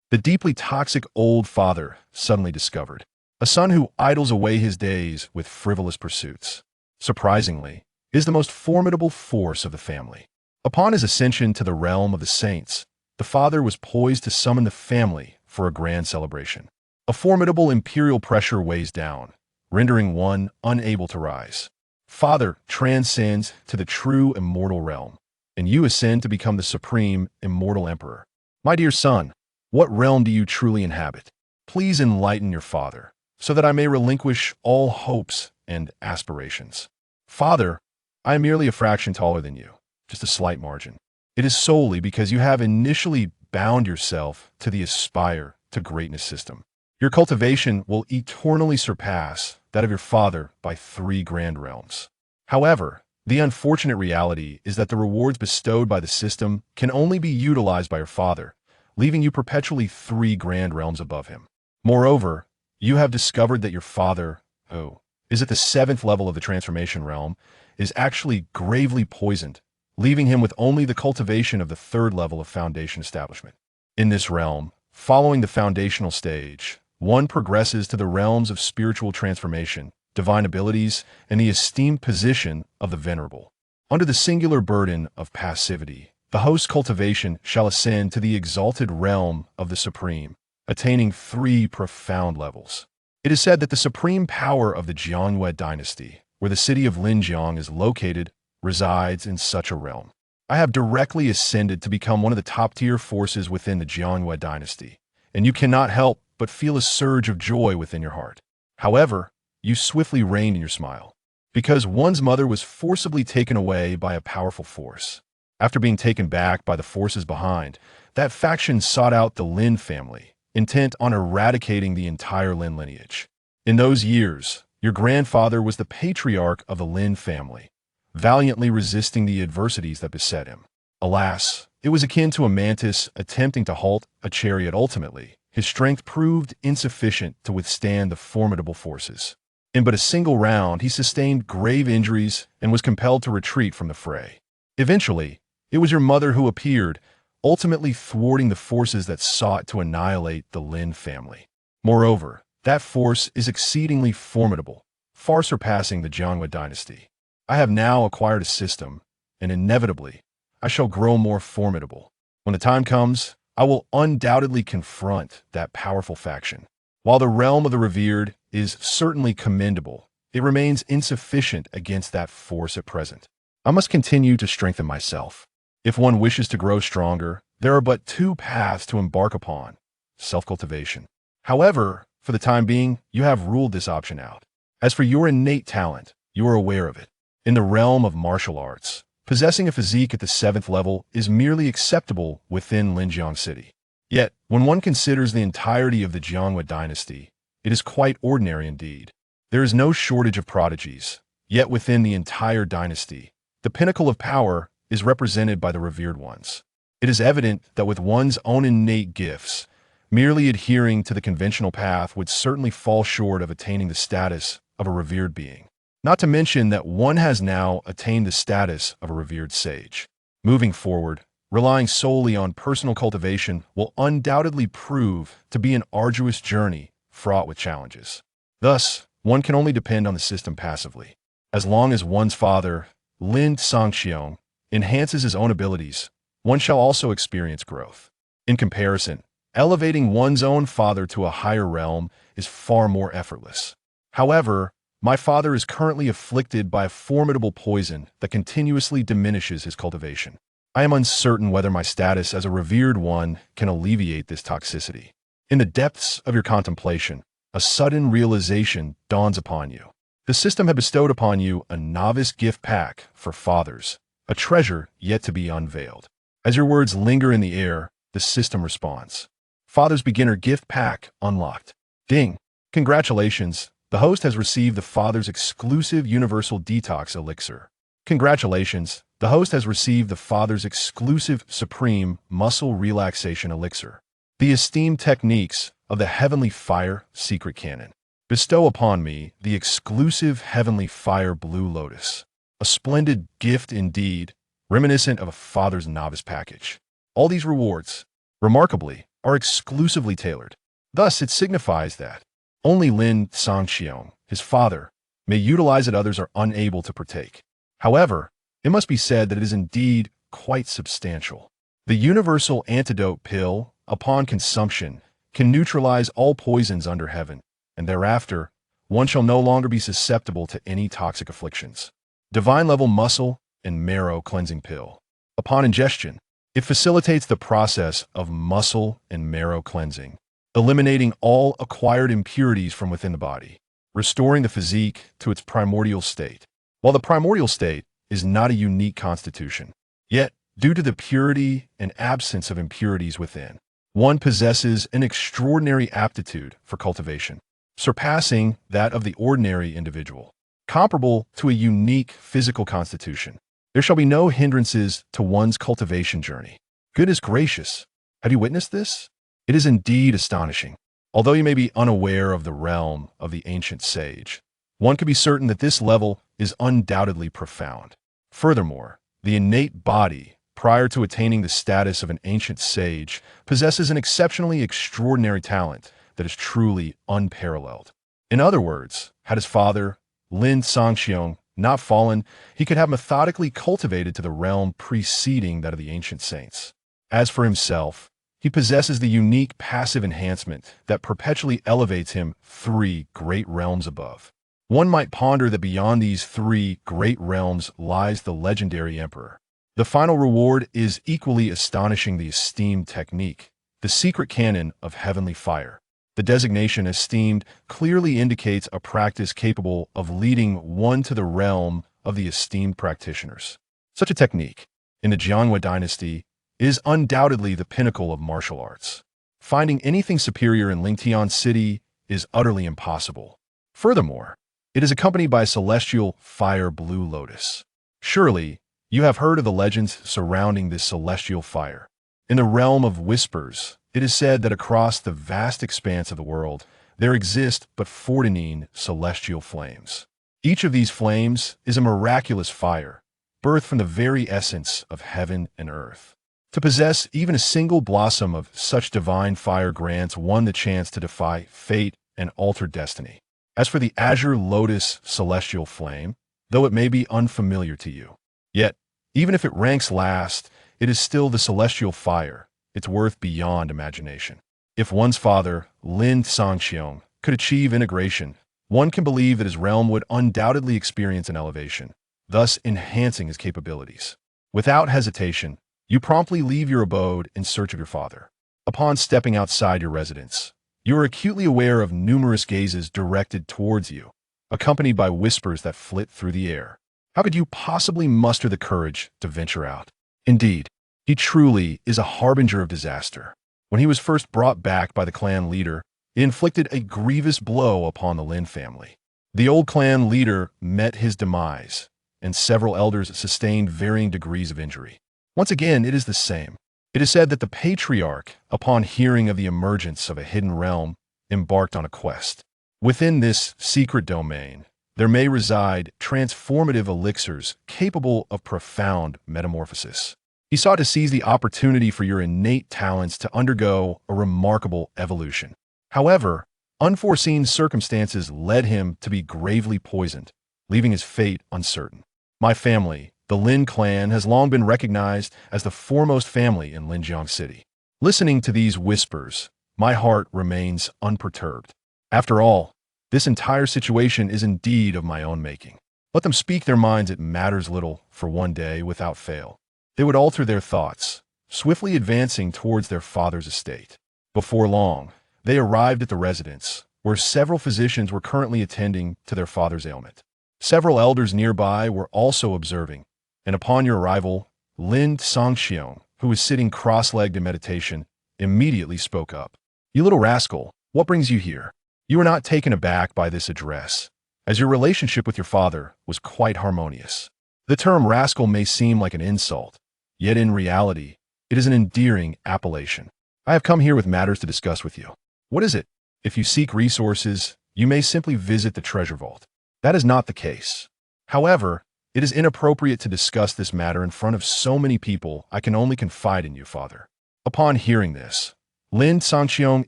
The deeply toxic old father suddenly discovered. A son who idles away his days with frivolous pursuits. Surprisingly, is the most formidable force of the family. Upon his ascension to the realm of the saints, the father was poised to summon the family for a grand celebration. A formidable imperial pressure weighs down, rendering one unable to rise. Father transcends to the true immortal realm, and you ascend to become the Supreme Immortal Emperor. My dear son, what realm do you truly inhabit? Please enlighten your father, so that I may relinquish all hopes and aspirations. Father, I am merely a fraction taller than you, just a slight margin. It is solely because you have initially bound yourself to the aspire to greatness system. Your cultivation will eternally surpass that of your father by 3 grand realms. However, the unfortunate reality is that the rewards bestowed by the system can only be utilized by your father, leaving you perpetually 3 grand realms above him. Moreover, you have discovered that your father, who is at the 7th level of the transformation realm, is actually gravely poisoned, leaving him with only the cultivation of the 3rd level of foundation establishment. In this realm, following the foundational stage, one progresses to the realms of spiritual transformation, divine abilities, and the esteemed position of the venerable. Under the singular burden of passivity, the host's cultivation shall ascend to the exalted realm of the Supreme, attaining 3 profound levels. It is said that the supreme power of the Jiangyue dynasty, where the city of Linjiang is located, resides in such a realm. I have directly ascended to become one of the top-tier forces within the Jiangyue dynasty, and you cannot help but feel a surge of joy within your heart. However, you swiftly reined in your smile, because one's mother was forcibly taken away by a powerful force. After being taken back by the forces behind, that faction sought out the Lin family, intent on eradicating the entire Lin lineage. In those years, your grandfather was the patriarch of the Lin family, valiantly resisting the adversities that beset him. Alas, it was akin to a mantis attempting to halt a chariot. Ultimately, his strength proved insufficient to withstand the formidable forces. In but a single round, he sustained grave injuries and was compelled to retreat from the fray. Eventually, it was your mother who appeared, ultimately thwarting the forces that sought to annihilate the Lin family. Moreover, that force is exceedingly formidable, far surpassing the Jiangyue dynasty. I have now acquired a system, and inevitably, I shall grow more formidable. When the time comes, I will undoubtedly confront that powerful faction. While the realm of the revered is certainly commendable, it remains insufficient against that force at present. I must continue to strengthen myself. If one wishes to grow stronger, there are but 2 paths to embark upon: self-cultivation. However, for the time being, you have ruled this option out. As for your innate talent, you are aware of it. In the realm of martial arts, possessing a physique at the 7th level is merely acceptable within Linjiang City. Yet, when one considers the entirety of the Jiangyue dynasty, it is quite ordinary indeed. There is no shortage of prodigies, yet within the entire dynasty, the pinnacle of power is represented by the revered ones. It is evident that with one's own innate gifts, merely adhering to the conventional path would certainly fall short of attaining the status of a revered being. Not to mention that one has now attained the status of a revered sage. Moving forward, relying solely on personal cultivation will undoubtedly prove to be an arduous journey fraught with challenges. Thus, one can only depend on the system passively. As long as one's father, Lin Sangxiong, enhances his own abilities, one shall also experience growth. In comparison, elevating one's own father to a higher realm is far more effortless. However, my father is currently afflicted by a formidable poison that continuously diminishes his cultivation. I am uncertain whether my status as a revered one can alleviate this toxicity. In the depths of your contemplation, a sudden realization dawns upon you. The system had bestowed upon you a novice gift pack for fathers, a treasure yet to be unveiled. As your words linger in the air, the system responds. Father's beginner gift pack unlocked. Ding! Congratulations! The host has received the Father's exclusive Universal Detox Elixir. Congratulations! The host has received the Father's exclusive Supreme Muscle Relaxation Elixir. The esteemed techniques of the Heavenly Fire Secret Canon. Bestow upon me the exclusive Heavenly Fire Blue Lotus. A splendid gift indeed, reminiscent of a father's novice package. All these rewards, remarkably, are exclusively tailored. Thus, it signifies that only Lin Shu, his father, may utilize it, others are unable to partake. However, it must be said that it is indeed quite substantial. The universal antidote pill, upon consumption, can neutralize all poisons under heaven, and thereafter, one shall no longer be susceptible to any toxic afflictions. Divine-level muscle and marrow cleansing pill. Upon ingestion, it facilitates the process of muscle and marrow cleansing, eliminating all acquired impurities from within the body, restoring the physique to its primordial state. While the primordial state is not a unique constitution, yet, due to the purity and absence of impurities within, one possesses an extraordinary aptitude for cultivation, surpassing that of the ordinary individual, comparable to a unique physical constitution. There shall be no hindrances to one's cultivation journey. Goodness gracious, have you witnessed this? It is indeed astonishing. Although you may be unaware of the realm of the ancient sage, one can be certain that this level is undoubtedly profound. Furthermore, the innate body, prior to attaining the status of an ancient sage, possesses an exceptionally extraordinary talent that is truly unparalleled. In other words, had his father, Lin Shu, not fallen, he could have methodically cultivated to the realm preceding that of the ancient saints. As for himself, he possesses the unique passive enhancement that perpetually elevates him 3 great realms above. One might ponder that beyond these 3 great realms lies the legendary emperor. The final reward is equally astonishing: the esteemed technique, the secret canon of heavenly fire. The designation esteemed clearly indicates a practice capable of leading one to the realm of the esteemed practitioners. Such a technique, in the Jianhua dynasty, is undoubtedly the pinnacle of martial arts. Finding anything superior in Lingtian City is utterly impossible. Furthermore, it is accompanied by a celestial fire blue lotus. Surely, you have heard of the legends surrounding this celestial fire. In the realm of whispers, it is said that across the vast expanse of the world, there exist but 14 celestial flames. Each of these flames is a miraculous fire, birthed from the very essence of heaven and earth. To possess even a single blossom of such divine fire grants one the chance to defy fate and alter destiny. As for the azure lotus celestial flame, though it may be unfamiliar to you, yet, even if it ranks last, it is still the celestial fire, its worth beyond imagination. If one's father, Lin Shu, could achieve integration, one can believe that his realm would undoubtedly experience an elevation, thus enhancing his capabilities. Without hesitation, you promptly leave your abode in search of your father. Upon stepping outside your residence, you are acutely aware of numerous gazes directed towards you, accompanied by whispers that flit through the air. How could you possibly muster the courage to venture out? Indeed, he truly is a harbinger of disaster. When he was first brought back by the clan leader, it inflicted a grievous blow upon the Lin family. The old clan leader met his demise, and several elders sustained varying degrees of injury. Once again, it is the same. It is said that the patriarch, upon hearing of the emergence of a hidden realm, embarked on a quest. Within this secret domain, there may reside transformative elixirs capable of profound metamorphosis. He sought to seize the opportunity for your innate talents to undergo a remarkable evolution. However, unforeseen circumstances led him to be gravely poisoned, leaving his fate uncertain. My family, the Lin clan, has long been recognized as the foremost family in Linjiang City. Listening to these whispers, my heart remains unperturbed. After all, this entire situation is indeed of my own making. Let them speak their minds, it matters little, for one day without fail. They would alter their thoughts, swiftly advancing towards their father's estate. Before long, they arrived at the residence, where several physicians were currently attending to their father's ailment. Several elders nearby were also observing, and upon your arrival, Lin Shu, who was sitting cross-legged in meditation, immediately spoke up. "You little rascal, what brings you here?" You were not taken aback by this address, as your relationship with your father was quite harmonious. The term rascal may seem like an insult, yet in reality, it is an endearing appellation. I have come here with matters to discuss with you. What is it? If you seek resources, you may simply visit the treasure vault. That is not the case. However, it is inappropriate to discuss this matter in front of so many people. I can only confide in you, father. Upon hearing this, Lin Shu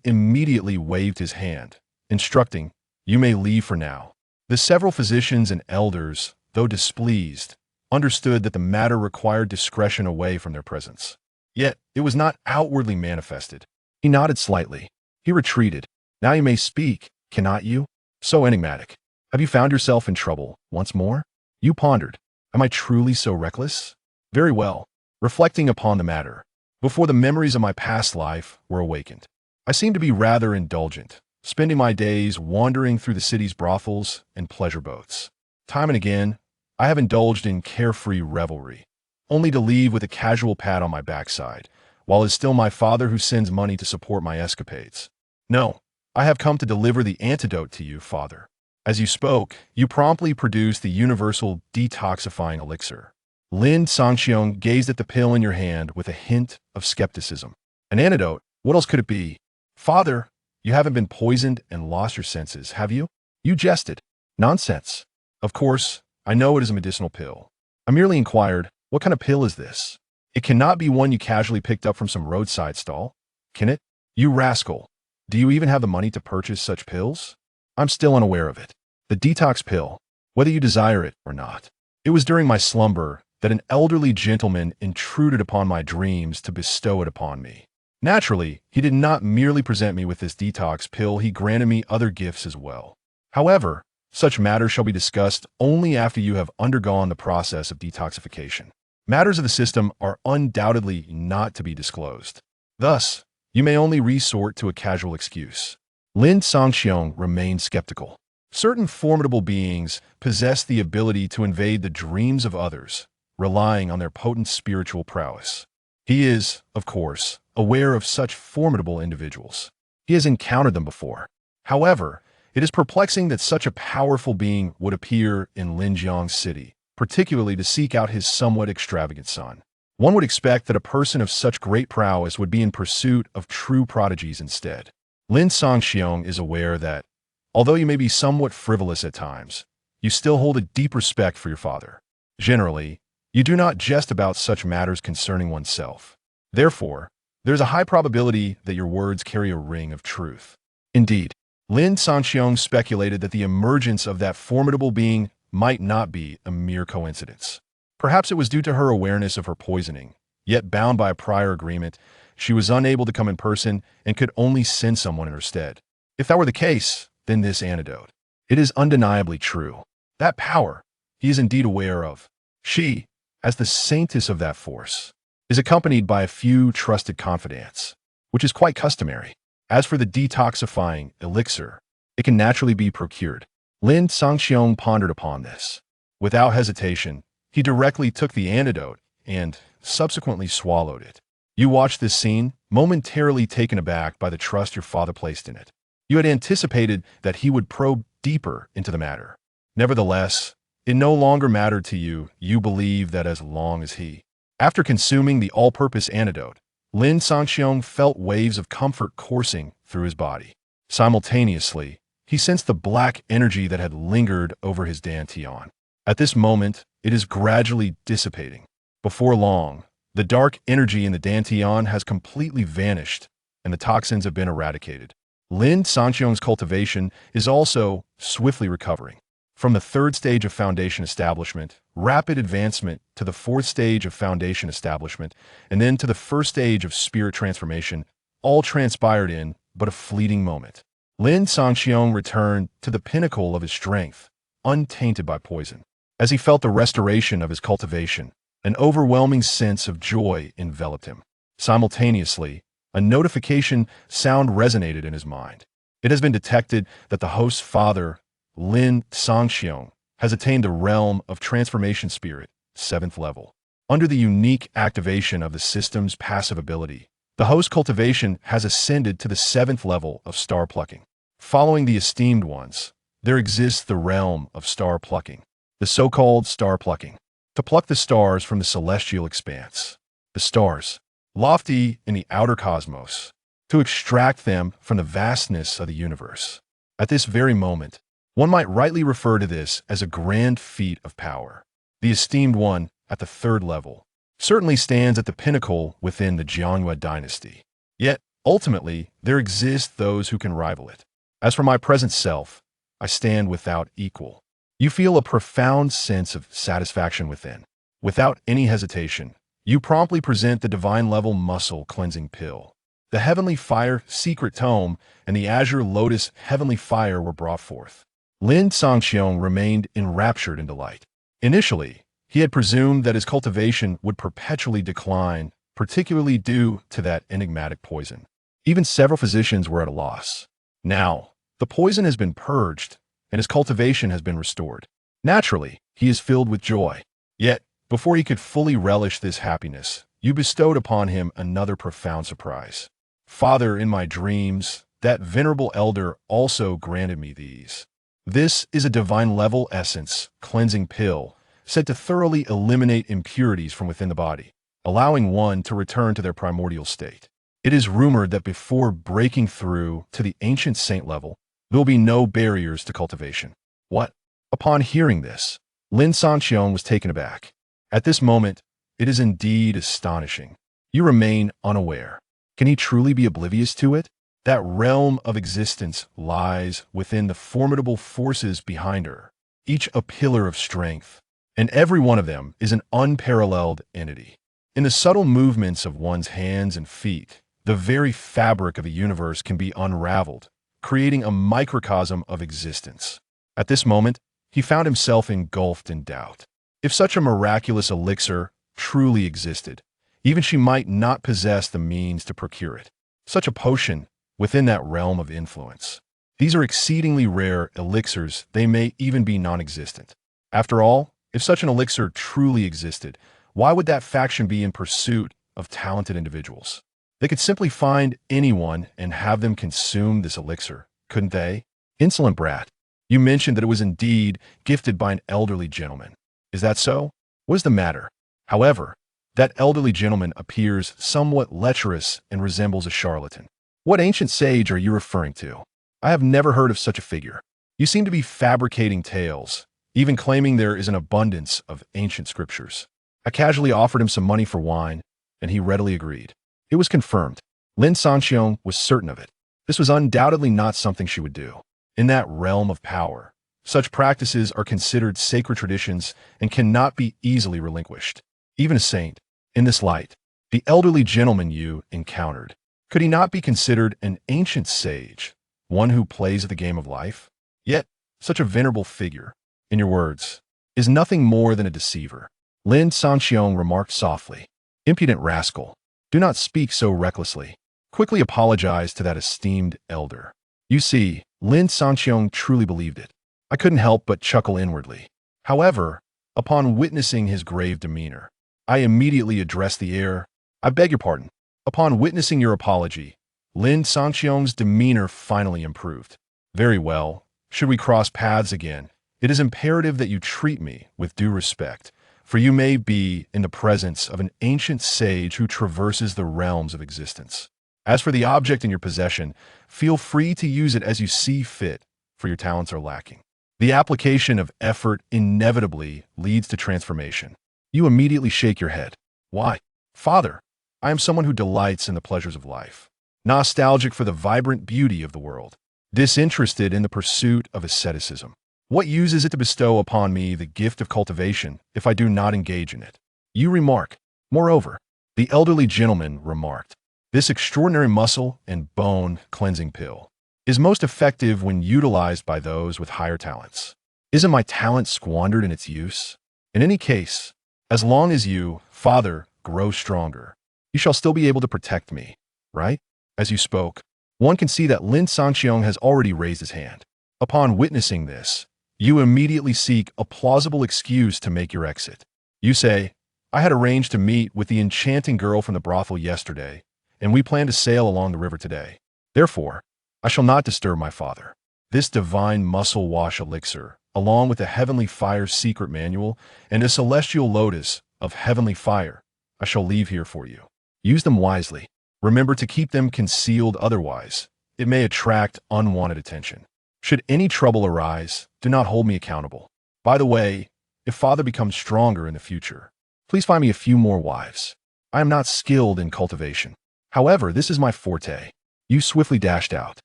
immediately waved his hand, instructing, "You may leave for now." The several physicians and elders, though displeased, understood that the matter required discretion away from their presence. Yet it was not outwardly manifested. He nodded slightly. He retreated. "Now you may speak, cannot you?" So enigmatic. "Have you found yourself in trouble once more?" You pondered. "Am I truly so reckless?" "Very well." Reflecting upon the matter, before the memories of my past life were awakened, I seemed to be rather indulgent, spending my days wandering through the city's brothels and pleasure boats. Time and again, I have indulged in carefree revelry, only to leave with a casual pat on my backside, while it is still my father who sends money to support my escapades. "No, I have come to deliver the antidote to you, father." As you spoke, you promptly produced the universal detoxifying elixir. Lin Shu gazed at the pill in your hand with a hint of skepticism. "An antidote? What else could it be?" "Father, you haven't been poisoned and lost your senses, have you?" You jested. "Nonsense. Of course, I know it is a medicinal pill. I merely inquired, what kind of pill is this? It cannot be one you casually picked up from some roadside stall, can it? You rascal. Do you even have the money to purchase such pills?" "I'm still unaware of it. The detox pill, whether you desire it or not." It was during my slumber that an elderly gentleman intruded upon my dreams to bestow it upon me. Naturally, he did not merely present me with this detox pill, he granted me other gifts as well. However, such matters shall be discussed only after you have undergone the process of detoxification. Matters of the system are undoubtedly not to be disclosed. Thus, you may only resort to a casual excuse. Lin Shu remained skeptical. Certain formidable beings possess the ability to invade the dreams of others, relying on their potent spiritual prowess. He is, of course, aware of such formidable individuals. He has encountered them before. However, it is perplexing that such a powerful being would appear in Linjiang's city, particularly to seek out his somewhat extravagant son. One would expect that a person of such great prowess would be in pursuit of true prodigies instead. Lin Shu is aware that, although you may be somewhat frivolous at times, you still hold a deep respect for your father. Generally, you do not jest about such matters concerning oneself. Therefore, there is a high probability that your words carry a ring of truth. Indeed, Lin Shu speculated that the emergence of that formidable being might not be a mere coincidence. Perhaps it was due to her awareness of her poisoning, yet bound by a prior agreement, she was unable to come in person and could only send someone in her stead. If that were the case, then this antidote. It is undeniably true. That power, he is indeed aware of. She, as the saintess of that force, is accompanied by a few trusted confidants, which is quite customary. As for the detoxifying elixir, it can naturally be procured. Lin Shu pondered upon this. Without hesitation, he directly took the antidote and subsequently swallowed it. You watched this scene, momentarily taken aback by the trust your father placed in it. You had anticipated that he would probe deeper into the matter. Nevertheless, it no longer mattered to you. You believed that as long as he. After consuming the all-purpose antidote, Lin Shu felt waves of comfort coursing through his body. Simultaneously, he sensed the black energy that had lingered over his dantian. At this moment, it is gradually dissipating. Before long, the dark energy in the dantian has completely vanished, and the toxins have been eradicated. Lin Shu's cultivation is also swiftly recovering. From the third stage of foundation establishment, rapid advancement to the fourth stage of foundation establishment, and then to the first stage of spirit transformation, all transpired in but a fleeting moment. Lin Shu returned to the pinnacle of his strength, untainted by poison. As he felt the restoration of his cultivation, an overwhelming sense of joy enveloped him. Simultaneously, a notification sound resonated in his mind. It has been detected that the host's father, Lin Shu, has attained the realm of transformation spirit, 7th level. Under the unique activation of the system's passive ability, the host cultivation has ascended to the 7th level of star plucking. Following the esteemed ones, there exists the realm of star plucking, the so-called star plucking, to pluck the stars from the celestial expanse. The stars, lofty in the outer cosmos, to extract them from the vastness of the universe. At this very moment, one might rightly refer to this as a grand feat of power. The esteemed one, at the 3rd level, certainly stands at the pinnacle within the Jianhua dynasty. Yet, Ultimately, there exist those who can rival it. As for my present self, I stand without equal. You feel a profound sense of satisfaction within. Without any hesitation, you promptly present the divine level muscle cleansing pill. The heavenly fire secret tome and the azure lotus heavenly fire were brought forth. Lin Shu remained enraptured in delight. Initially, he had presumed that his cultivation would perpetually decline, particularly due to that enigmatic poison. Even several physicians were at a loss. Now, the poison has been purged, and his cultivation has been restored. Naturally, he is filled with joy. Yet, before he could fully relish this happiness, you bestowed upon him another profound surprise. Father, in my dreams, that venerable elder also granted me these. This is a divine level essence, cleansing pill, said to thoroughly eliminate impurities from within the body, allowing one to return to their primordial state. It is rumored that before breaking through to the ancient saint level, there will be no barriers to cultivation. What? Upon hearing this, Lin Shu was taken aback. At this moment, it is indeed astonishing. You remain unaware. Can he truly be oblivious to it? That realm of existence lies within the formidable forces behind her, each a pillar of strength, and every one of them is an unparalleled entity. In the subtle movements of one's hands and feet, the very fabric of a universe can be unraveled, creating a microcosm of existence. At this moment, he found himself engulfed in doubt. If such a miraculous elixir truly existed, even she might not possess the means to procure it. Such a potion within that realm of influence. These are exceedingly rare elixirs, they may even be non-existent. After all, if such an elixir truly existed, why would that faction be in pursuit of talented individuals? They could simply find anyone and have them consume this elixir, couldn't they? Insolent brat, you mentioned that it was indeed gifted by an elderly gentleman. Is that so? What is the matter? However, that elderly gentleman appears somewhat lecherous and resembles a charlatan. What ancient sage are you referring to? I have never heard of such a figure. You seem to be fabricating tales, even claiming there is an abundance of ancient scriptures. I casually offered him some money for wine, and he readily agreed. It was confirmed. Lin Shu was certain of it. This was undoubtedly not something she would do. In that realm of power, such practices are considered sacred traditions and cannot be easily relinquished. Even a saint. In this light, the elderly gentleman you encountered, could he not be considered an ancient sage, one who plays the game of life? Yet, such a venerable figure, in your words, is nothing more than a deceiver. Lin Shu remarked softly. Impudent rascal, do not speak so recklessly. Quickly apologize to that esteemed elder. You see, Lin Shu truly believed it. I couldn't help but chuckle inwardly. However, upon witnessing his grave demeanor, I immediately addressed the heir. I beg your pardon. Upon witnessing your apology, Lin Shu's demeanor finally improved. Very well. Should we cross paths again, it is imperative that you treat me with due respect, for you may be in the presence of an ancient sage who traverses the realms of existence. As for the object in your possession, feel free to use it as you see fit, for your talents are lacking. The application of effort inevitably leads to transformation. You immediately shake your head. Why? Father, I am someone who delights in the pleasures of life, nostalgic for the vibrant beauty of the world, disinterested in the pursuit of asceticism. What use is it to bestow upon me the gift of cultivation if I do not engage in it? You remark. Moreover, the elderly gentleman remarked, this extraordinary muscle and bone cleansing pill is most effective when utilized by those with higher talents. Isn't my talent squandered in its use? In any case, as long as you, Father, grow stronger, you shall still be able to protect me, right? As you spoke, one can see that Lin Shu has already raised his hand. Upon witnessing this, you immediately seek a plausible excuse to make your exit. You say, I had arranged to meet with the enchanting girl from the brothel yesterday, and we plan to sail along the river today. Therefore, I shall not disturb my father. This divine muscle wash elixir, along with the heavenly fire secret manual and a celestial lotus of heavenly fire, I shall leave here for you. Use them wisely. Remember to keep them concealed, otherwise it may attract unwanted attention. Should any trouble arise, do not hold me accountable. By the way, if father becomes stronger in the future, please find me a few more wives. I am not skilled in cultivation. However, this is my forte. You swiftly dashed out.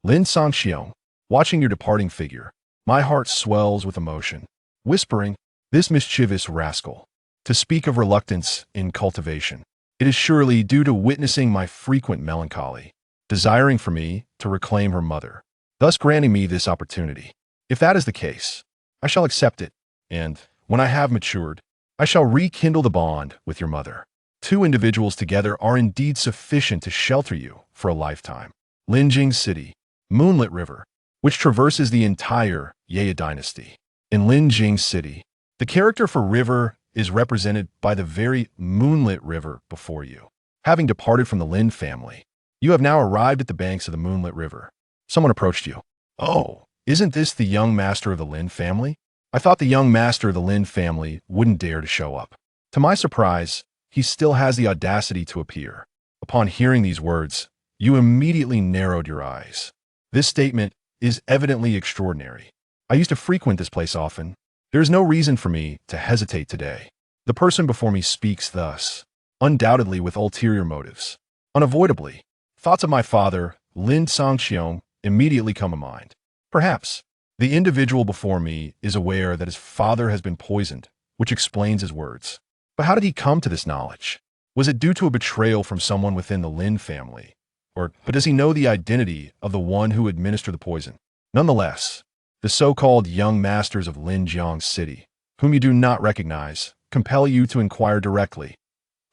Lin Shu, watching your departing figure, my heart swells with emotion, whispering, this mischievous rascal. To speak of reluctance in cultivation, it is surely due to witnessing my frequent melancholy, desiring for me to reclaim her mother, thus granting me this opportunity. If that is the case, I shall accept it, and, when I have matured, I shall rekindle the bond with your mother. Two individuals together are indeed sufficient to shelter you for a lifetime. Linjing City, Moonlit River, which traverses the entire Ye dynasty. In Linjing City, the character for river is represented by the very moonlit river before you. Having departed from the Lin family, you have now arrived at the banks of the moonlit river. Someone approached you. Oh, isn't this the young master of the Lin family? I thought the young master of the Lin family wouldn't dare to show up. To my surprise, he still has the audacity to appear. Upon hearing these words, you immediately narrowed your eyes. This statement is evidently extraordinary. I used to frequent this place often. There is no reason for me to hesitate today. The person before me speaks thus, undoubtedly with ulterior motives. Unavoidably, thoughts of my father, Lin Shu, immediately come to mind. Perhaps, the individual before me is aware that his father has been poisoned, which explains his words. But how did he come to this knowledge? Was it due to a betrayal from someone within the Lin family? But does he know the identity of the one who administered the poison? Nonetheless, the so-called young masters of Linjiang City, whom you do not recognize, compel you to inquire directly.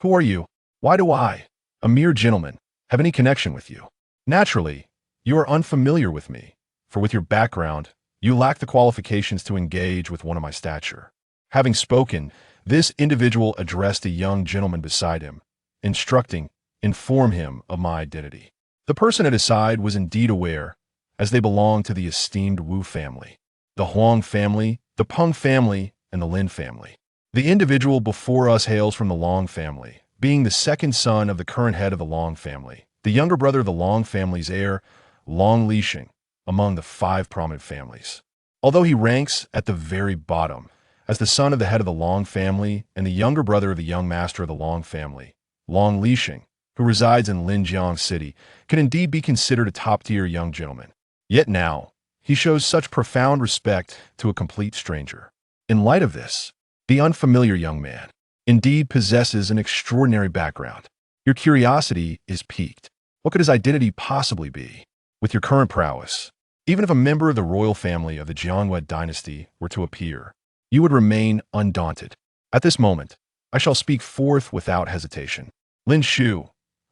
Who are you? Why do I, a mere gentleman, have any connection with you? Naturally, you are unfamiliar with me, for with your background, you lack the qualifications to engage with one of my stature. Having spoken, this individual addressed a young gentleman beside him, inform him of my identity. The person at his side was indeed aware, as they belonged to the esteemed Wu family, the Huang family, the Peng family, and the Lin family. The individual before us hails from the Long family, being the second son of the current head of the Long family, the younger brother of the Long family's heir, Long Lixing, among the 5 prominent families. Although he ranks at the very bottom, as the son of the head of the Long family and the younger brother of the young master of the Long family, Long Lixing, who resides in Linjiang City, can indeed be considered a top-tier young gentleman. Yet now, he shows such profound respect to a complete stranger. In light of this, the unfamiliar young man indeed possesses an extraordinary background. Your curiosity is piqued. What could his identity possibly be? With your current prowess, even if a member of the royal family of the Jiangwei dynasty were to appear, you would remain undaunted. At this moment, I shall speak forth without hesitation. Lin Shu,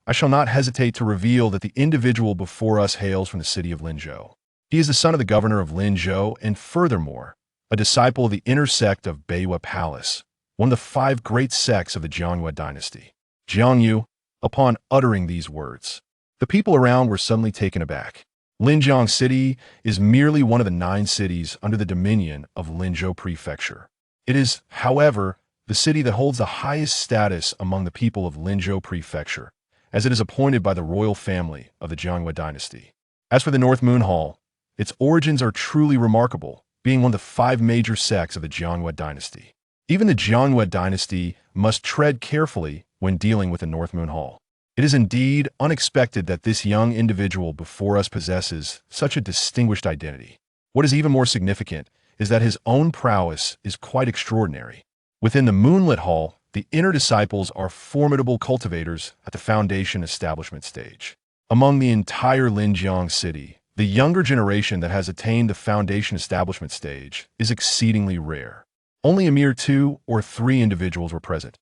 I shall not hesitate to reveal that the individual before us hails from the city of Linzhou. He is the son of the governor of Linzhou and furthermore, a disciple of the inner sect of Beiwa Palace, one of the 5 great sects of the Jiangwei dynasty. Jiangyu, upon uttering these words, the people around were suddenly taken aback. Linjiang City is merely one of the 9 cities under the dominion of Linzhou Prefecture. It is, however, the city that holds the highest status among the people of Linzhou Prefecture, as it is appointed by the royal family of the Jiangwei dynasty. As for the North Moon Hall, its origins are truly remarkable, being one of the 5 major sects of the Jiangwei dynasty. Even the Jiangwei dynasty must tread carefully when dealing with the North Moon Hall. It is indeed unexpected that this young individual before us possesses such a distinguished identity. What is even more significant is that his own prowess is quite extraordinary. Within the Moonlit Hall, the inner disciples are formidable cultivators at the foundation establishment stage. Among the entire Linjiang City, the younger generation that has attained the foundation establishment stage is exceedingly rare. Only a mere 2 or 3 individuals were present,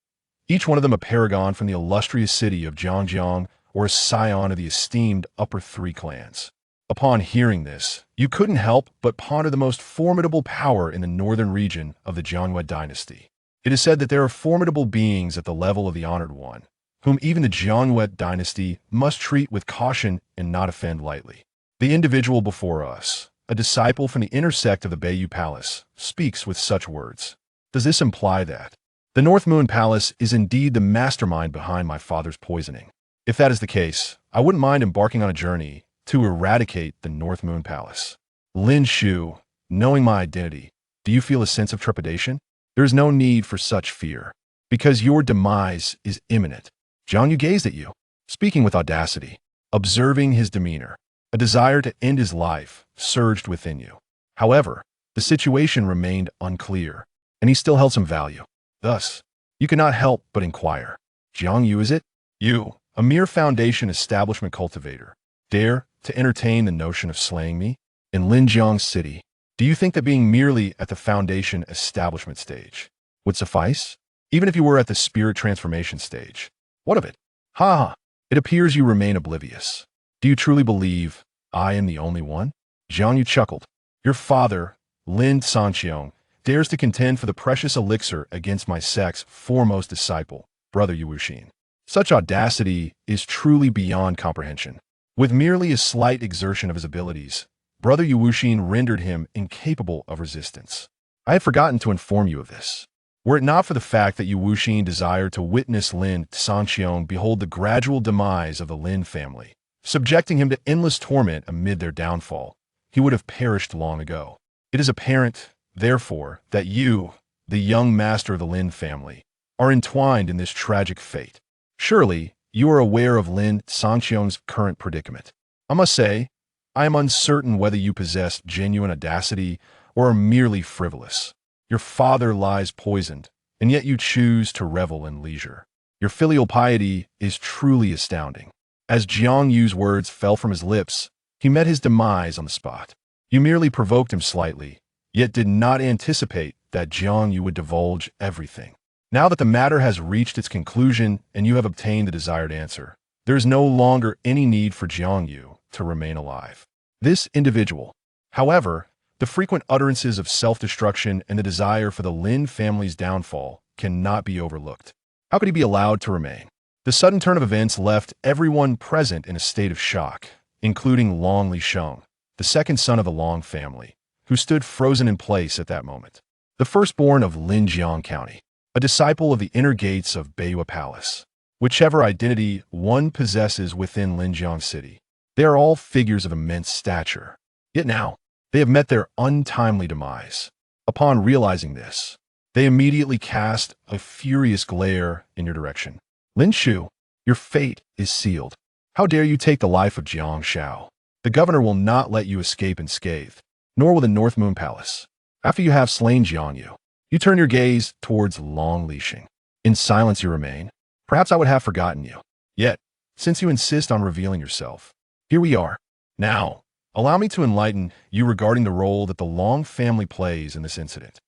each one of them a paragon from the illustrious city of Zhangjiang or a scion of the esteemed upper 3 clans. Upon hearing this, you couldn't help but ponder the most formidable power in the northern region of the Jiangwei dynasty. It is said that there are formidable beings at the level of the Honored One, whom even the Jiangwei dynasty must treat with caution and not offend lightly. The individual before us, a disciple from the inner sect of the Beiyu Palace, speaks with such words. Does this imply that the North Moon Palace is indeed the mastermind behind my father's poisoning? If that is the case, I wouldn't mind embarking on a journey to eradicate the North Moon Palace. Lin Shu, knowing my identity, do you feel a sense of trepidation? There is no need for such fear, because your demise is imminent. Jiang Yu gazed at you. Speaking with audacity, observing his demeanor, a desire to end his life surged within you. However, the situation remained unclear, and he still held some value. Thus, you could not help but inquire, Jiang Yu, is it? You, a mere foundation establishment cultivator, dare to entertain the notion of slaying me? In Linjiang City, do you think that being merely at the foundation establishment stage would suffice? Even if you were at the spirit transformation stage? What of it? Ha ha! It appears you remain oblivious. Do you truly believe I am the only one? Jiang Yu chuckled. Your father, Lin Shu, dares to contend for the precious elixir against my sect's foremost disciple, Brother Yuwuxin. Such audacity is truly beyond comprehension. With merely a slight exertion of his abilities, Brother Yuwuxin rendered him incapable of resistance. I had forgotten to inform you of this. Were it not for the fact that Yuwuxin desired to witness Lin Shu behold the gradual demise of the Lin family, subjecting him to endless torment amid their downfall, he would have perished long ago. It is apparent, therefore, that you, the young master of the Lin family, are entwined in this tragic fate. Surely, you are aware of Lin Shu's current predicament. I must say, I am uncertain whether you possess genuine audacity or are merely frivolous. Your father lies poisoned, and yet you choose to revel in leisure. Your filial piety is truly astounding. As Jiang Yu's words fell from his lips, he met his demise on the spot. You merely provoked him slightly, yet did not anticipate that Jiang Yu would divulge everything. Now that the matter has reached its conclusion and you have obtained the desired answer, there is no longer any need for Jiang Yu to remain alive. This individual, however, the frequent utterances of self-destruction and the desire for the Lin family's downfall cannot be overlooked. How could he be allowed to remain? The sudden turn of events left everyone present in a state of shock, including Long Lisheng, the second son of the Long family, who stood frozen in place at that moment. The firstborn of Linjiang County, a disciple of the inner gates of Beiyue Palace. Whichever identity one possesses within Linjiang City, they are all figures of immense stature. Yet now, they have met their untimely demise. Upon realizing this, they immediately cast a furious glare in your direction. Lin Shu, your fate is sealed. How dare you take the life of Jiang Shao? The governor will not let you escape unscathed, nor will the North Moon Palace. After you have slain Jiang Yu, you turn your gaze towards Long Lisheng. In silence you remain. Perhaps I would have forgotten you. Yet, since you insist on revealing yourself, here we are. Now, allow me to enlighten you regarding the role that the Long family plays in this incident.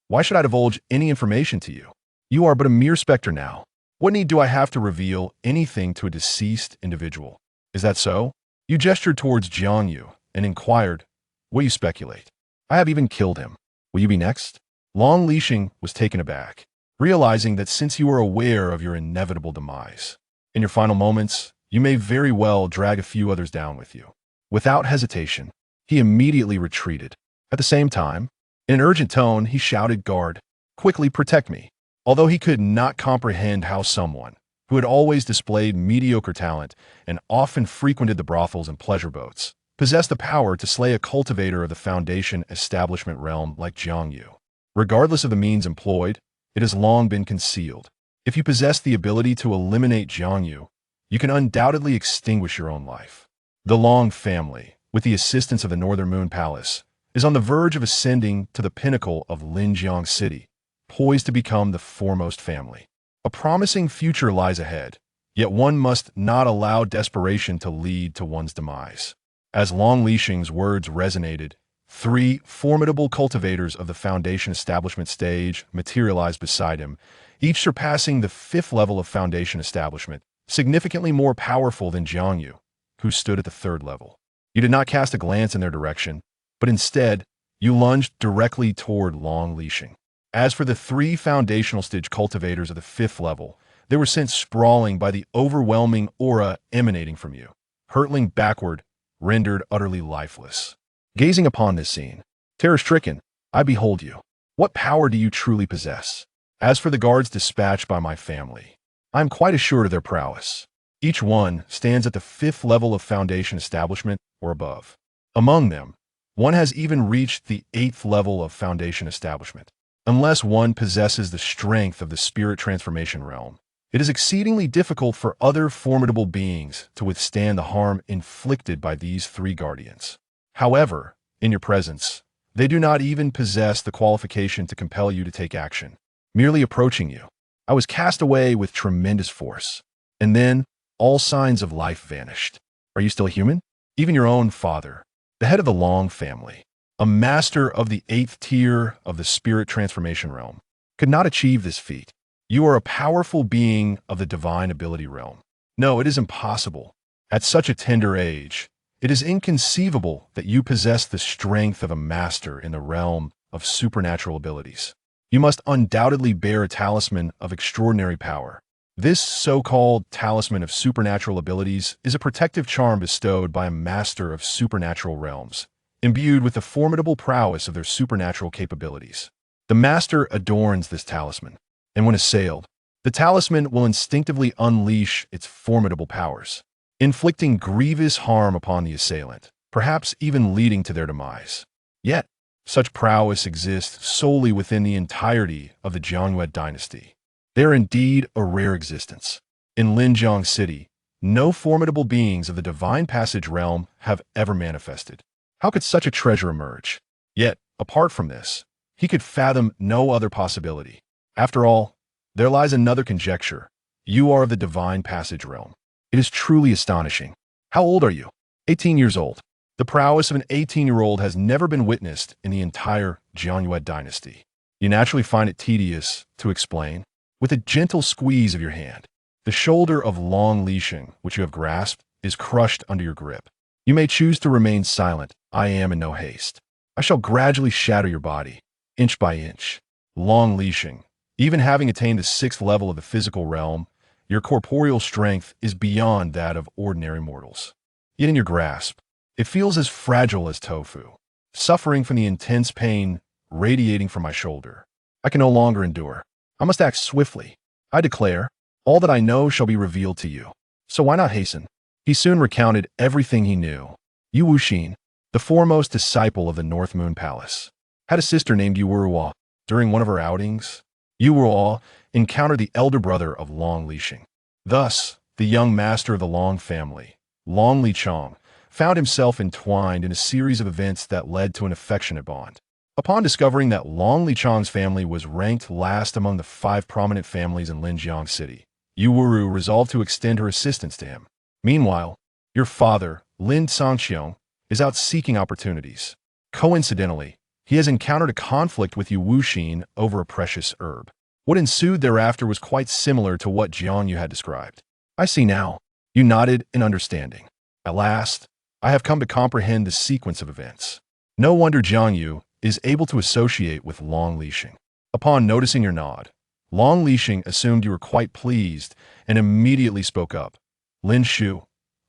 Why should I divulge any information to you? You are but a mere specter now. What need do I have to reveal anything to a deceased individual? Is that so? You gestured towards Jiang Yu and inquired, will you speculate? I have even killed him. Will you be next? Long Lisheng was taken aback, realizing that since you are aware of your inevitable demise, in your final moments, you may very well drag a few others down with you. Without hesitation, he immediately retreated. At the same time, in an urgent tone, he shouted, guard, quickly protect me. Although he could not comprehend how someone, who had always displayed mediocre talent and often frequented the brothels and pleasure boats, possessed the power to slay a cultivator of the foundation establishment realm like Jiang Yu. Regardless of the means employed, it has long been concealed. If you possess the ability to eliminate Jiang Yu, you can undoubtedly extinguish your own life. The Long family, with the assistance of the Northern Moon Palace, is on the verge of ascending to the pinnacle of Linjiang City, poised to become the foremost family. A promising future lies ahead, yet one must not allow desperation to lead to one's demise. As Long Lisheng's words resonated, 3 formidable cultivators of the foundation establishment stage materialized beside him, each surpassing the 5th level of foundation establishment, significantly more powerful than Jiang Yu, who stood at the 3rd level. You did not cast a glance in their direction, but instead, you lunged directly toward Long Lisheng. As for the 3 foundational stage cultivators of the 5th level, they were sent sprawling by the overwhelming aura emanating from you, hurtling backward, rendered utterly lifeless. Gazing upon this scene, terror-stricken, I behold you. What power do you truly possess? As for the guards dispatched by my family, I am quite assured of their prowess. Each one stands at the 5th level of foundation establishment or above. Among them, one has even reached the 8th level of foundation establishment. Unless one possesses the strength of the spirit transformation realm, It is exceedingly difficult for other formidable beings to withstand the harm inflicted by these three guardians. However, in your presence, they do not even possess the qualification to compel you to take action. Merely approaching you, I was cast away with tremendous force. And then, all signs of life vanished. Are you still human? Even your own father, the head of the Long family, a master of the 8th tier of the spirit transformation realm, could not achieve this feat. You are a powerful being of the divine ability realm. No, it is impossible. At such a tender age, it is inconceivable that you possess the strength of a master in the realm of supernatural abilities. You must undoubtedly bear a talisman of extraordinary power. This so-called talisman of supernatural abilities is a protective charm bestowed by a master of supernatural realms, imbued with the formidable prowess of their supernatural capabilities. The master adorns this talisman, and when assailed, the talisman will instinctively unleash its formidable powers, inflicting grievous harm upon the assailant, perhaps even leading to their demise. Yet, such prowess exists solely within the entirety of the Jiangyue dynasty. They are indeed a rare existence. In Linjiang City, no formidable beings of the divine passage realm have ever manifested. How could such a treasure emerge? Yet, apart from this, he could fathom no other possibility. After all, there lies another conjecture. You are of the divine passage realm. It is truly astonishing. How old are you? 18 years old. The prowess of an 18-year-old has never been witnessed in the entire Jiangyue dynasty. You naturally find it tedious to explain. With a gentle squeeze of your hand, the shoulder of Long Lisheng, which you have grasped, is crushed under your grip. You may choose to remain silent. I am in no haste. I shall gradually shatter your body, inch by inch. Long Lisheng, even having attained the 6th level of the physical realm, your corporeal strength is beyond that of ordinary mortals. Yet in your grasp, it feels as fragile as tofu, suffering from the intense pain radiating from my shoulder. I can no longer endure. I must act swiftly. I declare, all that I know shall be revealed to you. So why not hasten? He soon recounted everything he knew. Yu Wuxin, the foremost disciple of the North Moon Palace, had a sister named Yu Wuruo. During one of her outings, Yu Wuruo encountered the elder brother of Long Lisheng. Thus, the young master of the Long family, Long Lichong, found himself entwined in a series of events that led to an affectionate bond. Upon discovering that Long Lichong's family was ranked last among the 5 prominent families in Linjiang City, Yu Wuru resolved to extend her assistance to him. Meanwhile, your father, Lin Sangxiong, is out seeking opportunities. Coincidentally, he has encountered a conflict with Yu Wuxin over a precious herb. What ensued thereafter was quite similar to what Jiangyu had described. I see now. You nodded in understanding. At last, I have come to comprehend the sequence of events. No wonder Jiangyu is able to associate with Long Lisheng. Upon noticing your nod, Long Lisheng assumed you were quite pleased and immediately spoke up. Lin Shu,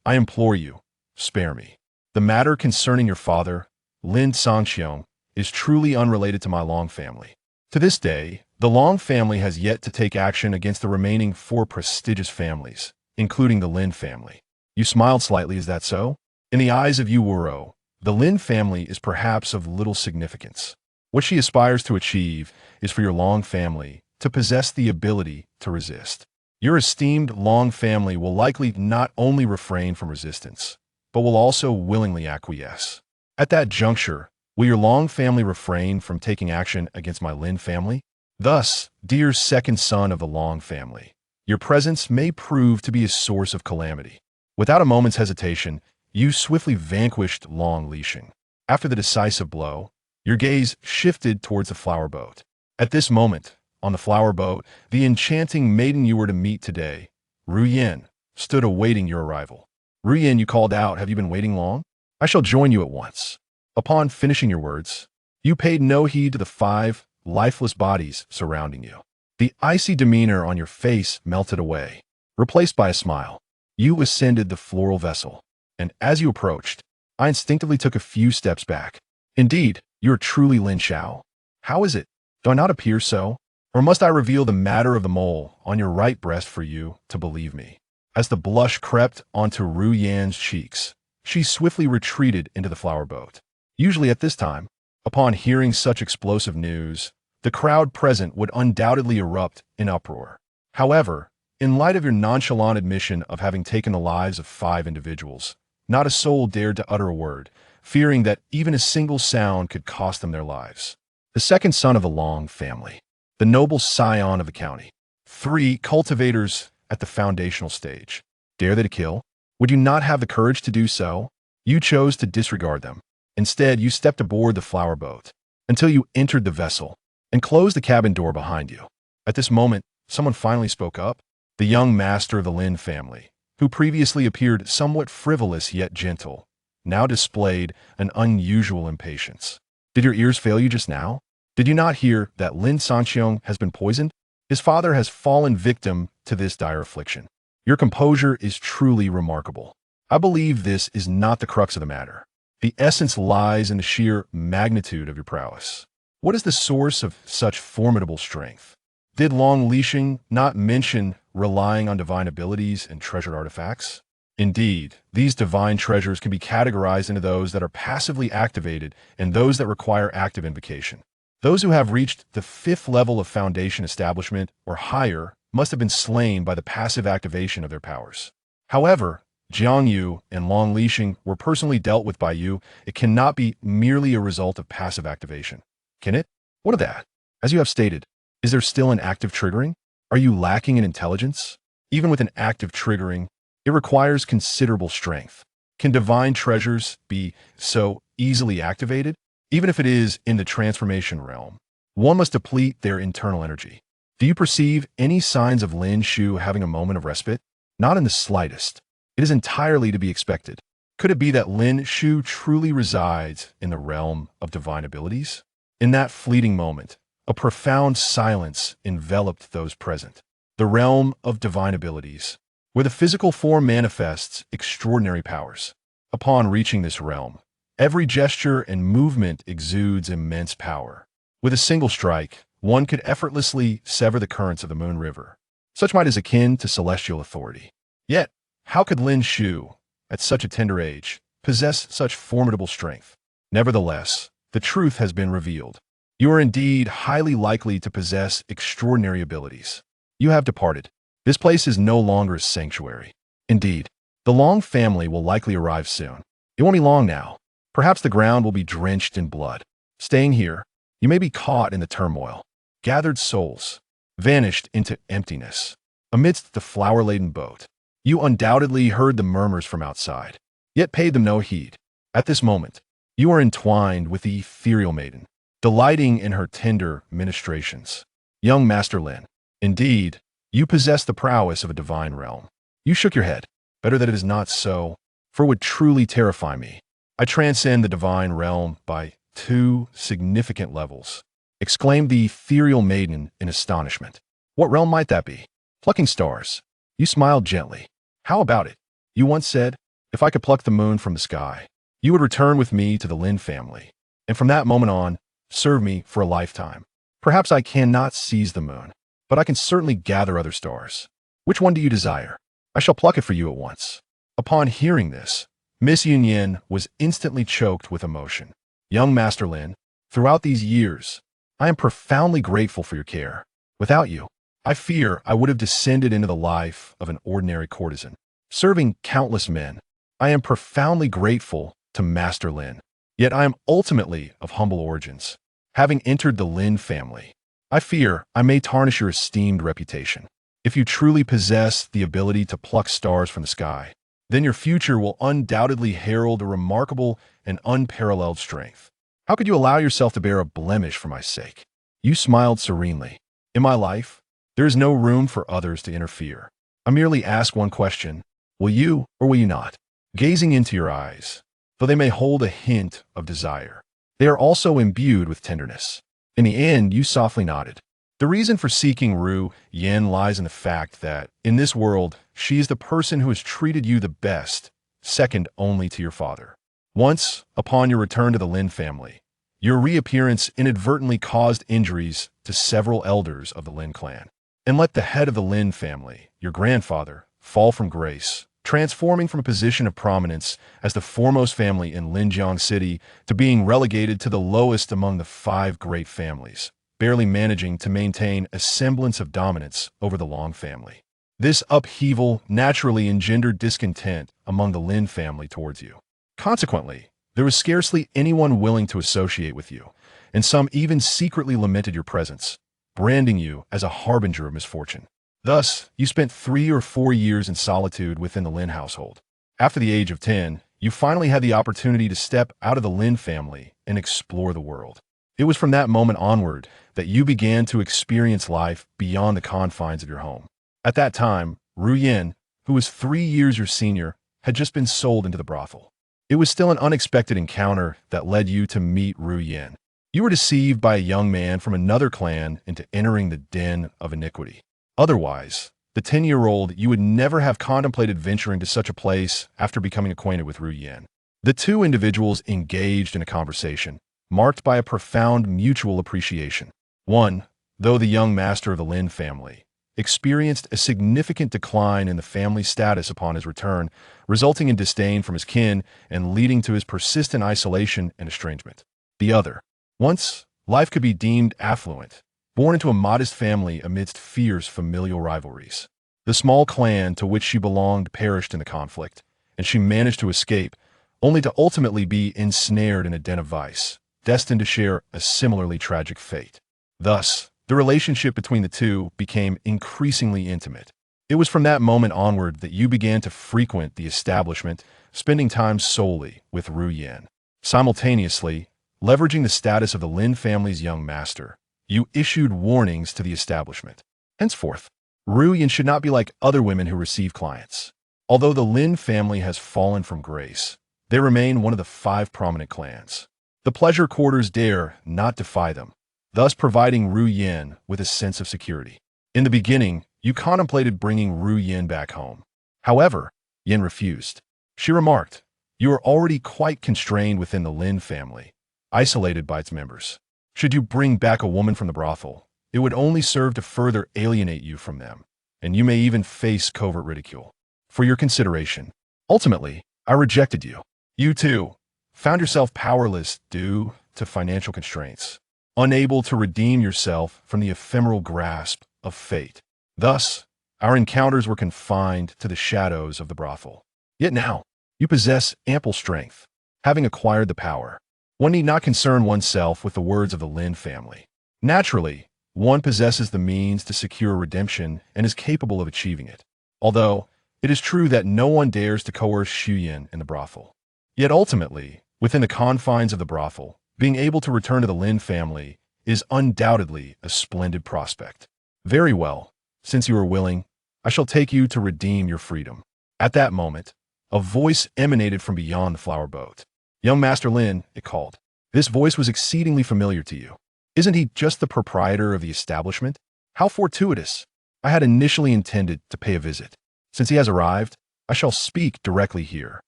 I implore you, spare me. The matter concerning your father, Lin Sangxiong, is truly unrelated to my Long family. To this day, the Long family has yet to take action against the remaining 4 prestigious families, including the Lin family. You smiled slightly, is that so? In the eyes of Yu Wuro, the Lin family is perhaps of little significance. What she aspires to achieve is for your Long family to possess the ability to resist. Your esteemed Long family will likely not only refrain from resistance, but will also willingly acquiesce. At that juncture, will your Long family refrain from taking action against my Lin family? Thus, dear second son of the Long family, your presence may prove to be a source of calamity. Without a moment's hesitation, you swiftly vanquished Long Lisheng. After the decisive blow, your gaze shifted towards the flower boat. At this moment, on the flower boat, the enchanting maiden you were to meet today, Ru Yin, stood awaiting your arrival. Ru Yin, you called out, have you been waiting long? I shall join you at once. Upon finishing your words, you paid no heed to the 5 lifeless bodies surrounding you. The icy demeanor on your face melted away, replaced by a smile. You ascended the floral vessel, and as you approached, I instinctively took a few steps back. Indeed, you are truly Lin Shao. How is it? Do I not appear so? Or must I reveal the matter of the mole on your right breast for you to believe me? As the blush crept onto Ru Yan's cheeks, she swiftly retreated into the flower boat. Usually at this time, upon hearing such explosive news, the crowd present would undoubtedly erupt in uproar. However, In light of your nonchalant admission of having taken the lives of 5 individuals, not a soul dared to utter a word, fearing that even a single sound could cost them their lives. The second son of the Long family, the noble scion of the county. 3 cultivators at the foundational stage. Dare they to kill? Would you not have the courage to do so? You chose to disregard them. Instead, you stepped aboard the flower boat until you entered the vessel and closed the cabin door behind you. At this moment, someone finally spoke up. The young master of the Lin family, who previously appeared somewhat frivolous yet gentle, now displayed an unusual impatience. Did your ears fail you just now? Did you not hear that Lin Shu has been poisoned? His father has fallen victim to this dire affliction. Your composure is truly remarkable. I believe this is not the crux of the matter. The essence lies in the sheer magnitude of your prowess. What is the source of such formidable strength? Did Lin Shu not mention relying on divine abilities and treasured artifacts? Indeed, these divine treasures can be categorized into those that are passively activated and those that require active invocation. Those who have reached the 5th level of foundation establishment or higher must have been slain by the passive activation of their powers. However, Jiang Yu and Lin Shu were personally dealt with by you. It cannot be merely a result of passive activation. Can it? What of that? As you have stated, is there still an active triggering? Are you lacking in intelligence? Even with an active triggering, it requires considerable strength. Can divine treasures be so easily activated? Even if it is in the transformation realm, one must deplete their internal energy. Do you perceive any signs of Lin Shu having a moment of respite? Not in the slightest. It is entirely to be expected. Could it be that Lin Shu truly resides in the realm of divine abilities? In that fleeting moment, a profound silence enveloped those present. The realm of divine abilities, where the physical form manifests extraordinary powers. Upon reaching this realm, every gesture and movement exudes immense power. With a single strike, one could effortlessly sever the currents of the Moon River. Such might is akin to celestial authority. Yet, how could Lin Shu, at such a tender age, possess such formidable strength? Nevertheless, the truth has been revealed. You are indeed highly likely to possess extraordinary abilities. You have departed. This place is no longer a sanctuary. Indeed, the Long family will likely arrive soon. It won't be long now. Perhaps the ground will be drenched in blood. Staying here, you may be caught in the turmoil. Gathered souls, vanished into emptiness. Amidst the flower-laden boat, you undoubtedly heard the murmurs from outside, yet paid them no heed. At this moment, you are entwined with the ethereal maiden, delighting in her tender ministrations. Young Master Lin, indeed, you possess the prowess of a divine realm. You shook your head. Better that it is not so, for it would truly terrify me. I transcend the divine realm by 2 significant levels, exclaimed the ethereal maiden in astonishment. What realm might that be? Plucking stars. You smiled gently. How about it? You once said, if I could pluck the moon from the sky, you would return with me to the Lin family, and from that moment on, serve me for a lifetime. Perhaps I cannot seize the moon, but I can certainly gather other stars. Which one do you desire? I shall pluck it for you at once. Upon hearing this, Miss Yunyan was instantly choked with emotion. Young Master Lin, throughout these years, I am profoundly grateful for your care. Without you, I fear I would have descended into the life of an ordinary courtesan, serving countless men. I am profoundly grateful to Master Lin. Yet I am ultimately of humble origins. Having entered the Lin family, I fear I may tarnish your esteemed reputation. If you truly possess the ability to pluck stars from the sky, then your future will undoubtedly herald a remarkable and unparalleled strength. How could you allow yourself to bear a blemish for my sake? You smiled serenely. In my life, there is no room for others to interfere. I merely ask one question. Will you or will you not? Gazing into your eyes, though they may hold a hint of desire, they are also imbued with tenderness. In the end, you softly nodded. The reason for seeking Ru Yen lies in the fact that, in this world, she is the person who has treated you the best, second only to your father. Once, upon your return to the Lin family, your reappearance inadvertently caused injuries to several elders of the Lin clan, and let the head of the Lin family, your grandfather, fall from grace, transforming from a position of prominence as the foremost family in Linjiang City to being relegated to the lowest among the 5 great families, barely managing to maintain a semblance of dominance over the Long family. This upheaval naturally engendered discontent among the Lin family towards you. Consequently, there was scarcely anyone willing to associate with you, and some even secretly lamented your presence, branding you as a harbinger of misfortune. Thus, you spent 3 or 4 years in solitude within the Lin household. After the age of 10, you finally had the opportunity to step out of the Lin family and explore the world. It was from that moment onward that you began to experience life beyond the confines of your home. At that time, Ru Yin, who was 3 years your senior, had just been sold into the brothel. It was still an unexpected encounter that led you to meet Ru Yin. You were deceived by a young man from another clan into entering the den of iniquity. Otherwise, the 10-year-old, you would never have contemplated venturing to such a place after becoming acquainted with Ru Yin. The two individuals engaged in a conversation, marked by a profound mutual appreciation. One, though the young master of the Lin family, experienced a significant decline in the family status upon his return, resulting in disdain from his kin and leading to his persistent isolation and estrangement. The other, once life could be deemed affluent, born into a modest family amidst fierce familial rivalries. The small clan to which she belonged perished in the conflict, and she managed to escape, only to ultimately be ensnared in a den of vice, destined to share a similarly tragic fate. Thus, the relationship between the two became increasingly intimate. It was from that moment onward that you began to frequent the establishment, spending time solely with Ru Yin. Simultaneously, leveraging the status of the Lin family's young master, you issued warnings to the establishment. Henceforth, Ru Yin should not be like other women who receive clients. Although the Lin family has fallen from grace, they remain one of the 5 prominent clans. The pleasure quarters dare not defy them, thus providing Ru Yin with a sense of security. In the beginning, you contemplated bringing Ru Yin back home. However, Yin refused. She remarked, "You are already quite constrained within the Lin family, isolated by its members. Should you bring back a woman from the brothel, it would only serve to further alienate you from them, and you may even face covert ridicule. For your consideration, ultimately, I rejected you. You, too, found yourself powerless due to financial constraints, unable to redeem yourself from the ephemeral grasp of fate. Thus, our encounters were confined to the shadows of the brothel. Yet now, you possess ample strength. Having acquired the power, one need not concern oneself with the words of the Lin family. Naturally, one possesses the means to secure redemption and is capable of achieving it. Although, it is true that no one dares to coerce Shuyin in the brothel. Yet ultimately, within the confines of the brothel, being able to return to the Lin family is undoubtedly a splendid prospect. Very well, since you are willing, I shall take you to redeem your freedom." At that moment, a voice emanated from beyond the flower boat. "Young Master Lin," it called. This voice was exceedingly familiar to you. Isn't he just the proprietor of the establishment? How fortuitous. I had initially intended to pay a visit. Since he has arrived, I shall speak directly here.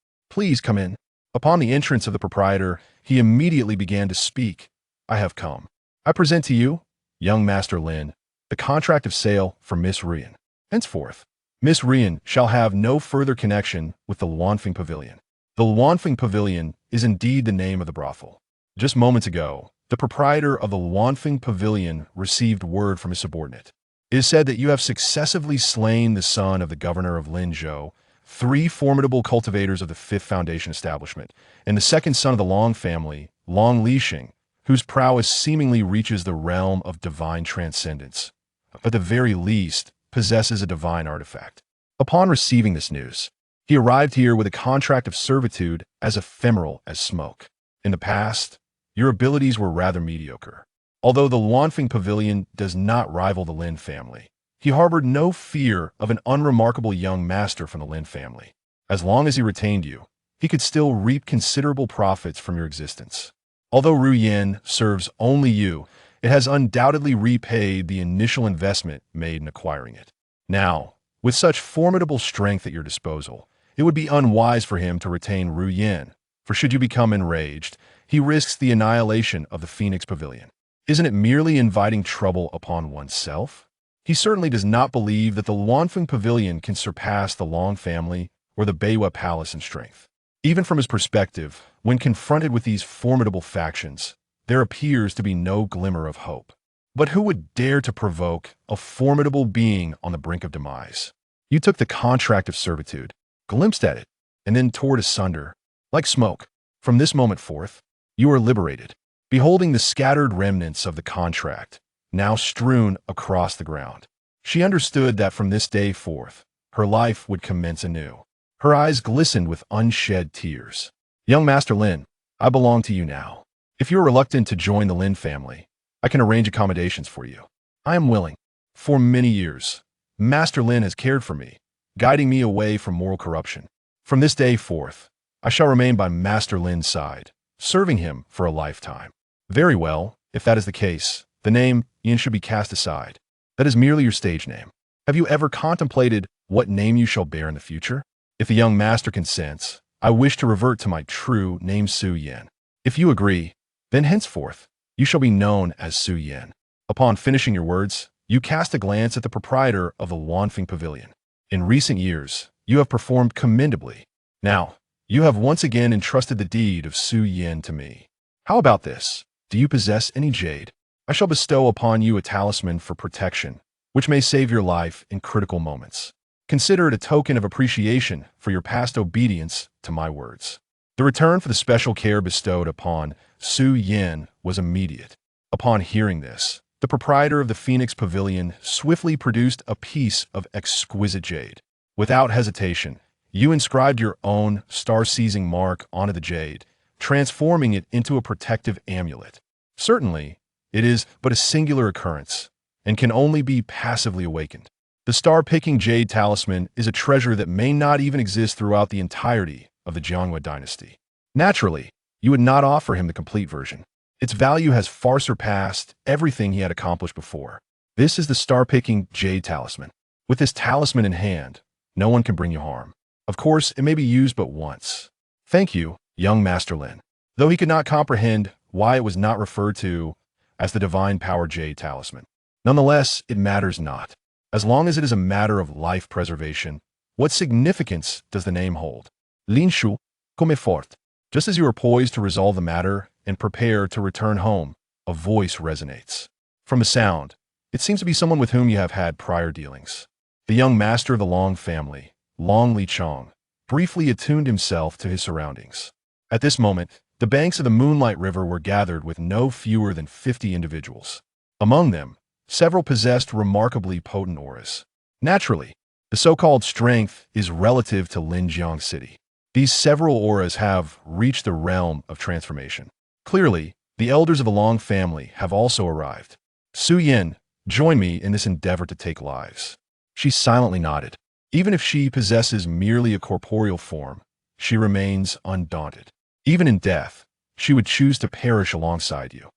Please come in. Upon the entrance of the proprietor, he immediately began to speak. "I have come. I present to you, young Master Lin, the contract of sale for Miss Rian. Henceforth, Miss Rian shall have no further connection with the Luanfeng Pavilion." The Luanfeng Pavilion is indeed the name of the brothel. Just moments ago, the proprietor of the Luanfeng Pavilion received word from his subordinate. It is said that you have successively slain the son of the governor of Lin Shu, 3 formidable cultivators of the 5th Foundation establishment, and the second son of the Long family, Long Lixing, whose prowess seemingly reaches the realm of divine transcendence, but at the very least possesses a divine artifact. Upon receiving this news, he arrived here with a contract of servitude as ephemeral as smoke. In the past, your abilities were rather mediocre. Although the Luanfeng Pavilion does not rival the Lin family, he harbored no fear of an unremarkable young master from the Lin family. As long as he retained you, he could still reap considerable profits from your existence. Although Ru Yin serves only you, it has undoubtedly repaid the initial investment made in acquiring it. Now, with such formidable strength at your disposal, it would be unwise for him to retain Ru Yin, for should you become enraged, he risks the annihilation of the Phoenix Pavilion. Isn't it merely inviting trouble upon oneself? He certainly does not believe that the Luanfeng Pavilion can surpass the Long family or the Beiwa Palace in strength. Even from his perspective, when confronted with these formidable factions, there appears to be no glimmer of hope. But who would dare to provoke a formidable being on the brink of demise? You took the contract of servitude, glimpsed at it, and then tore it asunder, like smoke. From this moment forth, you are liberated, beholding the scattered remnants of the contract, now strewn across the ground. She understood that from this day forth, her life would commence anew. Her eyes glistened with unshed tears. Young Master Lin, I belong to you now. If you are reluctant to join the Lin family, I can arrange accommodations for you. I am willing. For many years, Master Lin has cared for me, guiding me away from moral corruption. From this day forth, I shall remain by Master Lin's side, serving him for a lifetime. Very well, if that is the case, the name Yin should be cast aside. That is merely your stage name. Have you ever contemplated what name you shall bear in the future? If the young master consents, I wish to revert to my true name Su Yin. If you agree, then henceforth, you shall be known as Su Yin. Upon finishing your words, you cast a glance at the proprietor of the Wanfeng Pavilion. In recent years, you have performed commendably. Now, you have once again entrusted the deed of Su Yin to me. How about this? Do you possess any jade? I shall bestow upon you a talisman for protection, which may save your life in critical moments. Consider it a token of appreciation for your past obedience to my words. The return for the special care bestowed upon Su Yin was immediate. Upon hearing this, the proprietor of the Phoenix Pavilion swiftly produced a piece of exquisite jade. Without hesitation, you inscribed your own star-seizing mark onto the jade, transforming it into a protective amulet. Certainly, it is but a singular occurrence, and can only be passively awakened. The star-picking jade talisman is a treasure that may not even exist throughout the entirety of the Jianghua dynasty. Naturally, you would not offer him the complete version. Its value has far surpassed everything he had accomplished before. This is the star-picking jade talisman. With this talisman in hand, no one can bring you harm. Of course, it may be used but once. Thank you, young Master Lin. Though he could not comprehend why it was not referred to as the divine power jade talisman. Nonetheless, it matters not. As long as it is a matter of life preservation, what significance does the name hold? Lin Shu, comme fort. Just as you are poised to resolve the matter and prepare to return home, a voice resonates. From the sound, it seems to be someone with whom you have had prior dealings. The young master of the Long family, Long Lichong, briefly attuned himself to his surroundings. At this moment, the banks of the Moonlight River were gathered with no fewer than 50 individuals. Among them, several possessed remarkably potent auras. Naturally, the so-called strength is relative to Linjiang City. These several auras have reached the realm of transformation. Clearly, the elders of the Long family have also arrived. Su Yin, join me in this endeavor to take lives. She silently nodded. Even if she possesses merely a corporeal form, she remains undaunted. Even in death, she would choose to perish alongside you.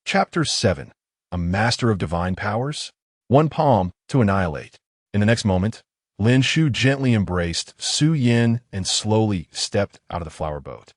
Chapter 7. A Master of Divine Powers? One palm to annihilate. In the next moment, Lin Shu gently embraced Su Yin and slowly stepped out of the flower boat.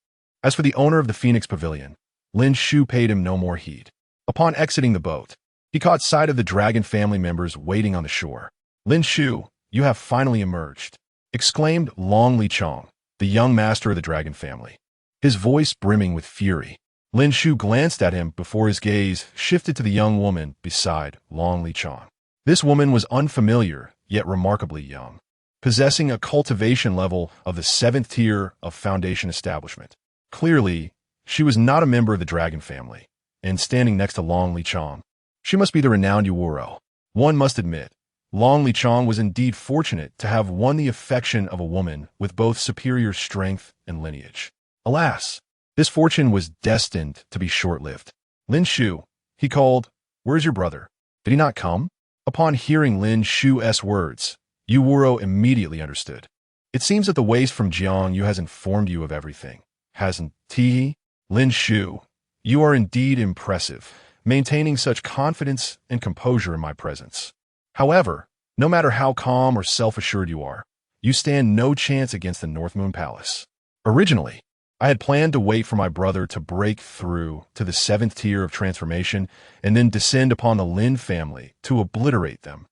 As for the owner of the Phoenix Pavilion, Lin Shu paid him no more heed. Upon exiting the boat, he caught sight of the dragon family members waiting on the shore. Lin Shu, you have finally emerged, exclaimed Long Lichong, the young master of the dragon family, his voice brimming with fury. Lin Shu glanced at him before his gaze shifted to the young woman beside Long Lichong. This woman was unfamiliar, yet remarkably young, possessing a cultivation level of the 7th tier of Foundation establishment. Clearly, she was not a member of the dragon family, and standing next to Long Lichong, she must be the renowned Yuuro. One must admit, Long Lichong was indeed fortunate to have won the affection of a woman with both superior strength and lineage. Alas, this fortune was destined to be short-lived. Lin Shu, he called, where's your brother? Did he not come? Upon hearing Lin Shu's words, Yuuro immediately understood. It seems that the waste from Jiang Yu has informed you of everything, hasn't he? Lin Shu, you are indeed impressive, maintaining such confidence and composure in my presence. However, no matter how calm or self-assured you are, you stand no chance against the North Moon Palace. Originally, I had planned to wait for my brother to break through to the 7th tier of transformation and then descend upon the Lin family to obliterate them.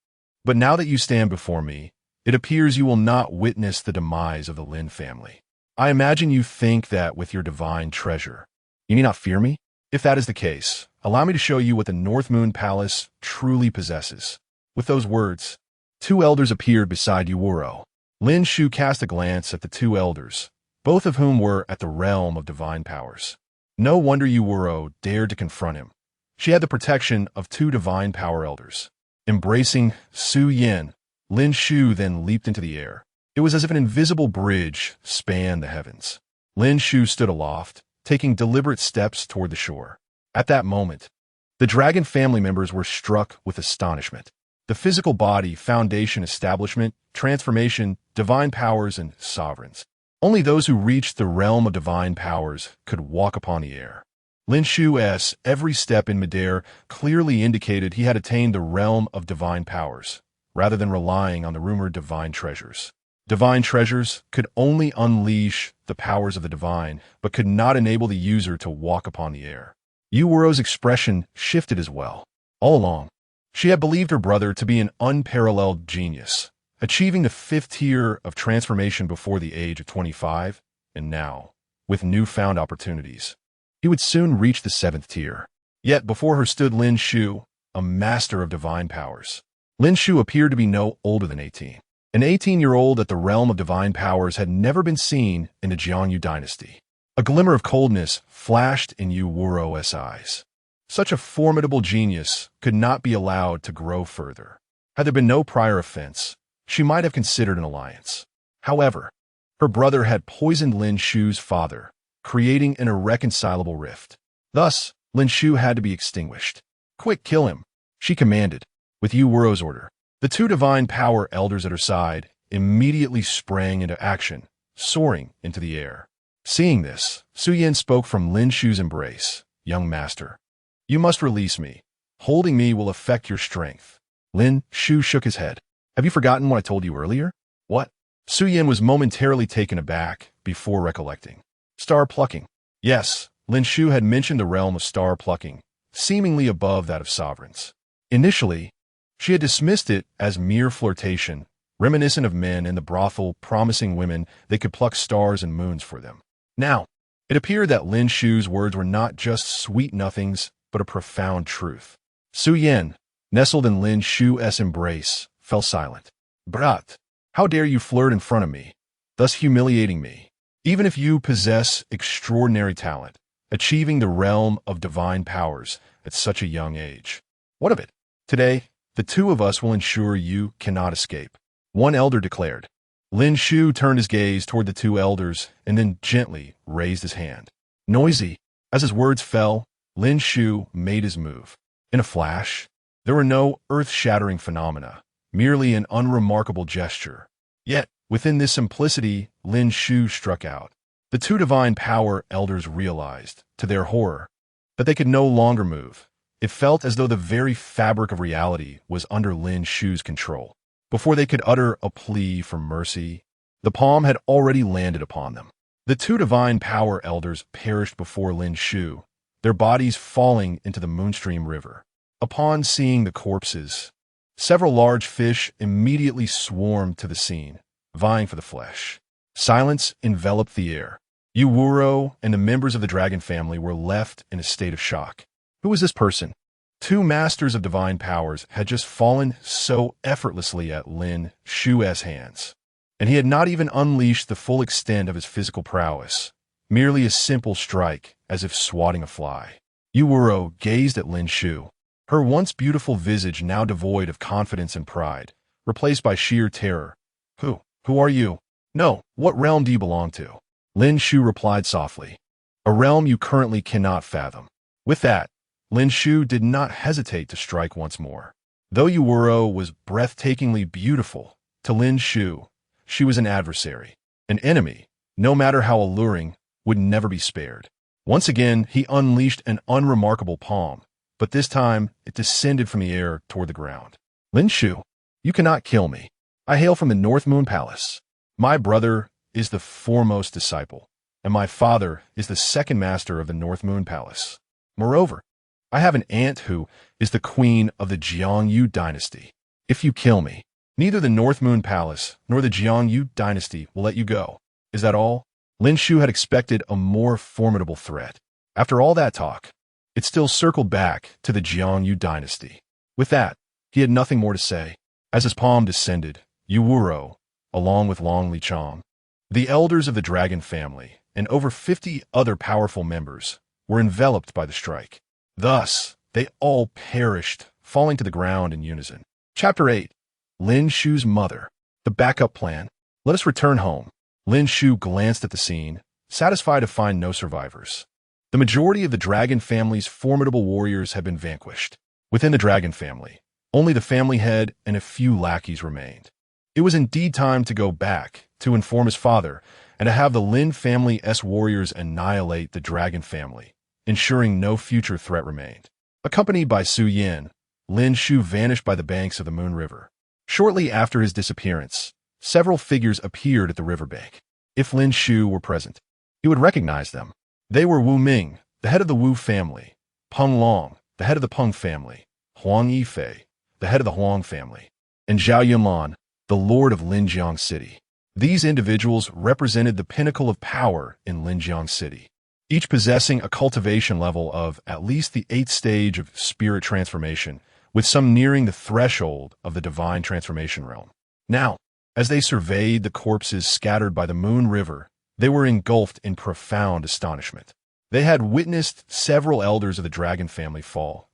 But now that you stand before me, it appears you will not witness the demise of the Lin family. I imagine you think that with your divine treasure, you need not fear me? If that is the case, allow me to show you what the North Moon Palace truly possesses. With those words, Two elders appeared beside Yuuro. Lin Shu cast a glance at the two elders, both of whom were at the realm of divine powers. No wonder Yuuro dared to confront him. She had the protection of two divine power elders. Embracing Su Yin, Lin Shu then leaped into the air. It was as if an invisible bridge spanned the heavens. Lin Shu stood aloft, taking deliberate steps toward the shore. At that moment, the dragon family members were struck with astonishment. The physical body, foundation, establishment, transformation, divine powers, and sovereigns. Only those who reached the realm of divine powers could walk upon the air. Lin Shu's every step in midair clearly indicated he had attained the realm of divine powers, rather than relying on the rumored divine treasures. Divine treasures could only unleash the powers of the divine, but could not enable the user to walk upon the air. Yuuro's expression shifted as well. All along, she had believed her brother to be an unparalleled genius, achieving the 5th tier of transformation before the age of 25, and now, with newfound opportunities, he would soon reach the 7th tier. Yet before her stood Lin Shu, a master of divine powers. Lin Shu appeared to be no older than 18. An 18-year-old at the realm of divine powers had never been seen in the Jiangyu dynasty. A glimmer of coldness flashed in Yuuro's eyes. Such a formidable genius could not be allowed to grow further. Had there been no prior offense, she might have considered an alliance. However, her brother had poisoned Lin Shu's father, creating an irreconcilable rift. Thus, Lin Shu had to be extinguished. "Quick, kill him," she commanded, with Yuuro's order. The two divine power elders at her side immediately sprang into action, soaring into the air. Seeing this, Su Yin spoke from Lin Shu's embrace. "Young master, you must release me. Holding me will affect your strength." Lin Shu shook his head. "Have you forgotten what I told you earlier?" "What?" Su Yin was momentarily taken aback before recollecting. "Star plucking." Yes, Lin Shu had mentioned the realm of star plucking, seemingly above that of sovereigns. Initially, she had dismissed it as mere flirtation, reminiscent of men in the brothel promising women they could pluck stars and moons for them. Now, it appeared that Lin Shu's words were not just sweet nothings, but a profound truth. Su Yin, nestled in Lin Shu's embrace, fell silent. "Brat, how dare you flirt in front of me, thus humiliating me? Even if you possess extraordinary talent, achieving the realm of divine powers at such a young age. What of it? Today, the two of us will ensure you cannot escape," one elder declared. Lin Shu turned his gaze toward the two elders and then gently raised his hand. Noisy, as his words fell, Lin Shu made his move. In a flash, there were no earth-shattering phenomena, merely an unremarkable gesture. Yet, within this simplicity, Lin Shu struck out. The two divine power elders realized, to their horror, that they could no longer move. It felt as though the very fabric of reality was under Lin Shu's control. Before they could utter a plea for mercy, the palm had already landed upon them. The two divine power elders perished before Lin Shu, their bodies falling into the Moonstream River. Upon seeing the corpses, several large fish immediately swarmed to the scene, vying for the flesh. Silence enveloped the air. Yuuro and the members of the dragon family were left in a state of shock. Who was this person? Two masters of divine powers had just fallen so effortlessly at Lin Shu's hands, and he had not even unleashed the full extent of his physical prowess, merely a simple strike, as if swatting a fly. Yuuro gazed at Lin Shu, her once beautiful visage now devoid of confidence and pride, replaced by sheer terror. Who are you? No, what realm do you belong to?" Lin Shu replied softly. "A realm you currently cannot fathom." With that, Lin Shu did not hesitate to strike once more. Though Yuuro was breathtakingly beautiful, to Lin Shu, she was an adversary. An enemy, no matter how alluring, would never be spared. Once again, he unleashed an unremarkable palm, but this time it descended from the air toward the ground. "Lin Shu, you cannot kill me. I hail from the North Moon Palace. My brother is the foremost disciple, and my father is the second master of the North Moon Palace. Moreover, I have an aunt who is the queen of the Jiangyu dynasty. If you kill me, neither the North Moon Palace nor the Jiangyu dynasty will let you go. Is that all?" Lin Shu had expected a more formidable threat. After all that talk, it still circled back to the Jiangyu dynasty. With that, he had nothing more to say. As his palm descended, Yu Wuro, along with Long Lichang, the elders of the dragon family, and over 50 other powerful members, were enveloped by the strike. Thus, they all perished, falling to the ground in unison. Chapter 8. Lin Shu's mother. The backup plan. Let us return home. Lin Shu glanced at the scene, satisfied to find no survivors. The majority of the dragon family's formidable warriors had been vanquished. Within the dragon family, only the family head and a few lackeys remained. It was indeed time to go back to inform his father and to have the Lin family's warriors annihilate the dragon family, ensuring no future threat remained. Accompanied by Su Yin, Lin Shu vanished by the banks of the Moon River. Shortly after his disappearance, several figures appeared at the riverbank. If Lin Shu were present, he would recognize them. They were Wu Ming, the head of the Wu family, Peng Long, the head of the Peng family, Huang Yifei, the head of the Huang family, and Zhao Yunlan, the lord of Linjiang City. These individuals represented the pinnacle of power in Linjiang City, each possessing a cultivation level of at least the 8th stage of spirit transformation, with some nearing the threshold of the divine transformation realm. Now, as they surveyed the corpses scattered by the Moon River, they were engulfed in profound astonishment. They had witnessed several elders of the dragon family fall.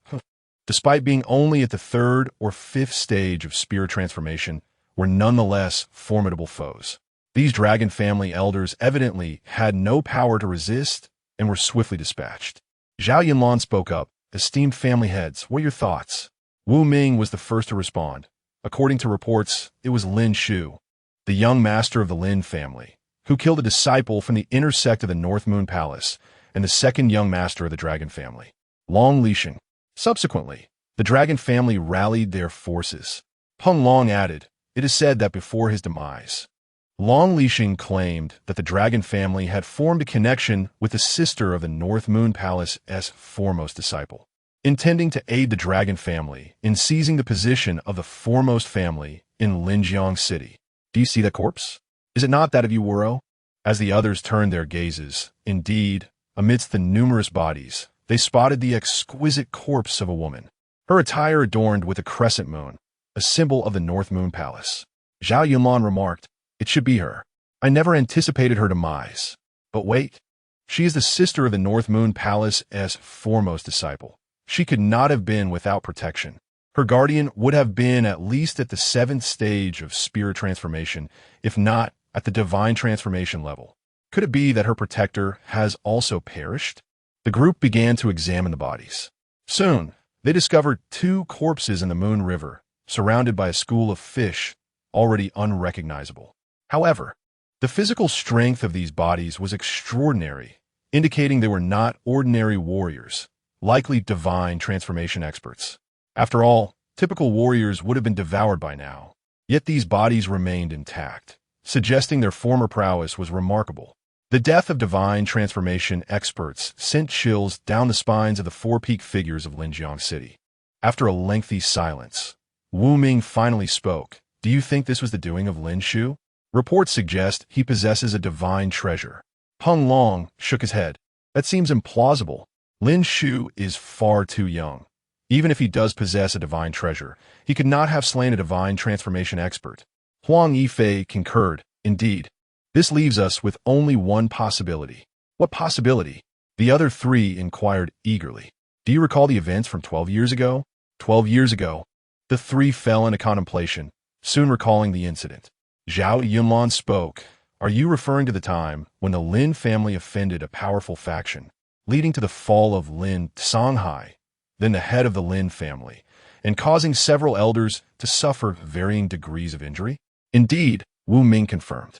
Despite being only at the 3rd or 5th stage of spirit transformation, were nonetheless formidable foes. These dragon family elders evidently had no power to resist and were swiftly dispatched. Zhao Yunlan spoke up. Esteemed family heads, what are your thoughts? Wu Ming was the first to respond. According to reports, it was Lin Shu, the young master of the Lin family, who killed a disciple from the inner sect of the North Moon Palace and the second young master of the dragon family, Long Lichang. Subsequently, the dragon family rallied their forces. Peng Long added, it is said that before his demise, Long Lichang claimed that the dragon family had formed a connection with the sister of the North Moon Palace's foremost disciple, intending to aid the dragon family in seizing the position of the foremost family in Linjiang City. Do you see that corpse? Is it not that of Yu Wuro? As the others turned their gazes, indeed, amidst the numerous bodies, they spotted the exquisite corpse of a woman, her attire adorned with a crescent moon, a symbol of the North Moon Palace. Zhao Yunlan remarked, it should be her. I never anticipated her demise. But wait, she is the sister of the North Moon Palace's foremost disciple. She could not have been without protection. Her guardian would have been at least at the 7th stage of spirit transformation, if not at the divine transformation level. Could it be that her protector has also perished? The group began to examine the bodies. Soon, they discovered 2 corpses in the Moon River, surrounded by a school of fish, already unrecognizable. However, the physical strength of these bodies was extraordinary, indicating they were not ordinary warriors, likely divine transformation experts. After all, typical warriors would have been devoured by now, yet these bodies remained intact, suggesting their former prowess was remarkable. The death of divine transformation experts sent chills down the spines of the 4 peak figures of Linjiang City. After a lengthy silence, Wu Ming finally spoke. Do you think this was the doing of Lin Shu? Reports suggest he possesses a divine treasure. Peng Long shook his head. That seems implausible. Lin Shu is far too young. Even if he does possess a divine treasure, he could not have slain a divine transformation expert. Huang Yifei concurred. Indeed, this leaves us with only one possibility. What possibility? The other 3 inquired eagerly. Do you recall the events from 12 years ago? 12 years ago. The 3 fell into contemplation, soon recalling the incident. Zhao Yunlan spoke. Are you referring to the time when the Lin family offended a powerful faction, leading to the fall of Lin Songhai, then the head of the Lin family, and causing several elders to suffer varying degrees of injury? Indeed, Wu Ming confirmed.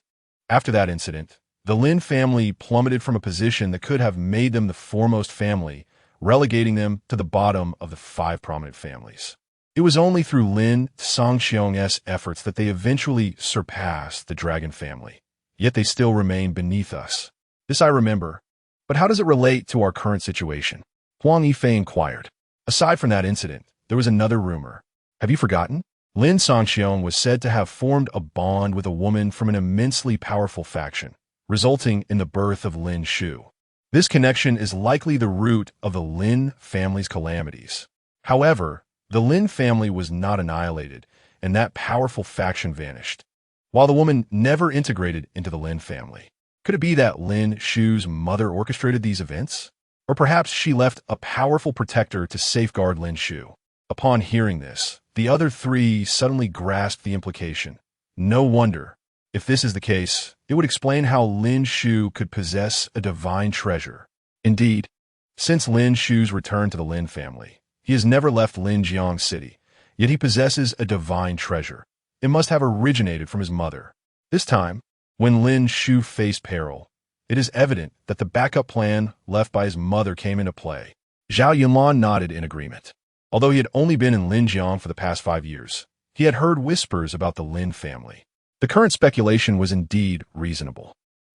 After that incident, the Lin family plummeted from a position that could have made them the foremost family, relegating them to the bottom of the 5 prominent families. It was only through Lin Songxiong's efforts that they eventually surpassed the dragon family. Yet they still remain beneath us. This I remember. But how does it relate to our current situation? Huang Yifei inquired. Aside from that incident, there was another rumor. Have you forgotten? Lin Songxiong was said to have formed a bond with a woman from an immensely powerful faction, resulting in the birth of Lin Shu. This connection is likely the root of the Lin family's calamities. However, the Lin family was not annihilated, and that powerful faction vanished, while the woman never integrated into the Lin family. Could it be that Lin Shu's mother orchestrated these events? Or perhaps she left a powerful protector to safeguard Lin Shu. Upon hearing this, the other three suddenly grasped the implication. No wonder. If this is the case, it would explain how Lin Shu could possess a divine treasure. Indeed, since Lin Shu's return to the Lin family, he has never left Linjiang City, yet he possesses a divine treasure. It must have originated from his mother. This time, when Lin Shu faced peril, it is evident that the backup plan left by his mother came into play. Zhao Yunlan nodded in agreement. Although he had only been in Linjiang for the past 5 years, he had heard whispers about the Lin family. The current speculation was indeed reasonable.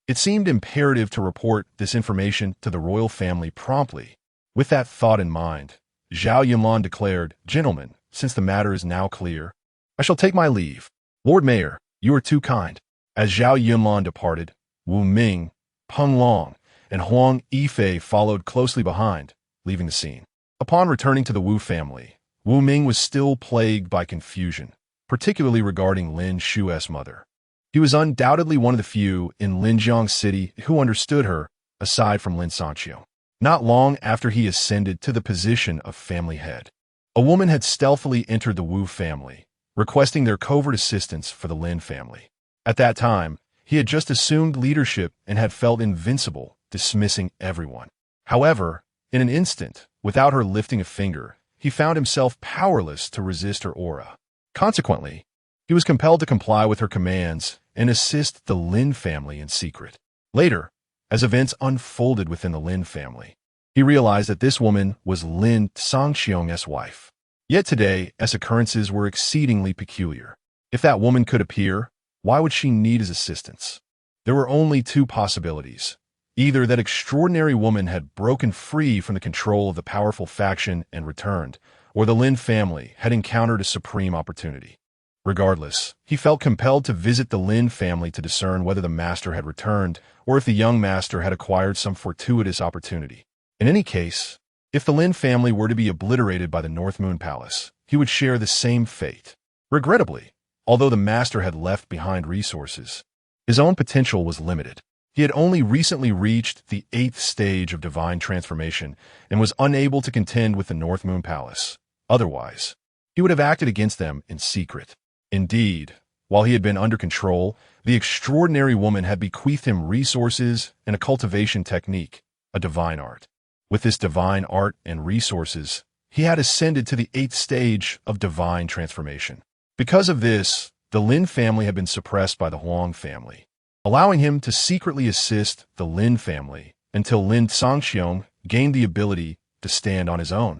It seemed imperative to report this information to the royal family promptly. With that thought in mind, Zhao Yunlan declared, "Gentlemen, since the matter is now clear, I shall take my leave. Lord Mayor, you are too kind." As Zhao Yunlan departed, Wu Ming, Peng Long, and Huang Yifei followed closely behind, leaving the scene. Upon returning to the Wu family, Wu Ming was still plagued by confusion, particularly regarding Lin Shu's mother. He was undoubtedly one of the few in Linjiang City who understood her, aside from Lin Sanqiu. Not long after he ascended to the position of family head, a woman had stealthily entered the Wu family, requesting their covert assistance for the Lin family. At that time, he had just assumed leadership and had felt invincible, dismissing everyone. However, in an instant, without her lifting a finger, he found himself powerless to resist her aura. Consequently, he was compelled to comply with her commands and assist the Lin family in secret. Later, as events unfolded within the Lin family, he realized that this woman was Lin Sangxiong's wife. Yet today, as occurrences were exceedingly peculiar. If that woman could appear, why would she need his assistance? There were only two possibilities. Either that extraordinary woman had broken free from the control of the powerful faction and returned, or the Lin family had encountered a supreme opportunity. Regardless, he felt compelled to visit the Lin family to discern whether the master had returned or if the young master had acquired some fortuitous opportunity. In any case, if the Lin family were to be obliterated by the North Moon Palace, he would share the same fate. Regrettably, although the master had left behind resources, his own potential was limited. He had only recently reached the 8th stage of divine transformation and was unable to contend with the North Moon Palace. Otherwise, he would have acted against them in secret. Indeed, while he had been under control, the extraordinary woman had bequeathed him resources and a cultivation technique, a divine art. With this divine art and resources, he had ascended to the 8th stage of divine transformation. Because of this, the Lin family had been suppressed by the Huang family, allowing him to secretly assist the Lin family until Lin Sangxiong gained the ability to stand on his own.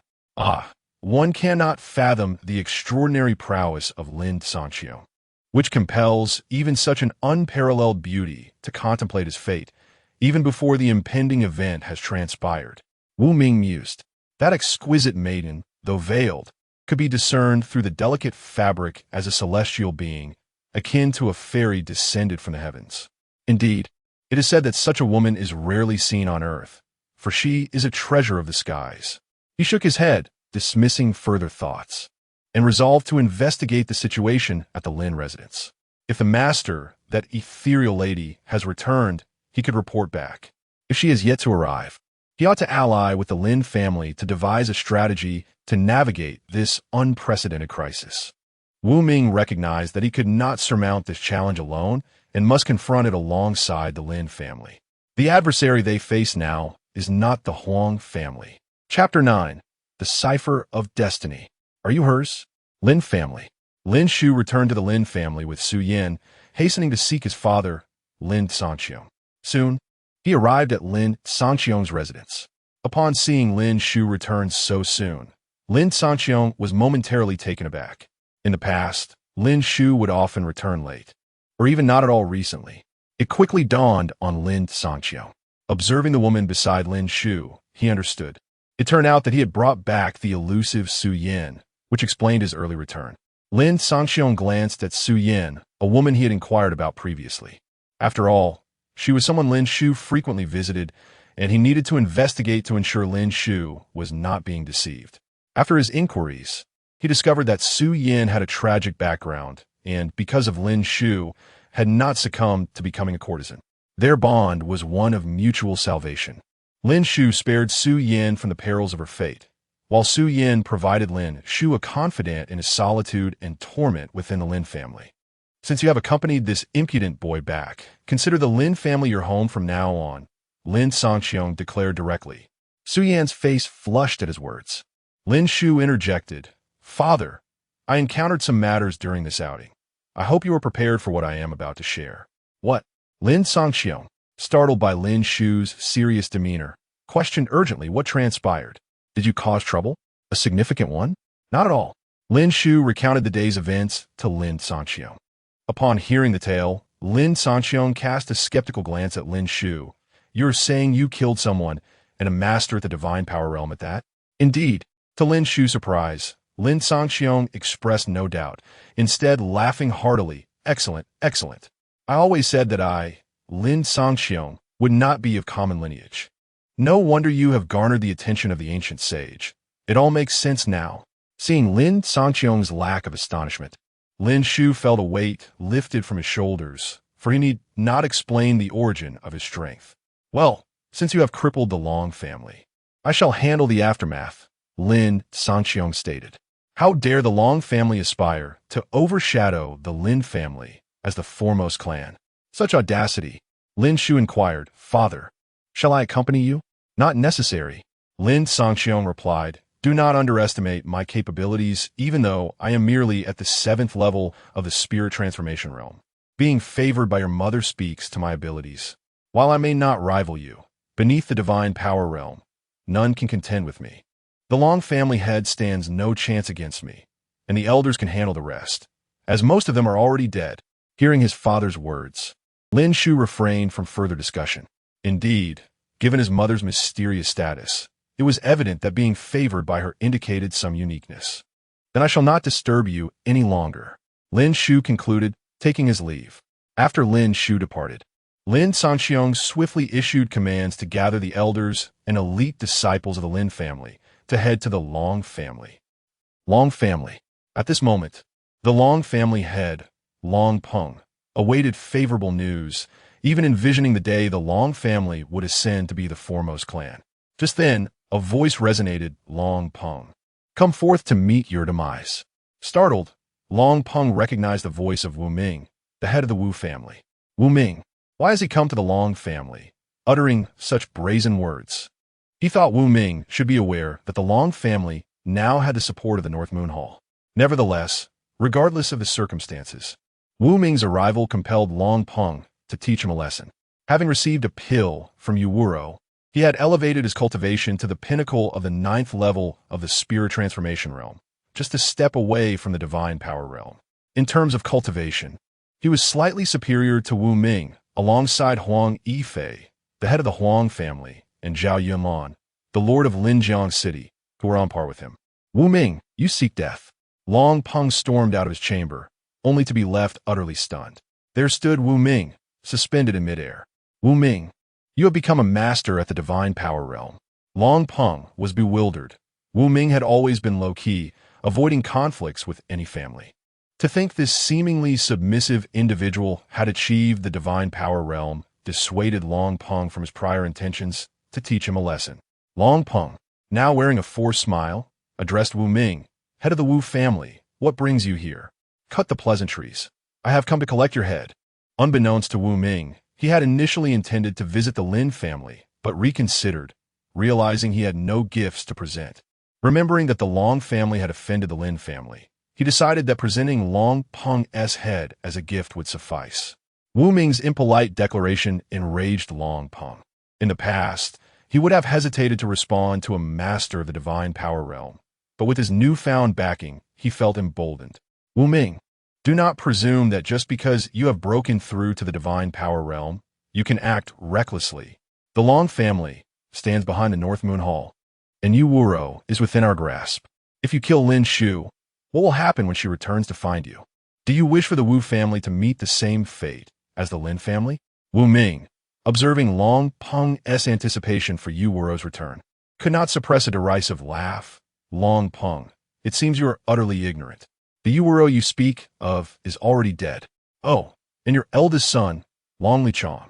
One cannot fathom the extraordinary prowess of Lin Sangxiong, which compels even such an unparalleled beauty to contemplate his fate, even before the impending event has transpired. Wu Ming mused. That exquisite maiden, though veiled, could be discerned through the delicate fabric as a celestial being, akin to a fairy descended from the heavens. Indeed, it is said that such a woman is rarely seen on earth, for she is a treasure of the skies. He shook his head, dismissing further thoughts, and resolved to investigate the situation at the Lin residence. If the master, that ethereal lady, has returned, he could report back. If she has yet to arrive, he ought to ally with the Lin family to devise a strategy to navigate this unprecedented crisis. Wu Ming recognized that he could not surmount this challenge alone and must confront it alongside the Lin family. The adversary they face now is not the Huang family. Chapter 9. The Cipher of Destiny. Are you hers? Lin family. Lin Shu returned to the Lin family with Su Yan, hastening to seek his father, Lin Sanqiu. Soon, he arrived at Lin Sanqiu's residence. Upon seeing Lin Shu return so soon, Lin Sanqiu was momentarily taken aback. In the past, Lin Shu would often return late, or even not at all recently. It quickly dawned on Lin Sanqiu. Observing the woman beside Lin Shu, he understood. It turned out that he had brought back the elusive Su Yan, which explained his early return. Lin Sanqiu glanced at Su Yan, a woman he had inquired about previously. After all, she was someone Lin Shu frequently visited, and he needed to investigate to ensure Lin Shu was not being deceived. After his inquiries, he he discovered that Su Yin had a tragic background and, because of Lin Shu, had not succumbed to becoming a courtesan. Their bond was one of mutual salvation. Lin Shu spared Su Yin from the perils of her fate, while Su Yin provided Lin Shu a confidant in his solitude and torment within the Lin family. Since you have accompanied this impudent boy back, consider the Lin family your home from now on, Lin Sangxiong declared directly. Su Yan's face flushed at his words. Lin Shu interjected, "Father, I encountered some matters during this outing. I hope you are prepared for what I am about to share." "What?" Lin Sangxiong, startled by Lin Shu's serious demeanor, questioned urgently what transpired. "Did you cause trouble? A significant one?" "Not at all." Lin Shu recounted the day's events to Lin Sangxiong. Upon hearing the tale, Lin Sangxiong cast a skeptical glance at Lin Shu. "You're saying you killed someone, and a master at the divine power realm at that?" "Indeed." To Lin Shu's surprise, Lin Sangxiong expressed no doubt, instead laughing heartily. "Excellent, excellent. I always said that I, Lin Sangxiong, would not be of common lineage. No wonder you have garnered the attention of the ancient sage. It all makes sense now." Seeing Lin Sangxiong's lack of astonishment, Lin Shu felt a weight lifted from his shoulders, for he need not explain the origin of his strength. "Well, since you have crippled the Long family, I shall handle the aftermath," Lin Sangxiong stated. "How dare the Long family aspire to overshadow the Lin family as the foremost clan? Such audacity!" Lin Shu inquired. "Father, shall I accompany you?" "Not necessary," Lin Sangxiong replied. "Do not underestimate my capabilities, even though I am merely at the 7th level of the spirit transformation realm. Being favored by your mother speaks to my abilities. While I may not rival you, beneath the divine power realm, none can contend with me. The Long family head stands no chance against me, and the elders can handle the rest, as most of them are already dead." Hearing his father's words, Lin Shu refrained from further discussion. Indeed, given his mother's mysterious status, it was evident that being favored by her indicated some uniqueness. "Then I shall not disturb you any longer," Lin Shu concluded, taking his leave. After Lin Shu departed, Lin Sangxiong swiftly issued commands to gather the elders and elite disciples of the Lin family to head to the Long family. Long family. At this moment, the Long family head, Long Peng, awaited favorable news, even envisioning the day the Long family would ascend to be the foremost clan. Just then, a voice resonated. "Long Peng, come forth to meet your demise." Startled, Long Peng recognized the voice of Wu Ming, the head of the Wu family. "Wu Ming, why has he come to the Long family, uttering such brazen words?" He thought Wu Ming should be aware that the Long family now had the support of the North Moon Hall. Nevertheless, regardless of the circumstances, Wu Ming's arrival compelled Long Peng to teach him a lesson. Having received a pill from Yu Wuro, he had elevated his cultivation to the pinnacle of the 9th level of the spirit transformation realm, just a step away from the divine power realm. In terms of cultivation, he was slightly superior to Wu Ming, alongside Huang Yifei, the head of the Huang family, and Zhao Yunlan, the lord of Linjiang City, who were on par with him. "Wu Ming, you seek death." Long Peng stormed out of his chamber, only to be left utterly stunned. There stood Wu Ming, suspended in midair. "Wu Ming, you have become a master at the divine power realm." Long Peng was bewildered. Wu Ming had always been low-key, avoiding conflicts with any family. To think this seemingly submissive individual had achieved the divine power realm dissuaded Long Peng from his prior intentions to teach him a lesson. Long Peng, now wearing a forced smile, addressed Wu Ming, head of the Wu family. "What brings you here?" "Cut the pleasantries. I have come to collect your head." Unbeknownst to Wu Ming, he had initially intended to visit the Lin family, but reconsidered, realizing he had no gifts to present. Remembering that the Long family had offended the Lin family, he decided that presenting Long Peng's head as a gift would suffice. Wu Ming's impolite declaration enraged Long Peng. In the past, he would have hesitated to respond to a master of the divine power realm, but with his newfound backing, he felt emboldened. "Wu Ming, do not presume that just because you have broken through to the divine power realm, you can act recklessly. The Long family stands behind the North Moon Hall, and Yu Wuro is within our grasp. If you kill Lin Shu, what will happen when she returns to find you? Do you wish for the Wu family to meet the same fate as the Lin family?" Wu Ming, observing Long Peng's anticipation for Yu Wuro's return, could not suppress a derisive laugh. "Long Peng, It seems you are utterly ignorant. The Uwuro you speak of is already dead. Oh, and your eldest son, Long Lichong,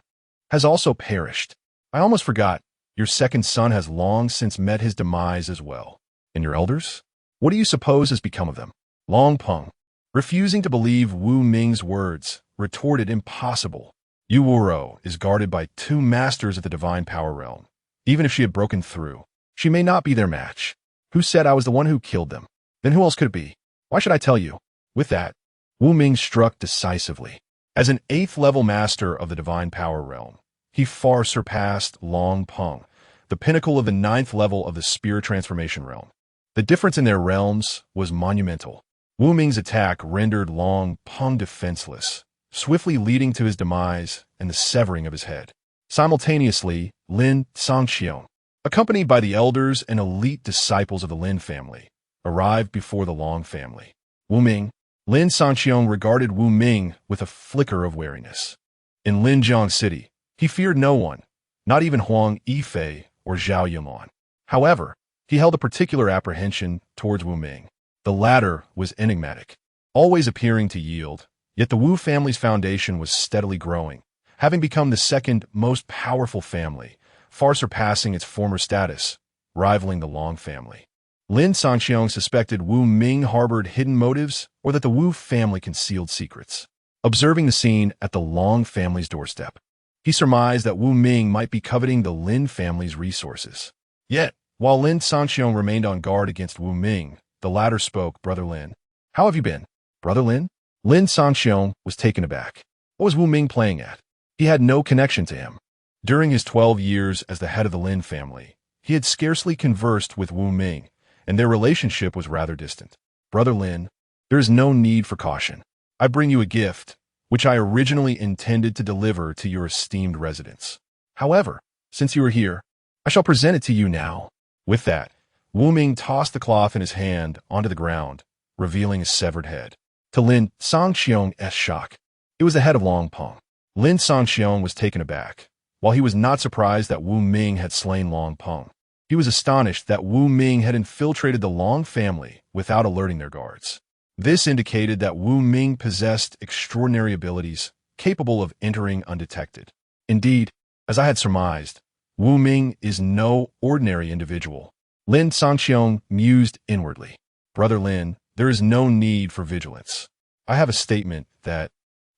has also perished. I almost forgot, your second son has long since met his demise as well. And your elders? What do you suppose has become of them? Long Peng, refusing to believe Wu Ming's words, retorted, impossible. Uwuro is guarded by two masters of the divine power realm. Even if she had broken through, she may not be their match. Who said I was the one who killed them? Then who else could it be? Why should I tell you? With that, Wu Ming struck decisively. As an 8th-level master of the divine power realm, he far surpassed Long Peng, the pinnacle of the 9th level of the spirit transformation realm. The difference in their realms was monumental. Wu Ming's attack rendered Long Peng defenseless, swiftly leading to his demise and the severing of his head. Simultaneously, Lin Shu, accompanied by the elders and elite disciples of the Lin family, arrived before the Long family. Wu Ming, Lin Shu regarded Wu Ming with a flicker of wariness. In Linjiang City, he feared no one, not even Huang Yifei or Zhao Yunlong. However, he held a particular apprehension towards Wu Ming. The latter was enigmatic, always appearing to yield, yet the Wu family's foundation was steadily growing, having become the second most powerful family, far surpassing its former status, rivaling the Long family. Lin Shu suspected Wu Ming harbored hidden motives or that the Wu family concealed secrets. Observing the scene at the Long family's doorstep, he surmised that Wu Ming might be coveting the Lin family's resources. Yet, while Lin Shu remained on guard against Wu Ming, the latter spoke. Brother Lin, how have you been? Brother Lin? Lin Shu was taken aback. What was Wu Ming playing at? He had no connection to him. During his 12 years as the head of the Lin family, he had scarcely conversed with Wu Ming, and their relationship was rather distant. Brother Lin, there is no need for caution. I bring you a gift, which I originally intended to deliver to your esteemed residents. However, since you are here, I shall present it to you now. With that, Wu Ming tossed the cloth in his hand onto the ground, revealing his severed head. To Lin Shu's shock, it was the head of Long Peng. Lin Shu was taken aback. While he was not surprised that Wu Ming had slain Long Peng, he was astonished that Wu Ming had infiltrated the Long family without alerting their guards. This indicated that Wu Ming possessed extraordinary abilities, capable of entering undetected. Indeed, as I had surmised, Wu Ming is no ordinary individual. Lin Shu mused inwardly. Brother Lin, there is no need for vigilance. I have a statement that,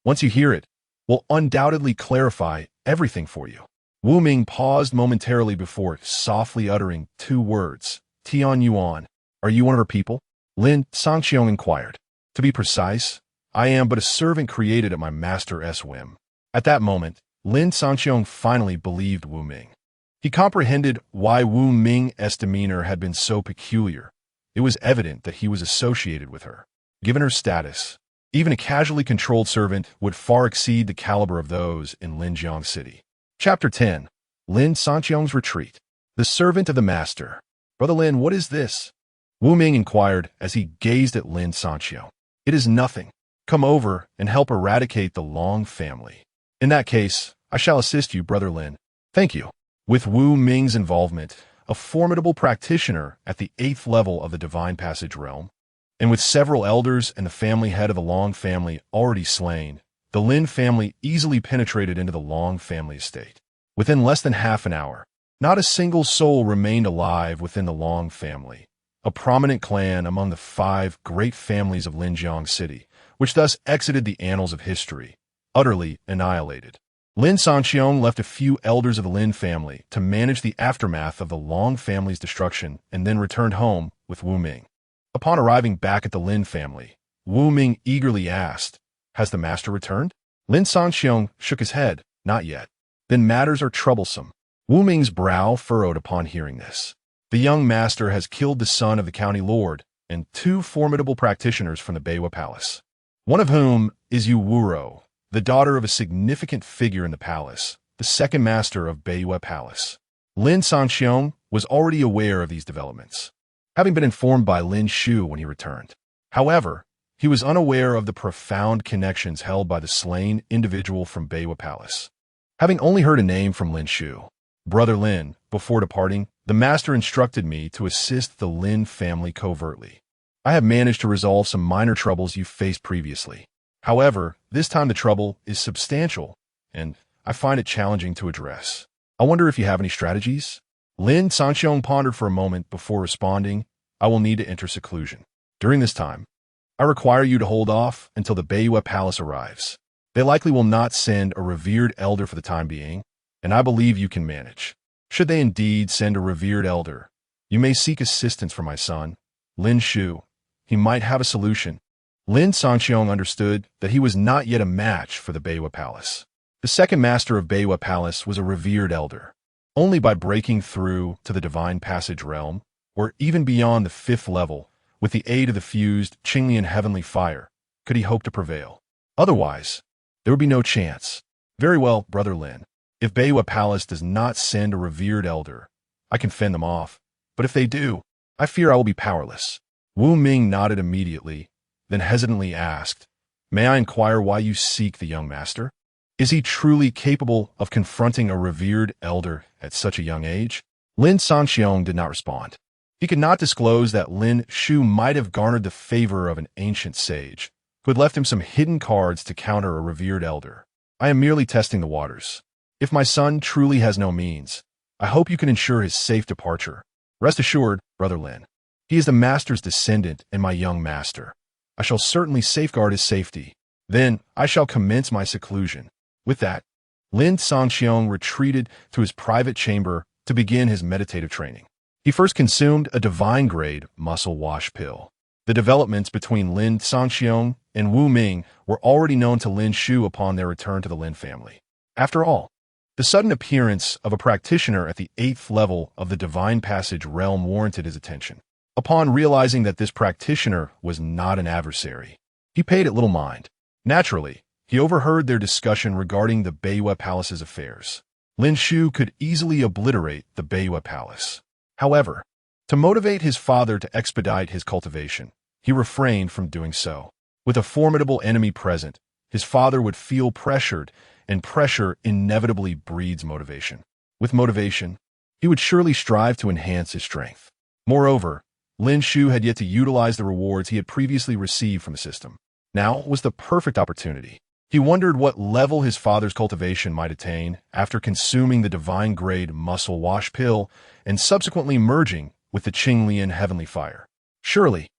once you hear it, will undoubtedly clarify everything for you. Wu Ming paused momentarily before softly uttering 2 words. Tian Yuan, are you one of her people? Lin Shu inquired. To be precise, I am but a servant created at my master's whim. At that moment, Lin Shu finally believed Wu Ming. He comprehended why Wu Ming's demeanor had been so peculiar. It was evident that he was associated with her. Given her status, even a casually controlled servant would far exceed the caliber of those in Linjiang City. Chapter 10. Lin Shu's Retreat. The Servant of the Master. Brother Lin, what is this? Wu Ming inquired as he gazed at Lin Shu. It is nothing. Come over and help eradicate the Long family. In that case, I shall assist you, Brother Lin. Thank you. With Wu Ming's involvement, a formidable practitioner at the 8th level of the Divine Passage realm, and with several elders and the family head of the Long family already slain, the Lin family easily penetrated into the Long family estate. Within less than half an hour, not a single soul remained alive within the Long family, a prominent clan among the 5 great families of Linjiang City, which thus exited the annals of history, utterly annihilated. Lin Shu left a few elders of the Lin family to manage the aftermath of the Long family's destruction and then returned home with Wu Ming. Upon arriving back at the Lin family, Wu Ming eagerly asked, Has the master returned? Lin Shu shook his head, Not yet. Then matters are troublesome. Wu Ming's brow furrowed upon hearing this. The young master has killed the son of the county lord and 2 formidable practitioners from the Beiwa Palace, one of whom is Uwuro, the daughter of a significant figure in the palace, the second master of Beiwa Palace. Lin Shu was already aware of these developments, having been informed by Lin Shu when he returned. However, he was unaware of the profound connections held by the slain individual from Beiwa Palace. Having only heard a name from Lin Shu, Brother Lin, before departing, the master instructed me to assist the Lin family covertly. I have managed to resolve some minor troubles you faced previously. However, this time the trouble is substantial, and I find it challenging to address. I wonder if you have any strategies?" Lin Shu pondered for a moment before responding, "I will need to enter seclusion. During this time, I require you to hold off until the Beiyue Palace arrives. They likely will not send a revered elder for the time being, and I believe you can manage. Should they indeed send a revered elder, you may seek assistance from my son, Lin Shu. He might have a solution." Lin Shu understood that he was not yet a match for the Beiyue Palace. The second master of Beiyue Palace was a revered elder. Only by breaking through to the Divine Passage realm, or even beyond the 5th level, with the aid of the fused Qinglian heavenly fire, could he hope to prevail. Otherwise, there would be no chance. "Very well, Brother Lin. If Beiyue Palace does not send a revered elder, I can fend them off. But if they do, I fear I will be powerless." Wu Ming nodded immediately, then hesitantly asked, "May I inquire why you seek the young master? Is he truly capable of confronting a revered elder at such a young age?" Lin Shu did not respond. He could not disclose that Lin Shu might have garnered the favor of an ancient sage, who had left him some hidden cards to counter a revered elder. "I am merely testing the waters. If my son truly has no means, I hope you can ensure his safe departure. Rest assured, Brother Lin, he is the master's descendant and my young master. I shall certainly safeguard his safety. Then I shall commence my seclusion." With that, Lin Shu retreated to his private chamber to begin his meditative training. He first consumed a divine-grade muscle wash pill. The developments between Lin Shu and Wu Ming were already known to Lin Shu upon their return to the Lin family. After all, the sudden appearance of a practitioner at the 8th level of the Divine Passage realm warranted his attention. Upon realizing that this practitioner was not an adversary, he paid it little mind. Naturally, he overheard their discussion regarding the Beiyue Palace's affairs. Lin Shu could easily obliterate the Beiyue Palace. However, to motivate his father to expedite his cultivation, he refrained from doing so. With a formidable enemy present, his father would feel pressured, and pressure inevitably breeds motivation. With motivation, he would surely strive to enhance his strength. Moreover, Lin Shu had yet to utilize the rewards he had previously received from the system. Now was the perfect opportunity. He wondered what level his father's cultivation might attain after consuming the divine-grade muscle wash pill and subsequently merging with the Qinglian heavenly fire. Surely,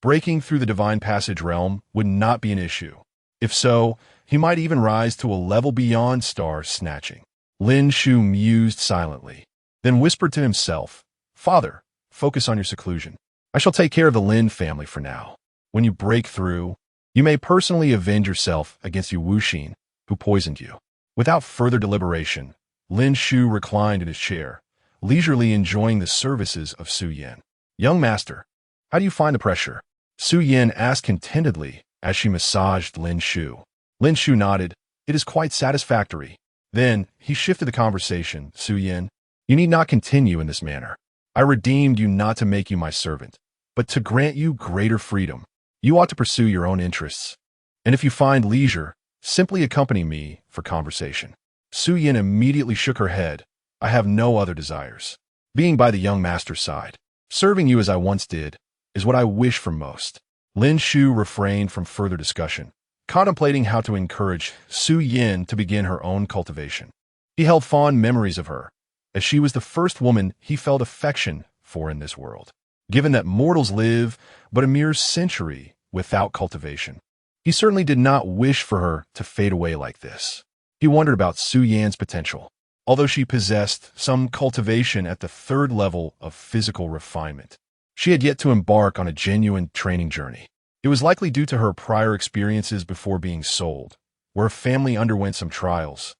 breaking through the Divine Passage realm would not be an issue. If so, he might even rise to a level beyond star snatching. Lin Shu mused silently, then whispered to himself, "Father, focus on your seclusion. I shall take care of the Lin family for now. When you break through, you may personally avenge yourself against Yu Wuxin, who poisoned you." Without further deliberation, Lin Shu reclined in his chair, leisurely enjoying the services of Su Yan. "Young master, how do you find the pressure?" Su Yan asked contentedly as she massaged Lin Shu. Lin Shu nodded. "It is quite satisfactory." Then he shifted the conversation. "Su Yan, you need not continue in this manner. I redeemed you not to make you my servant, but to grant you greater freedom. You ought to pursue your own interests. And if you find leisure, simply accompany me for conversation." Su Yan immediately shook her head. "I have no other desires. Being by the young master's side, serving you as I once did, is what I wish for most." Lin Shu refrained from further discussion, contemplating how to encourage Su Yan to begin her own cultivation. He held fond memories of her, as she was the first woman he felt affection for in this world. Given that mortals live but a mere century without cultivation, he certainly did not wish for her to fade away like this. He wondered about Su Yan's potential. Although she possessed some cultivation at the 3rd level of physical refinement, she had yet to embark on a genuine training journey. It was likely due to her prior experiences before being sold, where her family underwent some trials,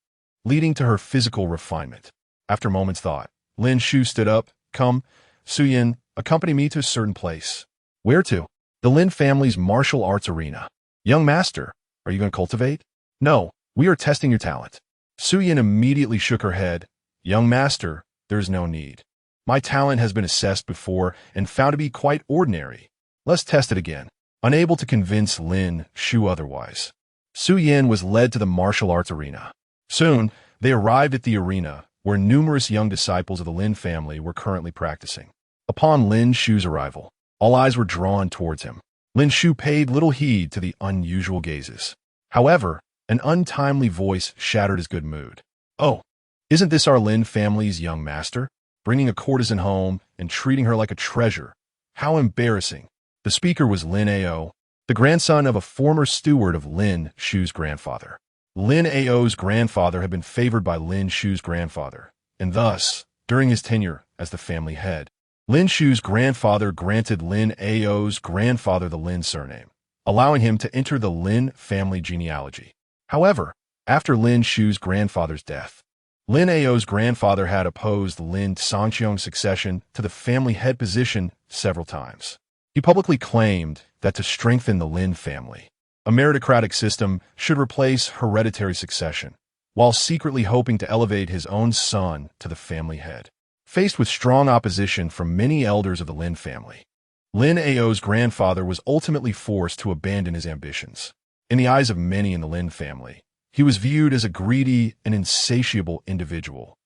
leading to her physical refinement. After a moment's thought, Lin Shu stood up. "Come, Su Yan, accompany me to a certain place." "Where to?" "The Lin family's martial arts arena." "Young master, are you going to cultivate?" "No, we are testing your talent." Su Yan immediately shook her head. "Young master, there is no need. My talent has been assessed before and found to be quite ordinary. Let's test it again." Unable to convince Lin Shu otherwise, Su Yan was led to the martial arts arena. Soon, they arrived at the arena, where numerous young disciples of the Lin family were currently practicing. Upon Lin Shu's arrival, All eyes were drawn towards him. Lin Shu paid little heed to the unusual gazes. However, an untimely voice shattered his good mood. "Oh, isn't this our Lin family's young master? Bringing a courtesan home and treating her like a treasure. How embarrassing." The speaker was Lin Ao, the grandson of a former steward of Lin Shu's grandfather. Lin Ao's grandfather had been favored by Lin Shu's grandfather, and thus, during his tenure as the family head, Lin Shu's grandfather granted Lin Ao's grandfather the Lin surname, allowing him to enter the Lin family genealogy. However, after Lin Shu's grandfather's death, Lin Ao's grandfather had opposed Lin Sangqiong's succession to the family head position several times. He publicly claimed that to strengthen the Lin family, a meritocratic system should replace hereditary succession, while secretly hoping to elevate his own son to the family head. Faced with strong opposition from many elders of the Lin family, Lin Ao's grandfather was ultimately forced to abandon his ambitions. In the eyes of many in the Lin family, he was viewed as a greedy and insatiable individual.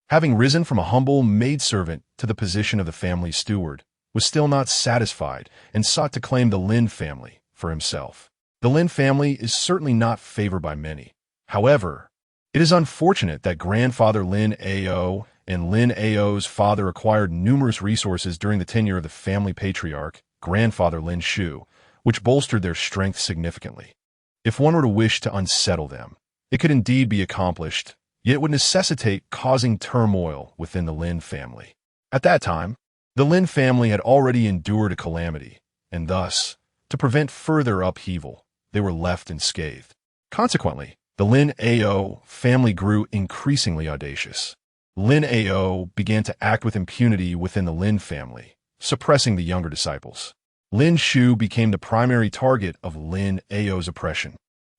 Having risen from a humble maidservant to the position of the family's steward, was still not satisfied and sought to claim the Lin family for himself. The Lin family is certainly not favored by many. However, it is unfortunate that grandfather Lin Ao and Lin Ao's father acquired numerous resources during the tenure of the family patriarch, grandfather Lin Shu, which bolstered their strength significantly. If one were to wish to unsettle them, it could indeed be accomplished, yet it would necessitate causing turmoil within the Lin family. At that time, the Lin family had already endured a calamity, and thus, to prevent further upheaval, they were left unscathed. Consequently, the Lin Ao family grew increasingly audacious. Lin Ao began to act with impunity within the Lin family, suppressing the younger disciples. Lin Shu became the primary target of Lin Ao's oppression,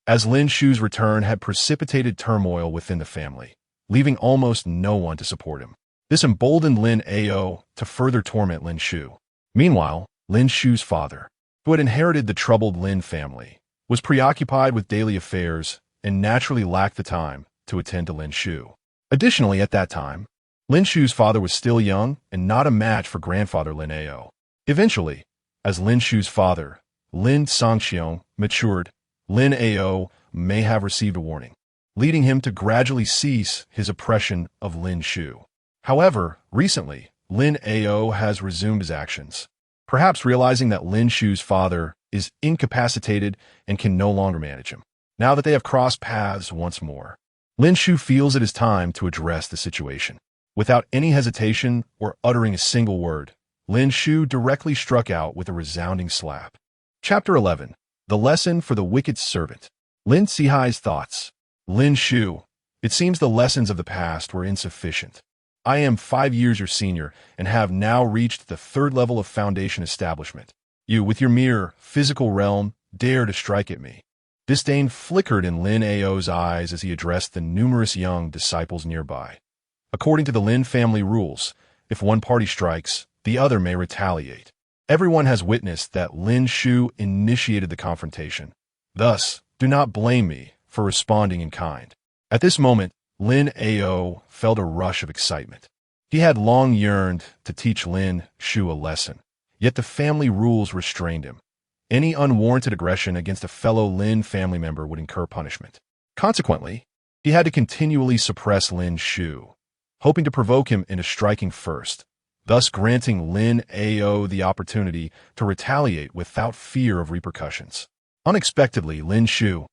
as Lin Shu's return had precipitated turmoil within the family, leaving almost no one to support him. This emboldened Lin Ao to further torment Lin Shu. Meanwhile, Lin Shu's father, who had inherited the troubled Lin family, was preoccupied with daily affairs and naturally lacked the time to attend to Lin Shu. Additionally, at that time, Lin Shu's father was still young and not a match for grandfather Lin Ao. Eventually, as Lin Shu's father, Lin Sangqiong, matured, Lin Ao may have received a warning, leading him to gradually cease his oppression of Lin Shu. However, recently, Lin Ao has resumed his actions, perhaps realizing that Lin Shu's father is incapacitated and can no longer manage him. Now that they have crossed paths once more, Lin Shu feels it is time to address the situation. Without any hesitation or uttering a single word, Lin Shu directly struck out with a resounding slap. Chapter 11. The Lesson for the Wicked Servant. Lin Sihai's thoughts. Lin Shu, it seems the lessons of the past were insufficient. I am 5 years your senior and have now reached the 3rd level of foundation establishment. You, with your mere physical realm, dare to strike at me. Disdain flickered in Lin Ao's eyes as he addressed the numerous young disciples nearby. According to the Lin family rules, if one party strikes, the other may retaliate. Everyone has witnessed that Lin Shu initiated the confrontation. Thus, do not blame me for responding in kind. At this moment, Lin Ao felt a rush of excitement. He had long yearned to teach Lin Shu a lesson, yet the family rules restrained him. Any unwarranted aggression against a fellow Lin family member would incur punishment. Consequently, he had to continually suppress Lin Shu, hoping to provoke him into striking first, thus granting Lin Ao the opportunity to retaliate without fear of repercussions. Unexpectedly, Lin Shu,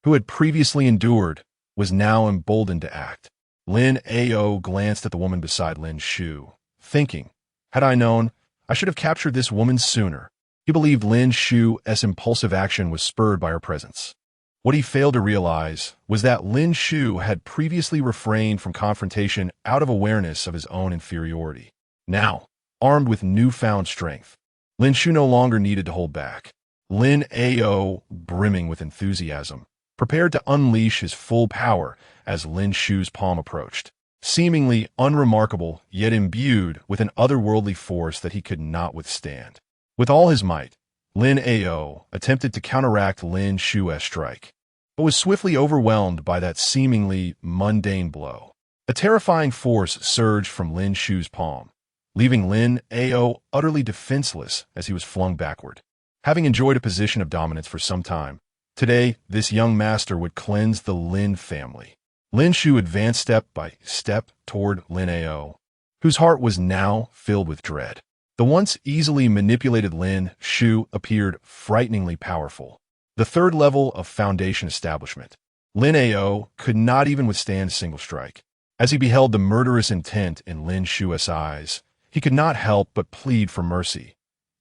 who had previously endured, was now emboldened to act. Lin Ao glanced at the woman beside Lin Shu, thinking, had I known, I should have captured this woman sooner. He believed Lin Shu's impulsive action was spurred by her presence. What he failed to realize was that Lin Shu had previously refrained from confrontation out of awareness of his own inferiority. Now, armed with newfound strength, Lin Shu no longer needed to hold back. Lin Ao, brimming with enthusiasm, prepared to unleash his full power as Lin Shu's palm approached, seemingly unremarkable yet imbued with an otherworldly force that he could not withstand. With all his might, Lin Ao attempted to counteract Lin Shu's strike, but was swiftly overwhelmed by that seemingly mundane blow. A terrifying force surged from Lin Shu's palm, leaving Lin Ao utterly defenseless as he was flung backward. Having enjoyed a position of dominance for some time, today this young master would cleanse the Lin family. Lin Shu advanced step by step toward Lin Ao, whose heart was now filled with dread. The once easily manipulated Lin Shu appeared frighteningly powerful. The third level of foundation establishment. Lin Ao could not even withstand a single strike. As he beheld the murderous intent in Lin Shu's eyes, he could not help but plead for mercy.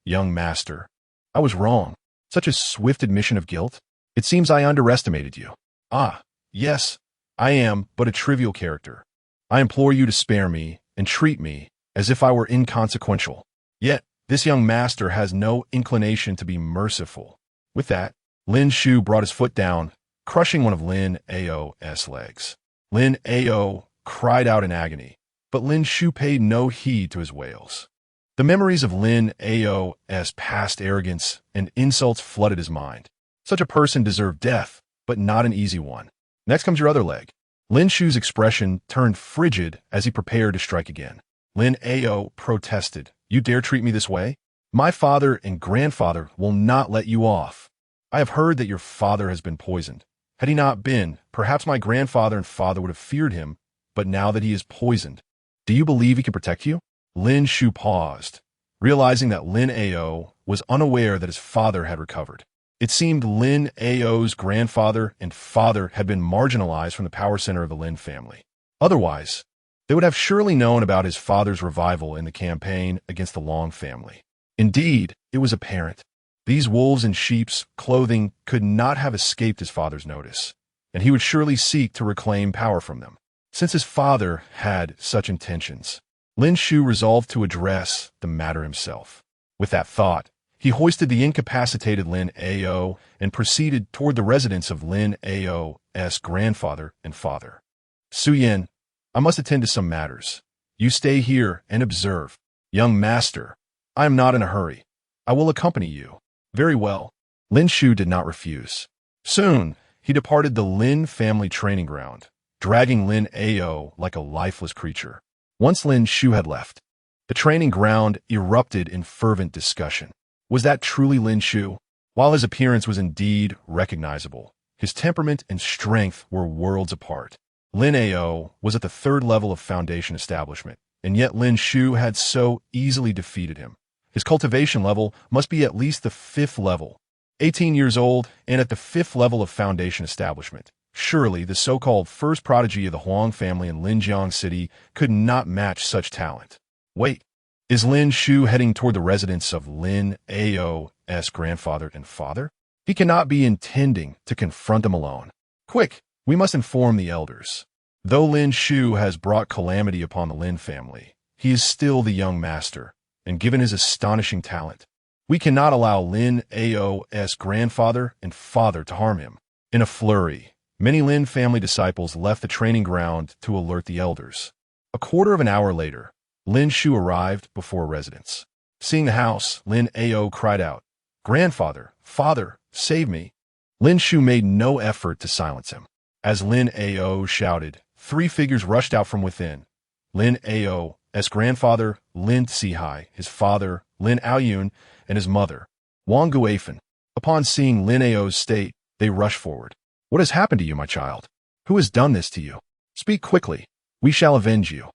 Young master, I was wrong. Such a swift admission of guilt? It seems I underestimated you. Ah, yes, I am but a trivial character. I implore you to spare me and treat me as if I were inconsequential. Yet, this young master has no inclination to be merciful. With that, Lin Shu brought his foot down, crushing one of Lin Ao's legs. Lin Ao cried out in agony, but Lin Shu paid no heed to his wails. The memories of Lin Ao's past arrogance and insults flooded his mind. Such a person deserved death, but not an easy one. Next comes your other leg. Lin Shu's expression turned frigid as he prepared to strike again. Lin Ao protested. You dare treat me this way? My father and grandfather will not let you off. I have heard that your father has been poisoned. Had he not been, perhaps my grandfather and father would have feared him, but now that he is poisoned, do you believe he can protect you? Lin Shu paused, realizing that Lin Ao was unaware that his father had recovered. It seemed Lin Ao's grandfather and father had been marginalized from the power center of the Lin family. Otherwise, they would have surely known about his father's revival in the campaign against the Long family. Indeed, it was apparent. These wolves in sheep's clothing could not have escaped his father's notice, and he would surely seek to reclaim power from them. Since his father had such intentions, Lin Shu resolved to address the matter himself. With that thought, he hoisted the incapacitated Lin Ao and proceeded toward the residence of Lin Ao's grandfather and father. Suyin, I must attend to some matters. You stay here and observe. Young master, I am not in a hurry. I will accompany you. Very well. Lin Shu did not refuse. Soon, he departed the Lin family training ground, dragging Lin Ao like a lifeless creature. Once Lin Shu had left, the training ground erupted in fervent discussion. Was that truly Lin Shu? While his appearance was indeed recognizable, his temperament and strength were worlds apart. Lin Ao was at the third level of foundation establishment, and yet Lin Shu had so easily defeated him. His cultivation level must be at least the 5th level. 18 years old and at the 5th level of foundation establishment. Surely the so-called first prodigy of the Huang family in Linjiang City could not match such talent. Wait, is Lin Shu heading toward the residence of Lin Ao's grandfather and father? He cannot be intending to confront them alone. Quick, we must inform the elders. Though Lin Shu has brought calamity upon the Lin family, he is still the young master, and given his astonishing talent, we cannot allow Lin Ao's grandfather and father to harm him. In a flurry, many Lin family disciples left the training ground to alert the elders. A quarter of an hour later, Lin Shu arrived before a residence. Seeing the house, Lin Ao cried out, "Grandfather, father, save me." Lin Shu made no effort to silence him. As Lin Ao shouted, 3 figures rushed out from within. Lin Ao's grandfather, Lin Sihai, his father, Lin Aoyun, and his mother, Wang Guifan. Upon seeing Lin Ao's state, they rushed forward. "What has happened to you, my child? Who has done this to you? Speak quickly. We shall avenge you."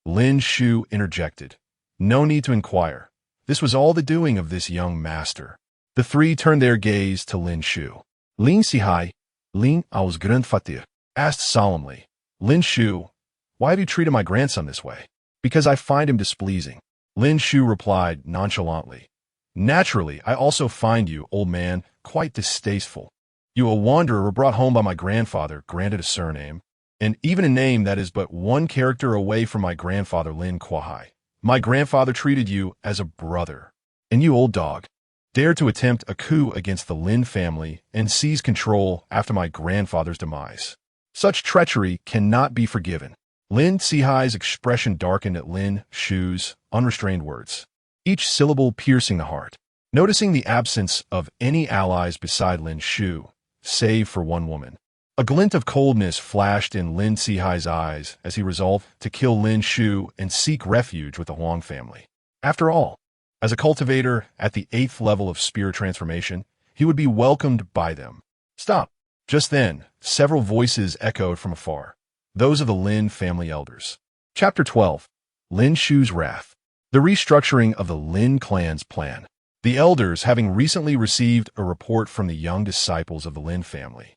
Lin Shu interjected. "No need to inquire. This was all the doing of this young master." The 3 turned their gaze to Lin Shu. Lin Sihai, Lin Ao's grandfather, asked solemnly, "Lin Shu, why have you treated my grandson this way?" "Because I find him displeasing." Lin Shu replied nonchalantly, "Naturally, I also find you, old man, quite distasteful. You, a wanderer, were brought home by my grandfather, granted a surname, and even a name that is but 1 character away from my grandfather Lin Kuai. My grandfather treated you as a brother, and you, old dog, dared to attempt a coup against the Lin family and seize control after my grandfather's demise. Such treachery cannot be forgiven." Lin Sihai's expression darkened at Lin Shu's unrestrained words, each syllable piercing the heart. Noticing the absence of any allies beside Lin Shu, save for one woman, a glint of coldness flashed in Lin Sihai's eyes as he resolved to kill Lin Shu and seek refuge with the Huang family. After all, as a cultivator at the 8th level of spirit transformation, he would be welcomed by them. Stop. Just then, several voices echoed from afar, those of the Lin family elders. Chapter 12. Lin Shu's Wrath. The restructuring of the Lin clan's plan. The elders, having recently received a report from the young disciples of the Lin family,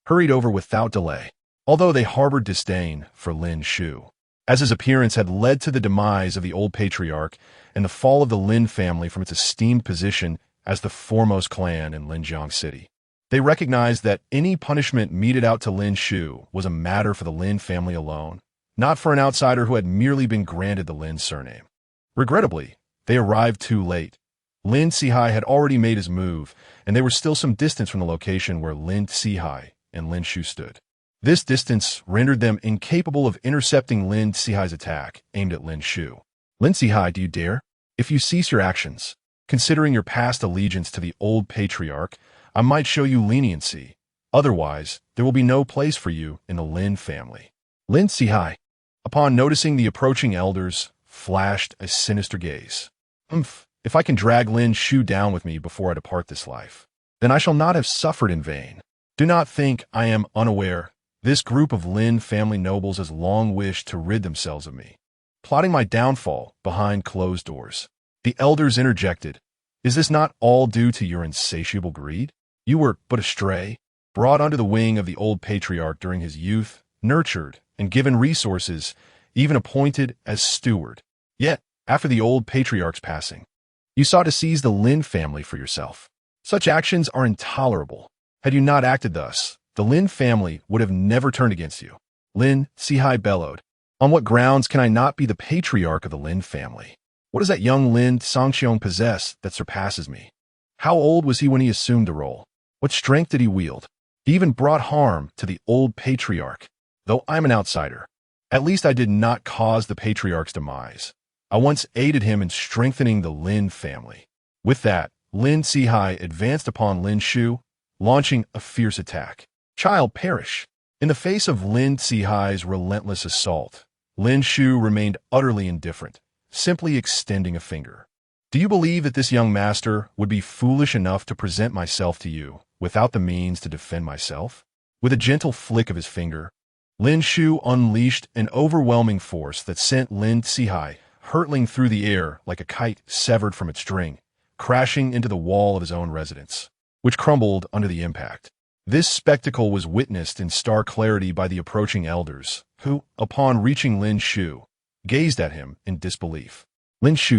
hurried over without delay, although they harbored disdain for Lin Shu, as his appearance had led to the demise of the old patriarch and the fall of the Lin family from its esteemed position as the foremost clan in Linjiang City. They recognized that any punishment meted out to Lin Shu was a matter for the Lin family alone, not for an outsider who had merely been granted the Lin surname. Regrettably, they arrived too late. Lin Sihai had already made his move, and they were still some distance from the location where Lin Sihai and Lin Shu stood. This distance rendered them incapable of intercepting Lin Sihai's attack aimed at Lin Shu. Lin Sihai, do you dare? If you cease your actions, considering your past allegiance to the old patriarch, I might show you leniency. Otherwise, there will be no place for you in the Lin family. Lin Sihai, upon noticing the approaching elders, flashed a sinister gaze. If I can drag Lin Shu down with me before I depart this life, then I shall not have suffered in vain. Do not think I am unaware. This group of Lin family nobles has long wished to rid themselves of me, plotting my downfall behind closed doors. The elders interjected. Is this not all due to your insatiable greed? You were but a stray, brought under the wing of the old patriarch during his youth, nurtured and given resources, even appointed as steward. Yet, after the old patriarch's passing, you sought to seize the Lin family for yourself. Such actions are intolerable. Had you not acted thus, the Lin family would have never turned against you. Lin Sihai bellowed. On what grounds can I not be the patriarch of the Lin family? What does that young Lin Sangqiong possess that surpasses me? How old was he when he assumed the role? What strength did he wield? He even brought harm to the old patriarch. Though I'm an outsider, at least I did not cause the patriarch's demise. I once aided him in strengthening the Lin family. With that, Lin Sihai advanced upon Lin Shu, launching a fierce attack. Child, perish. In the face of Lin Sihai's relentless assault, Lin Shu remained utterly indifferent, simply extending a finger. Do you believe that this young master would be foolish enough to present myself to you without the means to defend myself? With a gentle flick of his finger, Lin Shu unleashed an overwhelming force that sent Lin Sihai hurtling through the air like a kite severed from its string, crashing into the wall of his own residence, which crumbled under the impact. This spectacle was witnessed in stark clarity by the approaching elders, who, upon reaching Lin Shu, gazed at him in disbelief. Lin Shu,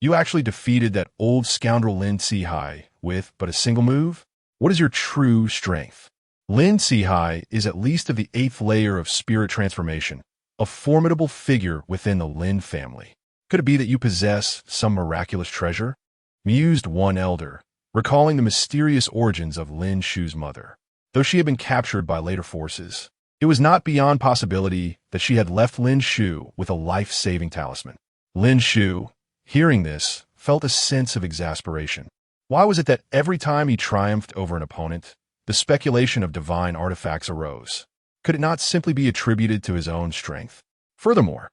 you actually defeated that old scoundrel Lin Sihai with but a single move? What is your true strength? Lin Sihai is at least of the 8th layer of spirit transformation, a formidable figure within the Lin family. Could it be that you possess some miraculous treasure? Mused one elder, recalling the mysterious origins of Lin Shu's mother. Though she had been captured by later forces, it was not beyond possibility that she had left Lin Shu with a life-saving talisman. Lin Shu, hearing this, felt a sense of exasperation. Why was it that every time he triumphed over an opponent, the speculation of divine artifacts arose? Could it not simply be attributed to his own strength? Furthermore,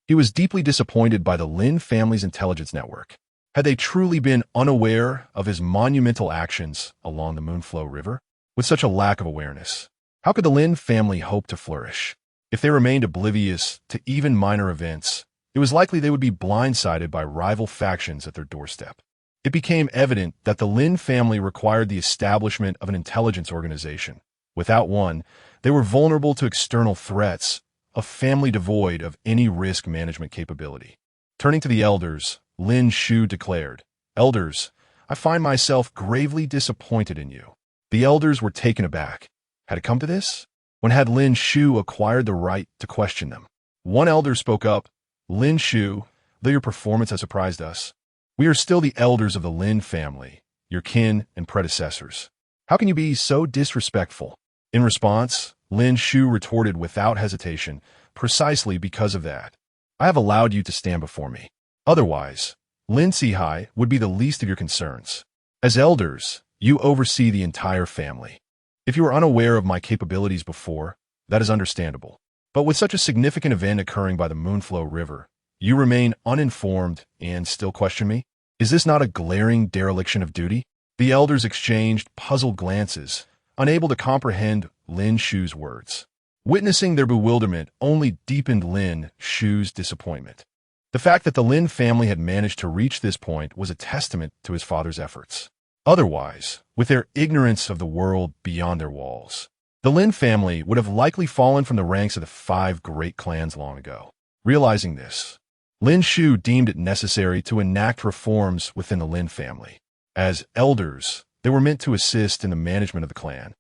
he was deeply disappointed by the Lin family's intelligence network. Had they truly been unaware of his monumental actions along the Moonflow River? With such a lack of awareness, how could the Lin family hope to flourish? If they remained oblivious to even minor events, it was likely they would be blindsided by rival factions at their doorstep. It became evident that the Lin family required the establishment of an intelligence organization. Without one, they were vulnerable to external threats, a family devoid of any risk management capability. Turning to the elders, Lin Shu declared, "Elders, I find myself gravely disappointed in you." The elders were taken aback. Had it come to this? When had Lin Shu acquired the right to question them? One elder spoke up, "Lin Shu, though your performance has surprised us, we are still the elders of the Lin family, your kin and predecessors. How can you be so disrespectful?" In response, Lin Shu retorted without hesitation, "Precisely because of that, I have allowed you to stand before me. Otherwise, Lin Sihai would be the least of your concerns. As elders, you oversee the entire family. If you were unaware of my capabilities before, that is understandable. But with such a significant event occurring by the Moonflow River, you remain uninformed and still question me? Is this not a glaring dereliction of duty? The elders exchanged puzzled glances, unable to comprehend Lin Shu's words. Witnessing their bewilderment only deepened Lin Shu's disappointment. The fact that the Lin family had managed to reach this point was a testament to his father's efforts. Otherwise, with their ignorance of the world beyond their walls, the Lin family would have likely fallen from the ranks of the 5 great clans long ago. Realizing this, Lin Shu deemed it necessary to enact reforms within the Lin family. As elders, they were meant to assist in the management of the clan.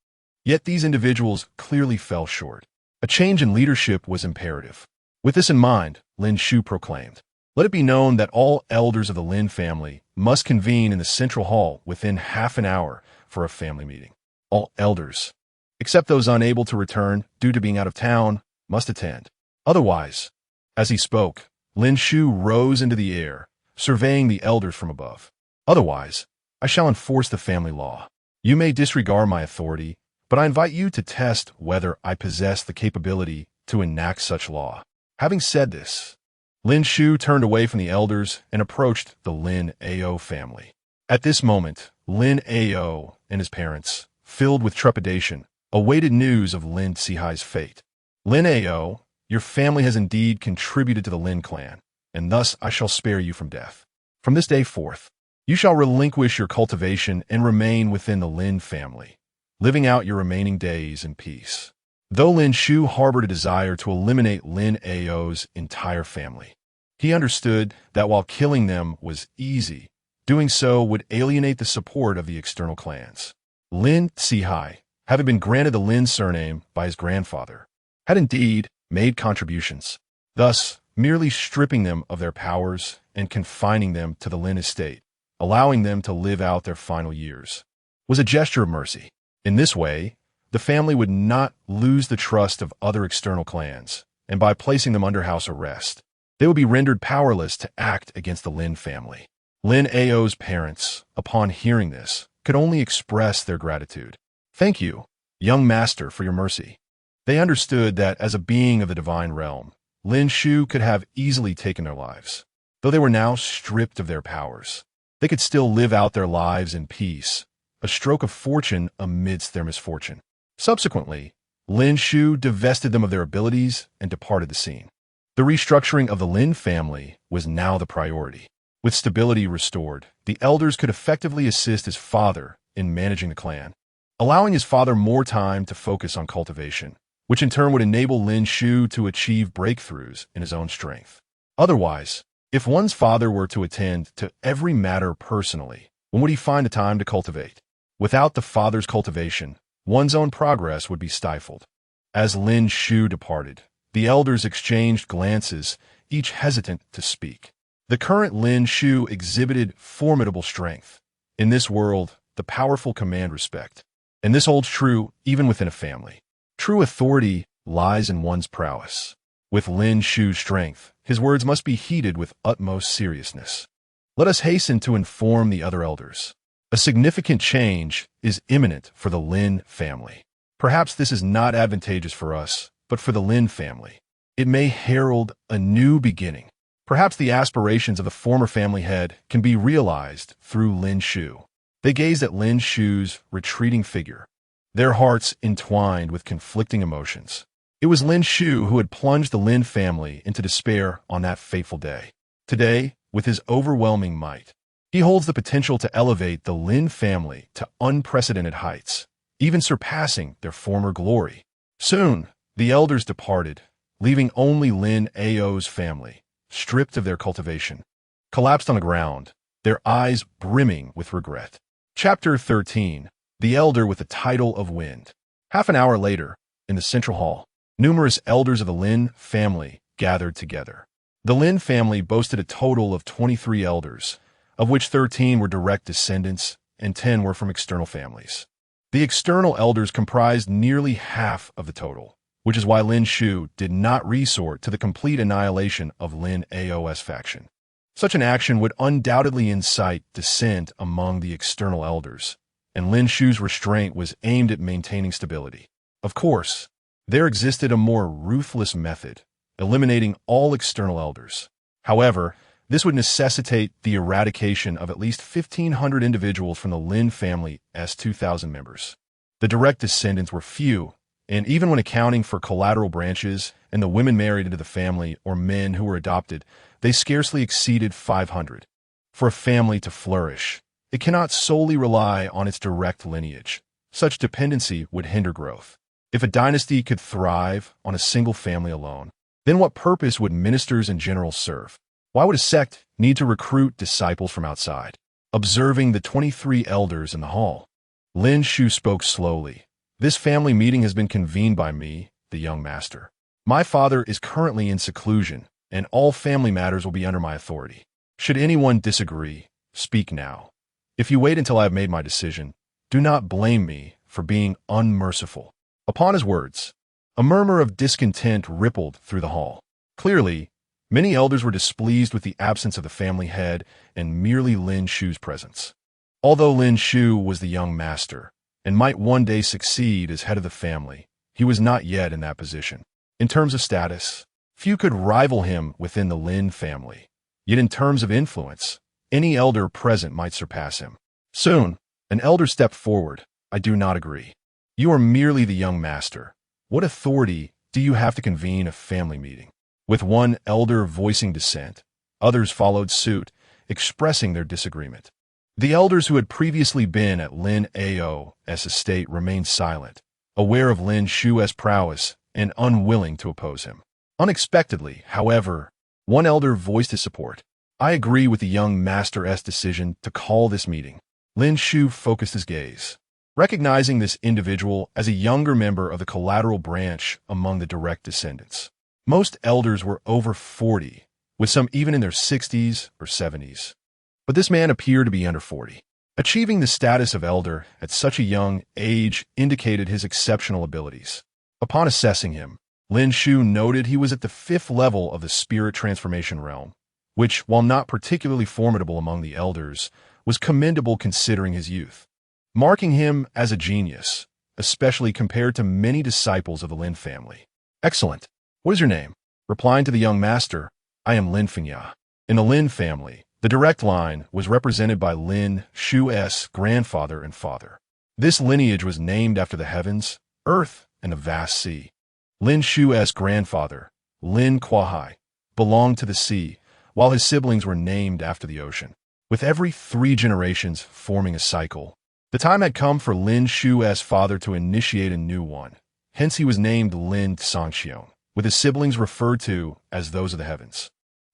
Yet these individuals clearly fell short. A change in leadership was imperative. With this in mind, Lin Shu proclaimed, "Let it be known that all elders of the Lin family must convene in the central hall within half an hour for a family meeting. All elders, except those unable to return due to being out of town, must attend. Otherwise," as he spoke, Lin Shu rose into the air, surveying the elders from above. "Otherwise, I shall enforce the family law. You may disregard my authority, but I invite you to test whether I possess the capability to enact such law." Having said this, Lin Shu turned away from the elders and approached the Lin Ao family. At this moment, Lin Ao and his parents, filled with trepidation, awaited news of Lin Sihai's fate. "Lin Ao, your family has indeed contributed to the Lin clan, and thus I shall spare you from death. From this day forth, you shall relinquish your cultivation and remain within the Lin family, living out your remaining days in peace." Though Lin Shu harbored a desire to eliminate Lin Ao's entire family, he understood that while killing them was easy, doing so would alienate the support of the external clans. Lin Sihai, having been granted the Lin surname by his grandfather, had indeed made contributions. Thus, merely stripping them of their powers and confining them to the Lin estate, allowing them to live out their final years, was a gesture of mercy. In this way, the family would not lose the trust of other external clans, and by placing them under house arrest, they would be rendered powerless to act against the Lin family. Lin Ao's parents, upon hearing this, could only express their gratitude. "Thank you, young master, for your mercy." They understood that as a being of the divine realm, Lin Shu could have easily taken their lives. Though they were now stripped of their powers, they could still live out their lives in peace, a stroke of fortune amidst their misfortune. Subsequently, Lin Shu divested them of their abilities and departed the scene. The restructuring of the Lin family was now the priority. With stability restored, the elders could effectively assist his father in managing the clan, allowing his father more time to focus on cultivation, which in turn would enable Lin Shu to achieve breakthroughs in his own strength. Otherwise, if one's father were to attend to every matter personally, when would he find the time to cultivate? Without the father's cultivation, one's own progress would be stifled. As Lin Shu departed, the elders exchanged glances, each hesitant to speak. The current Lin Shu exhibited formidable strength. In this world, the powerful command respect. And this holds true even within a family. True authority lies in one's prowess. With Lin Shu's strength, his words must be heeded with utmost seriousness. Let us hasten to inform the other elders. A significant change is imminent for the Lin family. Perhaps this is not advantageous for us, but for the Lin family. It may herald a new beginning. Perhaps the aspirations of the former family head can be realized through Lin Shu. They gazed at Lin Shu's retreating figure, their hearts entwined with conflicting emotions. It was Lin Shu who had plunged the Lin family into despair on that fateful day. Today, with his overwhelming might, he holds the potential to elevate the Lin family to unprecedented heights, even surpassing their former glory. Soon, the elders departed, leaving only Lin Ao's family, stripped of their cultivation, collapsed on the ground, their eyes brimming with regret. Chapter 13. The Elder with the Title of Wind. Half an hour later, in the central hall, numerous elders of the Lin family gathered together. The Lin family boasted a total of 23 elders, of which 13 were direct descendants and 10 were from external families. The external elders comprised nearly half of the total, which is why Lin Shu did not resort to the complete annihilation of Lin Ao's faction. Such an action would undoubtedly incite dissent among the external elders, and Lin Shu's restraint was aimed at maintaining stability. Of course, there existed a more ruthless method, eliminating all external elders. However, this would necessitate the eradication of at least 1,500 individuals from the Lin family's 2,000 members. The direct descendants were few, and even when accounting for collateral branches and the women married into the family or men who were adopted, they scarcely exceeded 500. For a family to flourish, it cannot solely rely on its direct lineage. Such dependency would hinder growth. If a dynasty could thrive on a single family alone, then what purpose would ministers and generals serve? Why would a sect need to recruit disciples from outside? Observing the 23 elders in the hall, Lin Shu spoke slowly. This family meeting has been convened by me, the young master. My father is currently in seclusion, and all family matters will be under my authority. Should anyone disagree, speak now. If you wait until I have made my decision, do not blame me for being unmerciful. Upon his words, a murmur of discontent rippled through the hall. Clearly, many elders were displeased with the absence of the family head and merely Lin Shu's presence. Although Lin Shu was the young master and might one day succeed as head of the family, he was not yet in that position. In terms of status, few could rival him within the Lin family. Yet in terms of influence, any elder present might surpass him. Soon, an elder stepped forward. I do not agree. You are merely the young master. What authority do you have to convene a family meeting? With one elder voicing dissent, others followed suit, expressing their disagreement. The elders who had previously been at Lin Ao's estate remained silent, aware of Lin Shu's prowess and unwilling to oppose him. Unexpectedly, however, one elder voiced his support. I agree with the young master's decision to call this meeting. Lin Shu focused his gaze, recognizing this individual as a younger member of the collateral branch among the direct descendants. Most elders were over 40, with some even in their 60s or 70s. But this man appeared to be under 40. Achieving the status of elder at such a young age indicated his exceptional abilities. Upon assessing him, Lin Shu noted he was at the 5th level of the spirit transformation realm, which, while not particularly formidable among the elders, was commendable considering his youth, marking him as a genius, especially compared to many disciples of the Lin family. Excellent. What is your name? Replying to the young master, I am Lin Fengya. In the Lin family, the direct line was represented by Lin Shu's grandfather and father. This lineage was named after the heavens, earth, and the vast sea. Lin Shu's grandfather, Lin Kuai, belonged to the sea, while his siblings were named after the ocean. With every 3 generations forming a cycle, the time had come for Lin Shu's father to initiate a new one. Hence he was named Lin Sangxiong, with his siblings referred to as those of the heavens.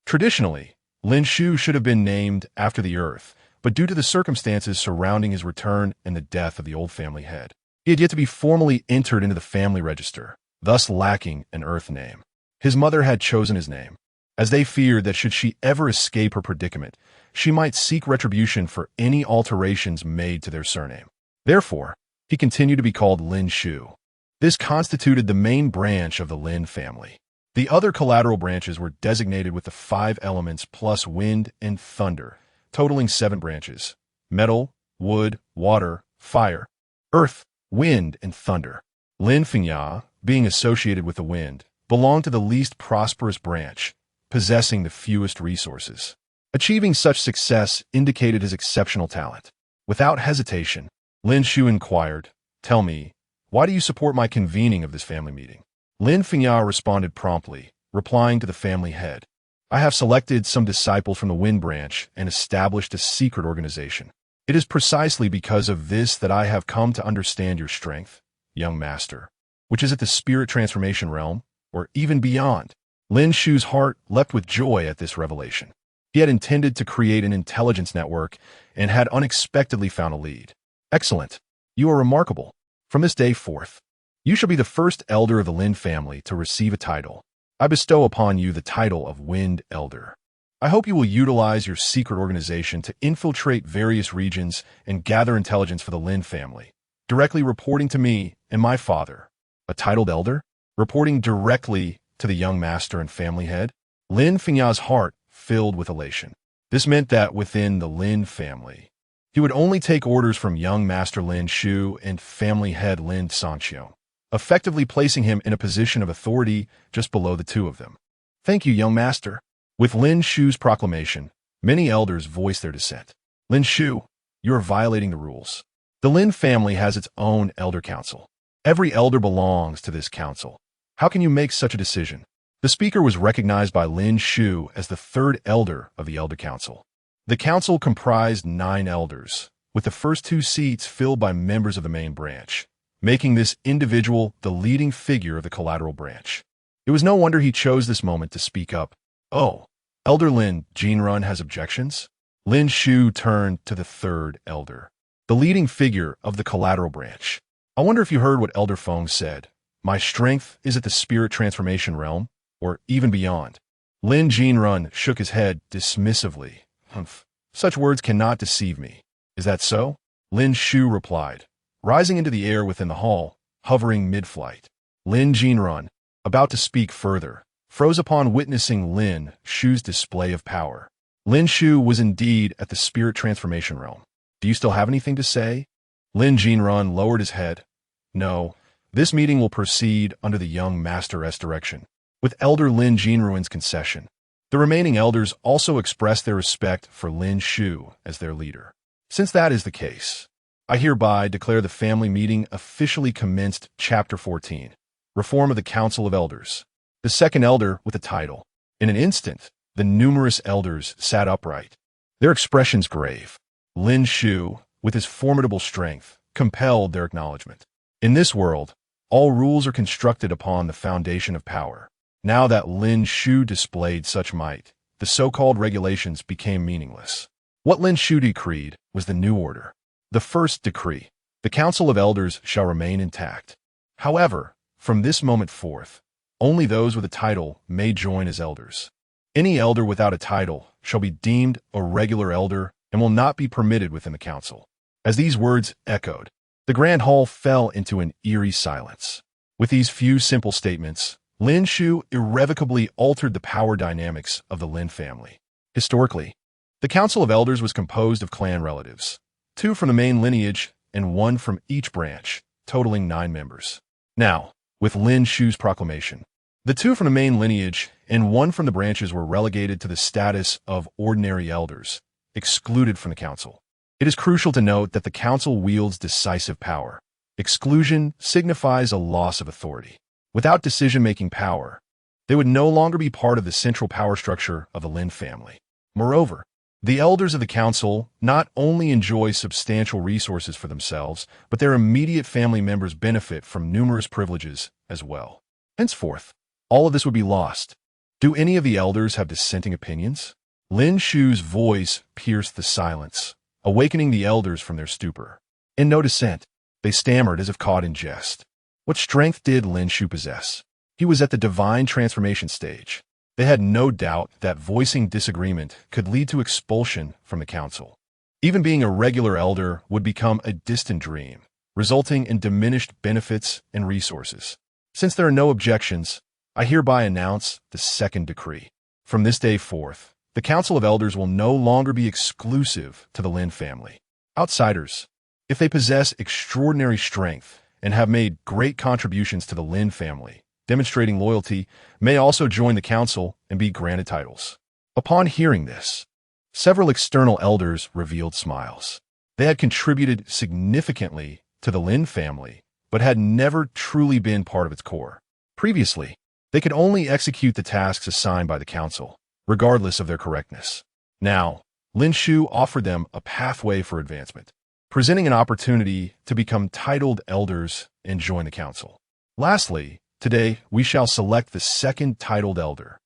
Traditionally, Lin Shu should have been named after the earth, but due to the circumstances surrounding his return and the death of the old family head, he had yet to be formally entered into the family register, thus lacking an earth name. His mother had chosen his name, as they feared that should she ever escape her predicament, she might seek retribution for any alterations made to their surname. Therefore, he continued to be called Lin Shu. This constituted the main branch of the Lin family. The other collateral branches were designated with the 5 elements plus wind and thunder, totaling 7 branches: metal, wood, water, fire, earth, wind, and thunder. Lin Fengya, being associated with the wind, belonged to the least prosperous branch, possessing the fewest resources. Achieving such success indicated his exceptional talent. Without hesitation, Lin Shu inquired, Tell me, why do you support my convening of this family meeting? Lin Fengya responded promptly, replying to the family head, I have selected some disciples from the Wind branch and established a secret organization. It is precisely because of this that I have come to understand your strength, young master, which is at the spirit transformation realm, or even beyond. Lin Shu's heart leapt with joy at this revelation. He had intended to create an intelligence network and had unexpectedly found a lead. Excellent. You are remarkable. From this day forth, you shall be the first elder of the Lin family to receive a title. I bestow upon you the title of Wind Elder. I hope you will utilize your secret organization to infiltrate various regions and gather intelligence for the Lin family, directly reporting to me and my father. A titled elder? Reporting directly to the young master and family head? Lin Fengya's heart filled with elation. This meant that within the Lin family, he would only take orders from young master Lin Shu and family head Lin Sangxiong, effectively placing him in a position of authority just below the two of them. Thank you, young master. With Lin Shu's proclamation, many elders voiced their dissent. Lin Shu, you are violating the rules. The Lin family has its own elder council. Every elder belongs to this council. How can you make such a decision? The speaker was recognized by Lin Shu as the third elder of the Elder Council. The council comprised 9 elders, with the first 2 seats filled by members of the main branch, making this individual the leading figure of the collateral branch. It was no wonder he chose this moment to speak up. Oh, Elder Lin Jinrun has objections? Lin Shu turned to the third elder, the leading figure of the collateral branch. I wonder if you heard what Elder Feng said. My strength is at the spirit transformation realm, or even beyond. Lin Jinrun shook his head dismissively. Humph. Such words cannot deceive me. Is that so? Lin Shu replied, rising into the air within the hall, hovering mid-flight. Lin Jinrun, about to speak further, froze upon witnessing Lin Shu's display of power. Lin Shu was indeed at the spirit transformation realm. Do you still have anything to say? Lin Jinrun lowered his head. No, this meeting will proceed under the young master's direction, with Elder Lin Jinrun's concession. The remaining elders also expressed their respect for Lin Shu as their leader. Since that is the case, I hereby declare the family meeting officially commenced. Chapter 14, Reform of the Council of Elders. The second elder with the title. In an instant, the numerous elders sat upright, their expressions grave. Lin Shu, with his formidable strength, compelled their acknowledgement. In this world, all rules are constructed upon the foundation of power. Now that Lin Shu displayed such might, the so-called regulations became meaningless. What Lin Shu decreed was the new order. The first decree: the Council of Elders shall remain intact. However, from this moment forth, only those with a title may join as elders. Any elder without a title shall be deemed a regular elder and will not be permitted within the council. As these words echoed, the grand hall fell into an eerie silence. With these few simple statements, Lin Shu irrevocably altered the power dynamics of the Lin family. Historically, the Council of Elders was composed of clan relatives, 2 from the main lineage and 1 from each branch, totaling 9 members. Now, with Lin Shu's proclamation, the 2 from the main lineage and 1 from the branches were relegated to the status of ordinary elders, excluded from the council. It is crucial to note that the council wields decisive power. Exclusion signifies a loss of authority. Without decision-making power, they would no longer be part of the central power structure of the Lin family. Moreover, the elders of the council not only enjoy substantial resources for themselves, but their immediate family members benefit from numerous privileges as well. Henceforth, all of this would be lost. Do any of the elders have dissenting opinions? Lin Shu's voice pierced the silence, awakening the elders from their stupor. In no dissent, they stammered as if caught in jest. What strength did Lin Shu possess? He was at the divine transformation stage. They had no doubt that voicing disagreement could lead to expulsion from the council. Even being a regular elder would become a distant dream, resulting in diminished benefits and resources. Since there are no objections, I hereby announce the second decree. From this day forth, the Council of Elders will no longer be exclusive to the Lin family. Outsiders, if they possess extraordinary strength and have made great contributions to the Lin family, demonstrating loyalty, may also join the council and be granted titles. Upon hearing this, several external elders revealed smiles. They had contributed significantly to the Lin family, but had never truly been part of its core. Previously, they could only execute the tasks assigned by the council, regardless of their correctness. Now, Lin Shu offered them a pathway for advancement, presenting an opportunity to become titled elders and join the council. Lastly, today we shall select the second titled elder.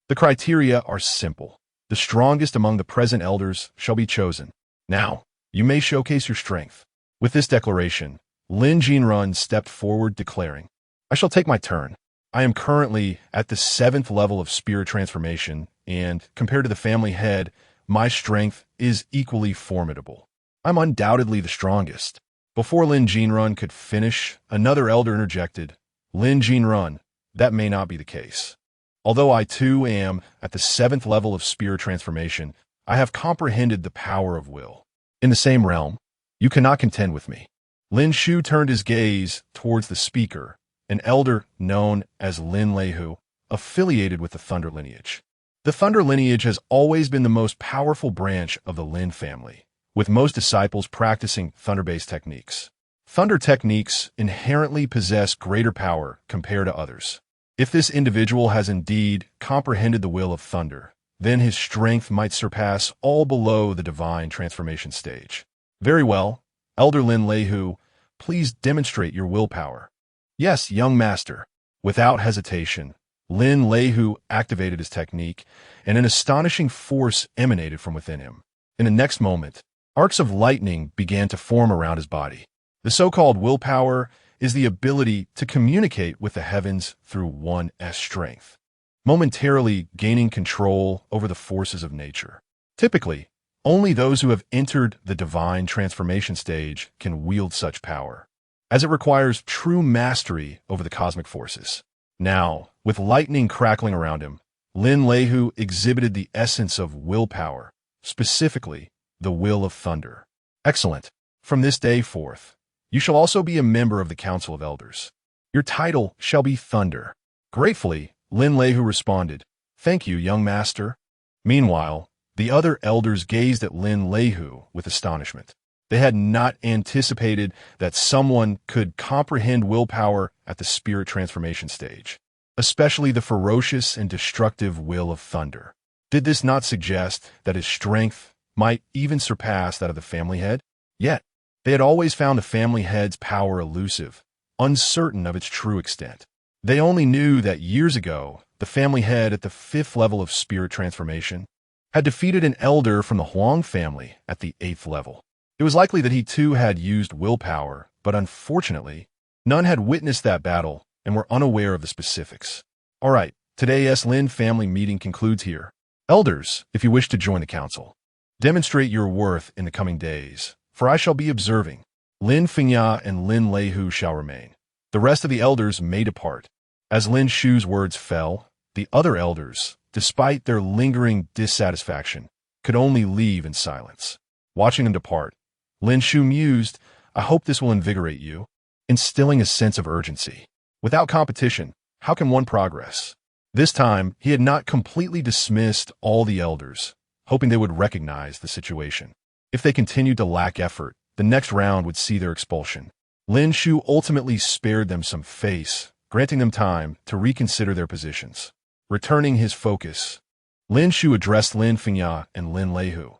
The criteria are simple. The strongest among the present elders shall be chosen. Now, you may showcase your strength. With this declaration, Lin Jinrun stepped forward, declaring, I shall take my turn. I am currently at the 7th level of spirit transformation, and compared to the family head, my strength is equally formidable. I'm undoubtedly the strongest. Before Lin Jinrun could finish, another elder interjected, Lin Jinrun, that may not be the case. Although I too am at the 7th level of spirit transformation, I have comprehended the power of will. In the same realm, you cannot contend with me. Lin Shu turned his gaze towards the speaker, an elder known as Lin Lehu, affiliated with the Thunder lineage. The Thunder lineage has always been the most powerful branch of the Lin family, with most disciples practicing thunder-based techniques. Thunder techniques inherently possess greater power compared to others. If this individual has indeed comprehended the will of thunder, then his strength might surpass all below the divine transformation stage. Very well, Elder Lin Lehu, please demonstrate your willpower. Yes, young master. Without hesitation, Lin Lehu activated his technique, and an astonishing force emanated from within him. In the next moment, arcs of lightning began to form around his body. The so-called willpower is the ability to communicate with the heavens through one's strength, momentarily gaining control over the forces of nature. Typically, only those who have entered the divine transformation stage can wield such power, as it requires true mastery over the cosmic forces. Now, with lightning crackling around him, Lin Lehu exhibited the essence of willpower, specifically the will of thunder. Excellent. From this day forth, you shall also be a member of the Council of Elders. Your title shall be Thunder. Gratefully, Lin Lehu responded, Thank you, young master. Meanwhile, the other elders gazed at Lin Lehu with astonishment. They had not anticipated that someone could comprehend willpower at the spirit transformation stage, especially the ferocious and destructive will of thunder. Did this not suggest that his strength might even surpass that of the family head? Yet, they had always found the family head's power elusive, uncertain of its true extent. They only knew that years ago, the family head at the 5th level of spirit transformation had defeated an elder from the Huang family at the 8th level. It was likely that he too had used willpower, but unfortunately, none had witnessed that battle and were unaware of the specifics. All right, today's Lin family meeting concludes here. Elders, if you wish to join the council, demonstrate your worth in the coming days, for I shall be observing. Lin Fengya and Lin Lehu shall remain. The rest of the elders may depart. As Lin Shu's words fell, the other elders, despite their lingering dissatisfaction, could only leave in silence. Watching them depart, Lin Shu mused, I hope this will invigorate you, instilling a sense of urgency. Without competition, how can one progress? This time, he had not completely dismissed all the elders, hoping they would recognize the situation. If they continued to lack effort, the next round would see their expulsion. Lin Shu ultimately spared them some face, granting them time to reconsider their positions. Returning his focus, Lin Shu addressed Lin Fengya and Lin Lehu.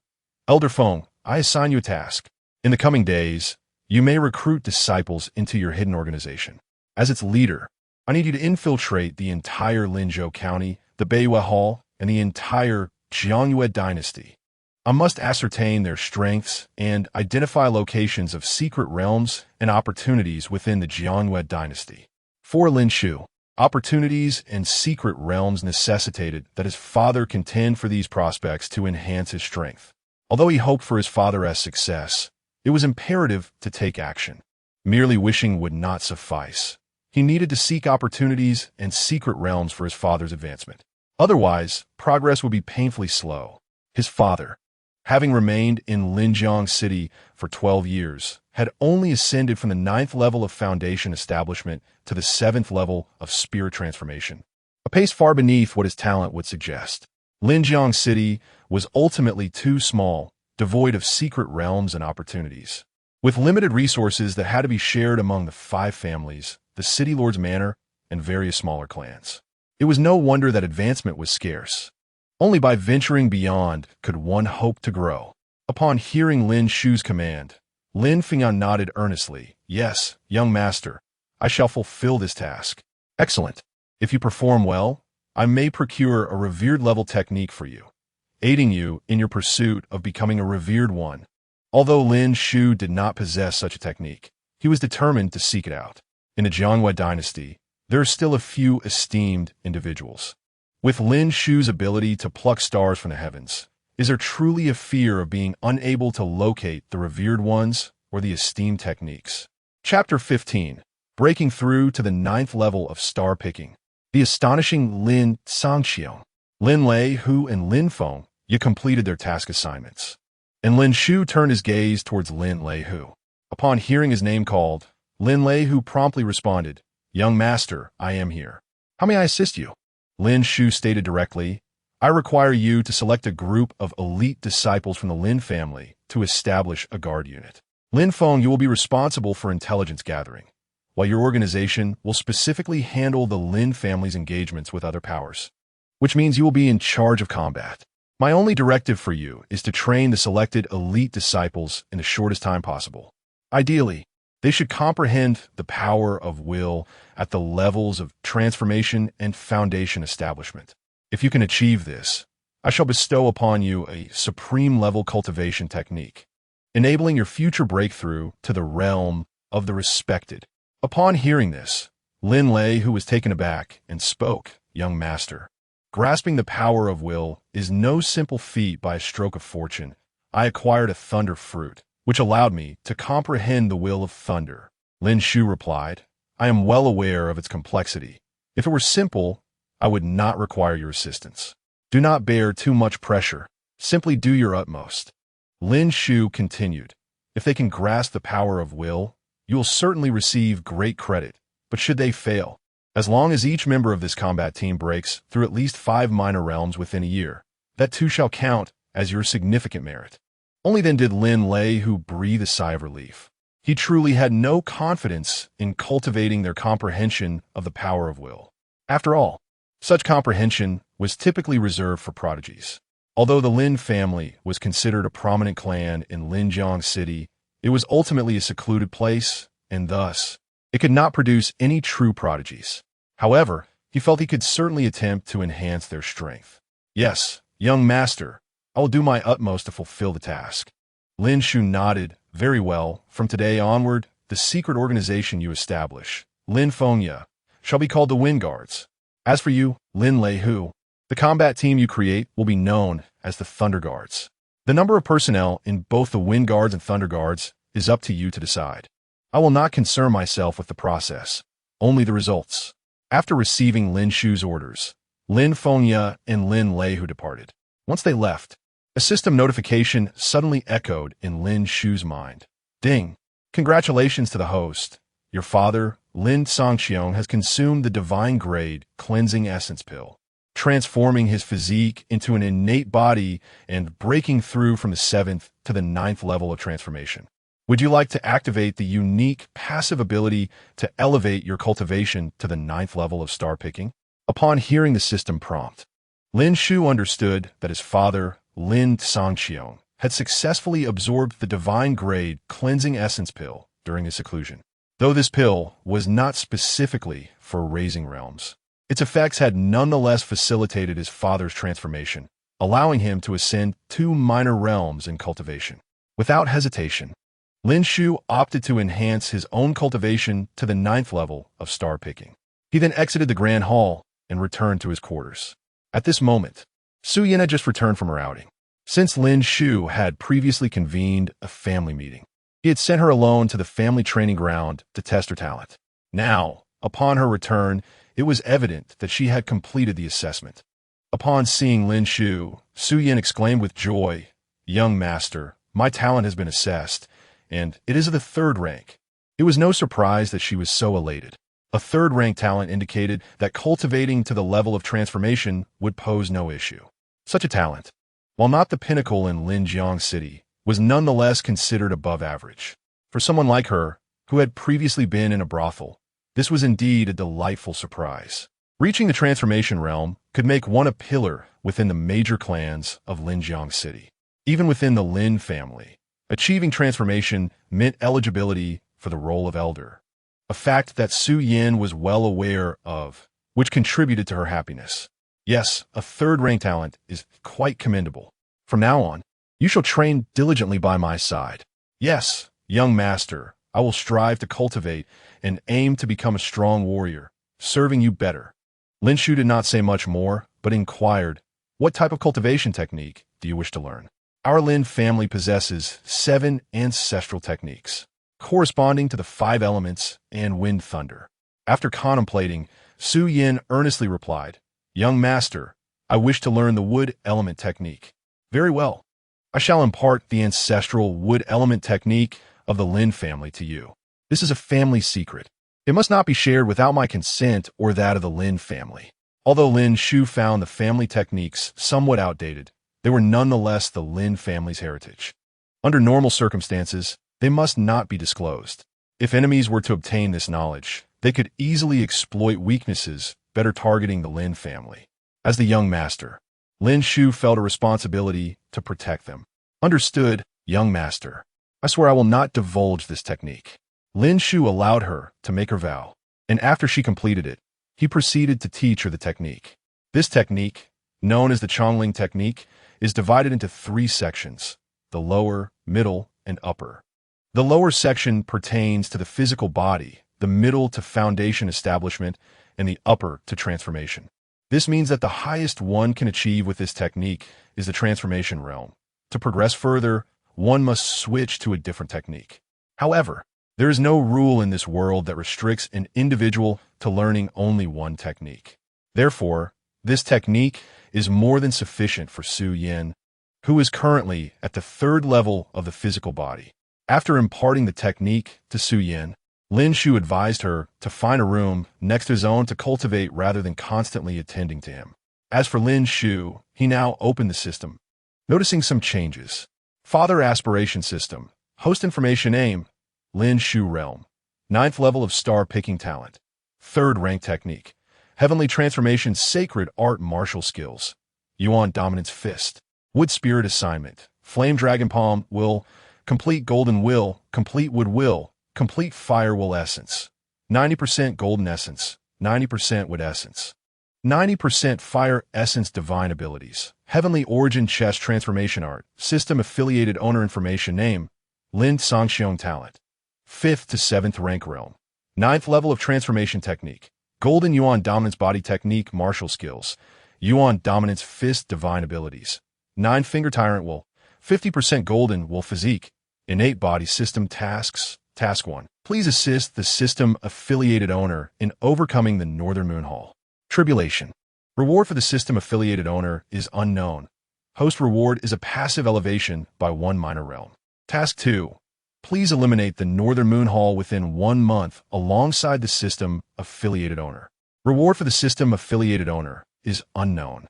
Elder Feng, I assign you a task. In the coming days, you may recruit disciples into your hidden organization. As its leader, I need you to infiltrate the entire Linzhou County, the Beiyue Hall, and the entire Jiangyue dynasty. I must ascertain their strengths and identify locations of secret realms and opportunities within the Jiangyue dynasty. For Lin Shu, opportunities and secret realms necessitated that his father contend for these prospects to enhance his strength. Although he hoped for his father's success, it was imperative to take action. Merely wishing would not suffice. He needed to seek opportunities and secret realms for his father's advancement. Otherwise, progress would be painfully slow. His father, having remained in Linjiang City for 12 years, had only ascended from the 9th level of foundation establishment to the 7th level of spirit transformation, a pace far beneath what his talent would suggest. Linjiang City was ultimately too small, devoid of secret realms and opportunities. With limited resources that had to be shared among the 5 families, the city lord's manor, and various smaller clans, it was no wonder that advancement was scarce. Only by venturing beyond could one hope to grow. Upon hearing Lin Shu's command, Lin Fengyan nodded earnestly. Yes, young master, I shall fulfill this task. Excellent. If you perform well, I may procure a revered level technique for you, aiding you in your pursuit of becoming a revered one. Although Lin Shu did not possess such a technique, he was determined to seek it out. In the Jiangyue dynasty, there are still a few esteemed individuals. With Lin Shu's ability to pluck stars from the heavens, is there truly a fear of being unable to locate the revered ones or the esteemed techniques? Chapter 15. Breaking through to the 9th level of star picking. The astonishing Lin Sangxiong, Lin Lehu, and Lin Feng completed their task assignments, and Lin Shu turned his gaze towards Lin Lehu. Upon hearing his name called, Lin Lehu promptly responded, Young master, I am here. How may I assist you? Lin Shu stated directly, I require you to select a group of elite disciples from the Lin family to establish a guard unit. Lin Feng, you will be responsible for intelligence gathering, while your organization will specifically handle the Lin family's engagements with other powers, which means you will be in charge of combat. My only directive for you is to train the selected elite disciples in the shortest time possible. Ideally, they should comprehend the power of will at the levels of transformation and foundation establishment. If you can achieve this, I shall bestow upon you a supreme level cultivation technique, enabling your future breakthrough to the realm of the respected. Upon hearing this, Lin Lei, who was taken aback, and spoke, "Young master, grasping the power of will is no simple feat by a stroke of fortune. I acquired a thunder fruit, which allowed me to comprehend the will of thunder." Lin Shu replied, "I am well aware of its complexity. If it were simple, I would not require your assistance. Do not bear too much pressure. Simply do your utmost." Lin Shu continued, "If they can grasp the power of will, you will certainly receive great credit. But should they fail, as long as each member of this combat team breaks through at least 5 minor realms within a year, that too shall count as your significant merit." Only then did Lin Lei Hu breathe a sigh of relief. He truly had no confidence in cultivating their comprehension of the power of will. After all, such comprehension was typically reserved for prodigies. Although the Lin family was considered a prominent clan in Linjiang City, it was ultimately a secluded place, and thus, it could not produce any true prodigies. However, he felt he could certainly attempt to enhance their strength. "Yes, young master, I will do my utmost to fulfill the task." Lin Shu nodded. "Very well. From today onward, the secret organization you establish, Lin Fengya, shall be called the Wind Guards. As for you, Lin Lei Hu, the combat team you create will be known as the Thunder Guards. The number of personnel in both the Wind Guards and Thunder Guards is up to you to decide. I will not concern myself with the process, only the results." After receiving Lin Shu's orders, Lin Fengya and Lin Lei Hu departed. Once they left, a system notification suddenly echoed in Lin Shu's mind. "Ding! Congratulations to the host. Your father, Lin Sangxiong, has consumed the divine grade cleansing essence pill, transforming his physique into an innate body and breaking through from the 7th to the 9th level of transformation. Would you like to activate the unique passive ability to elevate your cultivation to the 9th level of star picking?" Upon hearing the system prompt, Lin Shu understood that his father, Lin Sangxiong, had successfully absorbed the divine grade cleansing essence pill during his seclusion. Though this pill was not specifically for raising realms, its effects had nonetheless facilitated his father's transformation, allowing him to ascend 2 minor realms in cultivation. Without hesitation, Lin Shu opted to enhance his own cultivation to the 9th level of star picking. He then exited the Grand Hall and returned to his quarters. At this moment, Su Yin had just returned from her outing. Since Lin Shu had previously convened a family meeting, he had sent her alone to the family training ground to test her talent. Now, upon her return, it was evident that she had completed the assessment. Upon seeing Lin Shu, Su Yin exclaimed with joy, "Young master, my talent has been assessed, and it is of the 3rd rank." It was no surprise that she was so elated. A 3rd rank talent indicated that cultivating to the level of transformation would pose no issue. Such a talent, while not the pinnacle in Linjiang City, was nonetheless considered above average. For someone like her, who had previously been in a brothel, this was indeed a delightful surprise. Reaching the transformation realm could make one a pillar within the major clans of Linjiang City. Even within the Lin family, achieving transformation meant eligibility for the role of elder, a fact that Su Yin was well aware of, which contributed to her happiness. Yes, a 3rd rank talent is quite commendable. From now on, you shall train diligently by my side. Yes, young master, I will strive to cultivate and aim to become a strong warrior, serving you better." Lin Shu did not say much more, but inquired, "What type of cultivation technique do you wish to learn?" "Our Lin family possesses 7 ancestral techniques, corresponding to the 5 elements and wind thunder." After contemplating, Su Yin earnestly replied, "Young master, I wish to learn the wood element technique." "Very well. I shall impart the ancestral wood element technique of the Lin family to you. This is a family secret. It must not be shared without my consent or that of the Lin family." Although Lin Shu found the family techniques somewhat outdated, they were nonetheless the Lin family's heritage. Under normal circumstances, they must not be disclosed. If enemies were to obtain this knowledge, they could easily exploit weaknesses, better targeting the Lin family. As the young master, Lin Shu felt a responsibility to protect them. Understood, young master. I swear I will not divulge this technique. Lin Shu allowed her to make her vow, and after she completed it, he proceeded to teach her the technique. This technique, known as the Chongling technique, is divided into 3 sections: the lower, middle, and upper. The lower section pertains to the physical body, the middle to foundation establishment, and the upper to transformation. This means that the highest one can achieve with this technique is the transformation realm. To progress further, one must switch to a different technique. However, there is no rule in this world that restricts an individual to learning only one technique. Therefore, this technique is more than sufficient for Su Yin, who is currently at the 3rd level of the physical body. After imparting the technique to Su Yin, Lin Shu advised her to find a room next to his own to cultivate rather than constantly attending to him. As for Lin Shu, he now opened the system, noticing some changes. Father Aspiration System, Host Information Aim, Lin Shu Realm, 9th level of Star Picking Talent, 3rd Rank Technique, Heavenly Transformation Sacred Art Martial Skills, Yuan Dominance Fist, Wood Spirit Assignment, Flame Dragon Palm Will, Complete Golden Will, Complete Wood Will, Complete Fire Will Essence, 90% Golden Essence, 90% Wood Essence, 90% Fire Essence Divine Abilities, Heavenly Origin Chest Transformation Art, System Affiliated Owner Information Name, Lin Songxiong Talent, 5th to 7th Rank Realm, 9th Level of Transformation Technique, Golden Yuan Dominance Body Technique Martial Skills, Yuan Dominance Fist Divine Abilities, 9-Finger Tyrant Will, 50% Golden Will Physique, Innate Body System Tasks, Task 1. Please assist the System Affiliated Owner in overcoming the Northern Moon Hall. Tribulation. Reward for the System Affiliated Owner is unknown. Host reward is a passive elevation by 1 minor realm. Task 2. Please eliminate the Northern Moon Hall within 1 month alongside the System Affiliated Owner. Reward for the System Affiliated Owner is unknown.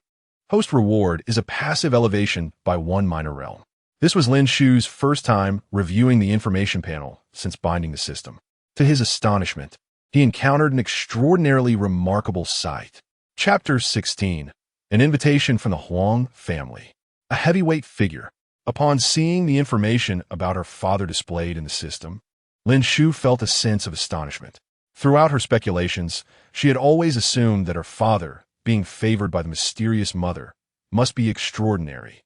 Host reward is a passive elevation by 1 minor realm. This was Lin Shu's first time reviewing the information panel since binding the system. To his astonishment, he encountered an extraordinarily remarkable sight. Chapter 16. An invitation from the Huang family. A heavyweight figure. Upon seeing the information about her father displayed in the system, Lin Shu felt a sense of astonishment. Throughout her speculations, she had always assumed that her father, being favored by the mysterious mother, must be extraordinary.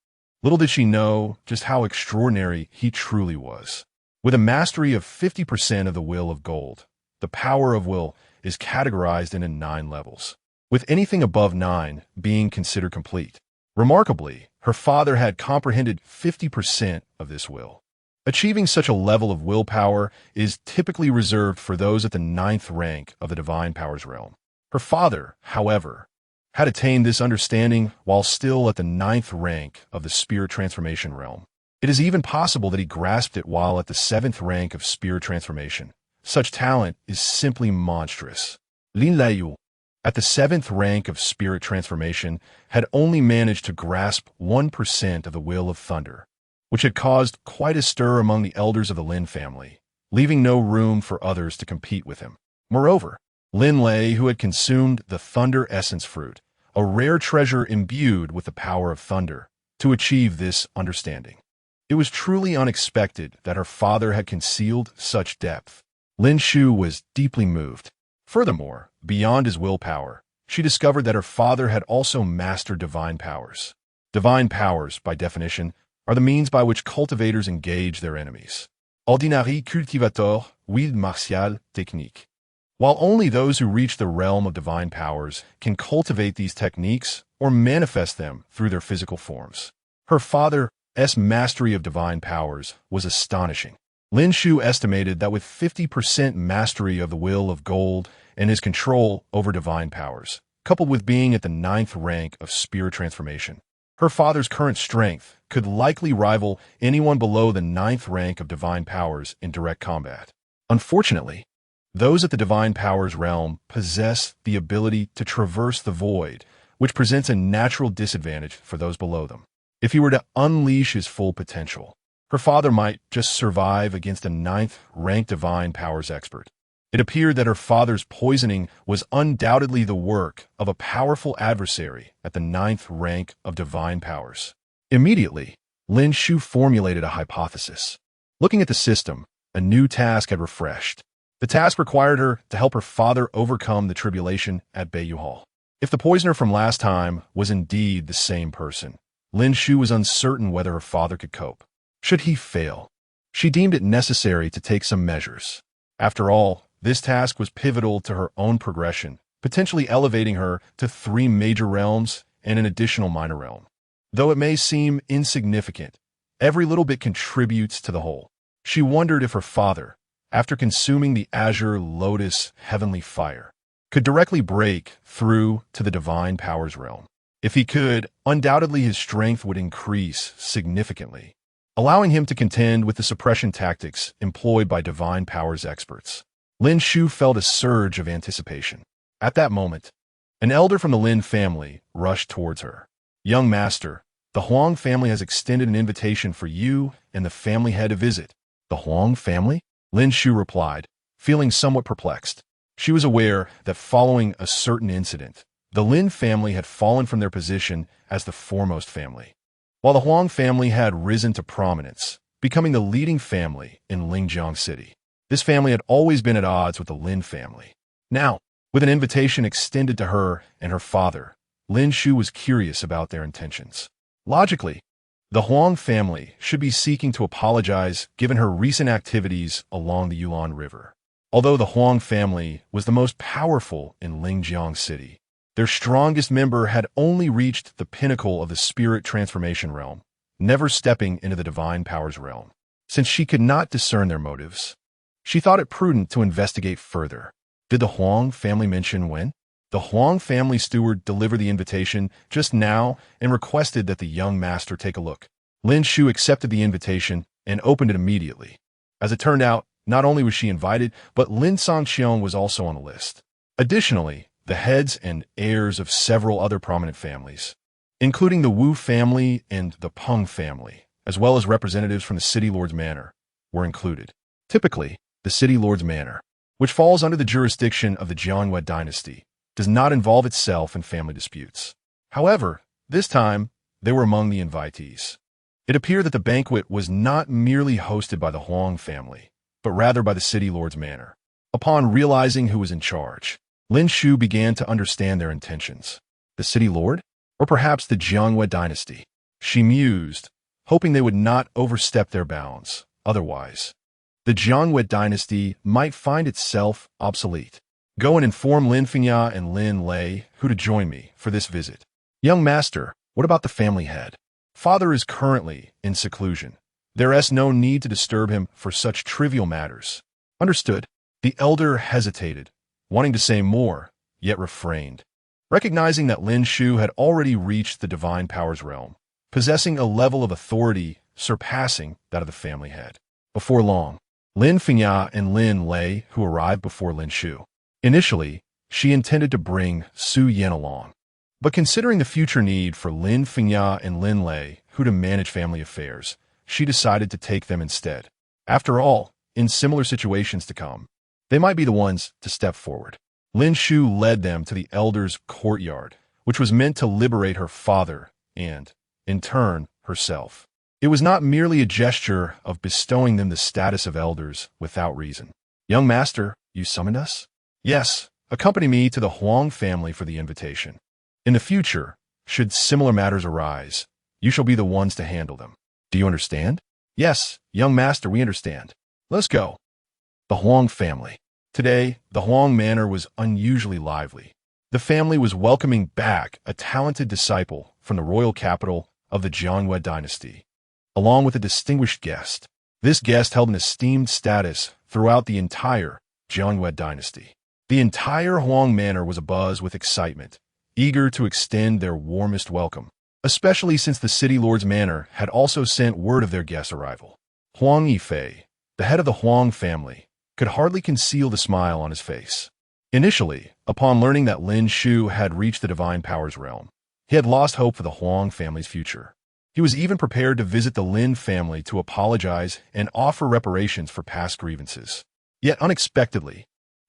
Little did she know just how extraordinary he truly was. With a mastery of 50% of the will of gold, the power of will is categorized into 9 levels, with anything above 9 being considered complete. Remarkably, her father had comprehended 50% of this will. Achieving such a level of willpower is typically reserved for those at the 9th rank of the Divine Powers realm. Her father, however, had attained this understanding while still at the 9th rank of the Spirit Transformation realm. It is even possible that he grasped it while at the 7th rank of Spirit Transformation. Such talent is simply monstrous. Lin Yu, at the 7th rank of Spirit Transformation, had only managed to grasp 1% of the will of thunder, which had caused quite a stir among the elders of the Lin family, leaving no room for others to compete with him. Moreover, Lin Lei, who had consumed the Thunder Essence Fruit, a rare treasure imbued with the power of thunder, to achieve this understanding. It was truly unexpected that her father had concealed such depth. Lin Shu was deeply moved. Furthermore, beyond his willpower, she discovered that her father had also mastered divine powers. Divine powers, by definition, are the means by which cultivators engage their enemies. Ordinary cultivateur, will martial technique. While only those who reach the realm of divine powers can cultivate these techniques or manifest them through their physical forms. Her father's mastery of divine powers was astonishing. Lin Shu estimated that with 50% mastery of the will of gold and his control over divine powers, coupled with being at the 9th rank of Spirit Transformation, her father's current strength could likely rival anyone below the 9th rank of divine powers in direct combat. Unfortunately, Those at the Divine Powers realm possess the ability to traverse the void, which presents a natural disadvantage for those below them. If he were to unleash his full potential, her father might just survive against a 9th-ranked Divine Powers expert. It appeared that her father's poisoning was undoubtedly the work of a powerful adversary at the 9th rank of Divine Powers. Immediately, Lin Shu formulated a hypothesis. Looking at the system, a new task had refreshed. The task required her to help her father overcome the tribulation at Beiyu Hall. If the poisoner from last time was indeed the same person, Lin Shu was uncertain whether her father could cope. Should he fail, she deemed it necessary to take some measures. After all, this task was pivotal to her own progression, potentially elevating her to 3 major realms and an additional minor realm. Though it may seem insignificant, every little bit contributes to the whole. She wondered if her father, after consuming the Azure Lotus heavenly fire, could directly break through to the Divine Powers realm. If he could, undoubtedly his strength would increase significantly, allowing him to contend with the suppression tactics employed by Divine Powers experts. Lin Shu felt a surge of anticipation. At that moment, an elder from the Lin family rushed towards her. "Young master, the Huang family has extended an invitation for you and the family head to visit." "The Huang family?" Lin Shu replied, feeling somewhat perplexed. She was aware that following a certain incident, the Lin family had fallen from their position as the foremost family, while the Huang family had risen to prominence, becoming the leading family in Lingjiang City. This family had always been at odds with the Lin family. Now, with an invitation extended to her and her father, Lin Shu was curious about their intentions. Logically, the Huang family should be seeking to apologize given her recent activities along the Yulan River. Although the Huang family was the most powerful in Lingjiang City, their strongest member had only reached the pinnacle of the spirit transformation realm, never stepping into the Divine Powers realm. Since she could not discern their motives, she thought it prudent to investigate further. Did the Huang family mention when? The Huang family steward delivered the invitation just now and requested that the young master take a look. Lin Shu accepted the invitation and opened it immediately. As it turned out, not only was she invited, but Lin Sangqiong was also on the list. Additionally, the heads and heirs of several other prominent families, including the Wu family and the Peng family, as well as representatives from the City Lord's Manor, were included. Typically, the City Lord's Manor, which falls under the jurisdiction of the Jiangyue dynasty, does not involve itself in family disputes. However, this time, they were among the invitees. It appeared that the banquet was not merely hosted by the Huang family, but rather by the City Lord's Manor. Upon realizing who was in charge, Lin Shu began to understand their intentions. The City Lord? Or perhaps the Jiangyue dynasty? She mused, hoping they would not overstep their bounds. Otherwise, the Jiangyue dynasty might find itself obsolete. "Go and inform Lin Fengya and Lin Lei who to join me for this visit." "Young master, what about the family head? Father is currently in seclusion. There is no need to disturb him for such trivial matters." "Understood." The elder hesitated, wanting to say more, yet refrained. Recognizing that Lin Shu had already reached the Divine Powers realm, possessing a level of authority surpassing that of the family head. Before long, Lin Fengya and Lin Lei who arrived before Lin Shu. Initially, she intended to bring Su Yen along. But considering the future need for Lin Fengya and Lin Lei who to manage family affairs, she decided to take them instead. After all, in similar situations to come, they might be the ones to step forward. Lin Shu led them to the elder's courtyard, which was meant to liberate her father and, in turn, herself. It was not merely a gesture of bestowing them the status of elders without reason. "Young master, you summoned us?" "Yes, accompany me to the Huang family for the invitation. In the future, should similar matters arise, you shall be the ones to handle them. Do you understand?" "Yes, young master, we understand. Let's go." The Huang family. Today, the Huang manor was unusually lively. The family was welcoming back a talented disciple from the royal capital of the Jiangyue dynasty, along with a distinguished guest. This guest held an esteemed status throughout the entire Jiangyue dynasty. The entire Huang manor was abuzz with excitement, eager to extend their warmest welcome, especially since the City Lord's Manor had also sent word of their guest's arrival. Huang Yifei, the head of the Huang family, could hardly conceal the smile on his face. Initially, upon learning that Lin Shu had reached the divine powers realm, he had lost hope for the Huang family's future. He was even prepared to visit the Lin family to apologize and offer reparations for past grievances. Yet unexpectedly,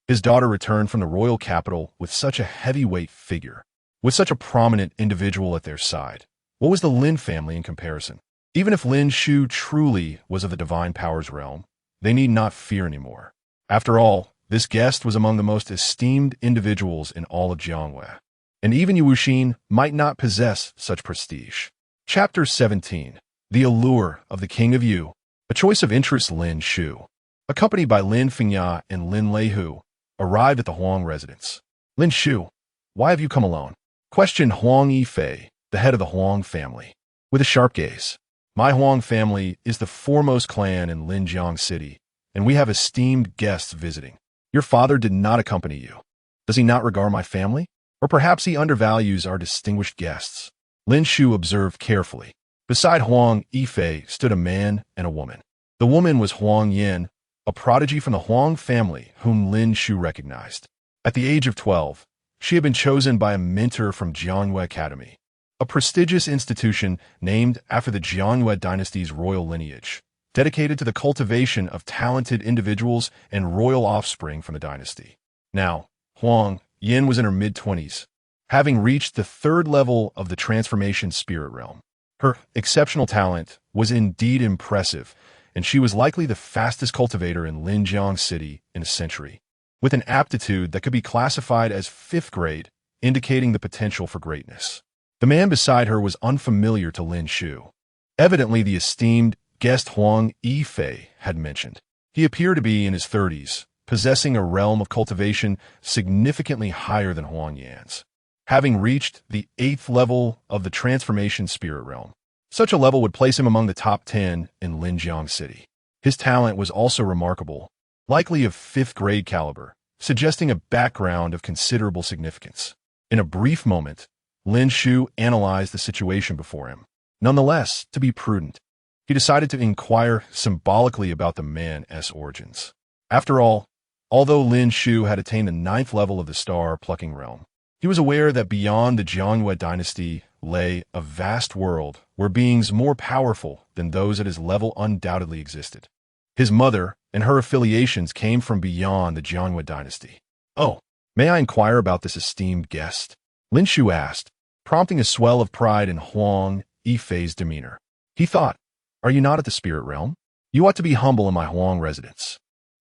his daughter returned from the royal capital with such a heavyweight figure, with such a prominent individual at their side. What was the Lin family in comparison? Even if Lin Shu truly was of the divine powers realm, they need not fear anymore. After all, this guest was among the most esteemed individuals in all of Jiangwei, and even Yu Wuxin might not possess such prestige. Chapter 17. The Allure of the King of Yu. A choice of interest. Lin Shu, accompanied by Lin Fengya and Lin Leihu, arrived at the Huang residence. Lin Shu, why have you come alone? Questioned Huang Yifei, the head of the Huang family, with a sharp gaze. My Huang family is the foremost clan in Linjiang City, and we have esteemed guests visiting. Your father did not accompany you. Does he not regard my family? Or perhaps he undervalues our distinguished guests? Lin Shu observed carefully. Beside Huang Yifei stood a man and a woman. The woman was Huang Yin, a prodigy from the Huang family whom Lin Shu recognized. At the age of 12, she had been chosen by a mentor from Jiangwei Academy, a prestigious institution named after the Jiangwei dynasty's royal lineage, dedicated to the cultivation of talented individuals and royal offspring from the dynasty. Now, Huang Yin was in her mid-20s, having reached the third level of the transformation spirit realm. Her exceptional talent was indeed impressive, and she was likely the fastest cultivator in Linjiang City in a century, with an aptitude that could be classified as 5th grade, indicating the potential for greatness. The man beside her was unfamiliar to Lin Shu. Evidently the esteemed guest Huang Yifei had mentioned. He appeared to be in his 30s, possessing a realm of cultivation significantly higher than Huang Yan's, having reached the 8th level of the transformation spirit realm. Such a level would place him among the top 10 in Linjiang City. His talent was also remarkable, likely of 5th grade caliber, suggesting a background of considerable significance. In a brief moment, Lin Shu analyzed the situation before him. Nonetheless, to be prudent, he decided to inquire symbolically about the man's origins. After all, although Lin Shu had attained the 9th level of the star-plucking realm, he was aware that beyond the Jiangwei dynasty lay a vast world where beings more powerful than those at his level undoubtedly existed. His mother and her affiliations came from beyond the Jiangwei dynasty. Oh, may I inquire about this esteemed guest? Lin Shu asked, prompting a swell of pride in Huang Yifei's demeanor. He thought, are you not at the spirit realm? You ought to be humble in my Huang residence.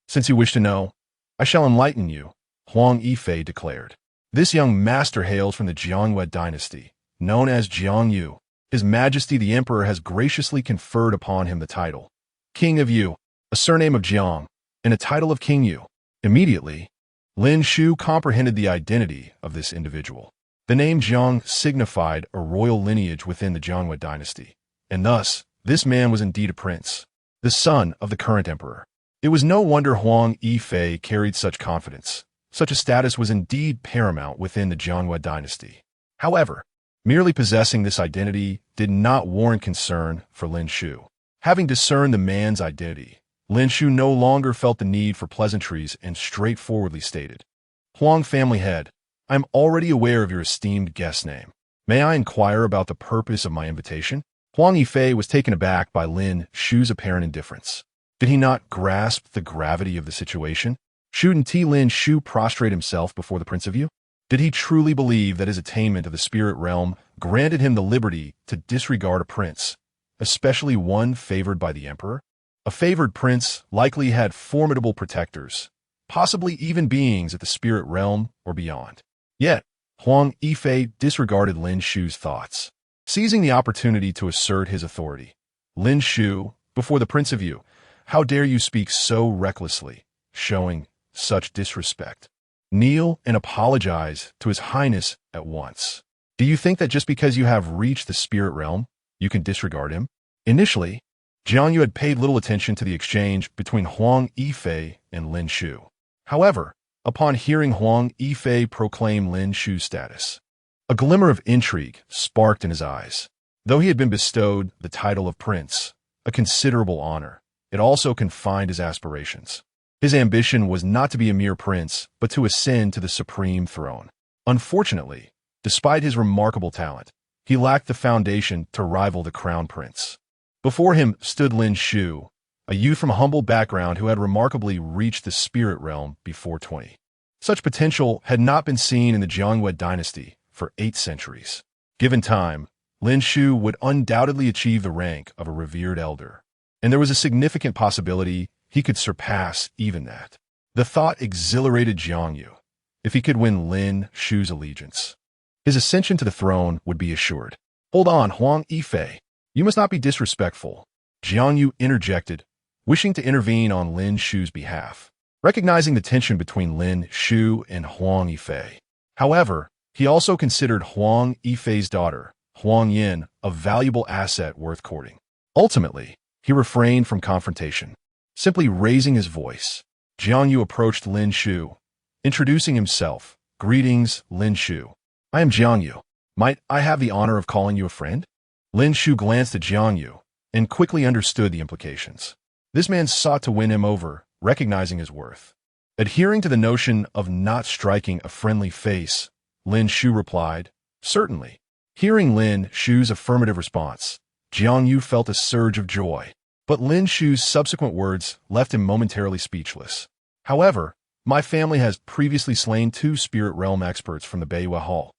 Since you wish to know, I shall enlighten you, Huang Yifei declared. This young master hails from the Jiangwei dynasty, known as Jiangyu. His Majesty the Emperor has graciously conferred upon him the title, King of Yu, a surname of Jiang, and a title of King Yu. Immediately, Lin Shu comprehended the identity of this individual. The name Jiang signified a royal lineage within the Jiangwei dynasty, and thus, this man was indeed a prince, the son of the current emperor. It was no wonder Huang Yifei carried such confidence. Such a status was indeed paramount within the Jiangwei dynasty. However, merely possessing this identity did not warrant concern for Lin Shu. Having discerned the man's identity, Lin Shu no longer felt the need for pleasantries and straightforwardly stated, Huang family head, I am already aware of your esteemed guest's name. May I inquire about the purpose of my invitation? Huang Yifei was taken aback by Lin Shu's apparent indifference. Did he not grasp the gravity of the situation? Shouldn't Lin Shu prostrate himself before the Prince of Yu? Did he truly believe that his attainment of the spirit realm granted him the liberty to disregard a prince, especially one favored by the emperor? A favored prince likely had formidable protectors, possibly even beings at the spirit realm or beyond. Yet, Huang Yifei disregarded Lin Shu's thoughts. Seizing the opportunity to assert his authority, Lin Shu, before the Prince of Yu, how dare you speak so recklessly, showing such disrespect? Kneel and apologize to His Highness at once. Do you think that just because you have reached the spirit realm, you can disregard him? Initially, Jiang Yu had paid little attention to the exchange between Huang Yifei and Lin Shu. However, upon hearing Huang Yifei proclaim Lin Shu's status, a glimmer of intrigue sparked in his eyes. Though he had been bestowed the title of prince, a considerable honor, it also confined his aspirations. His ambition was not to be a mere prince, but to ascend to the supreme throne. Unfortunately, despite his remarkable talent, he lacked the foundation to rival the crown prince. Before him stood Lin Shu, a youth from a humble background who had remarkably reached the spirit realm before 20. Such potential had not been seen in the Jiangyue dynasty for 8 centuries. Given time, Lin Shu would undoubtedly achieve the rank of a revered elder, and there was a significant possibility he could surpass even that. The thought exhilarated Jiangyu. If he could win Lin Shu's allegiance, his ascension to the throne would be assured. "Hold on, Huang Yifei. You must not be disrespectful," Jiangyu interjected, wishing to intervene on Lin Shu's behalf, recognizing the tension between Lin Shu and Huang Yifei. However, he also considered Huang Yifei's daughter, Huang Yin, a valuable asset worth courting. Ultimately, he refrained from confrontation. Simply raising his voice, Jiangyu approached Lin Shu, introducing himself. "Greetings, Lin Shu. I am Jiangyu. Might I have the honor of calling you a friend?" Lin Shu glanced at Jiangyu and quickly understood the implications. This man sought to win him over, recognizing his worth. Adhering to the notion of not striking a friendly face, Lin Shu replied, "Certainly." Hearing Lin Shu's affirmative response, Jiangyu felt a surge of joy. But Lin Shu's subsequent words left him momentarily speechless. "However, my family has previously slain 2 spirit realm experts from the Beiyue Hall,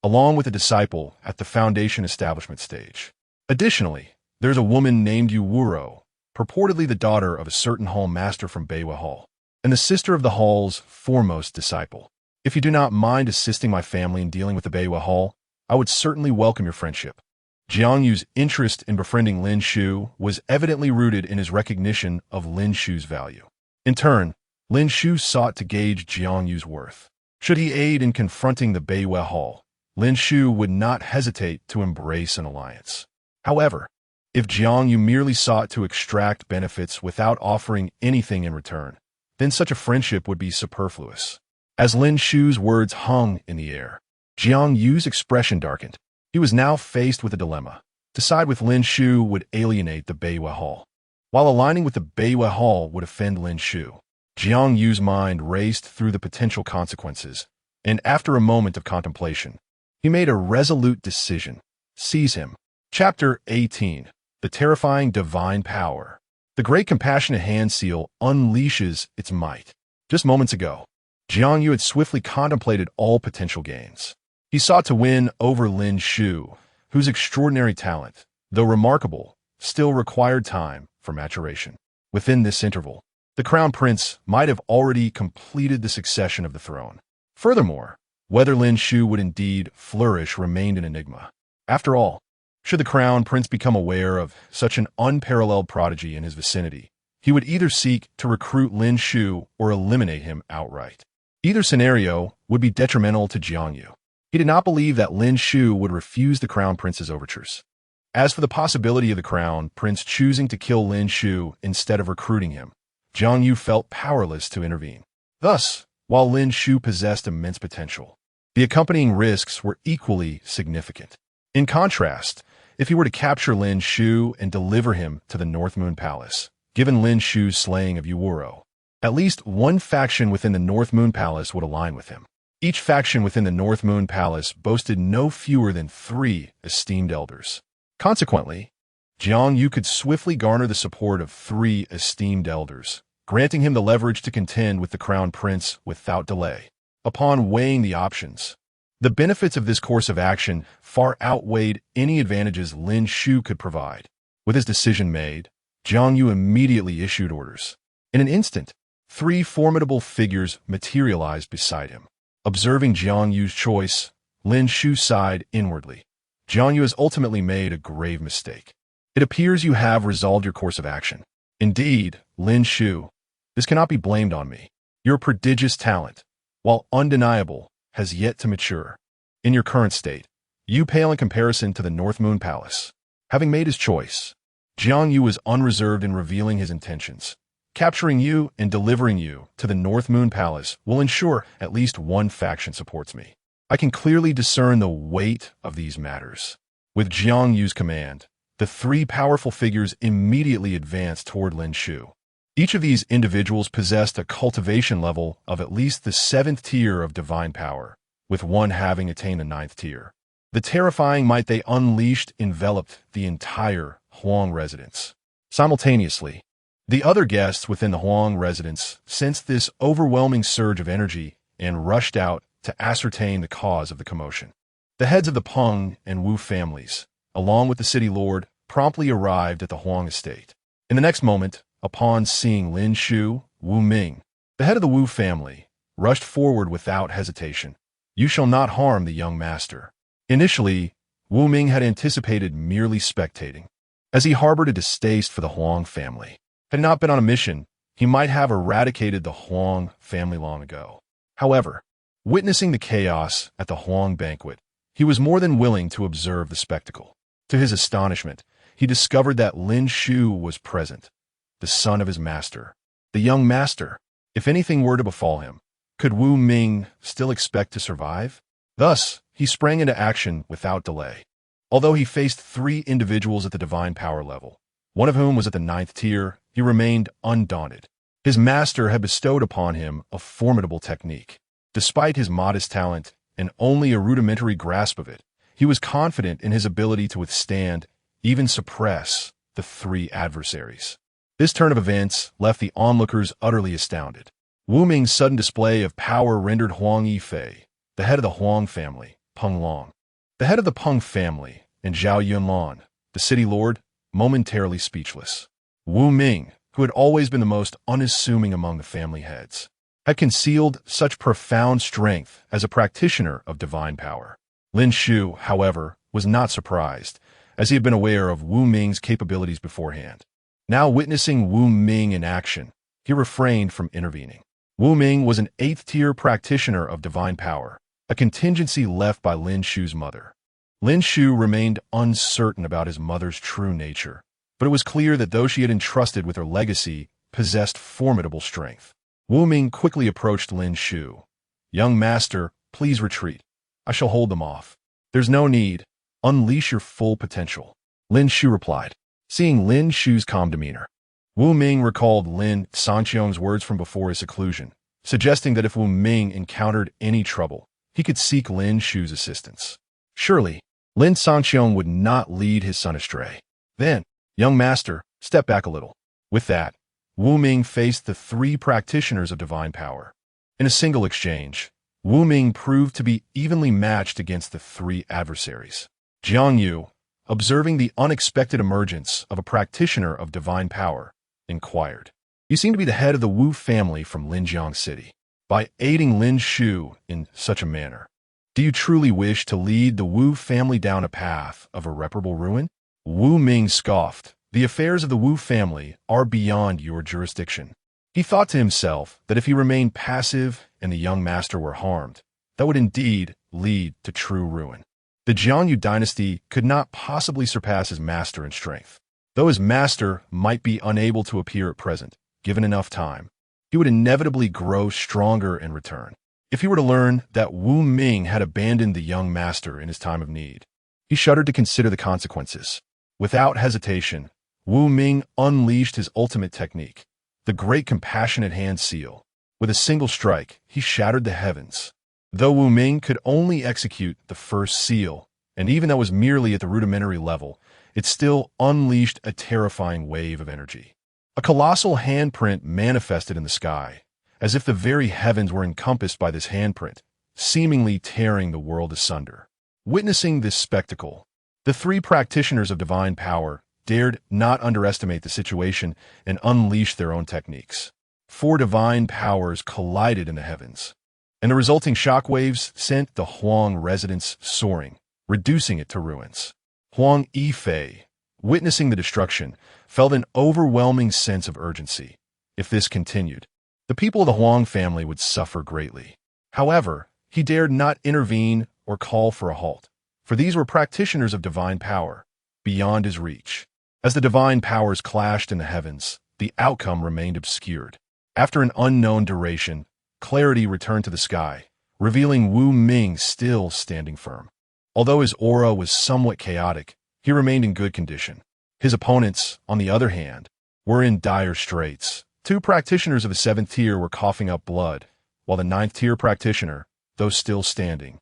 along with a disciple at the foundation establishment stage. Additionally, there's a woman named Yu Wuro, purportedly the daughter of a certain hall master from Beiyue Hall, and the sister of the hall's foremost disciple. If you do not mind assisting my family in dealing with the Beiyue Hall, I would certainly welcome your friendship." Jiangyu's interest in befriending Lin Shu was evidently rooted in his recognition of Lin Shu's value. In turn, Lin Shu sought to gauge Jiangyu's worth. Should he aid in confronting the Beiyue Hall, Lin Shu would not hesitate to embrace an alliance. However, if Jiangyu merely sought to extract benefits without offering anything in return, then such a friendship would be superfluous. As Lin Shu's words hung in the air, Jiangyu's expression darkened. He was now faced with a dilemma. To side with Lin Shu would alienate the Beiyue Hall, while aligning with the Beiyue Hall would offend Lin Shu. Jiangyu's mind raced through the potential consequences, and after a moment of contemplation, he made a resolute decision. Seize him. Chapter 18. The Terrifying Divine Power. The Great Compassionate Hand Seal unleashes its might. Just moments ago, Jiangyu had swiftly contemplated all potential gains. He sought to win over Lin Shu, whose extraordinary talent, though remarkable, still required time for maturation. Within this interval, the crown prince might have already completed the succession of the throne. Furthermore, whether Lin Shu would indeed flourish remained an enigma. After all, should the crown prince become aware of such an unparalleled prodigy in his vicinity, he would either seek to recruit Lin Shu or eliminate him outright. Either scenario would be detrimental to Jiangyu. He did not believe that Lin Shu would refuse the crown prince's overtures. As for the possibility of the crown prince choosing to kill Lin Shu instead of recruiting him, Jiangyu felt powerless to intervene. Thus, while Lin Shu possessed immense potential, the accompanying risks were equally significant. In contrast, if he were to capture Lin Shu and deliver him to the North Moon Palace, given Lin Shu's slaying of Yu Wuro, at least one faction within the North Moon Palace would align with him. Each faction within the North Moon Palace boasted no fewer than 3 esteemed elders. Consequently, Jiangyu could swiftly garner the support of 3 esteemed elders, granting him the leverage to contend with the crown prince without delay. Upon weighing the options, the benefits of this course of action far outweighed any advantages Lin Shu could provide. With his decision made, Jiangyu immediately issued orders. In an instant, 3 formidable figures materialized beside him. Observing Jiangyu's choice, Lin Shu sighed inwardly. Jiangyu has ultimately made a grave mistake. It appears you have resolved your course of action. Indeed, Lin Shu, this cannot be blamed on me. Your prodigious talent, while undeniable, has yet to mature. In your current state, you pale in comparison to the North Moon Palace. Having made his choice, Jiangyu was unreserved in revealing his intentions. Capturing you and delivering you to the North Moon Palace will ensure at least one faction supports me. I can clearly discern the weight of these matters. With Jiangyu's command, the 3 powerful figures immediately advanced toward Lin Shu. Each of these individuals possessed a cultivation level of at least the 7th tier of divine power, with one having attained the 9th tier. The terrifying might they unleashed enveloped the entire Huang residence. Simultaneously, the other guests within the Huang residence sensed this overwhelming surge of energy and rushed out to ascertain the cause of the commotion. The heads of the Peng and Wu families, along with the city lord, promptly arrived at the Huang estate. In the next moment, upon seeing Lin Shu, Wu Ming, the head of the Wu family, rushed forward without hesitation. "You shall not harm the young master." Initially, Wu Ming had anticipated merely spectating, as he harbored a distaste for the Huang family. Had he not been on a mission, he might have eradicated the Huang family long ago. However, witnessing the chaos at the Huang banquet, he was more than willing to observe the spectacle. To his astonishment, he discovered that Lin Shu was present, the son of his master. The young master, if anything were to befall him, could Wu Ming still expect to survive? Thus, he sprang into action without delay. Although he faced 3 individuals at the divine power level, one of whom was at the 9th tier, he remained undaunted. His master had bestowed upon him a formidable technique. Despite his modest talent and only a rudimentary grasp of it, he was confident in his ability to withstand, even suppress, the 3 adversaries. This turn of events left the onlookers utterly astounded. Wu Ming's sudden display of power rendered Huang Yifei, the head of the Huang family, Peng Long, the head of the Peng family, and Zhao Yunlan, the city lord, momentarily speechless. Wu Ming, who had always been the most unassuming among the family heads, had concealed such profound strength as a practitioner of divine power. Lin Shu, however, was not surprised, as he had been aware of Wu Ming's capabilities beforehand. Now witnessing Wu Ming in action, he refrained from intervening. Wu Ming was an 8th-tier practitioner of divine power, a contingency left by Lin Shu's mother. Lin Shu remained uncertain about his mother's true nature, but it was clear that those she had entrusted with her legacy possessed formidable strength. Wu Ming quickly approached Lin Shu. "Young master, please retreat. I shall hold them off." "There's no need. Unleash your full potential," Lin Shu replied. Seeing Lin Shu's calm demeanor, Wu Ming recalled Lin Sanqiong's words from before his seclusion, suggesting that if Wu Ming encountered any trouble, he could seek Lin Shu's assistance. Surely, Lin Sanqiong would not lead his son astray. Then, "Young master, step back a little." With that, Wu Ming faced the 3 practitioners of divine power. In a single exchange, Wu Ming proved to be evenly matched against the 3 adversaries. Jiang Yu, observing the unexpected emergence of a practitioner of divine power, inquired, "You seem to be the head of the Wu family from Linjiang City. By aiding Lin Shu in such a manner, do you truly wish to lead the Wu family down a path of irreparable ruin?" Wu Ming scoffed. "The affairs of the Wu family are beyond your jurisdiction." He thought to himself that if he remained passive and the young master were harmed, that would indeed lead to true ruin. The Jiangyu dynasty could not possibly surpass his master in strength. Though his master might be unable to appear at present, given enough time, he would inevitably grow stronger in return. If he were to learn that Wu Ming had abandoned the young master in his time of need, he shuddered to consider the consequences. Without hesitation, Wu Ming unleashed his ultimate technique, the Great Compassionate Hand Seal. With a single strike, he shattered the heavens. Though Wu Ming could only execute the first seal, and even that was merely at the rudimentary level, it still unleashed a terrifying wave of energy. A colossal handprint manifested in the sky, as if the very heavens were encompassed by this handprint, seemingly tearing the world asunder. Witnessing this spectacle, the 3 practitioners of divine power dared not underestimate the situation and unleash their own techniques. 4 divine powers collided in the heavens, and the resulting shockwaves sent the Huang residence soaring, reducing it to ruins. Huang Yifei, witnessing the destruction, felt an overwhelming sense of urgency. If this continued, the people of the Huang family would suffer greatly. However, he dared not intervene or call for a halt, for these were practitioners of divine power, beyond his reach. As the divine powers clashed in the heavens, the outcome remained obscured. After an unknown duration, clarity returned to the sky, revealing Wu Ming still standing firm. Although his aura was somewhat chaotic, he remained in good condition. His opponents, on the other hand, were in dire straits, Two practitioners of the 7th tier were coughing up blood, while the 9th tier practitioner, though still standing,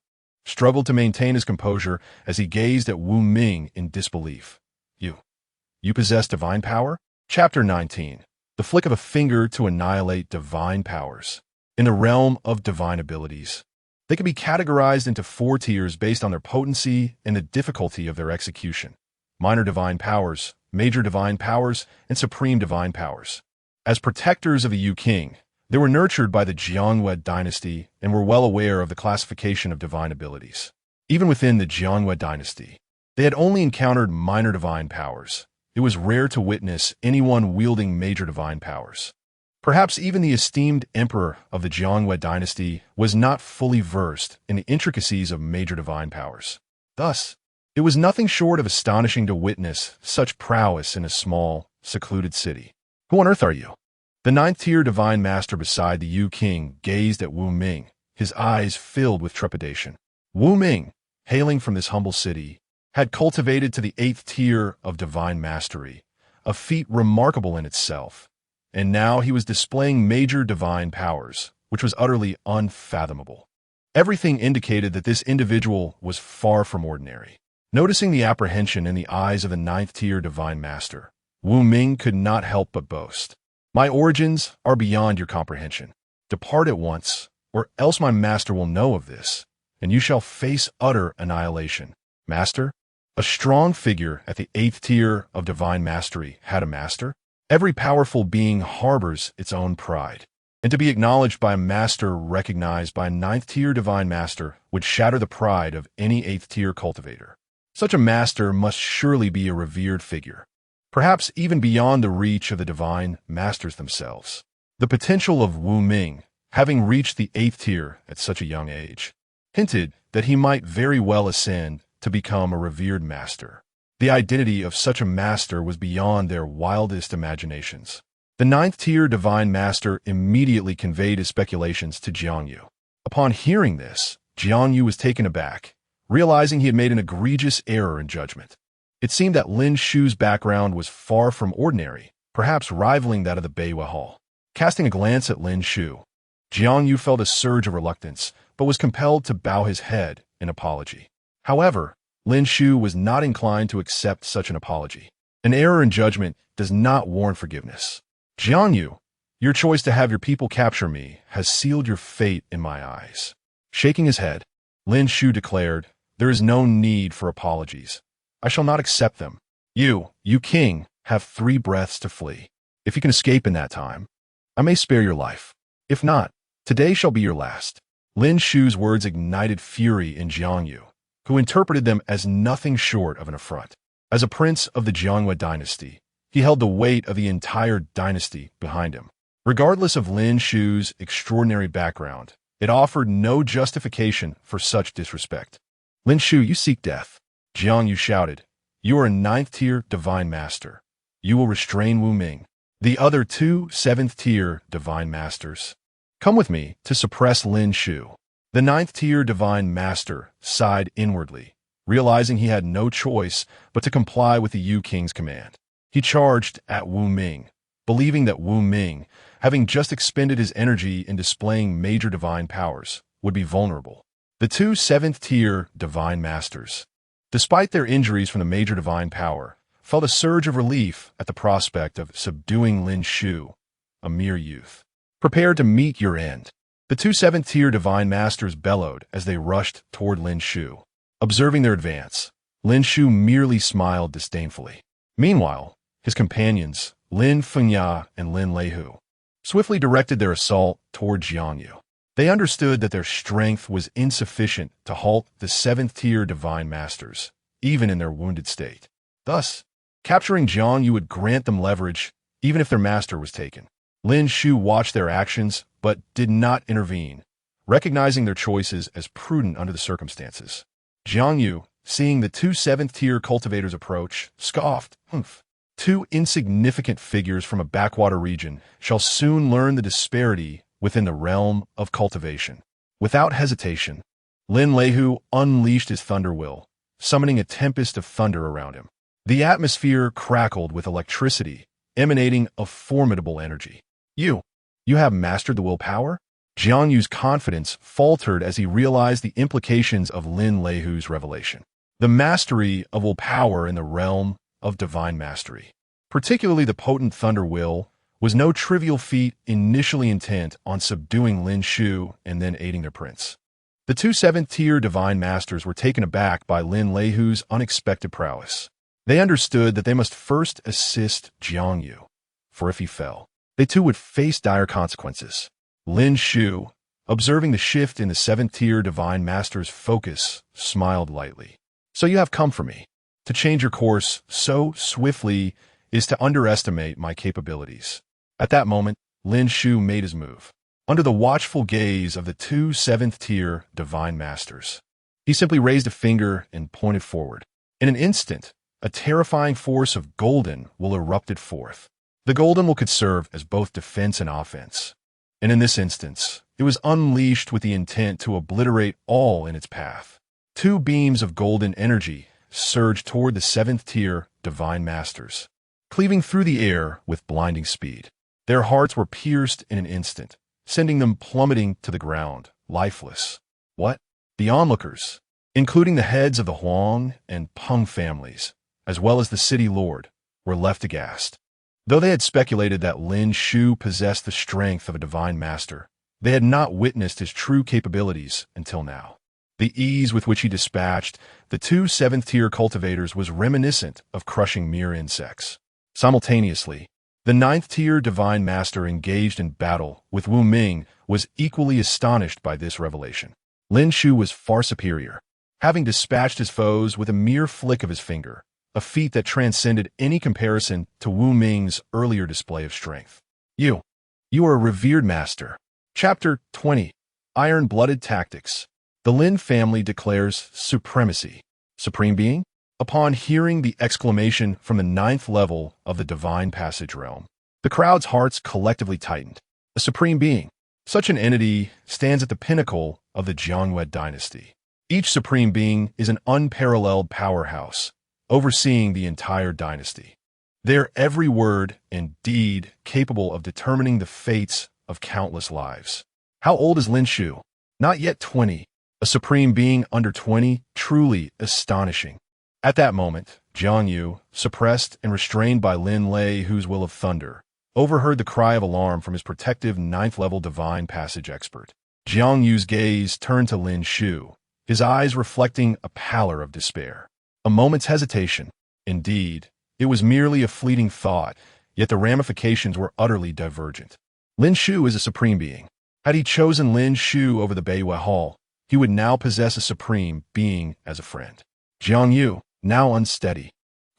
struggled to maintain his composure as he gazed at Wu Ming in disbelief. You possess divine power? Chapter 19. The flick of a finger to annihilate divine powers. In the realm of divine abilities, they can be categorized into 4 tiers based on their potency and the difficulty of their execution: minor divine powers, major divine powers, and supreme divine powers. As protectors of the Yu King, they were nurtured by the Jiangyue dynasty and were well aware of the classification of divine abilities. Even within the Jiangyue dynasty, they had only encountered minor divine powers. It was rare to witness anyone wielding major divine powers. Perhaps even the esteemed emperor of the Jiangyue dynasty was not fully versed in the intricacies of major divine powers. Thus, it was nothing short of astonishing to witness such prowess in a small, secluded city. Who on earth are you? The 9th tier divine master beside the Yu King gazed at Wu Ming, his eyes filled with trepidation. Wu Ming, hailing from this humble city, had cultivated to the 8th tier of divine mastery, a feat remarkable in itself, and now he was displaying major divine powers, which was utterly unfathomable. Everything indicated that this individual was far from ordinary. Noticing the apprehension in the eyes of the 9th tier divine master, Wu Ming could not help but boast. My origins are beyond your comprehension. Depart at once, or else my master will know of this, and you shall face utter annihilation. Master? A strong figure at the 8th tier of divine mastery had a master? Every powerful being harbors its own pride, and to be acknowledged by a master recognized by a 9th tier divine master would shatter the pride of any 8th tier cultivator. Such a master must surely be a revered figure, perhaps even beyond the reach of the divine masters themselves. The potential of Wu Ming, having reached the 8th tier at such a young age, hinted that he might very well ascend to become a revered master. The identity of such a master was beyond their wildest imaginations. The 9th tier divine master immediately conveyed his speculations to Jiangyu. Upon hearing this, Jiangyu was taken aback, realizing he had made an egregious error in judgment. It seemed that Lin Shu's background was far from ordinary, perhaps rivaling that of the Beiwa Hall. Casting a glance at Lin Shu, Jiangyu felt a surge of reluctance, but was compelled to bow his head in apology. However, Lin Shu was not inclined to accept such an apology. An error in judgment does not warrant forgiveness. Jiangyu, your choice to have your people capture me has sealed your fate in my eyes. Shaking his head, Lin Shu declared, there is no need for apologies. I shall not accept them. You king, have 3 breaths to flee. If you can escape in that time, I may spare your life. If not, today shall be your last. Lin Shu's words ignited fury in Jiangyu, who interpreted them as nothing short of an affront. As a prince of the Jiangyue dynasty, he held the weight of the entire dynasty behind him. Regardless of Lin Shu's extraordinary background, it offered no justification for such disrespect. Lin Shu, you seek death. Jiangyu shouted. You are a 9th tier divine master. You will restrain Wu Ming. The other 2 7th tier divine masters. Come with me to suppress Lin Shu. The 9th tier divine master sighed inwardly, realizing he had no choice but to comply with the Yu King's command. He charged at Wu Ming, believing that Wu Ming, having just expended his energy in displaying major divine powers, would be vulnerable. The 2 7th tier divine masters, despite their injuries from the major divine power, felt a surge of relief at the prospect of subduing Lin Shu, a mere youth. Prepare to meet your end. The 2 7th tier divine masters bellowed as they rushed toward Lin Shu. Observing their advance, Lin Shu merely smiled disdainfully. Meanwhile, his companions, Lin Fengya and Lin Leihu, swiftly directed their assault toward Jiangyu. They understood that their strength was insufficient to halt the 7th tier divine masters, even in their wounded state. Thus, capturing Jiangyu would grant them leverage, even if their master was taken. Lin Shu watched their actions, but did not intervene, recognizing their choices as prudent under the circumstances. Jiangyu, seeing the 2 7th tier cultivators approach, scoffed. 2 insignificant figures from a backwater region shall soon learn the disparity within the realm of cultivation. Without hesitation, Lin Leihu unleashed his thunder will, summoning a tempest of thunder around him. The atmosphere crackled with electricity, emanating a formidable energy. You. You have mastered the willpower? Jiang Yu's confidence faltered as he realized the implications of Lin Leihu's revelation. The mastery of willpower in the realm of divine mastery, particularly the potent thunder will, was no trivial feat initially intent on subduing Lin Shu and then aiding their prince. The two seventh-tier divine masters were taken aback by Lin Leihu's unexpected prowess. They understood that they must first assist Jiang Yu, for if he fell, they too would face dire consequences. Lin Shu, observing the shift in the seventh-tier divine master's focus, smiled lightly. So you have come for me. To change your course so swiftly is to underestimate my capabilities. At that moment, Lin Shu made his move. Under the watchful gaze of the two seventh-tier divine masters, he simply raised a finger and pointed forward. In an instant, a terrifying force of golden will erupted forth. The golden will could serve as both defense and offense. And in this instance, it was unleashed with the intent to obliterate all in its path. Two beams of golden energy surged toward the seventh-tier divine masters, cleaving through the air with blinding speed. Their hearts were pierced in an instant, sending them plummeting to the ground, lifeless. What? The onlookers, including the heads of the Huang and Peng families, as well as the city lord, were left aghast. Though they had speculated that Lin Shu possessed the strength of a divine master, they had not witnessed his true capabilities until now. The ease with which he dispatched the two seventh-tier cultivators was reminiscent of crushing mere insects. Simultaneously, the ninth-tier divine master engaged in battle with Wu Ming was equally astonished by this revelation. Lin Shu was far superior, having dispatched his foes with a mere flick of his finger, a feat that transcended any comparison to Wu Ming's earlier display of strength. You are a revered master. Chapter 20. Iron-Blooded Tactics. The Lin family declares supremacy. Supreme Being? Upon hearing the exclamation from the ninth level of the Divine Passage realm, the crowd's hearts collectively tightened. A Supreme Being. Such an entity stands at the pinnacle of the Jiangwei dynasty. Each Supreme Being is an unparalleled powerhouse, overseeing the entire dynasty. Their every word and deed capable of determining the fates of countless lives. How old is Lin Shu? Not yet 20. A Supreme Being under 20, truly astonishing. At that moment, Jiang Yu, suppressed and restrained by Lin Leihu's will of thunder, overheard the cry of alarm from his protective ninth-level divine passage expert. Jiang Yu's gaze turned to Lin Shu, his eyes reflecting a pallor of despair. A moment's hesitation. Indeed, it was merely a fleeting thought, yet the ramifications were utterly divergent. Lin Shu is a Supreme Being. Had he chosen Lin Shu over the Beiwei Hall, he would now possess a Supreme Being as a friend. Jiang Yu, now unsteady,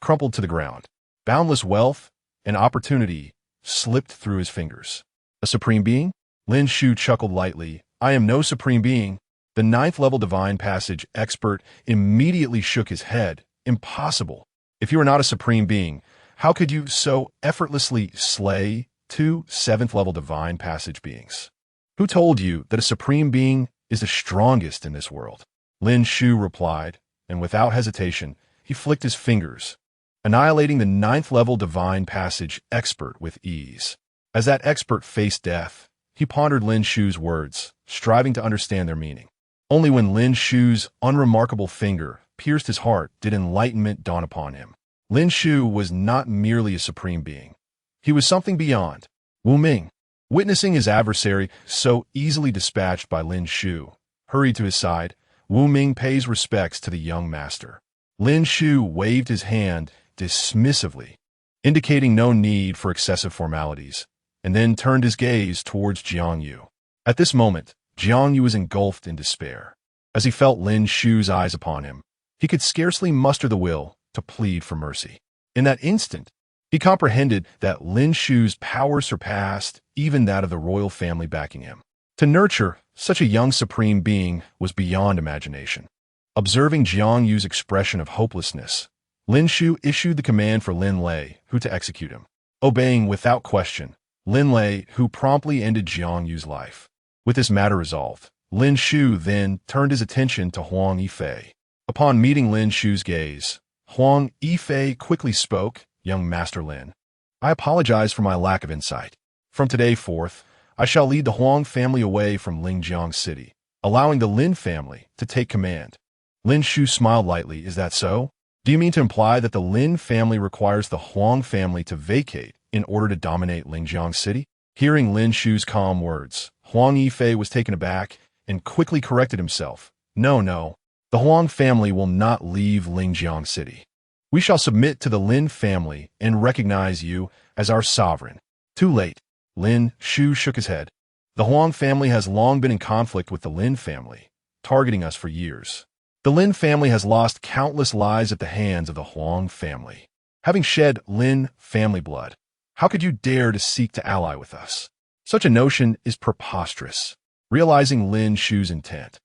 crumpled to the ground. Boundless wealth and opportunity slipped through his fingers. A Supreme Being? Lin Shu chuckled lightly. I am no Supreme Being. The ninth-level divine passage expert immediately shook his head. Impossible. If you are not a Supreme Being, how could you so effortlessly slay two seventh-level divine passage beings? Who told you that a Supreme Being is the strongest in this world? Lin Shu replied, and without hesitation, he flicked his fingers, annihilating the ninth-level divine passage expert with ease. As that expert faced death, he pondered Lin Shu's words, striving to understand their meaning. Only when Lin Shu's unremarkable finger pierced his heart did enlightenment dawn upon him. Lin Shu was not merely a Supreme Being. He was something beyond. Wu Ming, witnessing his adversary so easily dispatched by Lin Shu, hurried to his side. Wu Ming pays respects to the young master. Lin Shu waved his hand dismissively, indicating no need for excessive formalities, and then turned his gaze towards Jiang Yu. At this moment, Jiang Yu was engulfed in despair. As he felt Lin Shu's eyes upon him, he could scarcely muster the will to plead for mercy. In that instant, he comprehended that Lin Shu's power surpassed even that of the royal family backing him. To nurture such a young Supreme Being was beyond imagination. Observing Jiang Yu's expression of hopelessness, Lin Shu issued the command for Lin Leihu to execute him. Obeying without question, Lin Leihu promptly ended Jiang Yu's life. With this matter resolved, Lin Shu then turned his attention to Huang Yifei. Upon meeting Lin Shu's gaze, Huang Yifei quickly spoke, Young Master Lin, I apologize for my lack of insight. From today forth, I shall lead the Huang family away from Lingjiang City, allowing the Lin family to take command. Lin Shu smiled lightly. Is that so? Do you mean to imply that the Lin family requires the Huang family to vacate in order to dominate Lingjiang City? Hearing Lin Shu's calm words, Huang Yifei was taken aback and quickly corrected himself. No. The Huang family will not leave Lingjiang City. We shall submit to the Lin family and recognize you as our sovereign. Too late. Lin Shu shook his head. The Huang family has long been in conflict with the Lin family, targeting us for years. The Lin family has lost countless lives at the hands of the Huang family. Having shed Lin family blood, how could you dare to seek to ally with us? Such a notion is preposterous. Realizing Lin Shu's intent,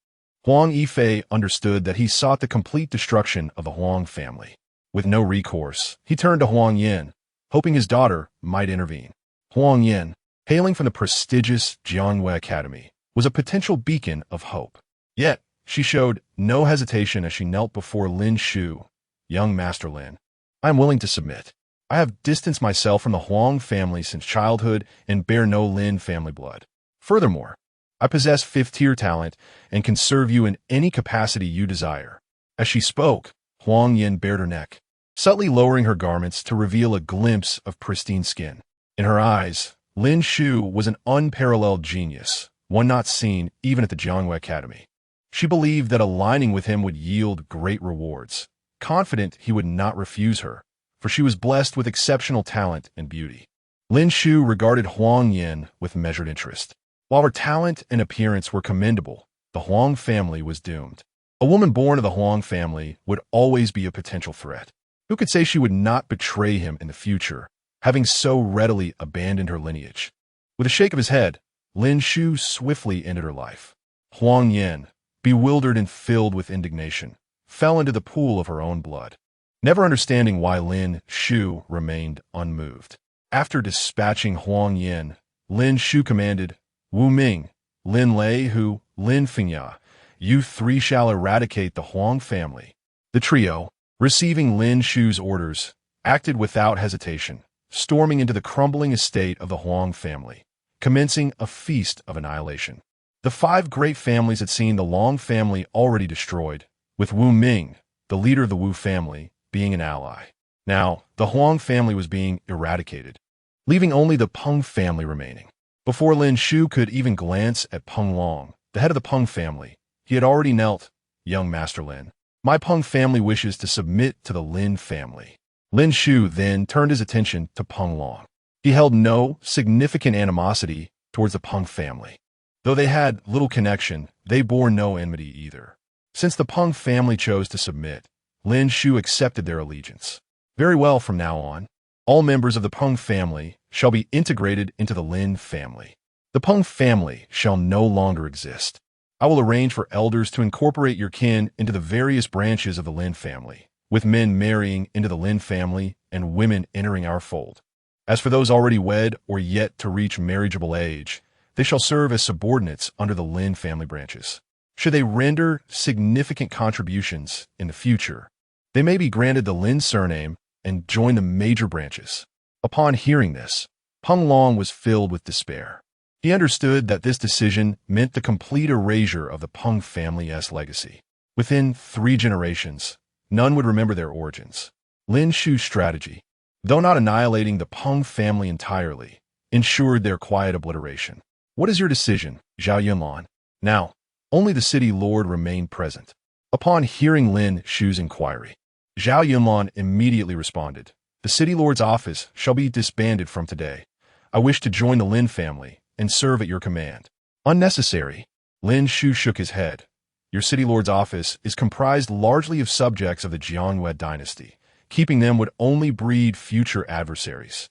Huang Yifei understood that he sought the complete destruction of the Huang family. With no recourse, he turned to Huang Yin, hoping his daughter might intervene. Huang Yin, hailing from the prestigious Jianwei Academy, was a potential beacon of hope. Yet, she showed no hesitation as she knelt before Lin Shu. Young Master Lin, I am willing to submit. I have distanced myself from the Huang family since childhood and bear no Lin family blood. Furthermore, I possess fifth-tier talent and can serve you in any capacity you desire. As she spoke, Huang Yin bared her neck, subtly lowering her garments to reveal a glimpse of pristine skin. In her eyes, Lin Shu was an unparalleled genius, one not seen even at the Jianwei Academy. She believed that aligning with him would yield great rewards, confident he would not refuse her, for she was blessed with exceptional talent and beauty. Lin Shu regarded Huang Yin with measured interest. While her talent and appearance were commendable, the Huang family was doomed. A woman born of the Huang family would always be a potential threat. Who could say she would not betray him in the future, having so readily abandoned her lineage? With a shake of his head, Lin Shu swiftly ended her life. Huang Yin, bewildered and filled with indignation, fell into the pool of her own blood, never understanding why Lin Shu remained unmoved. After dispatching Huang Yin, Lin Shu commanded, Wu Ming, Lin Lei Hu, Lin Fengya, you three shall eradicate the Huang family. The trio, receiving Lin Shu's orders, acted without hesitation, storming into the crumbling estate of the Huang family, commencing a feast of annihilation. The five great families had seen the Long family already destroyed, with Wu Ming, the leader of the Wu family, being an ally. Now, the Huang family was being eradicated, leaving only the Peng family remaining. Before Lin Shu could even glance at Peng Long, the head of the Peng family, he had already knelt. Young Master Lin, my Peng family wishes to submit to the Lin family. Lin Shu then turned his attention to Peng Long. He held no significant animosity towards the Peng family. Though they had little connection, they bore no enmity either. Since the Peng family chose to submit, Lin Shu accepted their allegiance. Very well, from now on, all members of the Peng family shall be integrated into the Lin family. The Peng family shall no longer exist. I will arrange for elders to incorporate your kin into the various branches of the Lin family, with men marrying into the Lin family and women entering our fold. As for those already wed or yet to reach marriageable age, they shall serve as subordinates under the Lin family branches. Should they render significant contributions in the future, they may be granted the Lin surname and join the major branches. Upon hearing this, Peng Long was filled with despair. He understood that this decision meant the complete erasure of the Peng family's legacy. Within 3 generations, none would remember their origins. Lin Shu's strategy, though not annihilating the Peng family entirely, ensured their quiet obliteration. What is your decision, Zhao Yunlan? Now, only the city lord remained present. Upon hearing Lin Shu's inquiry, Zhao Yunlan immediately responded, the city lord's office shall be disbanded from today. I wish to join the Lin family and serve at your command. Unnecessary. Lin Shu shook his head. Your city lord's office is comprised largely of subjects of the Jianwei dynasty. Keeping them would only breed future adversaries.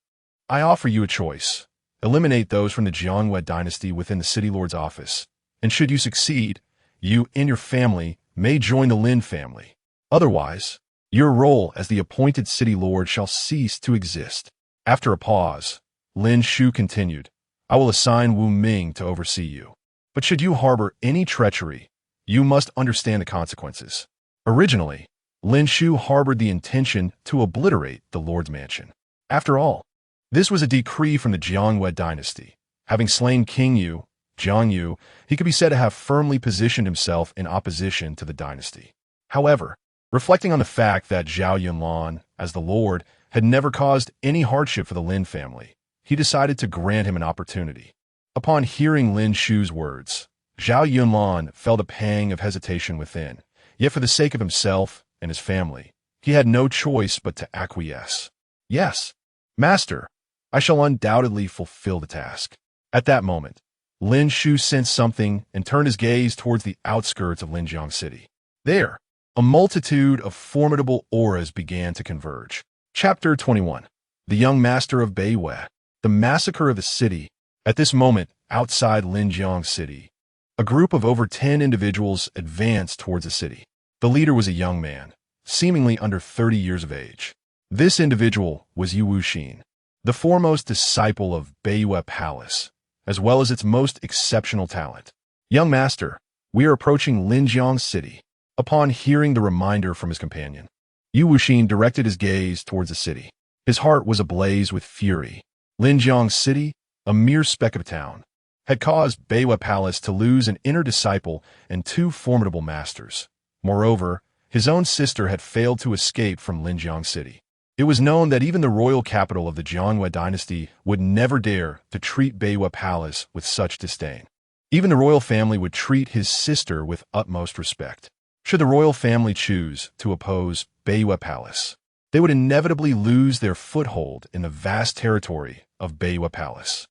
I offer you a choice. Eliminate those from the Jianwei dynasty within the city lord's office, and should you succeed, you and your family may join the Lin family. Otherwise, your role as the appointed city lord shall cease to exist. After a pause, Lin Shu continued, I will assign Wu Ming to oversee you. But should you harbor any treachery, you must understand the consequences. Originally, Lin Shu harbored the intention to obliterate the Lord's mansion. After all, This was a decree from the Jiangwei dynasty. Having slain King Yu, Jiang Yu, he could be said to have firmly positioned himself in opposition to the dynasty. However, reflecting on the fact that Zhao Yunlan, as the Lord, had never caused any hardship for the Lin family, he decided to grant him an opportunity. Upon hearing Lin Shu's words, Zhao Yunlan felt a pang of hesitation within, yet for the sake of himself and his family, he had no choice but to acquiesce. Yes, Master, I shall undoubtedly fulfill the task. At that moment, Lin Shu sensed something and turned his gaze towards the outskirts of Linjiang City. There, a multitude of formidable auras began to converge. Chapter 21. The Young Master of Beiwei. The Massacre of the City. At this moment, outside Linjiang City, a group of over 10 individuals advanced towards the city. The leader was a young man, seemingly under 30 years of age. This individual was Yu Wuxin, the foremost disciple of Beiwei Palace, as well as its most exceptional talent. Young Master, we are approaching Linjiang City. Upon hearing the reminder from his companion, Yu Wuxin directed his gaze towards the city. His heart was ablaze with fury. Linjiang City, a mere speck of a town, had caused Beiwei Palace to lose an inner disciple and 2 formidable masters. Moreover, his own sister had failed to escape from Linjiang City. It was known that even the royal capital of the Jiangwei dynasty would never dare to treat Beiwei Palace with such disdain. Even the royal family would treat his sister with utmost respect. Should the royal family choose to oppose Beiwei Palace, they would inevitably lose their foothold in the vast territory of Beiwei Palace.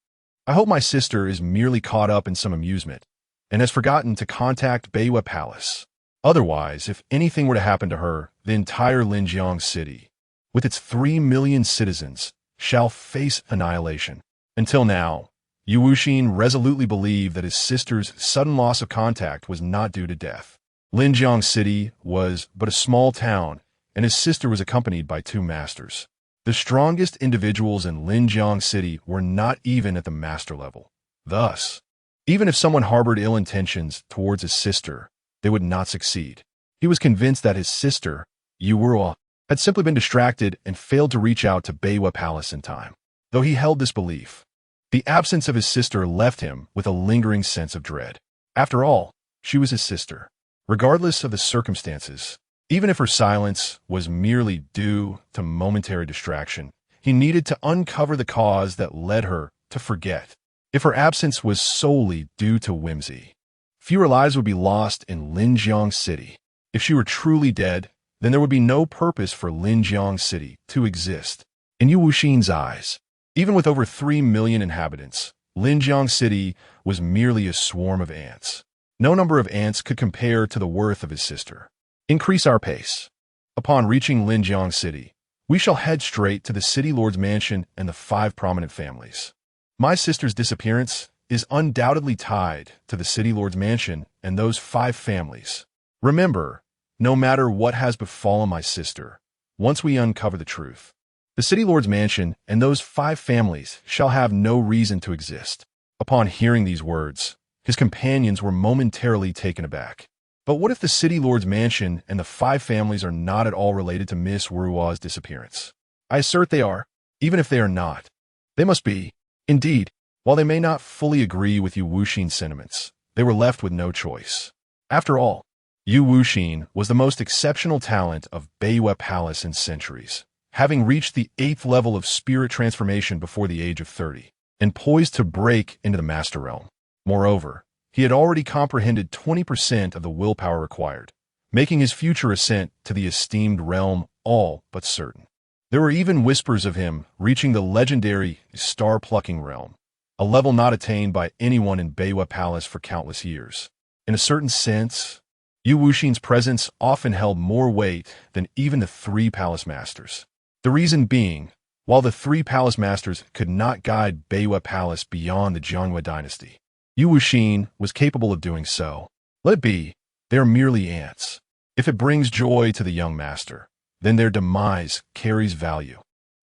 I hope my sister is merely caught up in some amusement and has forgotten to contact Beiwei Palace. Otherwise, if anything were to happen to her, the entire Linjiang City, with its 3 million citizens, shall face annihilation. Until now, Yu Wuxin resolutely believed that his sister's sudden loss of contact was not due to death. Linjiang City was but a small town, and his sister was accompanied by 2 masters. The strongest individuals in Linjiang City were not even at the master level. Thus, even if someone harbored ill intentions towards his sister, they would not succeed. He was convinced that his sister, Yu Ruo, had simply been distracted and failed to reach out to Beiwei Palace in time. Though he held this belief, the absence of his sister left him with a lingering sense of dread. After all, she was his sister. Regardless of the circumstances, even if her silence was merely due to momentary distraction, he needed to uncover the cause that led her to forget. If her absence was solely due to whimsy, fewer lives would be lost in Linjiang City. If she were truly dead, then there would be no purpose for Linjiang City to exist. In Yu Wuxin's eyes, even with over 3 million inhabitants, Linjiang City was merely a swarm of ants. No number of ants could compare to the worth of his sister. Increase our pace. Upon reaching Linjiang City, we shall head straight to the city lord's mansion and the 5 prominent families. My sister's disappearance is undoubtedly tied to the city lord's mansion and those 5 families. Remember, no matter what has befallen my sister, once we uncover the truth, the city lord's mansion and those 5 families shall have no reason to exist. Upon hearing these words, his companions were momentarily taken aback. But what if the city lord's mansion and the 5 families are not at all related to Miss Ruo's disappearance? I assert they are. Even if they are not, they must be. Indeed, while they may not fully agree with Yu Wuxin's sentiments, they were left with no choice. After all, Yu Wuxin was the most exceptional talent of Beiwei Palace in centuries, having reached the 8th level of spirit transformation before the age of 30, and poised to break into the Master Realm. Moreover, he had already comprehended 20% of the willpower required, making his future ascent to the esteemed realm all but certain. There were even whispers of him reaching the legendary star-plucking realm, a level not attained by anyone in Beiwei Palace for countless years. In a certain sense, Yu Wuxin's presence often held more weight than even the 3 palace masters. The reason being, while the 3 palace masters could not guide Beiwei Palace beyond the Jiangwei dynasty, Yu Wuxin was capable of doing so. Let it be, they are merely ants. If it brings joy to the young master, then their demise carries value.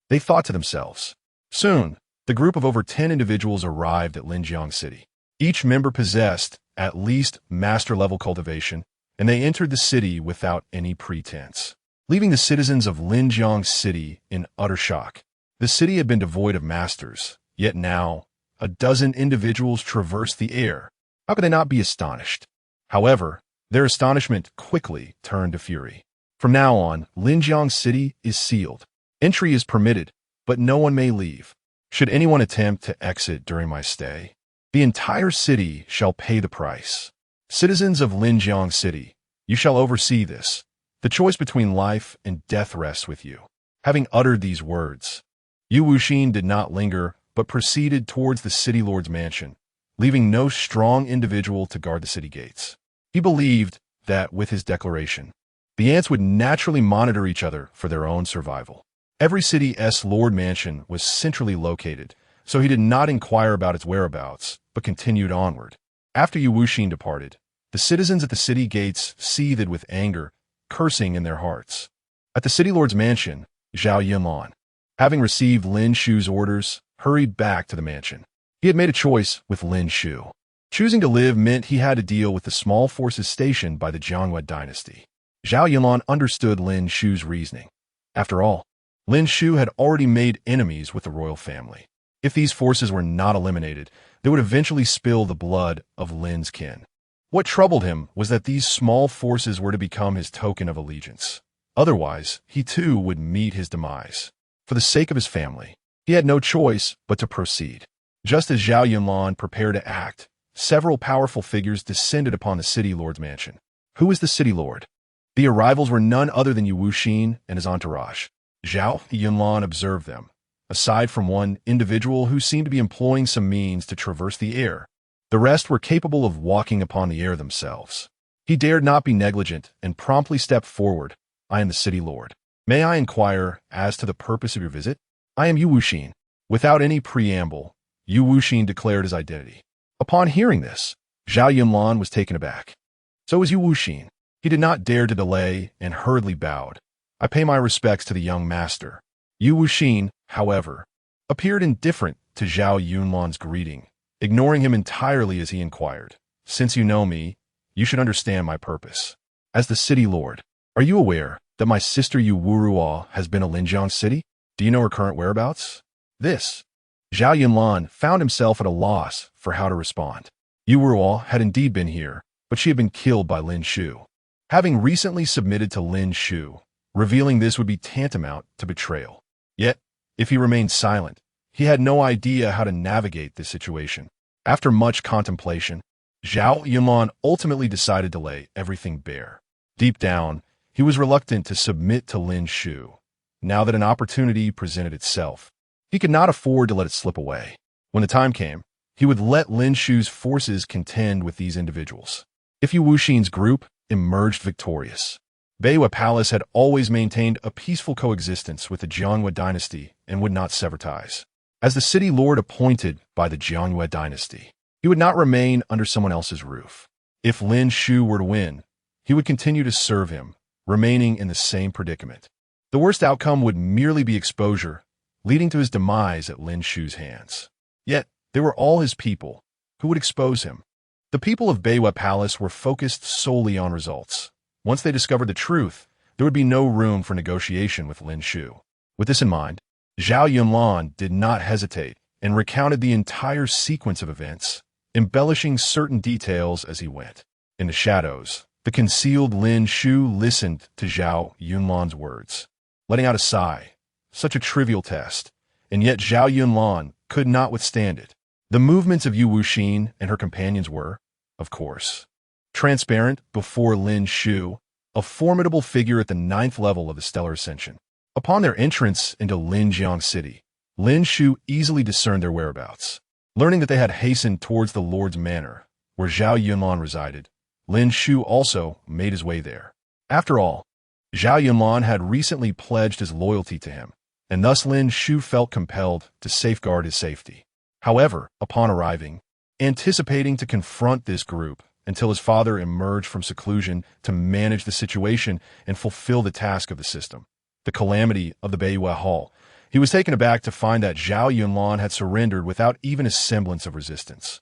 They thought to themselves. Soon, the group of over 10 individuals arrived at Linjiang City. Each member possessed at least master-level cultivation, and they entered the city without any pretense, leaving the citizens of Linjiang City in utter shock. The city had been devoid of masters, yet now, a dozen individuals traversed the air. How could they not be astonished? However, their astonishment quickly turned to fury. From now on, Linjiang City is sealed. Entry is permitted, but no one may leave. Should anyone attempt to exit during my stay, the entire city shall pay the price. Citizens of Linjiang City, you shall oversee this. The choice between life and death rests with you. Having uttered these words, Yu Wuxin did not linger, but proceeded towards the city lord's mansion, leaving no strong individual to guard the city gates. He believed that, with his declaration, the ants would naturally monitor each other for their own survival. Every city's lord mansion was centrally located, so he did not inquire about its whereabouts, but continued onward. After Yu Wuxin departed, the citizens at the city gates seethed with anger, cursing in their hearts. At the city lord's mansion, Zhao Yunlan, having received Lin Shu's orders, hurried back to the mansion. He had made a choice with Lin Shu. Choosing to live meant he had to deal with the small forces stationed by the Jiangyue dynasty. Zhao Yunlan understood Lin Shu's reasoning. After all, Lin Shu had already made enemies with the royal family. If these forces were not eliminated, they would eventually spill the blood of Lin's kin. What troubled him was that these small forces were to become his token of allegiance. Otherwise, he too would meet his demise. For the sake of his family, he had no choice but to proceed. Just as Zhao Yunlan prepared to act, several powerful figures descended upon the city lord's mansion. Who was the city lord? The arrivals were none other than Yu Wuxin and his entourage. Zhao Yunlan observed them, aside from one individual who seemed to be employing some means to traverse the air. The rest were capable of walking upon the air themselves. He dared not be negligent and promptly stepped forward. I am the city lord. May I inquire as to the purpose of your visit? I am Yu Wuxin. Without any preamble, Yu Wuxin declared his identity. Upon hearing this, Zhao Yunlan was taken aback. So was Yu Wuxin. He did not dare to delay and hurriedly bowed. I pay my respects to the young master. Yu Wuxin, however, appeared indifferent to Zhao Yunlan's greeting, ignoring him entirely as he inquired. Since you know me, you should understand my purpose. As the city lord, are you aware that my sister Yu Wuruo has been in Linjiang City? Do you know her current whereabouts? This. Zhao Yunlan found himself at a loss for how to respond. Yu Wuruo had indeed been here, but she had been killed by Lin Shu. Having recently submitted to Lin Shu, revealing this would be tantamount to betrayal. Yet, if he remained silent, he had no idea how to navigate this situation. After much contemplation, Zhao Yunlan ultimately decided to lay everything bare. Deep down, he was reluctant to submit to Lin Shu. Now that an opportunity presented itself, he could not afford to let it slip away. When the time came, he would let Lin Shu's forces contend with these individuals. If Yu Wuxin's group emerged victorious, Beiwa Palace had always maintained a peaceful coexistence with the Jiangyue dynasty and would not sever ties. As the city lord appointed by the Jiangyue dynasty, he would not remain under someone else's roof. If Lin Shu were to win, he would continue to serve him, remaining in the same predicament. The worst outcome would merely be exposure, leading to his demise at Lin Shu's hands. Yet, they were all his people, who would expose him. The people of Beiwa Palace were focused solely on results. Once they discovered the truth, there would be no room for negotiation with Lin Shu. With this in mind, Zhao Yunlan did not hesitate and recounted the entire sequence of events, embellishing certain details as he went. In the shadows, the concealed Lin Shu listened to Zhao Yunlan's words, letting out a sigh. Such a trivial test, and yet Zhao Yunlan could not withstand it. The movements of Yu Wuxin and her companions were, of course, transparent before Lin Shu, a formidable figure at the 9th level of the Stellar Ascension. Upon their entrance into Linjiang City, Lin Shu easily discerned their whereabouts. Learning that they had hastened towards the Lord's Manor, where Zhao Yunlan resided, Lin Shu also made his way there. After all, Zhao Yunlan had recently pledged his loyalty to him, and thus Lin Shu felt compelled to safeguard his safety. However, upon arriving, anticipating to confront this group until his father emerged from seclusion to manage the situation and fulfill the task of the system, the calamity of the Beiwa Hall, he was taken aback to find that Zhao Yunlan had surrendered without even a semblance of resistance,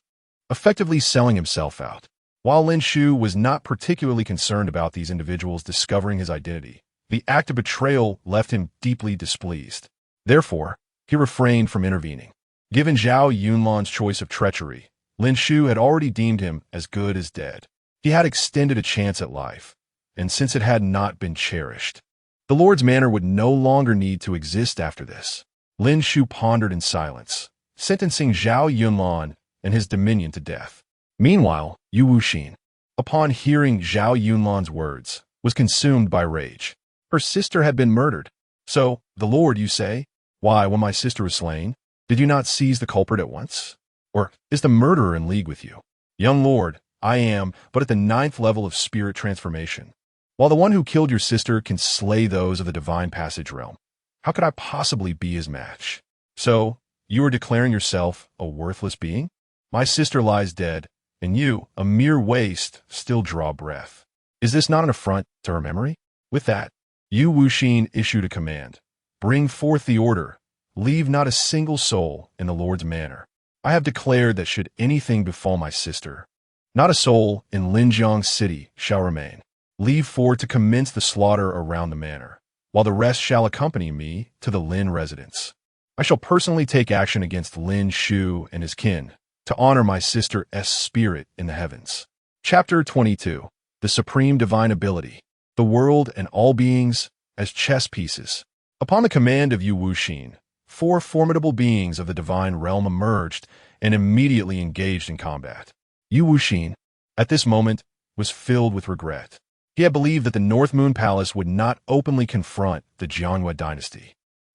effectively selling himself out. While Lin Shu was not particularly concerned about these individuals discovering his identity, the act of betrayal left him deeply displeased. Therefore, he refrained from intervening. Given Zhao Yunlan's choice of treachery, Lin Shu had already deemed him as good as dead. He had extended a chance at life, and since it had not been cherished, the Lord's manor would no longer need to exist after this. Lin Shu pondered in silence, sentencing Zhao Yunlan and his dominion to death. Meanwhile, Yu Wuxin, upon hearing Zhao Yunlan's words, was consumed by rage. Her sister had been murdered. So, the Lord, you say? Why, when my sister was slain, did you not seize the culprit at once? Or is the murderer in league with you? Young Lord, I am but at the 9th level of spirit transformation. While the one who killed your sister can slay those of the divine passage realm, how could I possibly be his match? So, you are declaring yourself a worthless being? My sister lies dead, and you, a mere waste, still draw breath. Is this not an affront to her memory? With that, Yu Wuxin issued a command. Bring forth the order. Leave not a single soul in the Lord's manor. I have declared that should anything befall my sister, not a soul in Linjiang City shall remain. Leave forth to commence the slaughter around the manor, while the rest shall accompany me to the Lin residence. I shall personally take action against Lin Shu and his kin, to honor my sister's spirit in the heavens. Chapter 22. The Supreme Divine Ability. The world and all beings as chess pieces. Upon the command of Yu Wuxin, 4 formidable beings of the divine realm emerged and immediately engaged in combat. Yu Wuxin, at this moment, was filled with regret. He had believed that the North Moon Palace would not openly confront the Jiangyue dynasty,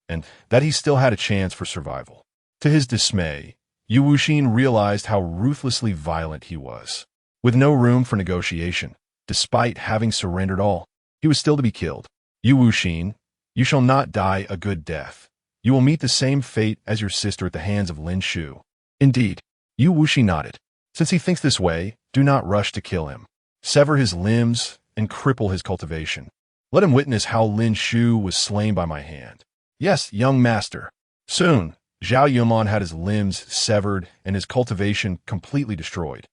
and that he still had a chance for survival. To his dismay, Yu Wuxin realized how ruthlessly violent he was. With no room for negotiation, despite having surrendered all, he was still to be killed. Yu Wuxin, you shall not die a good death. You will meet the same fate as your sister at the hands of Lin Shu. Indeed, Yu Wuxin nodded. Since he thinks this way, do not rush to kill him. Sever his limbs and cripple his cultivation. Let him witness how Lin Shu was slain by my hand. Yes, young master. Soon, Zhao Yunlan had his limbs severed and his cultivation completely destroyed,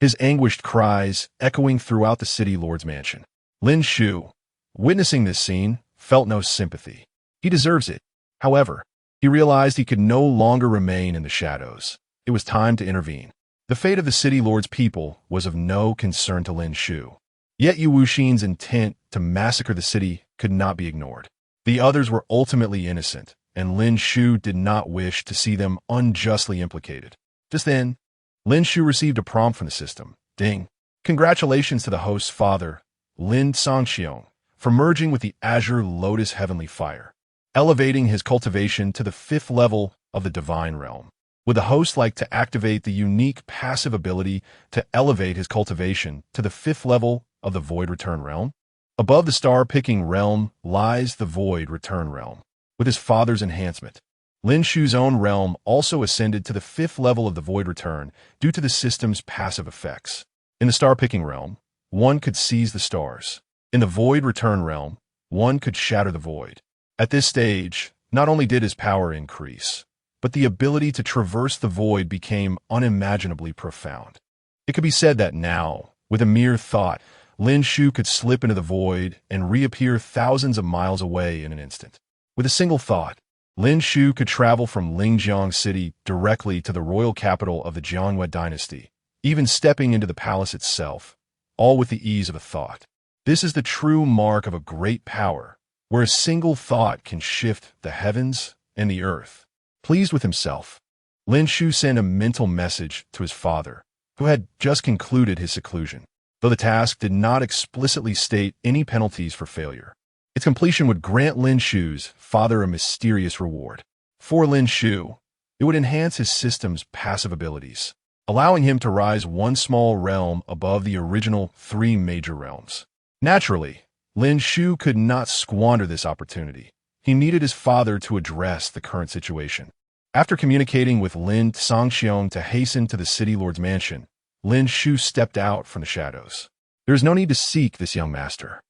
his anguished cries echoing throughout the city lord's mansion. Lin Shu, witnessing this scene, felt no sympathy. He deserves it. However, he realized he could no longer remain in the shadows. It was time to intervene. The fate of the city lord's people was of no concern to Lin Shu. Yet Yu Wuxin's intent to massacre the city could not be ignored. The others were ultimately innocent, and Lin Shu did not wish to see them unjustly implicated. Just then, Lin Shu received a prompt from the system. Ding. Congratulations to the host's father, Lin Sangxiong, for merging with the Azure Lotus Heavenly Fire, elevating his cultivation to the 5th level of the Divine Realm. Would the host like to activate the unique passive ability to elevate his cultivation to the 5th level of the Void Return Realm? Above the star-picking realm lies the Void Return Realm. With his father's enhancement, Lin Shu's own realm also ascended to the 5th level of the Void Return due to the system's passive effects. In the star-picking realm, one could seize the stars. In the Void Return Realm, one could shatter the void. At this stage, not only did his power increase, but the ability to traverse the void became unimaginably profound. It could be said that now, with a mere thought, Lin Shu could slip into the void and reappear thousands of miles away in an instant. With a single thought, Lin Shu could travel from Linjiang City directly to the royal capital of the Jiangyue dynasty, even stepping into the palace itself, all with the ease of a thought. This is the true mark of a great power, where a single thought can shift the heavens and the earth. Pleased with himself, Lin Shu sent a mental message to his father, who had just concluded his seclusion. Though the task did not explicitly state any penalties for failure, its completion would grant Lin Shu's father a mysterious reward. For Lin Shu, it would enhance his system's passive abilities, allowing him to rise one small realm above the original 3 major realms. Naturally, Lin Shu could not squander this opportunity. He needed his father to address the current situation. After communicating with Lin Sangxiong to hasten to the city lord's mansion, Lin Shu stepped out from the shadows. There is no need to seek this young master.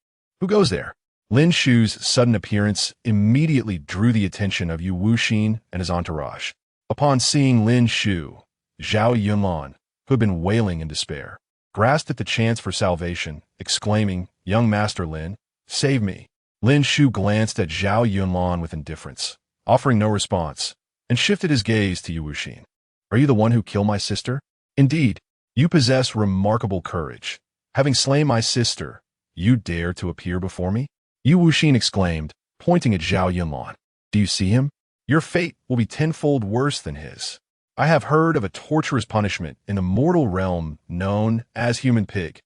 Who goes there? Lin Shu's sudden appearance immediately drew the attention of Yu Wuxin and his entourage. Upon seeing Lin Shu, Zhao Yunlan, who had been wailing in despair, grasped at the chance for salvation, exclaiming, "Young Master Lin, save me." Lin Shu glanced at Zhao Yunlan with indifference, offering no response. and shifted his gaze to Yu Wuxin. Are you the one who killed my sister? Indeed, you possess remarkable courage. Having slain my sister, you dare to appear before me? Yu Wuxin exclaimed, pointing at Zhao Yunlan. Do you see him? Your fate will be tenfold worse than his. I have heard of a torturous punishment in the mortal realm known as human pig.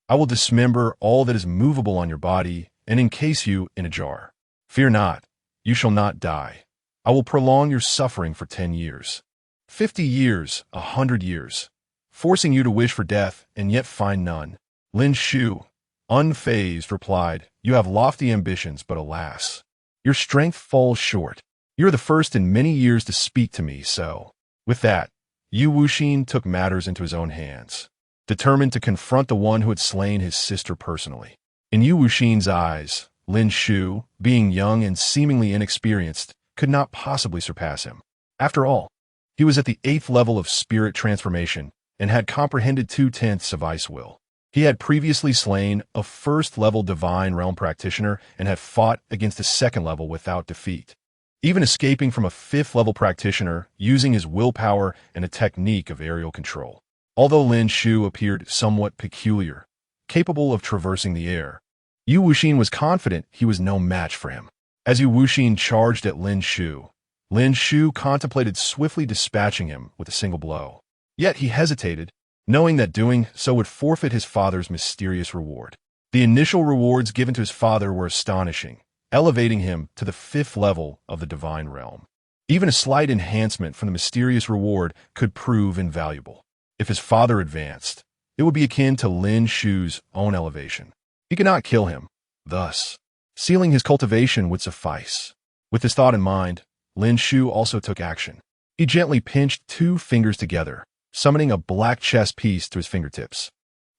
I will dismember all that is movable on your body and encase you in a jar. Fear not, you shall not die. I will prolong your suffering for 10 years. 50 years, 100 years, forcing you to wish for death and yet find none. Lin Shu, unfazed, replied, You have lofty ambitions, but alas, your strength falls short. You are the first in many years to speak to me, so. With that, Yu Wuxin took matters into his own hands, determined to confront the one who had slain his sister personally. In Yu Wuxin's eyes, Lin Shu, being young and seemingly inexperienced, could not possibly surpass him. After all, he was at the 8th level of spirit transformation and had comprehended 2/10 of ice will. He had previously slain a 1st-level divine realm practitioner and had fought against a 2nd level without defeat, even escaping from a 5th-level practitioner using his willpower and a technique of aerial control. Although Lin Shu appeared somewhat peculiar, capable of traversing the air, Yu Wuxin was confident he was no match for him. As Yu Wuxin charged at Lin Shu contemplated swiftly dispatching him with a single blow. Yet he hesitated, knowing that doing so would forfeit his father's mysterious reward. The initial rewards given to his father were astonishing, elevating him to the 5th level of the divine realm. Even a slight enhancement from the mysterious reward could prove invaluable. If his father advanced, it would be akin to Lin Shu's own elevation. He could not kill him. Thus, sealing his cultivation would suffice. With this thought in mind, Lin Shu also took action. He gently pinched 2 fingers together, summoning a black chess piece to his fingertips.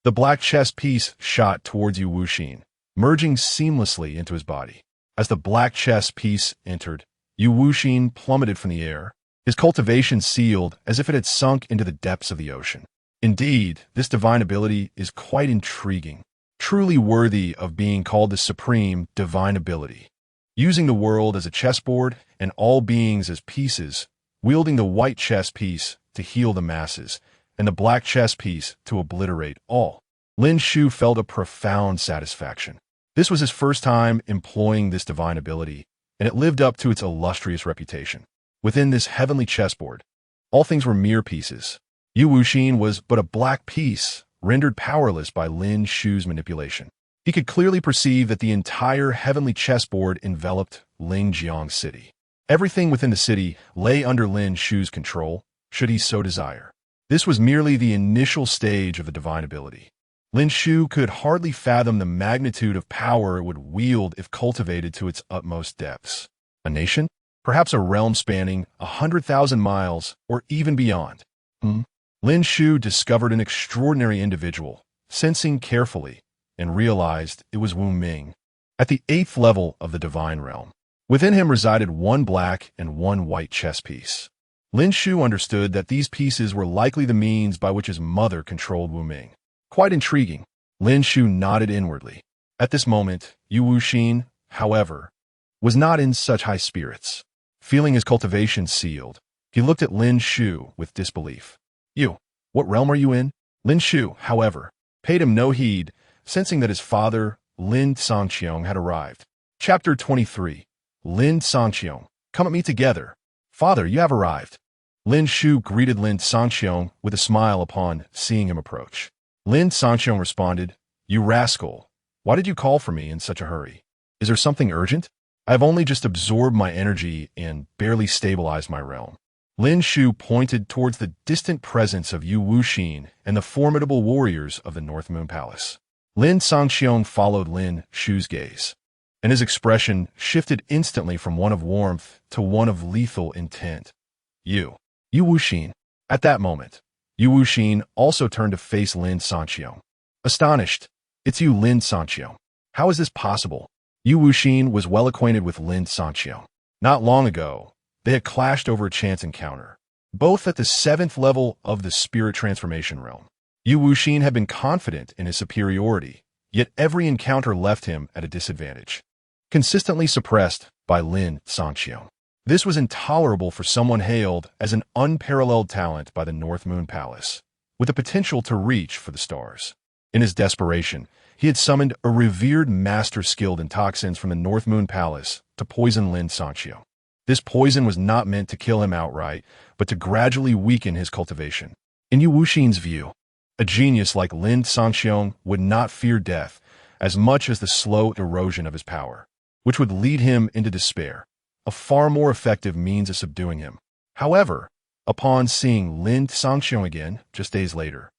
The black chess piece shot towards Yu Wuxin, merging seamlessly into his body. As the black chess piece entered, Yu Wuxin plummeted from the air, his cultivation sealed as if it had sunk into the depths of the ocean. Indeed, this divine ability is quite intriguing, truly worthy of being called the Supreme Divine Ability. Using the world as a chessboard and all beings as pieces, wielding the white chess piece to heal the masses and the black chess piece to obliterate all, Lin Shu felt a profound satisfaction. This was his first time employing this divine ability, and it lived up to its illustrious reputation. Within this heavenly chessboard, all things were mere pieces. Yu Wuxin was but a black piece, rendered powerless by Lin Shu's manipulation. He could clearly perceive that the entire heavenly chessboard enveloped Lingjiang City. Everything within the city lay under Lin Shu's control, should he so desire. This was merely the initial stage of the divine ability. Lin Shu could hardly fathom the magnitude of power it would wield if cultivated to its utmost depths. A nation? Perhaps a realm spanning 100,000 miles or even beyond. Lin Shu discovered an extraordinary individual, sensing carefully, and realized it was Wu Ming, at the 8th level of the divine realm. Within him resided 1 black and 1 white chess piece. Lin Shu understood that these pieces were likely the means by which his mother controlled Wu Ming. Quite intriguing. Lin Shu nodded inwardly. At this moment, Yu Wuxin, however, was not in such high spirits. Feeling his cultivation sealed, he looked at Lin Shu with disbelief. You, what realm are you in? Lin Shu, however, paid him no heed, sensing that his father, Lin Sangqiong, had arrived. Chapter 23. Lin Sangqiong, come at me together. Father, you have arrived. Lin Shu greeted Lin Sangqiong with a smile upon seeing him approach. Lin Sangqiong responded, You rascal, why did you call for me in such a hurry? Is there something urgent? I have only just absorbed my energy and barely stabilized my realm. Lin Shu pointed towards the distant presence of Yu Wuxin and the formidable warriors of the North Moon Palace. Lin Sangqiong followed Lin Shu's gaze, and his expression shifted instantly from one of warmth to one of lethal intent. Yu Wuxin. At that moment, Yu Wuxin also turned to face Lin Sangqiong. Astonished, It's you, Lin Sangqiong. How is this possible? Yu Wuxin was well acquainted with Lin Sangqiong. Not long ago, they had clashed over a chance encounter, both at the 7th level of the spirit transformation realm. Yu Wuxin had been confident in his superiority, yet every encounter left him at a disadvantage, consistently suppressed by Lin Sangqiong. This was intolerable for someone hailed as an unparalleled talent by the North Moon Palace, with the potential to reach for the stars. In his desperation, he had summoned a revered master skilled in toxins from the North Moon Palace to poison Lin Shu. This poison was not meant to kill him outright, but to gradually weaken his cultivation. In Yu Wuxin's view, a genius like Lin Shu would not fear death as much as the slow erosion of his power, which would lead him into despair, a far more effective means of subduing him. However, upon seeing Lin Shu again just days later,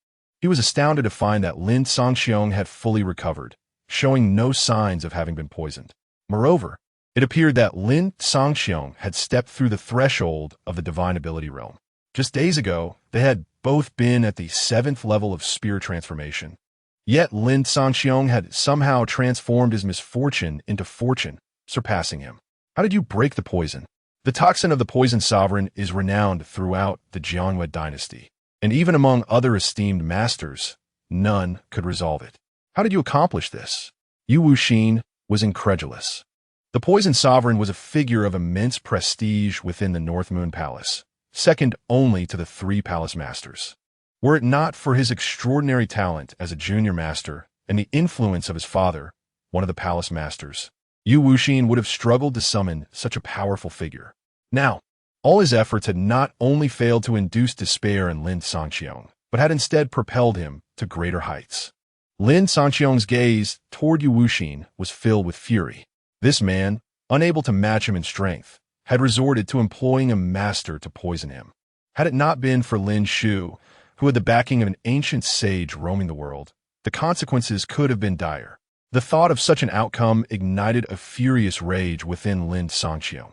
he was astounded to find that Lin Shu had fully recovered, showing no signs of having been poisoned. Moreover, it appeared that Lin Shu had stepped through the threshold of the divine ability realm. Just days ago, they had both been at the 7th level of spirit transformation. Yet Lin Shu had somehow transformed his misfortune into fortune, surpassing him. How did you break the poison? The toxin of the poison sovereign is renowned throughout the Jianyue dynasty, and even among other esteemed masters, none could resolve it. How did you accomplish this? Yu Wuxin was incredulous. The poison sovereign was a figure of immense prestige within the North Moon Palace, second only to the 3 palace masters. Were it not for his extraordinary talent as a junior master and the influence of his father, one of the palace masters, Yu Wuxin would have struggled to summon such a powerful figure. Now, all his efforts had not only failed to induce despair in Lin Shu, but had instead propelled him to greater heights. Lin Shu's gaze toward Yu Wuxin was filled with fury. This man, unable to match him in strength, had resorted to employing a master to poison him. Had it not been for Lin Shu, who had the backing of an ancient sage roaming the world, the consequences could have been dire. The thought of such an outcome ignited a furious rage within Lin Shu.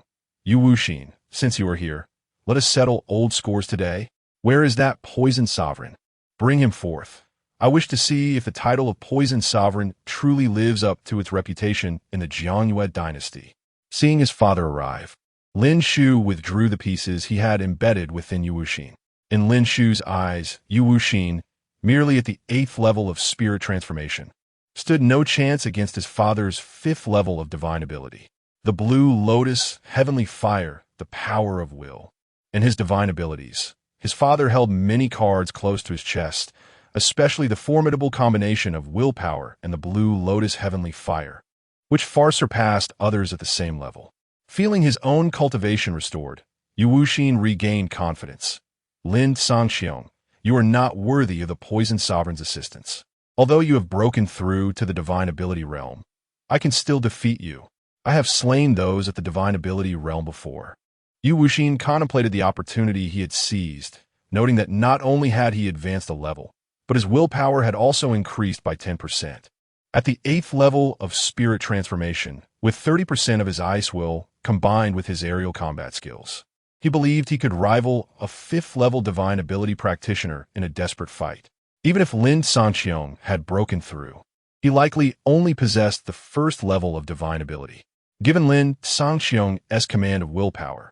Yu Wuxin, since you are here, let us settle old scores today. Where is that poison sovereign? Bring him forth. I wish to see if the title of poison sovereign truly lives up to its reputation in the Jianyue dynasty. Seeing his father arrive, Lin Shu withdrew the pieces he had embedded within Yu Wuxin. In Lin Shu's eyes, Yu Wuxin, merely at the 8th level of spirit transformation, stood no chance against his father's 5th level of divine ability. The blue lotus, heavenly fire, the power of will. In his divine abilities, his father held many cards close to his chest, especially the formidable combination of willpower and the blue lotus heavenly fire, which far surpassed others at the same level. Feeling his own cultivation restored, Yu Wuxin regained confidence. Lin Shu, you are not worthy of the poison sovereign's assistance. Although you have broken through to the divine ability realm, I can still defeat you. I have slain those at the divine ability realm before. Yu Wuxin contemplated the opportunity he had seized, noting that not only had he advanced a level, but his willpower had also increased by 10%. At the 8th level of spirit transformation, with 30% of his ice will combined with his aerial combat skills, he believed he could rival a 5th level divine ability practitioner in a desperate fight. Even if Lin Shu had broken through, he likely only possessed the 1st level of divine ability. Given Lin Shu's command of willpower,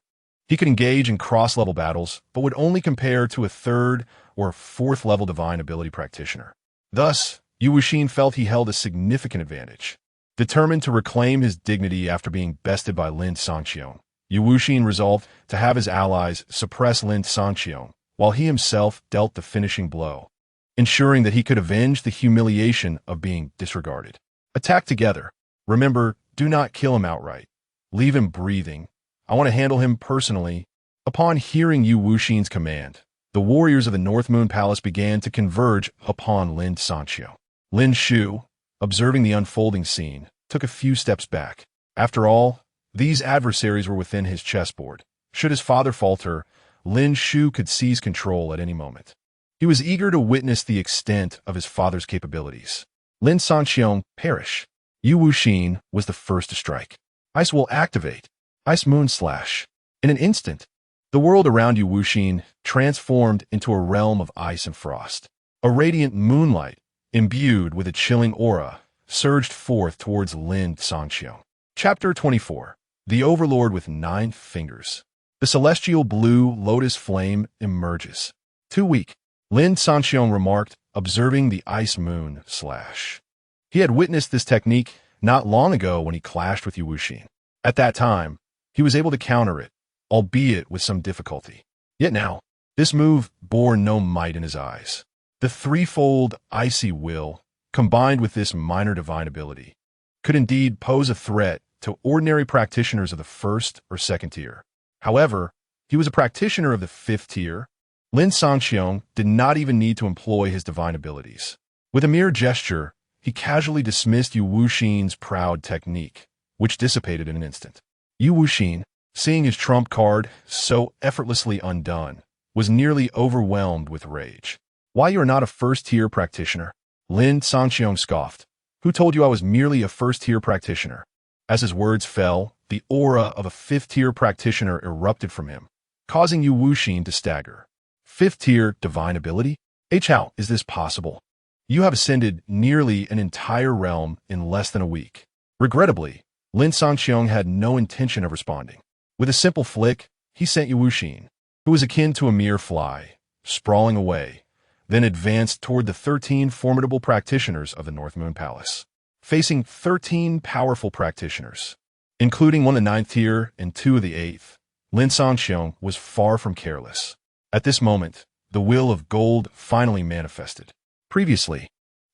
he could engage in cross-level battles, but would only compare to a 3rd or 4th level divine ability practitioner. Thus, Yu Wuxin felt he held a significant advantage. Determined to reclaim his dignity after being bested by Lin Shu, Yu Wuxin resolved to have his allies suppress Lin Shu, while he himself dealt the finishing blow, ensuring that he could avenge the humiliation of being disregarded. Attack together. Remember, do not kill him outright. Leave him breathing. I want to handle him personally. Upon hearing Yu Wuxin's command, the warriors of the North Moon Palace began to converge upon Lin Shu. Lin Shu, observing the unfolding scene, took a few steps back. After all, these adversaries were within his chessboard. Should his father falter, Lin Shu could seize control at any moment. He was eager to witness the extent of his father's capabilities. Lin Shu perish. Yu Wuxin was the first to strike. Ice will activate. Ice Moon Slash. In an instant, the world around Yu Wuxin transformed into a realm of ice and frost. A radiant moonlight, imbued with a chilling aura, surged forth towards Lin Shu. Chapter 24. The Overlord with 9 Fingers. The celestial blue lotus flame emerges. Too weak, Lin Shu remarked, observing the Ice Moon Slash. He had witnessed this technique not long ago when he clashed with Yu Wuxin. At that time, he was able to counter it, albeit with some difficulty. Yet now, this move bore no might in his eyes. The threefold icy will, combined with this minor divine ability, could indeed pose a threat to ordinary practitioners of the first or second tier. However, he was a practitioner of the fifth tier. Lin Shu did not even need to employ his divine abilities. With a mere gesture, he casually dismissed Yu Wuxin's proud technique, which dissipated in an instant. Yu Wuxin, seeing his trump card so effortlessly undone, was nearly overwhelmed with rage. "Why, you are not a first-tier practitioner?" Lin Shu scoffed. "Who told you I was merely a first-tier practitioner?" As his words fell, the aura of a fifth-tier practitioner erupted from him, causing Yu Wuxin to stagger. "Fifth-tier divine ability? How is this possible? You have ascended nearly an entire realm in less than a week." Regrettably, Lin Shu had no intention of responding. With a simple flick, he sent Yu Wuxin, who was akin to a mere fly, sprawling away, then advanced toward the 13 formidable practitioners of the North Moon Palace. Facing 13 powerful practitioners, including one of the 9th tier and 2 of the 8th, Lin Shu was far from careless. At this moment, the will of gold finally manifested. Previously,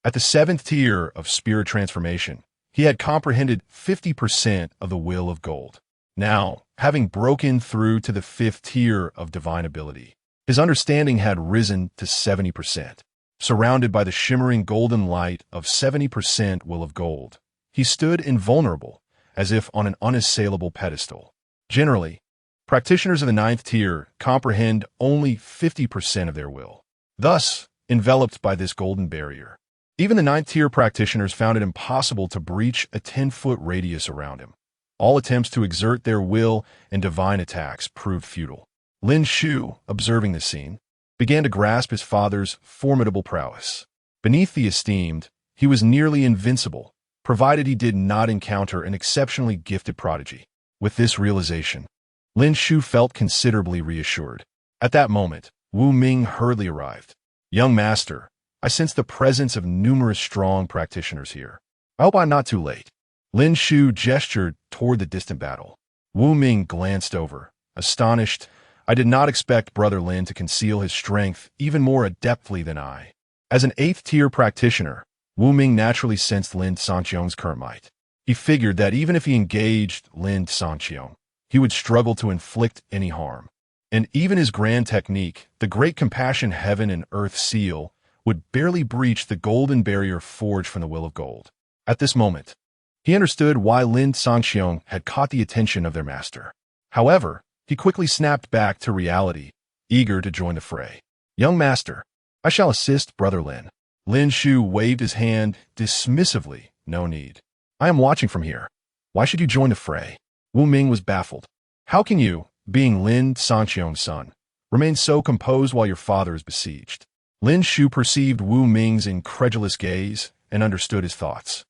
at the 7th tier of spirit transformation, he had comprehended 50% of the will of gold. Now, having broken through to the 5th tier of divine ability, his understanding had risen to 70%. Surrounded by the shimmering golden light of 70% will of gold, he stood invulnerable, as if on an unassailable pedestal. Generally, practitioners of the 9th tier comprehend only 50% of their will, thus enveloped by this golden barrier. Even the 9th tier practitioners found it impossible to breach a 10-foot radius around him. All attempts to exert their will and divine attacks proved futile. Lin Shu, observing this scene, began to grasp his father's formidable prowess. Beneath the esteemed, he was nearly invincible, provided he did not encounter an exceptionally gifted prodigy. With this realization, Lin Shu felt considerably reassured. At that moment, Wu Ming hurriedly arrived. "Young master, I sense the presence of numerous strong practitioners here. I hope I'm not too late." Lin Shu gestured toward the distant battle. Wu Ming glanced over, astonished. "I did not expect Brother Lin to conceal his strength even more adeptly than I." As an 8th tier practitioner, Wu Ming naturally sensed Lin Shu's current might. He figured that even if he engaged Lin Shu, he would struggle to inflict any harm. And even his grand technique, the Great Compassion Heaven and Earth Seal, would barely breach the golden barrier forged from the will of gold. At this moment, he understood why Lin Shu had caught the attention of their master. However, he quickly snapped back to reality, eager to join the fray. "Young master, I shall assist Brother Lin." Lin Shu waved his hand dismissively. "No need. I am watching from here. Why should you join the fray?" Wu Ming was baffled. "How can you, being Lin Shu's son, remain so composed while your father is besieged?" Lin Shu perceived Wu Ming's incredulous gaze and understood his thoughts,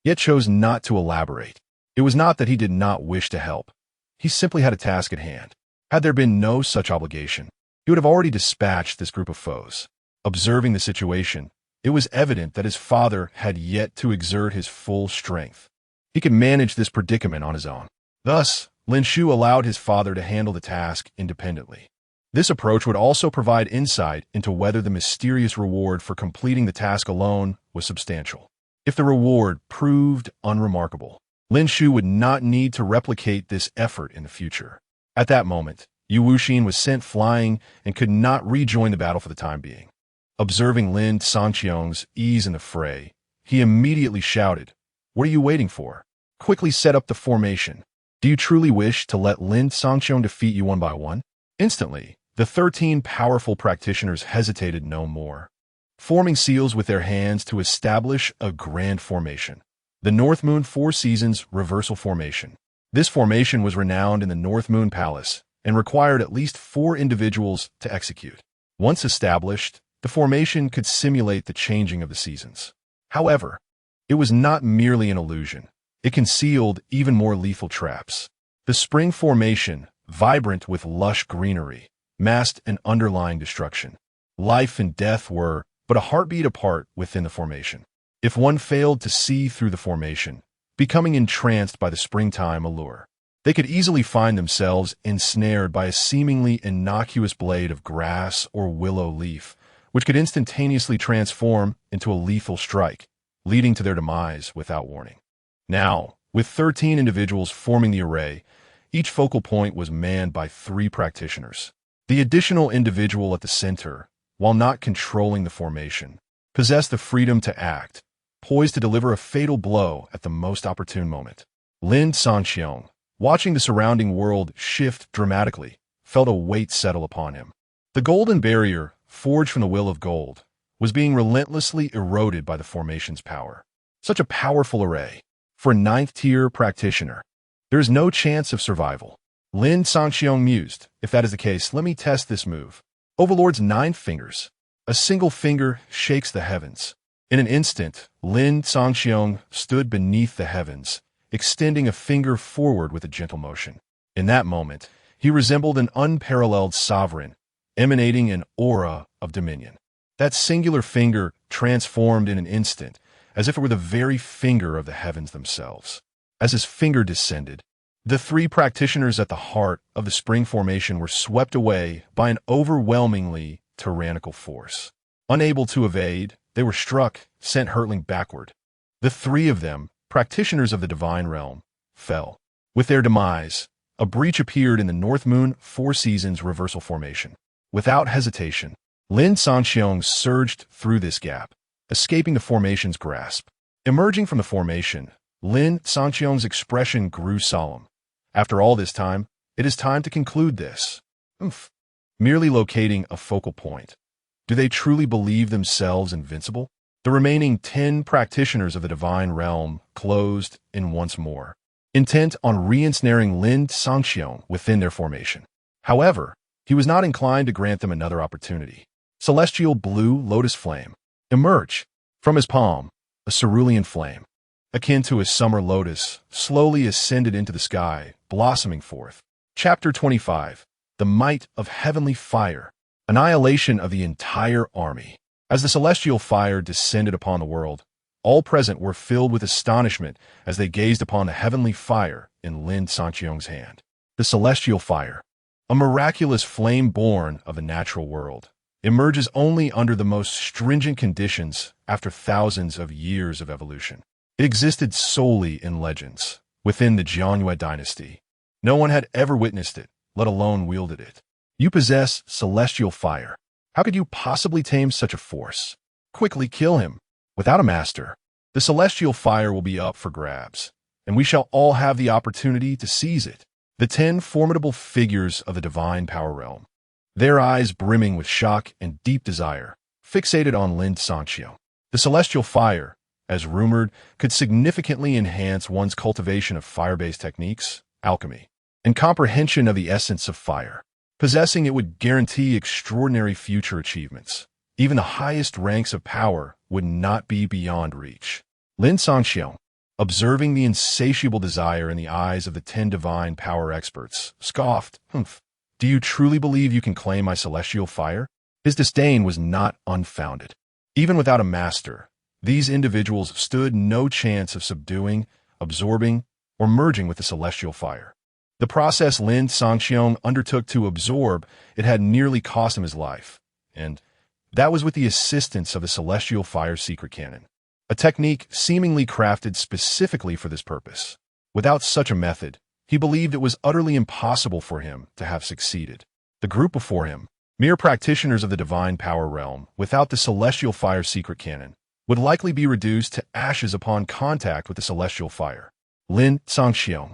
yet chose not to elaborate. It was not that he did not wish to help. He simply had a task at hand. Had there been no such obligation, he would have already dispatched this group of foes. Observing the situation, it was evident that his father had yet to exert his full strength. He could manage this predicament on his own. Thus, Lin Shu allowed his father to handle the task independently. This approach would also provide insight into whether the mysterious reward for completing the task alone was substantial. If the reward proved unremarkable, Lin Shu would not need to replicate this effort in the future. At that moment, Yu Wuxin was sent flying and could not rejoin the battle for the time being. Observing Lin Shu's ease in the fray, he immediately shouted, "What are you waiting for? Quickly set up the formation. Do you truly wish to let Lin Shu defeat you one by one?" Instantly, the 13 powerful practitioners hesitated no more, forming seals with their hands to establish a grand formation. The North Moon Four Seasons Reversal Formation. This formation was renowned in the North Moon Palace and required at least 4 individuals to execute. Once established, the formation could simulate the changing of the seasons. However, it was not merely an illusion. It concealed even more lethal traps. The spring formation, vibrant with lush greenery, masked an underlying destruction. Life and death were but a heartbeat apart within the formation. If one failed to see through the formation, becoming entranced by the springtime allure, They could easily find themselves ensnared by a seemingly innocuous blade of grass or willow leaf, which could instantaneously transform into a lethal strike, leading to their demise without warning. Now, with 13 individuals forming the array, each focal point was manned by 3 practitioners. The additional individual at the center, while not controlling the formation, possessed the freedom to act, poised to deliver a fatal blow at the most opportune moment. Lin Shu, watching the surrounding world shift dramatically, felt a weight settle upon him. The golden barrier, forged from the will of gold, was being relentlessly eroded by the formation's power. Such a powerful array. For a 9th-tier practitioner, there is no chance of survival. Lin Shu mused, if that is the case, let me test this move. Overlord's 9 fingers. A single finger shakes the heavens. In an instant, Lin Shu stood beneath the heavens, extending a finger forward with a gentle motion. In that moment, he resembled an unparalleled sovereign, emanating an aura of dominion. That singular finger transformed in an instant, as if it were the very finger of the heavens themselves. As his finger descended, the 3 practitioners at the heart of the spring formation were swept away by an overwhelmingly tyrannical force. Unable to evade, they were struck, sent hurtling backward. The 3 of them, practitioners of the divine realm, fell. With their demise, a breach appeared in the North Moon 4 Seasons reversal formation. Without hesitation, Lin Shu surged through this gap, escaping the formation's grasp. Emerging from the formation, Lin Shu's expression grew solemn. After all this time, it is time to conclude this. Merely locating a focal point. Do they truly believe themselves invincible? The remaining 10 practitioners of the divine realm closed in once more, intent on re-ensnaring Lin Shu within their formation. However, he was not inclined to grant them another opportunity. Celestial blue lotus flame. Emerge. From his palm, a cerulean flame, akin to a summer lotus, slowly ascended into the sky, blossoming forth. Chapter 25. The Might of Heavenly Fire. Annihilation of the entire army. As the celestial fire descended upon the world, all present were filled with astonishment as they gazed upon the heavenly fire in Lin Shu's hand. The celestial fire, a miraculous flame born of the natural world, emerges only under the most stringent conditions after thousands of years of evolution. It existed solely in legends, within the Jianyue dynasty. No one had ever witnessed it, let alone wielded it. You possess celestial fire. How could you possibly tame such a force? Quickly kill him. Without a master, the celestial fire will be up for grabs, and we shall all have the opportunity to seize it. The 10 formidable figures of the divine power realm, their eyes brimming with shock and deep desire, fixated on Lin Shu. The celestial fire, as rumored, could significantly enhance one's cultivation of fire-based techniques, alchemy, and comprehension of the essence of fire. Possessing it would guarantee extraordinary future achievements. Even the highest ranks of power would not be beyond reach. Lin Shu, observing the insatiable desire in the eyes of the 10 divine power experts, scoffed, Do you truly believe you can claim my celestial fire? His disdain was not unfounded. Even without a master, these individuals stood no chance of subduing, absorbing, or merging with the celestial fire. The process Lin Shu undertook to absorb it had nearly cost him his life, and that was with the assistance of the celestial fire secret cannon, a technique seemingly crafted specifically for this purpose. Without such a method, he believed it was utterly impossible for him to have succeeded. The group before him, mere practitioners of the divine power realm, without the celestial fire secret cannon, would likely be reduced to ashes upon contact with the celestial fire. Lin Shu,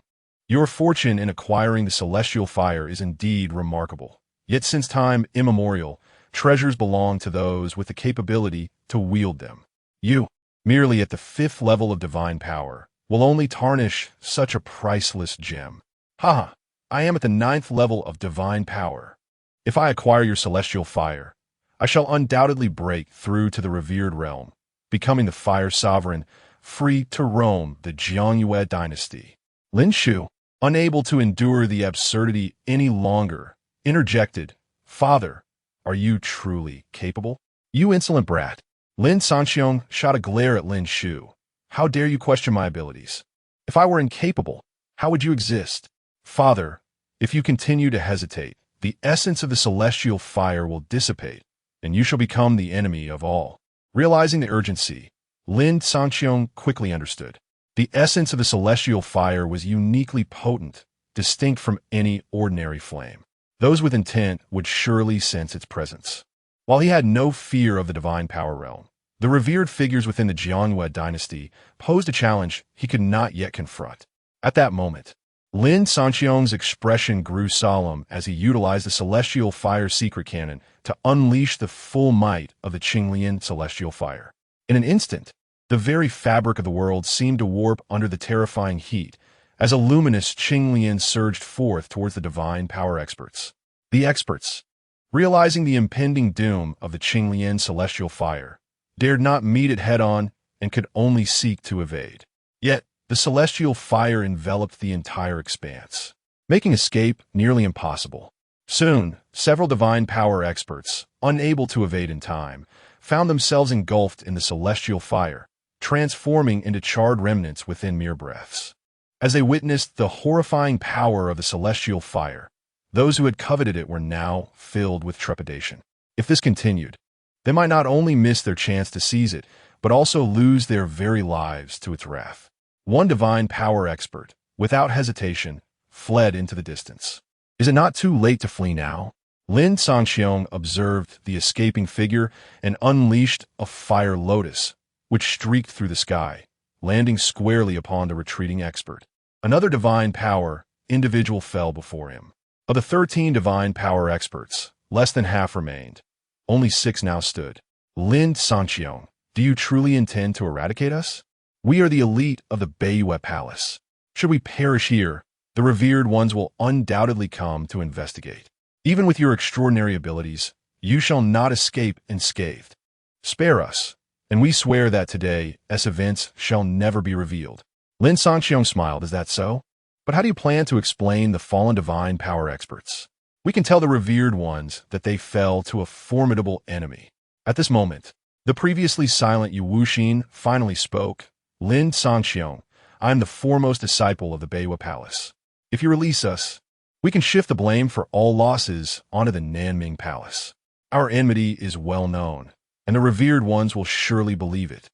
your fortune in acquiring the celestial fire is indeed remarkable. Yet since time immemorial, treasures belong to those with the capability to wield them. You, merely at the 5th level of divine power, will only tarnish such a priceless gem. I am at the 9th level of divine power. If I acquire your celestial fire, I shall undoubtedly break through to the revered realm, becoming the fire sovereign, free to roam the Jianyue dynasty. Lin Shu, unable to endure the absurdity any longer, interjected, Father, are you truly capable? You insolent brat. Lin Shu shot a glare at Lin Shu. How dare you question my abilities? If I were incapable, how would you exist? "Father, if you continue to hesitate, the essence of the celestial fire will dissipate, and you shall become the enemy of all." Realizing the urgency, Lin Shu quickly understood. The essence of the celestial fire was uniquely potent, distinct from any ordinary flame. Those with intent would surely sense its presence. While he had no fear of the divine power realm, the revered figures within the Jiangyue dynasty posed a challenge he could not yet confront. At that moment, Lin Shu's expression grew solemn as he utilized the celestial fire secret cannon to unleash the full might of the Qinglian celestial fire. In an instant, the very fabric of the world seemed to warp under the terrifying heat as a luminous Qinglian surged forth towards the divine power experts. The experts, realizing the impending doom of the Qinglian celestial fire, dared not meet it head-on and could only seek to evade. Yet, the celestial fire enveloped the entire expanse, making escape nearly impossible. Soon, several divine power experts, unable to evade in time, found themselves engulfed in the celestial fire, transforming into charred remnants within mere breaths. As they witnessed the horrifying power of the celestial fire, those who had coveted it were now filled with trepidation. If this continued, they might not only miss their chance to seize it, but also lose their very lives to its wrath. One divine power expert, without hesitation, fled into the distance. Is it not too late to flee now? Lin Shu observed the escaping figure and unleashed a fire lotus, which streaked through the sky, landing squarely upon the retreating expert. Another divine power individual fell before him. Of the 13 divine power experts, less than half remained. Only 6 now stood. Lin Shu, do you truly intend to eradicate us? We are the elite of the Beiyue Palace. Should we perish here, the revered ones will undoubtedly come to investigate. Even with your extraordinary abilities, you shall not escape unscathed. Spare us, and we swear that today, events shall never be revealed. Lin Shu smiled. Is that so? But how do you plan to explain the fallen divine power experts? We can tell the revered ones that they fell to a formidable enemy. At this moment, the previously silent Yu Wuxin finally spoke. Lin Shu, I am the foremost disciple of the Beiyue Palace. If you release us, we can shift the blame for all losses onto the Nanming Palace. Our enmity is well known, and the revered ones will surely believe it.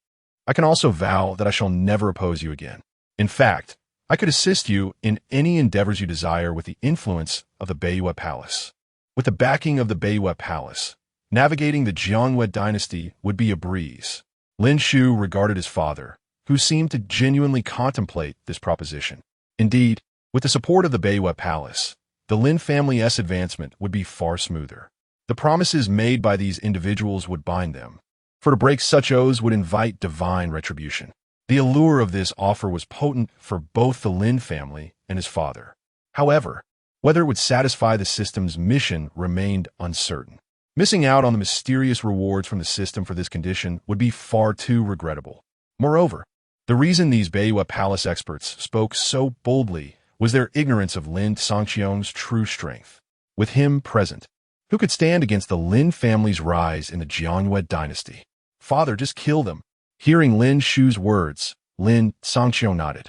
I can also vow that I shall never oppose you again. In fact, I could assist you in any endeavors you desire with the influence of the Beiyue Palace. With the backing of the Beiyue Palace, navigating the Jiangyue dynasty would be a breeze. Lin Shu regarded his father, who seemed to genuinely contemplate this proposition. Indeed, with the support of the Beiyue Palace, the Lin family's advancement would be far smoother. The promises made by these individuals would bind them, for to break such oaths would invite divine retribution. The allure of this offer was potent for both the Lin family and his father. However, whether it would satisfy the system's mission remained uncertain. Missing out on the mysterious rewards from the system for this condition would be far too regrettable. Moreover, the reason these Beiyue Palace experts spoke so boldly was their ignorance of Lin Shu's true strength. With him present, who could stand against the Lin family's rise in the Jiangyue dynasty? Father, just kill them. Hearing Lin Shu's words, Lin Shu nodded.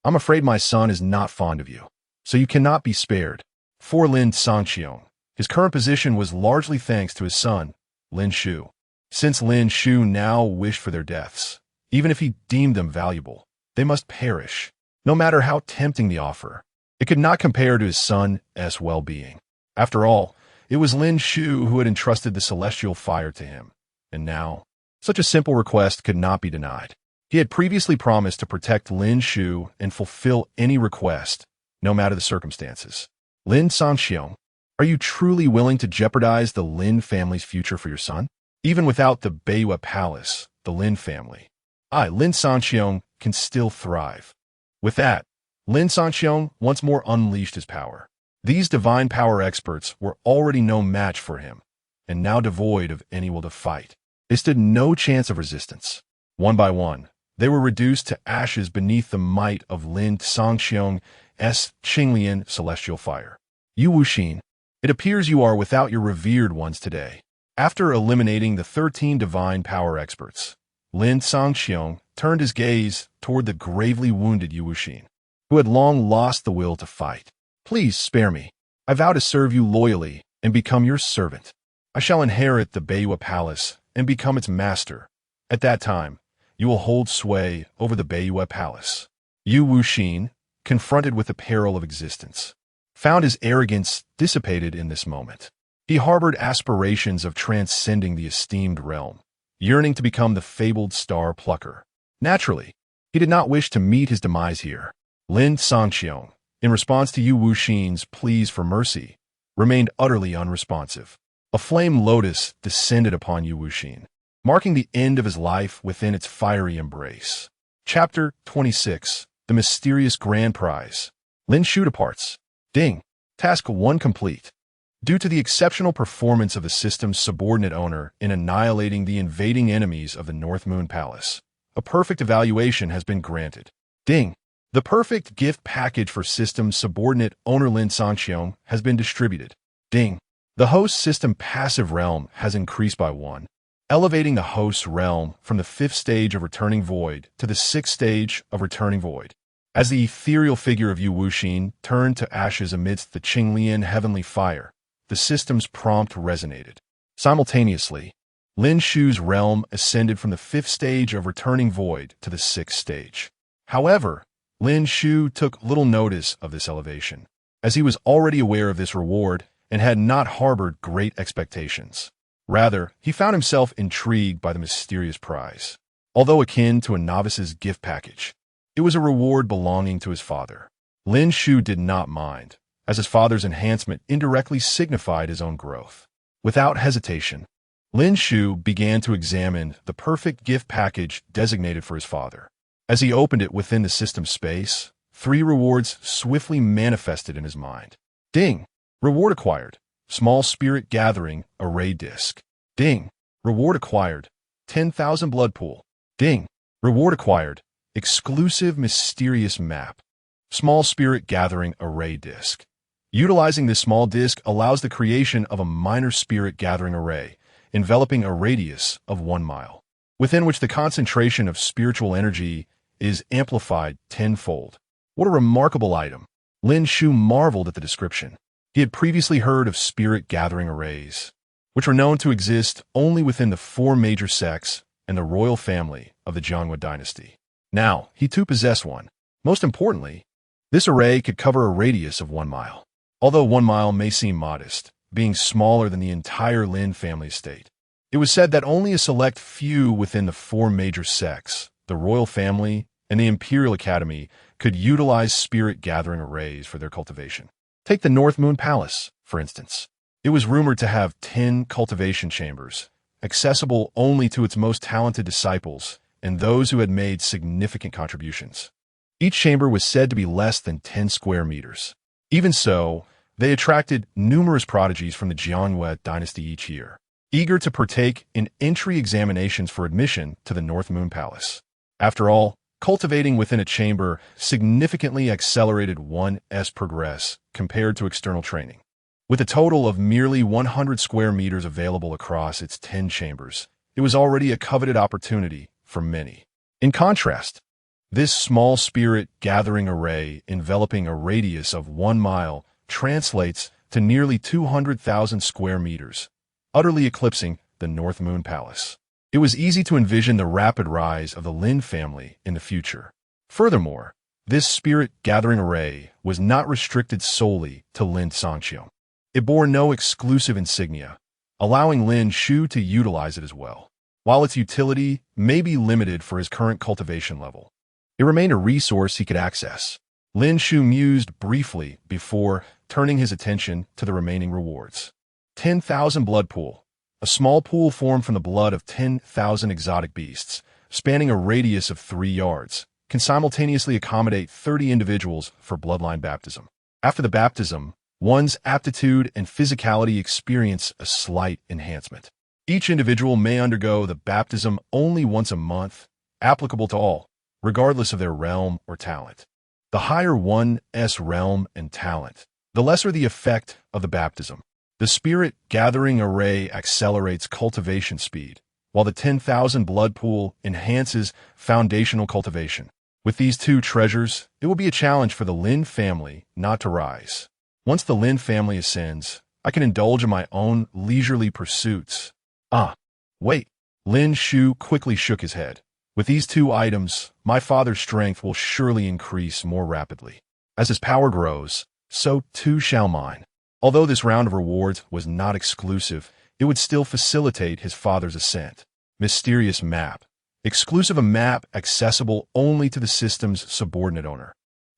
I'm afraid my son is not fond of you, so you cannot be spared. For Lin Shu, his current position was largely thanks to his son, Lin Shu. Since Lin Shu now wished for their deaths, even if he deemed them valuable, they must perish. No matter how tempting the offer, it could not compare to his son's well-being. After all, it was Lin Shu who had entrusted the celestial fire to him, and now, such a simple request could not be denied. He had previously promised to protect Lin Shu and fulfill any request, no matter the circumstances. Lin Shu, are you truly willing to jeopardize the Lin family's future for your son? Even without the Beiyue Palace, the Lin family, Lin Shu, can still thrive. With that, Lin Shu once more unleashed his power. These divine power experts were already no match for him, and now devoid of any will to fight. They stood no chance of resistance. One by one, they were reduced to ashes beneath the might of Lin Shu's Qinglian celestial fire. Yu Wuxin, it appears you are without your revered ones today. After eliminating the 13 divine power experts, Lin Shu turned his gaze toward the gravely wounded Yu Wuxin, who had long lost the will to fight. Please spare me. I vow to serve you loyally and become your servant. I shall inherit the Beiyue Palace and become its master. At that time, you will hold sway over the Beiyue Palace." Yu Wuxin, confronted with the peril of existence, found his arrogance dissipated in this moment. He harbored aspirations of transcending the esteemed realm, yearning to become the fabled star plucker. Naturally, he did not wish to meet his demise here. Lin Shu, in response to Yu Wuxin's pleas for mercy, remained utterly unresponsive. A flame lotus descended upon Yu Wuxin, marking the end of his life within its fiery embrace. Chapter 26. The Mysterious Grand Prize. Lin Shu departs. Ding. Task 1 complete. Due to the exceptional performance of the system's subordinate owner in annihilating the invading enemies of the North Moon Palace, a perfect evaluation has been granted. Ding. The perfect gift package for system's subordinate owner Lin Shu has been distributed. Ding. The host system passive realm has increased by 1, elevating the host's realm from the 5th stage of Returning Void to the 6th stage of Returning Void. As the ethereal figure of Yu Wuxin turned to ashes amidst the Qinglian heavenly fire, the system's prompt resonated. Simultaneously, Lin Shu's realm ascended from the 5th stage of Returning Void to the 6th stage. However, Lin Shu took little notice of this elevation, as he was already aware of this reward and had not harbored great expectations. Rather, he found himself intrigued by the mysterious prize. Although akin to a novice's gift package, it was a reward belonging to his father. Lin Shu did not mind, as his father's enhancement indirectly signified his own growth. Without hesitation, Lin Shu began to examine the perfect gift package designated for his father. As he opened it within the system space, 3 rewards swiftly manifested in his mind. Ding! Reward acquired. Small Spirit Gathering Array Disc. Ding. Reward acquired. 10,000 Blood Pool. Ding. Reward acquired. Exclusive Mysterious Map. Small Spirit Gathering Array Disc. Utilizing this small disc allows the creation of a minor spirit gathering array, enveloping a radius of 1 mile, within which the concentration of spiritual energy is amplified 10-fold. What a remarkable item! Lin Shu marveled at the description. He had previously heard of spirit gathering arrays, which were known to exist only within the 4 major sects and the royal family of the Jianhua dynasty. Now, he too possessed one. Most importantly, this array could cover a radius of 1 mile. Although 1 mile may seem modest, being smaller than the entire Lin family estate, it was said that only a select few within the 4 major sects, the royal family and the Imperial Academy, could utilize spirit gathering arrays for their cultivation. Take the North Moon Palace, for instance. It was rumored to have 10 cultivation chambers, accessible only to its most talented disciples and those who had made significant contributions. Each chamber was said to be less than 10 square meters. Even so, they attracted numerous prodigies from the Jianhua dynasty each year, eager to partake in entry examinations for admission to the North Moon Palace. After all, cultivating within a chamber significantly accelerated one's progress compared to external training. With a total of merely 100 square meters available across its 10 chambers, it was already a coveted opportunity for many. In contrast, this small spirit gathering array enveloping a radius of 1 mile translates to nearly 200,000 square meters, utterly eclipsing the North Moon Palace. It was easy to envision the rapid rise of the Lin family in the future. Furthermore, this spirit gathering array was not restricted solely to Lin Shu. It bore no exclusive insignia, allowing Lin Shu to utilize it as well. While its utility may be limited for his current cultivation level, it remained a resource he could access. Lin Shu mused briefly before turning his attention to the remaining rewards. 10,000 Blood Pool. A small pool formed from the blood of 10,000 exotic beasts, spanning a radius of 3 yards, can simultaneously accommodate 30 individuals for bloodline baptism. After the baptism, one's aptitude and physicality experience a slight enhancement. Each individual may undergo the baptism only once a month, applicable to all, regardless of their realm or talent. The higher one's realm and talent, the lesser the effect of the baptism. The spirit gathering array accelerates cultivation speed, while the 10,000 blood pool enhances foundational cultivation. With these 2 treasures, it will be a challenge for the Lin family not to rise. Once the Lin family ascends, I can indulge in my own leisurely pursuits. Ah, wait. Lin Shu quickly shook his head. With these two items, my father's strength will surely increase more rapidly. As his power grows, so too shall mine. Although this round of rewards was not exclusive, it would still facilitate his father's ascent. Mysterious map. Exclusive, a map accessible only to the system's subordinate owner.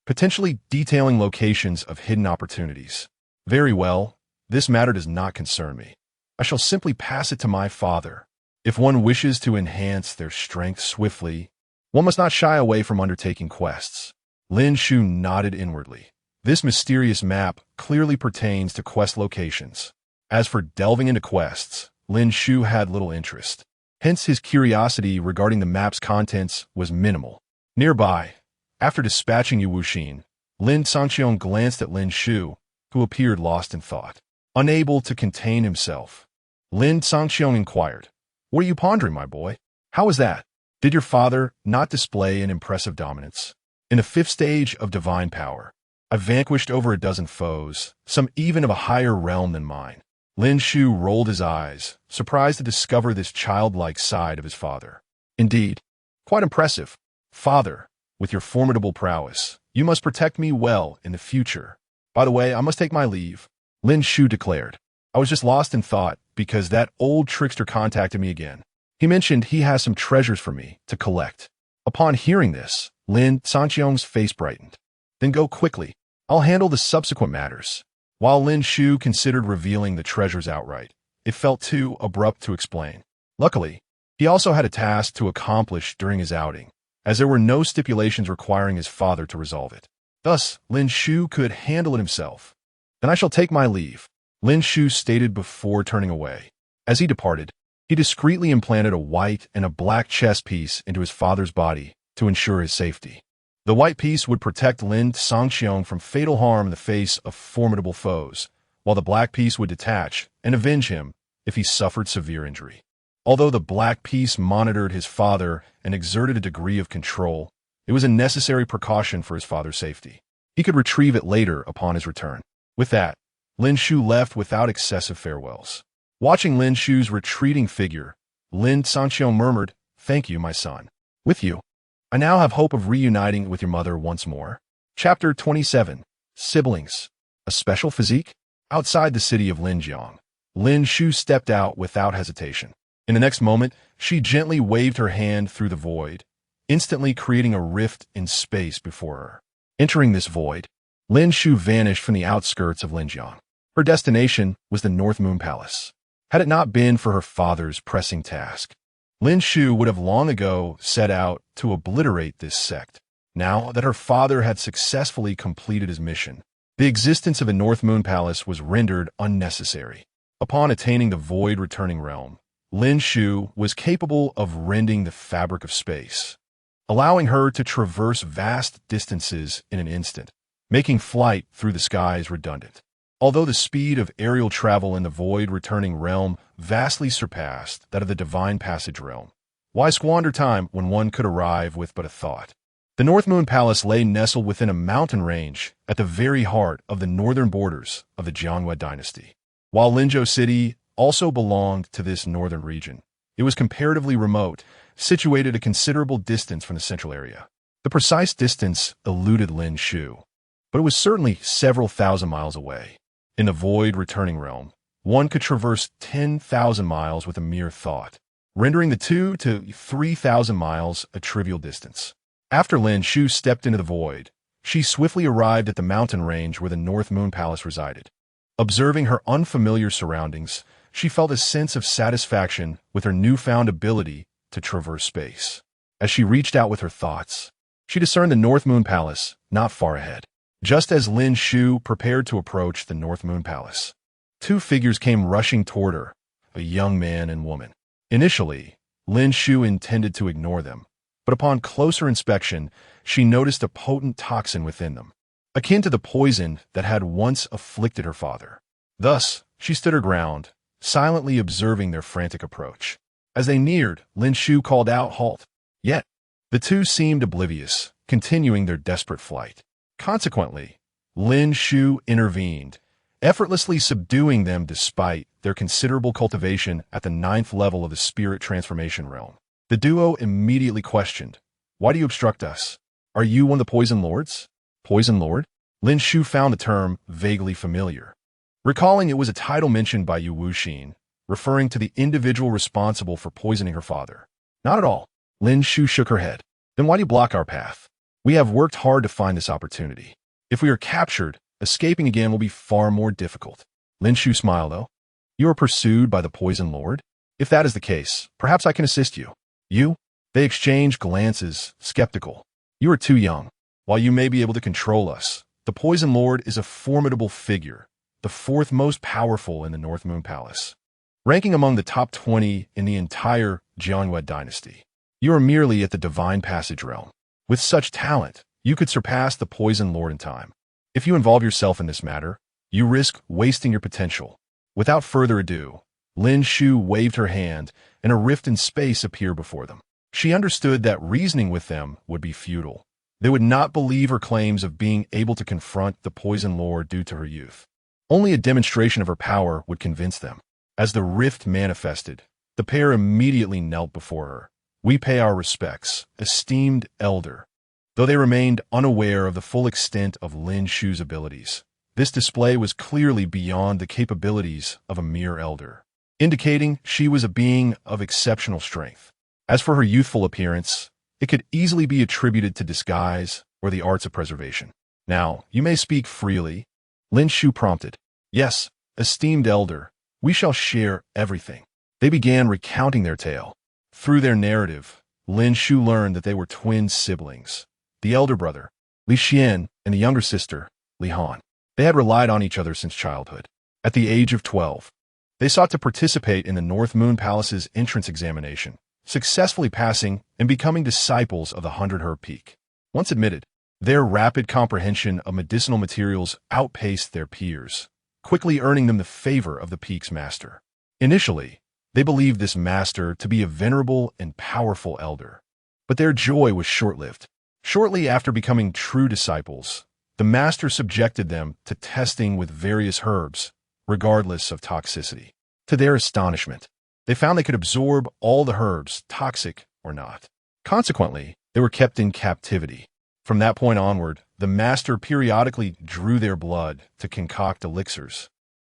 Potentially detailing locations of hidden opportunities. Very well, this matter does not concern me. I shall simply pass it to my father. If one wishes to enhance their strength swiftly, one must not shy away from undertaking quests. Lin Shu nodded inwardly. This mysterious map clearly pertains to quest locations. As for delving into quests, Lin Shu had little interest. Hence his curiosity regarding the map's contents was minimal. Nearby, after dispatching Yu Wuxin, Lin Sangqiong glanced at Lin Shu, who appeared lost in thought. Unable to contain himself, Lin Sangqiong inquired, "What are you pondering, my boy? How is that? Did your father not display an impressive dominance? In the 5th stage of divine power, I vanquished over a dozen foes, some even of a higher realm than mine." Lin Shu rolled his eyes, surprised to discover this childlike side of his father. "Indeed, quite impressive. Father, with your formidable prowess, you must protect me well in the future. By the way, I must take my leave," Lin Shu declared. "I was just lost in thought because that old trickster contacted me again. He mentioned he has some treasures for me to collect." Upon hearing this, Lin Sangqiong's face brightened. "Then go quickly. I'll handle the subsequent matters." While Lin Shu considered revealing the treasures outright, it felt too abrupt to explain. Luckily, he also had a task to accomplish during his outing, as there were no stipulations requiring his father to resolve it. Thus, Lin Shu could handle it himself. "Then I shall take my leave," Lin Shu stated before turning away. As he departed, he discreetly implanted a white and a black chess piece into his father's body to ensure his safety. The white piece would protect Lin Sangqiong from fatal harm in the face of formidable foes, while the black piece would detach and avenge him if he suffered severe injury. Although the black piece monitored his father and exerted a degree of control, it was a necessary precaution for his father's safety. He could retrieve it later upon his return. With that, Lin Shu left without excessive farewells. Watching Lin Shu's retreating figure, Lin Sangqiong murmured, "Thank you, my son. With you, I now have hope of reuniting with your mother once more." Chapter 27. Siblings. A special physique? Outside the city of Linjiang, Lin Shu stepped out without hesitation. In the next moment, she gently waved her hand through the void, instantly creating a rift in space before her. Entering this void, Lin Shu vanished from the outskirts of Linjiang. Her destination was the North Moon Palace. Had it not been for her father's pressing task, Lin Shu would have long ago set out to obliterate this sect. Now that her father had successfully completed his mission, the existence of a North Moon Palace was rendered unnecessary. Upon attaining the void returning realm, Lin Shu was capable of rending the fabric of space, allowing her to traverse vast distances in an instant, making flight through the skies redundant. Although the speed of aerial travel in the void returning realm vastly surpassed that of the divine passage realm, why squander time when one could arrive with but a thought? The North Moon Palace lay nestled within a mountain range at the very heart of the northern borders of the Jianhua dynasty. While Linzhou City also belonged to this northern region, it was comparatively remote, situated a considerable distance from the central area. The precise distance eluded Lin Shu, but it was certainly several thousand miles away. In the void returning realm, one could traverse 10,000 miles with a mere thought, rendering the 2,000 to 3,000 miles a trivial distance. After Lin Shu stepped into the void, she swiftly arrived at the mountain range where the North Moon Palace resided. Observing her unfamiliar surroundings, she felt a sense of satisfaction with her newfound ability to traverse space. As she reached out with her thoughts, she discerned the North Moon Palace not far ahead. Just as Lin Shu prepared to approach the North Moon Palace, two figures came rushing toward her, a young man and woman. Initially, Lin Shu intended to ignore them, but upon closer inspection, she noticed a potent toxin within them, akin to the poison that had once afflicted her father. Thus, she stood her ground, silently observing their frantic approach. As they neared, Lin Shu called out, "Halt!" Yet, the two seemed oblivious, continuing their desperate flight. Consequently, Lin Shu intervened, effortlessly subduing them despite their considerable cultivation at the 9th level of the spirit transformation realm. The duo immediately questioned, "Why do you obstruct us? Are you one of the Poison Lords?" Poison Lord? Lin Shu found the term vaguely familiar, recalling it was a title mentioned by Yu Wuxin, referring to the individual responsible for poisoning her father. Not at all. Lin Shu shook her head. Then why do you block our path? We have worked hard to find this opportunity. If we are captured, escaping again will be far more difficult. Lin Shu smiled, though. You are pursued by the Poison Lord? If that is the case, perhaps I can assist you. You? They exchanged glances, skeptical. You are too young. While you may be able to control us, the Poison Lord is a formidable figure, the 4th most powerful in the North Moon Palace, ranking among the top 20 in the entire Jiangyue dynasty. You are merely at the Divine Passage realm. With such talent, you could surpass the Poison Lord in time. If you involve yourself in this matter, you risk wasting your potential. Without further ado, Lin Shu waved her hand, and a rift in space appeared before them. She understood that reasoning with them would be futile. They would not believe her claims of being able to confront the Poison Lord due to her youth. Only a demonstration of her power would convince them. As the rift manifested, the pair immediately knelt before her. We pay our respects, esteemed elder. Though they remained unaware of the full extent of Lin Shu's abilities, this display was clearly beyond the capabilities of a mere elder, indicating she was a being of exceptional strength. As for her youthful appearance, it could easily be attributed to disguise or the arts of preservation. Now, you may speak freely, Lin Shu prompted. Yes, esteemed elder, we shall share everything. They began recounting their tale. Through their narrative, Lin Shu learned that they were twin siblings. The elder brother, Li Xian, and the younger sister, Li Han. They had relied on each other since childhood. At the age of 12, they sought to participate in the North Moon Palace's entrance examination, successfully passing and becoming disciples of the 100-Herb Peak. Once admitted, their rapid comprehension of medicinal materials outpaced their peers, quickly earning them the favor of the Peak's master. Initially, they believed this master to be a venerable and powerful elder, but their joy was short-lived. Shortly after becoming true disciples, the master subjected them to testing with various herbs, regardless of toxicity. To their astonishment, they found they could absorb all the herbs, toxic or not. Consequently, they were kept in captivity. From that point onward, the master periodically drew their blood to concoct elixirs,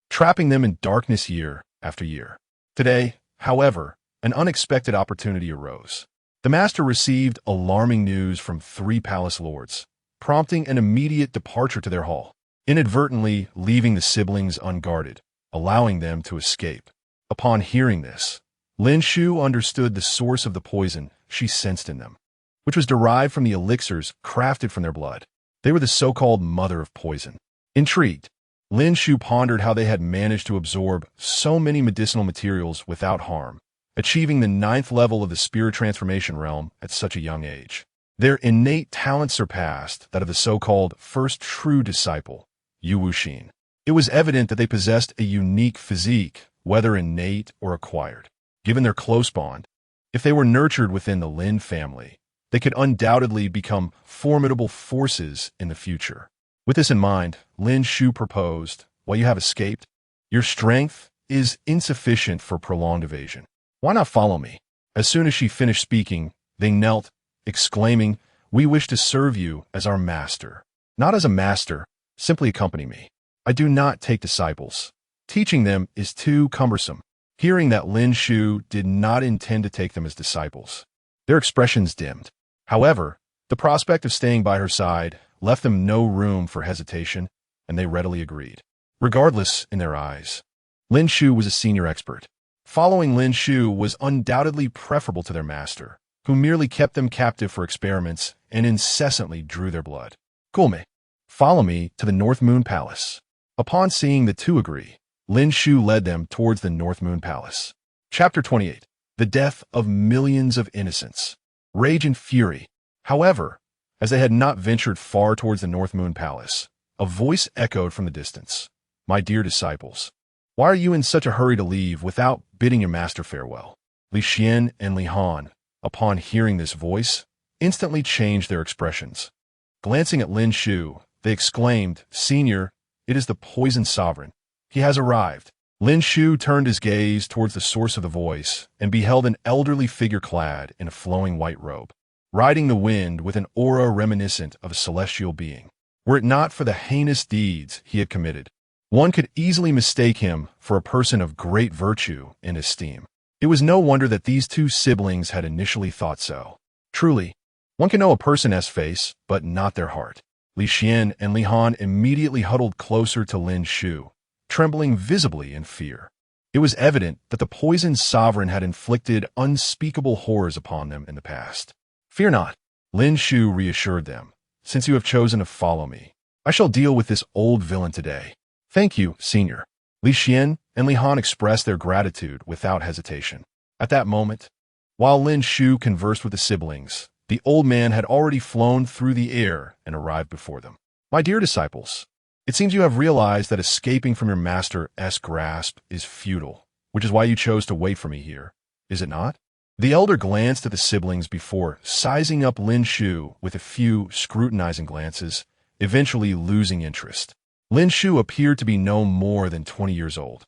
trapping them in darkness year after year. Today, however, an unexpected opportunity arose. The master received alarming news from 3 palace lords, prompting an immediate departure to their hall, inadvertently leaving the siblings unguarded, allowing them to escape. Upon hearing this, Lin Shu understood the source of the poison she sensed in them, which was derived from the elixirs crafted from their blood. They were the so-called mother of poison. Intrigued, Lin Shu pondered how they had managed to absorb so many medicinal materials without harm, achieving the 9th level of the spirit transformation realm at such a young age. Their innate talent surpassed that of the so-called first true disciple, Yu Wuxin. It was evident that they possessed a unique physique, whether innate or acquired. Given their close bond, if they were nurtured within the Lin family, they could undoubtedly become formidable forces in the future. With this in mind, Lin Shu proposed, while you have escaped, your strength is insufficient for prolonged evasion. Why not follow me? As soon as she finished speaking, they knelt, exclaiming, we wish to serve you as our master. Not as a master, simply accompany me. I do not take disciples. Teaching them is too cumbersome. Hearing that Lin Shu did not intend to take them as disciples, their expressions dimmed. However, the prospect of staying by her side left them no room for hesitation, and they readily agreed. Regardless in their eyes, Lin Shu was a senior expert. Following Lin Shu was undoubtedly preferable to their master, who merely kept them captive for experiments and incessantly drew their blood. Gulme, follow me to the North Moon Palace. Upon seeing the two agree, Lin Shu led them towards the North Moon Palace. Chapter 28. The Death of Millions of Innocents. Rage and Fury. However, as they had not ventured far towards the North Moon Palace, a voice echoed from the distance. My dear disciples, why are you in such a hurry to leave without bidding your master farewell? Li Xian and Li Han, upon hearing this voice, instantly changed their expressions. Glancing at Lin Shu, they exclaimed, "Senior, it is the poison sovereign. He has arrived." Lin Shu turned his gaze towards the source of the voice and beheld an elderly figure clad in a flowing white robe, riding the wind with an aura reminiscent of a celestial being. Were it not for the heinous deeds he had committed, one could easily mistake him for a person of great virtue and esteem. It was no wonder that these two siblings had initially thought so. Truly, one can know a person's face, but not their heart. Li Xian and Li Han immediately huddled closer to Lin Shu, trembling visibly in fear. It was evident that the poisoned sovereign had inflicted unspeakable horrors upon them in the past. "Fear not," Lin Shu reassured them. "Since you have chosen to follow me, I shall deal with this old villain today." "Thank you, Senior." Li Xian and Li Han expressed their gratitude without hesitation. At that moment, while Lin Shu conversed with the siblings, the old man had already flown through the air and arrived before them. "My dear disciples, it seems you have realized that escaping from your master's grasp is futile, which is why you chose to wait for me here, is it not?" The elder glanced at the siblings before sizing up Lin Shu with a few scrutinizing glances, eventually losing interest. Lin Shu appeared to be no more than 20 years old.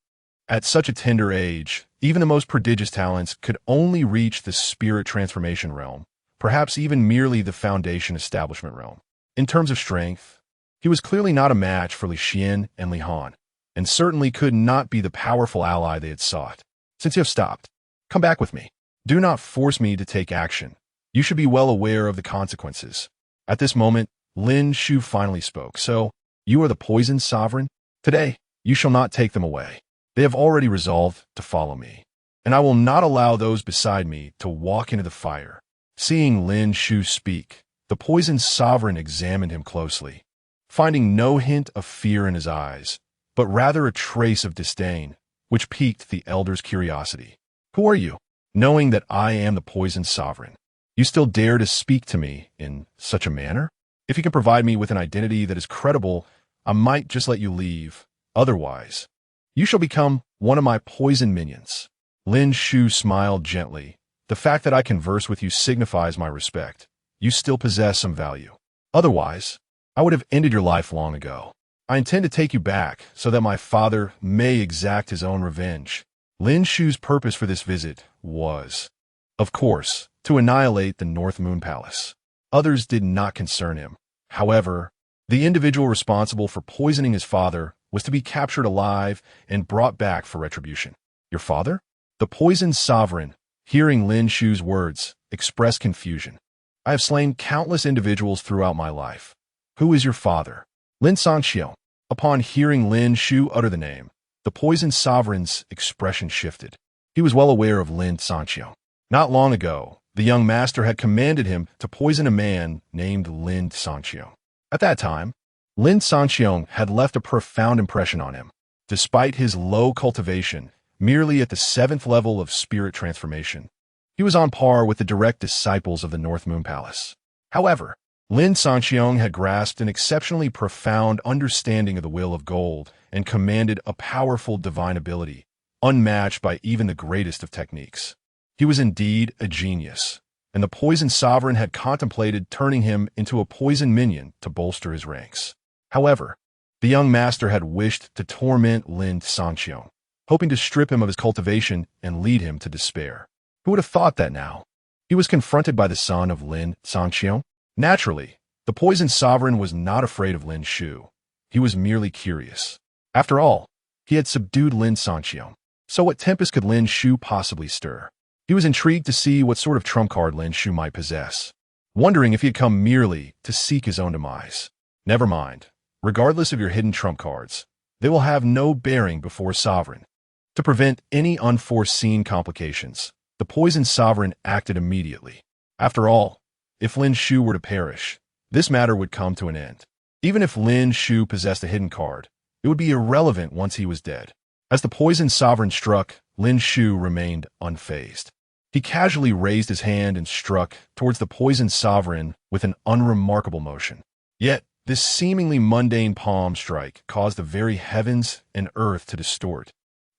At such a tender age, even the most prodigious talents could only reach the spirit transformation realm, perhaps even merely the foundation establishment realm. In terms of strength, he was clearly not a match for Li Xian and Li Han, and certainly could not be the powerful ally they had sought. "Since you have stopped, come back with me. Do not force me to take action. You should be well aware of the consequences." At this moment, Lin Shu finally spoke. "So, you are the poison sovereign? Today, you shall not take them away. They have already resolved to follow me, and I will not allow those beside me to walk into the fire." Seeing Lin Shu speak, the poison sovereign examined him closely, finding no hint of fear in his eyes, but rather a trace of disdain, which piqued the elder's curiosity. "Who are you? Knowing that I am the poison sovereign, you still dare to speak to me in such a manner? If you can provide me with an identity that is credible, I might just let you leave. Otherwise, you shall become one of my poison minions." Lin Shu smiled gently. "The fact that I converse with you signifies my respect. You still possess some value. Otherwise, I would have ended your life long ago. I intend to take you back so that my father may exact his own revenge." Lin Shu's purpose for this visit was, of course, to annihilate the North Moon Palace. Others did not concern him. However, the individual responsible for poisoning his father was to be captured alive and brought back for retribution. "Your father?" The poisoned sovereign, hearing Lin Shu's words, expressed confusion. "I have slain countless individuals throughout my life. Who is your father?" "Lin Sanxiong." Upon hearing Lin Shu utter the name, the poisoned sovereign's expression shifted. He was well aware of Lin Sanxiong. Not long ago, the young master had commanded him to poison a man named Lin Sanxiong. At that time, Lin Sanxiong had left a profound impression on him. Despite his low cultivation, merely at the 7th level of spirit transformation, he was on par with the direct disciples of the North Moon Palace. However, Lin Sanxiong had grasped an exceptionally profound understanding of the will of gold and commanded a powerful divine ability, unmatched by even the greatest of techniques. He was indeed a genius, and the poison sovereign had contemplated turning him into a poison minion to bolster his ranks. However, the young master had wished to torment Lin Sanxiong, hoping to strip him of his cultivation and lead him to despair. Who would have thought that now? He was confronted by the son of Lin Sanxiong. Naturally, the poison sovereign was not afraid of Lin Shu. He was merely curious. After all, he had subdued Lin Sanxiong. So what tempest could Lin Shu possibly stir? He was intrigued to see what sort of trump card Lin Shu might possess, wondering if he had come merely to seek his own demise. Never mind. Regardless of your hidden trump cards, they will have no bearing before sovereign. To prevent any unforeseen complications, the poison sovereign acted immediately. After all, if Lin Shu were to perish, this matter would come to an end. Even if Lin Shu possessed a hidden card, it would be irrelevant once he was dead. As the poison sovereign struck, Lin Shu remained unfazed. He casually raised his hand and struck towards the poison sovereign with an unremarkable motion. Yet, this seemingly mundane palm strike caused the very heavens and earth to distort,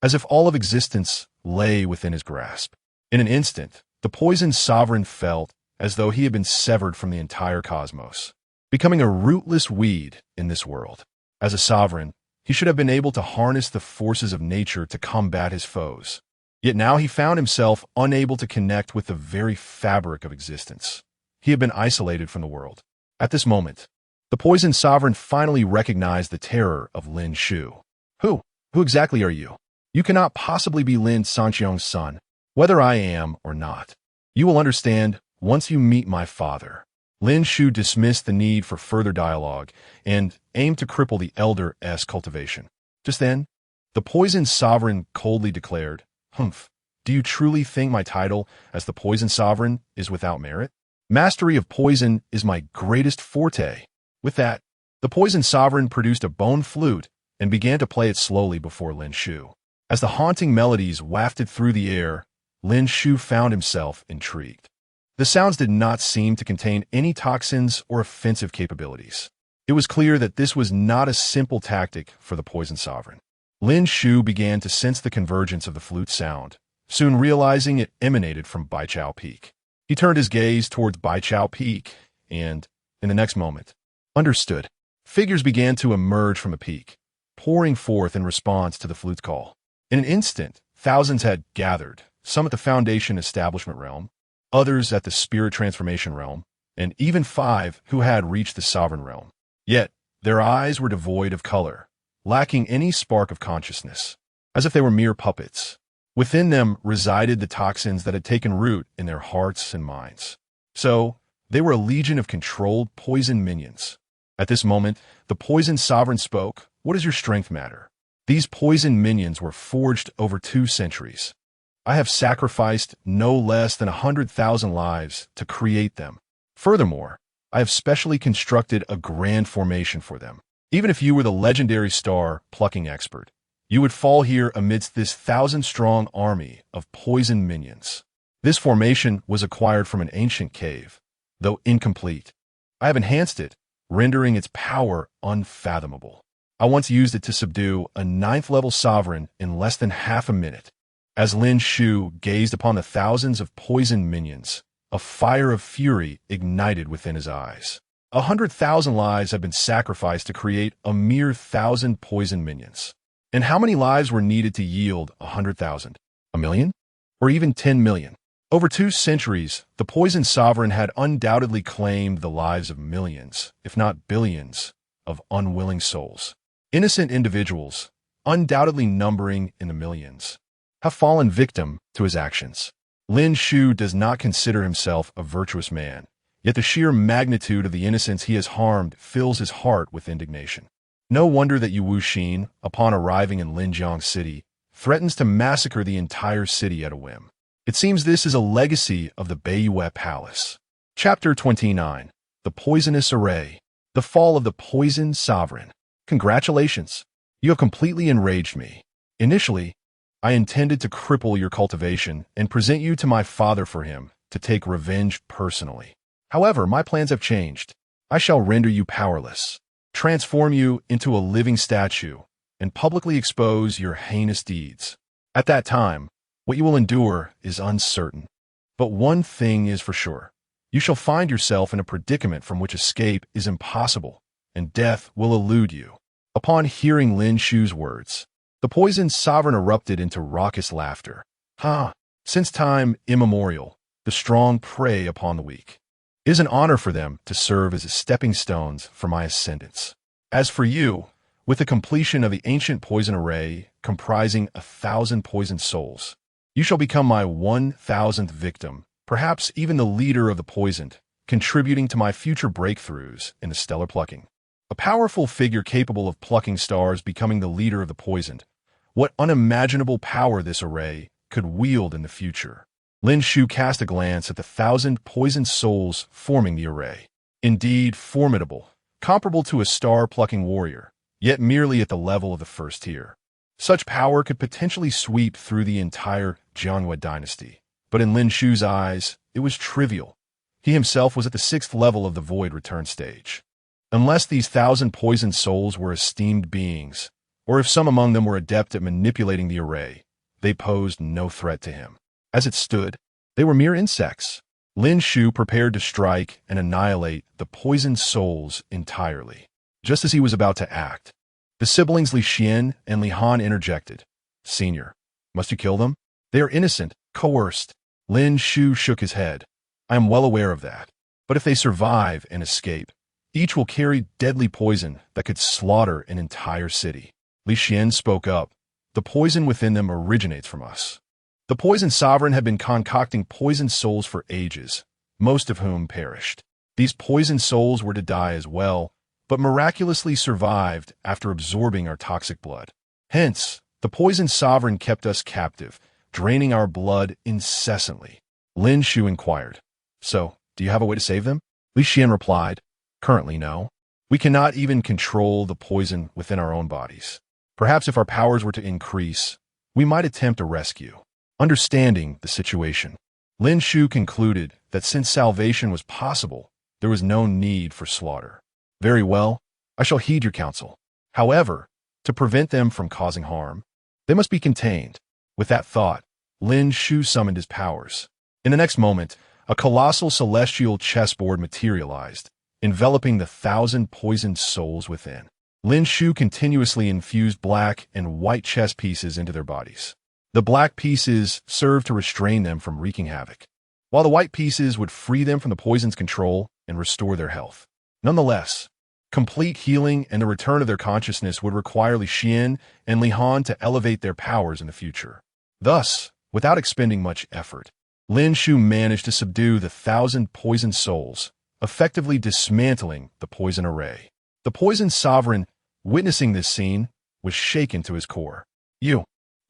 as if all of existence lay within his grasp. In an instant, the poison sovereign felt as though he had been severed from the entire cosmos. becoming a rootless weed in this world. As a sovereign, he should have been able to harness the forces of nature to combat his foes. Yet now he found himself unable to connect with the very fabric of existence. He had been isolated from the world. At this moment, the poisoned sovereign finally recognized the terror of Lin Shu. Who exactly are you? You cannot possibly be Lin Sanqiong's son, whether I am or not. You will understand once you meet my father. Lin Shu dismissed the need for further dialogue and aimed to cripple the elder's cultivation. Just then, the poisoned sovereign coldly declared, "Humph, do you truly think my title as the poisoned sovereign is without merit? Mastery of poison is my greatest forte." With that, the poisoned sovereign produced a bone flute and began to play it slowly before Lin Shu. As the haunting melodies wafted through the air, Lin Shu found himself intrigued. The sounds did not seem to contain any toxins or offensive capabilities. It was clear that this was not a simple tactic for the poisoned sovereign. Lin Shu began to sense the convergence of the flute sound, soon realizing it emanated from Baichao Peak. He turned his gaze towards Baichao Peak and, in the next moment, understood. Figures began to emerge from the peak, pouring forth in response to the flute's call. In an instant, thousands had gathered, some at the Foundation Establishment realm, others at the Spirit Transformation realm, and even 5 who had reached the Sovereign realm. Yet, their eyes were devoid of color, lacking any spark of consciousness, as if they were mere puppets. Within them resided the toxins that had taken root in their hearts and minds. So, they were a legion of controlled poison minions. At this moment, the poisoned sovereign spoke. "What does your strength matter? These poison minions were forged over 2 centuries. I have sacrificed no less than 100,000 lives to create them. Furthermore, I have specially constructed a grand formation for them. Even if you were the legendary star plucking expert, you would fall here amidst this 1,000-strong army of poison minions. This formation was acquired from an ancient cave, though incomplete. I have enhanced it, rendering its power unfathomable. I once used it to subdue a 9th-level sovereign in less than half a minute." As Lin Shu gazed upon the thousands of poison minions, a fire of fury ignited within his eyes. 100,000 lives had been sacrificed to create a mere 1,000 poison minions. And how many lives were needed to yield 100,000? A million? Or even 10 million? Over 2 centuries, the poison sovereign had undoubtedly claimed the lives of millions, if not billions, of unwilling souls. Innocent individuals, undoubtedly numbering in the millions, have fallen victim to his actions. Lin Shu does not consider himself a virtuous man, yet the sheer magnitude of the innocents he has harmed fills his heart with indignation. No wonder that Yu Wuxin, upon arriving in Linjiang City, threatens to massacre the entire city at a whim. It seems this is a legacy of the Beiyue Palace. Chapter 29. The Poisonous Array. The Fall of the Poisoned Sovereign. Congratulations. You have completely enraged me. Initially, I intended to cripple your cultivation and present you to my father for him to take revenge personally. However, my plans have changed. I shall render you powerless, transform you into a living statue, and publicly expose your heinous deeds. At that time, what you will endure is uncertain. But one thing is for sure. You shall find yourself in a predicament from which escape is impossible, and death will elude you. Upon hearing Lin Shu's words, the poisoned sovereign erupted into raucous laughter. Since time immemorial, the strong prey upon the weak. It is an honor for them to serve as stepping stones for my ascendance. As for you, with the completion of the ancient poison array comprising 1,000 poisoned souls, you shall become my 1,000th victim, perhaps even the leader of the poisoned, contributing to my future breakthroughs in the stellar plucking. A powerful figure capable of plucking stars becoming the leader of the poisoned. What unimaginable power this array could wield in the future. Lin Shu cast a glance at the 1,000 poisoned souls forming the array. Indeed, formidable, comparable to a star-plucking warrior, yet merely at the level of the first tier. Such power could potentially sweep through the entire Jiangyue dynasty. But in Lin Shu's eyes, it was trivial. He himself was at the 6th level of the void return stage. Unless these 1,000 poisoned souls were esteemed beings, or if some among them were adept at manipulating the array, they posed no threat to him. As it stood, they were mere insects, Lin Shu prepared to strike and annihilate the poisoned souls entirely. Just as he was about to act, the siblings Li Xian and Li Han interjected. Senior, must you kill them? They are innocent, coerced. Lin Shu shook his head. I am well aware of that. But if they survive and escape, each will carry deadly poison that could slaughter an entire city. Li Xian spoke up. The poison within them originates from us. The poison sovereign had been concocting poisoned souls for ages, most of whom perished. These poisoned souls were to die as well, but miraculously survived after absorbing our toxic blood. Hence, the poison sovereign kept us captive, draining our blood incessantly. Lin Shu inquired, So, do you have a way to save them? Li Xian replied, Currently, no. We cannot even control the poison within our own bodies. Perhaps if our powers were to increase, we might attempt a rescue. Understanding the situation, Lin Shu concluded that since salvation was possible, there was no need for slaughter. Very well, I shall heed your counsel. However, to prevent them from causing harm, they must be contained. With that thought, Lin Shu summoned his powers. In the next moment, a colossal celestial chessboard materialized, enveloping the 1,000 poisoned souls within. Lin Shu continuously infused black and white chess pieces into their bodies. The black pieces served to restrain them from wreaking havoc, while the white pieces would free them from the poison's control and restore their health. Nonetheless, complete healing and the return of their consciousness would require Li Xian and Li Han to elevate their powers in the future. Thus, without expending much effort, Lin Shu managed to subdue the 1,000 poisoned souls, effectively dismantling the poison array. The poison sovereign, witnessing this scene, was shaken to his core. You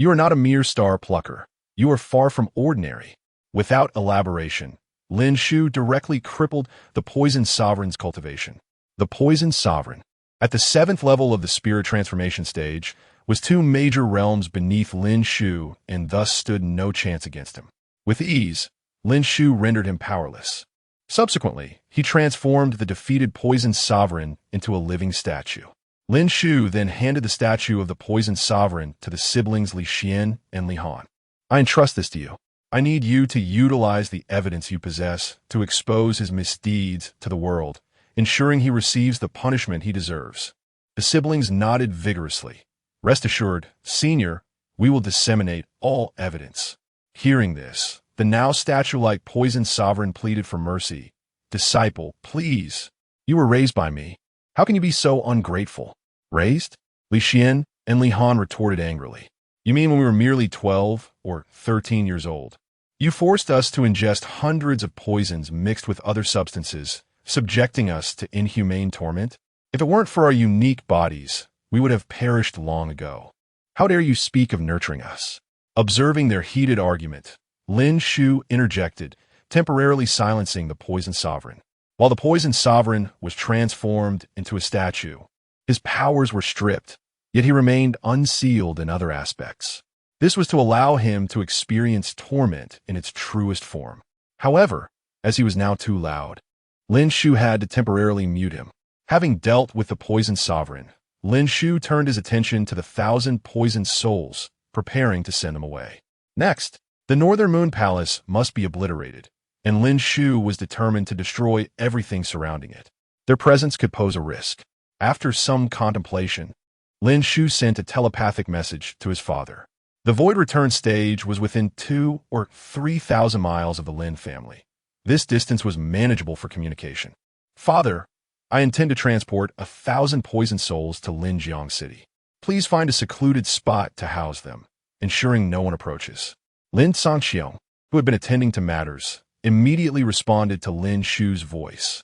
are not a mere star plucker. You are far from ordinary. Without elaboration, Lin Shu directly crippled the poison sovereign's cultivation. The poison sovereign, at the 7th level of the spirit transformation stage, was 2 major realms beneath Lin Shu and thus stood no chance against him. With ease, Lin Shu rendered him powerless. Subsequently, he transformed the defeated poison sovereign into a living statue. Lin Shu then handed the statue of the poison sovereign to the siblings Li Xian and Li Han. I entrust this to you. I need you to utilize the evidence you possess to expose his misdeeds to the world, ensuring he receives the punishment he deserves. The siblings nodded vigorously. Rest assured, Senior, we will disseminate all evidence. Hearing this, the now statue-like poison sovereign pleaded for mercy. Disciple, please. You were raised by me. How can you be so ungrateful? Raised? Li Xian and Li Han retorted angrily. You mean when we were merely 12 or 13 years old? You forced us to ingest hundreds of poisons mixed with other substances, subjecting us to inhumane torment? If it weren't for our unique bodies, we would have perished long ago. How dare you speak of nurturing us? Observing their heated argument, Lin Shu interjected, temporarily silencing the poison sovereign. While the poison sovereign was transformed into a statue, his powers were stripped, yet he remained unsealed in other aspects. This was to allow him to experience torment in its truest form. However, as he was now too loud, Lin Shu had to temporarily mute him. Having dealt with the poison sovereign, Lin Shu turned his attention to the 1,000 poisoned souls, preparing to send them away. Next, the Northern Moon Palace must be obliterated, and Lin Shu was determined to destroy everything surrounding it. Their presence could pose a risk. After some contemplation, Lin Shu sent a telepathic message to his father. The Void Return stage was within 2,000 or 3,000 miles of the Lin family. This distance was manageable for communication. Father, I intend to transport 1,000 poisoned souls to Linjiang City. Please find a secluded spot to house them, ensuring no one approaches. Lin Sangxiong, who had been attending to matters, immediately responded to Lin Shu's voice.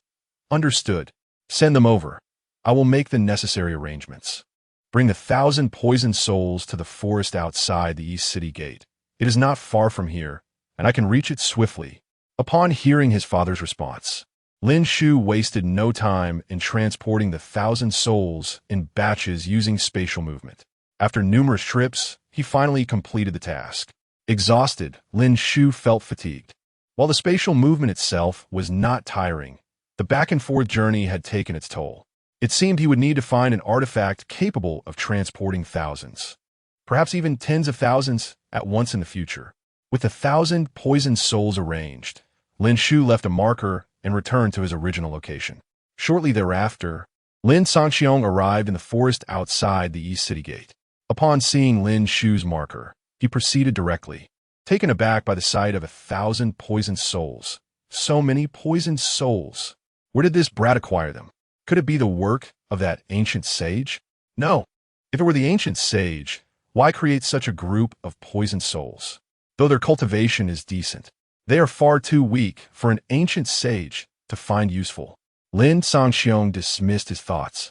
Understood. Send them over. I will make the necessary arrangements. Bring the 1,000 poisoned souls to the forest outside the East City Gate. It is not far from here, and I can reach it swiftly. Upon hearing his father's response, Lin Shu wasted no time in transporting the 1,000 souls in batches using spatial movement. After numerous trips, he finally completed the task. Exhausted, Lin Shu felt fatigued. While the spatial movement itself was not tiring, the back-and-forth journey had taken its toll. It seemed he would need to find an artifact capable of transporting thousands, perhaps even tens of thousands at once in the future. With 1,000 poisoned souls arranged, Lin Shu left a marker and returned to his original location. Shortly thereafter, Lin Sangxiong arrived in the forest outside the East City Gate. Upon seeing Lin Shu's marker, he proceeded directly, taken aback by the sight of 1,000 poisoned souls. So many poisoned souls. Where did this brat acquire them? Could it be the work of that ancient sage? No. If it were the ancient sage, why create such a group of poisoned souls? Though their cultivation is decent, they are far too weak for an ancient sage to find useful. Lin Sangxiong dismissed his thoughts,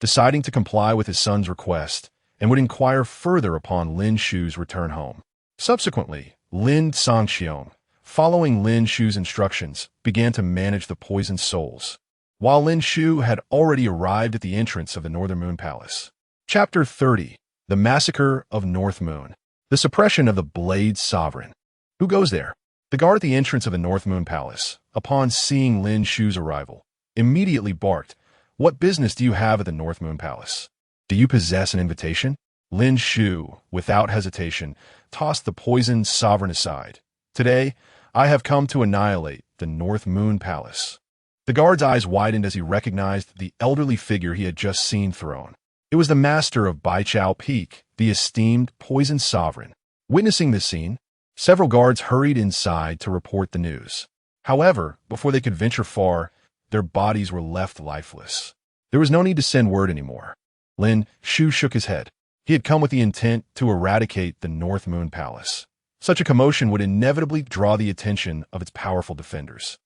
deciding to comply with his son's request and would inquire further upon Lin Shu's return home. Subsequently, Lin Sangxiong, following Lin Shu's instructions, began to manage the poisoned souls, while Lin Shu had already arrived at the entrance of the Northern Moon Palace. Chapter 30. The Massacre of North Moon. The Suppression of the Blade Sovereign. Who goes there? The guard at the entrance of the North Moon Palace, upon seeing Lin Shu's arrival, immediately barked, "What business do you have at the North Moon Palace? Do you possess an invitation?" Lin Shu, without hesitation, tossed the poisoned sovereign aside. "Today, I have come to annihilate the North Moon Palace." The guard's eyes widened as he recognized the elderly figure he had just seen thrown. It was the master of Baichao Peak, the esteemed poisoned sovereign. Witnessing this scene, several guards hurried inside to report the news. However, before they could venture far, their bodies were left lifeless. There was no need to send word anymore. Lin Shu shook his head. He had come with the intent to eradicate the North Moon Palace. Such a commotion would inevitably draw the attention of its powerful defenders.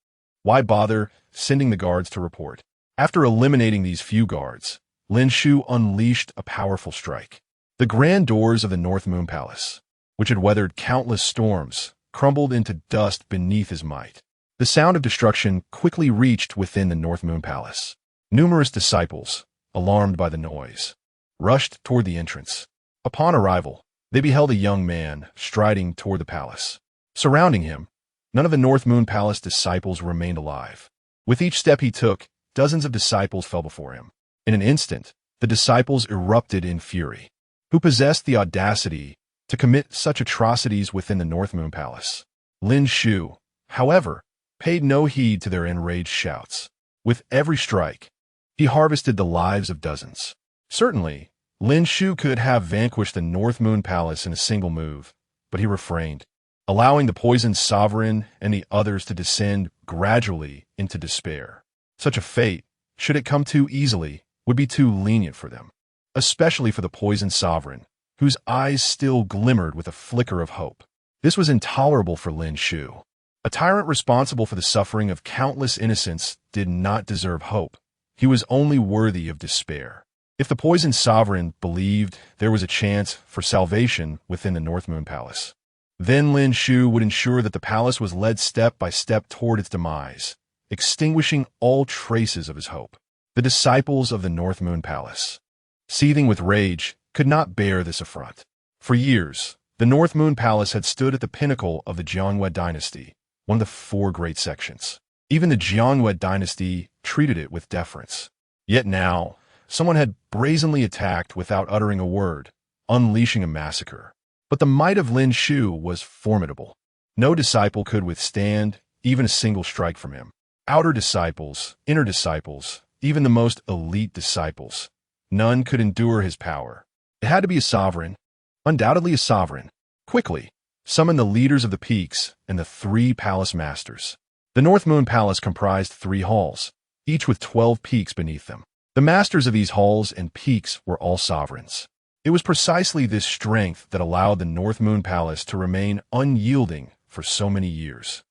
Why bother sending the guards to report? After eliminating these few guards, Lin Shu unleashed a powerful strike. The grand doors of the North Moon Palace, which had weathered countless storms, crumbled into dust beneath his might. The sound of destruction quickly reached within the North Moon Palace. Numerous disciples, alarmed by the noise, rushed toward the entrance. Upon arrival, they beheld a young man striding toward the palace. Surrounding him, none of the North Moon Palace disciples remained alive. With each step he took, dozens of disciples fell before him. In an instant, the disciples erupted in fury. Who possessed the audacity to commit such atrocities within the North Moon Palace? Lin Shu, however, paid no heed to their enraged shouts. With every strike, he harvested the lives of dozens. Certainly, Lin Shu could have vanquished the North Moon Palace in a single move, but he refrained, allowing the poisoned sovereign and the others to descend gradually into despair. Such a fate, should it come too easily, would be too lenient for them, especially for the poisoned sovereign, whose eyes still glimmered with a flicker of hope. This was intolerable for Lin Shu. A tyrant responsible for the suffering of countless innocents did not deserve hope. He was only worthy of despair. If the poisoned sovereign believed there was a chance for salvation within the North Moon Palace, then Lin Shu would ensure that the palace was led step by step toward its demise, extinguishing all traces of his hope. The disciples of the North Moon Palace, seething with rage, could not bear this affront. For years, the North Moon Palace had stood at the pinnacle of the Jiangyue dynasty, one of the four great sections. Even the Jiangyue dynasty treated it with deference. Yet now, someone had brazenly attacked without uttering a word, unleashing a massacre. But the might of Lin Shu was formidable. No disciple could withstand even a single strike from him. Outer disciples, inner disciples, even the most elite disciples, none could endure his power. It had to be a sovereign, undoubtedly a sovereign. Quickly, summon the leaders of the peaks and the 3 palace masters. The North Moon Palace comprised 3 halls, each with 12 peaks beneath them. The masters of these halls and peaks were all sovereigns. It was precisely this strength that allowed the North Moon Palace to remain unyielding for so many years,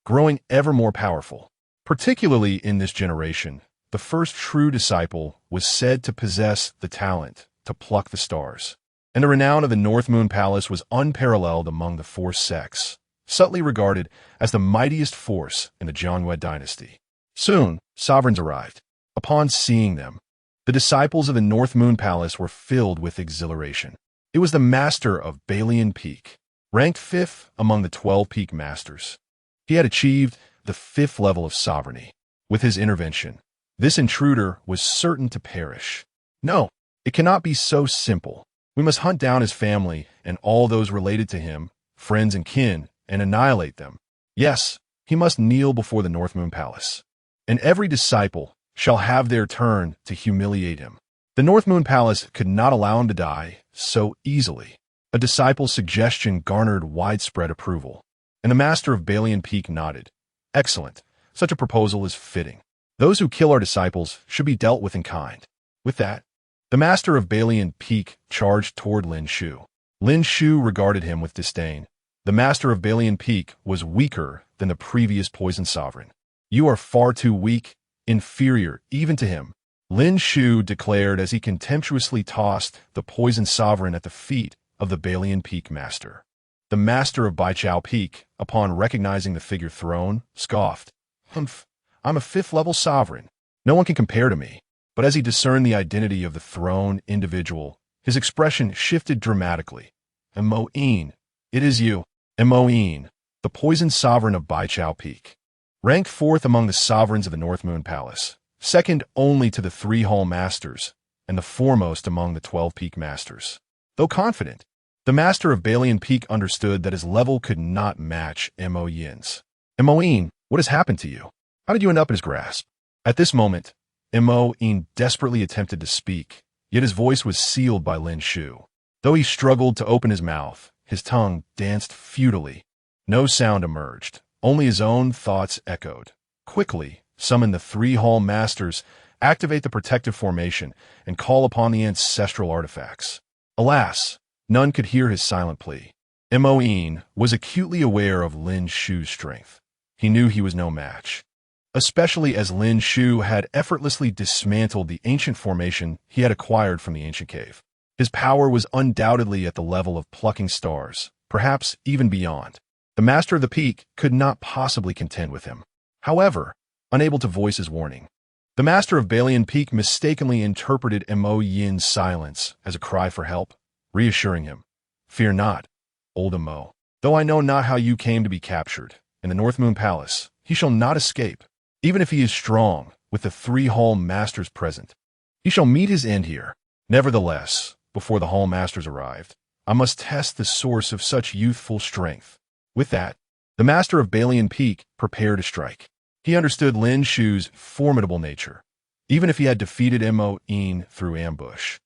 growing ever more powerful. Particularly in this generation, the first true disciple was said to possess the talent to pluck the stars, and the renown of the North Moon Palace was unparalleled among the 4 sects, subtly regarded as the mightiest force in the Jiangyue dynasty. Soon, sovereigns arrived. Upon seeing them, the disciples of the North Moon Palace were filled with exhilaration. It was the master of Balian Peak, ranked 5th among the 12 peak masters. He had achieved the 5th level of sovereignty. With his intervention, this intruder was certain to perish. No, it cannot be so simple. We must hunt down his family and all those related to him, friends and kin, and annihilate them. Yes, he must kneel before the North Moon Palace. And every disciple shall have their turn to humiliate him. The North Moon Palace could not allow him to die so easily. A disciple's suggestion garnered widespread approval, and the master of Balian Peak nodded. Excellent. Such a proposal is fitting. Those who kill our disciples should be dealt with in kind. With that, the master of Balian Peak charged toward Lin Shu. Lin Shu regarded him with disdain. The master of Balian Peak was weaker than the previous poison sovereign. You are far too weak, inferior even to him, Lin Shu declared as he contemptuously tossed the poison sovereign at the feet of the Balian Peak master. The master of Baichao Peak, upon recognizing the figure thrown, scoffed. Humph, I'm a fifth-level sovereign. No one can compare to me. But as he discerned the identity of the thrown individual, his expression shifted dramatically. Mo'in, it is you. Mo'in, the poison sovereign of Baichao Peak. Ranked fourth among the sovereigns of the North Moon Palace, second only to the 3 Hall Masters, and the foremost among the 12 Peak Masters. Though confident, the master of Balian Peak understood that his level could not match Mo'in's. Mo'in, what has happened to you? How did you end up in his grasp? At this moment, Mo'in desperately attempted to speak, yet his voice was sealed by Lin Shu. Though he struggled to open his mouth, his tongue danced futilely. No sound emerged, only his own thoughts echoed. Quickly, summon the 3 Hall Masters, activate the protective formation, and call upon the ancestral artifacts. Alas, none could hear his silent plea. Mo'in was acutely aware of Lin Shu's strength. He knew he was no match, especially as Lin Shu had effortlessly dismantled the ancient formation he had acquired from the ancient cave. His power was undoubtedly at the level of plucking stars, perhaps even beyond. The master of the peak could not possibly contend with him. However, unable to voice his warning, the master of Balian Peak mistakenly interpreted Mo'in's silence as a cry for help, reassuring him. Fear not, old Mo. Though I know not how you came to be captured, in the North Moon Palace, he shall not escape. Even if he is strong, with the 3 Hall Masters present, he shall meet his end here. Nevertheless, before the Hall Masters arrived, I must test the source of such youthful strength. With that, the master of Balian Peak prepared to strike. He understood Lin Shu's formidable nature. Even if he had defeated Mo'in through ambush,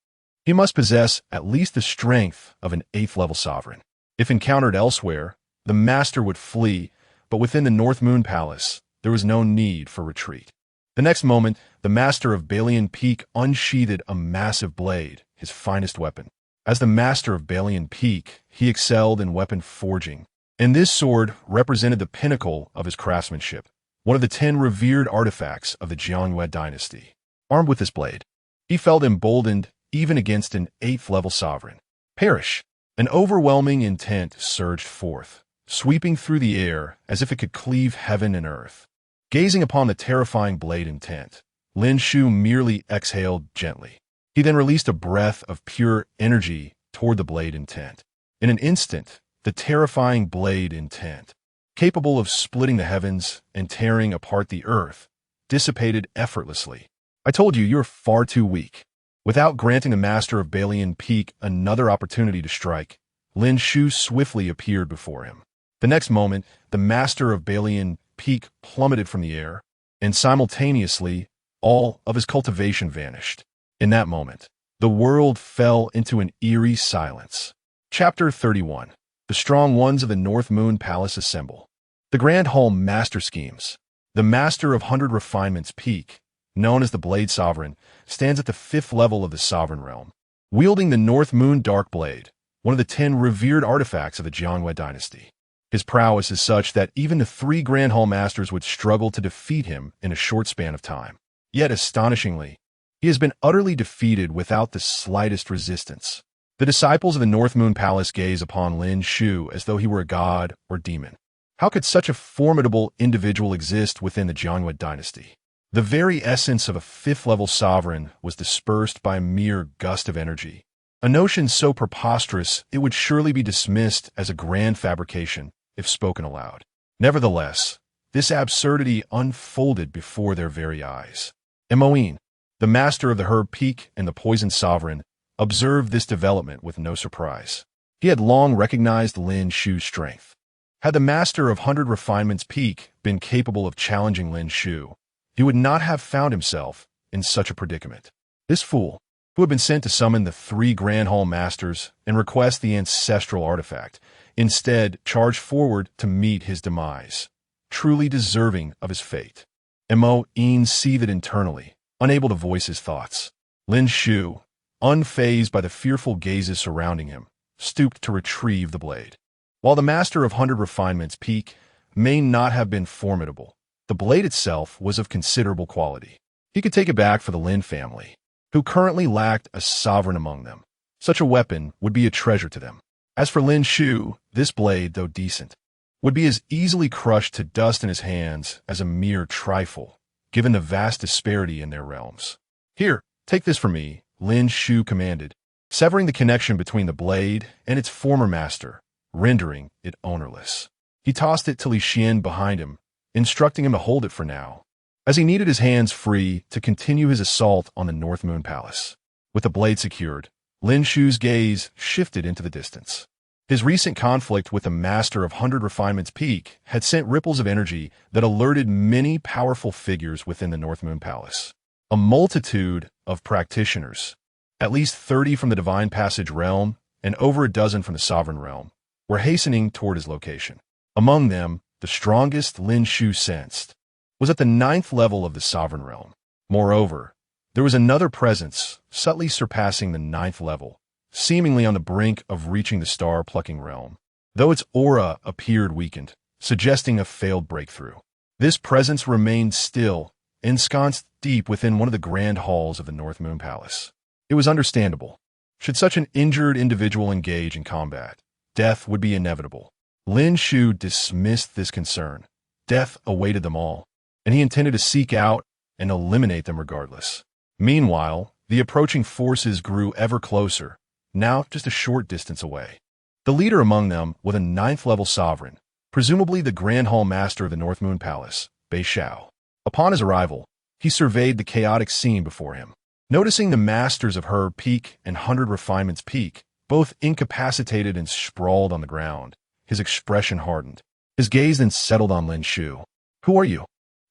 he must possess at least the strength of an 8th-level sovereign. If encountered elsewhere, the master would flee, but within the North Moon Palace, there was no need for retreat. The next moment, the master of Balian Peak unsheathed a massive blade, his finest weapon. As the master of Balian Peak, he excelled in weapon forging, and this sword represented the pinnacle of his craftsmanship, one of the 10 revered artifacts of the Jiangyue dynasty. Armed with this blade, he felt emboldened even against an 8th-level sovereign. Perish! An overwhelming intent surged forth, sweeping through the air as if it could cleave heaven and earth. Gazing upon the terrifying blade intent, Lin Shu merely exhaled gently. He then released a breath of pure energy toward the blade intent. In an instant, the terrifying blade intent, capable of splitting the heavens and tearing apart the earth, dissipated effortlessly. I told you, you're far too weak. Without granting the master of Balian Peak another opportunity to strike, Lin Shu swiftly appeared before him. The next moment, the master of Balian Peak plummeted from the air, and simultaneously, all of his cultivation vanished. In that moment, the world fell into an eerie silence. Chapter 31. The strong ones of the North Moon Palace assemble. The Grand Hall Master Schemes. The Master of 100 Refinements Peak, known as the Blade Sovereign, stands at the 5th level of the Sovereign Realm, wielding the North Moon Dark Blade, one of the 10 revered artifacts of the Jiangyue dynasty. His prowess is such that even the 3 Grand Hall Masters would struggle to defeat him in a short span of time. Yet, astonishingly, he has been utterly defeated without the slightest resistance. The disciples of the North Moon Palace gaze upon Lin Shu as though he were a god or demon. How could such a formidable individual exist within the Jiangyue dynasty? The very essence of a 5th-level sovereign was dispersed by a mere gust of energy. A notion so preposterous it would surely be dismissed as a grand fabrication if spoken aloud. Nevertheless, this absurdity unfolded before their very eyes. Mo'in, the master of the Herb Peak and the Poison Sovereign, observed this development with no surprise. He had long recognized Lin Shu's strength. Had the Master of 100 Refinements Peak been capable of challenging Lin Shu, he would not have found himself in such a predicament. This fool, who had been sent to summon the 3 Grand Hall Masters and request the ancestral artifact, instead charged forward to meet his demise, truly deserving of his fate. Mo-in seethed internally, unable to voice his thoughts. Lin Shu, unfazed by the fearful gazes surrounding him, stooped to retrieve the blade. While the Master of 100 Refinements Peak may not have been formidable, the blade itself was of considerable quality. He could take it back for the Lin family, who currently lacked a sovereign among them. Such a weapon would be a treasure to them. As for Lin Shu, this blade, though decent, would be as easily crushed to dust in his hands as a mere trifle, given the vast disparity in their realms. Here, take this from me, Lin Shu commanded, severing the connection between the blade and its former master, rendering it ownerless. He tossed it to Li Xian behind him, instructing him to hold it for now, as he needed his hands free to continue his assault on the North Moon Palace. With the blade secured, Lin Shu's gaze shifted into the distance. His recent conflict with the Master of 100 Refinements Peak had sent ripples of energy that alerted many powerful figures within the North Moon Palace. A multitude of practitioners, at least 30 from the Divine Passage realm and over a dozen from the Sovereign realm, were hastening toward his location. Among them, the strongest Lin Shu sensed was at the 9th level of the Sovereign realm. Moreover, there was another presence subtly surpassing the 9th level, seemingly on the brink of reaching the star-plucking realm, though its aura appeared weakened, suggesting a failed breakthrough. This presence remained still, ensconced deep within one of the grand halls of the North Moon Palace. It was understandable. Should such an injured individual engage in combat, death would be inevitable. Lin Shu dismissed this concern. Death awaited them all, and he intended to seek out and eliminate them regardless. Meanwhile, the approaching forces grew ever closer, now just a short distance away. The leader among them was a 9th level sovereign, presumably the Grand Hall Master of the North Moon Palace, Bei Xiao. Upon his arrival, he surveyed the chaotic scene before him. Noticing the Masters of Her Peak and 100 Refinements Peak, both incapacitated and sprawled on the ground, his expression hardened. His gaze then settled on Lin Shu. Who are you?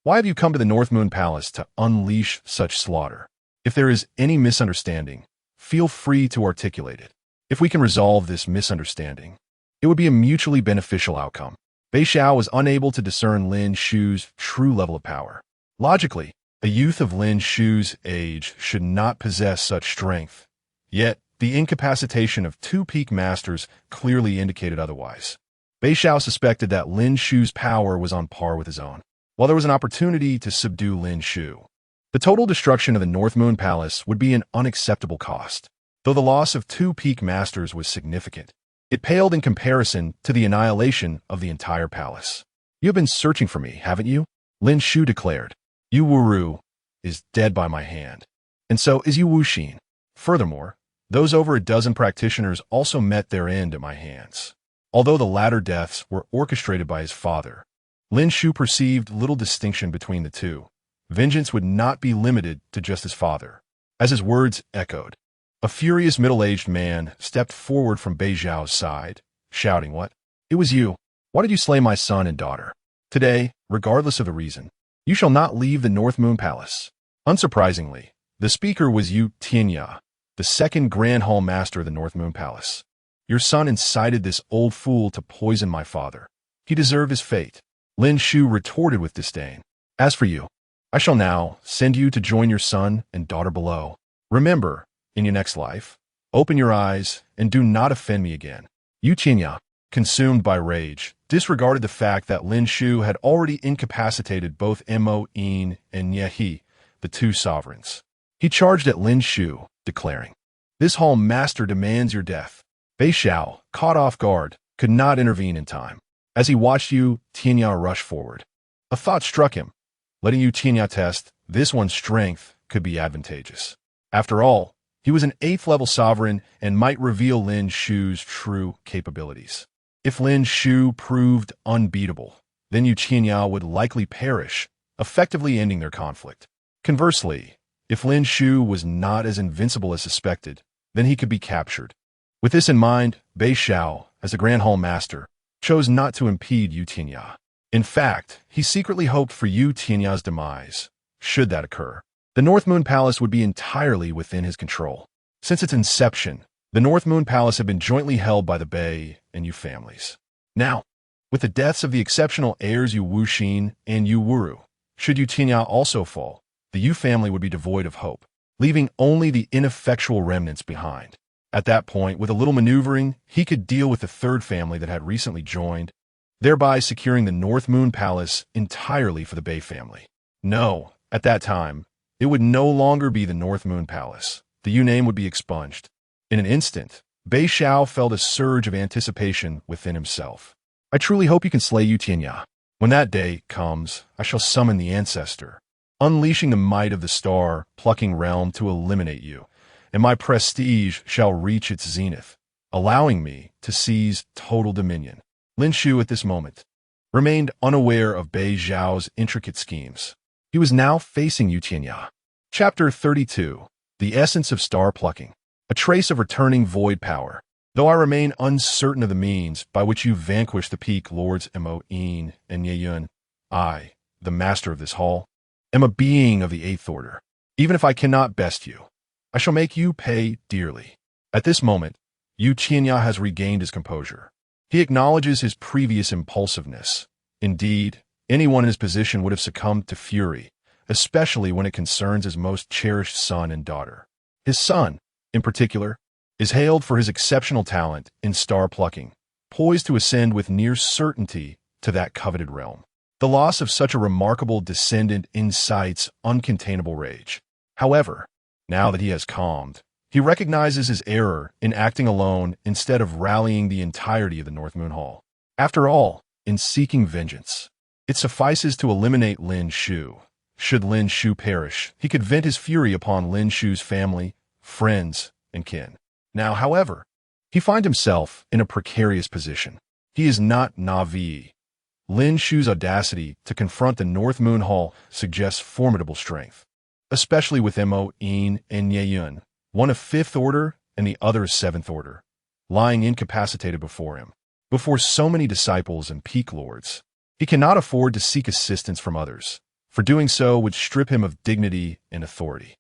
Why have you come to the North Moon Palace to unleash such slaughter? If there is any misunderstanding, feel free to articulate it. If we can resolve this misunderstanding, it would be a mutually beneficial outcome. Bei Xiao was unable to discern Lin Shu's true level of power. Logically, a youth of Lin Shu's age should not possess such strength. Yet, the incapacitation of 2 peak masters clearly indicated otherwise. Bei Xiao suspected that Lin Shu's power was on par with his own. While there was an opportunity to subdue Lin Shu, the total destruction of the North Moon Palace would be an unacceptable cost. Though the loss of 2 peak masters was significant, it paled in comparison to the annihilation of the entire palace. You have been searching for me, haven't you? Lin Shu declared. Yu Wuru is dead by my hand, and so is Yu Wuxin. Furthermore, those over a dozen practitioners also met their end at my hands. Although the latter deaths were orchestrated by his father, Lin Shu perceived little distinction between the two. Vengeance would not be limited to just his father. As his words echoed, a furious middle-aged man stepped forward from Bei Xiao's side, shouting, "What? It was you. Why did you slay my son and daughter? Today, regardless of the reason, you shall not leave the North Moon Palace." Unsurprisingly, the speaker was Yu Tianya, the 2nd Grand Hall Master of the North Moon Palace. Your son incited this old fool to poison my father. He deserved his fate. Lin Shu retorted with disdain. As for you, I shall now send you to join your son and daughter below. Remember, in your next life, open your eyes and do not offend me again. Yu Tianya, consumed by rage, disregarded the fact that Lin Shu had already incapacitated both Mo-in and Niehi, the 2 sovereigns. He charged at Lin Shu, declaring, "This hall master demands your death." Bei Xiao, caught off guard, could not intervene in time. As he watched Yu Tianya rush forward, a thought struck him. Letting Yu Tianya test this one's strength could be advantageous. After all, he was an 8th level sovereign and might reveal Lin Shu's true capabilities. If Lin Shu proved unbeatable, then Yu Tianya would likely perish, effectively ending their conflict. Conversely, if Lin Shu was not as invincible as suspected, then he could be captured. With this in mind, Bei Xiao, as the Grand Hall Master, chose not to impede Yu Tianya. In fact, he secretly hoped for Yu Tianya's demise. Should that occur, the North Moon Palace would be entirely within his control. Since its inception, the North Moon Palace had been jointly held by the Bei and Yu families. Now, with the deaths of the exceptional heirs Yu Wuxin and Yu Wuru, should Yu Tianya also fall, the Yu family would be devoid of hope, leaving only the ineffectual remnants behind. At that point, with a little maneuvering, he could deal with the third family that had recently joined, thereby securing the North Moon Palace entirely for the Bei family. No, at that time, it would no longer be the North Moon Palace. The Yu name would be expunged. In an instant, Bei Xiao felt a surge of anticipation within himself. I truly hope you can slay Yu Tianya. When that day comes, I shall summon the ancestor, unleashing the might of the star-plucking realm to eliminate you, and my prestige shall reach its zenith, allowing me to seize total dominion. Lin Shu at this moment remained unaware of Bei Xiao's intricate schemes. He was now facing Yu Tianya. Chapter 32. The Essence of Star-Plucking. A trace of returning void power. Though I remain uncertain of the means by which you vanquish the peak lords Mo Yin and Ye Yun, I, the master of this hall, am a being of the eighth order. Even if I cannot best you, I shall make you pay dearly. At this moment, Yu Tianya has regained his composure. He acknowledges his previous impulsiveness. Indeed, anyone in his position would have succumbed to fury, especially when it concerns his most cherished son and daughter. His son, in particular, is hailed for his exceptional talent in star-plucking, poised to ascend with near certainty to that coveted realm. The loss of such a remarkable descendant incites uncontainable rage. However, now that he has calmed, he recognizes his error in acting alone instead of rallying the entirety of the North Moon Hall. After all, in seeking vengeance, it suffices to eliminate Lin Shu. Should Lin Shu perish, he could vent his fury upon Lin Shu's family, friends, and kin. Now, however, he finds himself in a precarious position. He is not Na'vi. Lin Shu's audacity to confront the North Moon Hall suggests formidable strength, especially with Mo Yin and Ye Yun, one of 5th order and the other 7th order, lying incapacitated before him. Before so many disciples and peak lords, he cannot afford to seek assistance from others, for doing so would strip him of dignity and authority.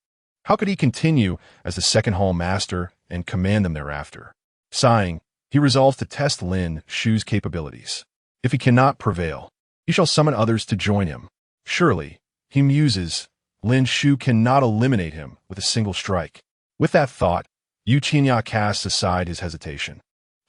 How could he continue as the second hall master and command them thereafter? Sighing, he resolves to test Lin Shu's capabilities. If he cannot prevail, he shall summon others to join him. Surely, he muses, Lin Shu cannot eliminate him with a single strike. With that thought, Yu Tianya casts aside his hesitation,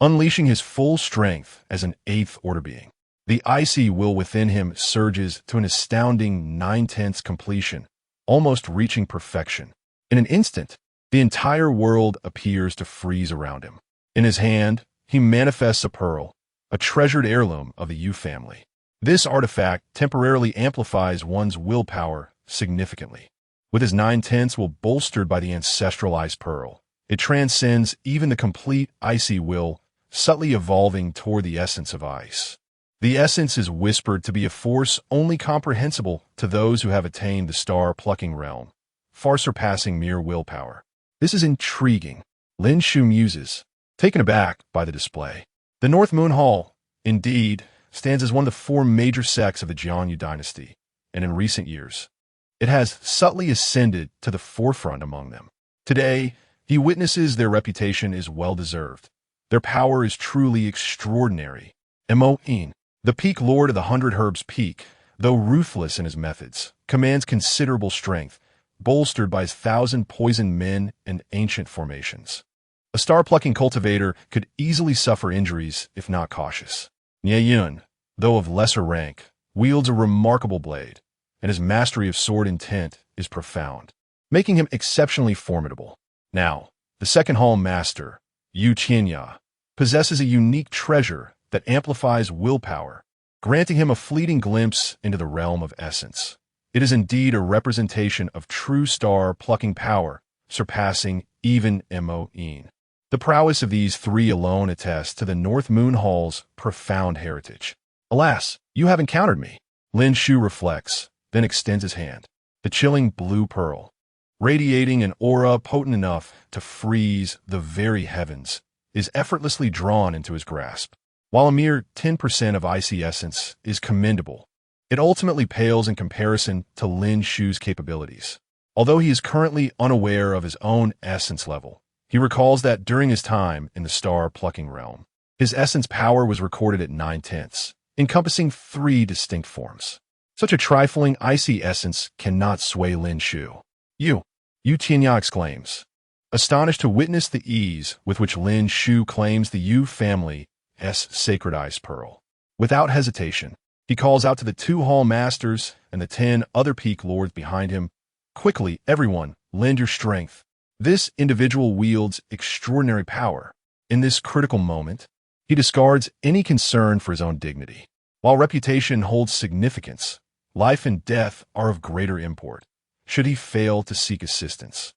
unleashing his full strength as an 8th order being. The icy will within him surges to an astounding 9/10 completion, almost reaching perfection. In an instant, the entire world appears to freeze around him. In his hand, he manifests a pearl, a treasured heirloom of the Yu family. This artifact temporarily amplifies one's willpower significantly. With his 9/10 will bolstered by the ancestral ice pearl, it transcends even the complete icy will, subtly evolving toward the essence of ice. The essence is whispered to be a force only comprehensible to those who have attained the star-plucking realm, far surpassing mere willpower. This is intriguing. Lin Shu muses, taken aback by the display. The North Moon Hall, indeed, stands as one of the 4 major sects of the Jianyu dynasty, and in recent years, it has subtly ascended to the forefront among them. Today, he witnesses their reputation is well-deserved. Their power is truly extraordinary. Mo Yin, the peak lord of the 100 Herbs Peak, though ruthless in his methods, commands considerable strength, bolstered by his 1,000 poisoned men and ancient formations. A star-plucking cultivator could easily suffer injuries if not cautious. Ye Yun, though of lesser rank, wields a remarkable blade, and his mastery of sword intent is profound, making him exceptionally formidable. Now, the second hall master, Yu Tianya, possesses a unique treasure that amplifies willpower, granting him a fleeting glimpse into the realm of essence. It is indeed a representation of true star-plucking power, surpassing even Mo Yin. The prowess of these 3 alone attests to the North Moon Hall's profound heritage. Alas, you have encountered me. Lin Shu reflects, then extends his hand. The chilling blue pearl, radiating an aura potent enough to freeze the very heavens, is effortlessly drawn into his grasp. While a mere 10% of icy essence is commendable, it ultimately pales in comparison to Lin Shu's capabilities. Although he is currently unaware of his own essence level, he recalls that during his time in the star-plucking realm, his essence power was recorded at 9/10, encompassing 3 distinct forms. Such a trifling icy essence cannot sway Lin Shu. Yu Tianya exclaims, astonished to witness the ease with which Lin Shu claims the Yu family's sacred ice pearl. Without hesitation, he calls out to the 2 hall masters and the 10 other peak lords behind him, quickly, everyone, lend your strength. This individual wields extraordinary power. In this critical moment, he discards any concern for his own dignity. While reputation holds significance, life and death are of greater import. Should he fail to seek assistance,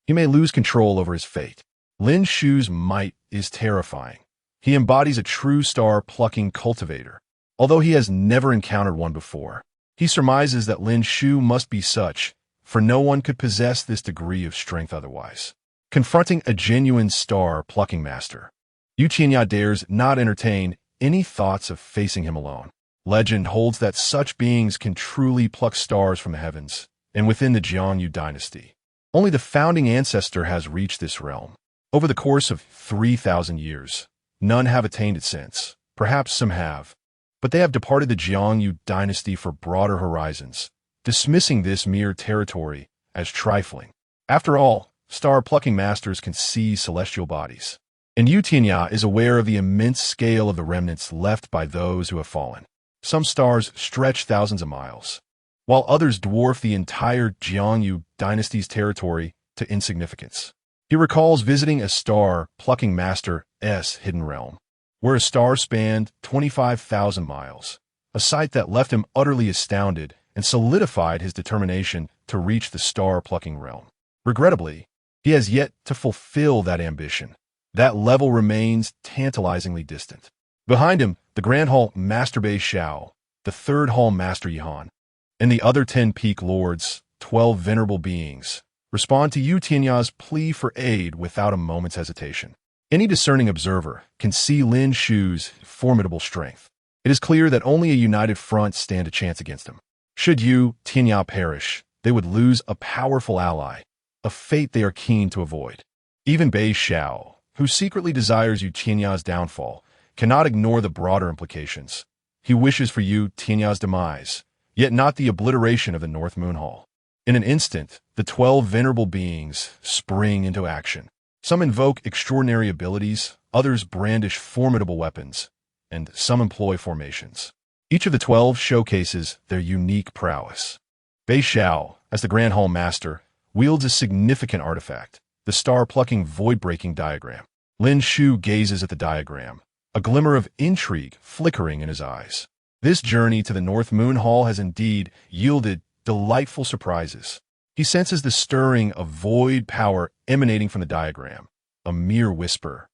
he may lose control over his fate. Lin Shu's might is terrifying. He embodies a true star-plucking cultivator. Although he has never encountered one before, he surmises that Lin Shu must be such, for no one could possess this degree of strength otherwise. Confronting a genuine star-plucking master, Yu Qianya dares not entertain any thoughts of facing him alone. Legend holds that such beings can truly pluck stars from the heavens, and within the Jiangyu dynasty, only the founding ancestor has reached this realm. Over the course of 3,000 years, none have attained it since. Perhaps some have, but they have departed the Jiangyu dynasty for broader horizons, dismissing this mere territory as trifling. After all, star-plucking masters can see celestial bodies, and Yu Tianya is aware of the immense scale of the remnants left by those who have fallen. Some stars stretch thousands of miles, while others dwarf the entire Jiangyu dynasty's territory to insignificance. He recalls visiting a star-plucking master's hidden realm, where a star spanned 25,000 miles, a sight that left him utterly astounded and solidified his determination to reach the star-plucking realm. Regrettably, he has yet to fulfill that ambition. That level remains tantalizingly distant. Behind him, the Grand Hall Master Bei Xiao, the Third Hall Master Yihan, and the other 10 peak lords, 12 venerable beings, respond to Yu Tianya's plea for aid without a moment's hesitation. Any discerning observer can see Lin Shu's formidable strength. It is clear that only a united front stand a chance against him. Should Yu Tianya perish, they would lose a powerful ally, a fate they are keen to avoid. Even Bei Xiao, who secretly desires Yu Tianya's downfall, cannot ignore the broader implications. He wishes for Yu Tianya's demise, yet not the obliteration of the North Moon Hall. In an instant, the 12 venerable beings spring into action. Some invoke extraordinary abilities, others brandish formidable weapons, and some employ formations. Each of the 12 showcases their unique prowess. Bei Xiao, as the Grand Hall Master, wields a significant artifact, the star-plucking void-breaking diagram. Lin Shu gazes at the diagram, a glimmer of intrigue flickering in his eyes. This journey to the North Moon Hall has indeed yielded delightful surprises. He senses the stirring of void power emanating from the diagram, a mere whisper,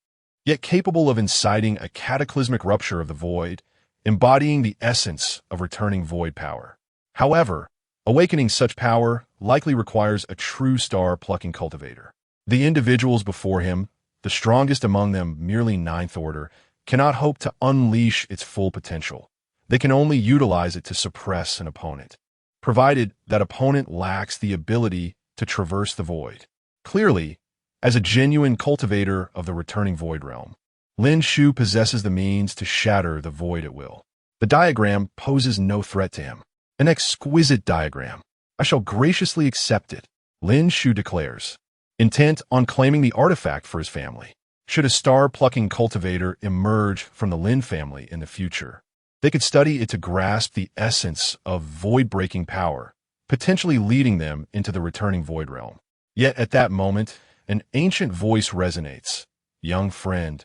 yet capable of inciting a cataclysmic rupture of the void, embodying the essence of returning void power. However, awakening such power likely requires a true star-plucking cultivator. The individuals before him, the strongest among them merely 9th order, cannot hope to unleash its full potential. They can only utilize it to suppress an opponent, provided that opponent lacks the ability to traverse the void. Clearly, as a genuine cultivator of the returning void realm, Lin Shu possesses the means to shatter the void at will. The diagram poses no threat to him. An exquisite diagram. I shall graciously accept it, Lin Shu declares, intent on claiming the artifact for his family. Should a star-plucking cultivator emerge from the Lin family in the future, they could study it to grasp the essence of void-breaking power, potentially leading them into the returning void realm. Yet at that moment, an ancient voice resonates. Young friend,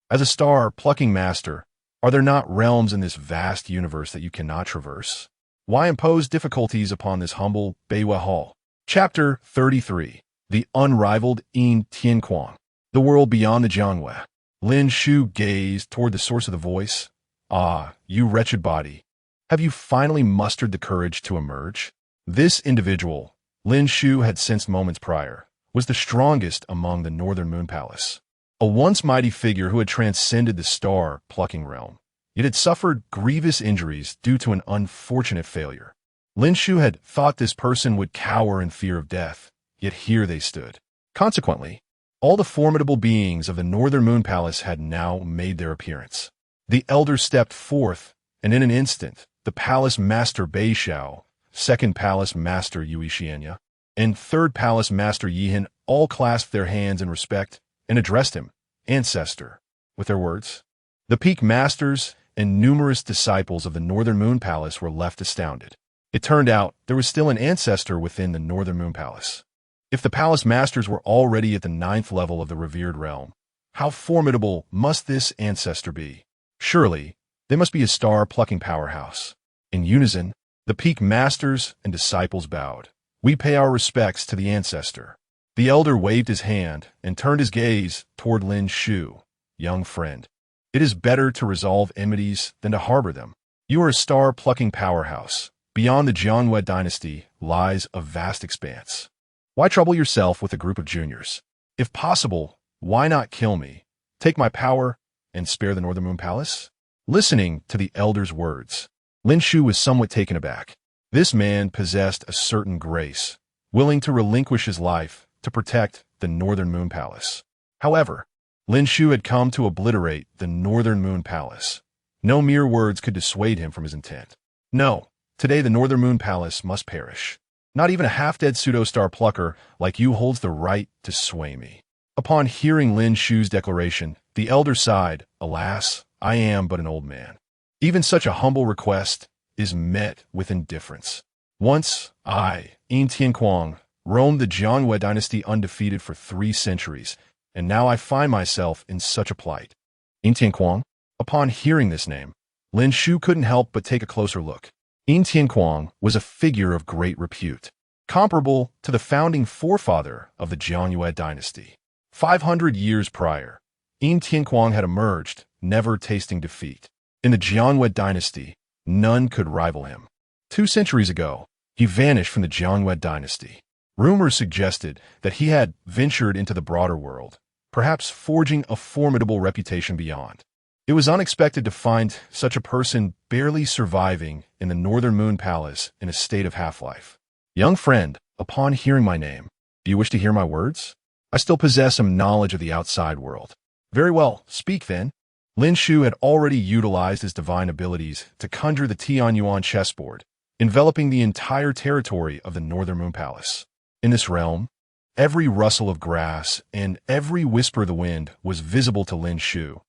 as a star-plucking master, are there not realms in this vast universe that you cannot traverse? Why impose difficulties upon this humble Beiwa Hall? Chapter 33. The Unrivaled In Tianquan. The world beyond the Jiangwei. Lin Shu gazed toward the source of the voice. Ah, you wretched body, have you finally mustered the courage to emerge? This individual, Lin Shu had sensed moments prior, was the strongest among the Northern Moon Palace. A once mighty figure who had transcended the star-plucking realm, yet had suffered grievous injuries due to an unfortunate failure. Lin Shu had thought this person would cower in fear of death, yet here they stood. Consequently, all the formidable beings of the Northern Moon Palace had now made their appearance. The elder stepped forth, and in an instant, the Palace Master Bei Xiao, Second Palace Master Yui Xianya, and Third Palace Master Yihan all clasped their hands in respect and addressed him, Ancestor, with their words. The peak masters and numerous disciples of the Northern Moon Palace were left astounded. It turned out there was still an ancestor within the Northern Moon Palace. If the palace masters were already at the 9th level of the revered realm, how formidable must this ancestor be? Surely, they must be a star-plucking powerhouse. In unison, the peak masters and disciples bowed. We pay our respects to the ancestor. The elder waved his hand and turned his gaze toward Lin Shu. Young friend, it is better to resolve enmities than to harbor them. You are a star-plucking powerhouse. Beyond the Jianwei dynasty lies a vast expanse. Why trouble yourself with a group of juniors? If possible, why not kill me, take my power, and spare the Northern Moon Palace? Listening to the elder's words, Lin Shu was somewhat taken aback. This man possessed a certain grace, willing to relinquish his life to protect the Northern Moon Palace. However, Lin Shu had come to obliterate the Northern Moon Palace. No mere words could dissuade him from his intent. No, today the Northern Moon Palace must perish. Not even a half-dead pseudo-star plucker like you holds the right to sway me. Upon hearing Lin Shu's declaration, the elder sighed, Alas, I am but an old man. Even such a humble request is met with indifference. Once, I, Yin Tianquang, roamed the Jianwei dynasty undefeated for 3 centuries, and now I find myself in such a plight. Yin Tianquang? Upon hearing this name, Lin Shu couldn't help but take a closer look. Yin Tianquang was a figure of great repute, comparable to the founding forefather of the Jianwei dynasty. 500 years prior, Yin Tianquang had emerged, never tasting defeat. In the Jianwei dynasty, none could rival him. 2 centuries ago, he vanished from the Jianwei dynasty. Rumors suggested that he had ventured into the broader world, perhaps forging a formidable reputation beyond. It was unexpected to find such a person barely surviving in the Northern Moon Palace in a state of half-life. Young friend, upon hearing my name, do you wish to hear my words? I still possess some knowledge of the outside world. Very well, speak then. Lin Shu had already utilized his divine abilities to conjure the Tianyuan chessboard, enveloping the entire territory of the Northern Moon Palace. In this realm, every rustle of grass and every whisper of the wind was visible to Lin Shu.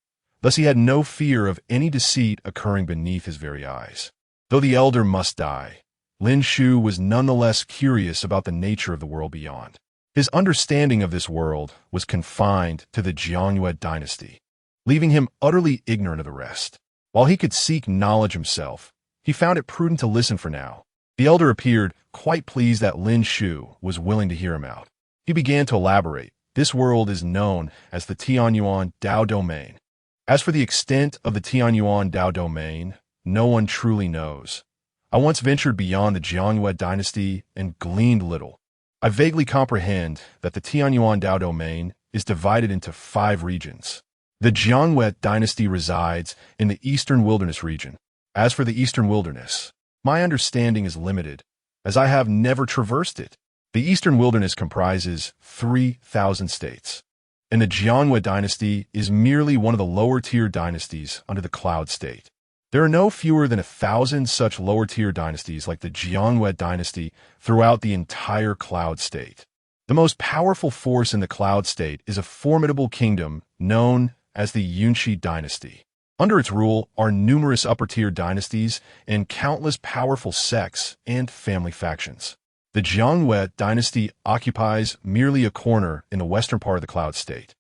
Thus he had no fear of any deceit occurring beneath his very eyes. Though the elder must die, Lin Shu was nonetheless curious about the nature of the world beyond. His understanding of this world was confined to the Jianwei dynasty, leaving him utterly ignorant of the rest. While he could seek knowledge himself, he found it prudent to listen for now. The elder appeared quite pleased that Lin Shu was willing to hear him out. He began to elaborate. This world is known as the Tianyuan Dao Domain. As for the extent of the Tianyuan Dao Domain, no one truly knows. I once ventured beyond the Jianwei dynasty and gleaned little. I vaguely comprehend that the Tianyuan Dao Domain is divided into 5 regions. The Jianwei dynasty resides in the Eastern Wilderness region. As for the Eastern Wilderness, my understanding is limited, as I have never traversed it. The Eastern Wilderness comprises 3,000 states, and the Jianwei dynasty is merely one of the lower-tier dynasties under the Cloud State. There are no fewer than 1,000 such lower-tier dynasties like the Jianwei dynasty throughout the entire Cloud State. The most powerful force in the Cloud State is a formidable kingdom known as the Yunshi dynasty. Under its rule are numerous upper-tier dynasties and countless powerful sects and family factions. The Jianwei dynasty occupies merely a corner in the western part of the Cloud State,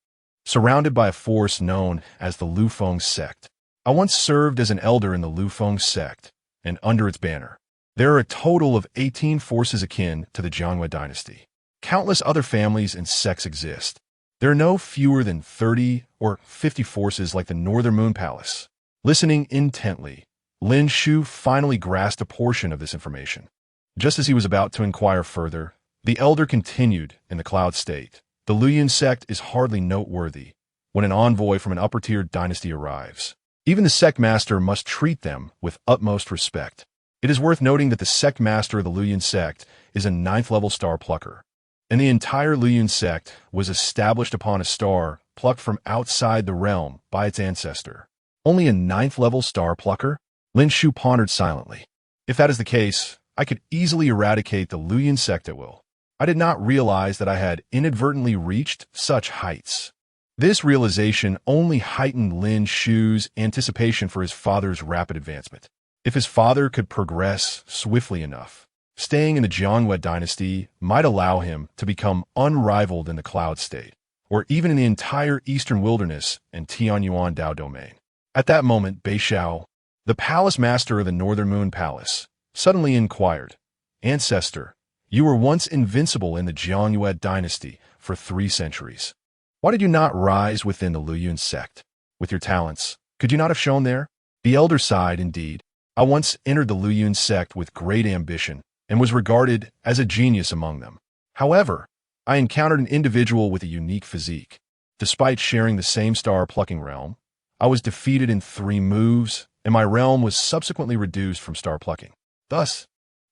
surrounded by a force known as the Lufeng sect. I once served as an elder in the Lufeng sect, and under its banner, there are a total of 18 forces akin to the Jianwei dynasty. Countless other families and sects exist. There are no fewer than 30 or 50 forces like the Northern Moon Palace. Listening intently, Lin Shu finally grasped a portion of this information. Just as he was about to inquire further, the elder continued in the Cloud State. The Luoyuan sect is hardly noteworthy when an envoy from an upper-tier dynasty arrives. Even the sect master must treat them with utmost respect. It is worth noting that the sect master of the Luoyuan sect is a 9th-level star plucker, and the entire Luoyuan sect was established upon a star plucked from outside the realm by its ancestor. Only a 9th-level star plucker? Lin Shu pondered silently. If that is the case, I could easily eradicate the Luoyuan sect at will. I did not realize that I had inadvertently reached such heights. This realization only heightened Lin Shu's anticipation for his father's rapid advancement. If his father could progress swiftly enough, staying in the Jiangyue dynasty might allow him to become unrivaled in the Cloud State, or even in the entire Eastern Wilderness and Tianyuan Dao domain. At that moment, Beishao, the palace master of the Northern Moon Palace, suddenly inquired, "Ancestor, you were once invincible in the Jiangyue dynasty for 3 centuries. Why did you not rise within the Luoyuan sect? With your talents, could you not have shown there?" The elder sighed, "Indeed, I once entered the Luoyuan sect with great ambition and was regarded as a genius among them. However, I encountered an individual with a unique physique. Despite sharing the same star-plucking realm, I was defeated in 3 moves, and my realm was subsequently reduced from star-plucking. Thus,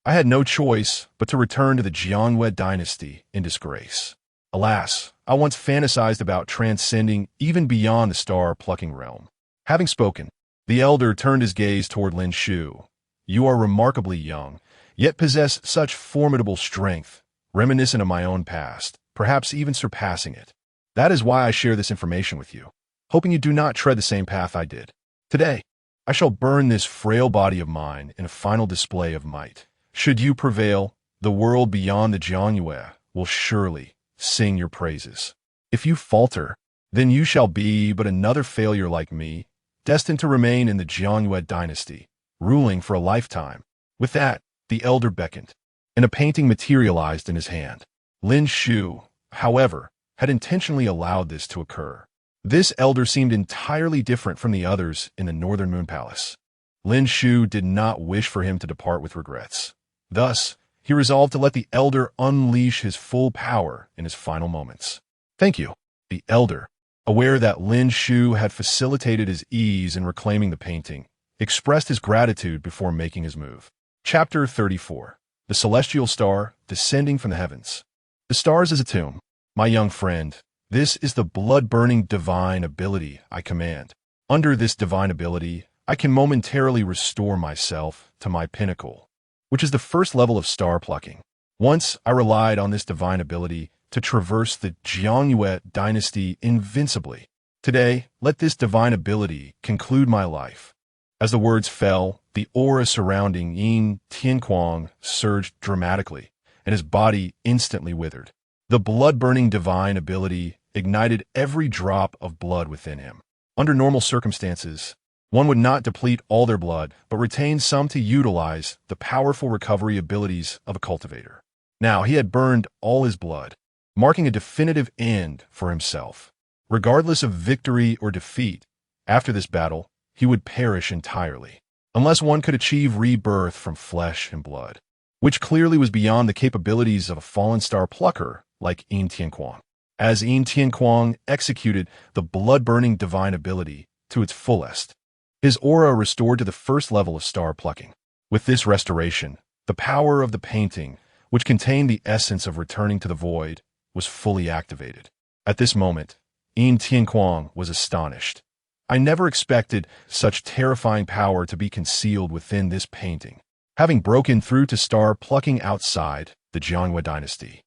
I had no choice but to return to the Jiangyue dynasty in disgrace. Alas, I once fantasized about transcending even beyond the star-plucking realm." Having spoken, the elder turned his gaze toward Lin Shu. "You are remarkably young, yet possess such formidable strength, reminiscent of my own past, perhaps even surpassing it. That is why I share this information with you, hoping you do not tread the same path I did. Today, I shall burn this frail body of mine in a final display of might. Should you prevail, the world beyond the Jiangyue will surely sing your praises. If you falter, then you shall be but another failure like me, destined to remain in the Jiangyue dynasty, ruling for a lifetime." With that, the elder beckoned, and a painting materialized in his hand. Lin Shu, however, had intentionally allowed this to occur. This elder seemed entirely different from the others in the Northern Moon Palace. Lin Shu did not wish for him to depart with regrets. Thus, he resolved to let the elder unleash his full power in his final moments. "Thank you." The elder, aware that Lin Shu had facilitated his ease in reclaiming the painting, expressed his gratitude before making his move. Chapter 34. The Celestial Star Descending from the Heavens. "The stars is a tomb. My young friend, this is the blood-burning divine ability I command. Under this divine ability, I can momentarily restore myself to my pinnacle, which is the first level of star plucking. Once I relied on this divine ability to traverse the Jiangyue dynasty invincibly. Today, let this divine ability conclude my life." As the words fell, the aura surrounding Yin Tianquang surged dramatically, and his body instantly withered. The blood-burning divine ability ignited every drop of blood within him. Under normal circumstances, one would not deplete all their blood, but retain some to utilize the powerful recovery abilities of a cultivator. Now he had burned all his blood, marking a definitive end for himself. Regardless of victory or defeat, after this battle, he would perish entirely, unless one could achieve rebirth from flesh and blood, which clearly was beyond the capabilities of a fallen star plucker like Yin Tianquang. As Yin Tianquang executed the blood-burning divine ability to its fullest, his aura restored to the first level of star plucking. With this restoration, the power of the painting, which contained the essence of returning to the void, was fully activated. At this moment, Yin Tianquang was astonished. "I never expected such terrifying power to be concealed within this painting." Having broken through to star plucking outside the Jiangyue dynasty,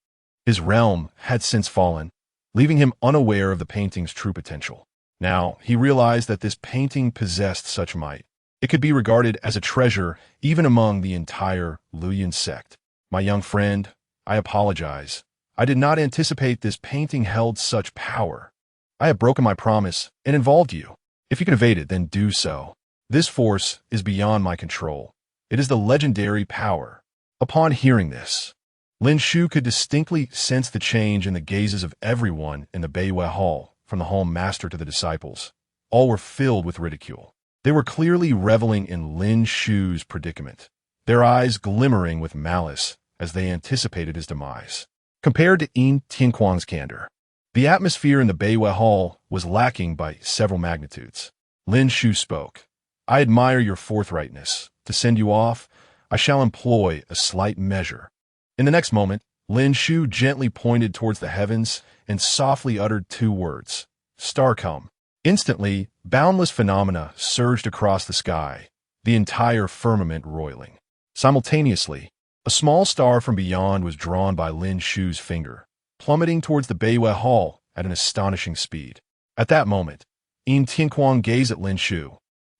his realm had since fallen, leaving him unaware of the painting's true potential. Now, he realized that this painting possessed such might. It could be regarded as a treasure even among the entire Luoyuan sect. "My young friend, I apologize. I did not anticipate this painting held such power. I have broken my promise and involved you. If you can evade it, then do so. This force is beyond my control. It is the legendary power." Upon hearing this, Lin Shu could distinctly sense the change in the gazes of everyone in the Beiyue Hall, from the home master to the disciples. All were filled with ridicule. They were clearly reveling in Lin Shu's predicament, their eyes glimmering with malice as they anticipated his demise. Compared to Yin Tianquang's candor, the atmosphere in the Beiyue Hall was lacking by several magnitudes. Lin Shu spoke. I admire your forthrightness. To send you off, I shall employ a slight measure. In the next moment, Lin Shu gently pointed towards the heavens and softly uttered two words, "Star come." Instantly, boundless phenomena surged across the sky, the entire firmament roiling. Simultaneously, a small star from beyond was drawn by Lin Shu's finger, plummeting towards the Beiwei Hall at an astonishing speed. At that moment, Yin Tianquang gazed at Lin Shu,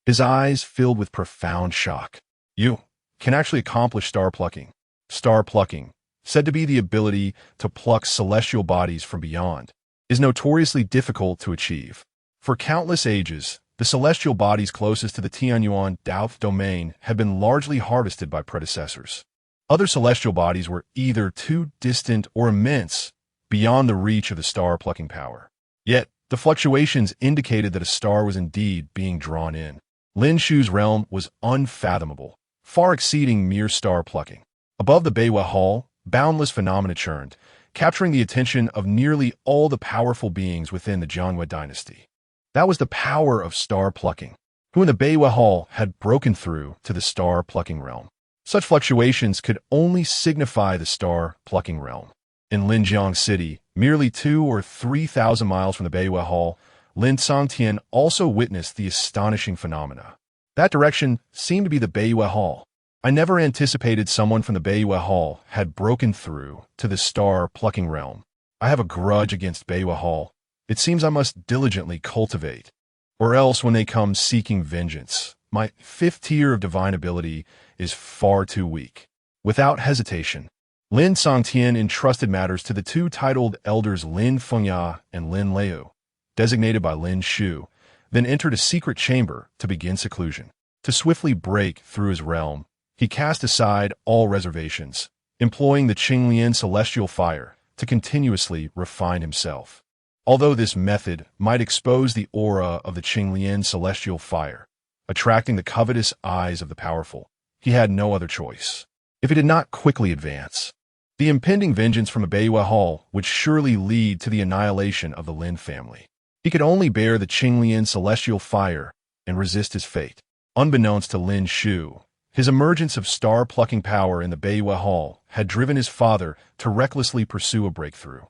his eyes filled with profound shock. You can actually accomplish star plucking. Star plucking, said to be the ability to pluck celestial bodies from beyond, is notoriously difficult to achieve. For countless ages, the celestial bodies closest to the Tianyuan Dao domain had been largely harvested by predecessors. Other celestial bodies were either too distant or immense, beyond the reach of the star-plucking power. Yet, the fluctuations indicated that a star was indeed being drawn in. Lin Shu's realm was unfathomable, far exceeding mere star-plucking. Above the Beiwei Hall, boundless phenomena churned, capturing the attention of nearly all the powerful beings within the Jianwei dynasty. That was the power of star-plucking, who in the Beiwei Hall had broken through to the star-plucking realm. Such fluctuations could only signify the star-plucking realm. In Linjiang City, merely 2,000 or 3,000 miles from the Beiwei Hall, Lin Songtian also witnessed the astonishing phenomena. That direction seemed to be the Beiwei Hall. I never anticipated someone from the Beiwei Hall had broken through to the star-plucking realm. I have a grudge against Beiwei Hall. It seems I must diligently cultivate, or else when they come seeking vengeance, my 5th tier of divine ability is far too weak. Without hesitation, Lin Songtian entrusted matters to the two titled elders Lin Fengya and Lin Liu, designated by Lin Shu, then entered a secret chamber to begin seclusion. To swiftly break through his realm, he cast aside all reservations, employing the Qinglian celestial fire to continuously refine himself. Although this method might expose the aura of the Qinglian celestial fire, attracting the covetous eyes of the powerful, he had no other choice. If he did not quickly advance, the impending vengeance from the Beiwei Hall would surely lead to the annihilation of the Lin family. He could only bear the Qinglian celestial fire and resist his fate. Unbeknownst to Lin Shu, his emergence of star-plucking power in the Beiwei Hall had driven his father to recklessly pursue a breakthrough,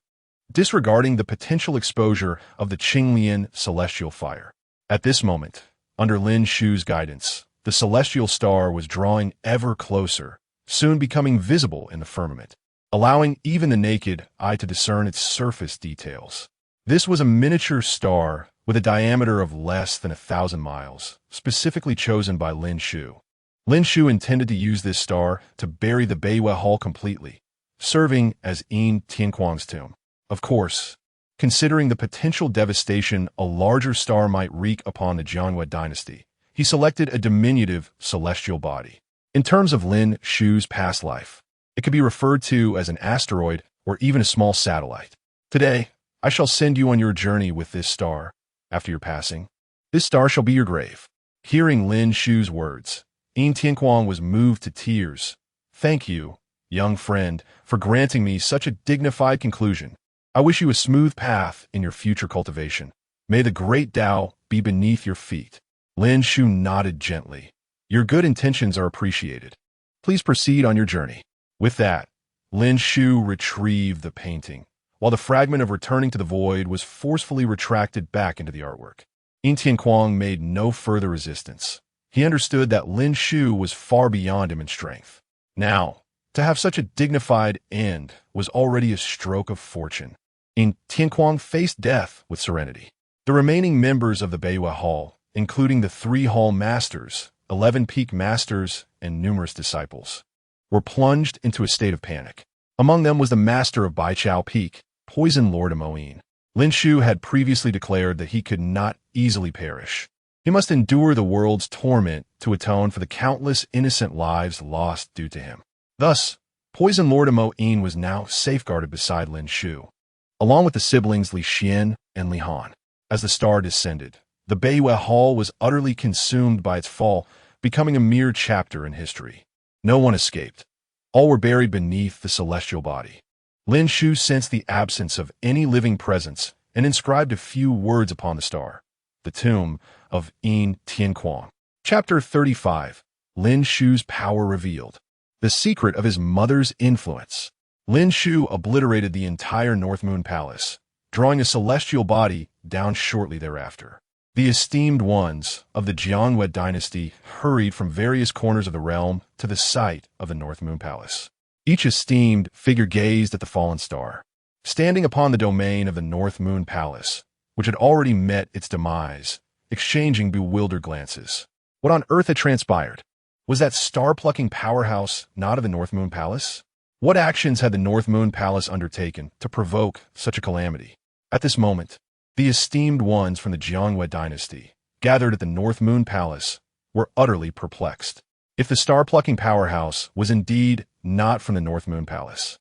disregarding the potential exposure of the Qinglian celestial fire. At this moment, under Lin Shu's guidance, the celestial star was drawing ever closer, soon becoming visible in the firmament, allowing even the naked eye to discern its surface details. This was a miniature star with a diameter of less than 1,000 miles, specifically chosen by Lin Shu. Lin Shu intended to use this star to bury the Beiwei Hall completely, serving as Yin Tianquang's tomb. Of course, considering the potential devastation a larger star might wreak upon the Jianwei dynasty, he selected a diminutive celestial body. In terms of Lin Shu's past life, it could be referred to as an asteroid or even a small satellite. Today, I shall send you on your journey with this star. After your passing, this star shall be your grave. Hearing Lin Shu's words, Yin Tianquang was moved to tears. Thank you, young friend, for granting me such a dignified conclusion. I wish you a smooth path in your future cultivation. May the great Tao be beneath your feet. Lin Shu nodded gently. Your good intentions are appreciated. Please proceed on your journey. With that, Lin Shu retrieved the painting, while the fragment of returning to the void was forcefully retracted back into the artwork. Yin Tianquang made no further resistance. He understood that Lin Shu was far beyond him in strength. Now, to have such a dignified end was already a stroke of fortune. Yin Tianquang faced death with serenity. The remaining members of the Beiwei Hall, including the 3 Hall Masters, 11 Peak Masters, and numerous disciples, were plunged into a state of panic. Among them was the Master of Baichao Peak, Poison Lord Amoin. Lin Shu had previously declared that he could not easily perish. He must endure the world's torment to atone for the countless innocent lives lost due to him. Thus, Poison Lord Amoin was now safeguarded beside Lin Shu, along with the siblings Li Xian and Li Han. As the star descended, the Beiwei Hall was utterly consumed by its fall, becoming a mere chapter in history. No one escaped. All were buried beneath the celestial body. Lin Shu sensed the absence of any living presence and inscribed a few words upon the star. the tomb of Yin Tianquang. Chapter 35. Lin Shu's power revealed. The secret of his mother's influence. Lin Shu obliterated the entire North Moon Palace, drawing a celestial body down shortly thereafter. The esteemed ones of the Jiangyue dynasty hurried from various corners of the realm to the site of the North Moon Palace. Each esteemed figure gazed at the fallen star, standing upon the domain of the North Moon Palace, which had already met its demise, exchanging bewildered glances. What on earth had transpired? Was that star-plucking powerhouse not of the North Moon Palace? What actions had the North Moon Palace undertaken to provoke such a calamity? At this moment, the esteemed ones from the Jiangyue dynasty, gathered at the North Moon Palace, were utterly perplexed. If the star-plucking powerhouse was indeed not from the North Moon Palace,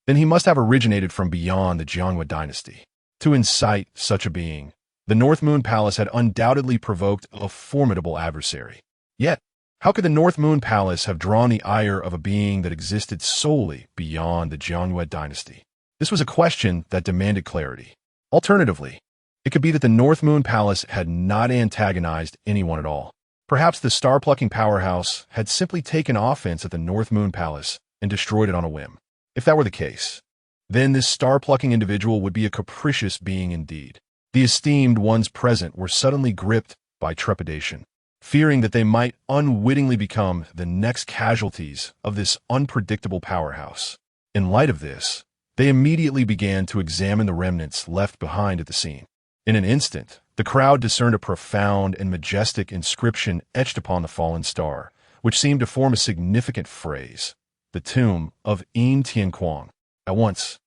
then he must have originated from beyond the Jiangyue dynasty. To incite such a being, the North Moon Palace had undoubtedly provoked a formidable adversary. Yet, how could the North Moon Palace have drawn the ire of a being that existed solely beyond the Jiangyue dynasty? This was a question that demanded clarity. Alternatively, it could be that the North Moon Palace had not antagonized anyone at all. Perhaps the star-plucking powerhouse had simply taken offense at the North Moon Palace and destroyed it on a whim. If that were the case, then this star-plucking individual would be a capricious being indeed. The esteemed ones present were suddenly gripped by trepidation, fearing that they might unwittingly become the next casualties of this unpredictable powerhouse. In light of this, they immediately began to examine the remnants left behind at the scene. In an instant, the crowd discerned a profound and majestic inscription etched upon the fallen star, which seemed to form a significant phrase: the tomb of Yin Tianquang. At once,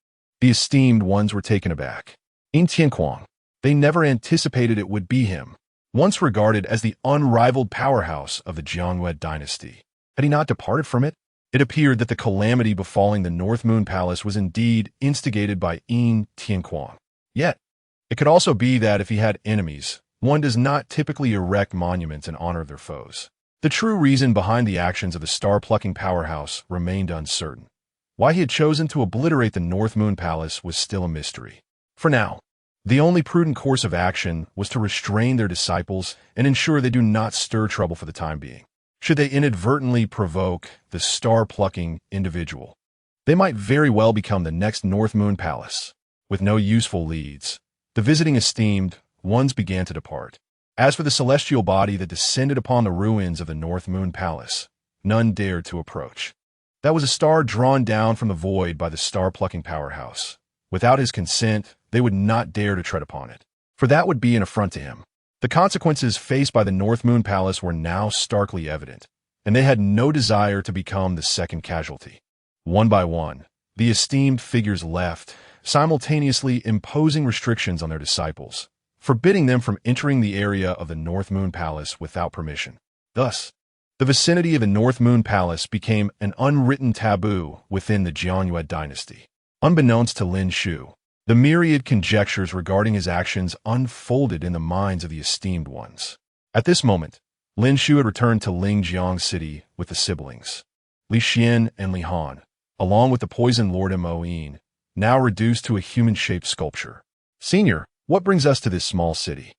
the esteemed ones were taken aback. Yin Tianquang. They never anticipated it would be him, once regarded as the unrivaled powerhouse of the Jiangyue dynasty. Had he not departed from it? It appeared that the calamity befalling the North Moon Palace was indeed instigated by Yin Tianquang. Yet, it could also be that if he had enemies, one does not typically erect monuments in honor of their foes. The true reason behind the actions of the star-plucking powerhouse remained uncertain. Why he had chosen to obliterate the North Moon Palace was still a mystery. For now, the only prudent course of action was to restrain their disciples and ensure they do not stir trouble for the time being. Should they inadvertently provoke the star-plucking individual, they might very well become the next North Moon Palace. With no useful leads, the visiting esteemed ones began to depart. As for the celestial body that descended upon the ruins of the North Moon Palace, none dared to approach. That was a star drawn down from the void by the star-plucking powerhouse. Without his consent, they would not dare to tread upon it, for that would be an affront to him. The consequences faced by the North Moon Palace were now starkly evident, and they had no desire to become the second casualty. One by one, the esteemed figures left, simultaneously imposing restrictions on their disciples, forbidding them from entering the area of the North Moon Palace without permission. Thus, the vicinity of the North Moon Palace became an unwritten taboo within the Jiangyue dynasty. Unbeknownst to Lin Shu, the myriad conjectures regarding his actions unfolded in the minds of the esteemed ones. At this moment, Lin Shu had returned to Lingjiang City with the siblings, Li Xian and Li Han, along with the poisoned Lord Moyin, now reduced to a human-shaped sculpture. "Senior, what brings us to this small city?"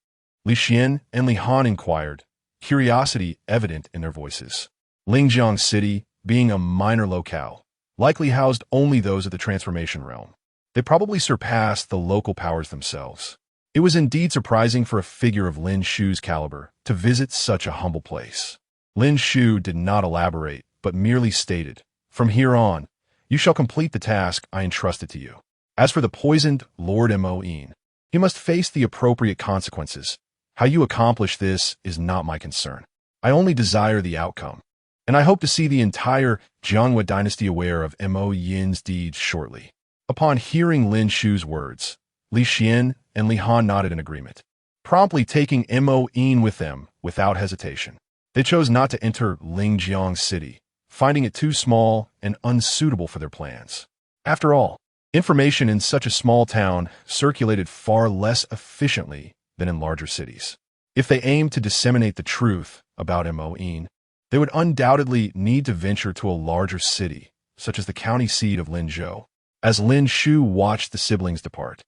Li Xian and Li Han inquired, curiosity evident in their voices. Lingjiang City, being a minor locale, likely housed only those of the transformation realm. They probably surpassed the local powers themselves. It was indeed surprising for a figure of Lin Shu's caliber to visit such a humble place. Lin Shu did not elaborate, but merely stated, "From here on, you shall complete the task I entrusted to you. As for the poisoned Lord Moyin, he must face the appropriate consequences. How you accomplish this is not my concern. I only desire the outcome, and I hope to see the entire Jiangyue dynasty aware of Moyin's deeds shortly." Upon hearing Lin Shu's words, Li Xian and Li Han nodded in agreement, promptly taking Moyin with them without hesitation. They chose not to enter Lingjiang City, finding it too small and unsuitable for their plans. After all, information in such a small town circulated far less efficiently than in larger cities. If they aimed to disseminate the truth about Moyin, they would undoubtedly need to venture to a larger city, such as the county seat of Linzhou. As Lin Shu watched the siblings depart,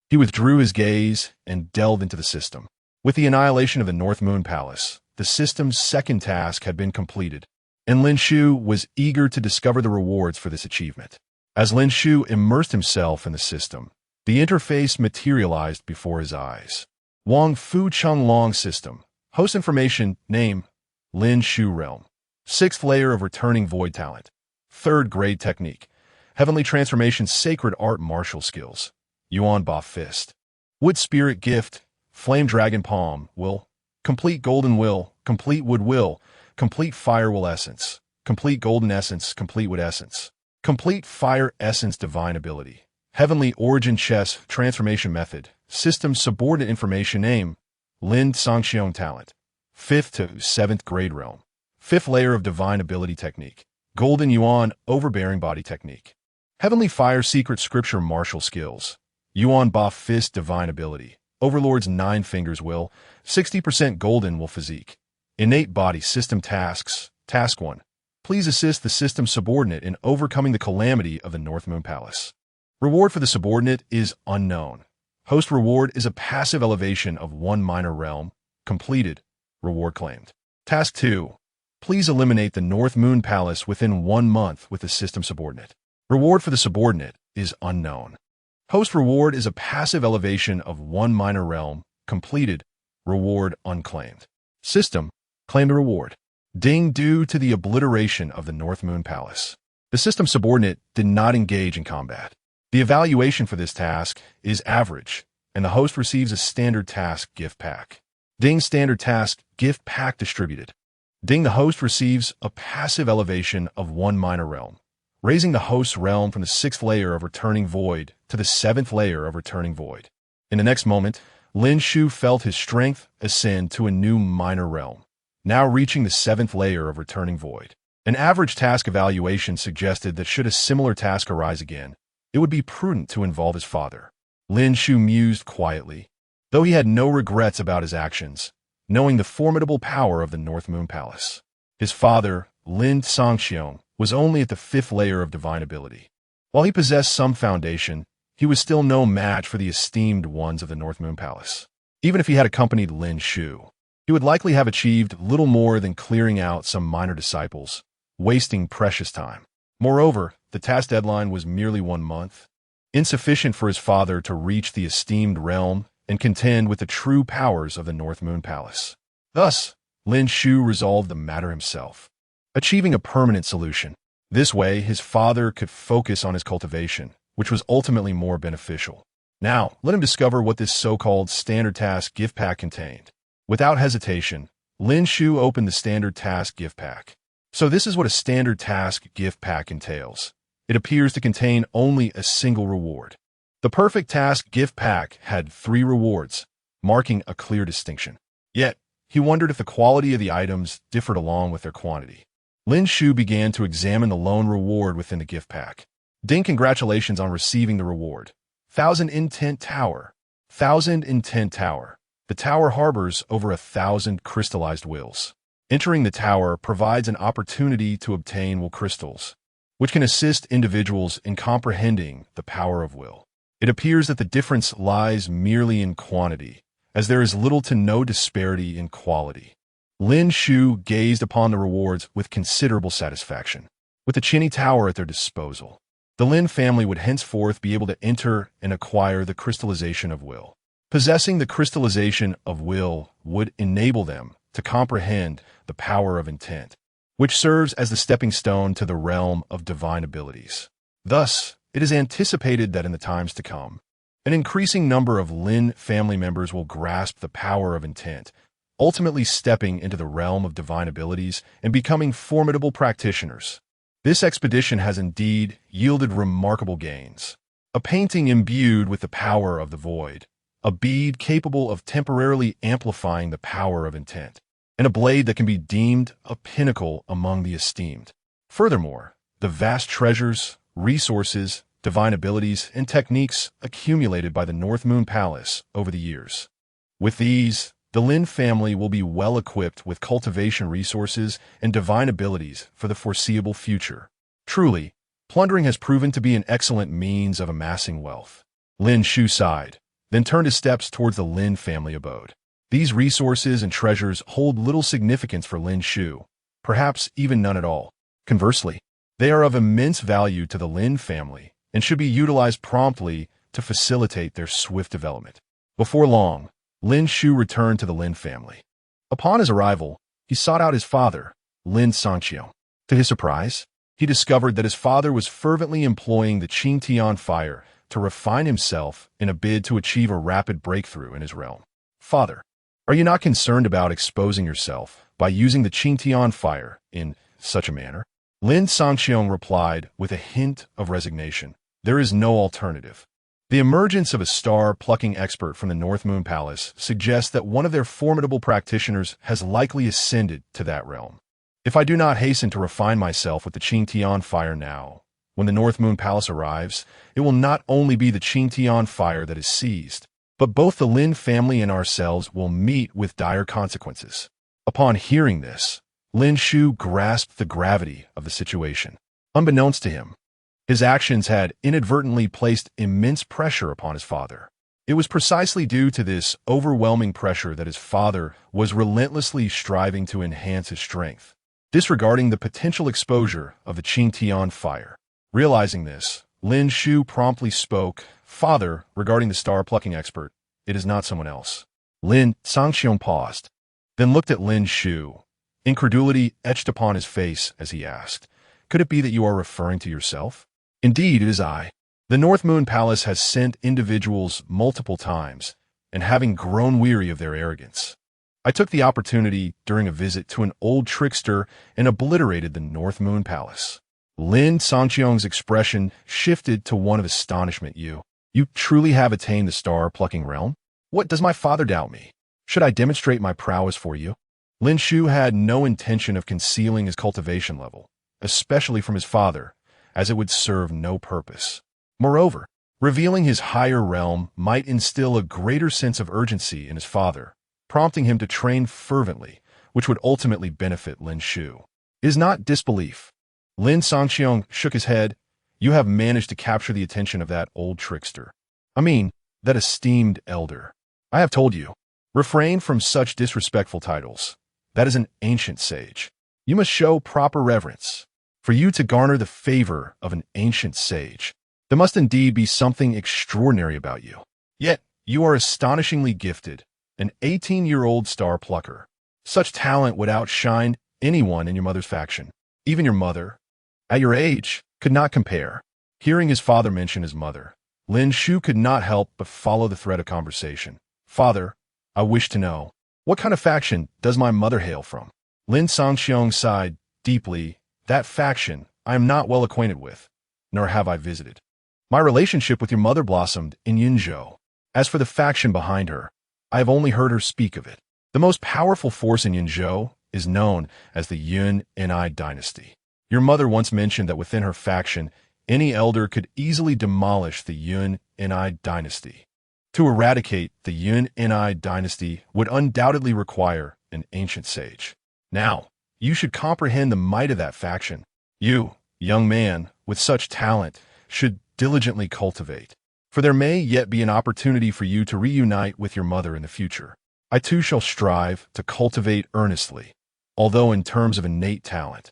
he withdrew his gaze and delved into the system. With the annihilation of the North Moon Palace, the system's second task had been completed, and Lin Shu was eager to discover the rewards for this achievement. As Lin Shu immersed himself in the system, the interface materialized before his eyes. Wang Fu Chunglong System. Host information, name, Lin Shu Realm. 6th layer of returning void talent. 3rd grade technique. Heavenly transformation sacred art martial skills. Yuan Ba Fist. Wood spirit gift. Flame dragon palm. Will. Complete golden will. Complete wood will. Complete fire will essence. Complete golden essence. Complete wood essence. Complete fire essence divine ability. Heavenly origin chess transformation method. System subordinate information name. Lin Sangxiong talent. 5th to 7th grade realm. 5th layer of divine ability technique. Golden Yuan overbearing body technique. Heavenly fire secret scripture martial skills. Yuan Ba Fist divine ability. Overlord's 9 fingers will. 60% golden will physique. Innate body system tasks. Task 1. Please assist the system subordinate in overcoming the calamity of the North Moon Palace. Reward for the subordinate is unknown. Host reward is a passive elevation of 1 minor realm. Completed. Reward claimed. Task 2. Please eliminate the North Moon Palace within 1 month with the system subordinate. Reward for the subordinate is unknown. Host reward is a passive elevation of 1 minor realm. Completed. Reward unclaimed. System. Claim the reward. Ding due to the obliteration of the North Moon Palace. The system subordinate did not engage in combat. The evaluation for this task is average, and the host receives a standard task gift pack. Ding standard task gift pack distributed. Ding the host receives a passive elevation of 1 minor realm, raising the host's realm from the 6th layer of returning void to the 7th layer of returning void. In the next moment, Lin Shu felt his strength ascend to a new minor realm, now reaching the 7th layer of returning void. An average task evaluation suggested that should a similar task arise again, it would be prudent to involve his father. Lin Shu mused quietly, though he had no regrets about his actions, knowing the formidable power of the North Moon Palace. His father, Lin Sangxiong, was only at the 5th layer of divine ability. While he possessed some foundation, he was still no match for the esteemed ones of the North Moon Palace. Even if he had accompanied Lin Shu, he would likely have achieved little more than clearing out some minor disciples, wasting precious time. Moreover, the task deadline was merely 1 month, insufficient for his father to reach the esteemed realm and contend with the true powers of the North Moon Palace. Thus, Lin Shu resolved the matter himself, achieving a permanent solution. This way, his father could focus on his cultivation, which was ultimately more beneficial. Now, let him discover what this so-called standard task gift pack contained. Without hesitation, Lin Shu opened the standard task gift pack. So this is what a standard task gift pack entails. It appears to contain only a single reward. The perfect task gift pack had 3 rewards, marking a clear distinction. Yet, he wondered if the quality of the items differed along with their quantity. Lin Shu began to examine the lone reward within the gift pack. Ding, congratulations on receiving the reward. 1000 Intent Tower. 1000 Intent Tower. The tower harbors over 1,000 crystallized wills. Entering the tower provides an opportunity to obtain will crystals, which can assist individuals in comprehending the power of will. It appears that the difference lies merely in quantity, as there is little to no disparity in quality. Lin Shu gazed upon the rewards with considerable satisfaction. With the Chinny Tower at their disposal, the Lin family would henceforth be able to enter and acquire the crystallization of will. Possessing the crystallization of will would enable them to comprehend the power of intent, which serves as the stepping stone to the realm of divine abilities. Thus, it is anticipated that in the times to come, an increasing number of Lin family members will grasp the power of intent, ultimately stepping into the realm of divine abilities and becoming formidable practitioners. This expedition has indeed yielded remarkable gains. A painting imbued with the power of the void, a bead capable of temporarily amplifying the power of intent, and a blade that can be deemed a pinnacle among the esteemed. Furthermore, the vast treasures, resources, divine abilities, and techniques accumulated by the North Moon Palace over the years. With these, the Lin family will be well equipped with cultivation resources and divine abilities for the foreseeable future. Truly, plundering has proven to be an excellent means of amassing wealth. Lin Shu sighed, then turned his steps towards the Lin family abode. These resources and treasures hold little significance for Lin Shu, perhaps even none at all. Conversely, they are of immense value to the Lin family and should be utilized promptly to facilitate their swift development. Before long, Lin Shu returned to the Lin family. Upon his arrival, he sought out his father, Lin Shu. To his surprise, he discovered that his father was fervently employing the Qingtian fire to refine himself in a bid to achieve a rapid breakthrough in his realm. Father, are you not concerned about exposing yourself by using the Qingtian fire in such a manner? Lin Shu replied with a hint of resignation. There is no alternative. The emergence of a star-plucking expert from the North Moon Palace suggests that one of their formidable practitioners has likely ascended to that realm. If I do not hasten to refine myself with the Qingtian fire now, when the North Moon Palace arrives, it will not only be the Qingtian fire that is seized, but both the Lin family and ourselves will meet with dire consequences. Upon hearing this, Lin Shu grasped the gravity of the situation. Unbeknownst to him, his actions had inadvertently placed immense pressure upon his father. It was precisely due to this overwhelming pressure that his father was relentlessly striving to enhance his strength, disregarding the potential exposure of the Qingtian fire. Realizing this, Lin Shu promptly spoke, "Father, regarding the star-plucking expert, it is not someone else." Lin Shu paused, then looked at Lin Shu. Incredulity etched upon his face as he asked, "Could it be that you are referring to yourself?" "Indeed, it is I. The North Moon Palace has sent individuals multiple times, and having grown weary of their arrogance, I took the opportunity during a visit to an old trickster and obliterated the North Moon Palace." Lin Shu's expression shifted to one of astonishment. You truly have attained the star-plucking realm? What, does my father doubt me? Should I demonstrate my prowess for you? Lin Shu had no intention of concealing his cultivation level, especially from his father, as it would serve no purpose. Moreover, revealing his higher realm might instill a greater sense of urgency in his father, prompting him to train fervently, which would ultimately benefit Lin Shu. It is not disbelief. Lin Shu shook his head. You have managed to capture the attention of that old trickster. I mean, that esteemed elder. I have told you, refrain from such disrespectful titles. That is an ancient sage. You must show proper reverence. For you to garner the favor of an ancient sage, there must indeed be something extraordinary about you. Yet, you are astonishingly gifted, an 18-year-old star plucker. Such talent would outshine anyone in your mother's faction. Even your mother, at your age, could not compare. Hearing his father mention his mother, Lin Shu could not help but follow the thread of conversation. Father, I wish to know, what kind of faction does my mother hail from? Lin Shu sighed deeply. That faction I am not well acquainted with, nor have I visited. My relationship with your mother blossomed in Yinzhou. As for the faction behind her, I have only heard her speak of it. The most powerful force in Yinzhou is known as the Yun Ni dynasty. Your mother once mentioned that within her faction, any elder could easily demolish the Yun Ni dynasty. To eradicate the Yun Ni dynasty would undoubtedly require an ancient sage. Now, you should comprehend the might of that faction. You, young man, with such talent, should diligently cultivate, for there may yet be an opportunity for you to reunite with your mother in the future. I too shall strive to cultivate earnestly, although in terms of innate talent,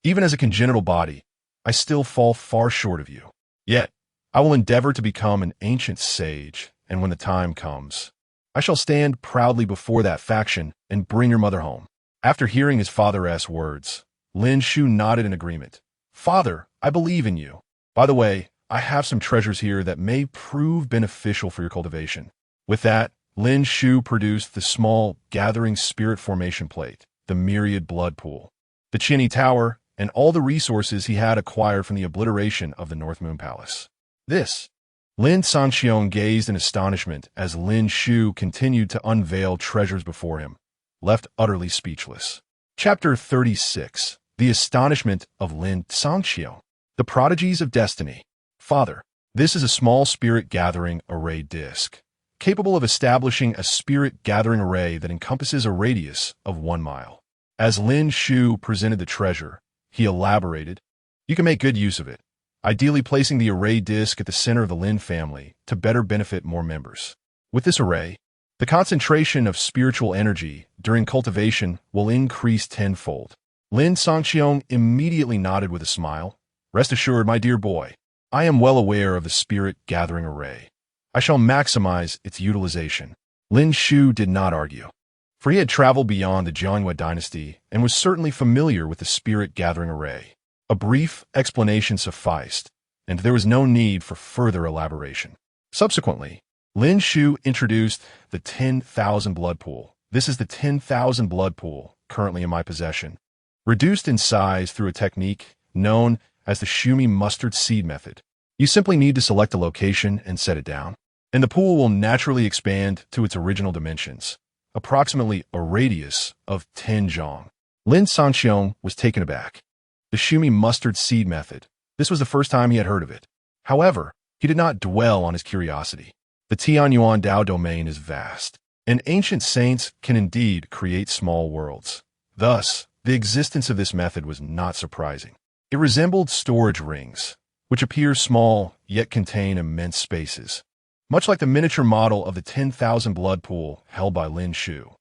even as a congenital body, I still fall far short of you. Yet, I will endeavor to become an ancient sage, and when the time comes, I shall stand proudly before that faction and bring your mother home. After hearing his father's words, Lin Shu nodded in agreement. Father, I believe in you. By the way, I have some treasures here that may prove beneficial for your cultivation. With that, Lin Shu produced the small gathering spirit formation plate, the myriad blood pool, the Qinny Tower, and all the resources he had acquired from the obliteration of the North Moon Palace. This, Lin Shu gazed in astonishment as Lin Shu continued to unveil treasures before him, left utterly speechless. Chapter 36. The Astonishment of Lin Shu. The Prodigies of Destiny. Father, this is a small spirit gathering array disc, capable of establishing a spirit gathering array that encompasses a radius of 1 mile. As Lin Shu presented the treasure, he elaborated, you can make good use of it, ideally placing the array disc at the center of the Lin family to better benefit more members. With this array, The concentration of spiritual energy during cultivation will increase tenfold. Lin Shu immediately nodded with a smile. Rest assured, my dear boy, I am well aware of the spirit gathering array. I shall maximize its utilization. Lin Shu did not argue, for he had traveled beyond the Jiangyue dynasty and was certainly familiar with the spirit gathering array. A brief explanation sufficed, and there was no need for further elaboration. Subsequently, Lin Shu introduced the 10,000 blood pool. This is the 10,000 blood pool currently in my possession, reduced in size through a technique known as the Shumi mustard seed method. You simply need to select a location and set it down, and the pool will naturally expand to its original dimensions, approximately a radius of 10 zhong. Lin Shu was taken aback. The Shumi mustard seed method. This was the first time he had heard of it. However, he did not dwell on his curiosity. The Tianyuan Dao domain is vast, and ancient saints can indeed create small worlds. Thus, the existence of this method was not surprising. It resembled storage rings, which appear small yet contain immense spaces, much like the miniature model of the 10,000 blood pool held by Lin Shu.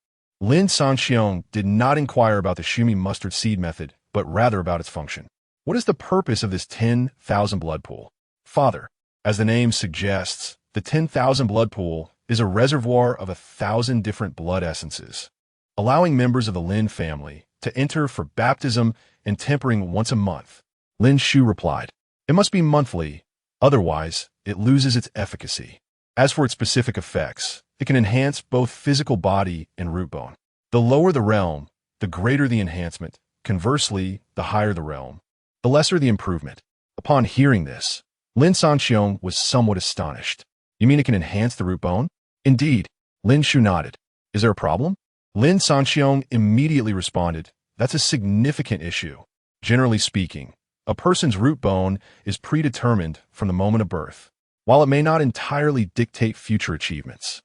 Lin Shu did not inquire about the Shumi mustard seed method, but rather about its function. What is the purpose of this 10,000 blood pool? Father, as the name suggests, the 10,000 blood pool is a reservoir of 1,000 different blood essences, allowing members of the Lin family to enter for baptism and tempering once a month. Lin Shu replied, it must be monthly, otherwise it loses its efficacy. As for its specific effects, it can enhance both physical body and root bone. The lower the realm, the greater the enhancement. Conversely, the higher the realm, the lesser the improvement. Upon hearing this, Lin Shu was somewhat astonished. You mean it can enhance the root bone? Indeed. Lin Shu nodded. Is there a problem? Lin Shu immediately responded, that's a significant issue. Generally speaking, a person's root bone is predetermined from the moment of birth. While it may not entirely dictate future achievements,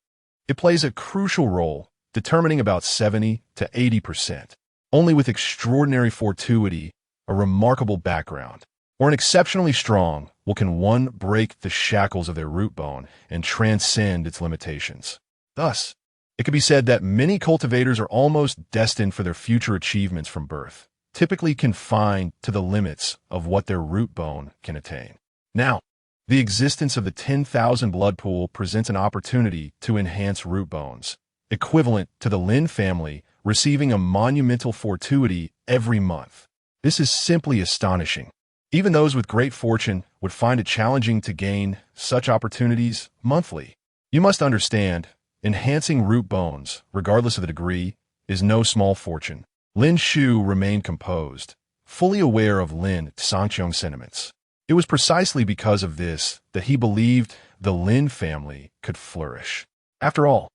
it plays a crucial role, determining about 70 to 80%. Only with extraordinary fortuity, a remarkable background, or an exceptionally strong will can one break the shackles of their root bone and transcend its limitations. Thus, it could be said that many cultivators are almost destined for their future achievements from birth, typically confined to the limits of what their root bone can attain. Now, the existence of the 10,000 blood pool presents an opportunity to enhance root bones, equivalent to the Lin family receiving a monumental fortuity every month. This is simply astonishing. Even those with great fortune would find it challenging to gain such opportunities monthly. You must understand, enhancing root bones, regardless of the degree, is no small fortune. Lin Shu remained composed, fully aware of Lin Shu's sentiments. It was precisely because of this that he believed the Lin family could flourish. After all,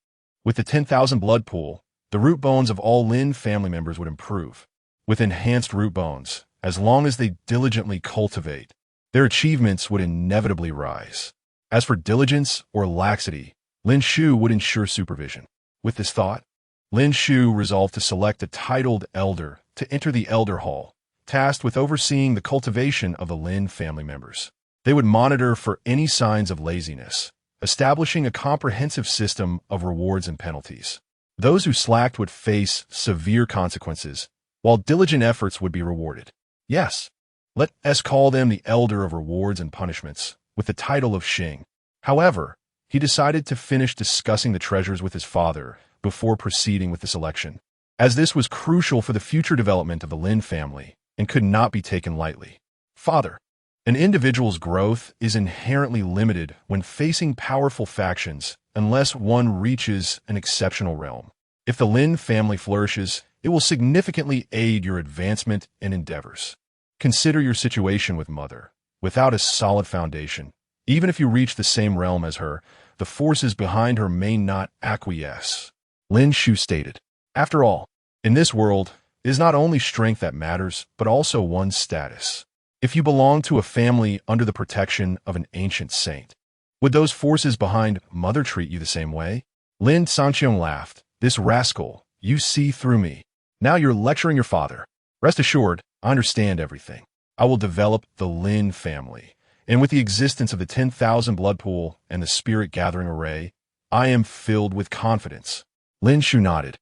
with the 10,000 blood pool, the root bones of all Lin family members would improve. With enhanced root bones, as long as they diligently cultivate, their achievements would inevitably rise. As for diligence or laxity, Lin Shu would ensure supervision. With this thought, Lin Shu resolved to select a titled elder to enter the elder hall, tasked with overseeing the cultivation of the Lin family members. They would monitor for any signs of laziness, establishing a comprehensive system of rewards and penalties. Those who slacked would face severe consequences, while diligent efforts would be rewarded. Yes, let us call them the elder of rewards and punishments, with the title of Xing. However, he decided to finish discussing the treasures with his father before proceeding with the selection, as this was crucial for the future development of the Lin family and could not be taken lightly. Father, an individual's growth is inherently limited when facing powerful factions unless one reaches an exceptional realm. If the Lin family flourishes, it will significantly aid your advancement and endeavors. Consider your situation with Mother. Without a solid foundation, even if you reach the same realm as her, the forces behind her may not acquiesce. Lin Shu stated, after all, in this world, it is not only strength that matters, but also one's status. If you belong to a family under the protection of an ancient saint, would those forces behind Mother treat you the same way? Lin Shu laughed. This rascal, you see through me. Now you're lecturing your father. Rest assured, I understand everything. I will develop the Lin family, and with the existence of the 10,000 blood pool and the spirit gathering array, I am filled with confidence. Lin Shu nodded.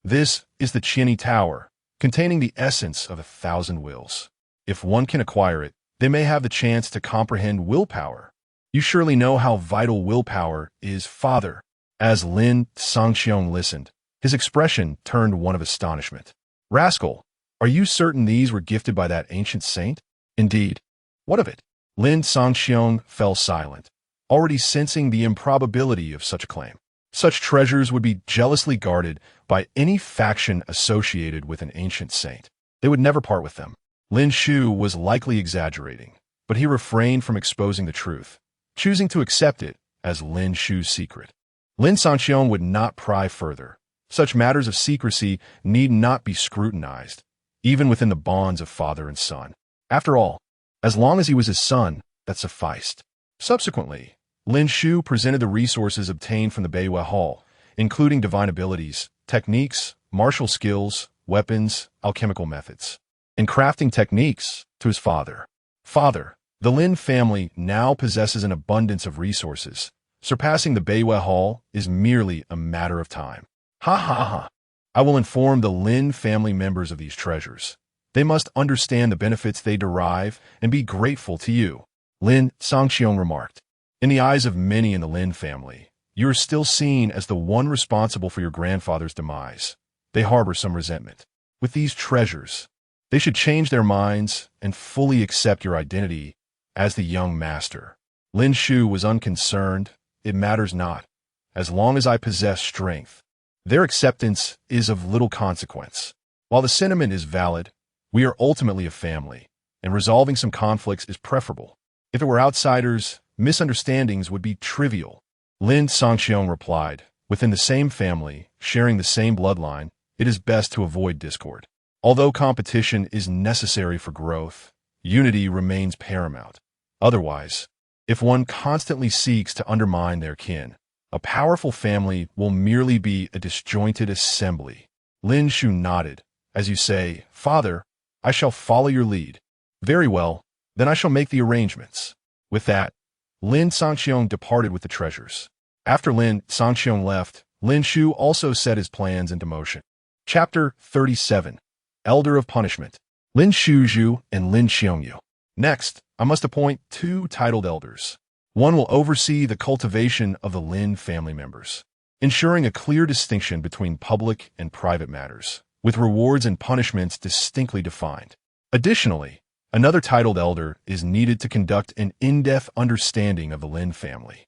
This is the Qianyi Tower, containing the essence of 1,000 wills. If one can acquire it, they may have the chance to comprehend willpower. You surely know how vital willpower is, father. As Lin Sangxiong listened, his expression turned one of astonishment. Rascal, are you certain these were gifted by that ancient saint? Indeed. What of it? Lin Sangxiong fell silent, already sensing the improbability of such a claim. Such treasures would be jealously guarded by any faction associated with an ancient saint. They would never part with them. Lin Shu was likely exaggerating, but he refrained from exposing the truth, choosing to accept it as Lin Shu's secret. Lin Sangxiong would not pry further. Such matters of secrecy need not be scrutinized, even within the bonds of father and son. After all, as long as he was his son, that sufficed. Subsequently, Lin Shu presented the resources obtained from the Beiwei Hall, including divine abilities, techniques, martial skills, weapons, alchemical methods, and crafting techniques to his father. Father, the Lin family now possesses an abundance of resources. Surpassing the Beiwei Hall is merely a matter of time. Ha ha ha. I will inform the Lin family members of these treasures. They must understand the benefits they derive and be grateful to you, Lin Sangxiong remarked. In the eyes of many in the Lin family, you are still seen as the one responsible for your grandfather's demise. They harbor some resentment. With these treasures, they should change their minds and fully accept your identity as the young master. Lin Shu was unconcerned. It matters not. As long as I possess strength, their acceptance is of little consequence. While the sentiment is valid, we are ultimately a family, and resolving some conflicts is preferable. If it were outsiders, misunderstandings would be trivial. Lin Sangxiong replied, within the same family, sharing the same bloodline, it is best to avoid discord. Although competition is necessary for growth, unity remains paramount. Otherwise, if one constantly seeks to undermine their kin, a powerful family will merely be a disjointed assembly. Lin Shu nodded. As you say, father, I shall follow your lead. Very well, then I shall make the arrangements. With that, Lin Sangxiong departed with the treasures. After Lin Sangxiong left, Lin Shu also set his plans into motion. Chapter 37. Elder of Punishment. Lin Shu and Lin Xiongyu. Next, I must appoint 2 titled elders. One will oversee the cultivation of the Lin family members, ensuring a clear distinction between public and private matters, with rewards and punishments distinctly defined. Additionally, another titled elder is needed to conduct an in-depth understanding of the Lin family,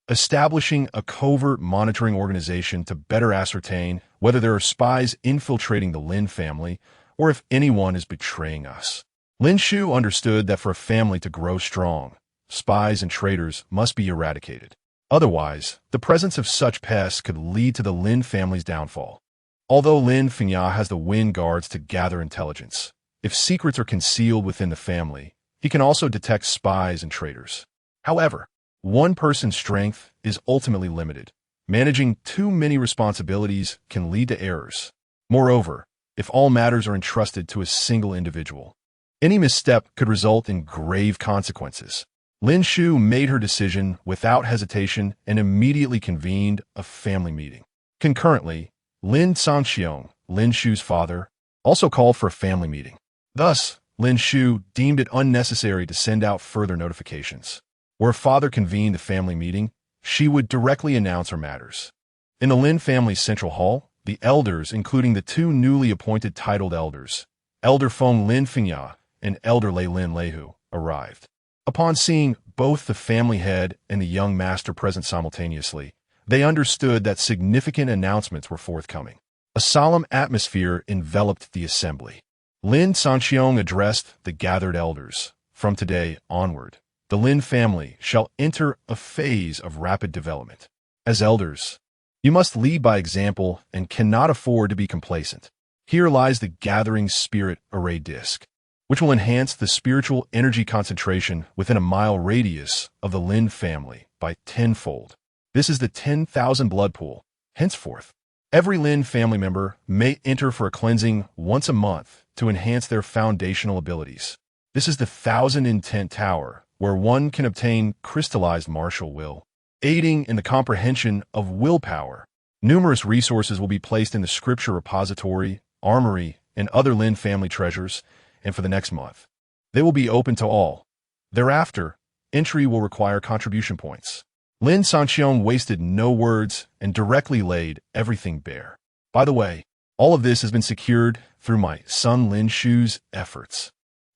establishing a covert monitoring organization to better ascertain whether there are spies infiltrating the Lin family or if anyone is betraying us. Lin Shu understood that for a family to grow strong, spies and traitors must be eradicated. Otherwise, the presence of such pests could lead to the Lin family's downfall. Although Lin Fengya has the Wind Guards to gather intelligence, if secrets are concealed within the family, he can also detect spies and traitors. However, one person's strength is ultimately limited. Managing too many responsibilities can lead to errors. Moreover, if all matters are entrusted to a single individual, any misstep could result in grave consequences. Lin Shu made her decision without hesitation and immediately convened a family meeting. Concurrently, Lin Sangxiong, Lin Shu's father, also called for a family meeting. Thus, Lin Shu deemed it unnecessary to send out further notifications. Where father convened the family meeting, she would directly announce her matters. In the Lin family's central hall, the elders, including the 2 newly appointed titled elders, Elder Feng Lin Fengya and Elder Lei Lin Leihu, arrived. Upon seeing both the family head and the young master present simultaneously, they understood that significant announcements were forthcoming. A solemn atmosphere enveloped the assembly. Lin Sangxiong addressed the gathered elders. From today onward, the Lin family shall enter a phase of rapid development. As elders, you must lead by example and cannot afford to be complacent. Here lies the gathering spirit array disc, which will enhance the spiritual energy concentration within a mile radius of the Lin family by 10-fold. This is the 10,000 blood pool. Henceforth, every Lin family member may enter for a cleansing once a month to enhance their foundational abilities. This is the 1,000 Intent Tower, where one can obtain crystallized martial will. aiding in the comprehension of willpower. Numerous resources will be placed in the scripture repository, armory, and other Lin family treasures, and for the next month, they will be open to all. Thereafter, entry will require contribution points. Lin Sanxiong wasted no words and directly laid everything bare. By the way, all of this has been secured through my son Lin Shu's efforts.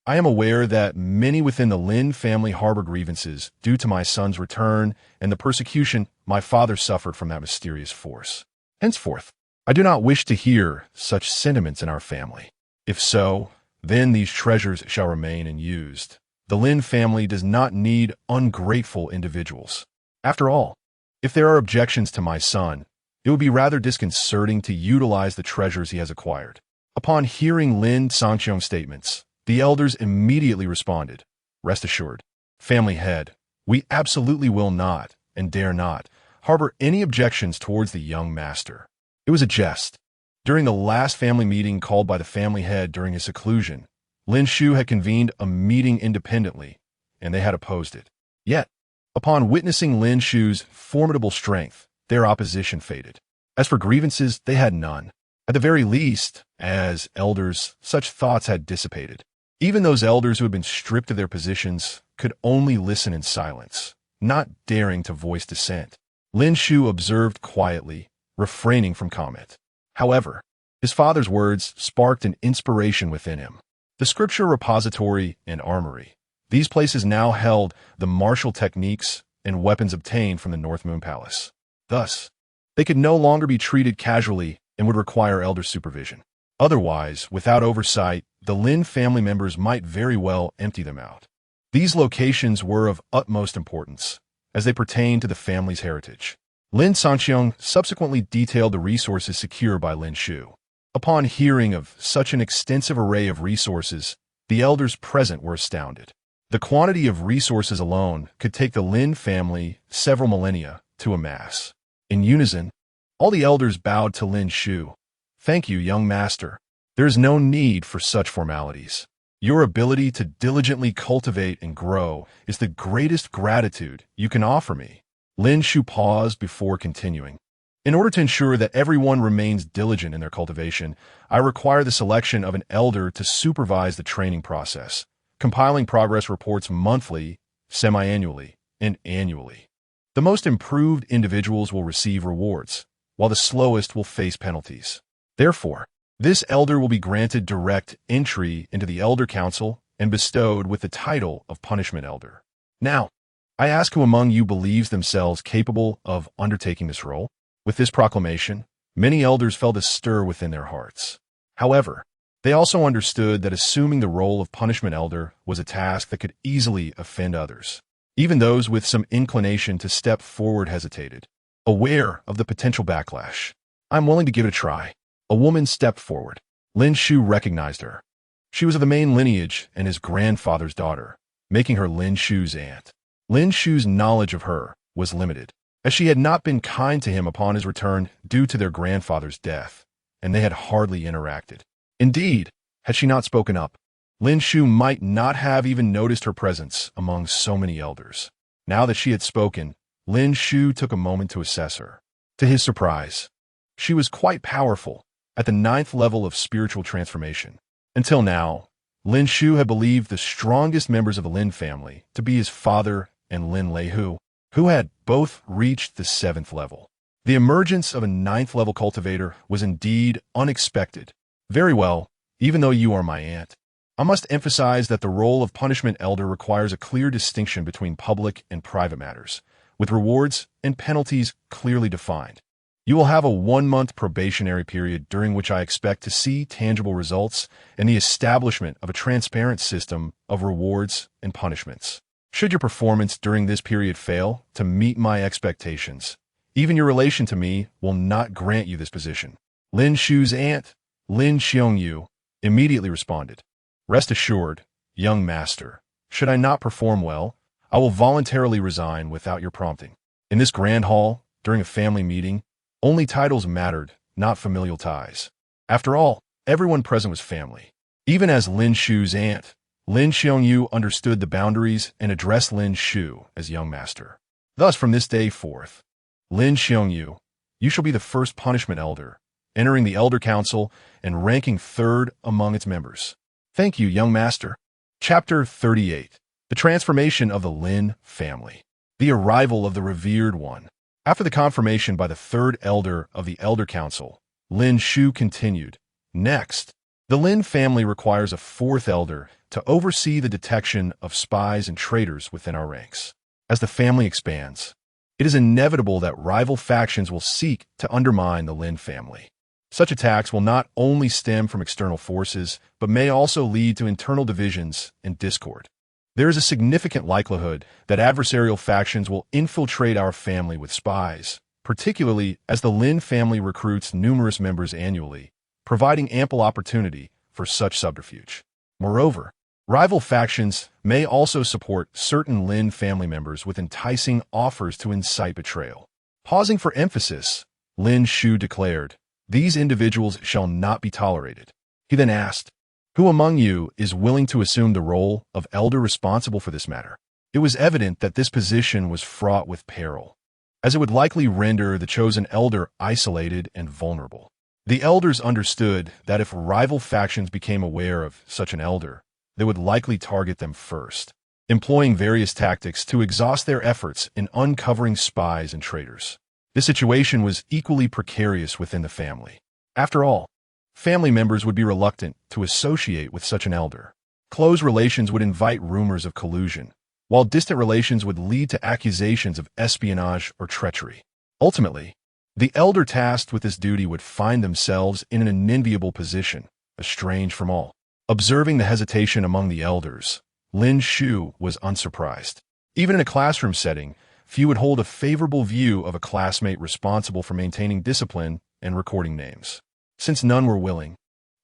I am aware that many within the Lin family harbor grievances due to my son's return and the persecution my father suffered from that mysterious force. Henceforth, I do not wish to hear such sentiments in our family. If so, then these treasures shall remain unused. The Lin family does not need ungrateful individuals. After all, if there are objections to my son, it would be rather disconcerting to utilize the treasures he has acquired. Upon hearing Lin Sanxiong's statements, the elders immediately responded, "Rest assured, family head, we absolutely will not, and dare not, harbor any objections towards the young master." It was a jest. During the last family meeting called by the family head during his seclusion, Lin Shu had convened a meeting independently, and they had opposed it. Yet, upon witnessing Lin Shu's formidable strength, their opposition faded. As for grievances, they had none. At the very least, as elders, such thoughts had dissipated. Even those elders who had been stripped of their positions could only listen in silence, not daring to voice dissent. Lin Shu observed quietly, refraining from comment. However, his father's words sparked an inspiration within him. The scripture repository and armory. These places now held the martial techniques and weapons obtained from the North Moon Palace. Thus, they could no longer be treated casually and would require elder supervision. Otherwise, without oversight, the Lin family members might very well empty them out. These locations were of utmost importance, as they pertain to the family's heritage. Lin Sanxiong subsequently detailed the resources secured by Lin Shu. Upon hearing of such an extensive array of resources, the elders present were astounded. The quantity of resources alone could take the Lin family several millennia to amass. In unison, all the elders bowed to Lin Shu. "Thank you, young master. There is no need for such formalities. Your ability to diligently cultivate and grow is the greatest gratitude you can offer me." Lin Shu paused before continuing. "In order to ensure that everyone remains diligent in their cultivation, I require the selection of an elder to supervise the training process, compiling progress reports monthly, semi-annually, and annually. The most improved individuals will receive rewards, while the slowest will face penalties. Therefore, this elder will be granted direct entry into the Elder Council and bestowed with the title of Punishment Elder. Now, I ask who among you believes themselves capable of undertaking this role?" With this proclamation, many elders felt a stir within their hearts. However, they also understood that assuming the role of Punishment Elder was a task that could easily offend others. Even those with some inclination to step forward hesitated, aware of the potential backlash. "I'm willing to give it a try." A woman stepped forward. Lin Shu recognized her. She was of the main lineage and his grandfather's daughter, making her Lin Shu's aunt. Lin Shu's knowledge of her was limited, as she had not been kind to him upon his return due to their grandfather's death, and they had hardly interacted. Indeed, had she not spoken up, Lin Shu might not have even noticed her presence among so many elders. Now that she had spoken, Lin Shu took a moment to assess her. To his surprise, she was quite powerful, at the 9th level of spiritual transformation. Until now, Lin Shu had believed the strongest members of the Lin family to be his father and Lin Leihu, who had both reached the 7th level. The emergence of a 9th level cultivator was indeed unexpected. "Very well, even though you are my aunt, I must emphasize that the role of Punishment Elder requires a clear distinction between public and private matters, with rewards and penalties clearly defined. You will have a 1-month probationary period during which I expect to see tangible results and the establishment of a transparent system of rewards and punishments. Should your performance during this period fail to meet my expectations, even your relation to me will not grant you this position." Lin Shu's aunt, Lin Xiongyu, immediately responded, "Rest assured, young master, should I not perform well, I will voluntarily resign without your prompting." In this grand hall, during a family meeting, only titles mattered, not familial ties. After all, everyone present was family. Even as Lin Shu's aunt, Lin Xiongyu understood the boundaries and addressed Lin Shu as young master. Thus, from this day forth, Lin Xiongyu, you shall be the first punishment elder, entering the Elder Council and ranking third among its members. Thank you, young master. Chapter 38. The Transformation of the Lin Family. The Arrival of the Revered One. After the confirmation by the third elder of the Elder Council, Lin Shu continued, Next, the Lin family requires a fourth elder to oversee the detection of spies and traitors within our ranks. As the family expands, it is inevitable that rival factions will seek to undermine the Lin family. Such attacks will not only stem from external forces, but may also lead to internal divisions and discord. There is a significant likelihood that adversarial factions will infiltrate our family with spies, particularly as the Lin family recruits numerous members annually, providing ample opportunity for such subterfuge. Moreover, rival factions may also support certain Lin family members with enticing offers to incite betrayal. Pausing for emphasis, Lin Shu declared, These individuals shall not be tolerated. He then asked, Who among you is willing to assume the role of elder responsible for this matter? It was evident that this position was fraught with peril, as it would likely render the chosen elder isolated and vulnerable. The elders understood that if rival factions became aware of such an elder, they would likely target them first, employing various tactics to exhaust their efforts in uncovering spies and traitors. This situation was equally precarious within the family. After all, family members would be reluctant to associate with such an elder. Close relations would invite rumors of collusion, while distant relations would lead to accusations of espionage or treachery. Ultimately, the elder tasked with this duty would find themselves in an unenviable position, estranged from all. Observing the hesitation among the elders, Lin Shu was unsurprised. Even in a classroom setting, few would hold a favorable view of a classmate responsible for maintaining discipline and recording names. Since none were willing,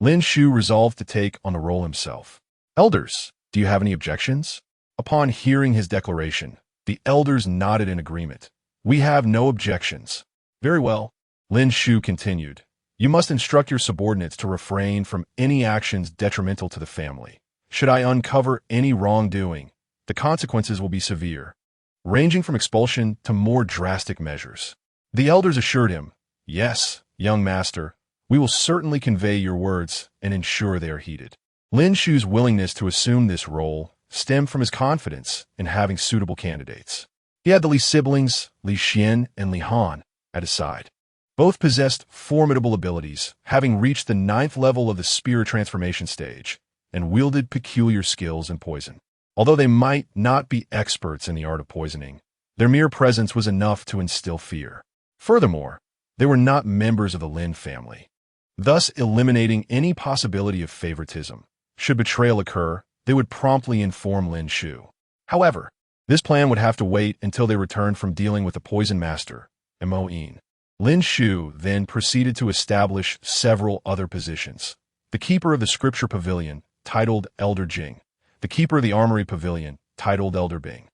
Lin Shu resolved to take on the role himself. Elders, do you have any objections? Upon hearing his declaration, the elders nodded in agreement. We have no objections. Very well, Lin Shu continued. You must instruct your subordinates to refrain from any actions detrimental to the family. Should I uncover any wrongdoing, the consequences will be severe, ranging from expulsion to more drastic measures. The elders assured him, Yes, young master, we will certainly convey your words and ensure they are heeded. Lin Shu's willingness to assume this role stemmed from his confidence in having suitable candidates. He had the Li siblings, Li Xian and Li Han, at his side. Both possessed formidable abilities, having reached the 9th level of the spirit transformation stage, and wielded peculiar skills in poison. Although they might not be experts in the art of poisoning, their mere presence was enough to instill fear. Furthermore, they were not members of the Lin family, thus eliminating any possibility of favoritism. Should betrayal occur, they would promptly inform Lin Shu. However, this plan would have to wait until they returned from dealing with the poison master, Moin. Lin Shu then proceeded to establish several other positions. The keeper of the scripture pavilion, titled Elder Jing. The keeper of the armory pavilion, titled Elder Bing.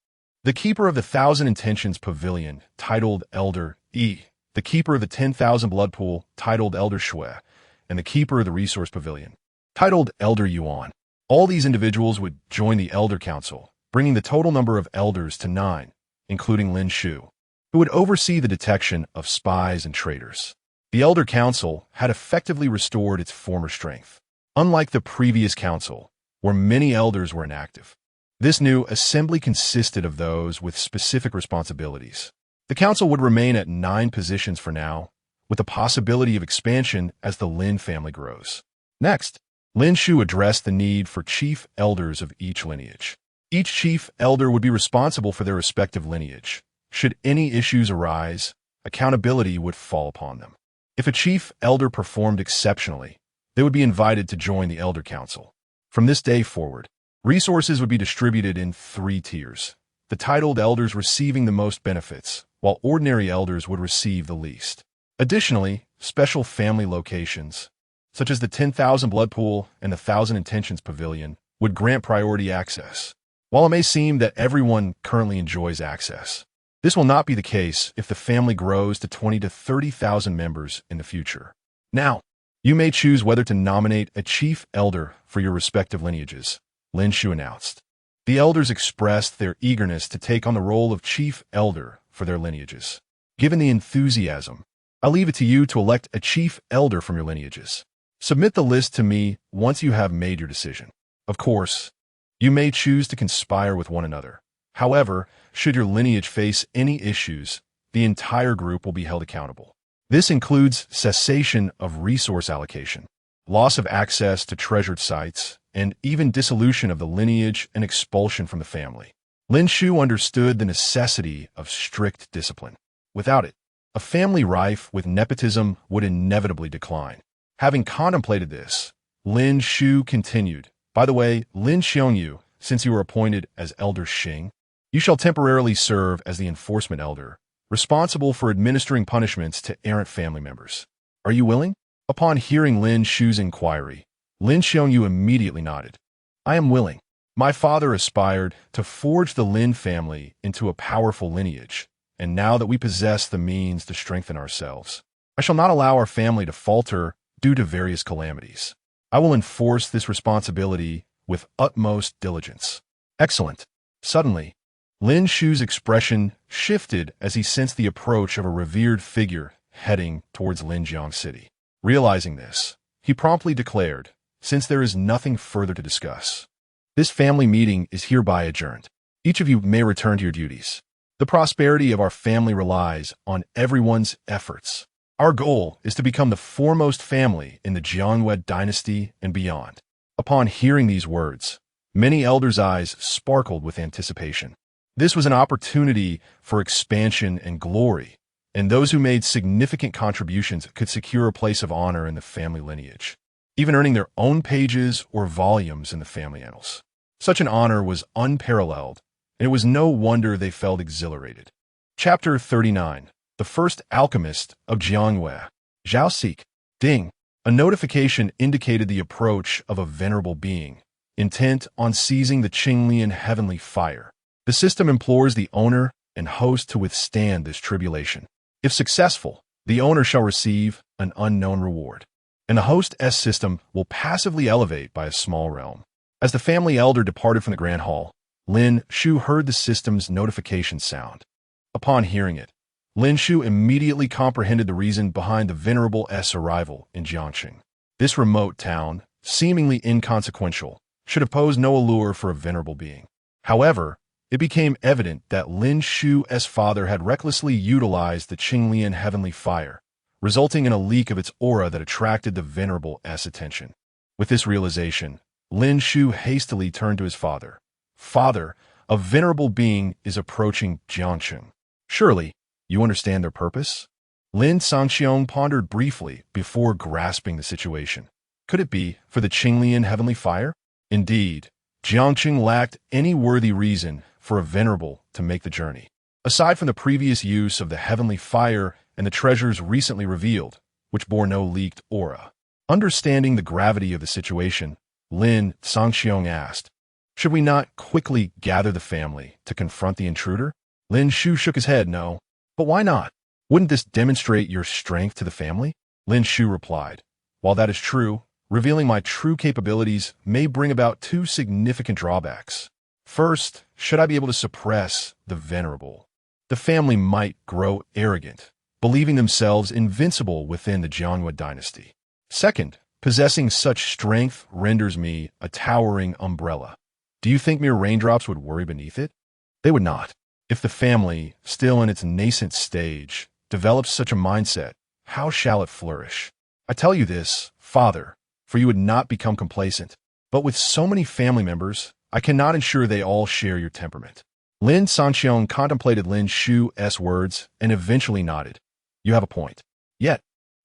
The keeper of the 1,000 Intentions pavilion, titled Elder Yi. The keeper of the 10,000 blood pool, titled Elder Shui. And the keeper of the resource pavilion, titled Elder Yuan. All these individuals would join the Elder Council, bringing the total number of elders to 9, including Lin Shu, who would oversee the detection of spies and traitors. The Elder Council had effectively restored its former strength. Unlike the previous council, where many elders were inactive, this new assembly consisted of those with specific responsibilities. The council would remain at 9 positions for now, with the possibility of expansion as the Lin family grows. Next, Lin Shu addressed the need for chief elders of each lineage. Each chief elder would be responsible for their respective lineage. Should any issues arise, accountability would fall upon them. If a chief elder performed exceptionally, they would be invited to join the Elder Council. From this day forward, resources would be distributed in 3 tiers, the titled elders receiving the most benefits, while ordinary elders would receive the least. Additionally, special family locations, such as the 10,000 Blood Pool and the 1,000 Intentions Pavilion, would grant priority access. While it may seem that everyone currently enjoys access, this will not be the case if the family grows to 20 to 30,000 members in the future. Now, you may choose whether to nominate a chief elder for your respective lineages, Lin Shu announced. The elders expressed their eagerness to take on the role of chief elder for their lineages. Given the enthusiasm, I leave it to you to elect a chief elder from your lineages. Submit the list to me once you have made your decision. Of course, you may choose to conspire with one another. However, should your lineage face any issues, the entire group will be held accountable. This includes cessation of resource allocation, loss of access to treasured sites, and even dissolution of the lineage and expulsion from the family. Lin Shu understood the necessity of strict discipline. Without it, a family rife with nepotism would inevitably decline. Having contemplated this, Lin Shu continued, "By the way, Lin Xiongyu, since you were appointed as Elder Xing, you shall temporarily serve as the enforcement elder, responsible for administering punishments to errant family members. Are you willing?" Upon hearing Lin Shu's inquiry, Lin Xiongyu immediately nodded. "I am willing. My father aspired to forge the Lin family into a powerful lineage, and now that we possess the means to strengthen ourselves, I shall not allow our family to falter due to various calamities. I will enforce this responsibility with utmost diligence." "Excellent." Suddenly, Lin Shu's expression shifted as he sensed the approach of a revered figure heading towards Linjiang City. Realizing this, he promptly declared, "Since there is nothing further to discuss, this family meeting is hereby adjourned. Each of you may return to your duties. The prosperity of our family relies on everyone's efforts. Our goal is to become the foremost family in the Jiangwei dynasty and beyond." Upon hearing these words, many elders' eyes sparkled with anticipation. This was an opportunity for expansion and glory, and those who made significant contributions could secure a place of honor in the family lineage, even earning their own pages or volumes in the family annals. Such an honor was unparalleled, and it was no wonder they felt exhilarated. Chapter 39. The First Alchemist of Jiangwei. Zhao Sik. Ding. A notification indicated the approach of a venerable being, intent on seizing the Qinglian heavenly fire. The system implores the owner and host to withstand this tribulation. If successful, the owner shall receive an unknown reward, and the host's system will passively elevate by a small realm. As the family elder departed from the grand hall, Lin Shu heard the system's notification sound. Upon hearing it, Lin Shu immediately comprehended the reason behind the venerable arrival in Jiangxing. This remote town, seemingly inconsequential, should have posed no allure for a venerable being. However, it became evident that Lin Shu's father had recklessly utilized the Qinglian heavenly fire, resulting in a leak of its aura that attracted the venerable's attention. With this realization, Lin Shu hastily turned to his father. "Father, a venerable being is approaching Jiangxing. Surely, you understand their purpose?" Lin Sangxiong pondered briefly before grasping the situation. Could it be for the Qinglian heavenly fire? Indeed, Jiangxing lacked any worthy reason for a venerable to make the journey. Aside from the previous use of the heavenly fire and the treasures recently revealed, which bore no leaked aura. Understanding the gravity of the situation, Lin Sangxiong asked, "Should we not quickly gather the family to confront the intruder?" Lin Shu shook his head, "No. But why not? Wouldn't this demonstrate your strength to the family?" Lin Shu replied, "While that is true, revealing my true capabilities may bring about two significant drawbacks. First, should I be able to suppress the venerable, the family might grow arrogant, believing themselves invincible within the Jiangwei dynasty. Second, possessing such strength renders me a towering umbrella. Do you think mere raindrops would worry beneath it? They would not. If the family, still in its nascent stage, develops such a mindset, how shall it flourish? I tell you this, Father, for you would not become complacent. But with so many family members, I cannot ensure they all share your temperament." Lin Sanqiong contemplated Lin Shu's words and eventually nodded. "You have a point. Yet,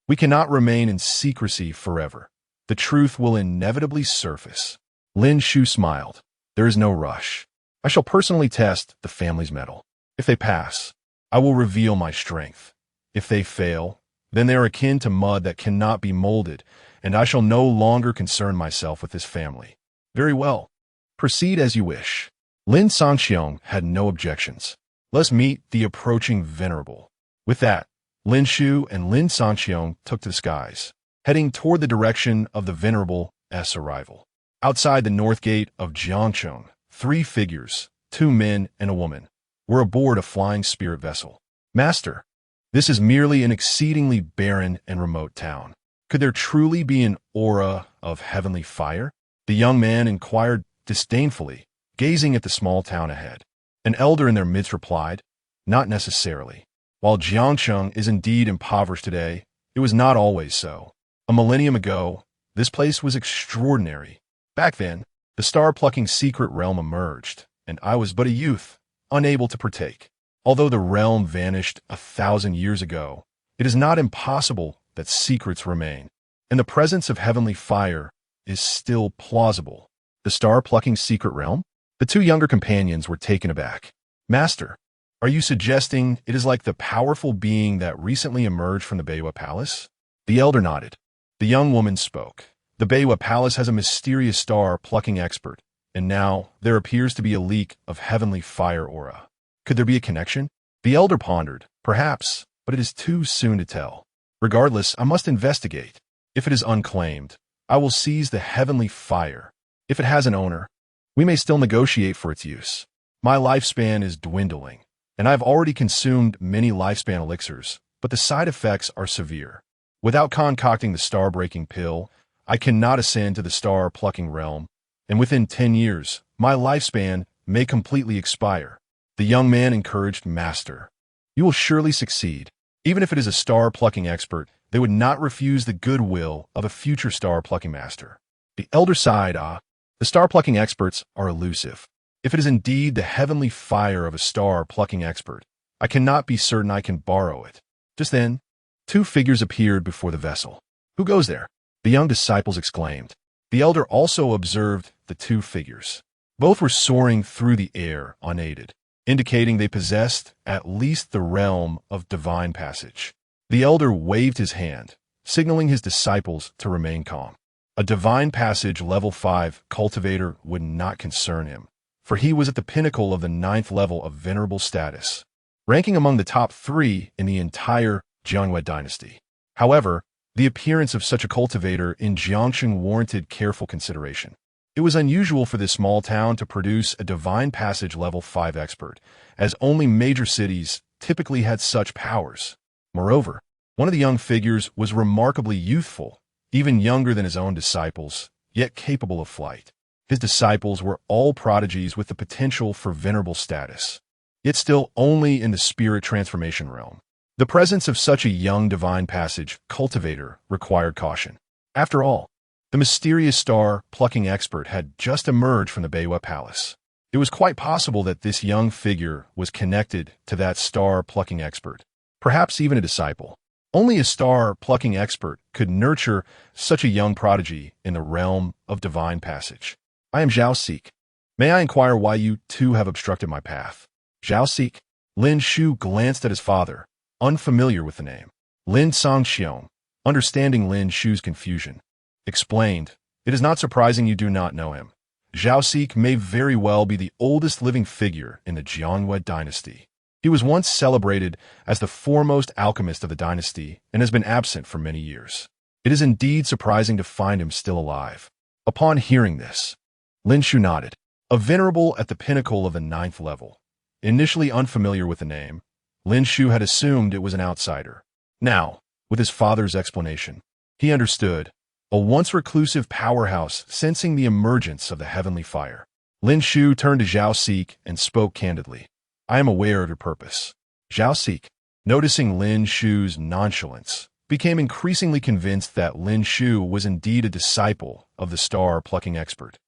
we cannot remain in secrecy forever. The truth will inevitably surface." Lin Shu smiled. "There is no rush. I shall personally test the family's mettle. If they pass, I will reveal my strength. If they fail, then they are akin to mud that cannot be molded, and I shall no longer concern myself with this family." "Very well. Proceed as you wish." Lin Sangxiong had no objections. "Let's meet the approaching venerable." With that, Lin Shu and Lin Sangxiong took to the skies, heading toward the direction of the venerable's arrival. Outside the north gate of Jiangcheng, three figures, 2 men and a woman, were aboard a flying spirit vessel. Master, this is merely an exceedingly barren and remote town. Could there truly be an aura of heavenly fire? The young man inquired disdainfully, gazing at the small town ahead. An elder in their midst replied, "Not necessarily. While Jiangsheng is indeed impoverished today, it was not always so. A millennium ago, this place was extraordinary. Back then, the star-plucking secret realm emerged, and I was but a youth, unable to partake. Although the realm vanished 1,000 years ago, it is not impossible that secrets remain, and the presence of heavenly fire is still plausible." The star-plucking secret realm? The two younger companions were taken aback. "Master, are you suggesting it is like the powerful being that recently emerged from the Beiwa Palace?" The elder nodded. The young woman spoke. "The Beiwa Palace has a mysterious star-plucking expert, and now there appears to be a leak of heavenly fire aura. Could there be a connection?" The elder pondered. "Perhaps, but it is too soon to tell. Regardless, I must investigate. If it is unclaimed, I will seize the heavenly fire. If it has an owner, we may still negotiate for its use. My lifespan is dwindling, and I have already consumed many lifespan elixirs, but the side effects are severe. Without concocting the star-breaking pill, I cannot ascend to the star-plucking realm, and within 10 years, my lifespan may completely expire." The young man encouraged, "Master, you will surely succeed. Even if it is a star-plucking expert, they would not refuse the goodwill of a future star-plucking master." The elder sighed. The star-plucking experts are elusive. If it is indeed the heavenly fire of a star-plucking expert, I cannot be certain I can borrow it." Just then, two figures appeared before the vessel. "Who goes there?" the young disciples exclaimed. The elder also observed the two figures. Both were soaring through the air unaided, indicating they possessed at least the realm of divine passage. The elder waved his hand, signaling his disciples to remain calm. A divine passage level 5 cultivator would not concern him, for he was at the pinnacle of the 9th level of venerable status, ranking among the top 3 in the entire Jiangwei dynasty. However, the appearance of such a cultivator in Jiangsheng warranted careful consideration. It was unusual for this small town to produce a divine passage level 5 expert, as only major cities typically had such powers. Moreover, one of the young figures was remarkably youthful, even younger than his own disciples, yet capable of flight. His disciples were all prodigies with the potential for venerable status, yet still only in the spirit transformation realm. The presence of such a young divine passage cultivator required caution. After all, the mysterious star-plucking expert had just emerged from the Beiwa Palace. It was quite possible that this young figure was connected to that star-plucking expert, perhaps even a disciple. Only a star-plucking expert could nurture such a young prodigy in the realm of divine passage. "I am Zhao Sik. May I inquire why you two have obstructed my path?" Zhao Sik. Lin Shu glanced at his father, unfamiliar with the name. Lin Sangxiong, understanding Lin Shu's confusion, explained, "It is not surprising you do not know him. Zhao Sik may very well be the oldest living figure in the Jiangwei dynasty. He was once celebrated as the foremost alchemist of the dynasty and has been absent for many years. It is indeed surprising to find him still alive." Upon hearing this, Lin Shu nodded. A venerable at the pinnacle of the 9th level. Initially unfamiliar with the name, Lin Shu had assumed it was an outsider. Now, with his father's explanation, he understood. A once reclusive powerhouse sensing the emergence of the heavenly fire. Lin Shu turned to Zhao Sik and spoke candidly. "I am aware of your purpose." Zhao Sik, noticing Lin Shu's nonchalance, became increasingly convinced that Lin Shu was indeed a disciple of the star-plucking expert.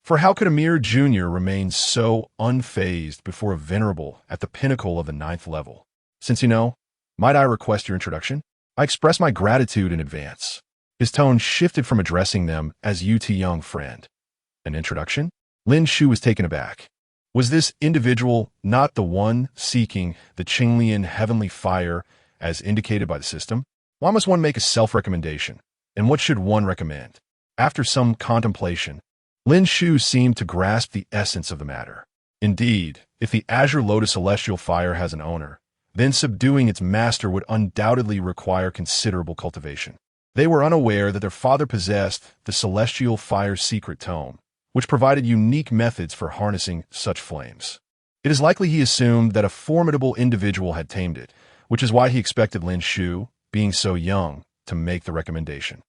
For how could a mere junior remain so unfazed before a venerable at the pinnacle of the 9th level? "Since you know, might I request your introduction? I express my gratitude in advance." His tone shifted from addressing them as "you two young friend." An introduction? Lin Shu was taken aback. Was this individual not the one seeking the Qinglian heavenly fire as indicated by the system? Why must one make a self-recommendation? And what should one recommend? After some contemplation, Lin Shu seemed to grasp the essence of the matter. Indeed, if the Azure Lotus celestial fire has an owner, then subduing its master would undoubtedly require considerable cultivation. They were unaware that their father possessed the celestial fire's secret tome, which provided unique methods for harnessing such flames. It is likely he assumed that a formidable individual had tamed it, which is why he expected Lin Shu, being so young, to make the recommendation.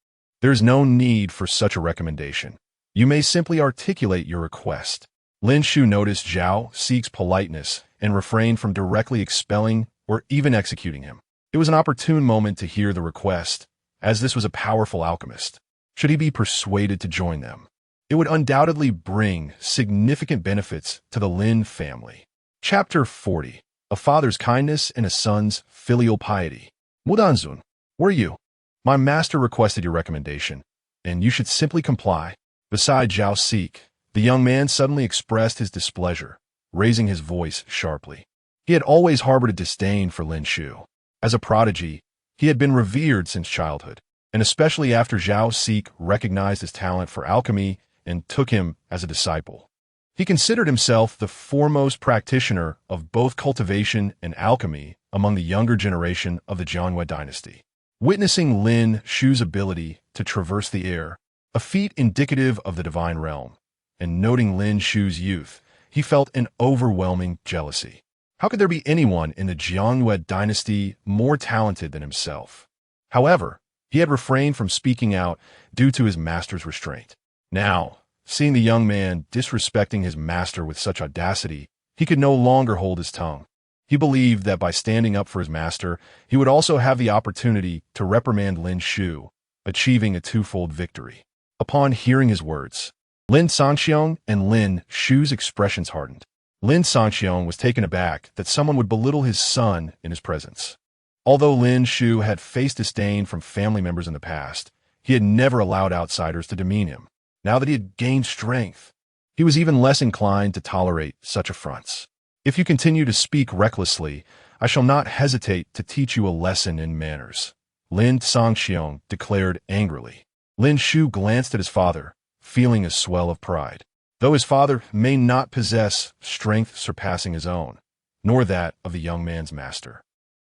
There is no need for such a recommendation. You may simply articulate your request. Lin Shu noticed Zhao Xig's politeness and refrained from directly expelling or even executing him. It was an opportune moment to hear the request, as this was a powerful alchemist. Should he be persuaded to join them, it would undoubtedly bring significant benefits to the Lin family. Chapter 40. A father's kindness and a son's filial piety. Mudanzun, where are you? My master requested your recommendation, and you should simply comply. Beside Zhao Xig, the young man suddenly expressed his displeasure, raising his voice sharply. He had always harbored a disdain for Lin Shu. As a prodigy, he had been revered since childhood, and especially after Zhao Xig recognized his talent for alchemy and took him as a disciple. He considered himself the foremost practitioner of both cultivation and alchemy among the younger generation of the Jianhua dynasty. Witnessing Lin Shu's ability to traverse the air, a feat indicative of the divine realm, and noting Lin Shu's youth, he felt an overwhelming jealousy. How could there be anyone in the Jianhua dynasty more talented than himself? However, he had refrained from speaking out due to his master's restraint. Now, seeing the young man disrespecting his master with such audacity, he could no longer hold his tongue. He believed that by standing up for his master, he would also have the opportunity to reprimand Lin Shu, achieving a twofold victory. Upon hearing his words, Lin Sanxiong and Lin Shu's expressions hardened. Lin Sanxiong was taken aback that someone would belittle his son in his presence. Although Lin Shu had faced disdain from family members in the past, he had never allowed outsiders to demean him. Now that he had gained strength, he was even less inclined to tolerate such affronts. If you continue to speak recklessly, I shall not hesitate to teach you a lesson in manners, Lin Sanxiong declared angrily. Lin Shu glanced at his father, feeling a swell of pride. Though his father may not possess strength surpassing his own, nor that of the young man's master,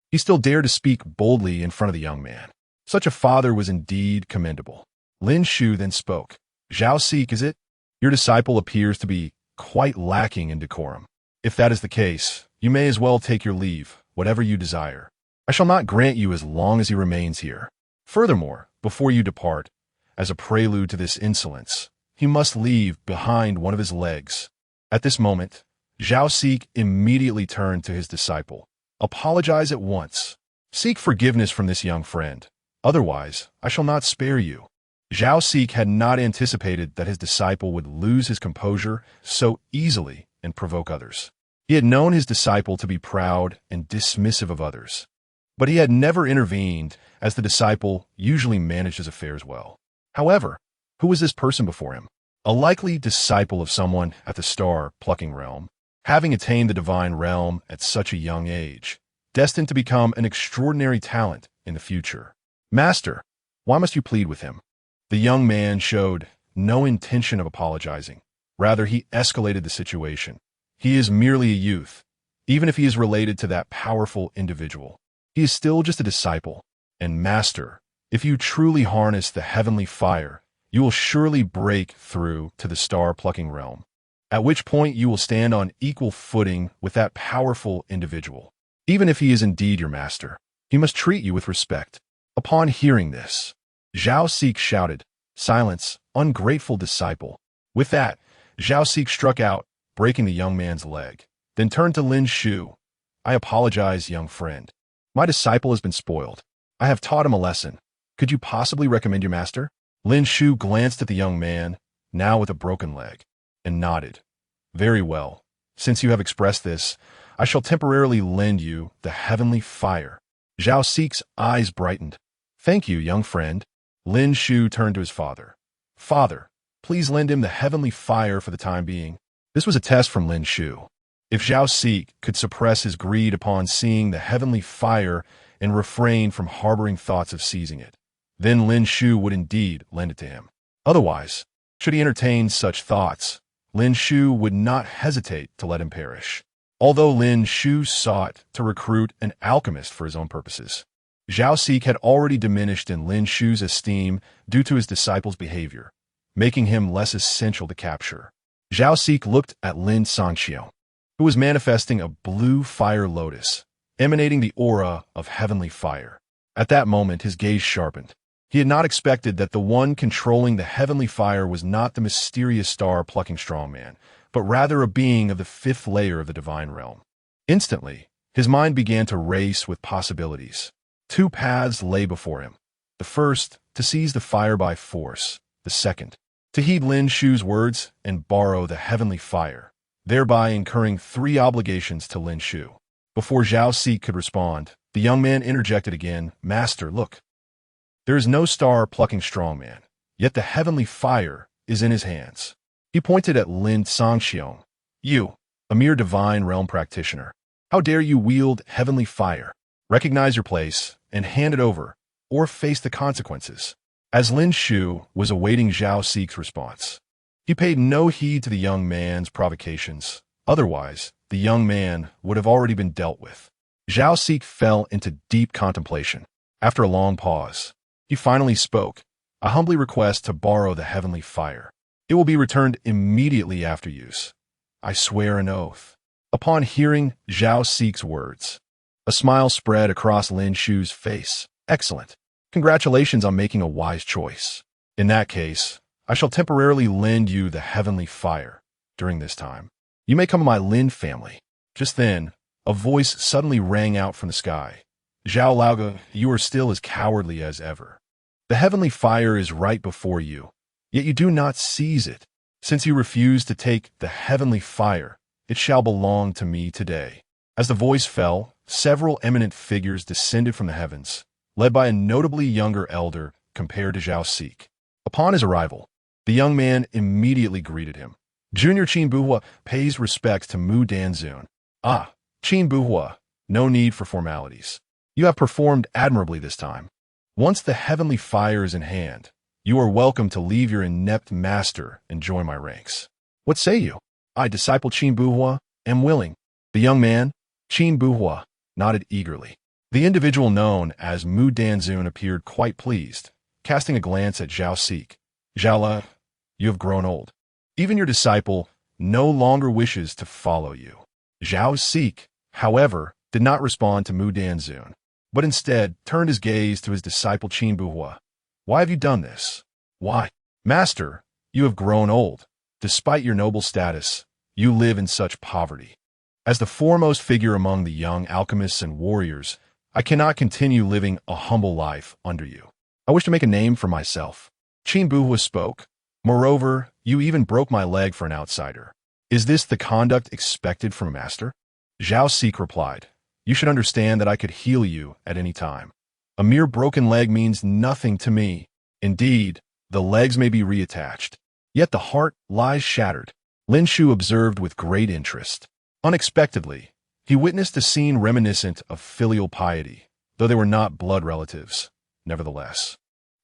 he still dared to speak boldly in front of the young man. Such a father was indeed commendable. Lin Shu then spoke. Zhao Xig, is it? Your disciple appears to be quite lacking in decorum. If that is the case, you may as well take your leave, whatever you desire. I shall not grant you as long as he remains here. Furthermore, before you depart, as a prelude to this insolence, he must leave behind one of his legs. At this moment, Zhao Xig immediately turned to his disciple. Apologize at once. Seek forgiveness from this young friend. Otherwise, I shall not spare you. Zhao Xig had not anticipated that his disciple would lose his composure so easily and provoke others. He had known his disciple to be proud and dismissive of others, but he had never intervened, as the disciple usually managed his affairs well. However, who was this person before him? A likely disciple of someone at the star-plucking realm, having attained the divine realm at such a young age, destined to become an extraordinary talent in the future. Master, why must you plead with him? The young man showed no intention of apologizing. Rather, he escalated the situation. He is merely a youth. Even if he is related to that powerful individual, he is still just a disciple. And master, if you truly harness the heavenly fire, you will surely break through to the star-plucking realm, at which point you will stand on equal footing with that powerful individual. Even if he is indeed your master, he must treat you with respect. Upon hearing this, Zhao Xig shouted, Silence, ungrateful disciple. With that, Zhao Xig struck out, breaking the young man's leg, then turned to Lin Shu. I apologize, young friend. My disciple has been spoiled. I have taught him a lesson. Could you possibly recommend your master? Lin Shu glanced at the young man, now with a broken leg, and nodded. Very well. Since you have expressed this, I shall temporarily lend you the heavenly fire. Zhao Xig's eyes brightened. Thank you, young friend. Lin Shu turned to his father. Father, please lend him the heavenly fire for the time being. This was a test from Lin Shu. If Zhao Xig could suppress his greed upon seeing the heavenly fire and refrain from harboring thoughts of seizing it, then Lin Shu would indeed lend it to him. Otherwise, should he entertain such thoughts, Lin Shu would not hesitate to let him perish. Although Lin Shu sought to recruit an alchemist for his own purposes, Zhao Xig had already diminished in Lin Shu's esteem due to his disciple's behavior, making him less essential to capture. Zhao Xig looked at Lin Sanxiong, who was manifesting a blue fire lotus, emanating the aura of heavenly fire. At that moment, his gaze sharpened. He had not expected that the one controlling the heavenly fire was not the mysterious star-plucking strongman, but rather a being of the fifth layer of the divine realm. Instantly, his mind began to race with possibilities. Two paths lay before him. The first, to seize the fire by force. The second, to heed Lin Shu's words and borrow the heavenly fire, thereby incurring 3 obligations to Lin Shu. Before Zhao Xi could respond, the young man interjected again, "Master, look. There is no star-plucking strongman, yet the heavenly fire is in his hands." He pointed at Lin Sangxiong. "You, a mere divine realm practitioner, how dare you wield heavenly fire? Recognize your place and hand it over, or face the consequences." As Lin Shu was awaiting Zhao Xi's response, he paid no heed to the young man's provocations. Otherwise, the young man would have already been dealt with. Zhao Xi fell into deep contemplation. After a long pause, he finally spoke. "I humbly request to borrow the heavenly fire. It will be returned immediately after use. I swear an oath." Upon hearing Zhao Xi's words, a smile spread across Lin Shu's face. "Excellent. Congratulations on making a wise choice. In that case, I shall temporarily lend you the heavenly fire. During this time, you may come to my Lin family." Just then, a voice suddenly rang out from the sky. "Zhao Laoge, you are still as cowardly as ever. The heavenly fire is right before you, yet you do not seize it. Since you refuse to take the heavenly fire, it shall belong to me today." As the voice fell, several eminent figures descended from the heavens, led by a notably younger elder compared to Zhao Xi. Upon his arrival, the young man immediately greeted him. "Junior Qin Buhua pays respects to Mu Danzun." "Ah, Qin Buhua, no need for formalities. You have performed admirably this time. Once the heavenly fire is in hand, you are welcome to leave your inept master and join my ranks." "What say you?" "I, disciple Qin Buhua, am willing." The young man, Qin Buhua, nodded eagerly. The individual known as Mu Danzun appeared quite pleased, casting a glance at Zhao Xi. "Zhao La, you have grown old. Even your disciple no longer wishes to follow you." Zhao Xi, however, did not respond to Mu Danzun, but instead turned his gaze to his disciple Qin Buhua. "Why have you done this?" "Why, Master, you have grown old. Despite your noble status, you live in such poverty. As the foremost figure among the young alchemists and warriors, I cannot continue living a humble life under you. I wish to make a name for myself." Qin Buhua spoke. "Moreover, you even broke my leg for an outsider. Is this the conduct expected from a master?" Zhao Xi replied, "You should understand that I could heal you at any time. A mere broken leg means nothing to me. Indeed, the legs may be reattached, yet the heart lies shattered." Lin Shu observed with great interest. Unexpectedly, he witnessed a scene reminiscent of filial piety, though they were not blood relatives. Nevertheless,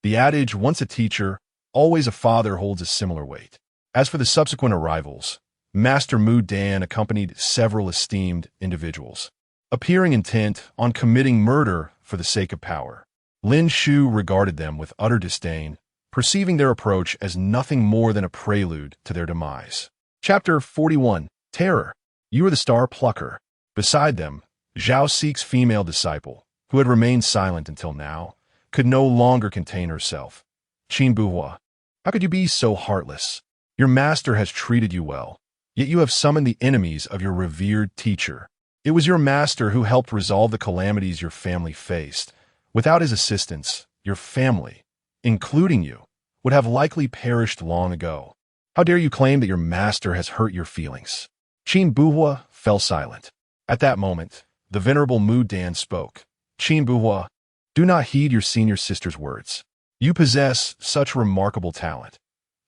the adage, "once a teacher, always a father," holds a similar weight. As for the subsequent arrivals, Master Mu Dan accompanied several esteemed individuals, appearing intent on committing murder for the sake of power. Lin Shu regarded them with utter disdain, perceiving their approach as nothing more than a prelude to their demise. Chapter 41. Terror. "You are the star plucker." Beside them, Zhao Xi's female disciple, who had remained silent until now, could no longer contain herself. "Qin Buhua, how could you be so heartless? Your master has treated you well, yet you have summoned the enemies of your revered teacher. It was your master who helped resolve the calamities your family faced. Without his assistance, your family, including you, would have likely perished long ago. How dare you claim that your master has hurt your feelings?" Qin Buhua fell silent. At that moment, the venerable Mu Dan spoke. "Qin Buhua, do not heed your senior sister's words. You possess such remarkable talent.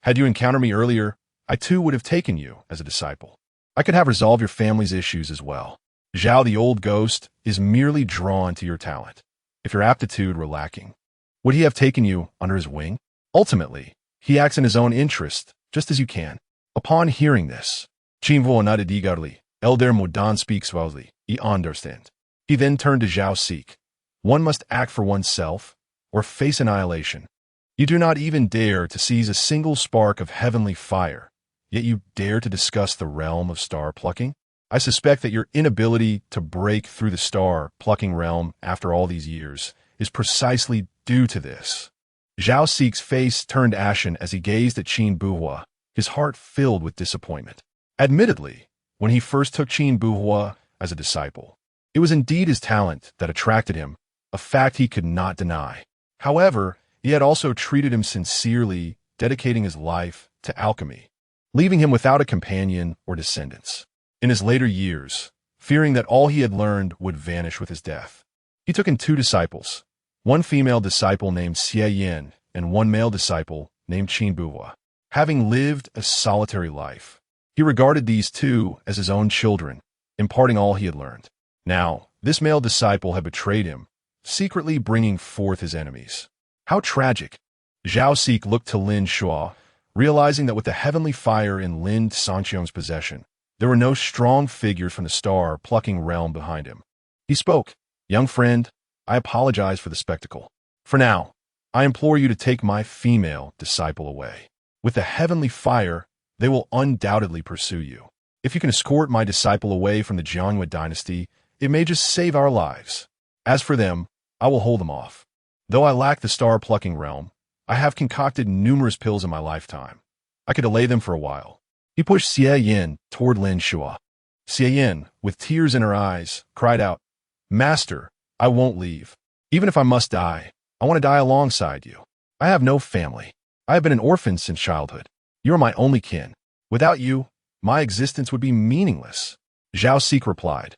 Had you encountered me earlier, I too would have taken you as a disciple. I could have resolved your family's issues as well. Zhao the old ghost is merely drawn to your talent. If your aptitude were lacking, would he have taken you under his wing? Ultimately, he acts in his own interest, just as you can." Upon hearing this, Qin Buhua nodded eagerly. "Elder Mudan speaks wisely. He understand." He then turned to Zhao Xi. "One must act for oneself, or face annihilation. You do not even dare to seize a single spark of heavenly fire, yet you dare to discuss the realm of star plucking? I suspect that your inability to break through the star-plucking realm after all these years is precisely due to this. Zhao Xig's face turned ashen as he gazed at Qin Buhua, his heart filled with disappointment. Admittedly, when he first took Qin Buhua as a disciple, it was indeed his talent that attracted him, a fact he could not deny. However, he had also treated him sincerely, dedicating his life to alchemy, leaving him without a companion or descendants. In his later years, fearing that all he had learned would vanish with his death, he took in 2 disciples, one female disciple named Xie Yin and one male disciple named Qin Buhua. Having lived a solitary life, he regarded these 2 as his own children, imparting all he had learned. Now, this male disciple had betrayed him, secretly bringing forth his enemies. How tragic! Zhao Xig looked to Lin Shu, realizing that with the heavenly fire in Lin Sanqiong's possession, there were no strong figures from the star-plucking realm behind him. He spoke, "Young friend, I apologize for the spectacle. For now, I implore you to take my female disciple away. With the heavenly fire, they will undoubtedly pursue you. If you can escort my disciple away from the Jiangyue dynasty, it may just save our lives. As for them, I will hold them off. Though I lack the star-plucking realm, I have concocted numerous pills in my lifetime. I could delay them for a while." He pushed Xie Yin toward Lin Shu. Xie Yin, with tears in her eyes, cried out, "Master, I won't leave. Even if I must die, I want to die alongside you. I have no family. I have been an orphan since childhood. You are my only kin. Without you, my existence would be meaningless." Zhao Xig replied,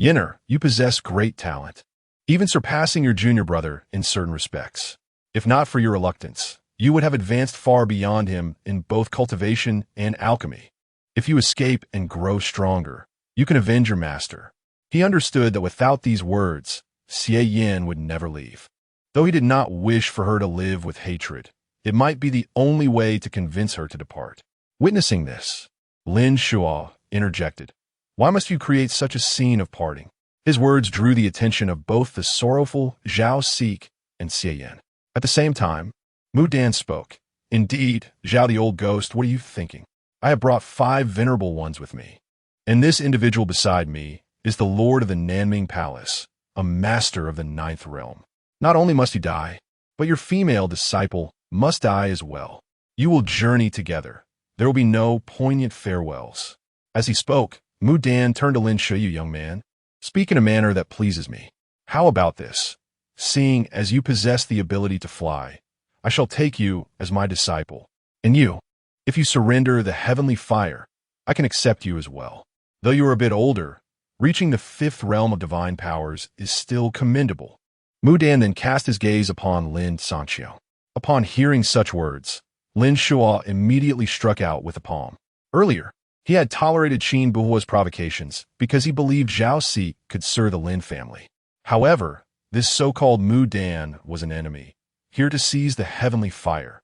"Yinner, you possess great talent, even surpassing your junior brother in certain respects. If not for your reluctance, you would have advanced far beyond him in both cultivation and alchemy. If you escape and grow stronger, you can avenge your master." He understood that without these words, Xie Yin would never leave. Though he did not wish for her to live with hatred, it might be the only way to convince her to depart. Witnessing this, Lin Shu interjected, "Why must you create such a scene of parting?" His words drew the attention of both the sorrowful Zhao Xig and Xie Yin. At the same time, Mu Dan spoke, "Indeed, Zhao the old ghost, what are you thinking? I have brought 5 venerable ones with me. And this individual beside me is the lord of the Nanming Palace, a master of the 9th realm. Not only must you die, but your female disciple must die as well. You will journey together. There will be no poignant farewells." As he spoke, Mu Dan turned to Lin Shu, "You young man, speak in a manner that pleases me. How about this? Seeing as you possess the ability to fly, I shall take you as my disciple. And you, if you surrender the heavenly fire, I can accept you as well. Though you are a bit older, reaching the 5th realm of divine powers is still commendable." Mu Dan then cast his gaze upon Lin Sanqiong. Upon hearing such words, Lin Shu immediately struck out with a palm. Earlier, he had tolerated Qin Buhua's provocations because he believed Zhao Xig could serve the Lin family. However, this so-called Mu Dan was an enemy, here to seize the heavenly fire.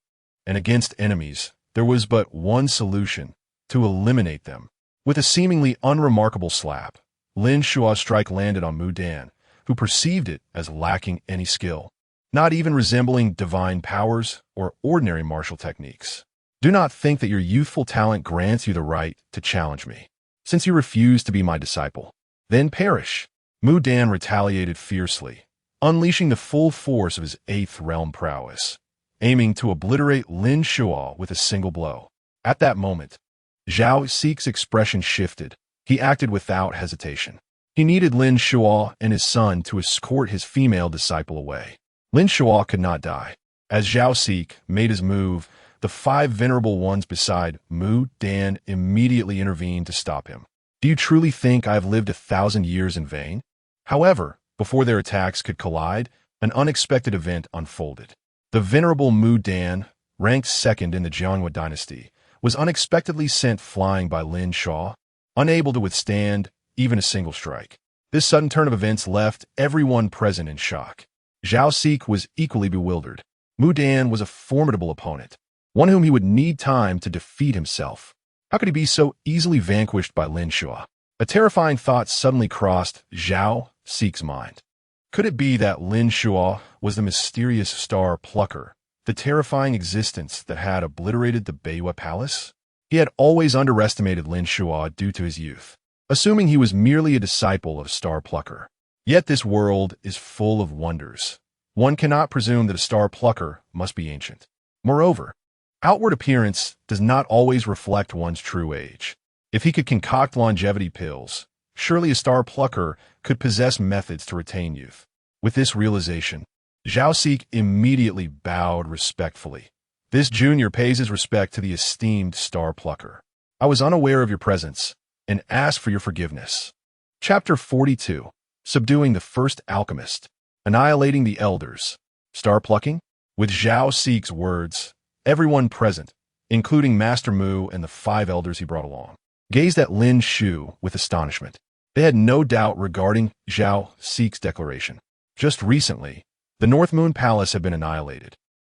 And against enemies, there was but one solution: to eliminate them. With a seemingly unremarkable slap, Lin Shu's strike landed on Mu Dan, who perceived it as lacking any skill, not even resembling divine powers or ordinary martial techniques. "Do not think that your youthful talent grants you the right to challenge me. Since you refuse to be my disciple, then perish." Mu Dan retaliated fiercely, unleashing the full force of his 8th realm prowess, aiming to obliterate Lin Shu with a single blow. At that moment, Zhao Xig's expression shifted. He acted without hesitation. He needed Lin Shu and his son to escort his female disciple away. Lin Shu could not die. As Zhao Xig made his move, the 5 venerable ones beside Mu Dan immediately intervened to stop him. "Do you truly think I have lived 1,000 years in vain?" However, before their attacks could collide, an unexpected event unfolded. The venerable Mu Dan, ranked 2nd in the Jiangyue dynasty, was unexpectedly sent flying by Lin Shu, unable to withstand even a single strike. This sudden turn of events left everyone present in shock. Zhao Xig was equally bewildered. Mu Dan was a formidable opponent, one whom he would need time to defeat himself. How could he be so easily vanquished by Lin Shu? A terrifying thought suddenly crossed Zhao Xig's mind. Could it be that Lin Shu was the mysterious star plucker, the terrifying existence that had obliterated the Beiyue Palace? He had always underestimated Lin Shu due to his youth. assuming he was merely a disciple of Star Plucker. Yet this world is full of wonders. One cannot presume that a Star Plucker must be ancient. Moreover, outward appearance does not always reflect one's true age. If he could concoct longevity pills, surely a Star Plucker could possess methods to retain youth. With this realization, Zhao Sik immediately bowed respectfully. This junior pays his respect to the esteemed Star Plucker. I was unaware of your presence and ask for your forgiveness. Chapter 42. Subduing the First Alchemist. Annihilating the Elders. Star Plucking? With Zhao Sik's words, everyone present, including Master Mu and the 5 elders he brought along, gazed at Lin Shu with astonishment. They had no doubt regarding Zhao Sik's declaration. Just recently, the North Moon Palace had been annihilated,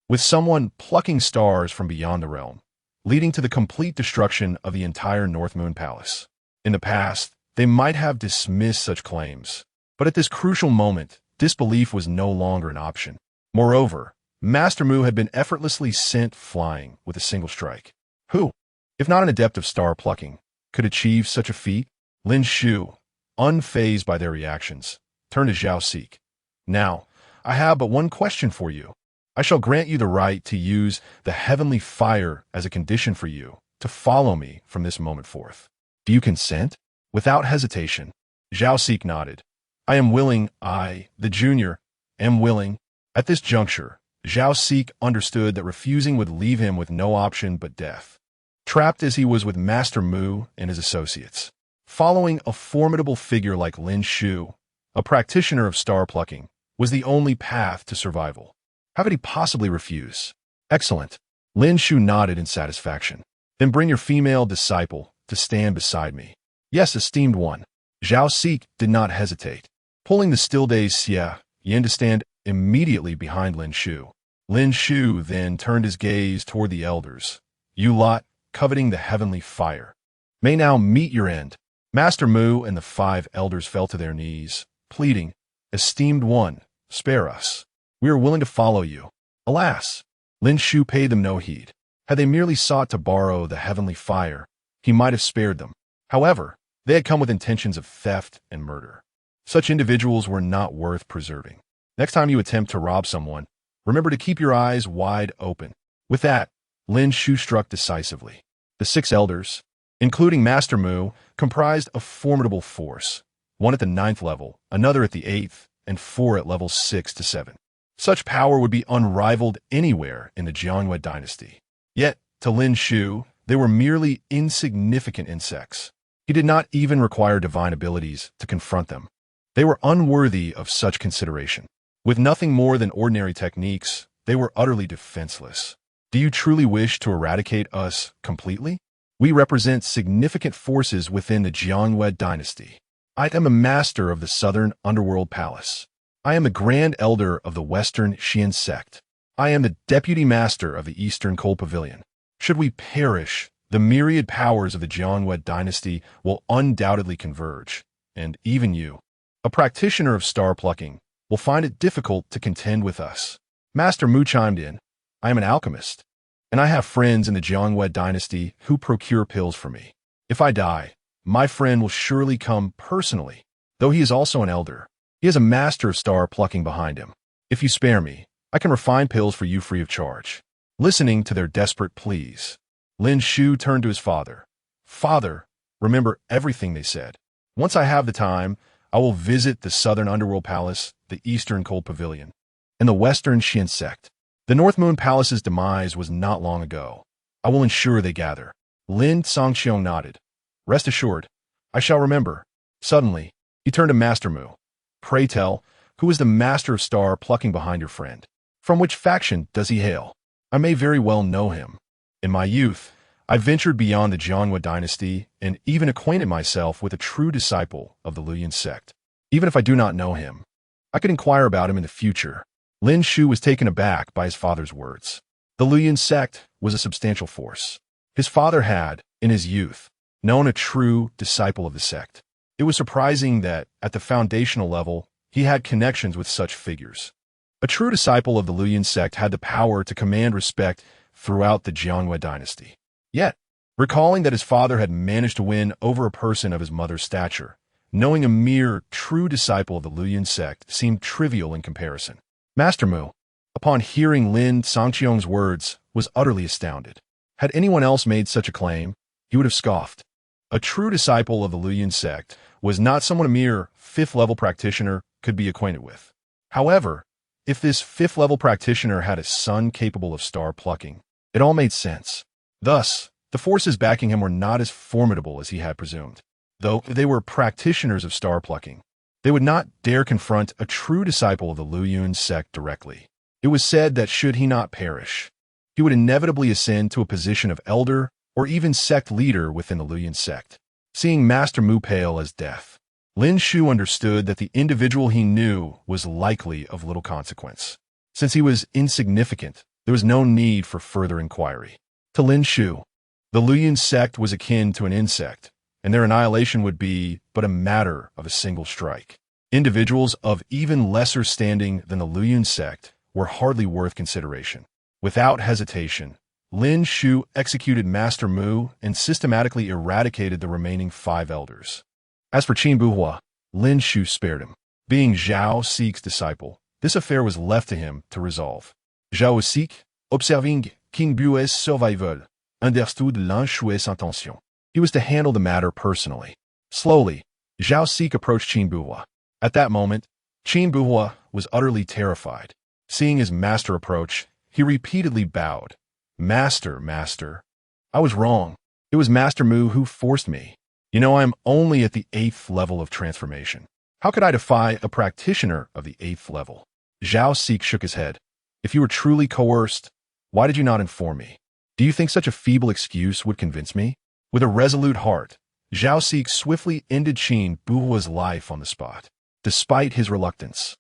with someone plucking stars from beyond the realm, leading to the complete destruction of the entire North Moon Palace. In the past, they might have dismissed such claims, but at this crucial moment, disbelief was no longer an option. Moreover, Master Mu had been effortlessly sent flying with a single strike. Who, if not an adept of star plucking, could achieve such a feat? Lin Shu, unfazed by their reactions, turned to Zhao Sik. Now, I have but one question for you. I shall grant you the right to use the heavenly fire as a condition for you to follow me from this moment forth. Do you consent? Without hesitation, Zhao Sik nodded. I am willing, the junior, am willing. At this juncture, Zhao Sik understood that refusing would leave him with no option but death. Trapped as he was with Master Mu and his associates, following a formidable figure like Lin Shu, a practitioner of star plucking, was the only path to survival. How could he possibly refuse? Excellent. Lin Shu nodded in satisfaction. Then bring your female disciple to stand beside me. Yes, esteemed one. Zhao Sik did not hesitate, pulling the still dazed Xie Yin to stand immediately behind Lin Shu. Lin Shu then turned his gaze toward the elders. You lot, coveting the heavenly fire, may now meet your end. Master Mu and the 5 elders fell to their knees, pleading, Esteemed one, spare us. We are willing to follow you. Alas, Lin Shu paid them no heed. Had they merely sought to borrow the heavenly fire, he might have spared them. However, they had come with intentions of theft and murder. Such individuals were not worth preserving. Next time you attempt to rob someone, remember to keep your eyes wide open. With that, Lin Shu struck decisively. The 6 elders, including Master Mu, comprised a formidable force, one at the 9th level, another at the 8th, and 4 at levels 6 to 7. Such power would be unrivaled anywhere in the Jiangyue dynasty. Yet, to Lin Shu, they were merely insignificant insects. He did not even require divine abilities to confront them. They were unworthy of such consideration. With nothing more than ordinary techniques, they were utterly defenseless. Do you truly wish to eradicate us completely? We represent significant forces within the Jiangyue dynasty. I am a master of the Southern Underworld Palace. I am the Grand Elder of the Western Xian sect. I am the Deputy Master of the Eastern Cold Pavilion. Should we perish, the myriad powers of the Jiangyue dynasty will undoubtedly converge, and even you, a practitioner of star plucking, will find it difficult to contend with us. Master Mu chimed in. I am an alchemist, and I have friends in the Jiangyue dynasty who procure pills for me. If I die, my friend will surely come personally, though he is also an elder. He has a master of star plucking behind him. If you spare me, I can refine pills for you free of charge. Listening to their desperate pleas, Lin Shu turned to his father. Father, remember everything they said. Once I have the time, I will visit the Southern Underworld Palace, the Eastern Cold Pavilion, and the Western Xian sect. The North Moon Palace's demise was not long ago. I will ensure they gather. Lin Songqiong nodded. Rest assured, I shall remember. Suddenly, he turned to Master Mu. Pray tell, who is the master of star plucking behind your friend? From which faction does he hail? I may very well know him. In my youth, I ventured beyond the Jiangyue dynasty and even acquainted myself with a true disciple of the Luoyan sect. Even if I do not know him, I could inquire about him in the future. Lin Shu was taken aback by his father's words. The Luoyan sect was a substantial force. His father had, in his youth, known a true disciple of the sect. It was surprising that, at the foundational level, he had connections with such figures. A true disciple of the Luoyan sect had the power to command respect throughout the Jiangyue dynasty. Yet, Recalling that his father had managed to win over a person of his mother's stature, knowing a mere true disciple of the Luoyuan sect seemed trivial in comparison. Master Mu, upon hearing Lin Sangqiong's words, was utterly astounded. Had anyone else made such a claim, he would have scoffed. A true disciple of the Luoyuan sect was not someone a mere fifth-level practitioner could be acquainted with. However, if this fifth-level practitioner had a son capable of star plucking, it all made sense. Thus, the forces backing him were not as formidable as he had presumed. Though they were practitioners of star plucking, they would not dare confront a true disciple of the Luoyuan sect directly. It was said that should he not perish, he would inevitably ascend to a position of elder or even sect leader within the Luoyuan sect. Seeing Master Mu pale as death, Lin Shu understood that the individual he knew was likely of little consequence. Since he was insignificant, there was no need for further inquiry. To Lin Shu, the Luoyuan sect was akin to an insect, and their annihilation would be but a matter of a single strike. Individuals of even lesser standing than the Luoyuan sect were hardly worth consideration. Without hesitation, Lin Shu executed Master Mu and systematically eradicated the remaining 5 elders. As for Qin Buhua, Lin Shu spared him. Being Zhao Xik's disciple, this affair was left to him to resolve. Zhao Xik, observing Qin Buhua's survival, understood Lin Shu's intention. He was to handle the matter personally. Slowly, Zhao Xik approached Qin Buhua. At that moment, Qin Buhua was utterly terrified. Seeing his master approach, he repeatedly bowed. Master, master. I was wrong. It was Master Mu who forced me. You know, I am only at the 8th level of transformation. How could I defy a practitioner of the 8th level? Zhao Xik shook his head. If you were truly coerced, why did you not inform me? Do you think such a feeble excuse would convince me? With a resolute heart, Zhao Xik swiftly ended Qin Buhua's life on the spot. Despite his reluctance,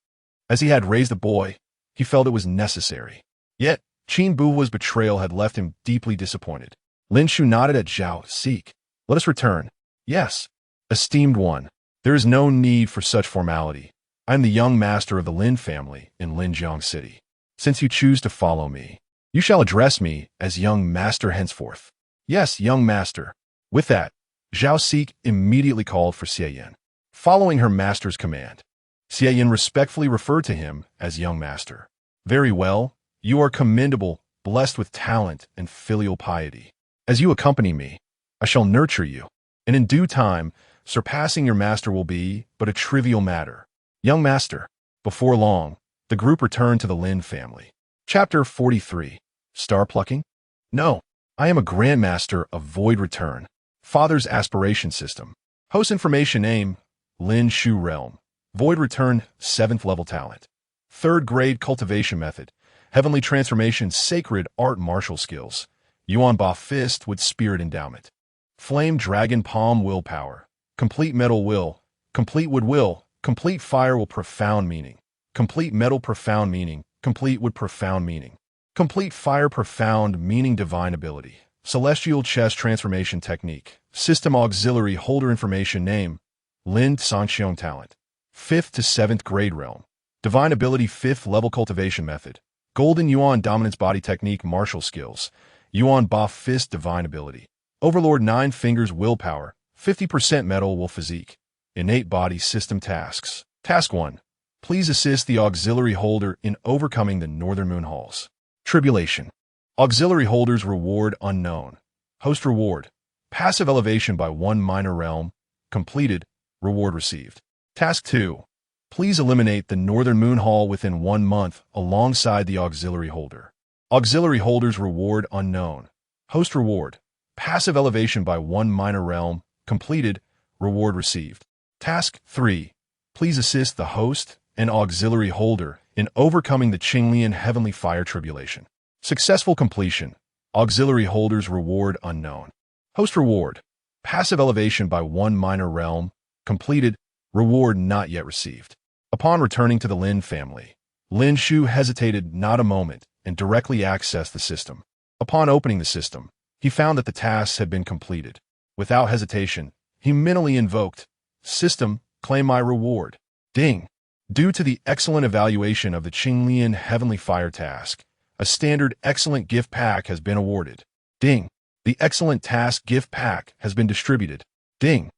as he had raised the boy, he felt it was necessary. Yet, Qin Buhua's betrayal had left him deeply disappointed. Lin Shu nodded at Zhao Xik. Let us return. Yes, esteemed one. There is no need for such formality. I am the young master of the Lin family in Linjiang City. Since you choose to follow me, you shall address me as young master henceforth. Yes, young master. With that, Zhao Xik immediately called for Xie Yan. Following her master's command, Xie Yan respectfully referred to him as young master. Very well, you are commendable, blessed with talent and filial piety. As you accompany me, I shall nurture you, and in due time, surpassing your master will be but a trivial matter. Young master. Before long, the group returned to the Lin family. Chapter 43. Star plucking? No, I am a grandmaster of Void Return. Father's aspiration system. Host information name, Lin Shu Realm. Void Return, 7th level talent. 3rd grade cultivation method. Heavenly transformation, sacred art martial skills. Yuan Ba fist with spirit endowment. Flame dragon palm willpower. Complete metal will. Complete wood will. Complete fire will profound meaning. Complete metal profound meaning. Complete wood profound meaning. Complete fire profound meaning divine ability. Celestial chest transformation technique. System auxiliary holder information name. Lin Sangqiong talent. 5th to 7th grade realm. Divine ability 5th level cultivation method. Golden Yuan dominance body technique martial skills. Yuan Ba fist divine ability. Overlord 9 fingers willpower. 50% metal will physique. Innate body system tasks. Task 1. Please assist the auxiliary holder in overcoming the Northern Moon Halls. Tribulation. Auxiliary holders reward unknown. Host reward. Passive elevation by 1 minor realm. Completed. Reward received. Task 2. Please eliminate the Northern Moon Hall within 1 month alongside the auxiliary holder. Auxiliary holders reward unknown. Host reward. Passive elevation by 1 minor realm. Completed. Reward received. Task 3. Please assist the host and auxiliary holder in overcoming the Qinglian Heavenly Fire Tribulation. Successful completion. Auxiliary holders reward unknown. Host reward. Passive elevation by 1 minor realm. Completed. Reward not yet received. Upon returning to the Lin family, Lin Shu hesitated not a moment and directly accessed the system. Upon opening the system, he found that the tasks had been completed. Without hesitation, he mentally invoked, System, claim my reward. Ding. Due to the excellent evaluation of the Qinglian Heavenly Fire task, a standard excellent gift pack has been awarded. Ding. The excellent task gift pack has been distributed. Ding!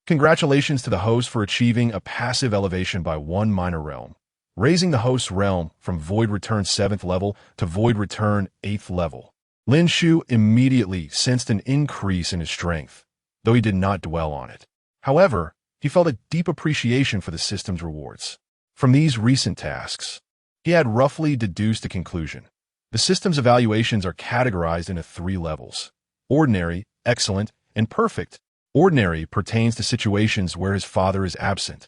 Congratulations to the host for achieving a passive elevation by one minor realm, raising the host's realm from Void Return 7th level to Void Return 8th level. Lin Shu immediately sensed an increase in his strength, though he did not dwell on it. However, he felt a deep appreciation for the system's rewards. From these recent tasks, he had roughly deduced a conclusion. The system's evaluations are categorized into 3 levels: ordinary, excellent, and perfect. Ordinary pertains to situations where his father is absent.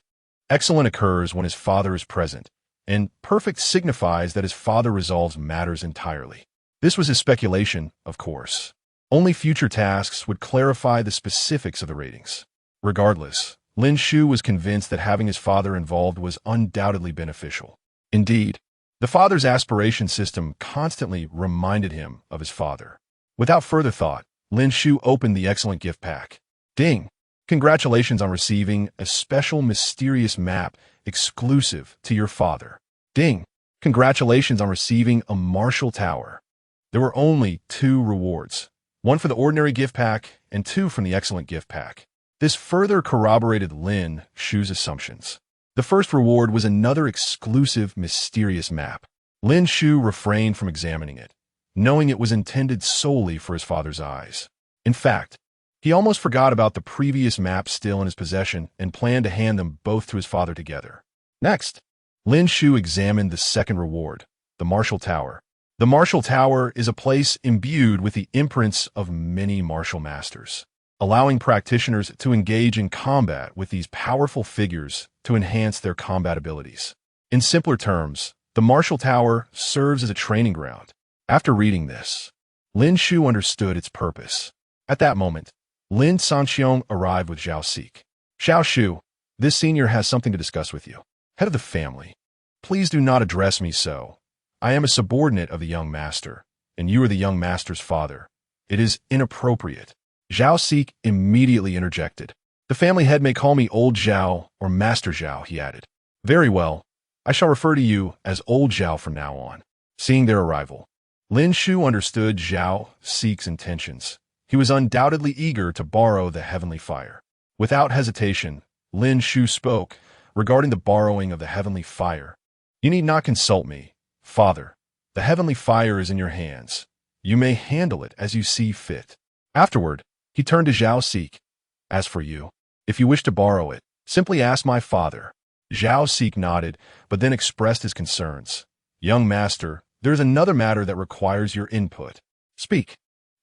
Excellent occurs when his father is present, and perfect signifies that his father resolves matters entirely. This was his speculation, of course. Only future tasks would clarify the specifics of the ratings. Regardless, Lin Shu was convinced that having his father involved was undoubtedly beneficial. Indeed, the father's aspiration system constantly reminded him of his father. Without further thought, Lin Shu opened the excellent gift pack. Ding! Congratulations on receiving a special mysterious map exclusive to your father. Ding! Congratulations on receiving a martial tower. There were only 2 rewards, 1 for the ordinary gift pack and 2 from the excellent gift pack. This further corroborated Lin Shu's assumptions. The first reward was another exclusive mysterious map. Lin Shu refrained from examining it, knowing it was intended solely for his father's eyes. In fact, he almost forgot about the previous map still in his possession and planned to hand them both to his father together. Next, Lin Shu examined the second reward, the martial tower. The martial tower is a place imbued with the imprints of many martial masters, allowing practitioners to engage in combat with these powerful figures to enhance their combat abilities. In simpler terms, the martial tower serves as a training ground. After reading this, Lin Shu understood its purpose. At that moment, Lin Sanxiong arrived with Zhao Sik. Xiao Shu, this senior has something to discuss with you. Head of the family, please do not address me so. I am a subordinate of the young master, and you are the young master's father. It is inappropriate. Zhao Sik immediately interjected. The family head may call me Old Zhao or Master Zhao, he added. Very well. I shall refer to you as Old Zhao from now on. Seeing their arrival, Lin Shu understood Zhao Sik's intentions. He was undoubtedly eager to borrow the heavenly fire. Without hesitation, Lin Shu spoke regarding the borrowing of the heavenly fire. You need not consult me, father. The heavenly fire is in your hands. You may handle it as you see fit. Afterward, he turned to Zhao Sik. As for you, if you wish to borrow it, simply ask my father. Zhao Sik nodded, but then expressed his concerns. Young master, there is another matter that requires your input. Speak.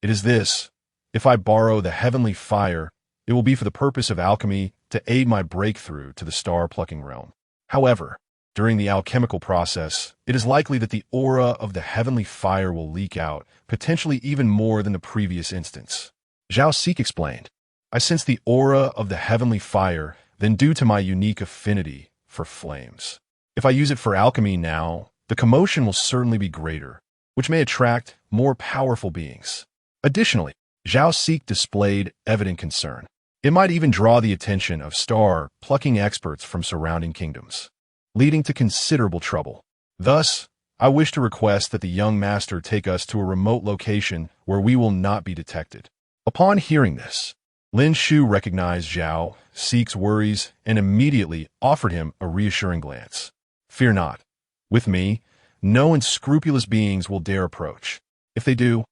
It is this. If I borrow the heavenly fire, it will be for the purpose of alchemy to aid my breakthrough to the star-plucking realm. However, during the alchemical process, it is likely that the aura of the heavenly fire will leak out, potentially even more than the previous instance. Zhao Sik explained, I sense the aura of the heavenly fire, then due to my unique affinity for flames. If I use it for alchemy now, the commotion will certainly be greater, which may attract more powerful beings. Additionally, Zhao Sik displayed evident concern. It might even draw the attention of star-plucking experts from surrounding kingdoms, leading to considerable trouble. Thus, I wish to request that the young master take us to a remote location where we will not be detected. Upon hearing this, Lin Shu recognized Zhao Sik's worries and immediately offered him a reassuring glance. Fear not. With me, no unscrupulous beings will dare approach. If they do,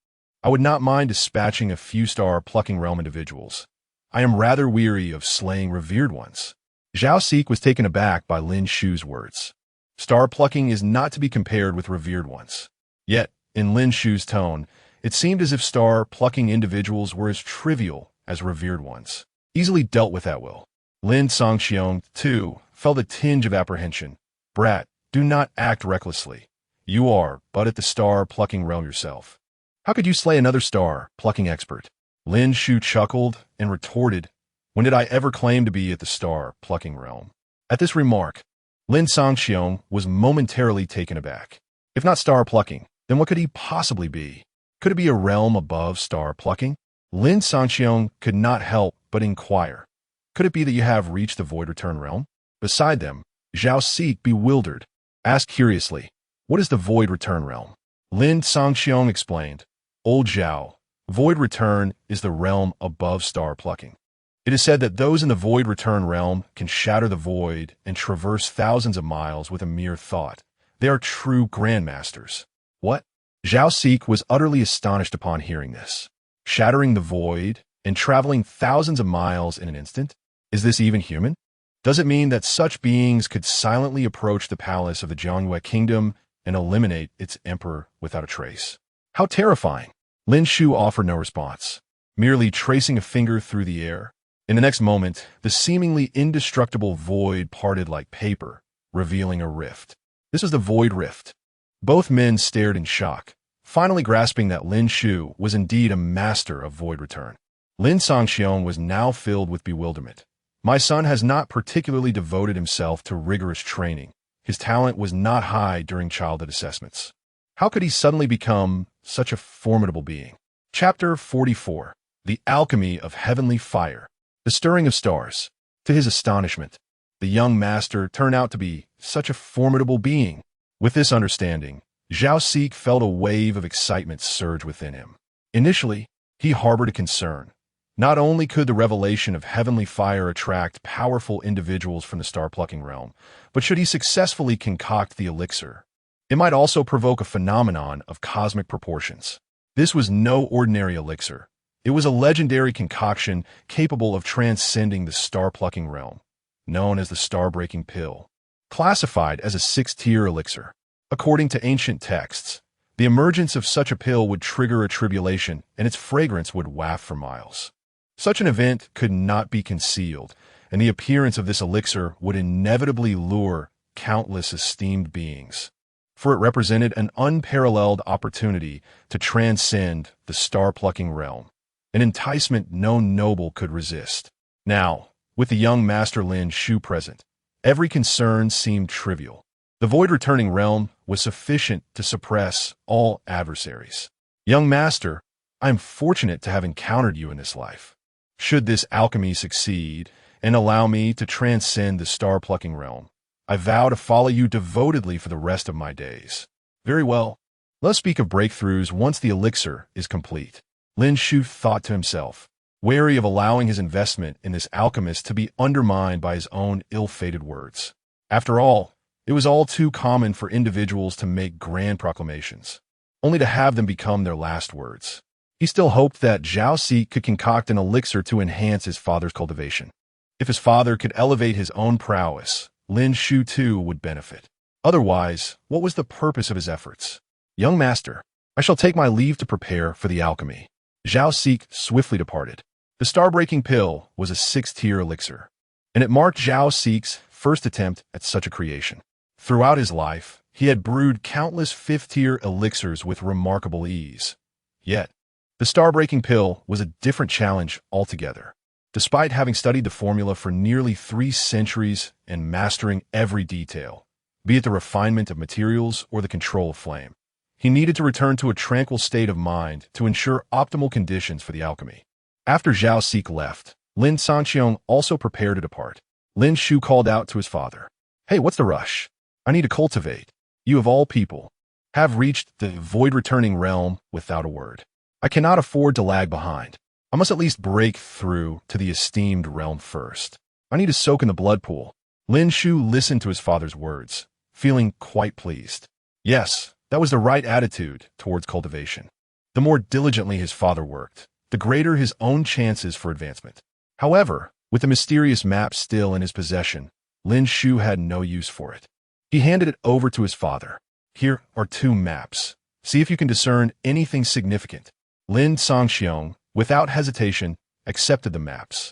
I would not mind dispatching a few star-plucking realm individuals. I am rather weary of slaying revered ones. Zhao Sik was taken aback by Lin Shu's words. Star-plucking is not to be compared with revered ones. Yet, in Lin Shu's tone, it seemed as if star-plucking individuals were as trivial as revered ones, easily dealt with at will. Lin Sangxiong, too, felt a tinge of apprehension. Brat, do not act recklessly. You are but at the star-plucking realm yourself. How could you slay another star-plucking expert? Lin Shu chuckled and retorted, when did I ever claim to be at the star-plucking realm? At this remark, Lin Sangxiong was momentarily taken aback. If not star-plucking, then what could he possibly be? Could it be a realm above star-plucking? Lin Sangxiong could not help but inquire. Could it be that you have reached the Void Return realm? Beside them, Zhao Sik, bewildered, asked curiously, what is the Void Return realm? Lin Sangxiong explained, Old Zhao, Void Return is the realm above star plucking. It is said that those in the Void Return realm can shatter the void and traverse thousands of miles with a mere thought. They are true grandmasters. What? Zhao Xi was utterly astonished upon hearing this. Shattering the void and traveling thousands of miles in an instant? Is this even human? Does it mean that such beings could silently approach the palace of the Jiangyue kingdom and eliminate its emperor without a trace? How terrifying! Lin Shu offered no response, merely tracing a finger through the air. In the next moment, the seemingly indestructible void parted like paper, revealing a rift. This was the Void Rift. Both men stared in shock, finally grasping that Lin Shu was indeed a master of Void Return. Lin Sangxiong was now filled with bewilderment. My son has not particularly devoted himself to rigorous training. His talent was not high during childhood assessments. How could he suddenly become such a formidable being? Chapter 44. The Alchemy of Heavenly Fire. The Stirring of Stars. To his astonishment, the young master turned out to be such a formidable being. With this understanding, Zhao Xi felt a wave of excitement surge within him. Initially, he harbored a concern. Not only could the revelation of heavenly fire attract powerful individuals from the star-plucking realm, but should he successfully concoct the elixir, it might also provoke a phenomenon of cosmic proportions. This was no ordinary elixir. It was a legendary concoction capable of transcending the star-plucking realm, known as the star-breaking pill. Classified as a 6th-tier elixir. According to ancient texts, the emergence of such a pill would trigger a tribulation and its fragrance would waft for miles. Such an event could not be concealed, and the appearance of this elixir would inevitably lure countless esteemed beings, for it represented an unparalleled opportunity to transcend the star-plucking realm, an enticement no noble could resist. Now, with the young Master Lin Shu present, every concern seemed trivial. The void-returning realm was sufficient to suppress all adversaries. Young Master, I am fortunate to have encountered you in this life. Should this alchemy succeed and allow me to transcend the star-plucking realm, I vow to follow you devotedly for the rest of my days. Very well. Let's speak of breakthroughs once the elixir is complete. Lin Shu thought to himself, wary of allowing his investment in this alchemist to be undermined by his own ill-fated words. After all, it was all too common for individuals to make grand proclamations, only to have them become their last words. He still hoped that Zhao Xi could concoct an elixir to enhance his father's cultivation. If his father could elevate his own prowess, Lin Shu too would benefit. Otherwise, what was the purpose of his efforts? Young master, I shall take my leave to prepare for the alchemy. Zhao Xi swiftly departed. The star-breaking pill was a 6th-tier elixir, and it marked Zhao Xi's first attempt at such a creation. Throughout his life, he had brewed countless 5th-tier elixirs with remarkable ease. Yet, the star-breaking pill was a different challenge altogether. Despite having studied the formula for nearly 3 centuries and mastering every detail, be it the refinement of materials or the control of flame, he needed to return to a tranquil state of mind to ensure optimal conditions for the alchemy. After Zhao Xi left, Lin Sangxiong also prepared to depart. Lin Shu called out to his father, "Hey, what's the rush? I need to cultivate. You of all people have reached the void-returning realm without a word. I cannot afford to lag behind. I must at least break through to the esteemed realm first. I need to soak in the blood pool." Lin Shu listened to his father's words, feeling quite pleased. Yes, that was the right attitude towards cultivation. The more diligently his father worked, the greater his own chances for advancement. However, with the mysterious map still in his possession, Lin Shu had no use for it. He handed it over to his father. "Here are 2 maps. See if you can discern anything significant." Lin Sangxiong, without hesitation, accepted the maps.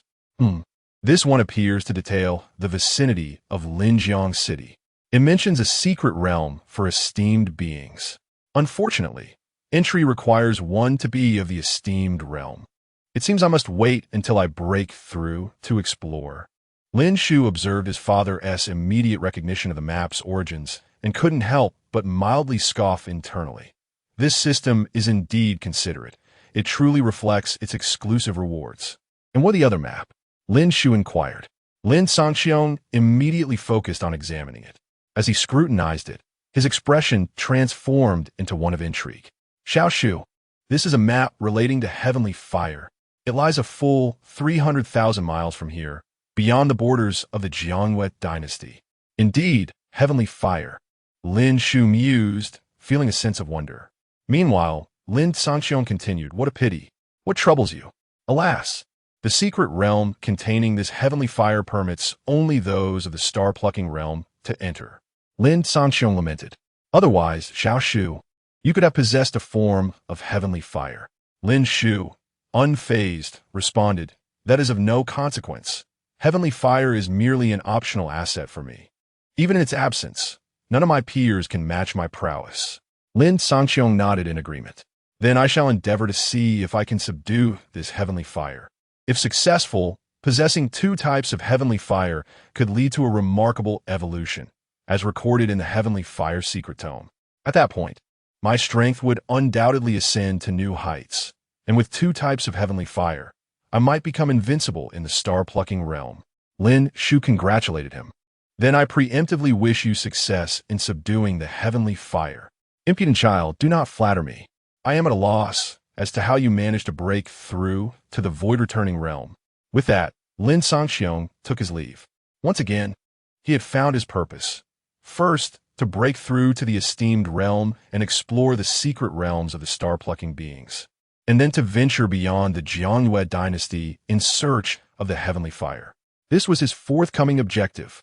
This one appears to detail the vicinity of Linjiang City. It mentions a secret realm for esteemed beings. Unfortunately, entry requires one to be of the esteemed realm. It seems I must wait until I break through to explore. Lin Shu observed his father's immediate recognition of the map's origins and couldn't help but mildly scoff internally. This system is indeed considerate. It truly reflects its exclusive rewards. And what the other map? Lin Shu inquired. Lin Sangxiong immediately focused on examining it. As he scrutinized it, his expression transformed into one of intrigue. "Xiao Shu, This is a map relating to heavenly fire. It lies a full 300,000 miles from here, beyond the borders of the Jiangyue dynasty. Indeed, heavenly fire. Lin Shu mused, feeling a sense of wonder. Meanwhile, Lin Shu continued, "What a pity. What troubles you? Alas, the secret realm containing this heavenly fire permits only those of the star-plucking realm to enter." Lin Shu lamented. "Otherwise, Xiao Shu, you could have possessed a form of heavenly fire." Lin Shu, unfazed, responded, "That is of no consequence. Heavenly fire is merely an optional asset for me. Even in its absence, none of my peers can match my prowess." Lin Shu nodded in agreement. "Then I shall endeavor to see if I can subdue this heavenly fire. If successful, possessing two types of heavenly fire could lead to a remarkable evolution, as recorded in the Heavenly Fire Secret Tome. At that point, my strength would undoubtedly ascend to new heights, and with two types of heavenly fire, I might become invincible in the star-plucking realm." Lin Shu congratulated him. "Then I preemptively wish you success in subduing the heavenly fire." "Impudent child, do not flatter me. I am at a loss as to how you managed to break through to the void-returning realm." With that, Lin Shu took his leave. Once again, he had found his purpose. First, to break through to the esteemed realm and explore the secret realms of the star-plucking beings, and then to venture beyond the Jiangyue dynasty in search of the heavenly fire. This was his forthcoming objective.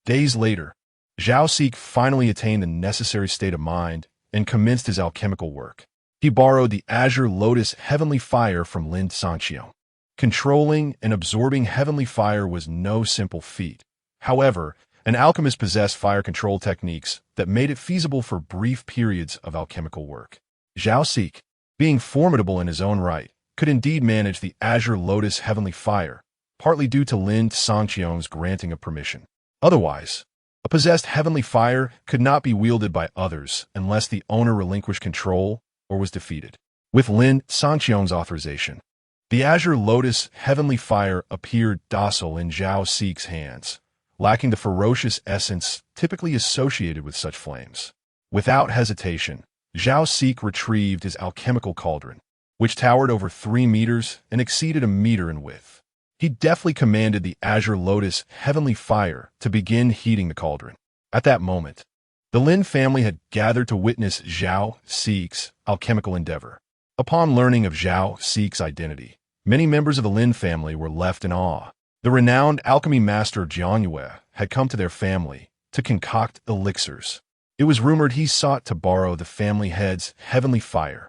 Days later, Zhao Xi finally attained the necessary state of mind and commenced his alchemical work. He borrowed the Azure Lotus heavenly fire from Lin Shu. Controlling and absorbing heavenly fire was no simple feat. However, an alchemist possessed fire control techniques that made it feasible for brief periods of alchemical work. Zhao Xi, being formidable in his own right, could indeed manage the Azure Lotus heavenly fire, partly due to Lin Shu's granting of permission. Otherwise, a possessed heavenly fire could not be wielded by others unless the owner relinquished control or was defeated. With Lin Shu's authorization, the Azure Lotus heavenly fire appeared docile in Zhao Xi's hands, lacking the ferocious essence typically associated with such flames. Without hesitation, Zhao Xi retrieved his alchemical cauldron, which towered over 3 meters and exceeded a meter in width. He deftly commanded the Azure Lotus heavenly fire to begin heating the cauldron. At that moment, the Lin family had gathered to witness Zhao Xi's alchemical endeavor. Upon learning of Zhao Xi's identity, many members of the Lin family were left in awe. The renowned alchemy master of Jiangyue had come to their family to concoct elixirs. It was rumored he sought to borrow the family head's heavenly fire.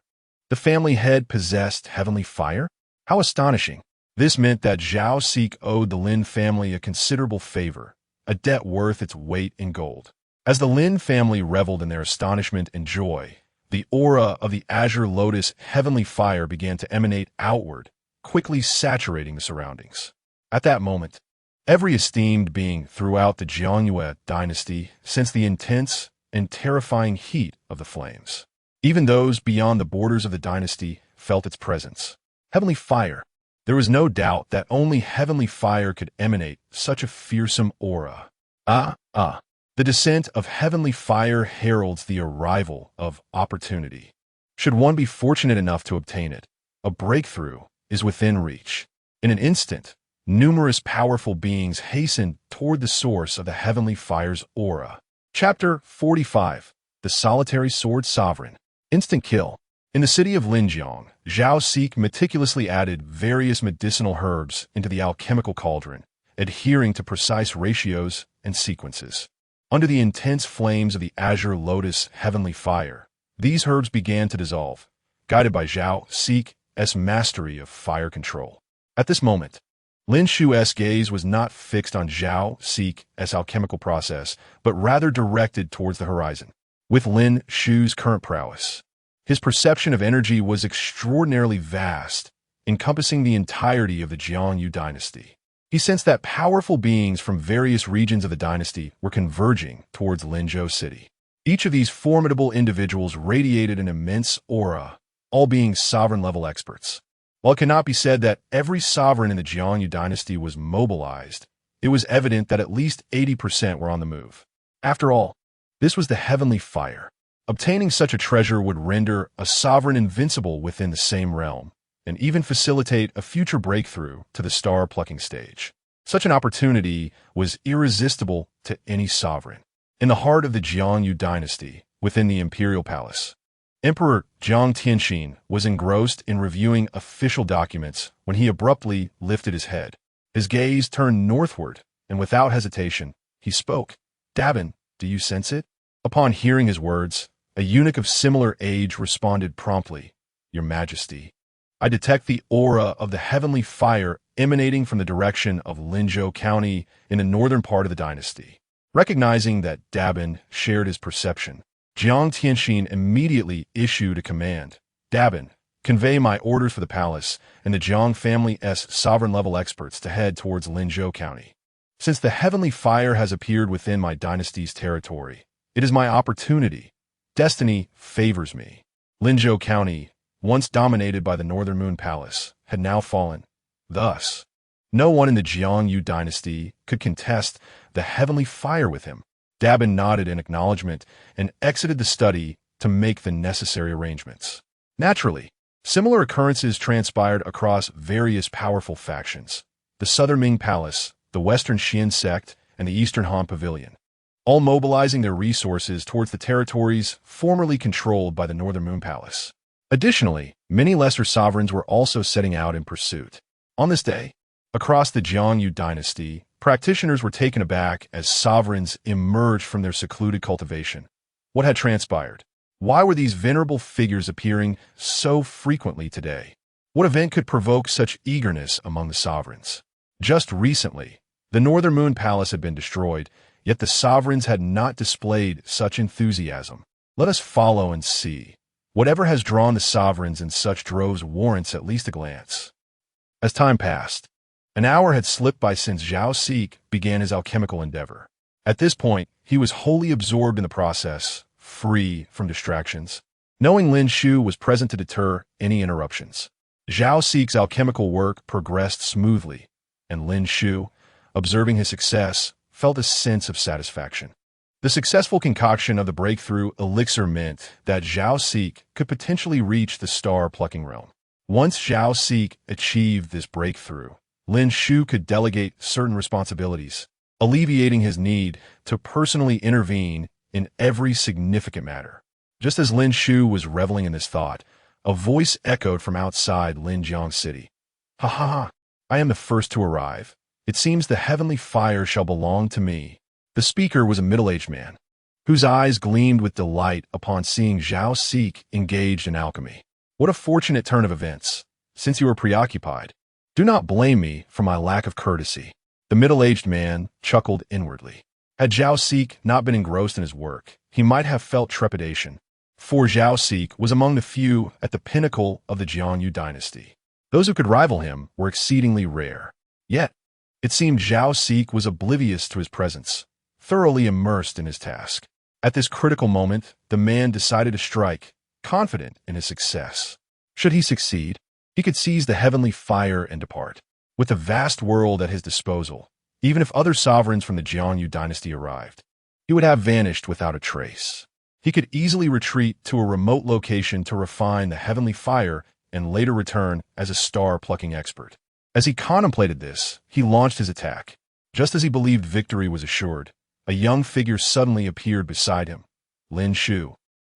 The family head possessed heavenly fire? How astonishing! This meant that Zhao Xi owed the Lin family a considerable favor, a debt worth its weight in gold. As the Lin family reveled in their astonishment and joy, the aura of the Azure Lotus heavenly fire began to emanate outward, quickly saturating the surroundings. At that moment, every esteemed being throughout the Jiangyue dynasty sensed the intense and terrifying heat of the flames. Even those beyond the borders of the dynasty felt its presence. Heavenly fire. There was no doubt that only heavenly fire could emanate such a fearsome aura. The descent of heavenly fire heralds the arrival of opportunity. Should one be fortunate enough to obtain it, a breakthrough is within reach. In an instant, numerous powerful beings hastened toward the source of the heavenly fire's aura. Chapter 45. The Solitary Sword Sovereign. Instant kill. In the city of Linjiang, Zhao Xi meticulously added various medicinal herbs into the alchemical cauldron, adhering to precise ratios and sequences. Under the intense flames of the Azure Lotus heavenly fire, these herbs began to dissolve, guided by Zhao Xi's mastery of fire control. At this moment, Lin Shu's gaze was not fixed on Zhao Xi's alchemical process, but rather directed towards the horizon. With Lin Shu's current prowess, his perception of energy was extraordinarily vast, encompassing the entirety of the Jiangyue dynasty. He sensed that powerful beings from various regions of the dynasty were converging towards Linzhou City. Each of these formidable individuals radiated an immense aura, all being sovereign-level experts. While it cannot be said that every sovereign in the Jiangyue dynasty was mobilized, it was evident that at least 80% were on the move. After all, this was the heavenly fire. Obtaining such a treasure would render a sovereign invincible within the same realm, and even facilitate a future breakthrough to the star-plucking stage. Such an opportunity was irresistible to any sovereign. In the heart of the Jiangyu dynasty, within the imperial palace, Emperor Jiang Tianxin was engrossed in reviewing official documents when he abruptly lifted his head. His gaze turned northward, and without hesitation, he spoke. "Dabin, do you sense it?" Upon hearing his words, a eunuch of similar age responded promptly, "Your Majesty, I detect the aura of the heavenly fire emanating from the direction of Lin Shu County in the northern part of the dynasty." Recognizing that Dabin shared his perception, Jiang Tianxin immediately issued a command. "Dabin, convey my orders for the palace and the Jiang family's sovereign-level experts to head towards Lin Shu County. Since the heavenly fire has appeared within my dynasty's territory, it is my opportunity. Destiny favors me." Lin Shu County, once dominated by the Northern Moon Palace, had now fallen. Thus, no one in the Jiangyu dynasty could contest the heavenly fire with him. Dabin nodded in acknowledgement and exited the study to make the necessary arrangements. Naturally, similar occurrences transpired across various powerful factions: the Southern Ming Palace, the Western Xian sect, and the Eastern Han Pavilion, all mobilizing their resources towards the territories formerly controlled by the Northern Moon Palace. Additionally, many lesser sovereigns were also setting out in pursuit. On this day, across the Jiangyu dynasty, practitioners were taken aback as sovereigns emerged from their secluded cultivation. What had transpired? Why were these venerable figures appearing so frequently today? What event could provoke such eagerness among the sovereigns? Just recently, the Northern Moon Palace had been destroyed, yet the sovereigns had not displayed such enthusiasm. Let us follow and see. Whatever has drawn the sovereigns in such droves warrants at least a glance. As time passed, an hour had slipped by since Zhao Sik began his alchemical endeavor. At this point, he was wholly absorbed in the process, free from distractions, knowing Lin Shu was present to deter any interruptions. Zhao Sik's alchemical work progressed smoothly, and Lin Shu, observing his success, felt a sense of satisfaction. The successful concoction of the breakthrough elixir meant that Zhao Sik could potentially reach the star-plucking realm. Once Zhao Sik achieved this breakthrough, Lin Shu could delegate certain responsibilities, alleviating his need to personally intervene in every significant matter. Just as Lin Shu was reveling in this thought, a voice echoed from outside Linjiang City. "Ha ha ha! I am the first to arrive. It seems the heavenly fire shall belong to me." The speaker was a middle-aged man, whose eyes gleamed with delight upon seeing Zhao Sik engaged in alchemy. "What a fortunate turn of events! Since you were preoccupied, do not blame me for my lack of courtesy." The middle-aged man chuckled inwardly. Had Zhao Sik not been engrossed in his work, he might have felt trepidation, for Zhao Sik was among the few at the pinnacle of the Jiangyu dynasty. Those who could rival him were exceedingly rare. Yet, it seemed Zhao Sik was oblivious to his presence, thoroughly immersed in his task. At this critical moment, the man decided to strike, confident in his success. Should he succeed, he could seize the heavenly fire and depart. With the vast world at his disposal, even if other sovereigns from the Jiangyu dynasty arrived, he would have vanished without a trace. He could easily retreat to a remote location to refine the heavenly fire and later return as a star-plucking expert. As he contemplated this, he launched his attack. Just as he believed victory was assured, a young figure suddenly appeared beside him, Lin Shu.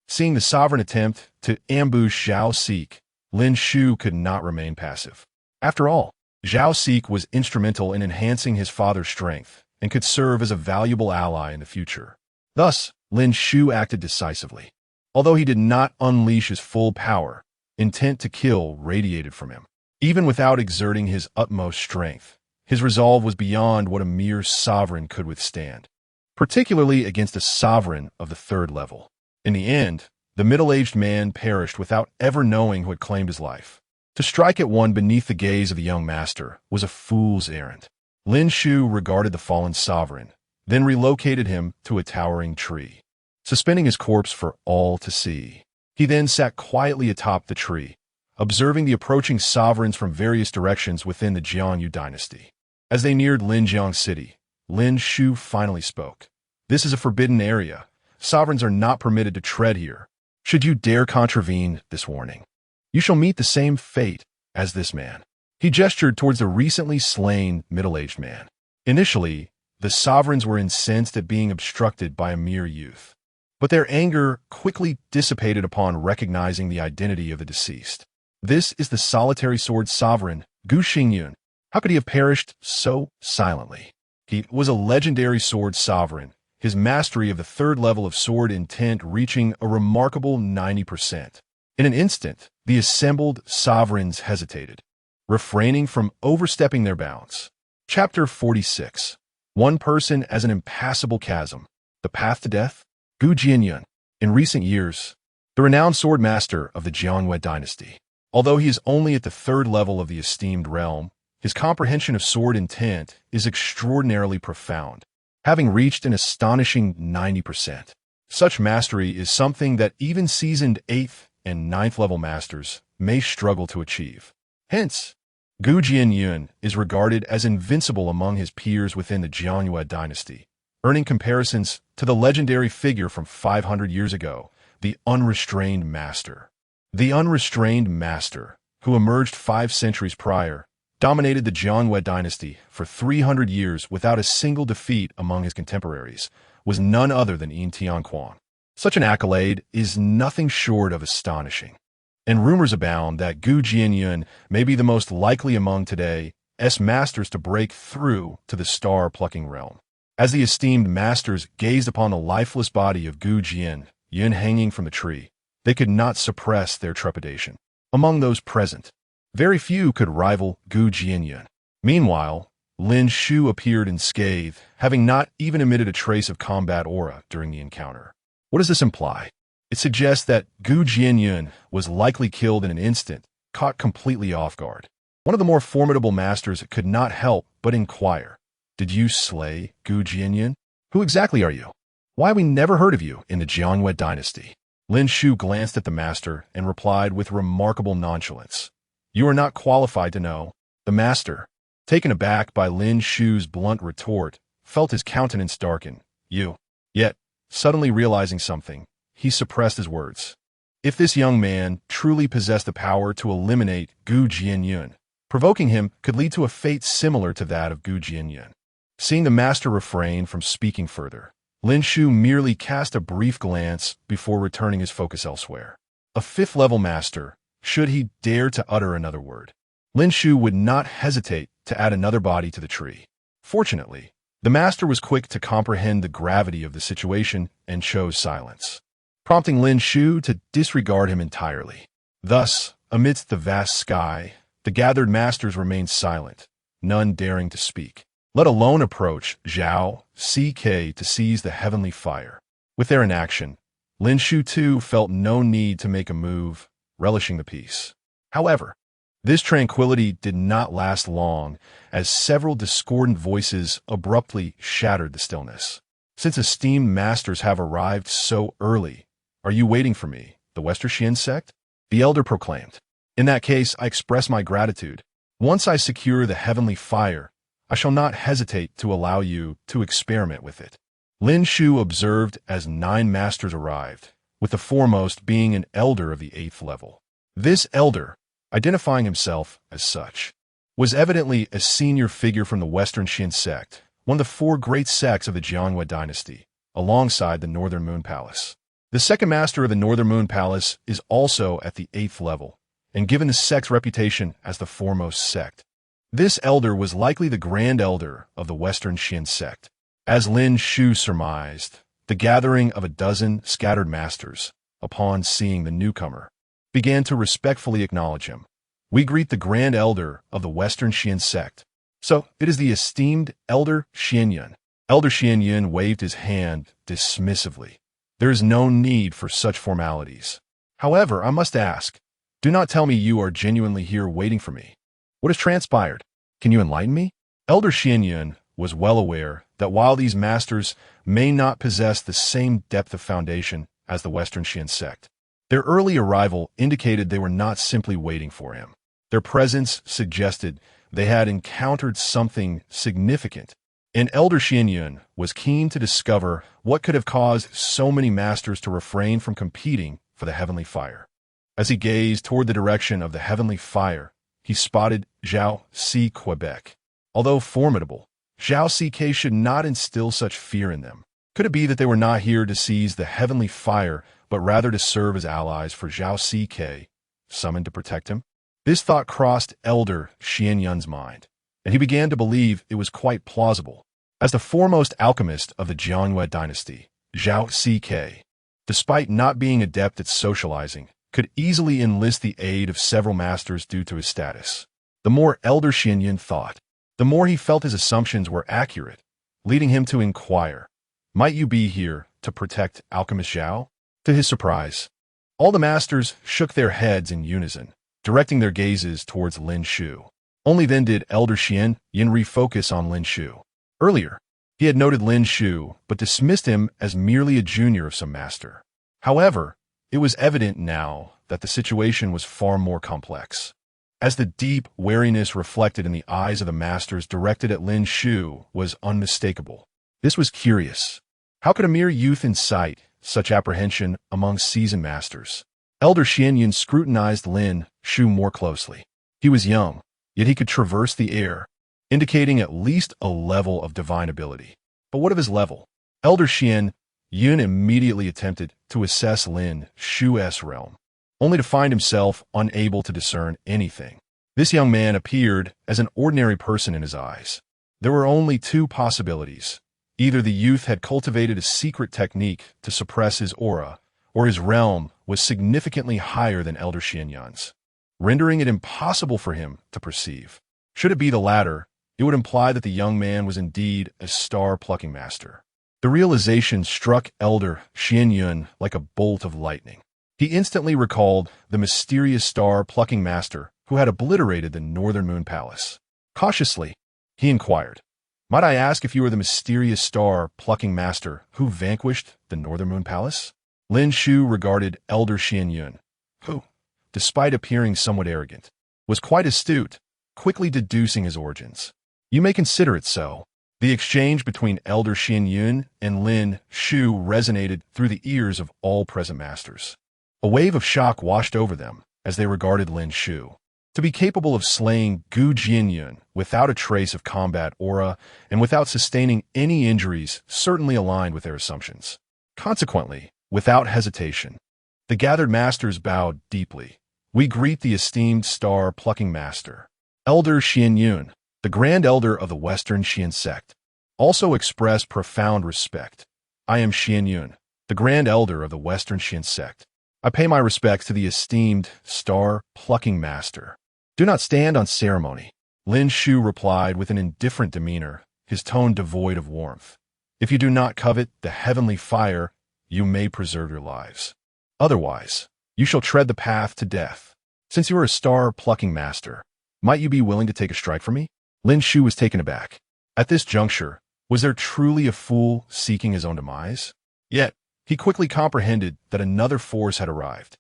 Seeing the sovereign attempt to ambush Zhao Sik, Lin Shu could not remain passive. After all, Zhao Sik was instrumental in enhancing his father's strength and could serve as a valuable ally in the future. Thus, Lin Shu acted decisively. Although he did not unleash his full power, intent to kill radiated from him. Even without exerting his utmost strength, his resolve was beyond what a mere sovereign could withstand, particularly against a sovereign of the third level. In the end, the middle-aged man perished without ever knowing who had claimed his life. To strike at one beneath the gaze of the young master was a fool's errand. Lin Shu regarded the fallen sovereign, then relocated him to a towering tree, suspending his corpse for all to see. He then sat quietly atop the tree, observing the approaching sovereigns from various directions within the Jiangyu dynasty. As they neared Linjiang City, Lin Shu finally spoke. "This is a forbidden area, sovereigns are not permitted to tread here. Should you dare contravene this warning, you shall meet the same fate as this man." He gestured towards the recently slain middle-aged man. Initially, the sovereigns were incensed at being obstructed by a mere youth. But their anger quickly dissipated upon recognizing the identity of the deceased. "This is the solitary sword sovereign, Gu Xingyun. How could he have perished so silently?" He was a legendary sword sovereign, his mastery of the third level of sword intent reaching a remarkable 90%. In an instant, the assembled sovereigns hesitated, refraining from overstepping their bounds. Chapter 46. One person as an impassable chasm. The path to death? Gu Jianyun. In recent years, the renowned sword master of the Jianwei dynasty. Although he is only at the third level of the esteemed realm, his comprehension of sword intent is extraordinarily profound, having reached an astonishing 90%. Such mastery is something that even seasoned 8th and 9th level masters may struggle to achieve. Hence, Gu Jianyun is regarded as invincible among his peers within the Jianwei dynasty, earning comparisons to the legendary figure from 500 years ago, the Unrestrained Master. The Unrestrained Master, who emerged 5 centuries prior, dominated the Jianwei dynasty for 300 years without a single defeat among his contemporaries, was none other than Yin Tianquan. Such an accolade is nothing short of astonishing, and rumors abound that Gu Jianyun may be the most likely among today's masters to break through to the star-plucking realm. As the esteemed masters gazed upon the lifeless body of Gu Jianyun hanging from the tree, they could not suppress their trepidation. Among those present, very few could rival Gu Jianyun. Meanwhile, Lin Shu appeared unscathed, having not even emitted a trace of combat aura during the encounter. What does this imply? It suggests that Gu Jianyun was likely killed in an instant, caught completely off guard. One of the more formidable masters could not help but inquire, "Did you slay Gu Jianyun? Who exactly are you? Why have we never heard of you in the Jianwei dynasty?" Lin Shu glanced at the master and replied with remarkable nonchalance, "You are not qualified to know." The master, taken aback by Lin Shu's blunt retort, felt his countenance darken. "You." Yet, suddenly realizing something, he suppressed his words. If this young man truly possessed the power to eliminate Gu Jianyun, provoking him could lead to a fate similar to that of Gu Jianyun. Seeing the master refrain from speaking further, Lin Shu merely cast a brief glance before returning his focus elsewhere. A 5th-level master, should he dare to utter another word, Lin Shu would not hesitate to add another body to the tree. Fortunately, the master was quick to comprehend the gravity of the situation and chose silence, prompting Lin Shu to disregard him entirely. Thus, amidst the vast sky, the gathered masters remained silent, none daring to speak, let alone approach Zhao CK to seize the heavenly fire. With their inaction, Lin Shu too felt no need to make a move, relishing the peace. However, this tranquility did not last long, as several discordant voices abruptly shattered the stillness. "Since esteemed masters have arrived so early, are you waiting for me, the Westerxian sect?" the elder proclaimed. "In that case, I express my gratitude. Once I secure the heavenly fire, I shall not hesitate to allow you to experiment with it." Lin Shu observed as 9 masters arrived, with the foremost being an elder of the 8th level. This elder, identifying himself as such, was evidently a senior figure from the Western Xin sect, one of the 4 great sects of the Jianwei dynasty, alongside the Northern Moon Palace. The second master of the Northern Moon Palace is also at the 8th level, and given the sect's reputation as the foremost sect, this elder was likely the Grand Elder of the Western Xin sect. As Lin Shu surmised, the gathering of a dozen scattered masters, upon seeing the newcomer, began to respectfully acknowledge him. "We greet the Grand Elder of the Western Xin sect. So, it is the esteemed Elder Xianyun." Elder Xianyun waved his hand dismissively. "There is no need for such formalities. However, I must ask, do not tell me you are genuinely here waiting for me. What has transpired? Can you enlighten me?" Elder Xianyun was well aware that while these masters may not possess the same depth of foundation as the Western Xin sect, their early arrival indicated they were not simply waiting for him. Their presence suggested they had encountered something significant and Elder Xianyun was keen to discover what could have caused so many masters to refrain from competing for the heavenly fire. As he gazed toward the direction of the heavenly fire, he spotted Zhao Si Quebec. Although formidable, Zhao Si should not instill such fear in them. Could it be that they were not here to seize the heavenly fire, but rather to serve as allies for Zhao Si, summoned to protect him? This thought crossed Elder Xianyun's mind, and he began to believe it was quite plausible. As the foremost alchemist of the Jianyue dynasty, Zhao Si, despite not being adept at socializing, could easily enlist the aid of several masters due to his status. The more Elder Xianyun thought, the more he felt his assumptions were accurate, leading him to inquire, "Might you be here to protect Alchemist Zhao?" To his surprise, all the masters shook their heads in unison, directing their gazes towards Lin Shu. Only then did Elder Xianyun refocus on Lin Shu. Earlier, he had noted Lin Shu, but dismissed him as merely a junior of some master. However, it was evident now that the situation was far more complex, as the deep wariness reflected in the eyes of the masters directed at Lin Shu was unmistakable. This was curious. How could a mere youth incite such apprehension among seasoned masters? Elder Xianyun scrutinized Lin Shu more closely. He was young, yet he could traverse the air, indicating at least a level of divine ability. But what of his level? Elder Xianyun immediately attempted to assess Lin Shu's realm, only to find himself unable to discern anything. This young man appeared as an ordinary person in his eyes. There were only two possibilities. Either the youth had cultivated a secret technique to suppress his aura, or his realm was significantly higher than Elder Xianyun's, rendering it impossible for him to perceive. Should it be the latter, it would imply that the young man was indeed a star-plucking master. The realization struck Elder Xianyun like a bolt of lightning. He instantly recalled the mysterious star-plucking master who had obliterated the Northern Moon Palace. Cautiously, he inquired, "Might I ask if you are the mysterious star-plucking master who vanquished the Northern Moon Palace?" Lin Shu regarded Elder Xianyun, who, despite appearing somewhat arrogant, was quite astute, quickly deducing his origins. "You may consider it so." The exchange between Elder Xianyun and Lin Shu resonated through the ears of all present masters. A wave of shock washed over them as they regarded Lin Shu. To be capable of slaying Gu Jianyun without a trace of combat aura and without sustaining any injuries certainly aligned with their assumptions. Consequently, without hesitation, the gathered masters bowed deeply. "We greet the esteemed star-plucking master, Elder Xianyun, the Grand Elder of the Western Xian sect. Also express profound respect. I am Xianyun, the Grand Elder of the Western Xian sect. I pay my respects to the esteemed star-plucking master. Do not stand on ceremony." Lin Shu replied with an indifferent demeanor, his tone devoid of warmth. "If you do not covet the heavenly fire, you may preserve your lives. Otherwise, you shall tread the path to death. Since you are a star-plucking master, might you be willing to take a strike for me?" Lin Shu was taken aback. At this juncture, was there truly a fool seeking his own demise? Yet, he quickly comprehended that another force had arrived.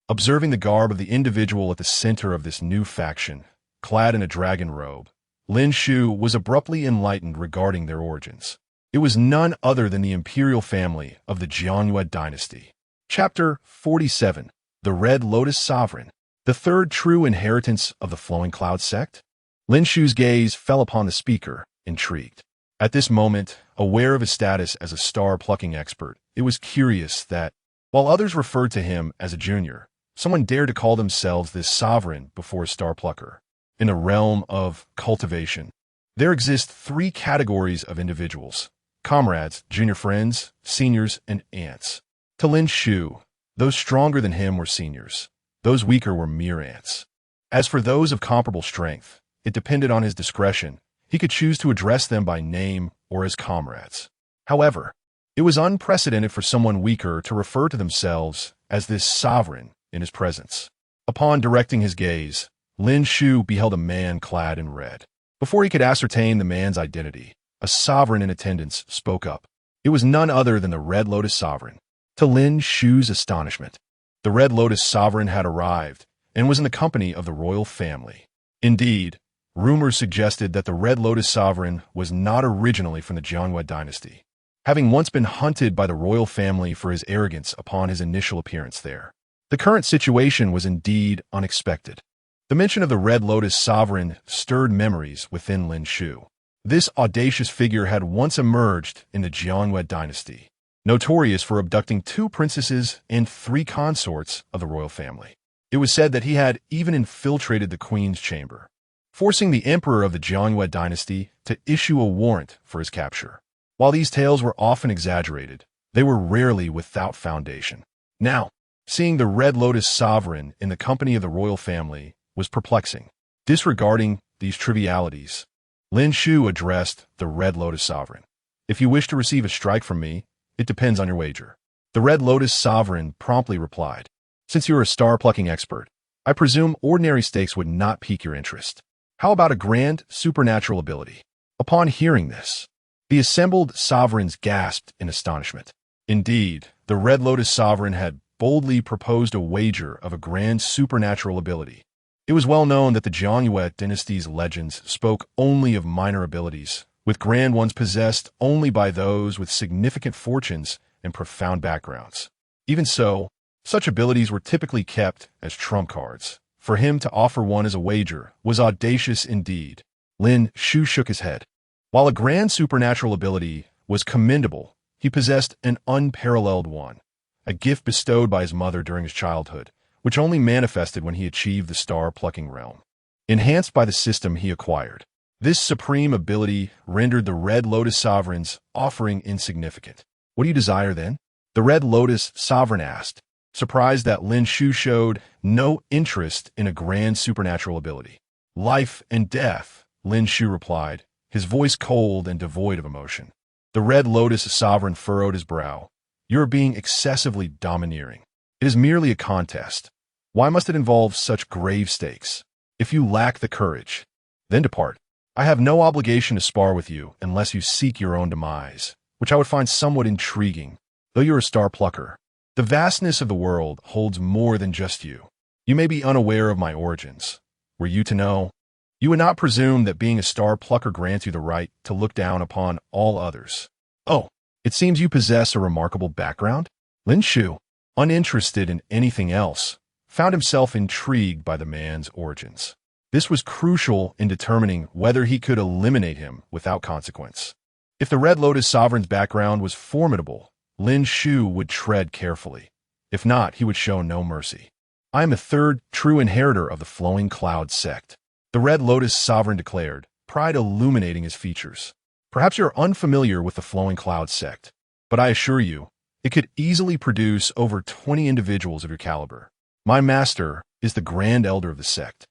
Observing the garb of the individual at the center of this new faction, clad in a dragon robe, Lin Shu was abruptly enlightened regarding their origins. It was none other than the imperial family of the Jianyue dynasty. Chapter 47. The Red Lotus Sovereign. The third true inheritance of the Flowing Cloud sect? Lin Shu's gaze fell upon the speaker, intrigued. At this moment, aware of his status as a star-plucking expert, it was curious that, while others referred to him as a junior, someone dared to call themselves this sovereign before a star-plucker. In the realm of cultivation, there exist three categories of individuals: comrades, junior friends, seniors, and ants. To Lin Shu, those stronger than him were seniors. Those weaker were mere ants. As for those of comparable strength, it depended on his discretion. He could choose to address them by name or as comrades. However, it was unprecedented for someone weaker to refer to themselves as this sovereign in his presence. Upon directing his gaze, Lin Shu beheld a man clad in red. Before he could ascertain the man's identity, a sovereign in attendance spoke up. It was none other than the Red Lotus Sovereign. To Lin Shu's astonishment, the Red Lotus Sovereign had arrived and was in the company of the royal family. Indeed, rumors suggested that the Red Lotus sovereign was not originally from the Jiangyue dynasty, having once been hunted by the royal family for his arrogance upon his initial appearance there. The current situation was indeed unexpected. The mention of the Red Lotus sovereign stirred memories within Lin Shu. This audacious figure had once emerged in the Jiangyue dynasty, notorious for abducting 2 princesses and 3 consorts of the royal family. It was said that he had even infiltrated the queen's chamber, forcing the emperor of the Jiangyue dynasty to issue a warrant for his capture. While these tales were often exaggerated, they were rarely without foundation. Now, seeing the Red Lotus sovereign in the company of the royal family was perplexing. Disregarding these trivialities, Lin Shu addressed the Red Lotus sovereign. "If you wish to receive a strike from me, it depends on your wager." The Red Lotus sovereign promptly replied, "Since you're a star-plucking expert, I presume ordinary stakes would not pique your interest. How about a grand supernatural ability?" Upon hearing this, the assembled sovereigns gasped in astonishment. Indeed, the Red Lotus sovereign had boldly proposed a wager of a grand supernatural ability. It was well known that the Jiangyue dynasty's legends spoke only of minor abilities, with grand ones possessed only by those with significant fortunes and profound backgrounds. Even so, such abilities were typically kept as trump cards. For him to offer one as a wager was audacious indeed. Lin Shu shook his head. While a grand supernatural ability was commendable, he possessed an unparalleled one, a gift bestowed by his mother during his childhood, which only manifested when he achieved the star-plucking realm. Enhanced by the system he acquired, this supreme ability rendered the Red Lotus sovereign's offering insignificant. "What do you desire, then?" the Red Lotus sovereign asked, surprised that Lin Shu showed no interest in a grand supernatural ability. "Life and death," Lin Shu replied, his voice cold and devoid of emotion. The Red Lotus sovereign furrowed his brow. "You are being excessively domineering. It is merely a contest. Why must it involve such grave stakes? If you lack the courage, then depart. I have no obligation to spar with you unless you seek your own demise, which I would find somewhat intriguing, though you're a star plucker. The vastness of the world holds more than just you. You may be unaware of my origins. Were you to know, you would not presume that being a star plucker grants you the right to look down upon all others. Oh, it seems you possess a remarkable background?" Lin Shu, uninterested in anything else, found himself intrigued by the man's origins. This was crucial in determining whether he could eliminate him without consequence. If the Red Lotus sovereign's background was formidable, Lin Shu would tread carefully. If not, he would show no mercy. "I am a third true inheritor of the Flowing Cloud sect," the Red Lotus sovereign declared, pride illuminating his features. "Perhaps you're unfamiliar with the Flowing Cloud sect, but I assure you, it could easily produce over 20 individuals of your caliber. My master is the Grand Elder of the sect,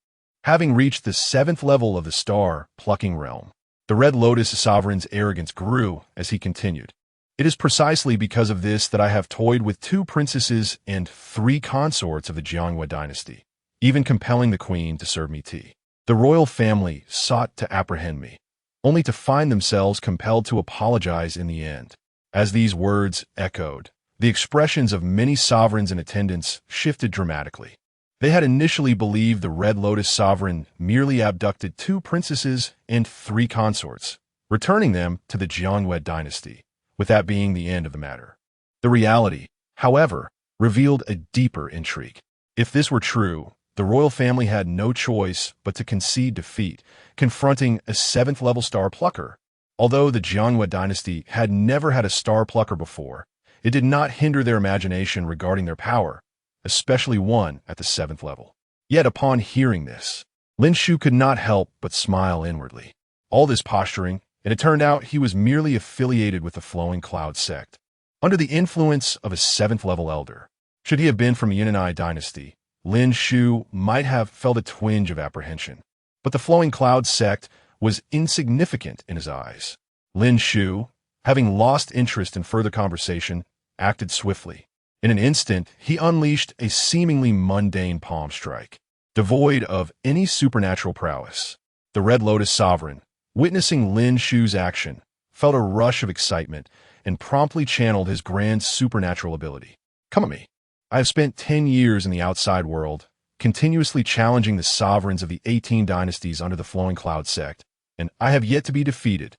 having reached the 7th level of the star-plucking realm." The Red Lotus sovereign's arrogance grew as he continued. "It is precisely because of this that I have toyed with 2 princesses and 3 consorts of the Jiangyue dynasty, even compelling the queen to serve me tea. The royal family sought to apprehend me, only to find themselves compelled to apologize in the end." As these words echoed, the expressions of many sovereigns in attendance shifted dramatically. They had initially believed the Red Lotus sovereign merely abducted 2 princesses and 3 consorts, returning them to the Jiangyue dynasty, with that being the end of the matter. The reality, however, revealed a deeper intrigue. If this were true, the royal family had no choice but to concede defeat, confronting a 7th-level star plucker. Although the Jiangyue dynasty had never had a star plucker before, it did not hinder their imagination regarding their power, especially one at the 7th level. Yet upon hearing this, Lin Shu could not help but smile inwardly. All this posturing, and it turned out he was merely affiliated with the Flowing Cloud sect, under the influence of a 7th-level elder. Should he have been from Yan'anai dynasty, Lin Shu might have felt a twinge of apprehension. But the Flowing Cloud sect was insignificant in his eyes. Lin Shu, having lost interest in further conversation, acted swiftly. In an instant, he unleashed a seemingly mundane palm strike, devoid of any supernatural prowess. The Red Lotus sovereign, witnessing Lin Shu's action, felt a rush of excitement and promptly channeled his grand supernatural ability. "Come at me. I have spent 10 years in the outside world, continuously challenging the sovereigns of the 18 dynasties under the Flowing Cloud sect, and I have yet to be defeated.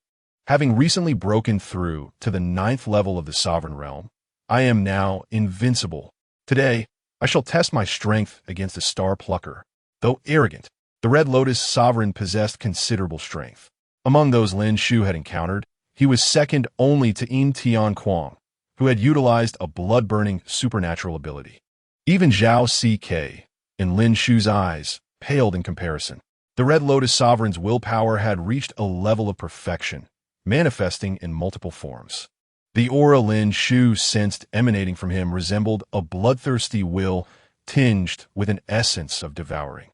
Having recently broken through to the 9th level of the sovereign realm, I am now invincible. Today, I shall test my strength against the Star Plucker. Though arrogant, the Red Lotus sovereign possessed considerable strength. Among those Lin Shu had encountered, he was second only to Yin Tian Kuang, who had utilized a blood-burning supernatural ability. Even Zhao CK, in Lin Shu's eyes, paled in comparison. The Red Lotus sovereign's willpower had reached a level of perfection, manifesting in multiple forms. The aura Lin Shu sensed emanating from him resembled a bloodthirsty will tinged with an essence of devouring,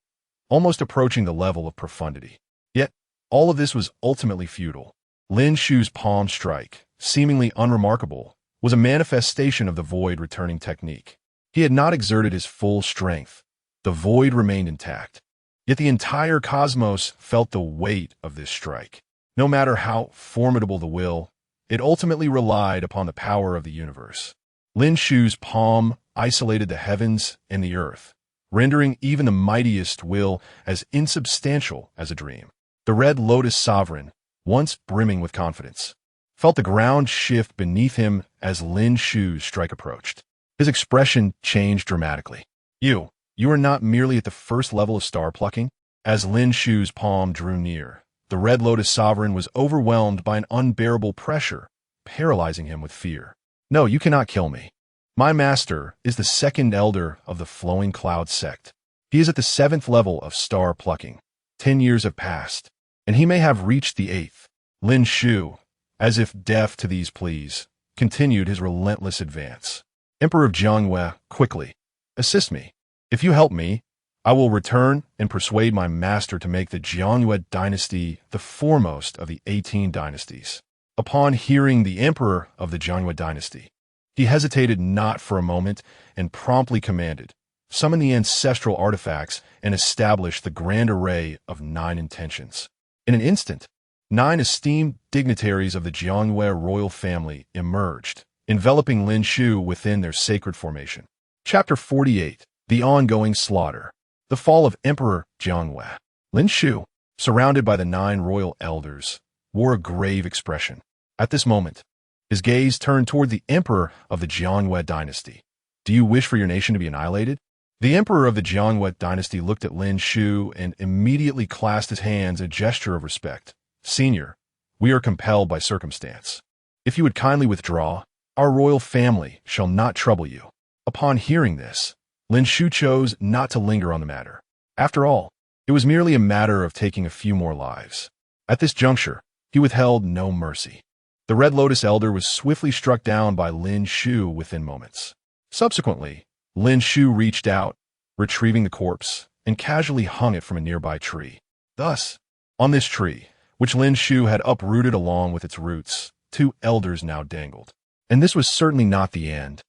almost approaching the level of profundity. Yet, all of this was ultimately futile. Lin Shu's palm strike, seemingly unremarkable, was a manifestation of the void returning technique. He had not exerted his full strength. The void remained intact. Yet the entire cosmos felt the weight of this strike. No matter how formidable the will, it ultimately relied upon the power of the universe. Lin Shu's palm isolated the heavens and the earth, rendering even the mightiest will as insubstantial as a dream. The Red Lotus sovereign, once brimming with confidence, felt the ground shift beneath him as Lin Shu's strike approached. His expression changed dramatically. You are not merely at the first level of star plucking. As Lin Shu's palm drew near, the Red Lotus sovereign was overwhelmed by an unbearable pressure, paralyzing him with fear. No, you cannot kill me. My master is the second elder of the Flowing Cloud sect. He is at the 7th level of star plucking. 10 years have passed, and he may have reached the 8th. Lin Shu, as if deaf to these pleas, continued his relentless advance. Emperor of Jiangwei, quickly, assist me. If you help me, I will return and persuade my master to make the Jiangwei dynasty the foremost of the 18 dynasties. Upon hearing the emperor of the Jiangwei dynasty, he hesitated not for a moment and promptly commanded, summon the ancestral artifacts and establish the grand array of 9 intentions. In an instant, 9 esteemed dignitaries of the Jiangwei royal family emerged, enveloping Lin Shu within their sacred formation. Chapter 48. The Ongoing Slaughter. The Fall of Emperor Jiangwei. Lin Shu, surrounded by the 9 royal elders, wore a grave expression. At this moment, his gaze turned toward the emperor of the Jiangwei dynasty. Do you wish for your nation to be annihilated? The emperor of the Jiangwei dynasty looked at Lin Shu and immediately clasped his hands in a gesture of respect. Senior, we are compelled by circumstance. If you would kindly withdraw, our royal family shall not trouble you. Upon hearing this, Lin Shu chose not to linger on the matter. After all, it was merely a matter of taking a few more lives. At this juncture, he withheld no mercy. The Red Lotus elder was swiftly struck down by Lin Shu within moments. Subsequently, Lin Shu reached out, retrieving the corpse, and casually hung it from a nearby tree. Thus, on this tree, which Lin Shu had uprooted along with its roots, 2 elders now dangled. And this was certainly not the end,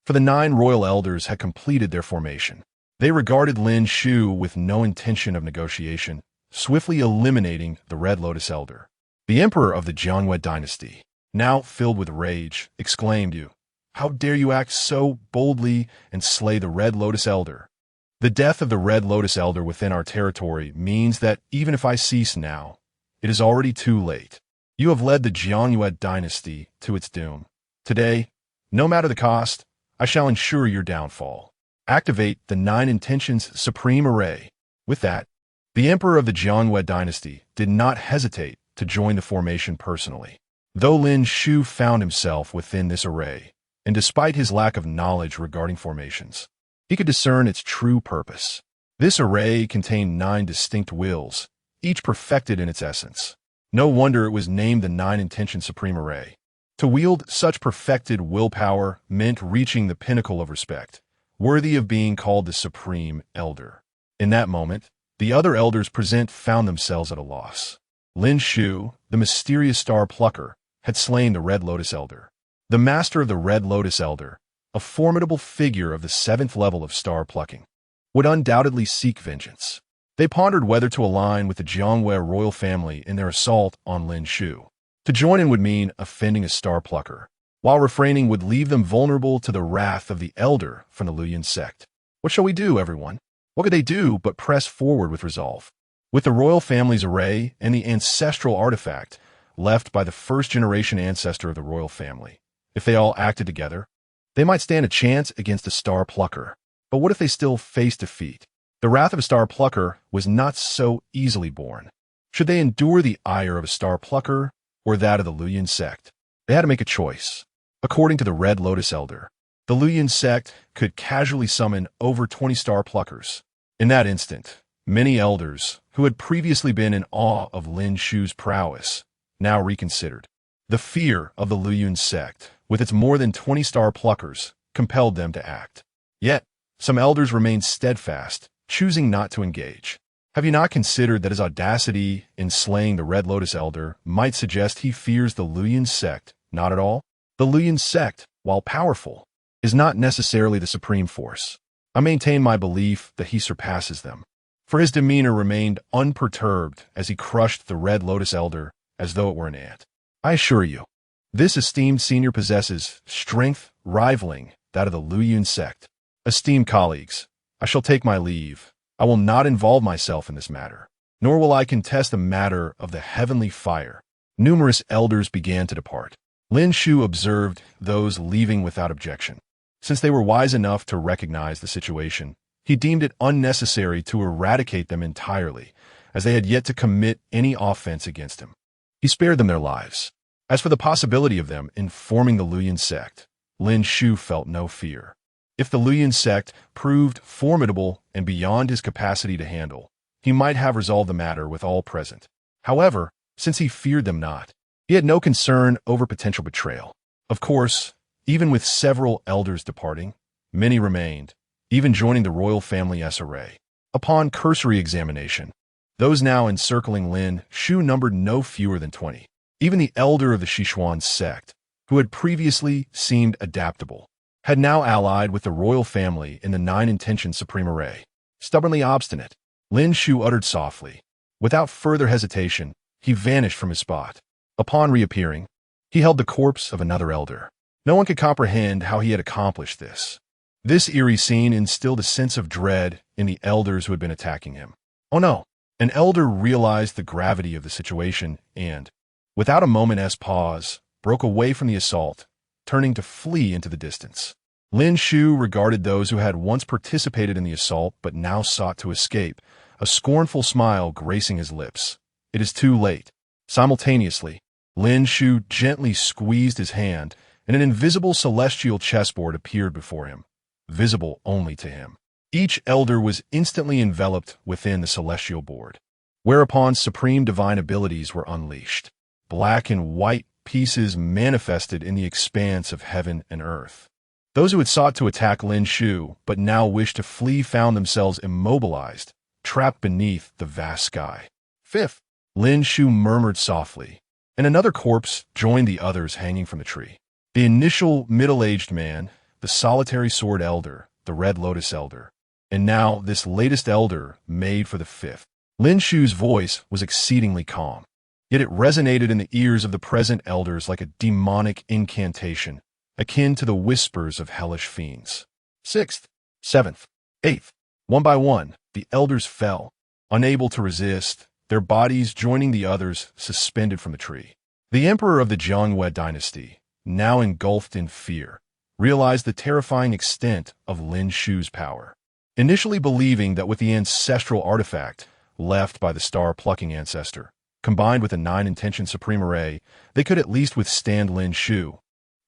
for the 9 royal elders had completed their formation. They regarded Lin Shu with no intention of negotiation, swiftly eliminating the Red Lotus elder. The emperor of the Jiangwei dynasty, now filled with rage, exclaimed, How dare you act so boldly and slay the Red Lotus elder? The death of the Red Lotus elder within our territory means that even if I cease now, it is already too late. You have led the Jiangwei dynasty to its doom. Today, no matter the cost, I shall ensure your downfall. Activate the 9 Intentions Supreme Array. With that, the emperor of the Jiangwei dynasty did not hesitate to join the formation personally. Though Lin Shu found himself within this array, and despite his lack of knowledge regarding formations, he could discern its true purpose. This array contained 9 distinct wills, each perfected in its essence. No wonder it was named the 9 Intention Supreme Array. To wield such perfected willpower meant reaching the pinnacle of respect, worthy of being called the Supreme Elder. In that moment, the other elders present found themselves at a loss. Lin Shu, the mysterious star plucker, had slain the Red Lotus Elder. The master of the Red Lotus Elder, a formidable figure of the 7th level of star plucking, would undoubtedly seek vengeance. They pondered whether to align with the Jiangwei royal family in their assault on Lin Shu. To join in would mean offending a star plucker, while refraining would leave them vulnerable to the wrath of the elder from the Luyan sect. What shall we do, everyone? What could they do but press forward with resolve? With the royal family's array and the ancestral artifact left by the first-generation ancestor of the royal family, if they all acted together, they might stand a chance against a star plucker. But what if they still faced defeat? The wrath of a star plucker was not so easily born. Should they endure the ire of a star plucker or that of the Luyan sect? They had to make a choice. According to the Red Lotus Elder, the Luyan sect could casually summon over 20 star pluckers. In that instant, many elders who had previously been in awe of Lin Shu's prowess now reconsidered. The fear of the Luyan sect, with its more than 20 star pluckers, compelled them to act. Yet, some elders remained steadfast, choosing not to engage. Have you not considered that his audacity in slaying the Red Lotus Elder might suggest he fears the Luyan sect not at all? The Luyan sect, while powerful, is not necessarily the supreme force. I maintain my belief that he surpasses them, for his demeanor remained unperturbed as he crushed the Red Lotus Elder as though it were an ant. I assure you, this esteemed senior possesses strength rivaling that of the Luyan sect. Esteemed colleagues, I shall take my leave. I will not involve myself in this matter, nor will I contest the matter of the heavenly fire. Numerous elders began to depart. Lin Shu observed those leaving without objection. Since they were wise enough to recognize the situation, he deemed it unnecessary to eradicate them entirely, as they had yet to commit any offense against him. He spared them their lives. As for the possibility of them informing the Luyan sect, Lin Shu felt no fear. If the Luyan sect proved formidable and beyond his capacity to handle, he might have resolved the matter with all present. However, since he feared them not, he had no concern over potential betrayal. Of course, even with several elders departing, many remained, even joining the royal family array. Upon cursory examination, those now encircling Lin Shu numbered no fewer than 20. Even the elder of the Sichuan sect, who had previously seemed adaptable, had now allied with the royal family in the nine-intention supreme array. Stubbornly obstinate, Lin Shu uttered softly. Without further hesitation, he vanished from his spot. Upon reappearing, he held the corpse of another elder. No one could comprehend how he had accomplished this. This eerie scene instilled a sense of dread in the elders who had been attacking him. Oh no! An elder realized the gravity of the situation and, without a moment's pause, broke away from the assault, turning to flee into the distance. Lin Shu regarded those who had once participated in the assault but now sought to escape, a scornful smile gracing his lips. It is too late. Simultaneously, Lin Shu gently squeezed his hand, and an invisible celestial chessboard appeared before him, visible only to him. Each elder was instantly enveloped within the celestial board, whereupon supreme divine abilities were unleashed. Black and white pieces manifested in the expanse of heaven and earth. Those who had sought to attack Lin Shu but now wished to flee found themselves immobilized, trapped beneath the vast sky. Fifth, Lin Shu murmured softly, and another corpse joined the others hanging from the tree. The initial middle-aged man, the solitary sword elder, the Red Lotus Elder, and now this latest elder made for the fifth. Lin Shu's voice was exceedingly calm, yet it resonated in the ears of the present elders like a demonic incantation, akin to the whispers of hellish fiends. Sixth, seventh, eighth. One by one, the elders fell, unable to resist, their bodies joining the others suspended from the tree. The emperor of the Jiangyue dynasty, now engulfed in fear, realized the terrifying extent of Lin Shu's power. Initially believing that with the ancestral artifact left by the star-plucking ancestor, combined with the nine-intention supreme array, they could at least withstand Lin Shu,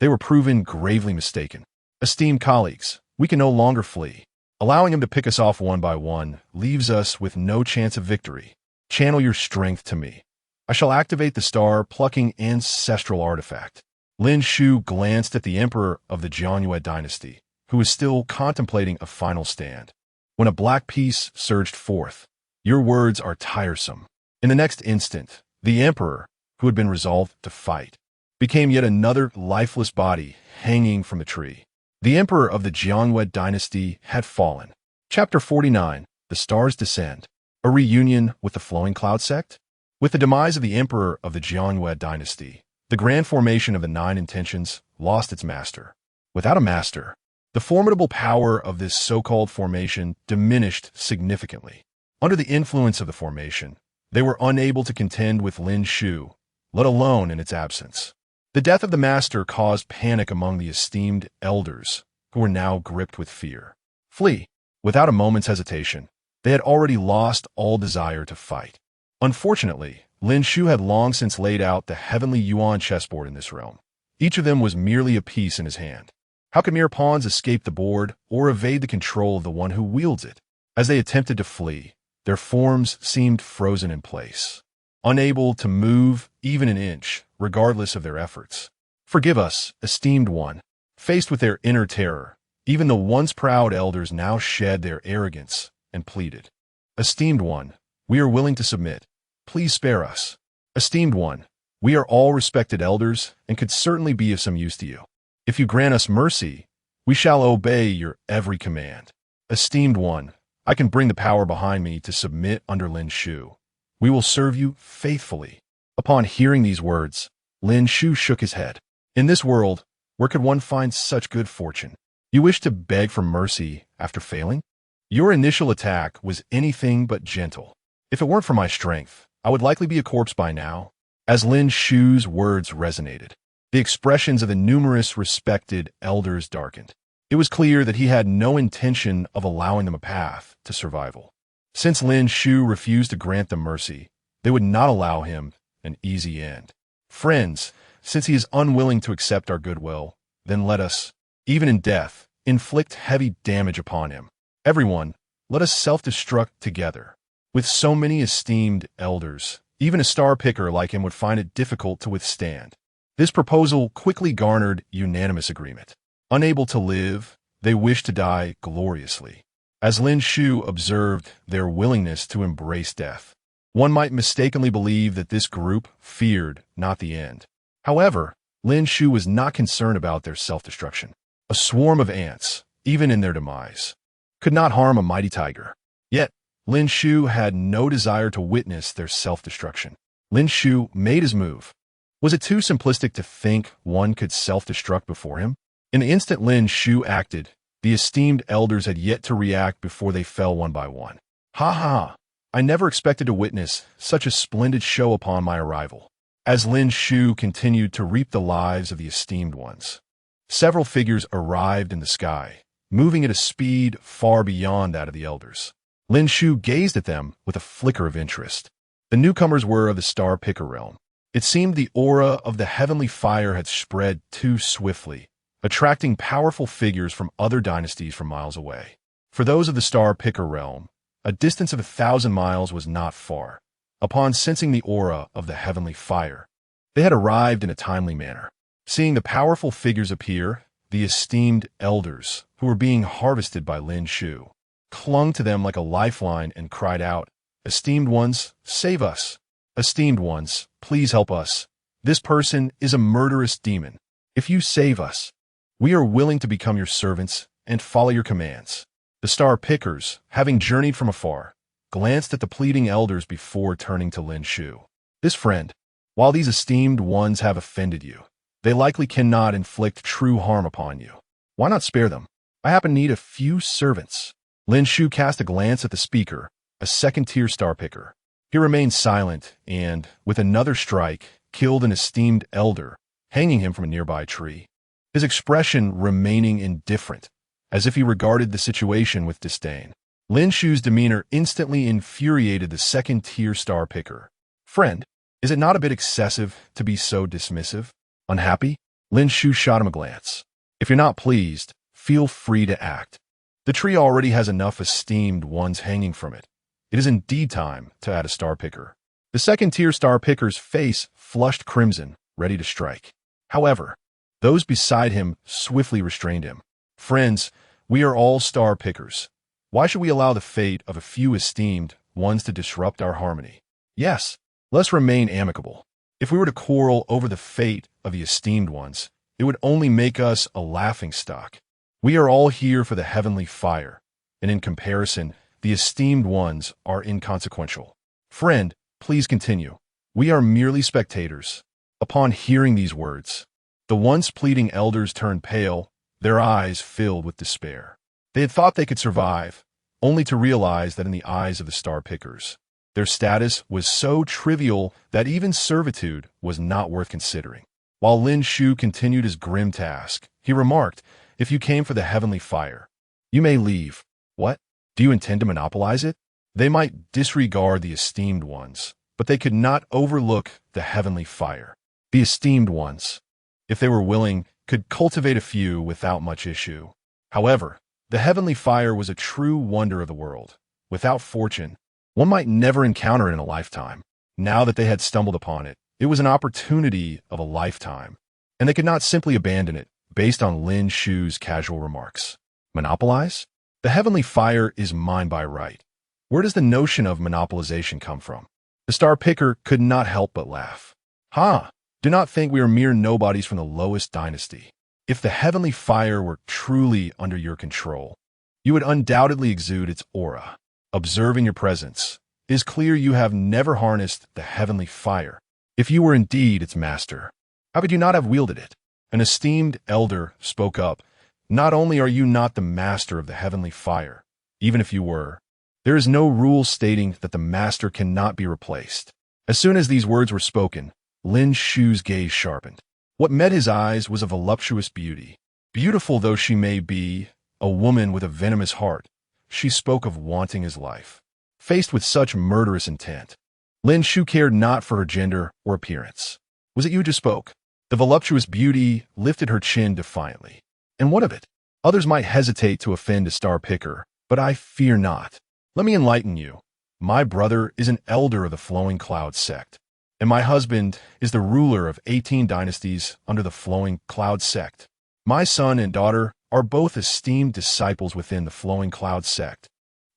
they were proven gravely mistaken. Esteemed colleagues, we can no longer flee. Allowing him to pick us off one by one leaves us with no chance of victory. Channel your strength to me. I shall activate the star-plucking ancestral artifact. Lin Shu glanced at the emperor of the Jiangyue dynasty, who was still contemplating a final stand, when a black piece surged forth. Your words are tiresome. In the next instant, the emperor, who had been resolved to fight, became yet another lifeless body hanging from the tree. The emperor of the Jiangyue dynasty had fallen. Chapter 49, The Stars Descend. A reunion with the Flowing Cloud sect? With the demise of the emperor of the Jiangyue dynasty, the grand formation of the Nine Intentions lost its master. Without a master, The formidable power of this so-called formation diminished significantly. Under the influence of the formation, they were unable to contend with Lin Shu, let alone in its absence. The death of the master caused panic among the esteemed elders, who were now gripped with fear. Flee. Without a moment's hesitation, they had already lost all desire to fight. Unfortunately, Lin Shu had long since laid out the heavenly Yuan chessboard in this realm. Each of them was merely a piece in his hand. How could mere pawns escape the board or evade the control of the one who wields it? As they attempted to flee, their forms seemed frozen in place, unable to move even an inch, regardless of their efforts. Forgive us, esteemed one. Faced with their inner terror, even the once proud elders now shed their arrogance and pleaded. Esteemed one, we are willing to submit. Please spare us. Esteemed one, we are all respected elders and could certainly be of some use to you. If you grant us mercy, we shall obey your every command. Esteemed one, I can bring the power behind me to submit under Lin Shu. We will serve you faithfully. Upon hearing these words, Lin Shu shook his head. In this world, where could one find such good fortune? You wish to beg for mercy after failing? Your initial attack was anything but gentle. If it weren't for my strength, I would likely be a corpse by now. As Lin Shu's words resonated, the expressions of the numerous respected elders darkened. It was clear that he had no intention of allowing them a path to survival. Since Lin Shu refused to grant them mercy, they would not allow him an easy end. Friends, since he is unwilling to accept our goodwill, then let us, even in death, inflict heavy damage upon him. Everyone, let us self-destruct together. With so many esteemed elders, even a star picker like him would find it difficult to withstand. This proposal quickly garnered unanimous agreement. Unable to live, they wished to die gloriously. As Lin Shu observed their willingness to embrace death, one might mistakenly believe that this group feared not the end. However, Lin Shu was not concerned about their self-destruction. A swarm of ants, even in their demise, could not harm a mighty tiger. Yet, Lin Shu had no desire to witness their self-destruction. Lin Shu made his move. Was it too simplistic to think one could self-destruct before him? In the instant Lin Shu acted, the esteemed elders had yet to react before they fell one by one. Ha ha! I never expected to witness such a splendid show upon my arrival. As Lin Shu continued to reap the lives of the esteemed ones, several figures arrived in the sky, moving at a speed far beyond that of the elders. Lin Shu gazed at them with a flicker of interest. The newcomers were of the Star Picker realm. It seemed the aura of the heavenly fire had spread too swiftly, attracting powerful figures from other dynasties from miles away. For those of the Star Picker realm, a distance of 1,000 miles was not far. Upon sensing the aura of the heavenly fire, they had arrived in a timely manner. Seeing the powerful figures appear, the esteemed elders, who were being harvested by Lin Shu, clung to them like a lifeline and cried out, Esteemed ones, save us. Esteemed ones, please help us. This person is a murderous demon. If you save us, we are willing to become your servants and follow your commands. The Star Pickers, having journeyed from afar, glanced at the pleading elders before turning to Lin Shu. This friend, while these esteemed ones have offended you, they likely cannot inflict true harm upon you. Why not spare them? I happen to need a few servants. Lin Shu cast a glance at the speaker, a second-tier Star Picker. He remained silent and, with another strike, killed an esteemed elder, hanging him from a nearby tree. His expression remaining indifferent, as if he regarded the situation with disdain. Lin Shu's demeanor instantly infuriated the second-tier Star Picker. Friend, is it not a bit excessive to be so dismissive? Unhappy? Lin Shu shot him a glance. If you're not pleased, feel free to act. The tree already has enough esteemed ones hanging from it. It is indeed time to add a Star Picker. The second-tier Star Picker's face flushed crimson, ready to strike. However, those beside him swiftly restrained him. Friends, we are all Star Pickers. Why should we allow the fate of a few esteemed ones to disrupt our harmony? Yes, let's remain amicable. If we were to quarrel over the fate of the esteemed ones, it would only make us a laughingstock. We are all here for the heavenly fire, and in comparison, the esteemed ones are inconsequential. Friend, please continue. We are merely spectators. Upon hearing these words, the once pleading elders turned pale, their eyes filled with despair. They had thought they could survive, only to realize that in the eyes of the star pickers, their status was so trivial that even servitude was not worth considering. While Lin Shu continued his grim task, he remarked, "If you came for the heavenly fire, you may leave." "What? Do you intend to monopolize it?" They might disregard the esteemed ones, but they could not overlook the heavenly fire. The esteemed ones, if they were willing, could cultivate a few without much issue. However, the heavenly fire was a true wonder of the world. Without fortune, one might never encounter it in a lifetime. Now that they had stumbled upon it, it was an opportunity of a lifetime, and they could not simply abandon it based on Lin Shu's casual remarks. Monopolize? The heavenly fire is mine by right. Where does the notion of monopolization come from? The star picker could not help but laugh. "Ha! Do not think we are mere nobodies from the lowest dynasty. If the heavenly fire were truly under your control, you would undoubtedly exude its aura. Observing your presence, it is clear you have never harnessed the heavenly fire. If you were indeed its master, how could you not have wielded it?" An esteemed elder spoke up. "Not only are you not the master of the heavenly fire, even if you were, there is no rule stating that the master cannot be replaced." As soon as these words were spoken, Lin Shu's gaze sharpened. What met his eyes was a voluptuous beauty. Beautiful though she may be, a woman with a venomous heart, she spoke of wanting his life. Faced with such murderous intent, Lin Shu cared not for her gender or appearance. "Was it you who just spoke?" The voluptuous beauty lifted her chin defiantly. "And what of it? Others might hesitate to offend a star picker, but I fear not. Let me enlighten you. My brother is an elder of the Flowing Cloud sect, and my husband is the ruler of 18 dynasties under the Flowing Cloud sect. My son and daughter are both esteemed disciples within the Flowing Cloud sect.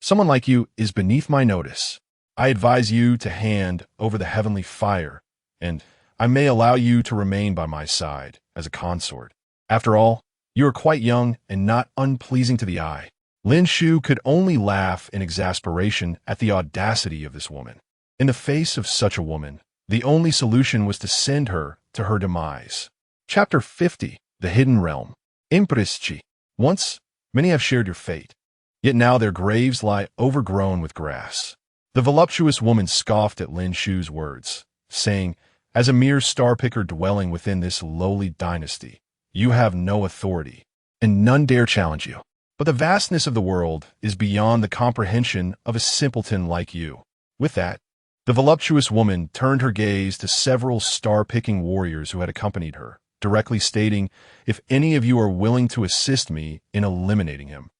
Someone like you is beneath my notice. I advise you to hand over the heavenly fire, and I may allow you to remain by my side as a consort. After all, you are quite young and not unpleasing to the eye." Lin Shu could only laugh in exasperation at the audacity of this woman. In the face of such a woman, the only solution was to send her to her demise. Chapter 50. The Hidden Realm. Impresci. Once, many have shared your fate, yet now their graves lie overgrown with grass. The voluptuous woman scoffed at Lin Shu's words, saying, "As a mere star-picker dwelling within this lowly dynasty, you have no authority, and none dare challenge you. But the vastness of the world is beyond the comprehension of a simpleton like you." With that, the voluptuous woman turned her gaze to several star-picking warriors who had accompanied her, directly stating, "If any of you are willing to assist me in eliminating him,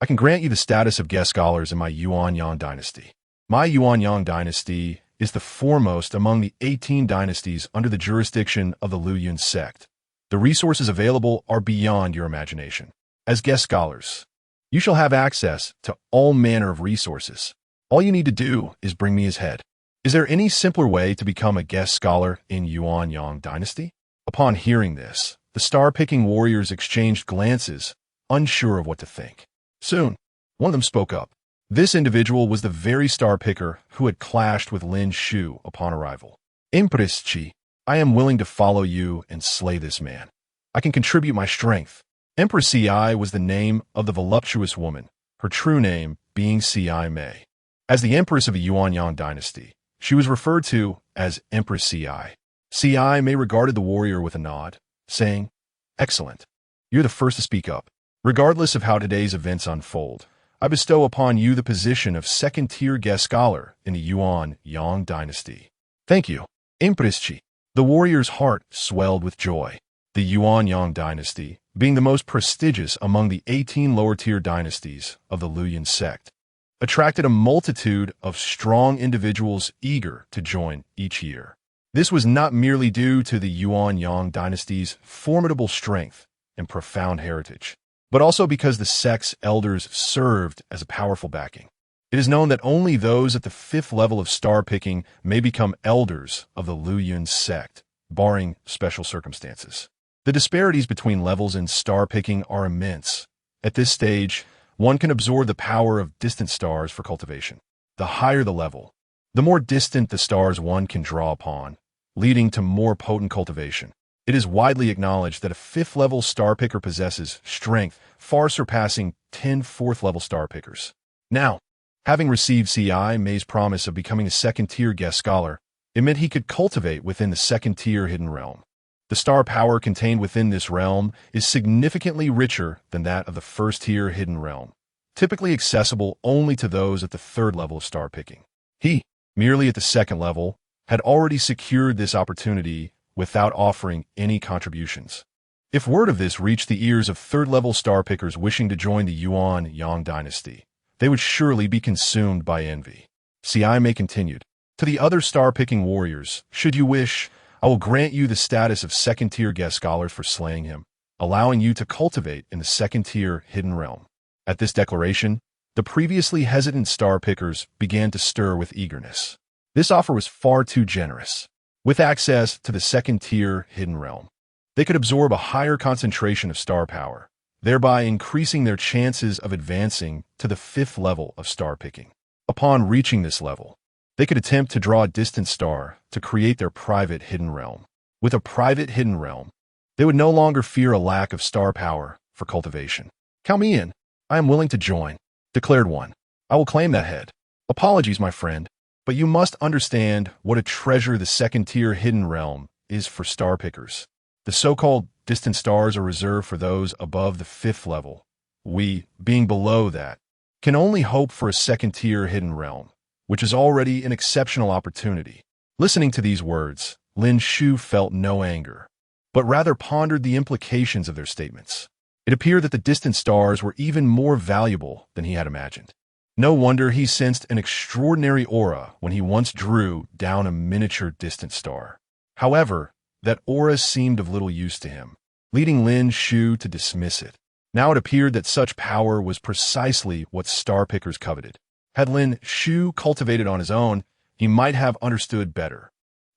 I can grant you the status of guest scholars in my Yuanyang dynasty. My Yuanyang dynasty is the foremost among the 18 dynasties under the jurisdiction of the Luyun sect. The resources available are beyond your imagination. As guest scholars, you shall have access to all manner of resources. All you need to do is bring me his head." Is there any simpler way to become a guest scholar in Yuanyang dynasty? Upon hearing this, the star-picking warriors exchanged glances, unsure of what to think. Soon, one of them spoke up. This individual was the very star-picker who had clashed with Lin Shu upon arrival. "Impresci, I am willing to follow you and slay this man. I can contribute my strength." Empress Ci was the name of the voluptuous woman, her true name being Ci Mei. As the empress of the Yuanyang dynasty, she was referred to as Empress Ci. Ci Mei regarded the warrior with a nod, saying, "Excellent. You're the first to speak up. Regardless of how today's events unfold, I bestow upon you the position of second-tier guest scholar in the Yuanyang dynasty." "Thank you, Impresci." The warrior's heart swelled with joy. The Yuanyang dynasty, being the most prestigious among the 18 lower-tier dynasties of the Luyun sect, attracted a multitude of strong individuals eager to join each year. This was not merely due to the Yuanyang dynasty's formidable strength and profound heritage, but also because the sect's elders served as a powerful backing. It is known that only those at the 5th level of star-picking may become elders of the Luyun sect, barring special circumstances. The disparities between levels in star-picking are immense. At this stage, one can absorb the power of distant stars for cultivation. The higher the level, the more distant the stars one can draw upon, leading to more potent cultivation. It is widely acknowledged that a 5th-level star picker possesses strength far surpassing 10 4th-level star pickers. Now, having received C.I. May's promise of becoming a second-tier guest scholar, it meant he could cultivate within the second-tier hidden realm. The star power contained within this realm is significantly richer than that of the first-tier hidden realm, typically accessible only to those at the 3rd level of star picking. He, merely at the 2nd level, had already secured this opportunity without offering any contributions. If word of this reached the ears of 3rd-level star pickers wishing to join the Yuan-Yang dynasty, they would surely be consumed by envy. C.I. May continued, "To the other star-picking warriors, should you wish, I will grant you the status of second-tier guest scholars for slaying him, allowing you to cultivate in the second-tier hidden realm." At this declaration, the previously hesitant star pickers began to stir with eagerness. This offer was far too generous. With access to the second-tier hidden realm, they could absorb a higher concentration of star power, thereby increasing their chances of advancing to the 5th level of star picking. Upon reaching this level, they could attempt to draw a distant star to create their private hidden realm. With a private hidden realm, they would no longer fear a lack of star power for cultivation. "Count me in. I am willing to join," declared one. "I will claim that head." "Apologies, my friend, but you must understand what a treasure the second-tier hidden realm is for star pickers. The so-called distant stars are reserved for those above the 5th level. We, being below that, can only hope for a second-tier hidden realm, which is already an exceptional opportunity." Listening to these words, Lin Shu felt no anger, but rather pondered the implications of their statements. It appeared that the distant stars were even more valuable than he had imagined. No wonder he sensed an extraordinary aura when he once drew down a miniature distant star. However, that aura seemed of little use to him, leading Lin Shu to dismiss it. Now it appeared that such power was precisely what star pickers coveted. Had Lin Shu cultivated on his own, he might have understood better.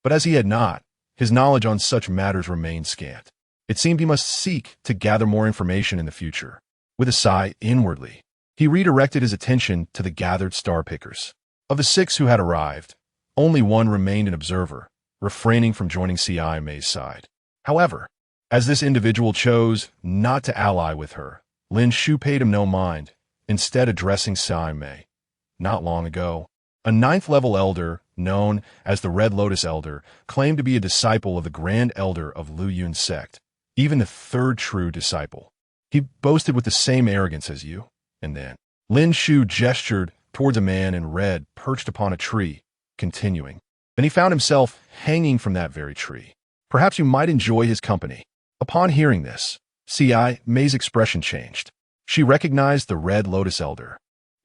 But as he had not, his knowledge on such matters remained scant. It seemed he must seek to gather more information in the future. With a sigh inwardly, he redirected his attention to the gathered star pickers. Of the 6 who had arrived, only one remained an observer, refraining from joining C.I. May's side. However, as this individual chose not to ally with her, Lin Shu paid him no mind, instead addressing C.I. May. Not long ago, a 9th-level elder, known as the Red Lotus Elder, claimed to be a disciple of the Grand Elder of Lu Yun's sect, even the 3rd true disciple. He boasted with the same arrogance as you. And then, Lin Shu gestured towards a man in red perched upon a tree, continuing. Then he found himself hanging from that very tree. Perhaps you might enjoy his company. Upon hearing this, C.I. May's expression changed. She recognized the Red Lotus Elder,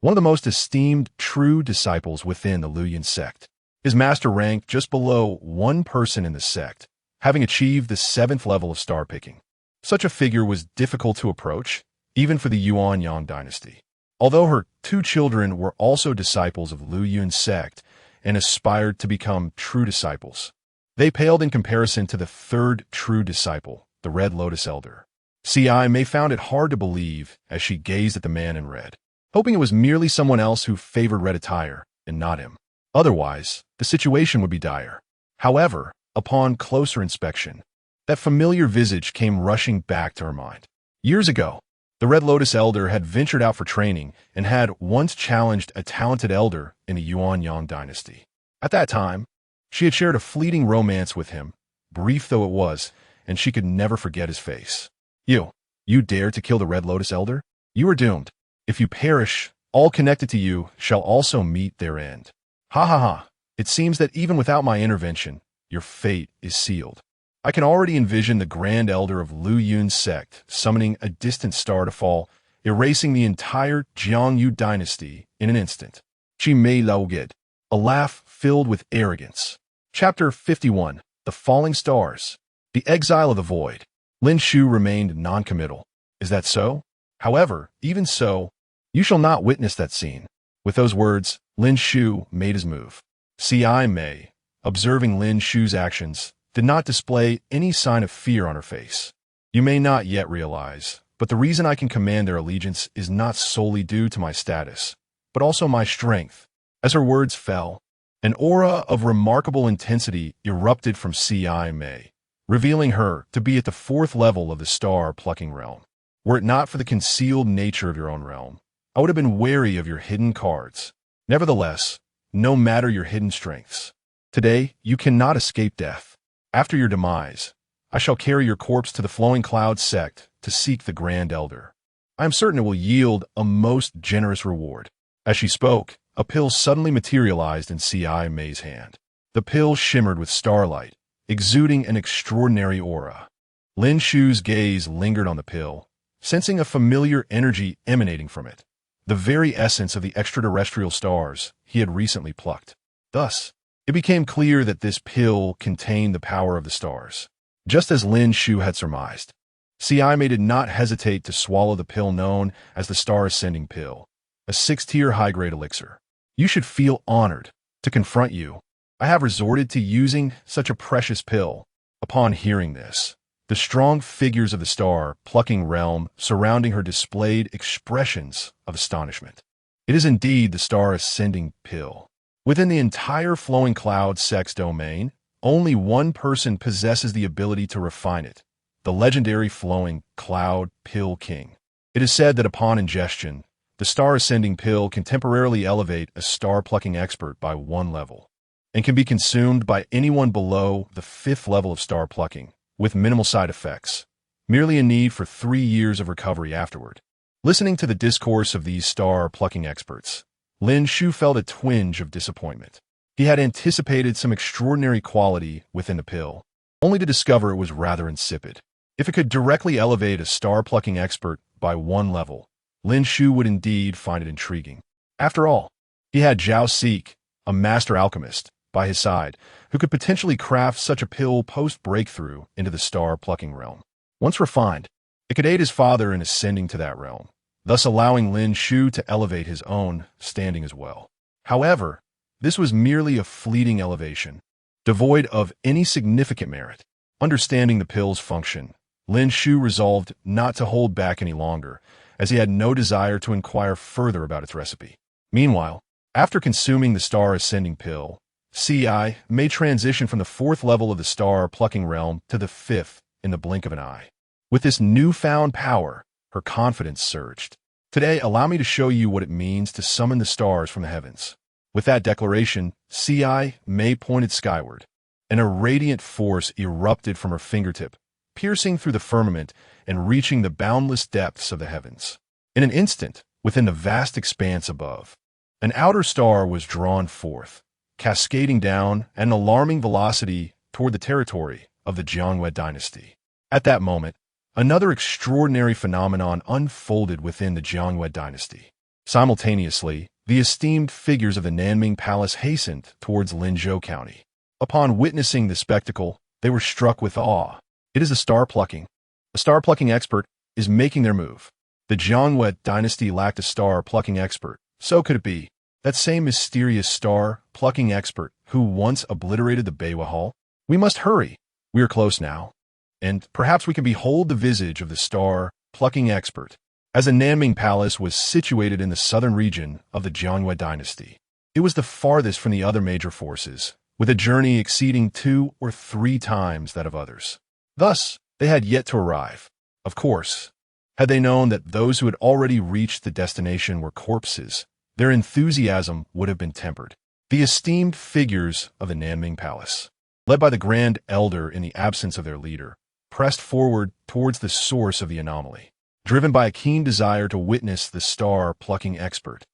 one of the most esteemed true disciples within the Lu Yun sect. His master ranked just below one person in the sect, having achieved the 7th level of star picking. Such a figure was difficult to approach, even for the Yuan-Yang dynasty. Although her 2 children were also disciples of Lu Yun's sect and aspired to become true disciples, they paled in comparison to the 3rd true disciple, the Red Lotus Elder. C.I. May found it hard to believe as she gazed at the man in red, hoping it was merely someone else who favored red attire and not him. Otherwise, the situation would be dire. However, upon closer inspection, that familiar visage came rushing back to her mind. Years ago, the Red Lotus Elder had ventured out for training and had once challenged a talented elder in the Yuan-Yang dynasty. At that time, she had shared a fleeting romance with him, brief though it was, and she could never forget his face. You dare to kill the Red Lotus Elder? You are doomed. If you perish, all connected to you shall also meet their end. Ha ha ha. It seems that even without my intervention, your fate is sealed. I can already envision the Grand Elder of Lu Yun's sect summoning a distant star to fall, erasing the entire Jiangyu dynasty in an instant. She may get a laugh filled with arrogance. Chapter 51. The Falling Stars. The Exile of the Void. Lin Shu remained non-committal. Is that so? However, even so, you shall not witness that scene. With those words, Lin Shu made his move. C.I. May, observing Lin Shu's actions, did not display any sign of fear on her face. You may not yet realize, but the reason I can command their allegiance is not solely due to my status, but also my strength. As her words fell, an aura of remarkable intensity erupted from C.I. May, revealing her to be at the fourth level of the star-plucking realm. Were it not for the concealed nature of your own realm, I would have been wary of your hidden cards. Nevertheless, no matter your hidden strengths, today you cannot escape death. After your demise, I shall carry your corpse to the Flowing Cloud sect to seek the Grand Elder. I am certain it will yield a most generous reward. As she spoke, a pill suddenly materialized in C.I. May's hand. The pill shimmered with starlight, exuding an extraordinary aura. Lin Shu's gaze lingered on the pill, sensing a familiar energy emanating from it, the very essence of the extraterrestrial stars he had recently plucked. Thus, it became clear that this pill contained the power of the stars. Just as Lin Shu had surmised, C.I. May did not hesitate to swallow the pill known as the Star Ascending Pill, a 6-tier high-grade elixir. You should feel honored to confront you. I have resorted to using such a precious pill. Upon hearing this, the strong figures of the star-plucking realm surrounding her displayed expressions of astonishment. It is indeed the Star Ascending Pill. Within the entire Flowing Cloud sect's domain, only one person possesses the ability to refine it, the legendary Flowing Cloud Pill King. It is said that upon ingestion, the Star Ascending Pill can temporarily elevate a star-plucking expert by 1 level, and can be consumed by anyone below the 5th level of star plucking, with minimal side effects, merely a need for 3 years of recovery afterward. Listening to the discourse of these star-plucking experts, Lin Shu felt a twinge of disappointment. He had anticipated some extraordinary quality within the pill, only to discover it was rather insipid. If it could directly elevate a star-plucking expert by 1 level, Lin Shu would indeed find it intriguing. After all, he had Zhao Sik, a master alchemist, by his side, who could potentially craft such a pill post-breakthrough into the star-plucking realm. Once refined, it could aid his father in ascending to that realm, thus allowing Lin Shu to elevate his own standing as well. However, this was merely a fleeting elevation, devoid of any significant merit. Understanding the pill's function, Lin Shu resolved not to hold back any longer, as he had no desire to inquire further about its recipe. Meanwhile, after consuming the Star Ascending Pill, C.I. May transition from the 4th level of the star-plucking realm to the 5th in the blink of an eye. With this newfound power, her confidence surged. Today, allow me to show you what it means to summon the stars from the heavens. With that declaration, C.I. May pointed skyward, and a radiant force erupted from her fingertip, piercing through the firmament and reaching the boundless depths of the heavens. In an instant, within the vast expanse above, an outer star was drawn forth, cascading down at an alarming velocity toward the territory of the Jiangwei dynasty. At that moment, another extraordinary phenomenon unfolded within the Jiangwei dynasty. Simultaneously, the esteemed figures of the Nanming Palace hastened towards Linzhou County. Upon witnessing the spectacle, they were struck with awe. It is a star-plucking. A star-plucking expert is making their move. The Jiangwei dynasty lacked a star-plucking expert. So could it be that same mysterious star-plucking expert who once obliterated the Beiwa Hall? We must hurry. We are close now, and perhaps we can behold the visage of the star-plucking expert. As the Nanming Palace was situated in the southern region of the Jiangwei dynasty, it was the farthest from the other major forces, with a journey exceeding 2 or 3 times that of others. Thus, they had yet to arrive. Of course, had they known that those who had already reached the destination were corpses, their enthusiasm would have been tempered. The esteemed figures of the Nanming Palace, led by the Grand Elder in the absence of their leader, pressed forward towards the source of the anomaly, driven by a keen desire to witness the star-plucking expert.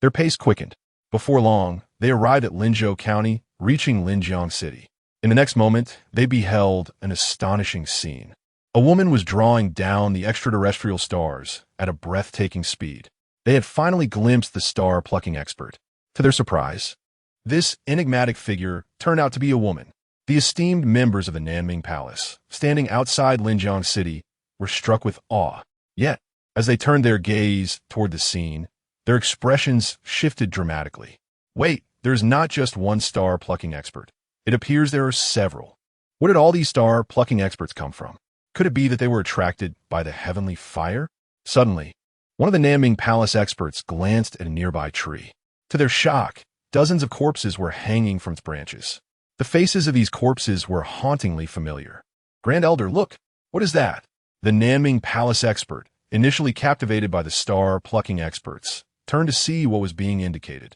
Their pace quickened. Before long, they arrived at Linzhou County, reaching Linjiang City. In the next moment, they beheld an astonishing scene. A woman was drawing down the extraterrestrial stars at a breathtaking speed. They had finally glimpsed the star-plucking expert. To their surprise, this enigmatic figure turned out to be a woman. The esteemed members of the Nanming Palace, standing outside Linjiang City, were struck with awe. Yet, as they turned their gaze toward the scene, their expressions shifted dramatically. Wait, there's not just one star-plucking expert. It appears there are several. Where did all these star-plucking experts come from? Could it be that they were attracted by the heavenly fire? Suddenly, one of the Nanming Palace experts glanced at a nearby tree. To their shock, dozens of corpses were hanging from its branches. The faces of these corpses were hauntingly familiar. Grand Elder, look! What is that? The Nanming Palace expert, initially captivated by the star-plucking experts, turned to see what was being indicated.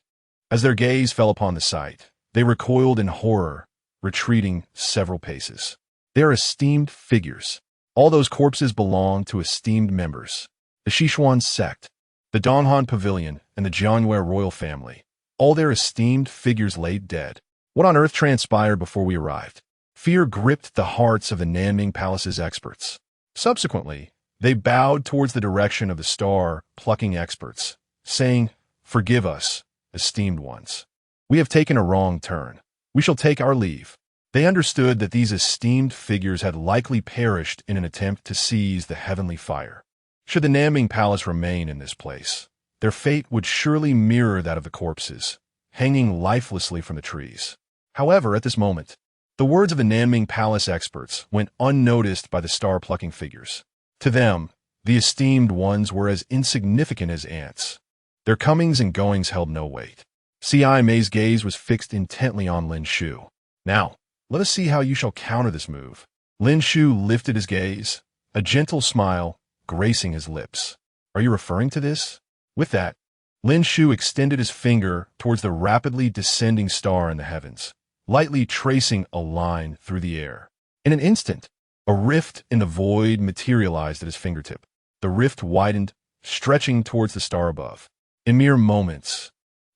As their gaze fell upon the sight, they recoiled in horror, retreating several paces. They are esteemed figures. All those corpses belong to esteemed members. The Sichuan sect, the Donghan Pavilion, and the Jianyue royal family. All their esteemed figures laid dead. What on earth transpired before we arrived? Fear gripped the hearts of the Nanming Palace's experts. Subsequently, they bowed towards the direction of the star-plucking experts, saying, "Forgive us, esteemed ones. We have taken a wrong turn. We shall take our leave." They understood that these esteemed figures had likely perished in an attempt to seize the heavenly fire. Should the Nanming Palace remain in this place, their fate would surely mirror that of the corpses, hanging lifelessly from the trees. However, at this moment, the words of the Nanming Palace experts went unnoticed by the star-plucking figures. To them, the esteemed ones were as insignificant as ants. Their comings and goings held no weight. C.I. Mei's gaze was fixed intently on Lin Shu. "Now, let us see how you shall counter this move." Lin Shu lifted his gaze, a gentle smile gracing his lips. "Are you referring to this?" With that, Lin Shu extended his finger towards the rapidly descending star in the heavens, lightly tracing a line through the air. In an instant, a rift in the void materialized at his fingertip. The rift widened, stretching towards the star above. In mere moments,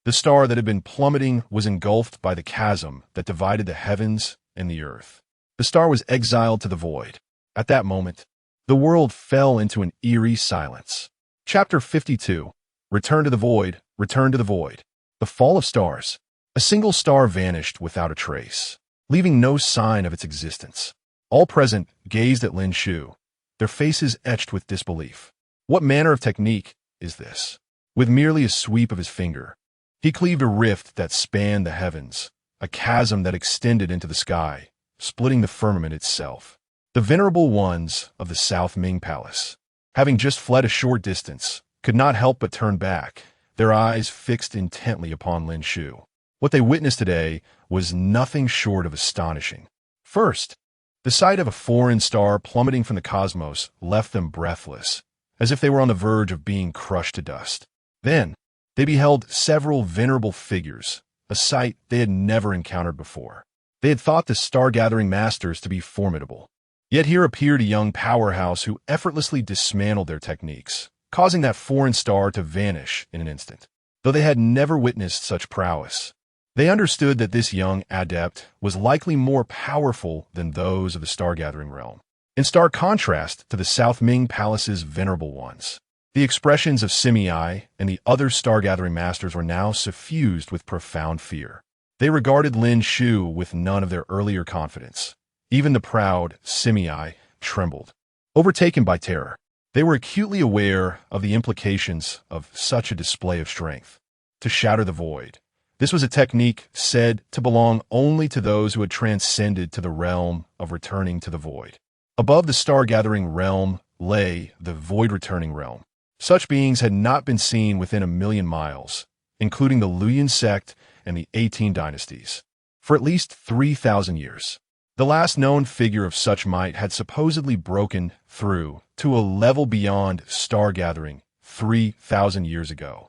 the star that had been plummeting was engulfed by the chasm that divided the heavens and the earth. The star was exiled to the void. At that moment, the world fell into an eerie silence. Chapter 52. Return to the void, return to the void. The fall of stars. A single star vanished without a trace, leaving no sign of its existence. All present gazed at Lin Shu, their faces etched with disbelief. What manner of technique is this? With merely a sweep of his finger, he cleaved a rift that spanned the heavens, a chasm that extended into the sky, splitting the firmament itself. The venerable ones of the South Ming Palace, having just fled a short distance, could not help but turn back, their eyes fixed intently upon Lin Shu. What they witnessed today was nothing short of astonishing. First, the sight of a foreign star plummeting from the cosmos left them breathless, as if they were on the verge of being crushed to dust. Then, they beheld several venerable figures, a sight they had never encountered before. They had thought the star-gathering masters to be formidable. Yet here appeared a young powerhouse who effortlessly dismantled their techniques, causing that foreign star to vanish in an instant. Though they had never witnessed such prowess, they understood that this young adept was likely more powerful than those of the star-gathering realm. In stark contrast to the South Ming Palace's venerable ones, the expressions of Simi-I and the other star-gathering masters were now suffused with profound fear. They regarded Lin Shu with none of their earlier confidence. Even the proud Simi-I trembled. Overtaken by terror, they were acutely aware of the implications of such a display of strength. To shatter the void. This was a technique said to belong only to those who had transcended to the realm of returning to the void. Above the star-gathering realm lay the void-returning realm. Such beings had not been seen within 1,000,000 miles, including the Luoyuan sect and the 18 dynasties, for at least 3,000 years. The last known figure of such might had supposedly broken through to a level beyond star-gathering 3,000 years ago.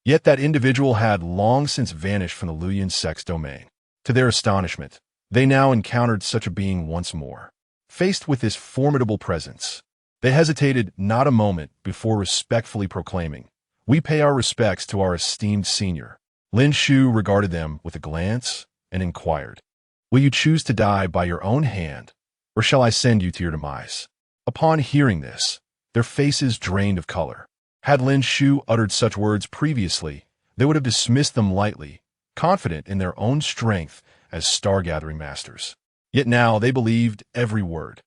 Yet that individual had long since vanished from the Luoyuan sect's domain. To their astonishment, they now encountered such a being once more. Faced with this formidable presence, they hesitated not a moment before respectfully proclaiming, "We pay our respects to our esteemed senior." Lin Shu regarded them with a glance and inquired, "Will you choose to die by your own hand, or shall I send you to your demise?" Upon hearing this, their faces drained of color. Had Lin Shu uttered such words previously, they would have dismissed them lightly, confident in their own strength as star-gathering masters. Yet now they believed every word,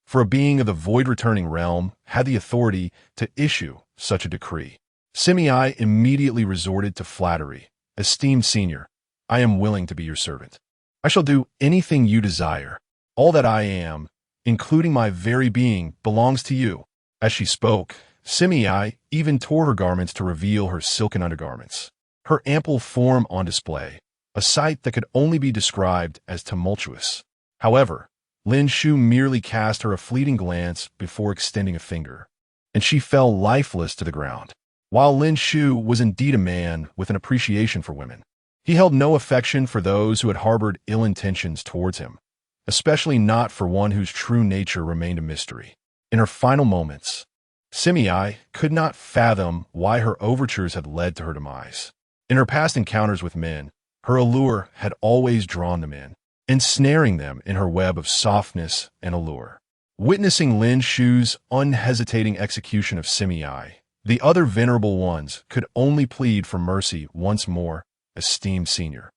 for a being of the void-returning realm had the authority to issue such a decree. Simi-I immediately resorted to flattery. "Esteemed senior, I am willing to be your servant. I shall do anything you desire. All that I am, including my very being, belongs to you." As she spoke, Simi-I even tore her garments to reveal her silken undergarments, her ample form on display, a sight that could only be described as tumultuous. However, Lin Shu merely cast her a fleeting glance before extending a finger, and she fell lifeless to the ground. While Lin Shu was indeed a man with an appreciation for women, he held no affection for those who had harbored ill intentions towards him, especially not for one whose true nature remained a mystery. In her final moments, Simi could not fathom why her overtures had led to her demise. In her past encounters with men, her allure had always drawn them in, ensnaring them in her web of softness and allure. Witnessing Lin Shu's unhesitating execution of Simi, the other venerable ones could only plead for mercy once more. Esteemed senior,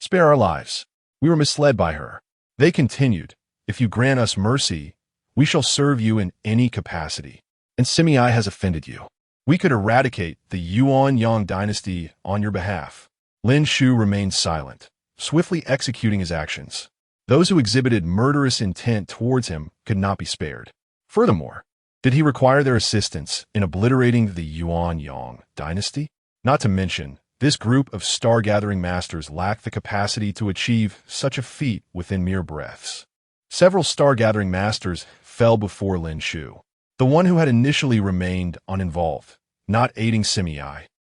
spare our lives. We were misled by her. They continued, if you grant us mercy, we shall serve you in any capacity. And Simi has offended you. We could eradicate the Yuan-Yang dynasty on your behalf. Lin Shu remained silent, swiftly executing his actions. Those who exhibited murderous intent towards him could not be spared. Furthermore, did he require their assistance in obliterating the Yuan-Yang dynasty? Not to mention, this group of star-gathering masters lacked the capacity to achieve such a feat within mere breaths. Several star-gathering masters fell before Lin Shu. The one who had initially remained uninvolved, not aiding Simi,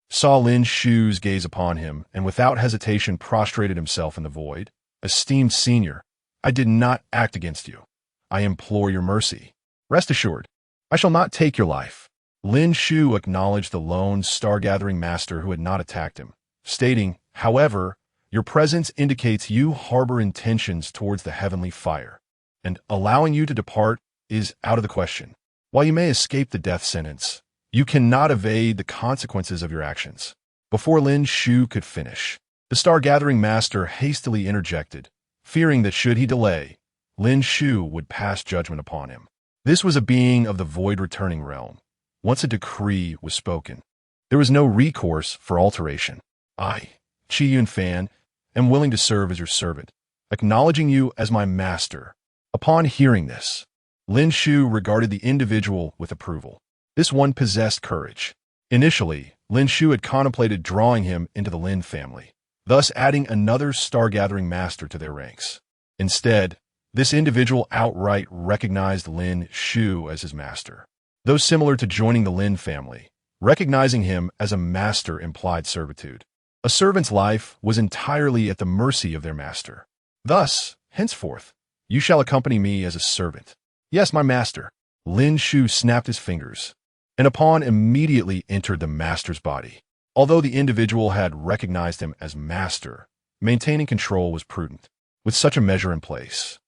saw Lin Shu's gaze upon him and without hesitation prostrated himself in the void. Esteemed senior, I did not act against you. I implore your mercy. Rest assured, I shall not take your life. Lin Shu acknowledged the lone star-gathering master who had not attacked him, stating, however, your presence indicates you harbor intentions towards the heavenly fire, and allowing you to depart is out of the question. While you may escape the death sentence, you cannot evade the consequences of your actions. Before Lin Shu could finish, the star-gathering master hastily interjected, fearing that should he delay, Lin Shu would pass judgment upon him. This was a being of the void-returning realm. Once a decree was spoken, there was no recourse for alteration. I, Qi Yunfan, am willing to serve as your servant, acknowledging you as my master. Upon hearing this, Lin Shu regarded the individual with approval. This one possessed courage. Initially, Lin Shu had contemplated drawing him into the Lin family, thus adding another star-gathering master to their ranks. Instead, this individual outright recognized Lin Shu as his master. Though similar to joining the Lin family, recognizing him as a master implied servitude. A servant's life was entirely at the mercy of their master. Thus, henceforth, you shall accompany me as a servant. Yes, my master. Lin Shu snapped his fingers, and upon immediately entered the master's body. Although the individual had recognized him as master, maintaining control was prudent. With such a measure in place,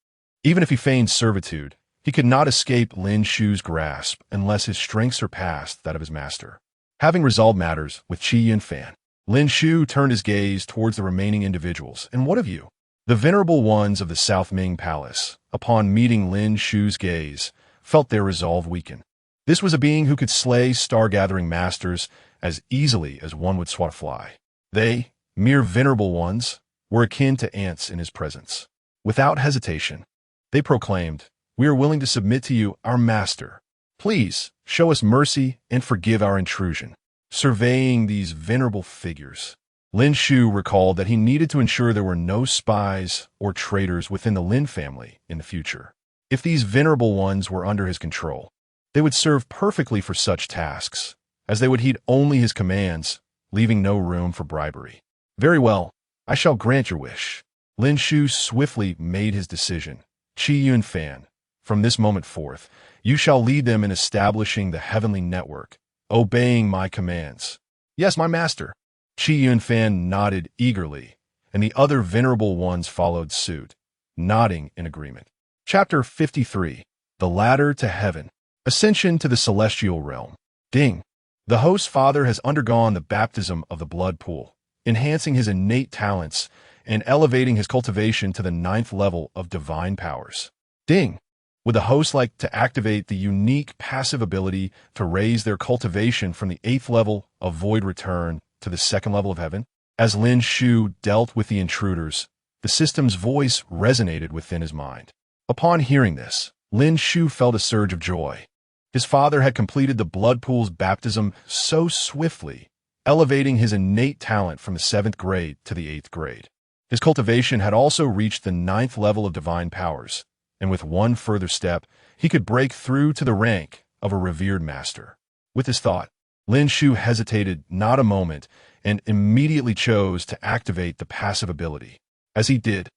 even if he feigned servitude, he could not escape Lin Shu's grasp unless his strength surpassed that of his master. Having resolved matters with Qi Yunfan, Lin Shu turned his gaze towards the remaining individuals. And what of you? The venerable ones of the South Ming Palace, upon meeting Lin Shu's gaze, felt their resolve weaken. This was a being who could slay star-gathering masters as easily as one would swat a fly. They, mere venerable ones, were akin to ants in his presence. Without hesitation, they proclaimed, we are willing to submit to you, our master. Please, show us mercy and forgive our intrusion. Surveying these venerable figures, Lin Shu recalled that he needed to ensure there were no spies or traitors within the Lin family in the future. If these venerable ones were under his control, they would serve perfectly for such tasks, as they would heed only his commands, leaving no room for bribery. Very well, I shall grant your wish. Lin Shu swiftly made his decision. Qi Yunfan, from this moment forth, you shall lead them in establishing the heavenly network, obeying my commands. Yes, my master. Qi Yunfan nodded eagerly, and the other venerable ones followed suit, nodding in agreement. Chapter 53. The Ladder to Heaven. Ascension to the Celestial Realm. Ding. The host father has undergone the baptism of the blood pool, enhancing his innate talents and elevating his cultivation to the 9th level of divine powers. Ding. Would the host like to activate the unique passive ability to raise their cultivation from the 8th level of void return to the 2nd level of heaven? As Lin Shu dealt with the intruders, the system's voice resonated within his mind. Upon hearing this, Lin Shu felt a surge of joy. His father had completed the blood pool's baptism so swiftly, elevating his innate talent from the 7th grade to the 8th grade. His cultivation had also reached the 9th level of divine powers, and with one further step, he could break through to the rank of a revered master. With this thought, Lin Shu hesitated not a moment and immediately chose to activate the passive ability. As he did,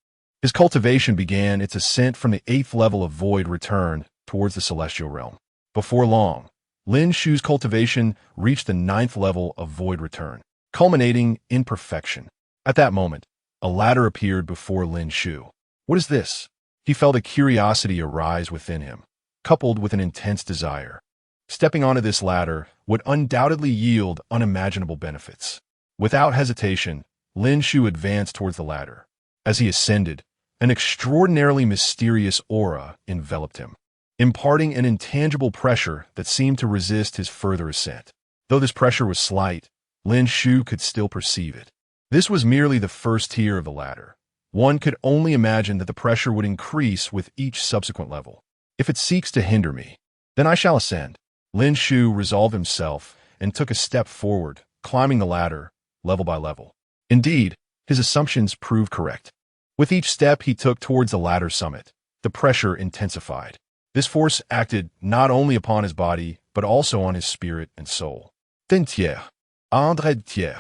his cultivation began its ascent from the 8th level of void return towards the celestial realm. Before long, Lin Shu's cultivation reached the 9th level of void return, culminating in perfection. At that moment, a ladder appeared before Lin Shu. What is this? He felt a curiosity arise within him, coupled with an intense desire. Stepping onto this ladder would undoubtedly yield unimaginable benefits. Without hesitation, Lin Shu advanced towards the ladder. As he ascended, an extraordinarily mysterious aura enveloped him, imparting an intangible pressure that seemed to resist his further ascent. Though this pressure was slight, Lin Shu could still perceive it. This was merely the first tier of the ladder. One could only imagine that the pressure would increase with each subsequent level. If it seeks to hinder me, then I shall ascend. Lin Shu resolved himself and took a step forward, climbing the ladder, level by level. Indeed, his assumptions proved correct. With each step he took towards the ladder summit, the pressure intensified. This force acted not only upon his body, but also on his spirit and soul. Entière, André tiers,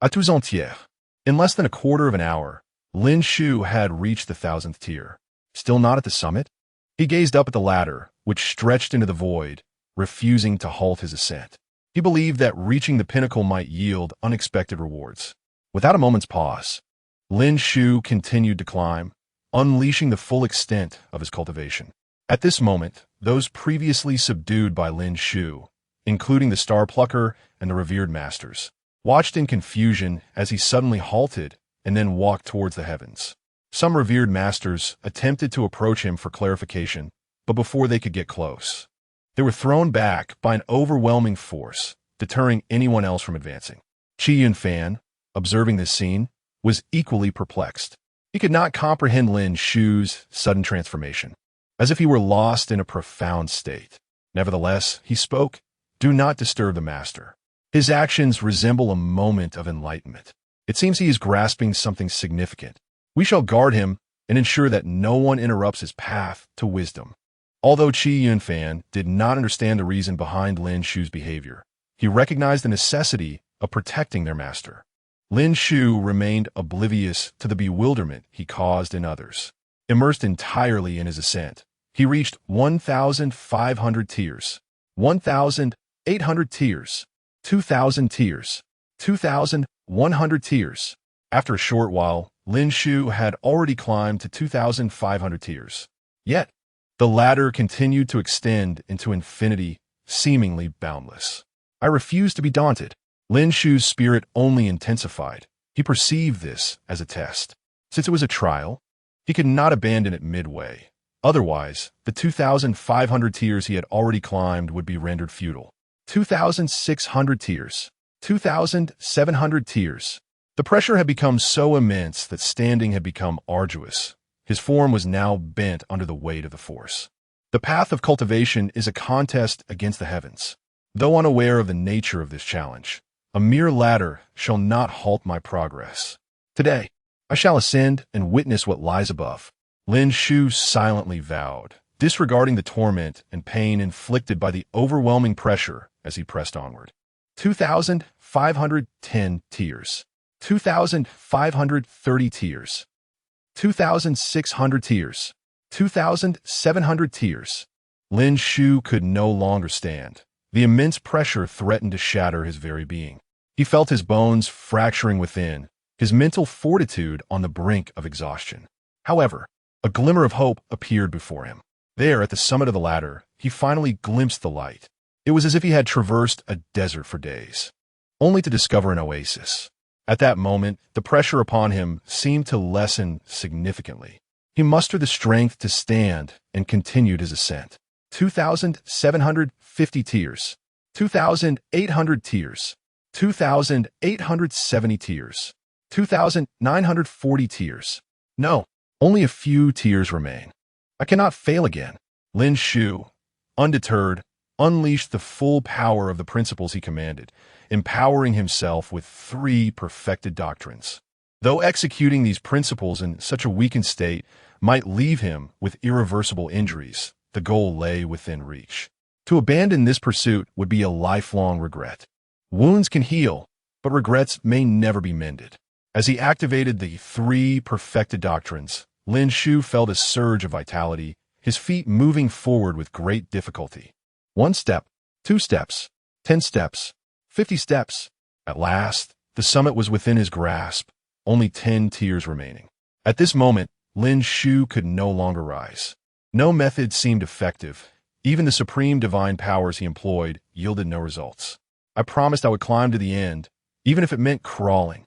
à tous entières. In less than a quarter of an hour, Lin Shu had reached the 1000th tier. Still not at the summit? He gazed up at the ladder, which stretched into the void, refusing to halt his ascent. He believed that reaching the pinnacle might yield unexpected rewards. Without a moment's pause, Lin Shu continued to climb, unleashing the full extent of his cultivation. At this moment, those previously subdued by Lin Shu, including the Star Plucker and the revered masters, watched in confusion as he suddenly halted and then walked towards the heavens. Some revered masters attempted to approach him for clarification, but before they could get close, they were thrown back by an overwhelming force, deterring anyone else from advancing. Qi Yunfan, observing this scene, was equally perplexed. He could not comprehend Lin Shu's sudden transformation, as if he were lost in a profound state. Nevertheless, he spoke, "Do not disturb the master. His actions resemble a moment of enlightenment. It seems he is grasping something significant. We shall guard him and ensure that no one interrupts his path to wisdom." Although Qi Yunfan did not understand the reason behind Lin Shu's behavior, he recognized the necessity of protecting their master. Lin Shu remained oblivious to the bewilderment he caused in others. Immersed entirely in his ascent, he reached 1,500 tiers, 1,800 tiers, 2,000 tiers, 2,100 tiers. After a short while, Lin Shu had already climbed to 2,500 tiers. Yet, the ladder continued to extend into infinity, seemingly boundless. I refused to be daunted. Lin Shu's spirit only intensified. He perceived this as a test. Since it was a trial, he could not abandon it midway. Otherwise, the 2,500 tiers he had already climbed would be rendered futile. 2,600 tiers. 2,700 tiers. The pressure had become so immense that standing had become arduous. His form was now bent under the weight of the force. The path of cultivation is a contest against the heavens. Though unaware of the nature of this challenge, a mere ladder shall not halt my progress. Today, I shall ascend and witness what lies above. Lin Shu silently vowed, disregarding the torment and pain inflicted by the overwhelming pressure as he pressed onward. 2,510 tiers. 2,530 tiers. 2,600 tiers. 2,700 tiers. Lin Shu could no longer stand. The immense pressure threatened to shatter his very being. He felt his bones fracturing within, his mental fortitude on the brink of exhaustion. However, a glimmer of hope appeared before him. There, at the summit of the ladder, he finally glimpsed the light. It was as if he had traversed a desert for days, only to discover an oasis. At that moment, the pressure upon him seemed to lessen significantly. He mustered the strength to stand and continued his ascent. 2,750 tiers. 2,800 tiers. 2,870 tiers. 2,940 tiers. No, only a few tiers remain. I cannot fail again. Lin Shu, undeterred, unleashed the full power of the principles he commanded, empowering himself with 3 perfected doctrines. Though executing these principles in such a weakened state might leave him with irreversible injuries, the goal lay within reach. To abandon this pursuit would be a lifelong regret. Wounds can heal, but regrets may never be mended. As he activated the three perfected doctrines, Lin Shu felt a surge of vitality, his feet moving forward with great difficulty. 1 step, 2 steps, 10 steps, 50 steps. At last, the summit was within his grasp, only 10 tiers remaining. At this moment, Lin Shu could no longer rise. No method seemed effective. Even the supreme divine powers he employed yielded no results. I promised I would climb to the end, even if it meant crawling.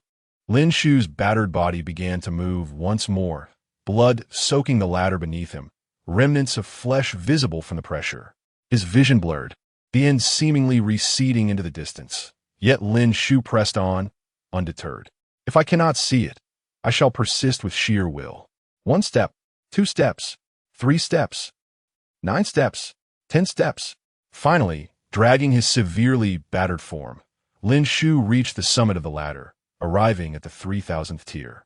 Lin Shu's battered body began to move once more, blood soaking the ladder beneath him, remnants of flesh visible from the pressure. His vision blurred, the end seemingly receding into the distance. Yet Lin Shu pressed on, undeterred. If I cannot see it, I shall persist with sheer will. 1 step, 2 steps, 3 steps, 9 steps, 10 steps. Finally, dragging his severely battered form, Lin Shu reached the summit of the ladder, arriving at the 3,000th tier.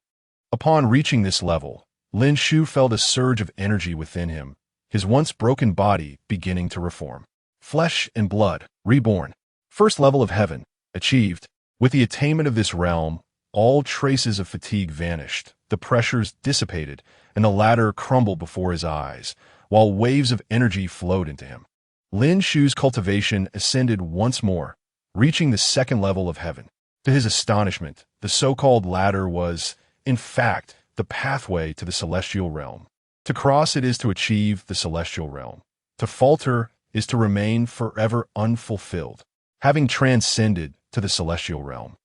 Upon reaching this level, Lin Shu felt a surge of energy within him, his once broken body beginning to reform. Flesh and blood, reborn. First level of heaven, achieved. With the attainment of this realm, all traces of fatigue vanished, the pressures dissipated, and the ladder crumbled before his eyes, while waves of energy flowed into him. Lin Shu's cultivation ascended once more, reaching the second level of heaven. To his astonishment, the so-called ladder was, in fact, the pathway to the celestial realm. To cross it is to achieve the celestial realm. To falter is to remain forever unfulfilled. Having transcended to the celestial realm,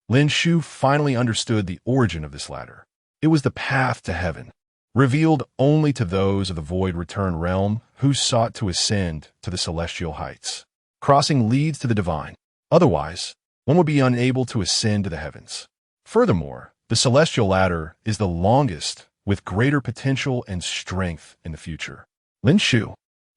Lin Shu finally understood the origin of this ladder. It was the path to heaven, revealed only to those of the void return realm who sought to ascend to the celestial heights. Crossing leads to the divine. Otherwise, one would be unable to ascend to the heavens. Furthermore, the celestial ladder is the longest, with greater potential and strength in the future. Lin Shu,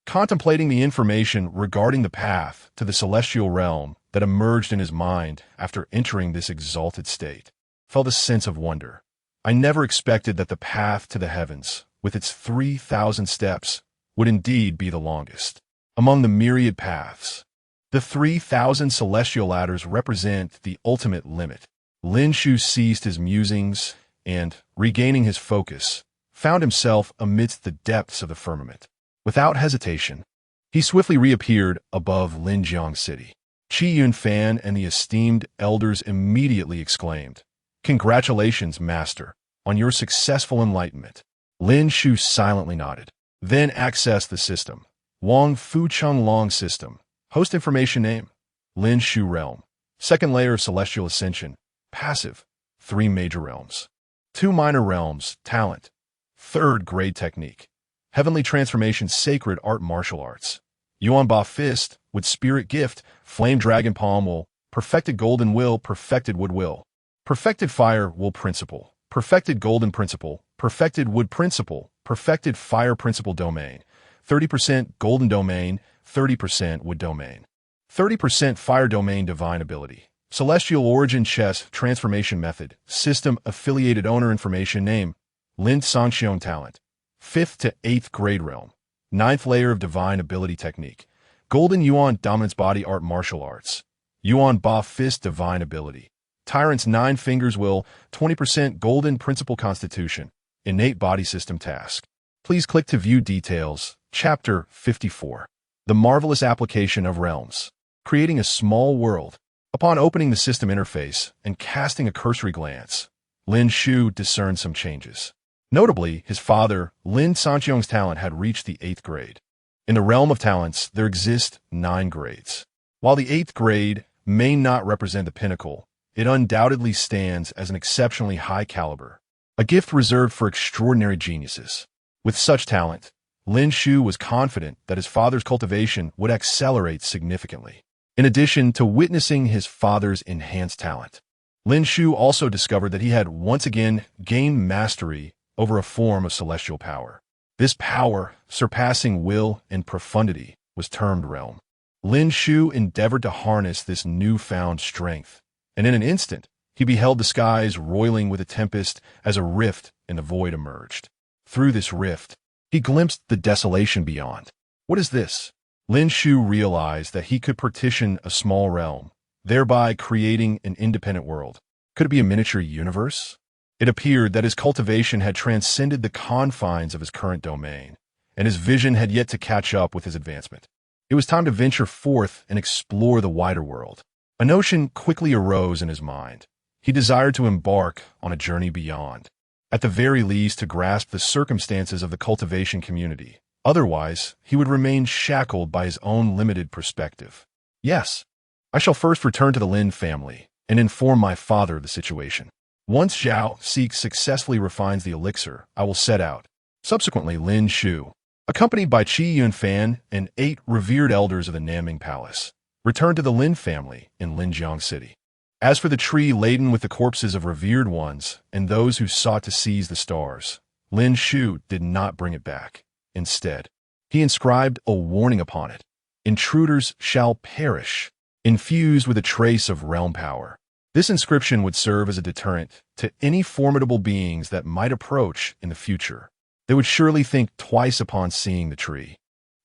contemplating the information regarding the path to the celestial realm that emerged in his mind after entering this exalted state, felt a sense of wonder. I never expected that the path to the heavens, with its 3,000 steps, would indeed be the longest. Among the myriad paths, the 3,000 celestial ladders represent the ultimate limit. Lin Shu ceased his musings and, regaining his focus, found himself amidst the depths of the firmament. Without hesitation, he swiftly reappeared above Linjiang City. Qi Yunfan and the esteemed elders immediately exclaimed, "Congratulations, Master, on your successful enlightenment." Lin Shu silently nodded, then accessed the system. Wang Fucheng Long System. Host information name, Lin Shu Realm. Second layer of celestial ascension. Passive, 3 major realms. 2 minor realms, talent. 3rd grade technique. Heavenly transformation, sacred art, martial arts. Yuan Ba Fist, with spirit gift, flame dragon palm will, perfected golden will, perfected wood will. Perfected fire will principle, perfected golden principle, perfected wood principle, perfected fire principle domain. 30% golden domain, 30% wood domain. 30% fire domain divine ability. Celestial origin chess transformation method. System affiliated owner information name. Lin Sangxiong talent. 5th to 8th grade realm. 9th layer of divine ability technique. Golden Yuan dominance body art martial arts. Yuan Ba Fist divine ability. Tyrant's 9 fingers will. 20% golden principle constitution. Innate body system task. Please click to view details. Chapter 54. The marvelous application of realms. Creating a small world. Upon opening the system interface and casting a cursory glance, Lin Shu discerned some changes. Notably, his father, Lin Sangxiong's talent had reached the 8th grade. In the realm of talents, there exist 9 grades. While the 8th grade may not represent the pinnacle, it undoubtedly stands as an exceptionally high caliber, a gift reserved for extraordinary geniuses. With such talent, Lin Shu was confident that his father's cultivation would accelerate significantly. In addition to witnessing his father's enhanced talent, Lin Shu also discovered that he had once again gained mastery over a form of celestial power. This power, surpassing will and profundity, was termed realm. Lin Shu endeavored to harness this newfound strength, and in an instant, he beheld the skies roiling with a tempest as a rift in the void emerged. Through this rift, he glimpsed the desolation beyond. What is this? Lin Shu realized that he could partition a small realm, thereby creating an independent world. Could it be a miniature universe? It appeared that his cultivation had transcended the confines of his current domain, and his vision had yet to catch up with his advancement. It was time to venture forth and explore the wider world. A notion quickly arose in his mind. He desired to embark on a journey beyond, at the very least to grasp the circumstances of the cultivation community. Otherwise, he would remain shackled by his own limited perspective. Yes, I shall first return to the Lin family and inform my father of the situation. Once Zhao Xi successfully refines the elixir, I will set out. Subsequently, Lin Shu, accompanied by Qi Yunfan and 8 revered elders of the Nanming Palace, returned to the Lin family in Linjiang City. As for the tree laden with the corpses of revered ones and those who sought to seize the stars, Lin Shu did not bring it back. Instead, he inscribed a warning upon it. Intruders shall perish, infused with a trace of realm power. This inscription would serve as a deterrent to any formidable beings that might approach in the future. They would surely think twice upon seeing the tree,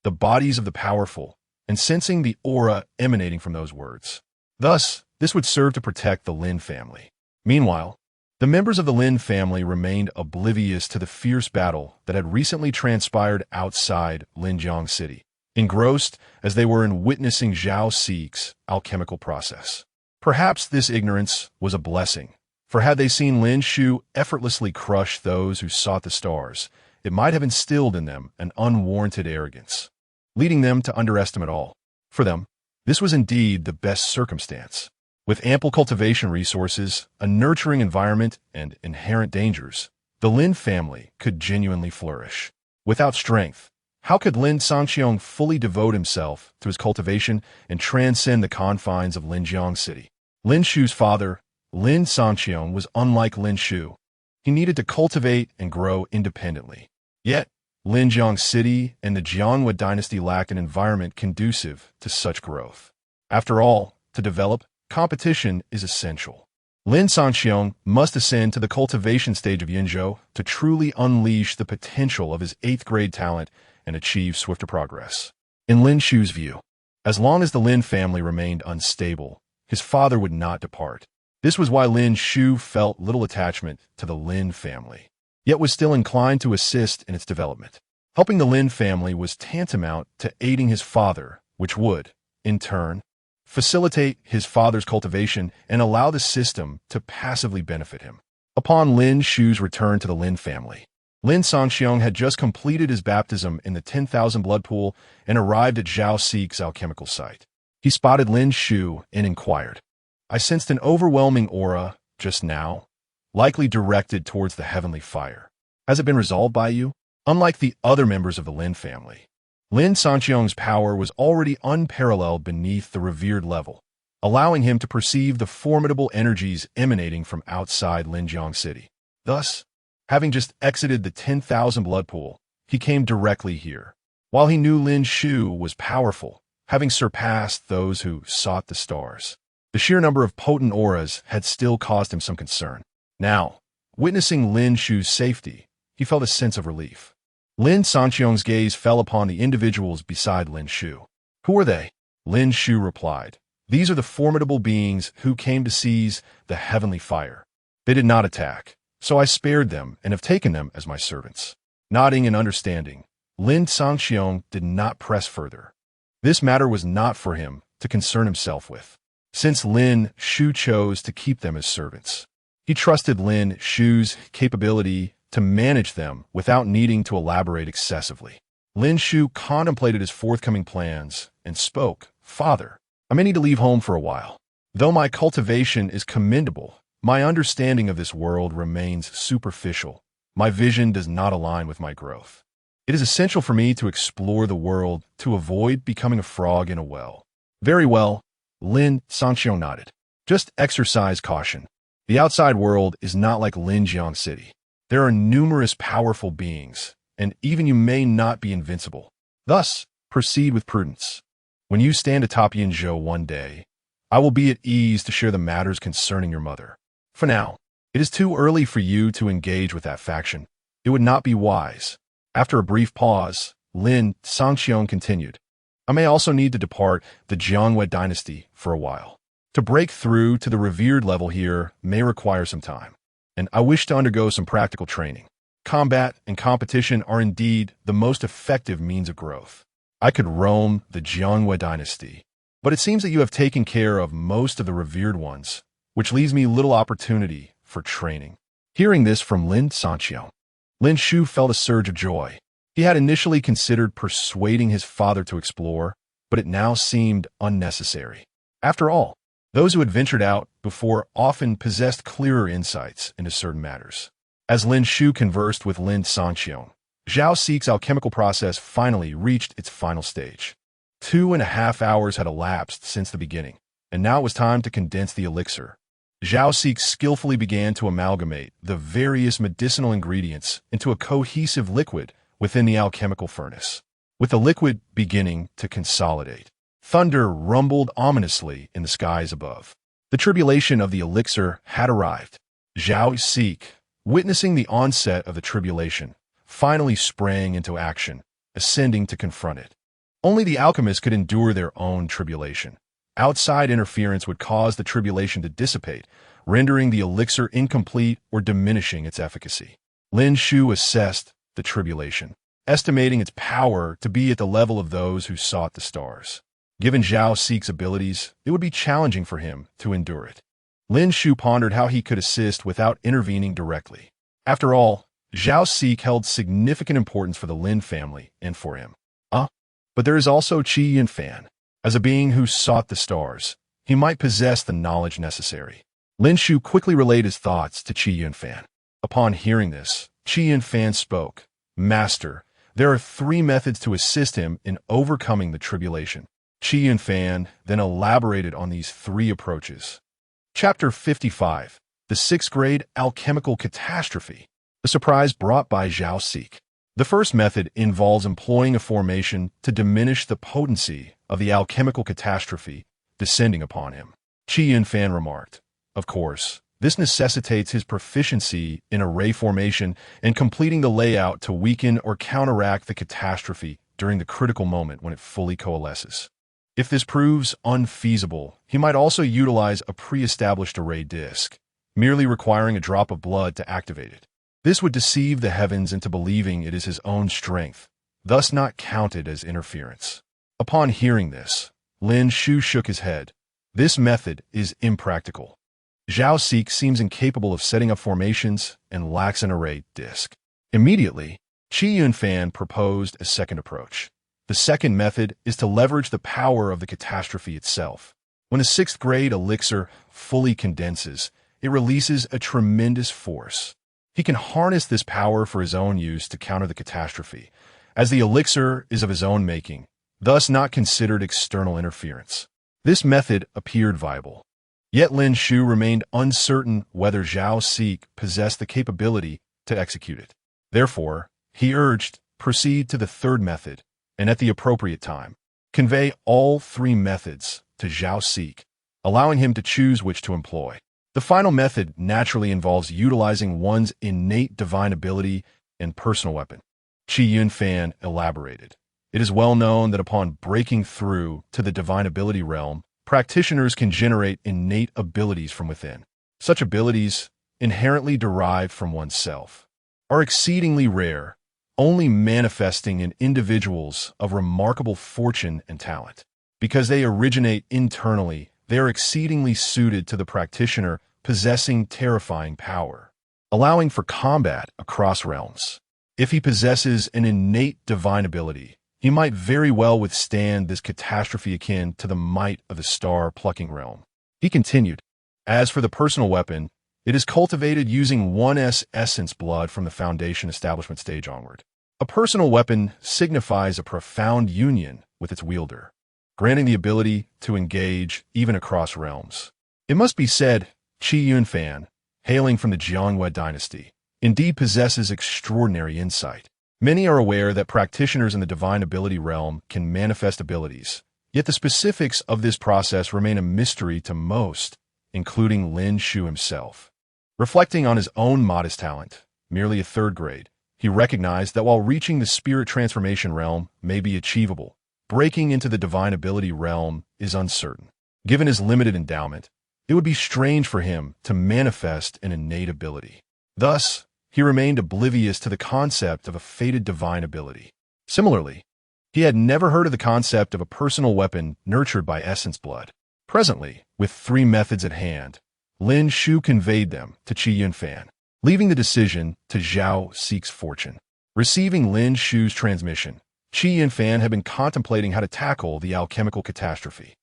the bodies of the powerful, and sensing the aura emanating from those words. Thus, this would serve to protect the Lin family. Meanwhile, the members of the Lin family remained oblivious to the fierce battle that had recently transpired outside Linjiang City, engrossed as they were in witnessing Zhao Xi's alchemical process. Perhaps this ignorance was a blessing, for had they seen Lin Shu effortlessly crush those who sought the stars, it might have instilled in them an unwarranted arrogance, leading them to underestimate all. For them, this was indeed the best circumstance. With ample cultivation resources, a nurturing environment, and inherent dangers, the Lin family could genuinely flourish. Without strength, how could Lin Sangqiong fully devote himself to his cultivation and transcend the confines of Linjiang City? Lin Shu's father, Lin Sangqiong, was unlike Lin Shu. He needed to cultivate and grow independently. Yet, Linjiang City and the Jianhua dynasty lacked an environment conducive to such growth. After all, to develop, competition is essential. Lin Sangqiong must ascend to the cultivation stage of Yinzhou to truly unleash the potential of his 8th grade talent and achieve swifter progress. In Lin Shu's view, as long as the Lin family remained unstable, his father would not depart. This was why Lin Shu felt little attachment to the Lin family, yet was still inclined to assist in its development. Helping the Lin family was tantamount to aiding his father, which would, in turn, facilitate his father's cultivation and allow the system to passively benefit him. Upon Lin Shu's return to the Lin family, Lin Sangqiong had just completed his baptism in the 10,000 blood pool and arrived at Zhao Xi's alchemical site. He spotted Lin Shu and inquired, "I sensed an overwhelming aura just now, likely directed towards the heavenly fire. Has it been resolved by you?" Unlike the other members of the Lin family, Lin Sangqiong's power was already unparalleled beneath the revered level, allowing him to perceive the formidable energies emanating from outside Linjiang City. Thus, having just exited the 10,000 blood pool, he came directly here. While he knew Lin Shu was powerful, having surpassed those who sought the stars, the sheer number of potent auras had still caused him some concern. Now, witnessing Lin Shu's safety, he felt a sense of relief. Lin Sangqiong's gaze fell upon the individuals beside Lin Shu. "Who are they?" Lin Shu replied, "These are the formidable beings who came to seize the heavenly fire. They did not attack, so I spared them and have taken them as my servants." Nodding in understanding, Lin Sangqiong did not press further. This matter was not for him to concern himself with, since Lin Shu chose to keep them as servants. He trusted Lin Shu's capability to manage them without needing to elaborate excessively. Lin Shu contemplated his forthcoming plans and spoke, "Father, I may need to leave home for a while. Though my cultivation is commendable, my understanding of this world remains superficial. My vision does not align with my growth. It is essential for me to explore the world to avoid becoming a frog in a well." "Very well," Lin Sangqiong nodded. "Just exercise caution. The outside world is not like Linjiang City. There are numerous powerful beings, and even you may not be invincible. Thus, proceed with prudence. When you stand atop Yinzhou one day, I will be at ease to share the matters concerning your mother. For now, it is too early for you to engage with that faction. it would not be wise. After a brief pause, Lin Shu continued, I may also need to depart the Jiangwei dynasty for a while. To break through to the revered level here may require some time, and I wish to undergo some practical training. Combat and competition are indeed the most effective means of growth. I could roam the Jiangwei dynasty, but it seems that you have taken care of most of the revered ones, which leaves me little opportunity for training. Hearing this from Lin Shu, Lin Shu felt a surge of joy. He had initially considered persuading his father to explore, but it now seemed unnecessary. After all, those who had ventured out before often possessed clearer insights into certain matters. As Lin Shu conversed with Lin Shu, Zhao Xix's alchemical process finally reached its final stage. 2.5 hours had elapsed since the beginning, and now it was time to condense the elixir. Zhao Xix skillfully began to amalgamate the various medicinal ingredients into a cohesive liquid within the alchemical furnace. With the liquid beginning to consolidate, thunder rumbled ominously in the skies above. The tribulation of the elixir had arrived. Zhao Xix, witnessing the onset of the tribulation, finally sprang into action, ascending to confront it. Only the alchemists could endure their own tribulation. Outside interference would cause the tribulation to dissipate, rendering the elixir incomplete or diminishing its efficacy. Lin Shu assessed the tribulation, estimating its power to be at the level of those who sought the stars. Given Zhao Xix's abilities, it would be challenging for him to endure it. Lin Shu pondered how he could assist without intervening directly. After all, Zhao Xix held significant importance for the Lin family and for him. But there is also Qi Yunfan. As a being who sought the stars, he might possess the knowledge necessary. Lin Shu quickly relayed his thoughts to Qi Yunfan. Upon hearing this, Qi Yunfan spoke, Master, there are 3 methods to assist him in overcoming the tribulation. Qi Yunfan then elaborated on these 3 approaches. Chapter 55, The 6th Grade Alchemical Catastrophe, the surprise brought by Zhao Xix. The first method involves employing a formation to diminish the potency of the alchemical catastrophe descending upon him. Qi Yunfan remarked, Of course, this necessitates his proficiency in array formation and completing the layout to weaken or counteract the catastrophe during the critical moment when it fully coalesces. If this proves unfeasible, he might also utilize a pre-established array disk, merely requiring a drop of blood to activate it. This would deceive the heavens into believing it is his own strength, thus not counted as interference. Upon hearing this, Lin Shu shook his head. This method is impractical. Zhao Xix seems incapable of setting up formations and lacks an array disk. Immediately, Qi Yunfan proposed a second approach. The second method is to leverage the power of the catastrophe itself. When a 6th grade elixir fully condenses, it releases a tremendous force. He can harness this power for his own use to counter the catastrophe, as the elixir is of his own making, thus not considered external interference. This method appeared viable. Yet Lin Shu remained uncertain whether Zhao Xix possessed the capability to execute it. Therefore, he urged, proceed to the third method, and at the appropriate time, convey all 3 methods to Zhao Xix, allowing him to choose which to employ. The final method naturally involves utilizing one's innate divine ability and personal weapon. Qi Yunfan elaborated. It is well known that upon breaking through to the divine ability realm, practitioners can generate innate abilities from within. Such abilities, inherently derived from oneself, are exceedingly rare, only manifesting in individuals of remarkable fortune and talent. Because they originate internally, they are exceedingly suited to the practitioner possessing terrifying power, allowing for combat across realms. If he possesses an innate divine ability, he might very well withstand this catastrophe akin to the might of the star-plucking realm. He continued, As for the personal weapon, it is cultivated using 1's essence blood from the foundation establishment stage onward. A personal weapon signifies a profound union with its wielder, granting the ability to engage even across realms. It must be said, Qi Yunfan, hailing from the Jiangwei dynasty, indeed possesses extraordinary insight. Many are aware that practitioners in the divine ability realm can manifest abilities, yet the specifics of this process remain a mystery to most, including Lin Shu himself. Reflecting on his own modest talent, merely a 3rd grade, He recognized that while reaching the spirit transformation realm may be achievable, breaking into the divine ability realm is uncertain. Given his limited endowment, it would be strange for him to manifest an innate ability. Thus, he remained oblivious to the concept of a fated divine ability. Similarly, he had never heard of the concept of a personal weapon nurtured by essence blood. Presently, with 3 methods at hand, Lin Shu conveyed them to Qi Yunfan, leaving the decision to Zhao Xix's fortune. Receiving Lin Shu's transmission, Qi Yunfan had been contemplating how to tackle the alchemical catastrophe.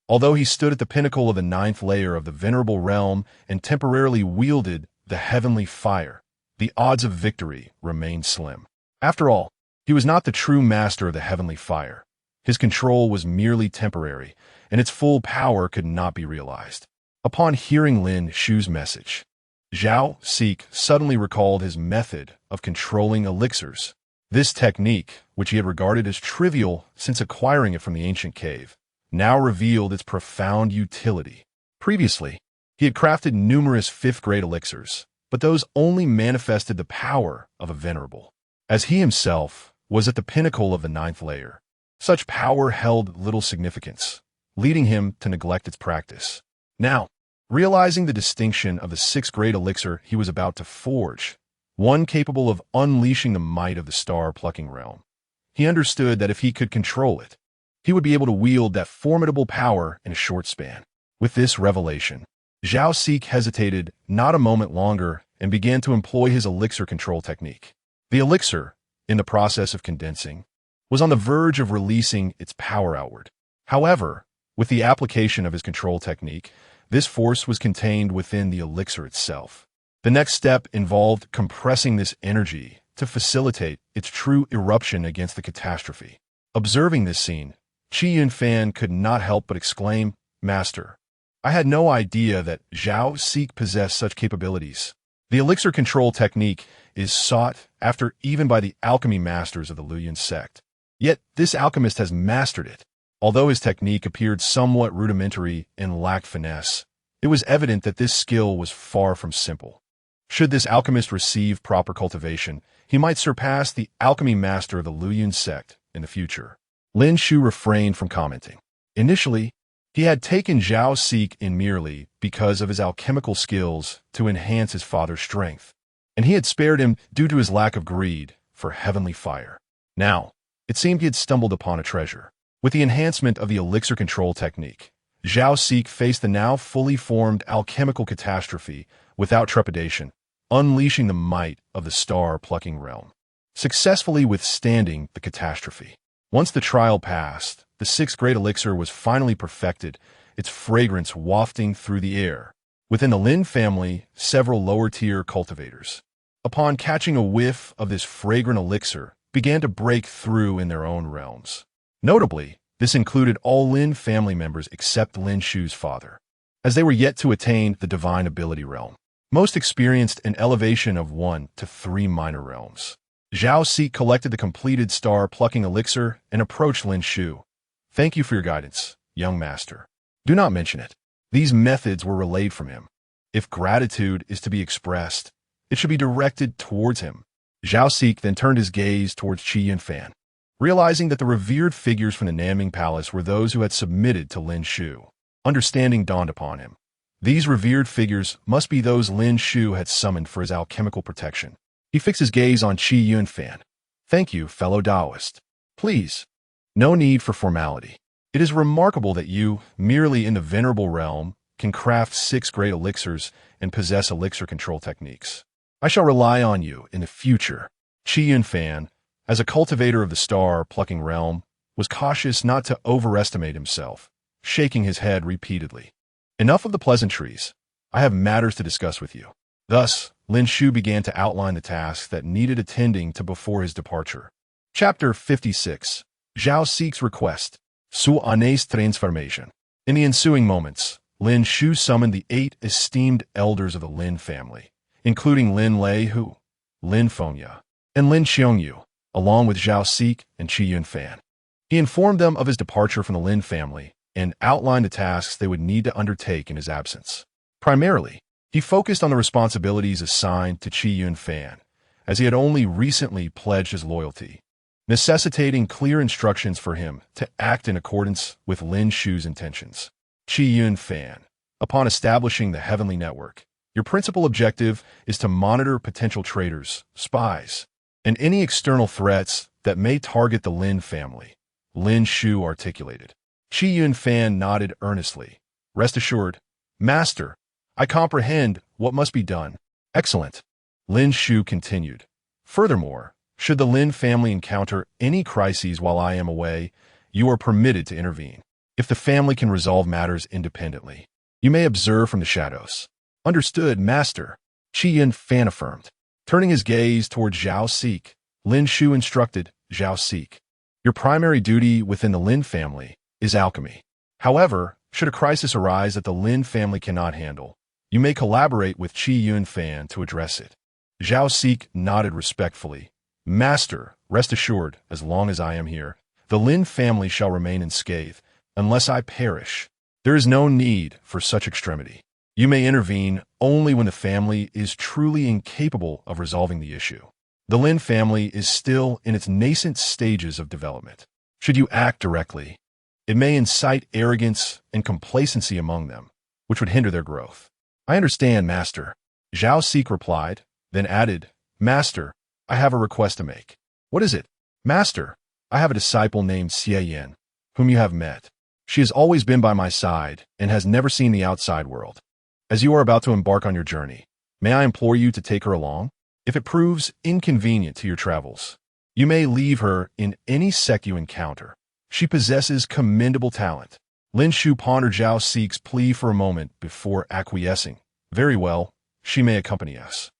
Although he stood at the pinnacle of the 9th layer of the venerable realm and temporarily wielded the heavenly fire, the odds of victory remained slim. After all, he was not the true master of the heavenly fire. His control was merely temporary, and its full power could not be realized. Upon hearing Lin Shu's message, Zhao Xix suddenly recalled his method of controlling elixirs. This technique, which he had regarded as trivial since acquiring it from the ancient cave, now revealed its profound utility. Previously, he had crafted numerous 5th-grade elixirs, but those only manifested the power of a venerable. As he himself was at the pinnacle of the 9th layer, such power held little significance, leading him to neglect its practice. Now, realizing the distinction of the 6th-grade elixir he was about to forge, one capable of unleashing the might of the star-plucking realm, he understood that if he could control it, he would be able to wield that formidable power in a short span. With this revelation, Zhao Xix hesitated not a moment longer and began to employ his elixir control technique. The elixir, in the process of condensing, was on the verge of releasing its power outward. However, with the application of his control technique, this force was contained within the elixir itself. The next step involved compressing this energy to facilitate its true eruption against the catastrophe. Observing this scene, Qi Yunfan could not help but exclaim, "Master, I had no idea that Zhao Xix possessed such capabilities." The elixir control technique is sought after even by the alchemy masters of the Luoyuan sect. Yet this alchemist has mastered it. Although his technique appeared somewhat rudimentary and lacked finesse, it was evident that this skill was far from simple. Should this alchemist receive proper cultivation, he might surpass the alchemy master of the Luoyuan sect in the future. Lin Shu refrained from commenting. Initially, he had taken Zhao Xix in merely because of his alchemical skills to enhance his father's strength, and he had spared him due to his lack of greed for heavenly fire. Now, it seemed he had stumbled upon a treasure. With the enhancement of the elixir control technique, Zhao Xix faced the now fully formed alchemical catastrophe without trepidation, unleashing the might of the star-plucking realm, successfully withstanding the catastrophe. Once the trial passed, the 6th-grade elixir was finally perfected, its fragrance wafting through the air. Within the Lin family, several lower-tier cultivators, upon catching a whiff of this fragrant elixir, began to break through in their own realms. Notably, this included all Lin family members except Lin Shu's father, as they were yet to attain the divine ability realm. Most experienced an elevation of 1 to 3 minor realms. Zhao Xix collected the completed star-plucking elixir and approached Lin Shu. "Thank you for your guidance, young master. Do not mention it." These methods were relayed from him. If gratitude is to be expressed, it should be directed towards him. Zhao Xix then turned his gaze towards Qi Yunfan, realizing that the revered figures from the Nanming Palace were those who had submitted to Lin Shu. Understanding dawned upon him. These revered figures must be those Lin Shu had summoned for his alchemical protection. He fixed his gaze on Qi Yunfan. "Thank you, fellow Taoist. Please, no need for formality. It is remarkable that you, merely in the venerable realm, can craft 6th-grade elixirs and possess elixir control techniques. I shall rely on you in the future." Qi Yunfan, as a cultivator of the star-plucking realm, was cautious not to overestimate himself, shaking his head repeatedly. "Enough of the pleasantries. I have matters to discuss with you." Thus, Lin Shu began to outline the tasks that needed attending to before his departure. Chapter 56. Zhao Xix's Request. Su Ane's Transformation. In the ensuing moments, Lin Shu summoned the 8 esteemed elders of the Lin family, including Lin Leihu, Lin Fengya, and Lin Xiongyu, along with Zhao Xix and Qi Yunfan. He informed them of his departure from the Lin family and outlined the tasks they would need to undertake in his absence. Primarily, he focused on the responsibilities assigned to Qi Yunfan, as he had only recently pledged his loyalty, necessitating clear instructions for him to act in accordance with Lin Shu's intentions. Qi Yun Fan. Upon establishing the Heavenly Network, your principal objective is to monitor potential traitors, spies, and any external threats that may target the Lin family, Lin Shu articulated. Qi Yun Fan nodded earnestly. Rest assured, Master, I comprehend what must be done. Excellent. Lin Shu continued. Furthermore, should the Lin family encounter any crises while I am away, you are permitted to intervene. If the family can resolve matters independently, you may observe from the shadows. Understood, Master. Qi Yun Fan affirmed. Turning his gaze toward Zhao Sik, Lin Shu instructed Zhao Sik. Your primary duty within the Lin family is alchemy. However, should a crisis arise that the Lin family cannot handle, you may collaborate with Qi Yun Fan to address it. Zhao Sik nodded respectfully. Master, rest assured, as long as I am here, the Lin family shall remain unscathed, unless I perish. There is no need for such extremity. You may intervene only when the family is truly incapable of resolving the issue. The Lin family is still in its nascent stages of development. Should you act directly, it may incite arrogance and complacency among them, which would hinder their growth. I understand, Master. Zhao Sik replied, then added, Master, I have a request to make. What is it? Master, I have a disciple named Xie Yan, whom you have met. She has always been by my side and has never seen the outside world. As you are about to embark on your journey, may I implore you to take her along? If it proves inconvenient to your travels, you may leave her in any sect you encounter. She possesses commendable talent. Lin Shu pondered Zhao Sik's plea for a moment before acquiescing. Very well, she may accompany us.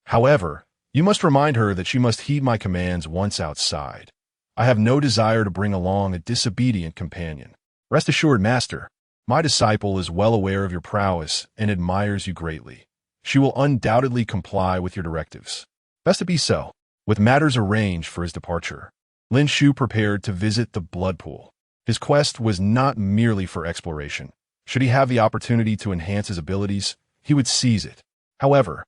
However, you must remind her that she must heed my commands once outside. I have no desire to bring along a disobedient companion. Rest assured, Master, my disciple is well aware of your prowess and admires you greatly. She will undoubtedly comply with your directives. Best it be so. With matters arranged for his departure, Lin Shu prepared to visit the blood pool. His quest was not merely for exploration. Should he have the opportunity to enhance his abilities, he would seize it. However,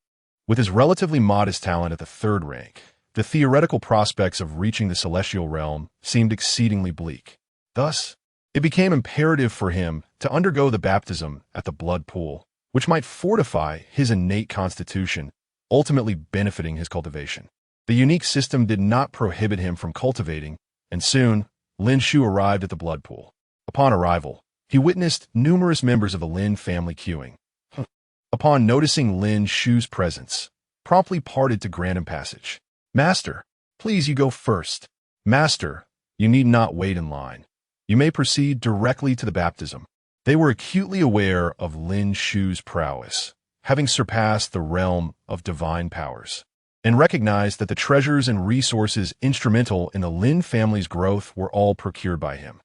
with his relatively modest talent at the third rank, the theoretical prospects of reaching the celestial realm seemed exceedingly bleak. Thus, it became imperative for him to undergo the baptism at the blood pool, which might fortify his innate constitution, ultimately benefiting his cultivation. The unique system did not prohibit him from cultivating, and soon, Lin Shu arrived at the blood pool. Upon arrival, he witnessed numerous members of the Lin family queuing. Upon noticing Lin Shu's presence, promptly parted to grant him passage. Master, please you go first. Master, you need not wait in line. You may proceed directly to the baptism. They were acutely aware of Lin Shu's prowess, having surpassed the realm of divine powers, and recognized that the treasures and resources instrumental in the Lin family's growth were all procured by him.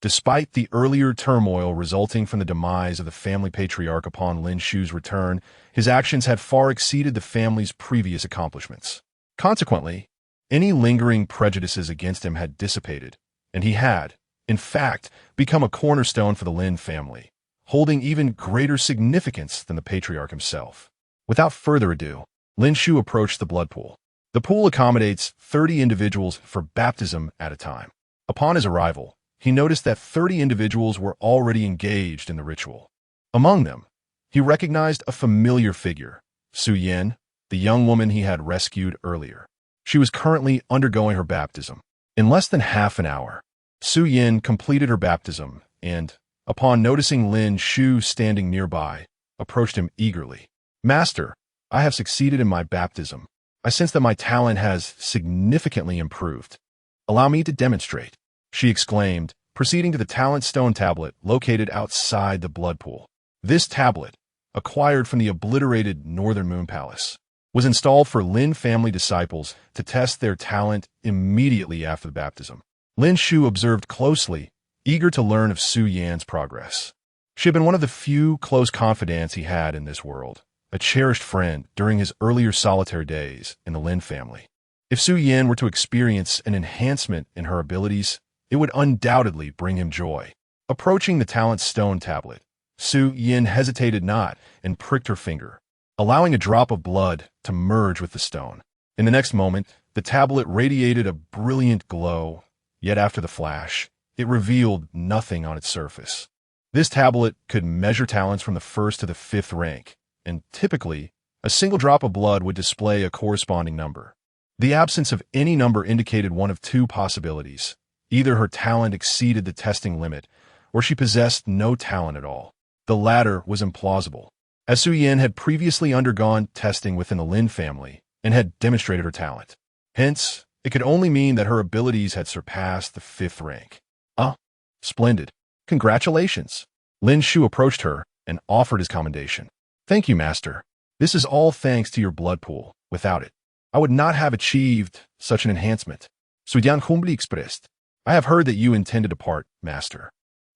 Despite the earlier turmoil resulting from the demise of the family patriarch upon Lin Shu's return, his actions had far exceeded the family's previous accomplishments. Consequently, any lingering prejudices against him had dissipated, and he had, in fact, become a cornerstone for the Lin family, holding even greater significance than the patriarch himself. Without further ado, Lin Shu approached the blood pool. The pool accommodates 30 individuals for baptism at a time. Upon his arrival, he noticed that 30 individuals were already engaged in the ritual. Among them, he recognized a familiar figure, Su Yin, the young woman he had rescued earlier. She was currently undergoing her baptism. In less than half an hour, Su Yin completed her baptism and, upon noticing Lin Shu standing nearby, approached him eagerly. Master, I have succeeded in my baptism. I sense that my talent has significantly improved. Allow me to demonstrate, she exclaimed, proceeding to the talent stone tablet located outside the blood pool. This tablet, acquired from the obliterated Northern Moon Palace, was installed for Lin family disciples to test their talent immediately after the baptism. Lin Shu observed closely, eager to learn of Su Yan's progress. She had been one of the few close confidants he had in this world, a cherished friend during his earlier solitary days in the Lin family. If Su Yan were to experience an enhancement in her abilities, it would undoubtedly bring him joy. Approaching the talent stone tablet, Su Yan hesitated not and pricked her finger, allowing a drop of blood to merge with the stone. In the next moment, the tablet radiated a brilliant glow, yet after the flash, it revealed nothing on its surface. This tablet could measure talents from the 1st to the 5th rank, and typically, a single drop of blood would display a corresponding number. The absence of any number indicated one of two possibilities. Either her talent exceeded the testing limit, or she possessed no talent at all. The latter was implausible, as Su Yan had previously undergone testing within the Lin family and had demonstrated her talent. Hence, it could only mean that her abilities had surpassed the 5th rank. Splendid. Congratulations. Lin Shu approached her and offered his commendation. Thank you, master. This is all thanks to your blood pool. Without it, I would not have achieved such an enhancement. Su Yan humbly expressed. I have heard that you intend to depart, master.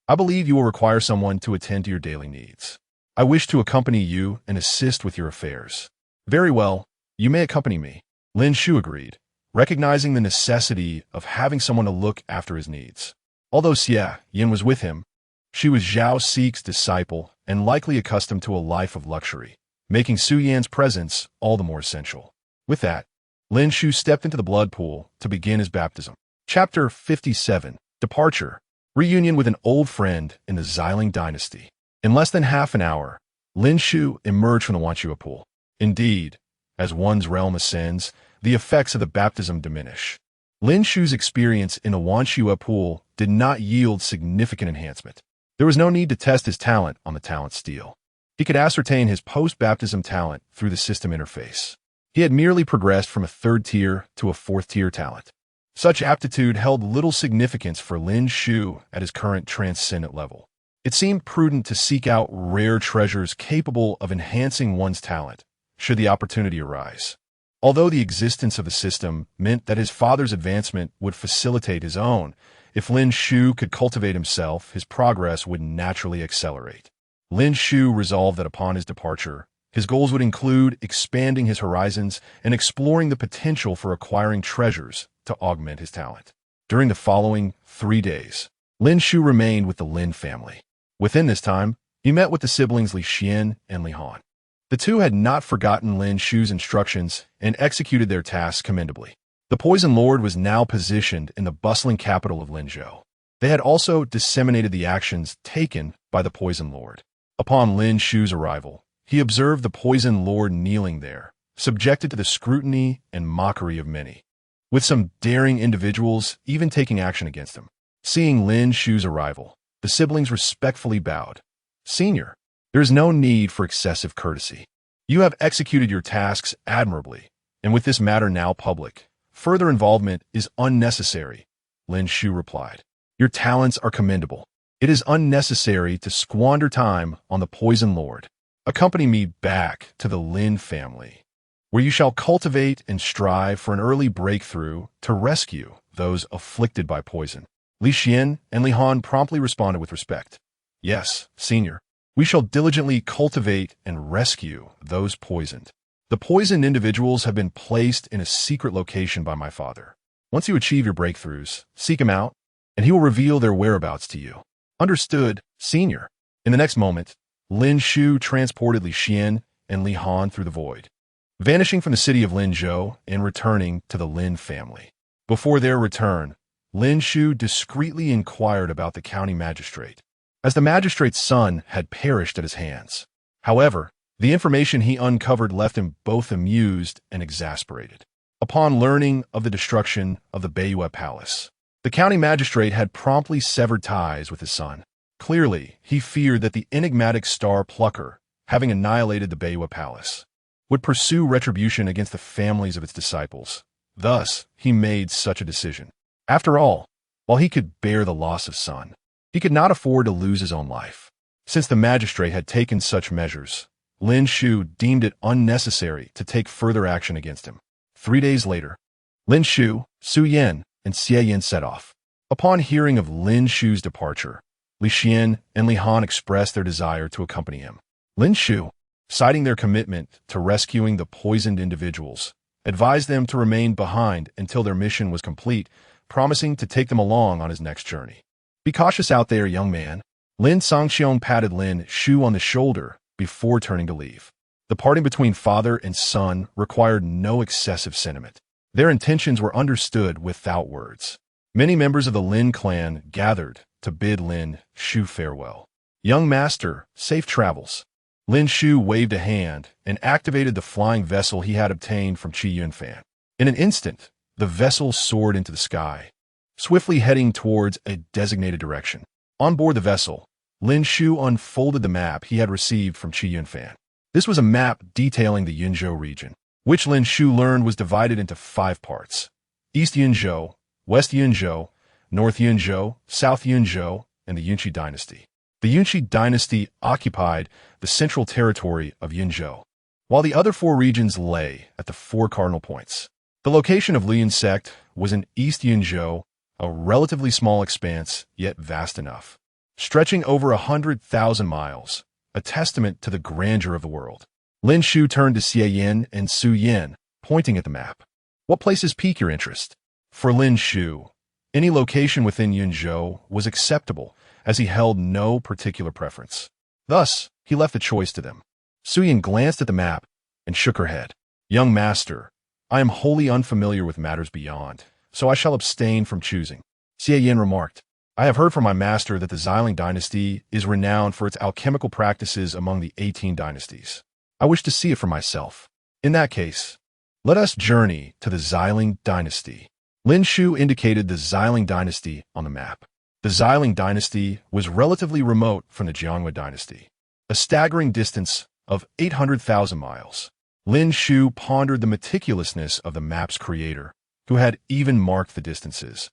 I believe you will require someone to attend to your daily needs. I wish to accompany you and assist with your affairs. Very well, you may accompany me. Lin Shu agreed, recognizing the necessity of having someone to look after his needs. Although Xia Yin was with him, she was Zhao Xix's disciple and likely accustomed to a life of luxury, making Su Yan's presence all the more essential. With that, Lin Shu stepped into the blood pool to begin his baptism. Chapter 57. Departure. Reunion with an old friend in the Xiling dynasty. In less than half an hour, Lin Shu emerged from the Wanchua pool. Indeed, as one's realm ascends, the effects of the baptism diminish. Lin Shu's experience in the Wanchua pool did not yield significant enhancement. There was no need to test his talent on the talent steel. He could ascertain his post-baptism talent through the system interface. He had merely progressed from a 3rd tier to a 4th tier talent. Such aptitude held little significance for Lin Shu at his current transcendent level. It seemed prudent to seek out rare treasures capable of enhancing one's talent, should the opportunity arise. Although the existence of the system meant that his father's advancement would facilitate his own, if Lin Shu could cultivate himself, his progress would naturally accelerate. Lin Shu resolved that upon his departure, his goals would include expanding his horizons and exploring the potential for acquiring treasures to augment his talent. During the following 3 days, Lin Shu remained with the Lin family. Within this time, he met with the siblings Li Xian and Li Han. The two had not forgotten Lin Shu's instructions and executed their tasks commendably. The Poison Lord was now positioned in the bustling capital of Linzhou. They had also disseminated the actions taken by the Poison Lord. Upon Lin Shu's arrival, he observed the Poison Lord kneeling there, subjected to the scrutiny and mockery of many, with some daring individuals even taking action against him. Seeing Lin Shu's arrival, the siblings respectfully bowed. Senior, there is no need for excessive courtesy. You have executed your tasks admirably, and with this matter now public, further involvement is unnecessary, Lin Shu replied. Your talents are commendable. It is unnecessary to squander time on the Poison Lord. Accompany me back to the Lin family, where you shall cultivate and strive for an early breakthrough to rescue those afflicted by poison. Li Xian and Li Han promptly responded with respect. Yes, senior. We shall diligently cultivate and rescue those poisoned. The poisoned individuals have been placed in a secret location by my father. Once you achieve your breakthroughs, seek him out, and he will reveal their whereabouts to you. Understood, senior. In the next moment, Lin Shu transported Li Xian and Li Han through the void, vanishing from the city of Linzhou and returning to the Lin family. Before their return, Lin Shu discreetly inquired about the county magistrate, as the magistrate's son had perished at his hands. However, the information he uncovered left him both amused and exasperated. Upon learning of the destruction of the Beiyue Palace, the county magistrate had promptly severed ties with his son. Clearly, he feared that the enigmatic star plucker, having annihilated the Beiyue Palace, would pursue retribution against the families of its disciples. Thus, he made such a decision. After all, while he could bear the loss of son, he could not afford to lose his own life. Since the magistrate had taken such measures, Lin Shu deemed it unnecessary to take further action against him. 3 days later, Lin Shu, Su Yan, and Xie Yin set off. Upon hearing of Lin Shu's departure, Li Xian and Li Han expressed their desire to accompany him. Lin Shu, citing their commitment to rescuing the poisoned individuals, advised them to remain behind until their mission was complete, promising to take them along on his next journey. Be cautious out there, young man. Lin Sangxiong patted Lin Shu on the shoulder before turning to leave. The parting between father and son required no excessive sentiment. Their intentions were understood without words. Many members of the Lin clan gathered to bid Lin Shu farewell. Young master, safe travels. Lin Shu waved a hand and activated the flying vessel he had obtained from Qi Yunfan. In an instant, the vessel soared into the sky, swiftly heading towards a designated direction. On board the vessel, Lin Shu unfolded the map he had received from Qi Yunfan. This was a map detailing the Yunzhou region, which Lin Shu learned was divided into 5 parts: East Yunzhou, West Yunzhou, North Yunzhou, South Yunzhou, and the Yunqi dynasty. The Yunqi dynasty occupied the central territory of Yunzhou, while the other 4 regions lay at the 4 cardinal points. The location of Liyun sect was in East Yunzhou, a relatively small expanse, yet vast enough, stretching over 100,000 miles, a testament to the grandeur of the world. Lin Shu turned to Xie Yin and Su Yin, pointing at the map. What places pique your interest? For Lin Shu, any location within Yunzhou was acceptable, as he held no particular preference. Thus, he left the choice to them. Su Yin glanced at the map and shook her head. Young master, I am wholly unfamiliar with matters beyond, so I shall abstain from choosing. Xie Yin remarked, I have heard from my master that the Xiling dynasty is renowned for its alchemical practices among the 18 dynasties. I wish to see it for myself. In that case, let us journey to the Xiling dynasty. Lin Shu indicated the Xiling dynasty on the map. The Xiling dynasty was relatively remote from the Jianghua dynasty, a staggering distance of 800,000 miles. Lin Shu pondered the meticulousness of the map's creator, who had even marked the distances,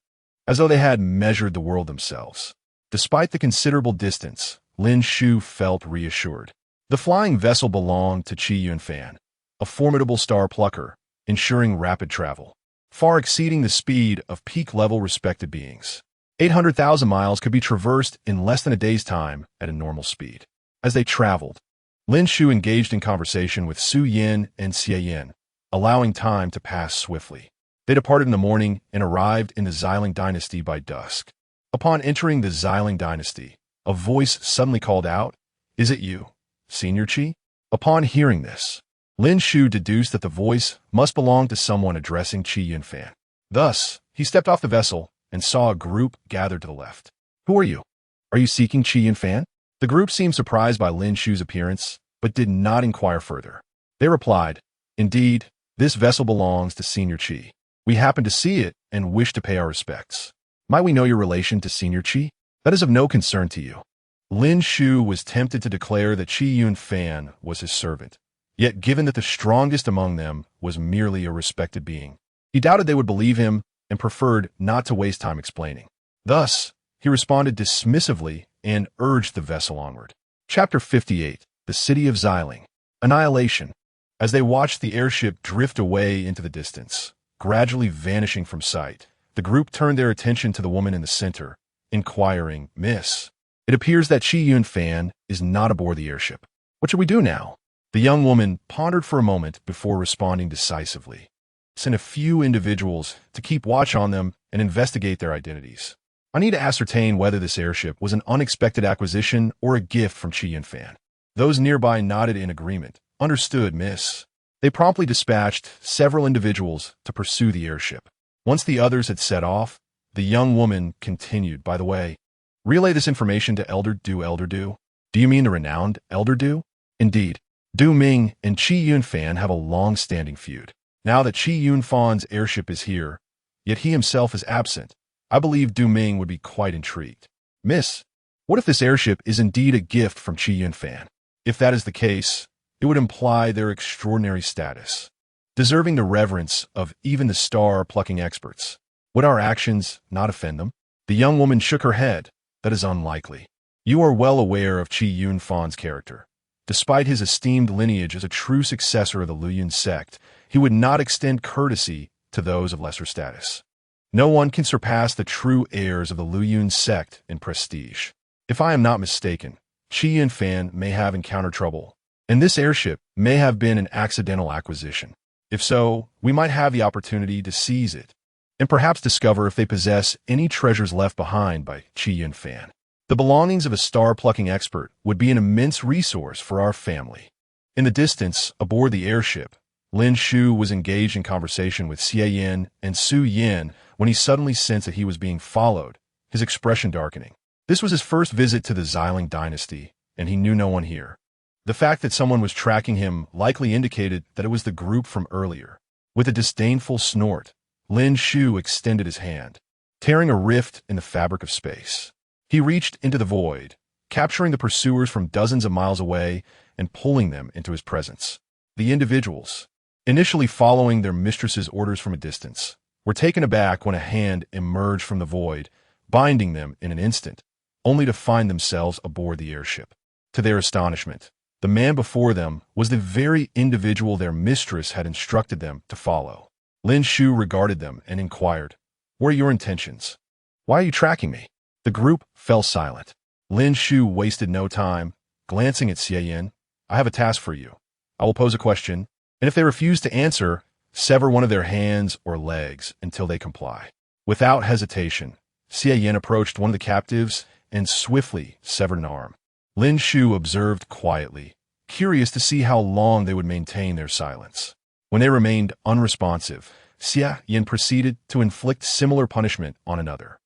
as though they had measured the world themselves. Despite the considerable distance, Lin Shu felt reassured. The flying vessel belonged to Qi Yunfan, a formidable star plucker, ensuring rapid travel, far exceeding the speed of peak-level respected beings. 800,000 miles could be traversed in less than a day's time at a normal speed. As they traveled, Lin Shu engaged in conversation with Su Yin and Xie Yin, allowing time to pass swiftly. They departed in the morning and arrived in the Xiling dynasty by dusk. Upon entering the Xiling dynasty, a voice suddenly called out, "Is it you, Senior Qi?" Upon hearing this, Lin Shu deduced that the voice must belong to someone addressing Qi Yunfan. Thus, he stepped off the vessel and saw a group gathered to the left. Who are you? Are you seeking Qi Yunfan? The group seemed surprised by Lin Shu's appearance, but did not inquire further. They replied, Indeed, this vessel belongs to Senior Qi. We happen to see it and wish to pay our respects. Might we know your relation to Senior Qi? That is of no concern to you. Lin Shu was tempted to declare that Qi Yunfan was his servant, yet given that the strongest among them was merely a respected being, he doubted they would believe him and preferred not to waste time explaining. Thus, he responded dismissively and urged the vessel onward. Chapter 58, The City of Xiling. Annihilation. As they watched the airship drift away into the distance, gradually vanishing from sight, the group turned their attention to the woman in the center, inquiring, Miss, it appears that Qi Yunfan is not aboard the airship. What should we do now? The young woman pondered for a moment before responding decisively. Send a few individuals to keep watch on them and investigate their identities. I need to ascertain whether this airship was an unexpected acquisition or a gift from Qi Yunfan. Those nearby nodded in agreement. Understood, miss. They promptly dispatched several individuals to pursue the airship. Once the others had set off, the young woman continued, by the way, relay this information to Elder Du. Elder Du? Do you mean the renowned Elder Du? Indeed. Du Ming and Qi Yunfan have a long-standing feud. Now that Qi Yunfan's airship is here, yet he himself is absent, I believe Du Ming would be quite intrigued. Miss, what if this airship is indeed a gift from Qi Yunfan? If that is the case, it would imply their extraordinary status, deserving the reverence of even the star-plucking experts. Would our actions not offend them? The young woman shook her head. That is unlikely. You are well aware of Qi Yunfan's character. Despite his esteemed lineage as a true successor of the Liyun sect, he would not extend courtesy to those of lesser status. No one can surpass the true heirs of the Liyun sect in prestige. If I am not mistaken, Qi Yunfan may have encountered trouble, and this airship may have been an accidental acquisition. If so, we might have the opportunity to seize it, and perhaps discover if they possess any treasures left behind by Qi Yunfan. The belongings of a star-plucking expert would be an immense resource for our family. In the distance, aboard the airship, Lin Shu was engaged in conversation with Xie Yin and Su Yin when he suddenly sensed that he was being followed, his expression darkening. This was his first visit to the Xiling dynasty, and he knew no one here. The fact that someone was tracking him likely indicated that it was the group from earlier. With a disdainful snort, Lin Shu extended his hand, tearing a rift in the fabric of space. He reached into the void, capturing the pursuers from dozens of miles away and pulling them into his presence. The individuals, initially following their mistress's orders from a distance, were taken aback when a hand emerged from the void, binding them in an instant, only to find themselves aboard the airship. To their astonishment, the man before them was the very individual their mistress had instructed them to follow. Lin Shu regarded them and inquired, "What are your intentions? Why are you tracking me?" The group fell silent. Lin Shu wasted no time, glancing at Xie Yin. "I have a task for you. I will pose a question, and if they refuse to answer, sever one of their hands or legs until they comply." Without hesitation, Xie Yin approached one of the captives and swiftly severed an arm. Lin Shu observed quietly, curious to see how long they would maintain their silence. When they remained unresponsive, Xie Yin proceeded to inflict similar punishment on another.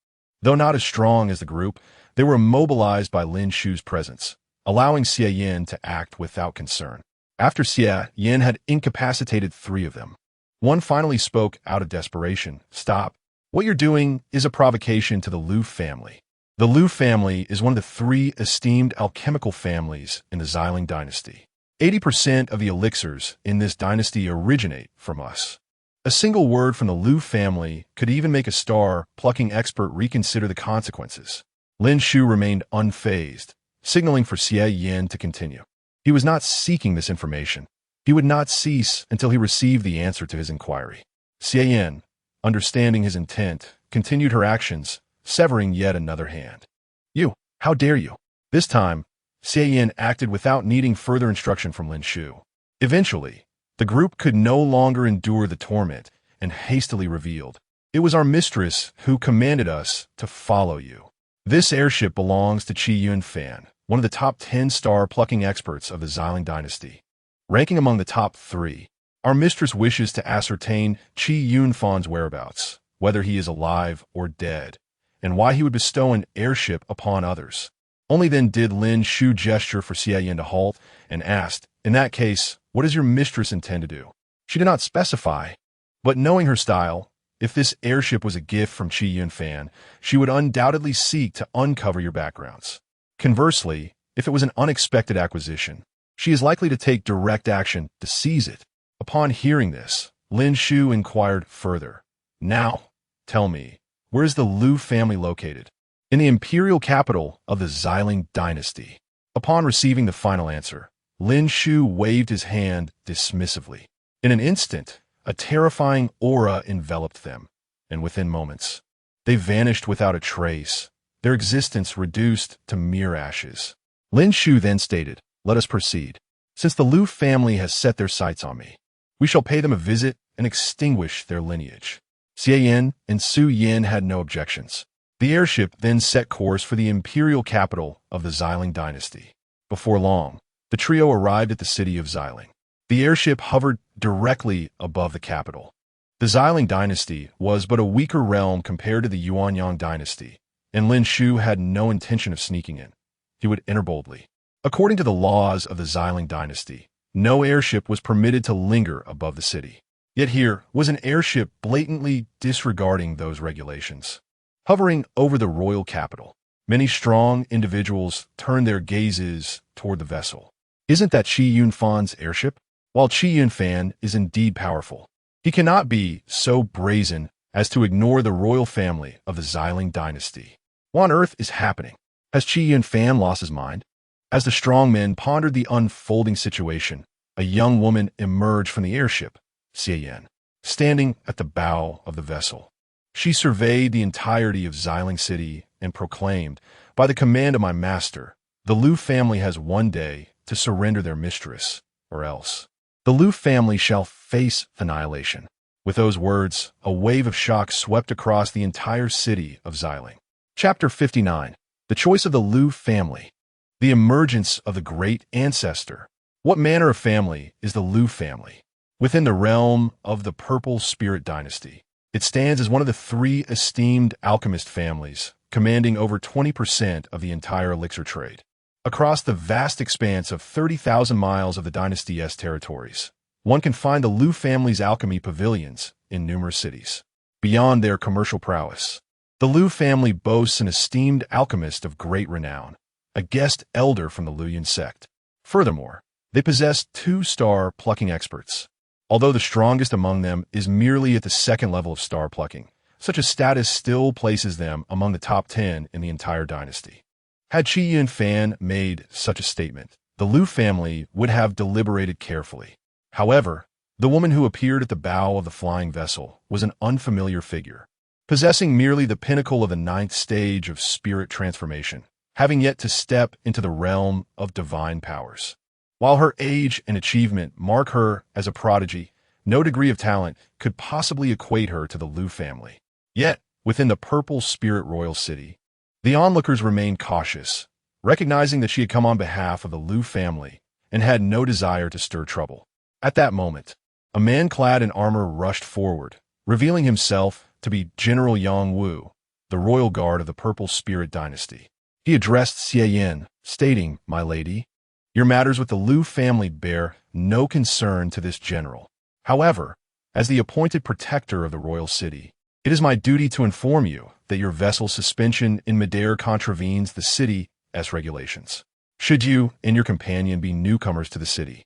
Though not as strong as the group, they were immobilized by Lin Shu's presence, allowing Xie Yin to act without concern. After Xie Yin had incapacitated 3 of them, one finally spoke out of desperation. "Stop. What you're doing is a provocation to the Lu family." The Lu family is one of the 3 esteemed alchemical families in the Xiling dynasty. 80% of the elixirs in this dynasty originate from us. A single word from the Lu family could even make a star-plucking expert reconsider the consequences. Lin Shu remained unfazed, signaling for Xie Yin to continue. He was not seeking this information. He would not cease until he received the answer to his inquiry. Xie Yin, understanding his intent, continued her actions, severing yet another hand. "You, how dare you?" This time, Xie Yin acted without needing further instruction from Lin Shu. Eventually, the group could no longer endure the torment and hastily revealed, "It was our mistress who commanded us to follow you. This airship belongs to Qi Yunfan, one of the top 10 star-plucking experts of the Xiling dynasty. Ranking among the top 3, our mistress wishes to ascertain Qi Yunfan's whereabouts, whether he is alive or dead, and why he would bestow an airship upon others." Only then did Lin Shu gesture for Xie Yin to halt and asked, "In that case, what does your mistress intend to do?" She did not specify, but knowing her style, if this airship was a gift from Qi Yunfan, she would undoubtedly seek to uncover your backgrounds. Conversely, if it was an unexpected acquisition, she is likely to take direct action to seize it. Upon hearing this, Lin Shu inquired further, "Now, tell me, where is the Lu family located?" "In the imperial capital of the Xiling dynasty." Upon receiving the final answer, Lin Shu waved his hand dismissively. In an instant, a terrifying aura enveloped them, and within moments, they vanished without a trace, their existence reduced to mere ashes. Lin Shu then stated, "Let us proceed. Since the Lu family has set their sights on me, we shall pay them a visit and extinguish their lineage." Xie Yin and Su Yin had no objections. The airship then set course for the imperial capital of the Xiling dynasty. Before long, the trio arrived at the city of Xiling. The airship hovered directly above the capital. The Xiling dynasty was but a weaker realm compared to the Yuanyang dynasty, and Lin Shu had no intention of sneaking in. He would enter boldly. According to the laws of the Xiling dynasty, no airship was permitted to linger above the city. Yet here was an airship blatantly disregarding those regulations. Hovering over the royal capital, many strong individuals turned their gazes toward the vessel. Isn't that Qi Yunfan's airship? While Qi Yunfan is indeed powerful, he cannot be so brazen as to ignore the royal family of the Xiling dynasty. What on earth is happening? Has Qi Yunfan lost his mind? As the strong men pondered the unfolding situation, a young woman emerged from the airship, Xie Yin, standing at the bow of the vessel. She surveyed the entirety of Xiling City and proclaimed, "By the command of my master, the Lu family has one day to surrender their mistress, or else the Lu family shall face annihilation." With those words, a wave of shock swept across the entire city of Xiling. Chapter 59. The Choice of the Lu Family. The Emergence of the Great Ancestor. What manner of family is the Liu family? Within the realm of the Purple Spirit Dynasty, it stands as one of the three esteemed alchemist families, commanding over 20% of the entire elixir trade. Across the vast expanse of 30,000 miles of the dynasty's territories, one can find the Liu family's alchemy pavilions in numerous cities. Beyond their commercial prowess, the Liu family boasts an esteemed alchemist of great renown, a guest elder from the Liuyan sect. Furthermore, they possess two-star plucking experts, although the strongest among them is merely at the second level of star plucking. Such a status still places them among the top 10 in the entire dynasty. Had Qi Yunfan made such a statement, the Liu family would have deliberated carefully. However, the woman who appeared at the bow of the flying vessel was an unfamiliar figure, possessing merely the pinnacle of the 9th stage of spirit transformation, having yet to step into the realm of divine powers. While her age and achievement mark her as a prodigy, no degree of talent could possibly equate her to the Liu family. Yet, within the Purple Spirit Royal City, the onlookers remained cautious, recognizing that she had come on behalf of the Liu family and had no desire to stir trouble. At that moment, a man clad in armor rushed forward, revealing himself to be General Yang Wu, the royal guard of the Purple Spirit Dynasty. He addressed Xie Yin, stating, "My lady, your matters with the Liu family bear no concern to this general. However, as the appointed protector of the royal city, it is my duty to inform you that your vessel's suspension in midair contravenes the city's regulations. Should you and your companion be newcomers to the city,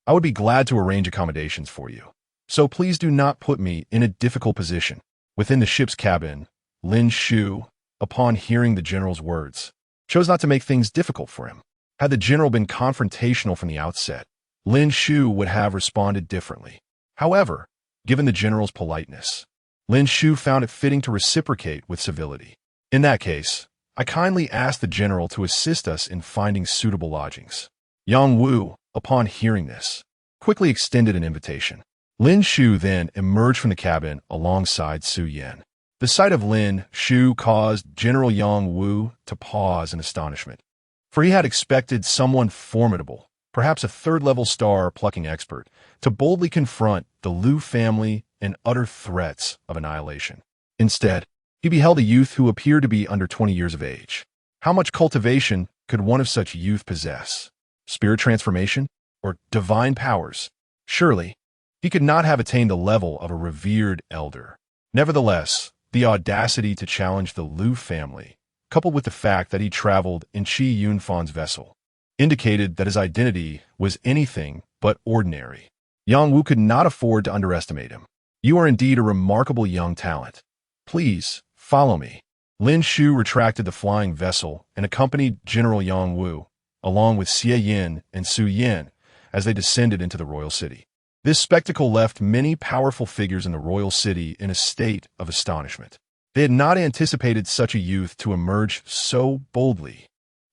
I would be glad to arrange accommodations for you. So please do not put me in a difficult position." Within the ship's cabin, Lin Shu, upon hearing the general's words, chose not to make things difficult for him. Had the general been confrontational from the outset, Lin Shu would have responded differently. However, given the general's politeness, Lin Shu found it fitting to reciprocate with civility. "In that case, I kindly ask the general to assist us in finding suitable lodgings." Yang Wu, upon hearing this, quickly extended an invitation. Lin Shu then emerged from the cabin alongside Su Yan. The sight of Lin Shu caused General Yang Wu to pause in astonishment, for he had expected someone formidable, perhaps a third-level star plucking expert, to boldly confront the Liu family and utter threats of annihilation. Instead, he beheld a youth who appeared to be under 20 years of age. How much cultivation could one of such youth possess? Spirit transformation? Or divine powers? Surely, he could not have attained the level of a revered elder. Nevertheless, the audacity to challenge the Liu family, coupled with the fact that he traveled in Qi Yunfan's vessel, indicated that his identity was anything but ordinary. Yang Wu could not afford to underestimate him. "You are indeed a remarkable young talent. Please, follow me." Lin Shu retracted the flying vessel and accompanied General Yang Wu, along with Xie Yin and Su Yan, as they descended into the royal city. This spectacle left many powerful figures in the royal city in a state of astonishment. They had not anticipated such a youth to emerge so boldly.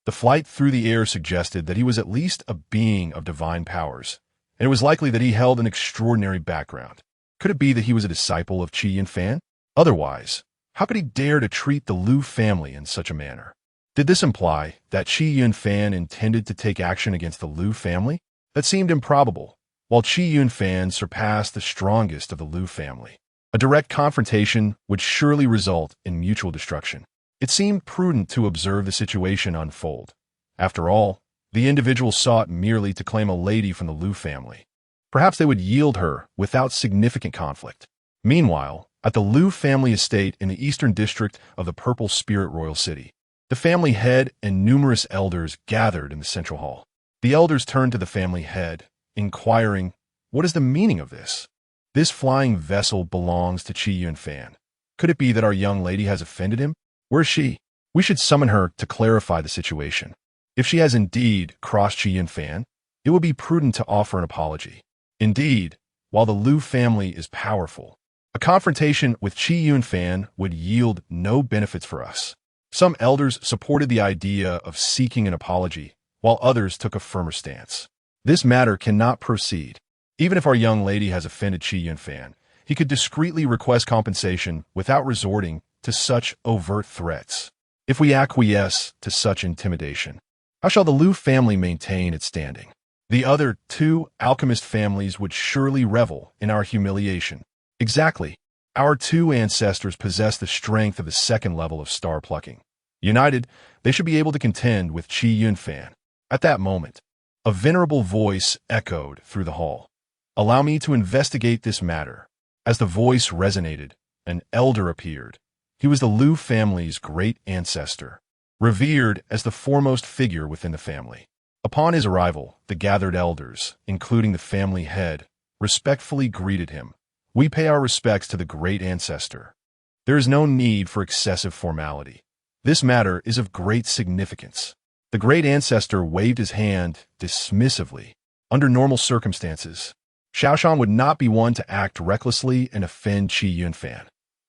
The flight through the air suggested that he was at least a being of divine powers, and it was likely that he held an extraordinary background. Could it be that he was a disciple of Qi Yunfan? Otherwise, how could he dare to treat the Liu family in such a manner? Did this imply that Qi Yunfan intended to take action against the Liu family? That seemed improbable. While Qi Yunfan surpassed the strongest of the Liu family, a direct confrontation would surely result in mutual destruction. It seemed prudent to observe the situation unfold. After all, the individual sought merely to claim a lady from the Liu family. Perhaps they would yield her without significant conflict. Meanwhile, at the Liu family estate in the eastern district of the Purple Spirit Royal City, the family head and numerous elders gathered in the central hall. The elders turned to the family head, inquiring, "What is the meaning of this? This flying vessel belongs to Qi Yunfan. Could it be that our young lady has offended him? Where is she? We should summon her to clarify the situation. If she has indeed crossed Qi Yunfan, it would be prudent to offer an apology. Indeed, while the Liu family is powerful, a confrontation with Qi Yunfan would yield no benefits for us." Some elders supported the idea of seeking an apology, while others took a firmer stance. "This matter cannot proceed. Even if our young lady has offended Qi Yunfan, he could discreetly request compensation without resorting to such overt threats. If we acquiesce to such intimidation, how shall the Liu family maintain its standing?" The other two alchemist families would surely revel in our humiliation. Exactly. Our two ancestors possess the strength of the second level of star plucking. United, they should be able to contend with Qi Yunfan. At that moment, a venerable voice echoed through the hall. Allow me to investigate this matter. As the voice resonated, an elder appeared. He was the Lu family's great ancestor, revered as the foremost figure within the family. Upon his arrival, the gathered elders, including the family head, respectfully greeted him. We pay our respects to the great ancestor. There is no need for excessive formality. This matter is of great significance. The great ancestor waved his hand dismissively. Under normal circumstances, Xiaoshan would not be one to act recklessly and offend Qi Yunfan.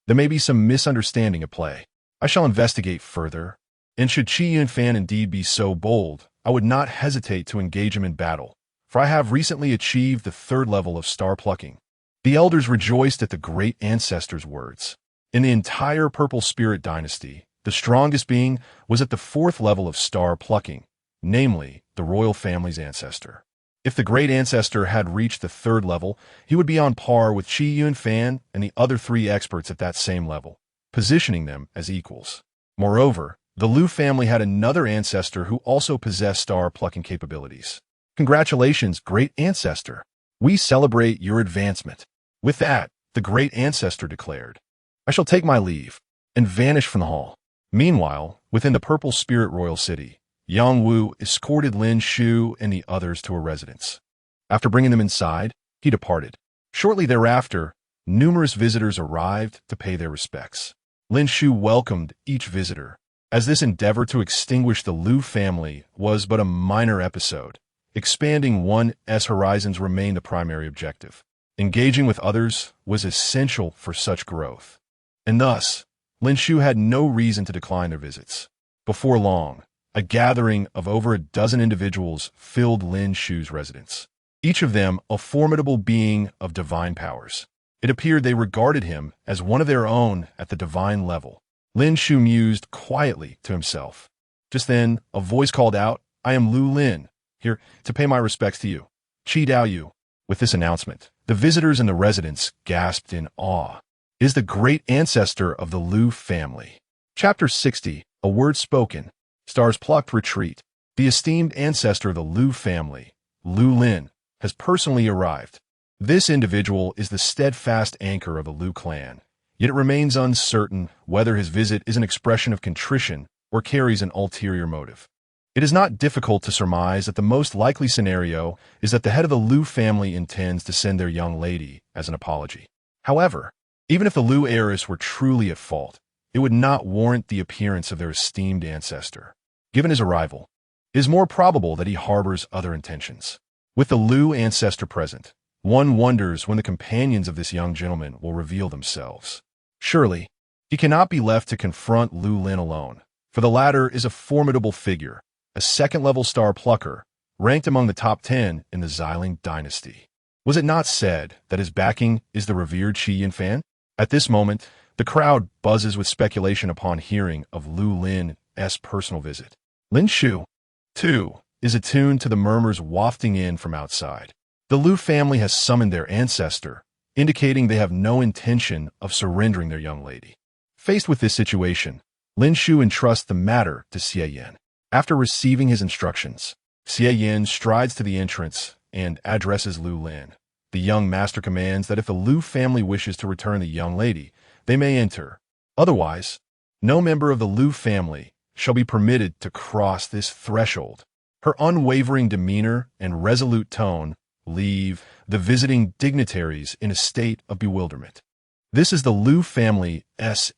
There may be some misunderstanding at play. I shall investigate further, and should Qi Yunfan indeed be so bold, I would not hesitate to engage him in battle, for I have recently achieved the third level of star plucking. The elders rejoiced at the great ancestor's words. In the entire Purple Spirit dynasty, the strongest being was at the fourth level of star plucking, namely, the royal family's ancestor. If the great ancestor had reached the third level, he would be on par with Qi Yunfan and the other three experts at that same level, positioning them as equals. Moreover, the Lu family had another ancestor who also possessed star plucking capabilities. Congratulations, great ancestor. We celebrate your advancement. With that, the great ancestor declared, I shall take my leave, and vanish from the hall. Meanwhile, within the Purple Spirit Royal City, Yang Wu escorted Lin Shu and the others to a residence. After bringing them inside, he departed. Shortly thereafter, numerous visitors arrived to pay their respects. Lin Shu welcomed each visitor, as this endeavor to extinguish the Lu family was but a minor episode. Expanding one's horizons remained the primary objective. Engaging with others was essential for such growth. And thus, Lin Shu had no reason to decline their visits. Before long, a gathering of over a dozen individuals filled Lin Shu's residence, each of them a formidable being of divine powers. It appeared they regarded him as one of their own at the divine level. Lin Shu mused quietly to himself. Just then, a voice called out, I am Lu Lin, here to pay my respects to you. Qi Dao Yu. With this announcement, the visitors in the residence gasped in awe. Is the great ancestor of the Lu family. Chapter 60, A Word Spoken. Stars Plucked Retreat. The esteemed ancestor of the Lu family, Lu Lin, has personally arrived. This individual is the steadfast anchor of the Lu clan, yet it remains uncertain whether his visit is an expression of contrition or carries an ulterior motive. It is not difficult to surmise that the most likely scenario is that the head of the Lu family intends to send their young lady as an apology. However, even if the Lu heiress were truly at fault, it would not warrant the appearance of their esteemed ancestor. Given his arrival, it is more probable that he harbors other intentions. With the Lu ancestor present, one wonders when the companions of this young gentleman will reveal themselves. Surely, he cannot be left to confront Lu Lin alone, for the latter is a formidable figure, a second-level star plucker, ranked among the top 10 in the Xiling dynasty. Was it not said that his backing is the revered Qi Yunfan? At this moment, the crowd buzzes with speculation upon hearing of Lu Lin's personal visit. Lin Shu, too, is attuned to the murmurs wafting in from outside. The Lu family has summoned their ancestor, indicating they have no intention of surrendering their young lady. Faced with this situation, Lin Shu entrusts the matter to Xie Yan. After receiving his instructions, Xie Yan strides to the entrance and addresses Lu Lin. The young master commands that if the Lu family wishes to return the young lady, they may enter. Otherwise, no member of the Lu family shall be permitted to cross this threshold. Her unwavering demeanor and resolute tone leave the visiting dignitaries in a state of bewilderment. This is the Lu family's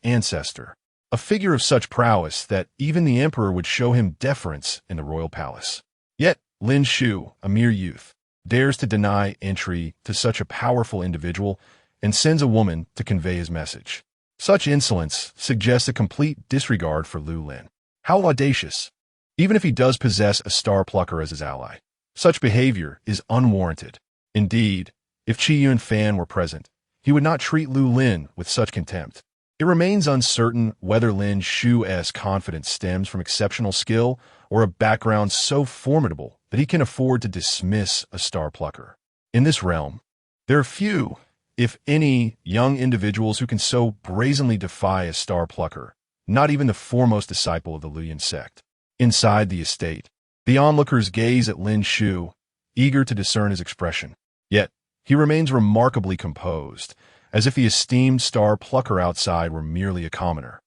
ancestor, a figure of such prowess that even the emperor would show him deference in the royal palace. Yet, Lin Shu, a mere youth, dares to deny entry to such a powerful individual and sends a woman to convey his message. Such insolence suggests a complete disregard for Lu Lin. How audacious! Even if he does possess a star plucker as his ally, such behavior is unwarranted. Indeed, if Qi Yunfan were present, he would not treat Lu Lin with such contempt. It remains uncertain whether Lin Shu's confidence stems from exceptional skill or a background so formidable that he can afford to dismiss a star plucker. In this realm, there are few, if any, young individuals who can so brazenly defy a star plucker, not even the foremost disciple of the Luyan sect. Inside the estate, the onlookers gaze at Lin Shu, eager to discern his expression. Yet, he remains remarkably composed, as if the esteemed star plucker outside were merely a commoner.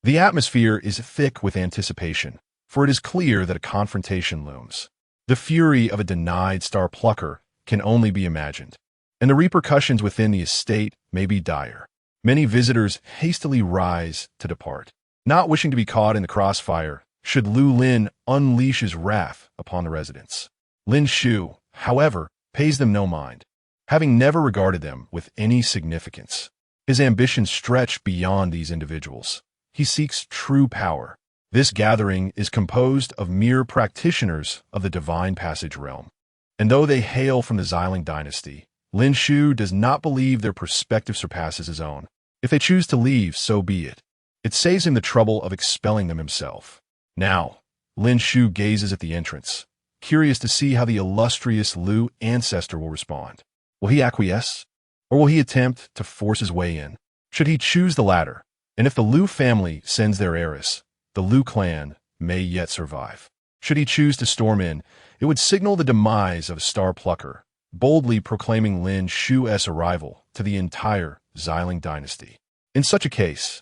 The atmosphere is thick with anticipation, for it is clear that a confrontation looms. The fury of a denied star plucker can only be imagined, and the repercussions within the estate may be dire. Many visitors hastily rise to depart, not wishing to be caught in the crossfire should Lu Lin unleash his wrath upon the residents. Lin Shu, however, pays them no mind, having never regarded them with any significance. His ambitions stretch beyond these individuals. He seeks true power. This gathering is composed of mere practitioners of the Divine Passage realm. And though they hail from the Xiling dynasty, Lin Shu does not believe their perspective surpasses his own. If they choose to leave, so be it. It saves him the trouble of expelling them himself. Now, Lin Shu gazes at the entrance, curious to see how the illustrious Lu ancestor will respond. Will he acquiesce? Or will he attempt to force his way in? Should he choose the latter, and if the Lu family sends their heiress, the Lu clan may yet survive. Should he choose to storm in, it would signal the demise of a star plucker, boldly proclaiming Lin Shu's arrival to the entire Xiling dynasty. In such a case,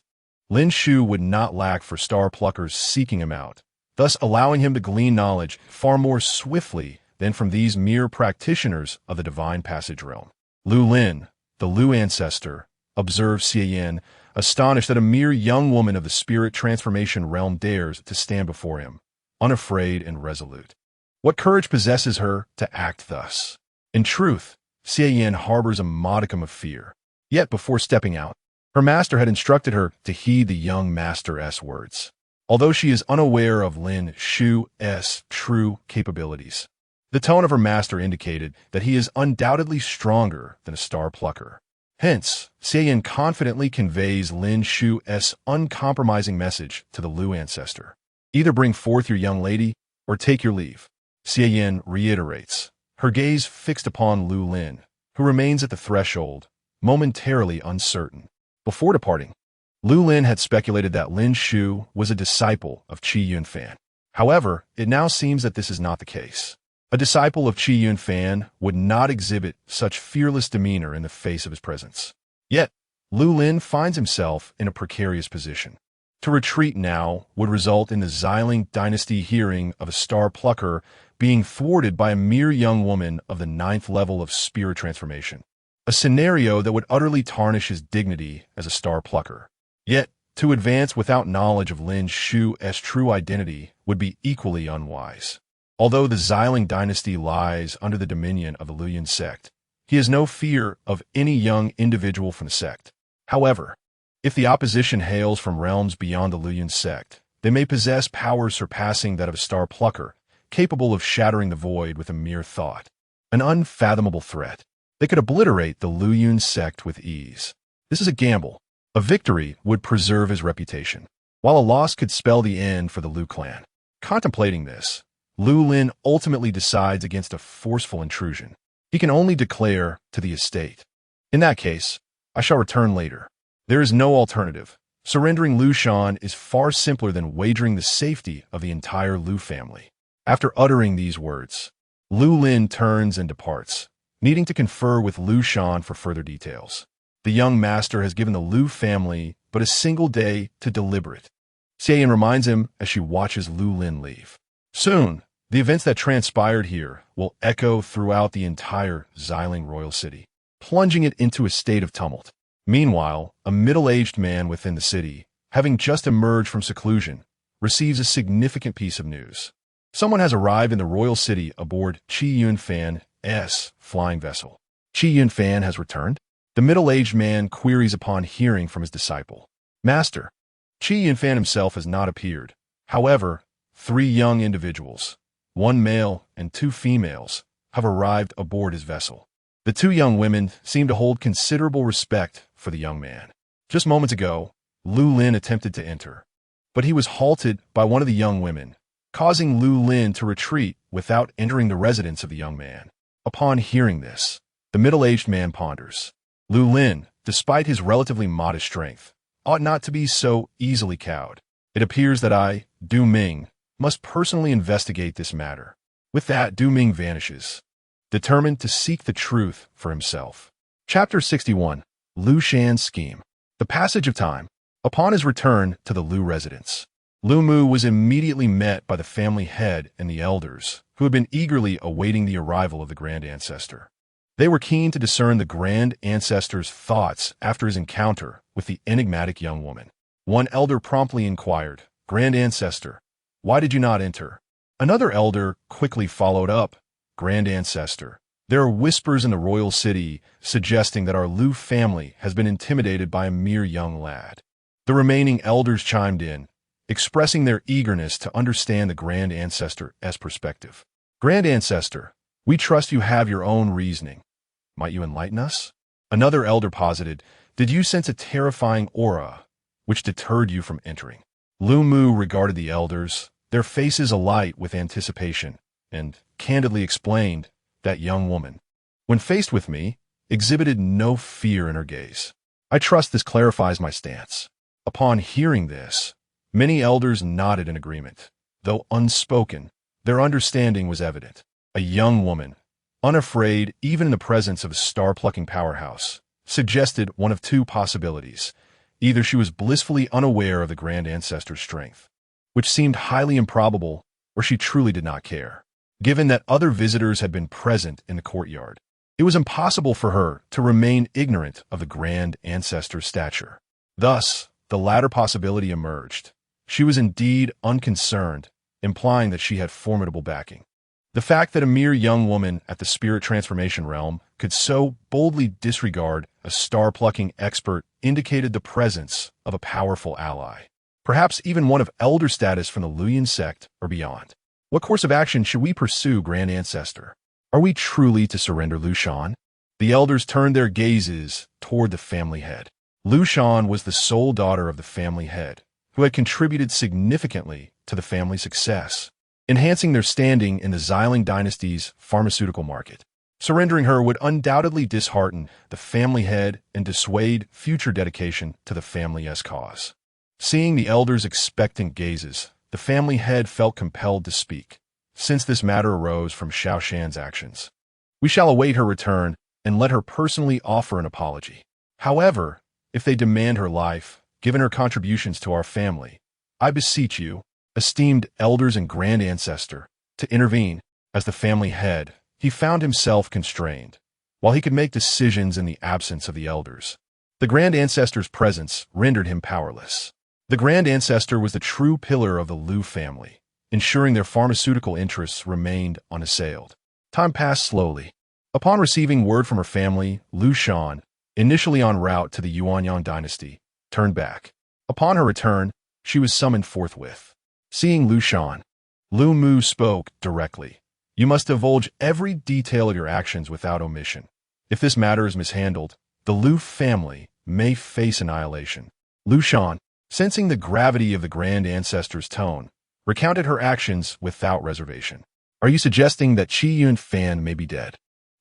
Lin Shu would not lack for star pluckers seeking him out, thus allowing him to glean knowledge far more swiftly than from these mere practitioners of the Divine Passage realm. Lu Lin, the Lu ancestor, observes Xie Yan, astonished that a mere young woman of the spirit transformation realm dares to stand before him, unafraid and resolute. What courage possesses her to act thus? In truth, Xie Yan harbors a modicum of fear. Yet before stepping out, her master had instructed her to heed the young master's words. Although she is unaware of Lin Shu's true capabilities, the tone of her master indicated that he is undoubtedly stronger than a star plucker. Hence, Xie Yan confidently conveys Lin Shu's uncompromising message to the Lu ancestor. Either bring forth your young lady, or take your leave. Xie Yan reiterates, her gaze fixed upon Lu Lin, who remains at the threshold, momentarily uncertain. Before departing, Lu Lin had speculated that Lin Shu was a disciple of Qi Yunfan. However, it now seems that this is not the case. A disciple of Qi Yunfan would not exhibit such fearless demeanor in the face of his presence. Yet, Lu Lin finds himself in a precarious position. To retreat now would result in the Xiling dynasty hearing of a star plucker being thwarted by a mere young woman of the 9th level of spirit transformation. A scenario that would utterly tarnish his dignity as a star plucker. Yet, to advance without knowledge of Lin Shu's true identity would be equally unwise. Although the Xiling dynasty lies under the dominion of the Luyan sect, he has no fear of any young individual from the sect. However, if the opposition hails from realms beyond the Luyan sect, they may possess powers surpassing that of a star plucker, capable of shattering the void with a mere thought. An unfathomable threat. They could obliterate the Luyan sect with ease. This is a gamble. A victory would preserve his reputation, while a loss could spell the end for the Lu clan. Contemplating this, Lu Lin ultimately decides against a forceful intrusion. He can only declare to the estate. In that case, I shall return later. There is no alternative. Surrendering Lu Shan is far simpler than wagering the safety of the entire Lu family. After uttering these words, Lu Lin turns and departs, needing to confer with Lu Shan for further details. The young master has given the Lu family but a single day to deliberate. Xie Yan reminds him as she watches Lu Lin leave. Soon, the events that transpired here will echo throughout the entire Xiling royal city, plunging it into a state of tumult. Meanwhile, a middle-aged man within the city, having just emerged from seclusion, receives a significant piece of news. Someone has arrived in the royal city aboard Qi Yunfan's flying vessel. Qi Yunfan has returned? The middle-aged man queries upon hearing from his disciple. Master, Qi Yunfan himself has not appeared. However, 3 young individuals, 1 male and 2 females, have arrived aboard his vessel. The 2 young women seem to hold considerable respect for the young man. Just moments ago, Lu Lin attempted to enter, but he was halted by one of the young women, causing Lu Lin to retreat without entering the residence of the young man. Upon hearing this, the middle-aged man ponders. Lu Lin, despite his relatively modest strength, ought not to be so easily cowed. It appears that I, Du Ming, must personally investigate this matter. With that, Du Ming vanishes, determined to seek the truth for himself. Chapter 61. Lu Shan's Scheme. The passage of time. Upon his return to the Lu residence, Lu Mu was immediately met by the family head and the elders, who had been eagerly awaiting the arrival of the Grand Ancestor. They were keen to discern the Grand Ancestor's thoughts after his encounter with the enigmatic young woman. One elder promptly inquired, "Grand Ancestor, why did you not enter?" Another elder quickly followed up, "Grand Ancestor, there are whispers in the royal city suggesting that our Lu family has been intimidated by a mere young lad." The remaining elders chimed in, expressing their eagerness to understand the Grand Ancestor's perspective. "Grand Ancestor, we trust you have your own reasoning. Might you enlighten us?" Another elder posited, "Did you sense a terrifying aura which deterred you from entering?" Lu Mu regarded the elders, their faces alight with anticipation, and candidly explained that young woman, when faced with me, exhibited no fear in her gaze. I trust this clarifies my stance. Upon hearing this, many elders nodded in agreement. Though unspoken, their understanding was evident. A young woman, unafraid even in the presence of a star-plucking powerhouse, suggested one of two possibilities. Either she was blissfully unaware of the Grand Ancestor's strength, which seemed highly improbable, or she truly did not care. Given that other visitors had been present in the courtyard, it was impossible for her to remain ignorant of the Grand Ancestor's stature. Thus, the latter possibility emerged. She was indeed unconcerned, implying that she had formidable backing. The fact that a mere young woman at the spirit transformation realm could so boldly disregard a star-plucking expert indicated the presence of a powerful ally, perhaps even one of elder status from the Luyan sect or beyond. What course of action should we pursue, Grand Ancestor? Are we truly to surrender Lu Shan? The elders turned their gazes toward the family head. Lu Shan was the sole daughter of the family head, who had contributed significantly to the family's success, enhancing their standing in the Xiling dynasty's pharmaceutical market. Surrendering her would undoubtedly dishearten the family head and dissuade future dedication to the family's cause. Seeing the elders' expectant gazes, the family head felt compelled to speak, since this matter arose from Xiao Shan's actions. "We shall await her return and let her personally offer an apology. However, if they demand her life, given her contributions to our family, I beseech you, esteemed elders and Grand Ancestor, to intervene." As the family head, he found himself constrained. While he could make decisions in the absence of the elders, the Grand Ancestor's presence rendered him powerless. The Grand Ancestor was the true pillar of the Lu family, ensuring their pharmaceutical interests remained unassailed. Time passed slowly. Upon receiving word from her family, Lu Shan, initially en route to the Yuanyang dynasty, turned back. Upon her return, she was summoned forthwith. Seeing Lu Shan, Lu Mu spoke directly. "You must divulge every detail of your actions without omission. If this matter is mishandled, the Lu family may face annihilation." Lu Shan, sensing the gravity of the Grand Ancestor's tone, recounted her actions without reservation. "Are you suggesting that Qi Yun Fan may be dead,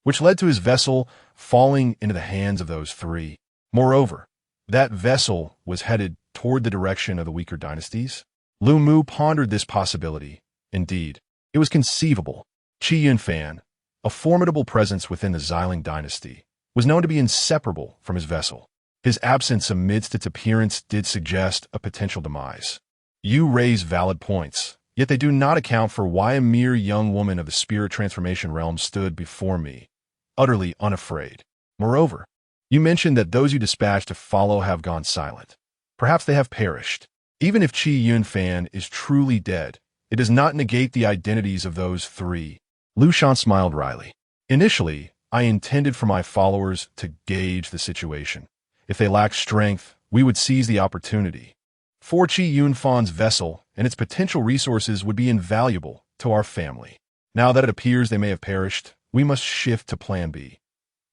which led to his vessel falling into the hands of those three? Moreover, that vessel was headed toward the direction of the weaker dynasties?" Lu Mu pondered this possibility. Indeed, it was conceivable. Qi Yun Fan, a formidable presence within the Xiling dynasty, was known to be inseparable from his vessel. His absence amidst its appearance did suggest a potential demise. You raise valid points, yet they do not account for why a mere young woman of the spirit transformation realm stood before me, utterly unafraid. Moreover, you mentioned that those you dispatched to follow have gone silent. Perhaps they have perished. Even if Qi Yun Fan is truly dead, it does not negate the identities of those three. Lu Shan smiled wryly. "Initially, I intended for my followers to gauge the situation. If they lacked strength, we would seize the opportunity. For Qi Yun Fan's vessel and its potential resources would be invaluable to our family. Now that it appears they may have perished, we must shift to Plan B."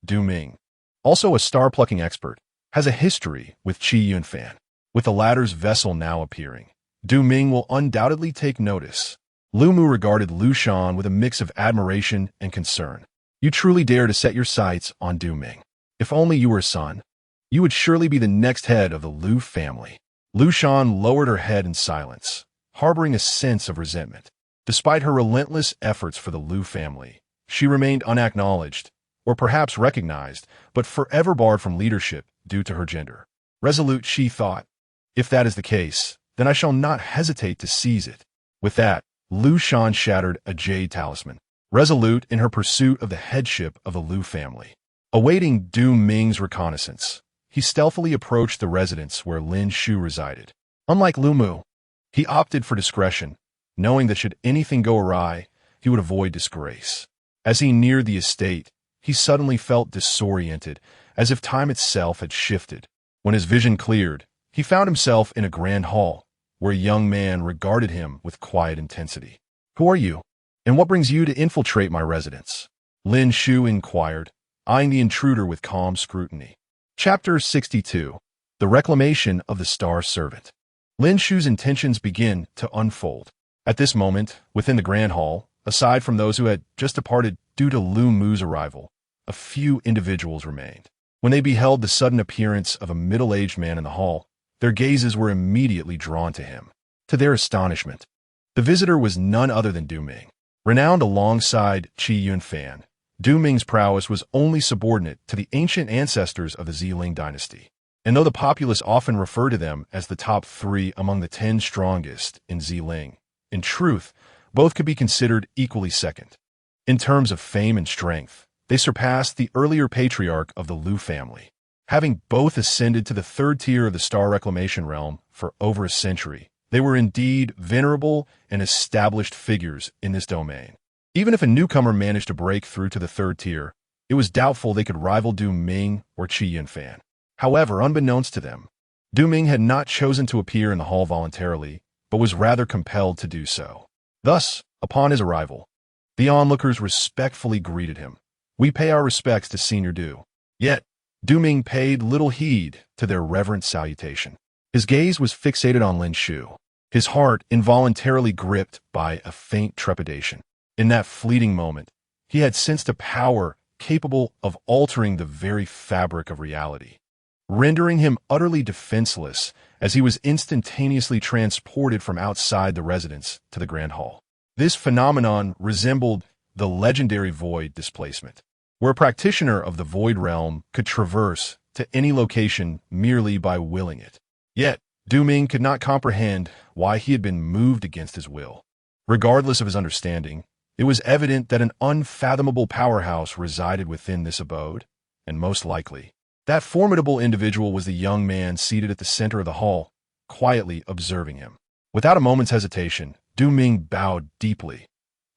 Du Ming, also a star-plucking expert, has a history with Qi Yun Fan. With the latter's vessel now appearing, Du Ming will undoubtedly take notice. Lu Mu regarded Lu Shan with a mix of admiration and concern. You truly dare to set your sights on Du Ming. If only you were a son, you would surely be the next head of the Lu family. Lu Shan lowered her head in silence, harboring a sense of resentment. Despite her relentless efforts for the Lu family, she remained unacknowledged, or perhaps recognized, but forever barred from leadership due to her gender. Resolute, she thought, if that is the case, then I shall not hesitate to seize it. With that, Lu Shan shattered a jade talisman, resolute in her pursuit of the headship of the Lu family. Awaiting Du Ming's reconnaissance, he stealthily approached the residence where Lin Shu resided. Unlike Lu Mu, he opted for discretion, knowing that should anything go awry, he would avoid disgrace. As he neared the estate, he suddenly felt disoriented, as if time itself had shifted. When his vision cleared, he found himself in a grand hall, where a young man regarded him with quiet intensity. Who are you, and what brings you to infiltrate my residence? Lin Shu inquired, eyeing the intruder with calm scrutiny. Chapter 62. The Reclamation of the Star Servant. Lin Shu's intentions begin to unfold. At this moment, within the grand hall, aside from those who had just departed due to Lu Mu's arrival, a few individuals remained. When they beheld the sudden appearance of a middle-aged man in the hall, their gazes were immediately drawn to him. To their astonishment, the visitor was none other than Du Ming. Renowned alongside Qi Yunfan, Du Ming's prowess was only subordinate to the ancient ancestors of the Ziling dynasty. And though the populace often referred to them as the top 3 among the 10 strongest in Ziling, in truth, both could be considered equally second. In terms of fame and strength, they surpassed the earlier patriarch of the Lu family. Having both ascended to the 3rd tier of the Star Reclamation realm for over a century, they were indeed venerable and established figures in this domain. Even if a newcomer managed to break through to the 3rd tier, it was doubtful they could rival Du Ming or Qi Yunfan. However, unbeknownst to them, Du Ming had not chosen to appear in the hall voluntarily, but was rather compelled to do so. Thus, upon his arrival, the onlookers respectfully greeted him. We pay our respects to Senior Du. Yet, Du Ming paid little heed to their reverent salutation. His gaze was fixated on Lin Shu, his heart involuntarily gripped by a faint trepidation. In that fleeting moment, he had sensed a power capable of altering the very fabric of reality, rendering him utterly defenseless as he was instantaneously transported from outside the residence to the Grand Hall. This phenomenon resembled the legendary void displacement, where a practitioner of the void realm could traverse to any location merely by willing it. Yet, Du Ming could not comprehend why he had been moved against his will. Regardless of his understanding, it was evident that an unfathomable powerhouse resided within this abode, and most likely, that formidable individual was the young man seated at the center of the hall, quietly observing him. Without a moment's hesitation, Du Ming bowed deeply.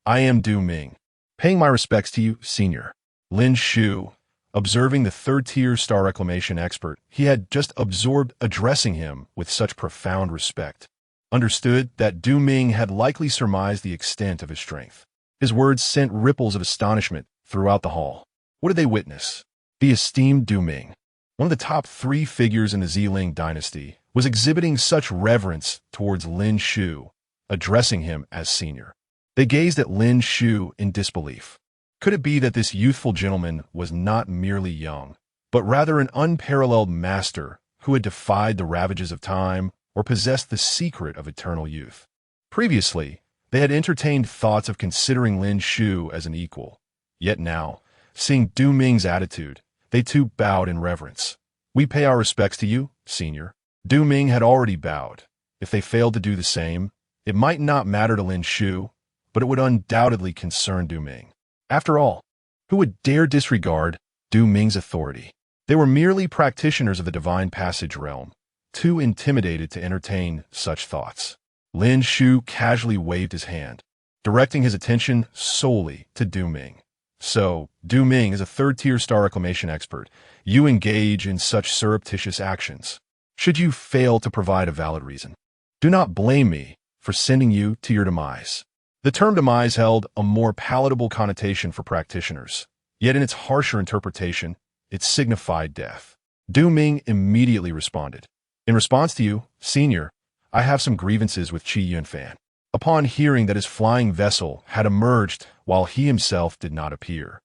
I am Du Ming, paying my respects to you, Senior. Lin Shu, observing the 3rd tier Star Reclamation expert he had just absorbed addressing him with such profound respect, understood that Du Ming had likely surmised the extent of his strength. His words sent ripples of astonishment throughout the hall. What did they witness? The esteemed Du Ming, one of the top 3 figures in the Ziling dynasty, was exhibiting such reverence towards Lin Shu, addressing him as Senior. They gazed at Lin Shu in disbelief. Could it be that this youthful gentleman was not merely young, but rather an unparalleled master who had defied the ravages of time or possessed the secret of eternal youth? Previously, they had entertained thoughts of considering Lin Shu as an equal. Yet now, seeing Du Ming's attitude, they too bowed in reverence. We pay our respects to you, Senior. Du Ming had already bowed. If they failed to do the same, it might not matter to Lin Shu, but it would undoubtedly concern Du Ming. After all, who would dare disregard Du Ming's authority? They were merely practitioners of the Divine Passage realm, too intimidated to entertain such thoughts. Lin Shu casually waved his hand, directing his attention solely to Du Ming. So, Du Ming is a 3rd tier Star Reclamation expert. You engage in such surreptitious actions. Should you fail to provide a valid reason, do not blame me for sending you to your demise. The term demise held a more palatable connotation for practitioners, yet in its harsher interpretation, it signified death. Du Ming immediately responded. In response to you, Senior, I have some grievances with Qi Yunfan. upon hearing that his flying vessel had emerged while he himself did not appear.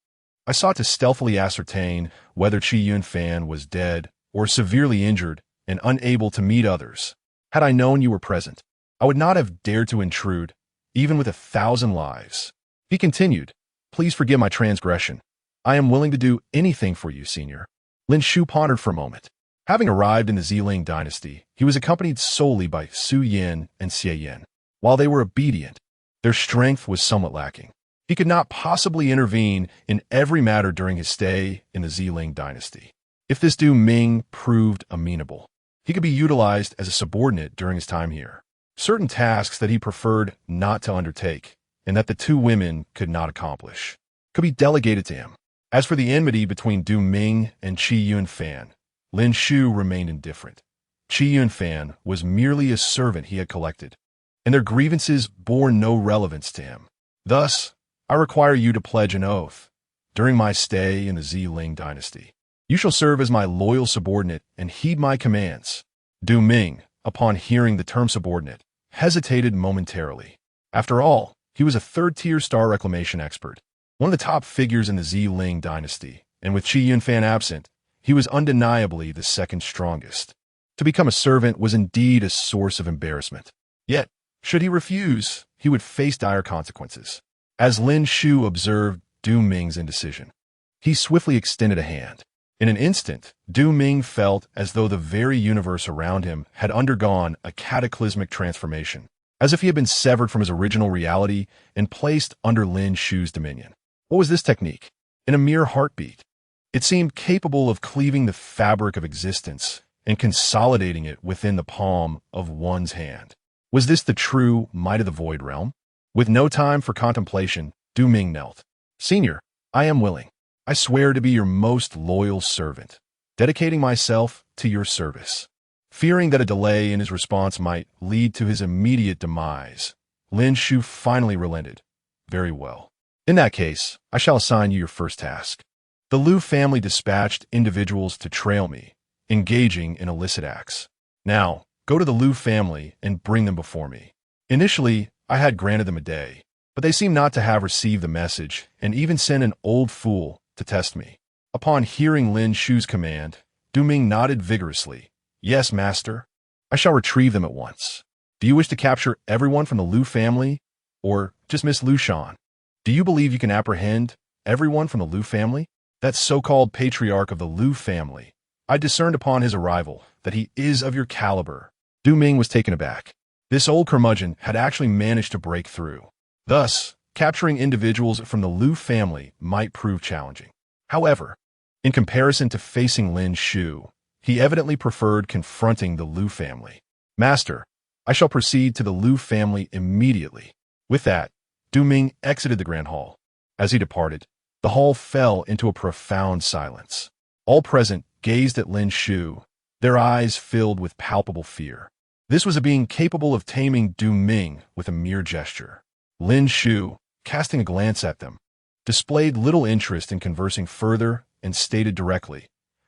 I sought to stealthily ascertain whether Qi Yunfan was dead or severely injured and unable to meet others. Had I known you were present, I would not have dared to intrude, even with 1,000 lives. He continued, "Please forgive my transgression. I am willing to do anything for you, Senior." Lin Shu pondered for a moment. Having arrived in the Ziling dynasty, he was accompanied solely by Su Yin and Xie Yin. While they were obedient, their strength was somewhat lacking. He could not possibly intervene in every matter during his stay in the Ziling dynasty. If this Du Ming proved amenable, he could be utilized as a subordinate during his time here. Certain tasks that he preferred not to undertake, and that the two women could not accomplish, could be delegated to him. As for the enmity between Du Ming and Qi Yunfan, Lin Shu remained indifferent. Qi Yunfan was merely a servant he had collected, and their grievances bore no relevance to him. Thus, I require you to pledge an oath. During my stay in the Ziling dynasty, you shall serve as my loyal subordinate and heed my commands. Du Ming, upon hearing the term subordinate, hesitated momentarily. After all, he was a third-tier star reclamation expert, one of the top figures in the Ziling dynasty, and with Qi Yunfan absent, he was undeniably the second strongest. To become a servant was indeed a source of embarrassment. Yet, should he refuse, he would face dire consequences. As Lin Shu observed Du Ming's indecision, he swiftly extended a hand. In an instant, Du Ming felt as though the very universe around him had undergone a cataclysmic transformation, as if he had been severed from his original reality and placed under Lin Shu's dominion. What was this technique? In a mere heartbeat, it seemed capable of cleaving the fabric of existence and consolidating it within the palm of one's hand. Was this the true might of the Void Realm? With no time for contemplation, Du Ming knelt. "Senior, I am willing. I swear to be your most loyal servant, dedicating myself to your service." Fearing that a delay in his response might lead to his immediate demise, Lin Shu finally relented. "Very well. In that case, I shall assign you your first task." The Liu family dispatched individuals to trail me, engaging in illicit acts. "Now, go to the Liu family and bring them before me." Initially, I had granted them a day, but they seemed not to have received the message and even sent an old fool to test me. Upon hearing Lin Shu's command, Du Ming nodded vigorously. "Yes, master. I shall retrieve them at once. Do you wish to capture everyone from the Liu family, or just Miss Liu Shan? Do you believe you can apprehend everyone from the Liu family?" That so-called patriarch of the Liu family. I discerned upon his arrival that he is of your caliber. Du Ming was taken aback. This old curmudgeon had actually managed to break through. Thus, capturing individuals from the Liu family might prove challenging. However, in comparison to facing Lin Shu, he evidently preferred confronting the Liu family. "Master, I shall proceed to the Liu family immediately." With that, Du Ming exited the grand hall. As he departed, the hall fell into a profound silence. All present gazed at Lin Shu, their eyes filled with palpable fear. This was a being capable of taming Du Ming with a mere gesture. Lin Shu, casting a glance at them, displayed little interest in conversing further and stated directly,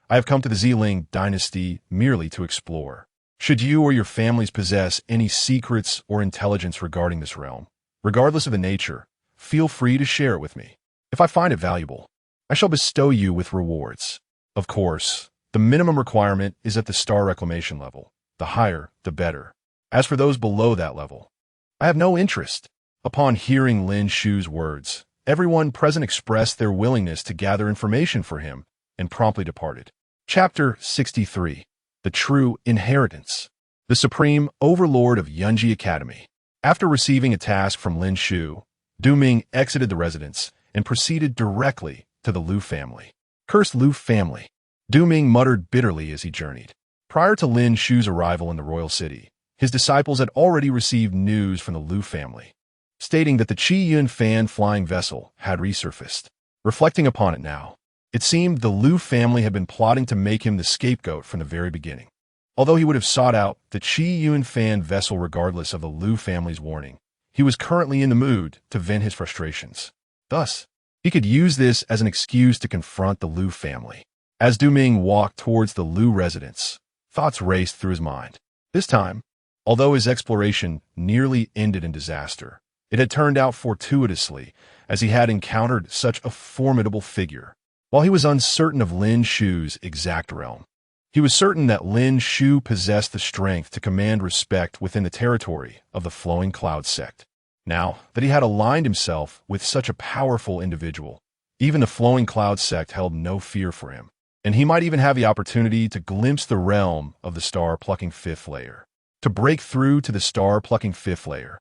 "I have come to the Ziling dynasty merely to explore. Should you or your families possess any secrets or intelligence regarding this realm, regardless of the nature, feel free to share it with me. If I find it valuable, I shall bestow you with rewards. Of course, the minimum requirement is at the star reclamation level. The higher, the better. As for those below that level, I have no interest." Upon hearing Lin Shu's words, everyone present expressed their willingness to gather information for him and promptly departed. Chapter 63. The True Inheritance. The Supreme Overlord of Yunji Academy. After receiving a task from Lin Shu, Du Ming exited the residence and proceeded directly to the Liu family. Cursed Liu family. Du Ming muttered bitterly as he journeyed. Prior to Lin Shu's arrival in the royal city, his disciples had already received news from the Liu family, stating that the Qi Yunfan flying vessel had resurfaced. Reflecting upon it now, it seemed the Liu family had been plotting to make him the scapegoat from the very beginning. Although he would have sought out the Qi Yunfan vessel regardless of the Liu family's warning, he was currently in the mood to vent his frustrations. Thus, he could use this as an excuse to confront the Liu family. As Du Ming walked towards the Liu residence, thoughts raced through his mind. This time, Although his exploration nearly ended in disaster, it had turned out fortuitously, as he had encountered such a formidable figure. While he was uncertain of Lin Shu's exact realm, he was certain that Lin Shu possessed the strength to command respect within the territory of the Flowing Cloud sect. Now that he had aligned himself with such a powerful individual, even the Flowing Cloud sect held no fear for him, and he might even have the opportunity to glimpse the realm of the star-plucking fifth layer. To break through to the star-plucking fifth layer,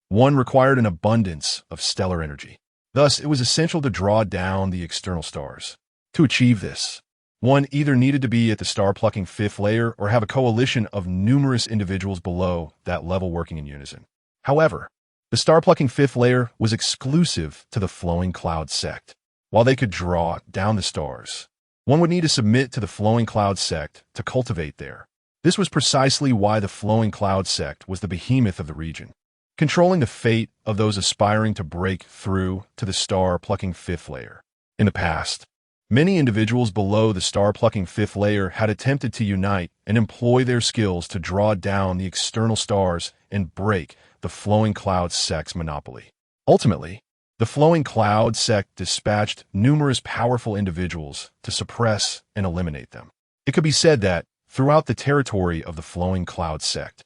one required an abundance of stellar energy. Thus, it was essential to draw down the external stars. To achieve this, one either needed to be at the star-plucking fifth layer or have a coalition of numerous individuals below that level working in unison. However, the star-plucking fifth layer was exclusive to the Flowing Cloud sect. While they could draw down the stars, one would need to submit to the Flowing Cloud sect to cultivate there. This was precisely why the Flowing Cloud sect was the behemoth of the region, controlling the fate of those aspiring to break through to the star-plucking fifth layer. In the past, many individuals below the star-plucking fifth layer had attempted to unite and employ their skills to draw down the external stars and break the Flowing Cloud sect's monopoly. Ultimately, the Flowing Cloud sect dispatched numerous powerful individuals to suppress and eliminate them. It could be said that, throughout the territory of the Flowing Cloud sect,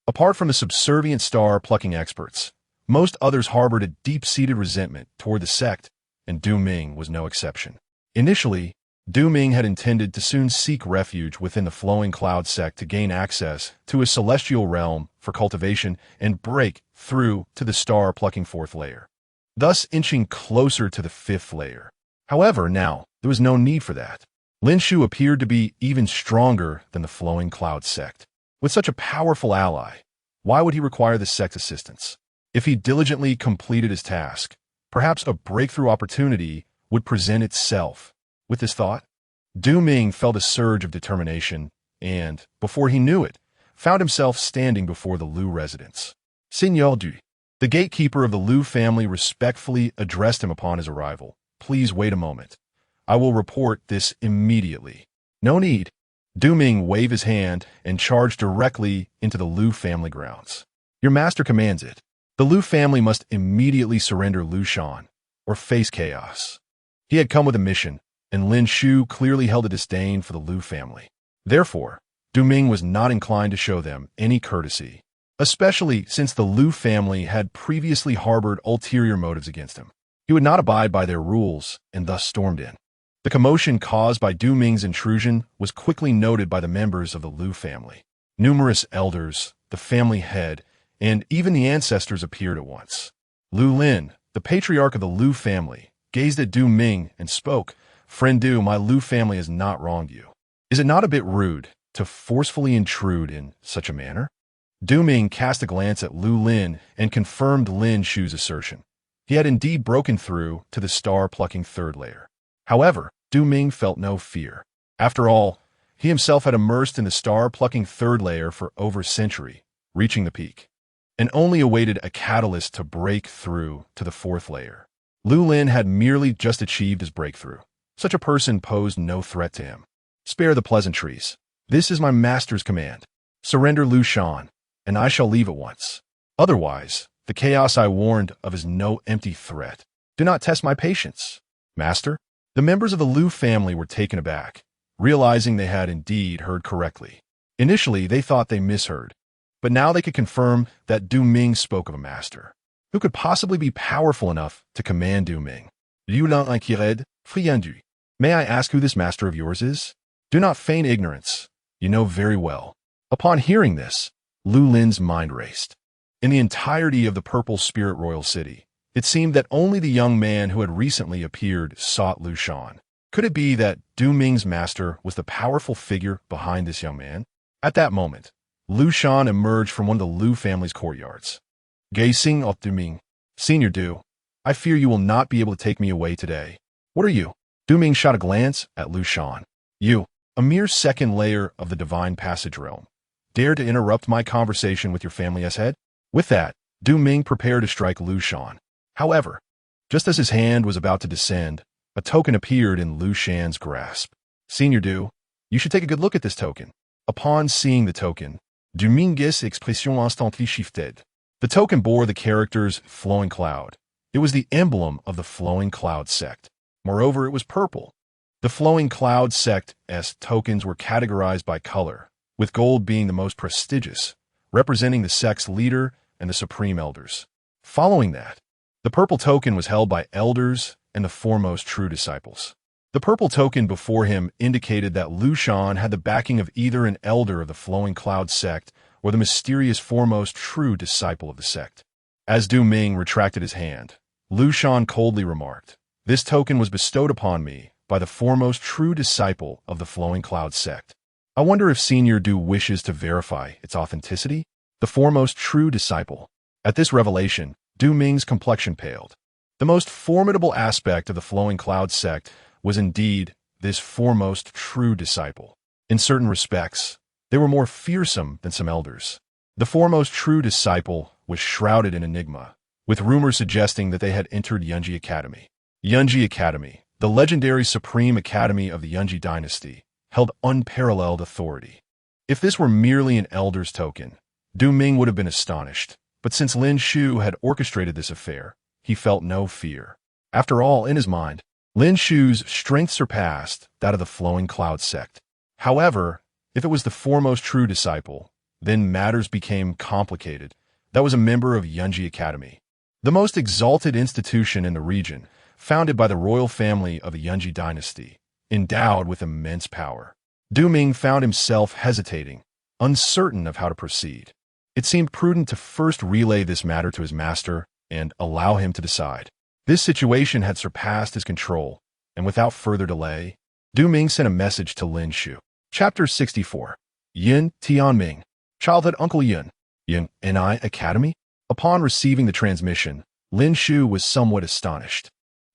apart from the subservient star-plucking experts, most others harbored a deep-seated resentment toward the sect, and Du Ming was no exception. Initially, Du Ming had intended to soon seek refuge within the Flowing Cloud sect to gain access to a celestial realm for cultivation and break through to the star-plucking fourth layer, thus inching closer to the fifth layer. However, now, there was no need for that. Lin Shu appeared to be even stronger than the Flowing Cloud sect. With such a powerful ally, why would he require the sect's assistance? If he diligently completed his task, perhaps a breakthrough opportunity would present itself. With this thought, Du Ming felt a surge of determination and, before he knew it, found himself standing before the Liu residence. Seigneur Du, the gatekeeper of the Liu family, respectfully addressed him upon his arrival. Please wait a moment. I will report this immediately. No need. Du Ming waved his hand and charged directly into the Liu family grounds. Your master commands it. The Liu family must immediately surrender Liu Shan or face chaos. He had come with a mission, and Lin Shu clearly held a disdain for the Liu family. Therefore, Du Ming was not inclined to show them any courtesy, especially since the Liu family had previously harbored ulterior motives against him. He would not abide by their rules and thus stormed in. The commotion caused by Du Ming's intrusion was quickly noted by the members of the Liu family. Numerous elders, the family head, and even the ancestors appeared at once. Liu Lin, the patriarch of the Liu family, gazed at Du Ming and spoke. Friend Du, my Liu family has not wronged you. Is it not a bit rude to forcefully intrude in such a manner? Du Ming cast a glance at Liu Lin and confirmed Lin Shu's assertion. He had indeed broken through to the star-plucking third layer. However, Du Ming felt no fear. After all, he himself had immersed in the star-plucking third layer for over a century, reaching the peak, and only awaited a catalyst to break through to the fourth layer. Liu Lin had merely just achieved his breakthrough. Such a person posed no threat to him. Spare the pleasantries. This is my master's command. Surrender Liu Shan, and I shall leave at once. Otherwise, the chaos I warned of is no empty threat. Do not test my patience. Master? The members of the Liu family were taken aback, realizing they had indeed heard correctly. Initially, they thought they misheard, but now they could confirm that Du Ming spoke of a master. Who could possibly be powerful enough to command Du Ming? Liu Lan inquired, friandu. May I ask who this master of yours is? Do not feign ignorance. You know very well. Upon hearing this, Liu Lin's mind raced. In the entirety of the Purple Spirit Royal City, it seemed that only the young man who had recently appeared sought Liu Shan. Could it be that Du Ming's master was the powerful figure behind this young man? At that moment, Liu Shan emerged from one of the Liu family's courtyards. Gazing at Du Ming, Senior Du, I fear you will not be able to take me away today. What are you? Du Ming shot a glance at Liu Shan. You, a mere second layer of the Divine Passage realm, dare to interrupt my conversation with your family's head? With that, Du Ming prepared to strike Liu Shan. However, just as his hand was about to descend, a token appeared in Liu Shan's grasp. Senior Du, you should take a good look at this token. Upon seeing the token, Dominguez expression instantly shifted. The token bore the characters flowing cloud. It was the emblem of the flowing cloud sect. Moreover, it was purple. The flowing cloud sect's tokens were categorized by color, with gold being the most prestigious, representing the sect's leader and the supreme elders. Following that, the purple token was held by elders and the foremost true disciples. The purple token before him indicated that Lin Shu had the backing of either an elder of the flowing cloud sect or the mysterious foremost true disciple of the sect. As Du Ming retracted his hand, Lin Shu coldly remarked, "This token was bestowed upon me by the foremost true disciple of the flowing cloud sect. I wonder if Senior Du wishes to verify its authenticity?" The foremost true disciple. At this revelation, Du Ming's complexion paled. The most formidable aspect of the flowing cloud sect was indeed this foremost true disciple. In certain respects, they were more fearsome than some elders. The foremost true disciple was shrouded in enigma, with rumors suggesting that they had entered Yunji Academy. Yunji Academy, the legendary Supreme Academy of the Yunji dynasty, held unparalleled authority. If this were merely an elder's token, Du Ming would have been astonished, but since Lin Shu had orchestrated this affair, he felt no fear. After all, in his mind, Lin Shu's strength surpassed that of the flowing cloud sect. However, if it was the foremost true disciple, then matters became complicated. That was a member of Yunji Academy, the most exalted institution in the region, founded by the royal family of the Yunji dynasty, endowed with immense power. Du Ming found himself hesitating, uncertain of how to proceed. It seemed prudent to first relay this matter to his master and allow him to decide. This situation had surpassed his control, and without further delay, Du Ming sent a message to Lin Shu. Chapter 64. Yin Tianming. Childhood Uncle Yin. Yin Ni Academy? Upon receiving the transmission, Lin Shu was somewhat astonished.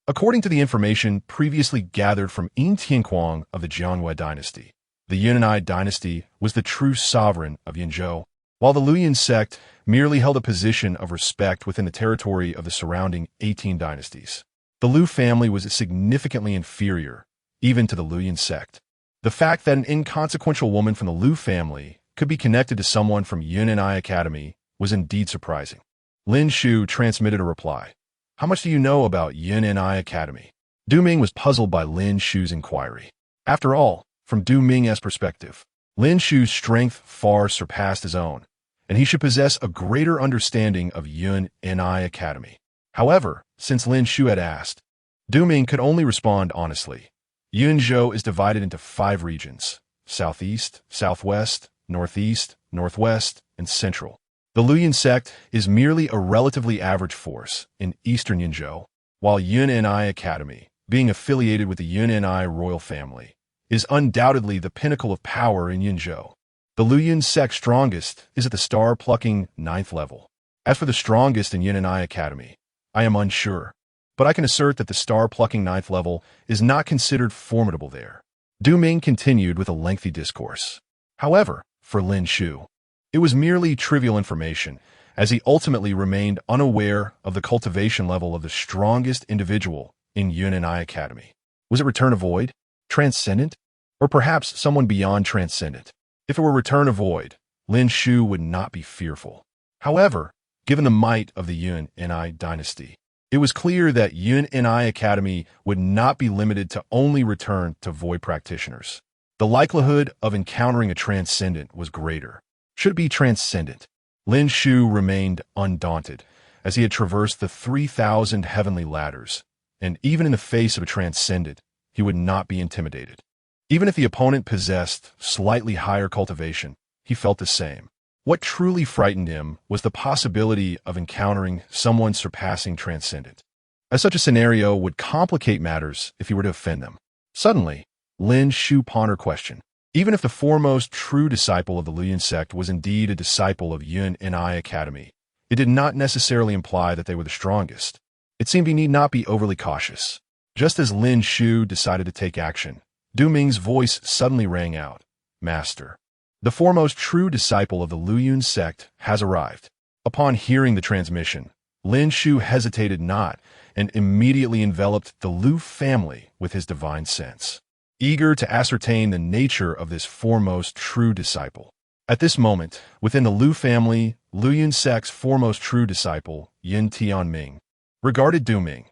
According to the information previously gathered from Yin Tianquang of the Jiangyue dynasty, the Yunanite dynasty was the true sovereign of Yinzhou, while the Luoyuan sect merely held a position of respect within the territory of the surrounding 18 dynasties. The Liu family was significantly inferior, even to the Luoyuan sect. The fact that an inconsequential woman from the Liu family could be connected to someone from Yunanite Academy was indeed surprising. Lin Shu transmitted a reply. "How much do you know about Yunanite Academy?" Du Ming was puzzled by Lin Shu's inquiry. After all, from Du Ming's perspective, Lin Shu's strength far surpassed his own, and he should possess a greater understanding of Yunanite Academy. However, since Lin Shu had asked, Du Ming could only respond honestly. Yunzhou is divided into 5 regions: southeast, southwest, northeast, northwest, and central. The Luoyuan sect is merely a relatively average force in eastern Yunzhou, while Yunanite Academy, being affiliated with the Yunanite royal family, is undoubtedly the pinnacle of power in Yunzhou. The Luoyuan sect's strongest is at the star-plucking 9th level. As for the strongest in Yunanite Academy, I am unsure, but I can assert that the star-plucking 9th level is not considered formidable there. Du Ming continued with a lengthy discourse. However, for Lin Shu, it was merely trivial information, as he ultimately remained unaware of the cultivation level of the strongest individual in Yunanite Academy. Was it Return of Void? Transcendent? Or perhaps someone beyond Transcendent? If it were Return of Void, Lin Shu would not be fearful. However, given the might of the Yunanite dynasty, it was clear that Yunanite Academy would not be limited to only Return to Void practitioners. The likelihood of encountering a Transcendent was greater. Should it be Transcendent? Lin Shu remained undaunted, as he had traversed the 3,000 heavenly ladders, and even in the face of a Transcendent, he would not be intimidated. Even if the opponent possessed slightly higher cultivation, he felt the same. What truly frightened him was the possibility of encountering someone surpassing Transcendent, as such a scenario would complicate matters if he were to offend them. Suddenly, Lin Shu pondered a question. Even if the foremost true disciple of the Luoyuan sect was indeed a disciple of Yunanite Academy, it did not necessarily imply that they were the strongest. It seemed he need not be overly cautious. Just as Lin Shu decided to take action, Du Ming's voice suddenly rang out. "Master, the foremost true disciple of the Luoyuan sect has arrived." Upon hearing the transmission, Lin Shu hesitated not and immediately enveloped the Liu family with his divine sense. Eager to ascertain the nature of this foremost true disciple, At this moment, within the Lu family, Lu Yun sect's foremost true disciple, Yin Tianming, regarded Du Ming.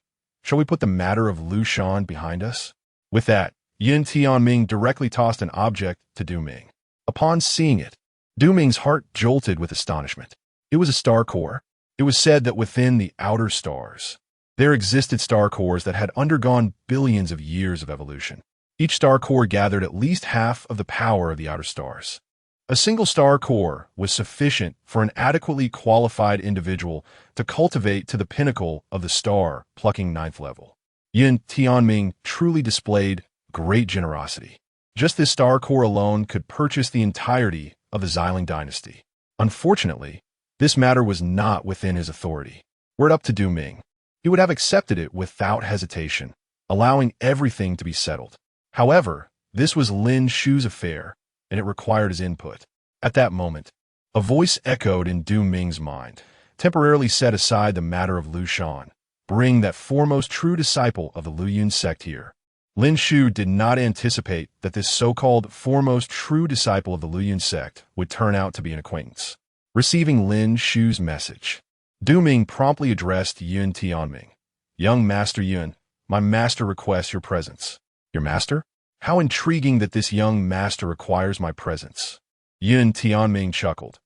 Shall we put the matter of Lu Shan behind us? With that, Yin Tianming directly tossed an object to Du Ming. Upon seeing it, Du Ming's heart jolted with astonishment. It was a star core. It was said that within the outer stars, there existed star cores that had undergone billions of years of evolution. Each star core gathered at least half of the power of the outer stars. A single star core was sufficient for an adequately qualified individual to cultivate to the pinnacle of the star-plucking ninth level. Yin Tianming truly displayed great generosity. Just this star core alone could purchase the entirety of the Xiling dynasty. Unfortunately, this matter was not within his authority. Were it up to Du Ming, he would have accepted it without hesitation, allowing everything to be settled. However, this was Lin Shu's affair, and it required his input. At that moment, a voice echoed in Du Ming's mind, temporarily set aside the matter of Lu Shan. Bring that foremost true disciple of the Lu Yun sect here. Lin Shu did not anticipate that this so-called foremost true disciple of the Lu Yun sect would turn out to be an acquaintance. Receiving Lin Shu's message, Du Ming promptly addressed Yin Tianming. Young Master Yun, my master requests your presence. Your master? How intriguing that this young master requires my presence. Yin Tianming chuckled.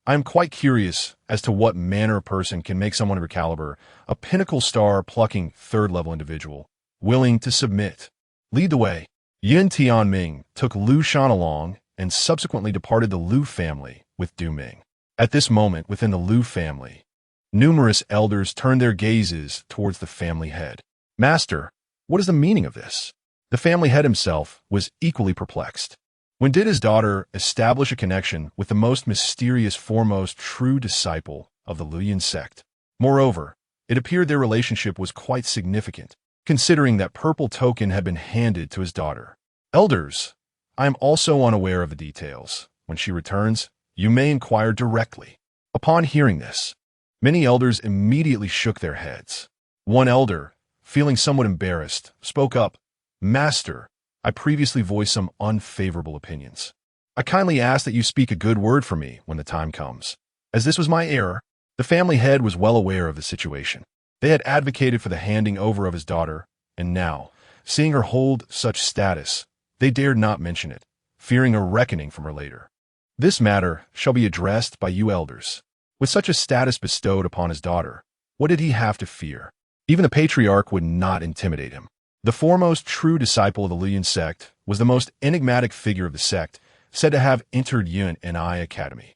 I am quite curious as to what manner of person can make someone of your caliber, a pinnacle star-plucking third-level individual, willing to submit. Lead the way. Yin Tianming took Lu Shan along and subsequently departed the Lu family with Du Ming. At this moment within the Lu family, numerous elders turned their gazes towards the family head. Master, what is the meaning of this? The family head himself was equally perplexed. When did his daughter establish a connection with the most mysterious foremost true disciple of the Lu Yun sect? Moreover, it appeared their relationship was quite significant, considering that purple token had been handed to his daughter. Elders, I am also unaware of the details. When she returns, you may inquire directly. Upon hearing this, many elders immediately shook their heads. One elder, feeling somewhat embarrassed, spoke up. Master, I previously voiced some unfavorable opinions. I kindly ask that you speak a good word for me when the time comes. As this was my error, the family head was well aware of the situation. They had advocated for the handing over of his daughter, and now, seeing her hold such status, they dared not mention it, fearing a reckoning from her later. This matter shall be addressed by you elders. With such a status bestowed upon his daughter, what did he have to fear? Even the patriarch would not intimidate him. The foremost true disciple of the Lu Yun sect was the most enigmatic figure of the sect, said to have entered Yun and I Academy.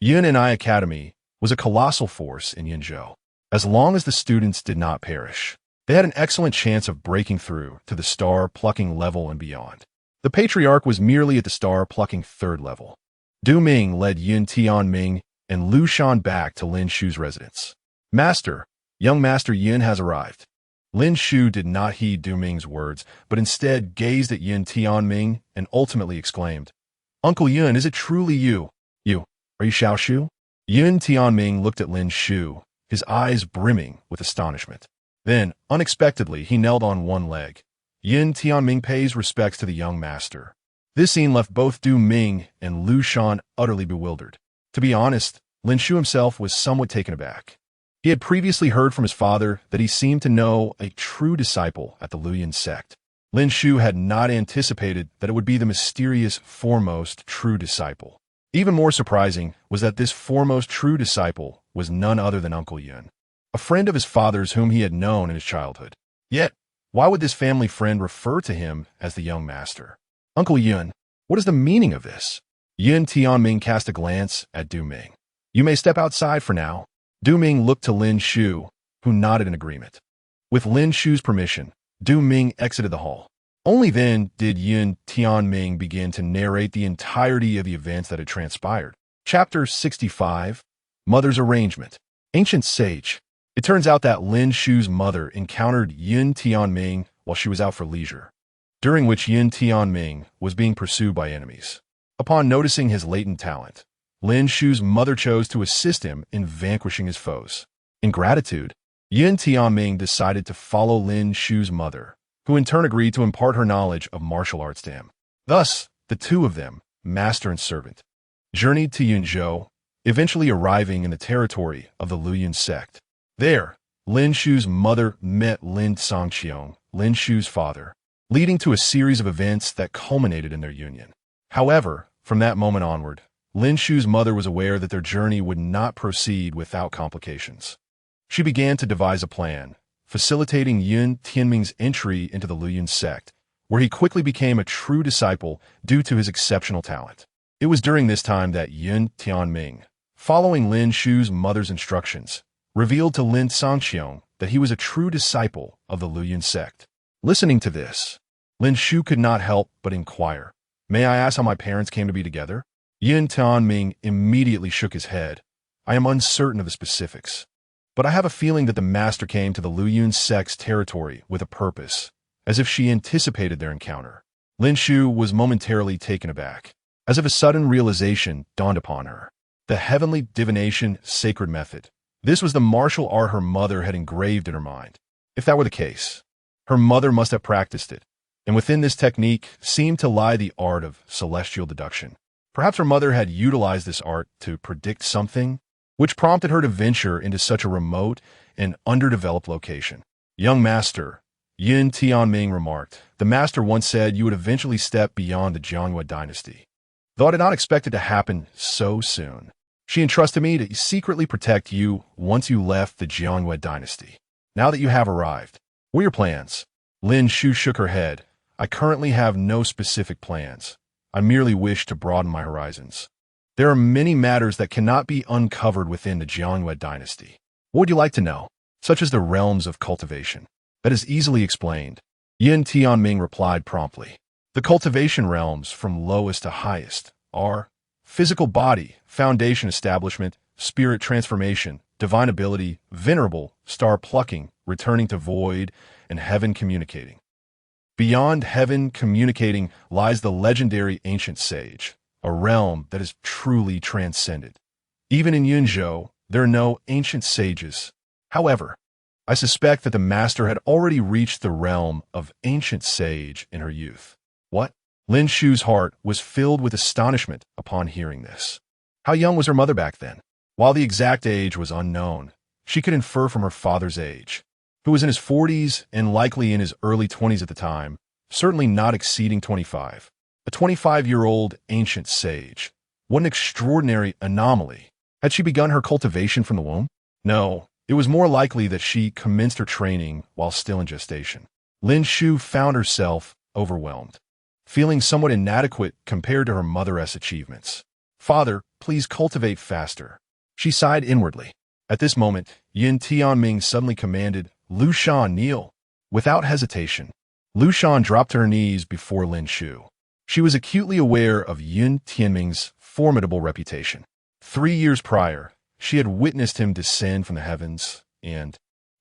Yun and I Academy was a colossal force in Yunzhou. As long as the students did not perish, they had an excellent chance of breaking through to the star-plucking level and beyond. The patriarch was merely at the star-plucking third level. Du Ming led Yin Tianming and Lu Shan back to Lin Shu's residence. Master, young Master Yin has arrived. Lin Shu did not heed Du Ming's words, but instead gazed at Yin Tianming and ultimately exclaimed, Uncle Yun, is it truly you? Are you Xiao Shu? Yin Tianming looked at Lin Shu, his eyes brimming with astonishment. Then, unexpectedly, he knelt on one leg. Yin Tianming pays respects to the young master. This scene left both Du Ming and Lu Shan utterly bewildered. To be honest, Lin Shu himself was somewhat taken aback. He had previously heard from his father that he seemed to know a true disciple at the Lu Yun sect. Lin Shu had not anticipated that it would be the mysterious foremost true disciple. Even more surprising was that this foremost true disciple was none other than Uncle Yun, a friend of his father's whom he had known in his childhood. Yet, why would this family friend refer to him as the young master? Uncle Yun, what is the meaning of this? Yin Tianming cast a glance at Du Ming. You may step outside for now. Du Ming looked to Lin Shu, who nodded in agreement. With Lin Shu's permission, Du Ming exited the hall. Only then did Yin Tianming begin to narrate the entirety of the events that had transpired. Chapter 65, Mother's Arrangement. Ancient Sage. It turns out that Lin Shu's mother encountered Yin Tianming while she was out for leisure, during which Yin Tianming was being pursued by enemies. Upon noticing his latent talent, Lin Shu's mother chose to assist him in vanquishing his foes. In gratitude, Yin Tianming decided to follow Lin Shu's mother, who in turn agreed to impart her knowledge of martial arts to him. Thus, the two of them, master and servant, journeyed to Yunzhou, eventually arriving in the territory of the Luyun sect. There, Lin Shu's mother met Lin Songqiong, Lin Shu's father, leading to a series of events that culminated in their union. However, from that moment onward, Lin Shu's mother was aware that their journey would not proceed without complications. She began to devise a plan, facilitating Yun Tianming's entry into the Luyun sect, where he quickly became a true disciple due to his exceptional talent. It was during this time that Yun Tianming, following Lin Shu's mother's instructions, revealed to Lin Songqiong that he was a true disciple of the Luyun sect. Listening to this, Lin Shu could not help but inquire, "May I ask how my parents came to be together?" Yun Tianming immediately shook his head. "I am uncertain of the specifics, but I have a feeling that the master came to the Luyun sect's territory with a purpose, as if she anticipated their encounter." Lin Shu was momentarily taken aback, as if a sudden realization dawned upon her. The heavenly divination sacred method. This was the martial art her mother had engraved in her mind. If that were the case, her mother must have practiced it, and within this technique seemed to lie the art of celestial deduction. Perhaps her mother had utilized this art to predict something, which prompted her to venture into such a remote and underdeveloped location. "Young master," Yun Tianming remarked, "the master once said you would eventually step beyond the Jiangyue dynasty. Though I did not expect it to happen so soon, she entrusted me to secretly protect you once you left the Jiangyue dynasty. Now that you have arrived, what are your plans?" Lin Shu shook her head. "I currently have no specific plans. I merely wish to broaden my horizons. There are many matters that cannot be uncovered within the Jiangyue dynasty. What would you like to know? Such as the realms of cultivation." "That is easily explained," Yin Tianming replied promptly. "The cultivation realms, from lowest to highest, are physical body, foundation establishment, spirit transformation, divine ability, venerable, star plucking, returning to void, and heaven communicating. Beyond heaven communicating lies the legendary ancient sage, a realm that is truly transcended. Even in Yunzhou, there are no ancient sages. However, I suspect that the master had already reached the realm of ancient sage in her youth." "What?" Lin Shu's heart was filled with astonishment upon hearing this. How young was her mother back then? While the exact age was unknown, she could infer from her father's age, who was in his 40s and likely in his early 20s at the time, certainly not exceeding 25. A 25-year-old ancient sage. What an extraordinary anomaly. Had she begun her cultivation from the womb? No, it was more likely that she commenced her training while still in gestation. Lin Shu found herself overwhelmed, feeling somewhat inadequate compared to her mother's achievements. "Father, please cultivate faster." She sighed inwardly. At this moment, Yin Tianming suddenly commanded, "Lu Shan, kneel." Without hesitation, Lu Shan dropped to her knees before Lin Shu. She was acutely aware of Yin Tianming's formidable reputation. 3 years prior, she had witnessed him descend from the heavens and,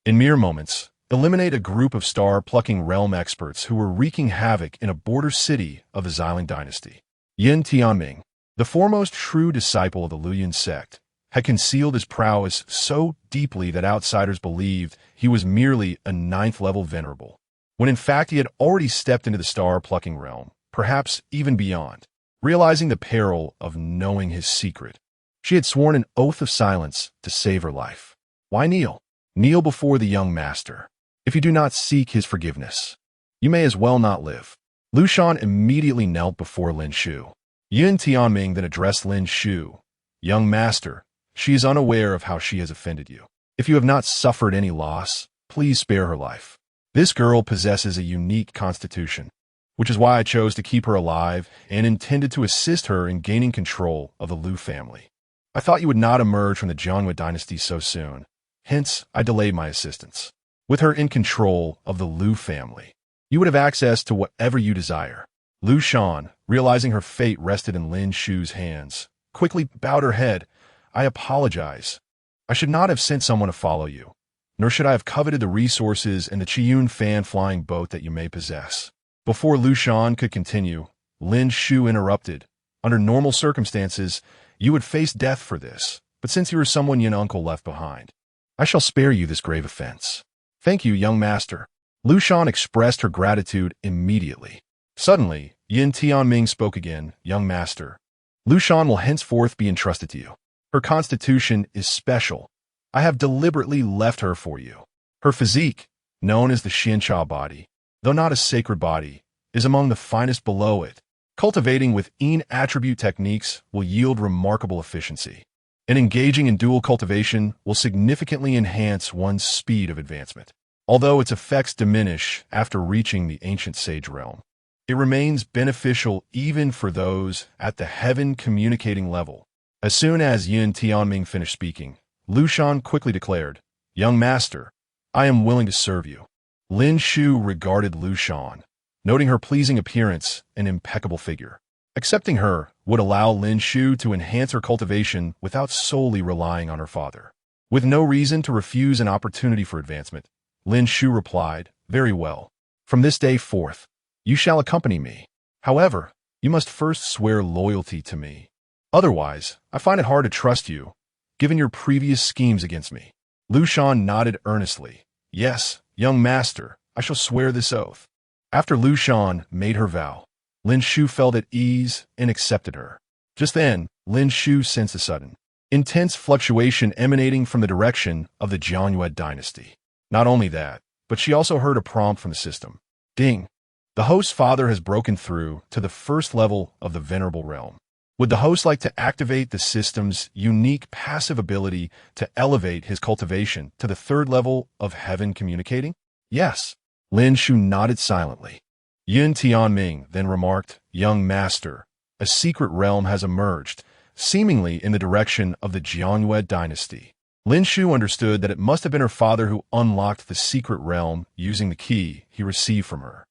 in mere moments, eliminate a group of star-plucking realm experts who were wreaking havoc in a border city of the Xiling dynasty. Yin Tianming, the foremost true disciple of the Luyun sect, had concealed his prowess so deeply that outsiders believed he was merely a 9th-level venerable, when in fact he had already stepped into the star-plucking realm, perhaps even beyond. Realizing the peril of knowing his secret, she had sworn an oath of silence to save her life. Why kneel? Kneel before the young master. If you do not seek his forgiveness, you may as well not live. Lu Shan immediately knelt before Lin Shu. Yin Tianming then addressed Lin Shu. "Young master, she is unaware of how she has offended you. If you have not suffered any loss, please spare her life. This girl possesses a unique constitution, which is why I chose to keep her alive and intended to assist her in gaining control of the Lu family. I thought you would not emerge from the Jiangyue dynasty so soon, hence I delayed my assistance. With her in control of the Lu family, you would have access to whatever you desire." Lu Shan, realizing her fate rested in Lin Shu's hands, quickly bowed her head. "I apologize. I should not have sent someone to follow you, nor should I have coveted the resources and the Qiyun fan flying boat that you may possess." Before Lu Shan could continue, Lin Shu interrupted. "Under normal circumstances, you would face death for this, but since you are someone your uncle left behind, I shall spare you this grave offense." "Thank you, young master." Lu Shan expressed her gratitude immediately. Suddenly, Yin Tianming spoke again. "Young master, Lu Shan will henceforth be entrusted to you. Her constitution is special. I have deliberately left her for you. Her physique, known as the Xianxia body, though not a sacred body, is among the finest below it. Cultivating with Yin attribute techniques will yield remarkable efficiency, and engaging in dual cultivation will significantly enhance one's speed of advancement. Although its effects diminish after reaching the ancient sage realm, it remains beneficial even for those at the heaven communicating level. As soon as Yin Tianming finished speaking, Lu Shan quickly declared, "Young master, I am willing to serve you." Lin Shu regarded Lu Shan, noting her pleasing appearance and impeccable figure. Accepting her would allow Lin Shu to enhance her cultivation without solely relying on her father. With no reason to refuse an opportunity for advancement, Lin Shu replied, "Very well. From this day forth, you shall accompany me. However, you must first swear loyalty to me. Otherwise, I find it hard to trust you, given your previous schemes against me." Lu Shan nodded earnestly. "Yes, young master, I shall swear this oath." After Lu Shan made her vow, Lin Shu felt at ease and accepted her. Just then, Lin Shu sensed a sudden, intense fluctuation emanating from the direction of the Jianyue dynasty. Not only that, but she also heard a prompt from the system. Ding! The host's father has broken through to the first level of the Venerable Realm. Would the host like to activate the system's unique passive ability to elevate his cultivation to the third level of heaven communicating? Yes. Lin Shu nodded silently. Yin Tianming then remarked, "Young master, a secret realm has emerged, seemingly in the direction of the Jianyue dynasty." Lin Shu understood that it must have been her father who unlocked the secret realm using the key he received from her.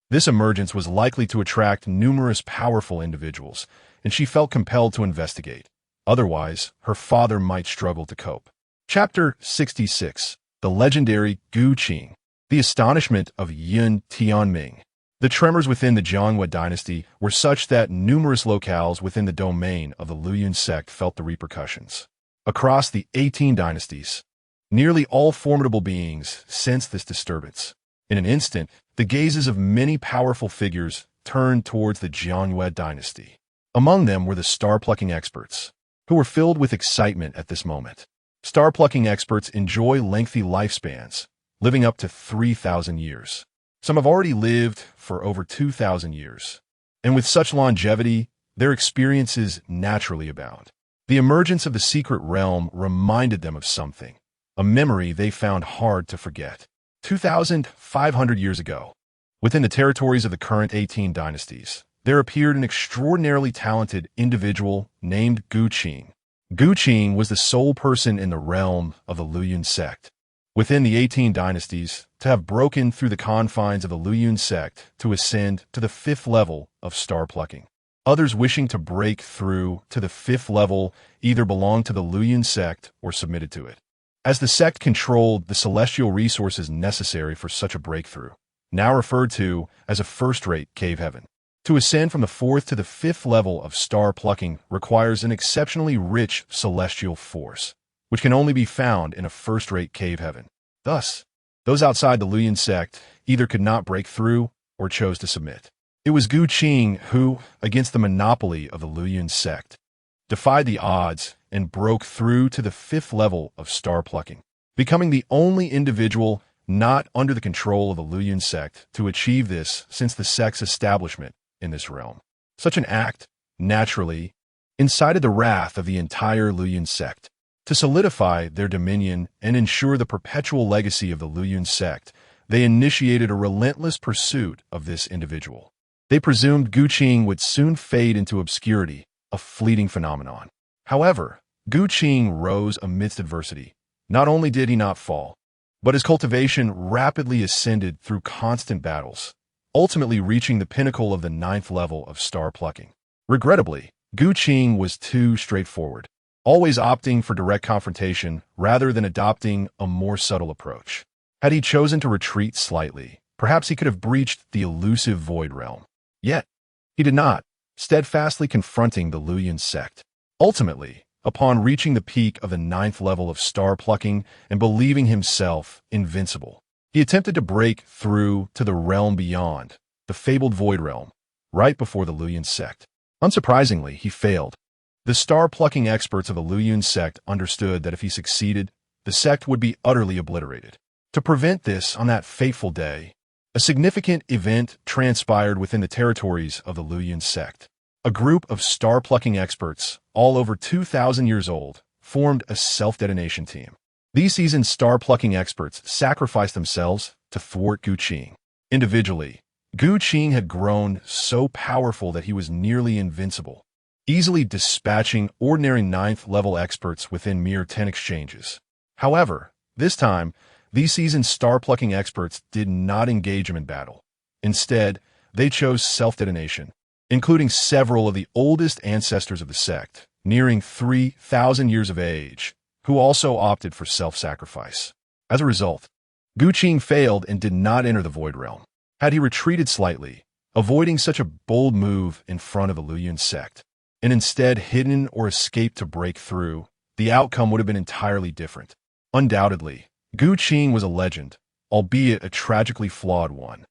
This emergence was likely to attract numerous powerful individuals, and she felt compelled to investigate. Otherwise, her father might struggle to cope. Chapter 66. The Legendary Gu Qing. The astonishment of Yin Tianming. The tremors within the Jianyue dynasty were such that numerous locales within the domain of the Luyun sect felt the repercussions. Across the 18 dynasties, nearly all formidable beings sensed this disturbance. In an instant, the gazes of many powerful figures turned towards the Jianyue dynasty. Among them were the star-plucking experts, who were filled with excitement at this moment. Star-plucking experts enjoy lengthy lifespans, living up to 3,000 years. Some have already lived for over 2,000 years, and with such longevity, their experiences naturally abound. The emergence of the secret realm reminded them of something, a memory they found hard to forget. 2,500 years ago, within the territories of the current 18 dynasties, there appeared an extraordinarily talented individual named Gu Qing. Gu Qing was the sole person in the realm of the Luyun sect. Within the 18 dynasties, to have broken through the confines of the Luyun sect to ascend to the 5th level of star plucking. Others wishing to break through to the 5th level either belonged to the Luyun sect or submitted to it, as the sect controlled the celestial resources necessary for such a breakthrough, now referred to as a first-rate cave heaven. To ascend from the 4th to the 5th level of star plucking requires an exceptionally rich celestial force, which can only be found in a first-rate cave heaven. Thus, those outside the Luyun sect either could not break through or chose to submit. It was Gu Qing who, against the monopoly of the Luyun sect, defied the odds and broke through to the 5th level of star plucking, becoming the only individual not under the control of the Luyun sect to achieve this since the sect's establishment in this realm. Such an act, naturally, incited the wrath of the entire Luyun sect. To solidify their dominion and ensure the perpetual legacy of the Luyun sect, they initiated a relentless pursuit of this individual. They presumed Gu Qing would soon fade into obscurity, a fleeting phenomenon. However, Gu Qing rose amidst adversity. Not only did he not fall, but his cultivation rapidly ascended through constant battles, ultimately reaching the pinnacle of the 9th level of star plucking. Regrettably, Gu Qing was too straightforward, always opting for direct confrontation rather than adopting a more subtle approach. Had he chosen to retreat slightly, perhaps he could have breached the elusive void realm. Yet, he did not, steadfastly confronting the Luyun sect. Ultimately, upon reaching the peak of the 9th level of star plucking and believing himself invincible, he attempted to break through to the realm beyond, the fabled void realm, right before the Luyun sect. Unsurprisingly, he failed. The star-plucking experts of the Luyun sect understood that if he succeeded, the sect would be utterly obliterated. To prevent this on that fateful day, a significant event transpired within the territories of the Luyun sect. A group of star-plucking experts, all over 2,000 years old, formed a self-detonation team. These seasoned star-plucking experts sacrificed themselves to thwart Gu Qing. Individually, Gu Qing had grown so powerful that he was nearly invincible, easily dispatching ordinary 9th-level experts within mere 10 exchanges. However, this time, these seasoned star-plucking experts did not engage him in battle. Instead, they chose self-detonation, including several of the oldest ancestors of the sect, nearing 3,000 years of age, who also opted for self-sacrifice. As a result, Gu Qing failed and did not enter the Void Realm. Had he retreated slightly, avoiding such a bold move in front of the Luyun sect, and instead hidden or escaped to break through, the outcome would have been entirely different. Undoubtedly, Gu Qing was a legend, albeit a tragically flawed one.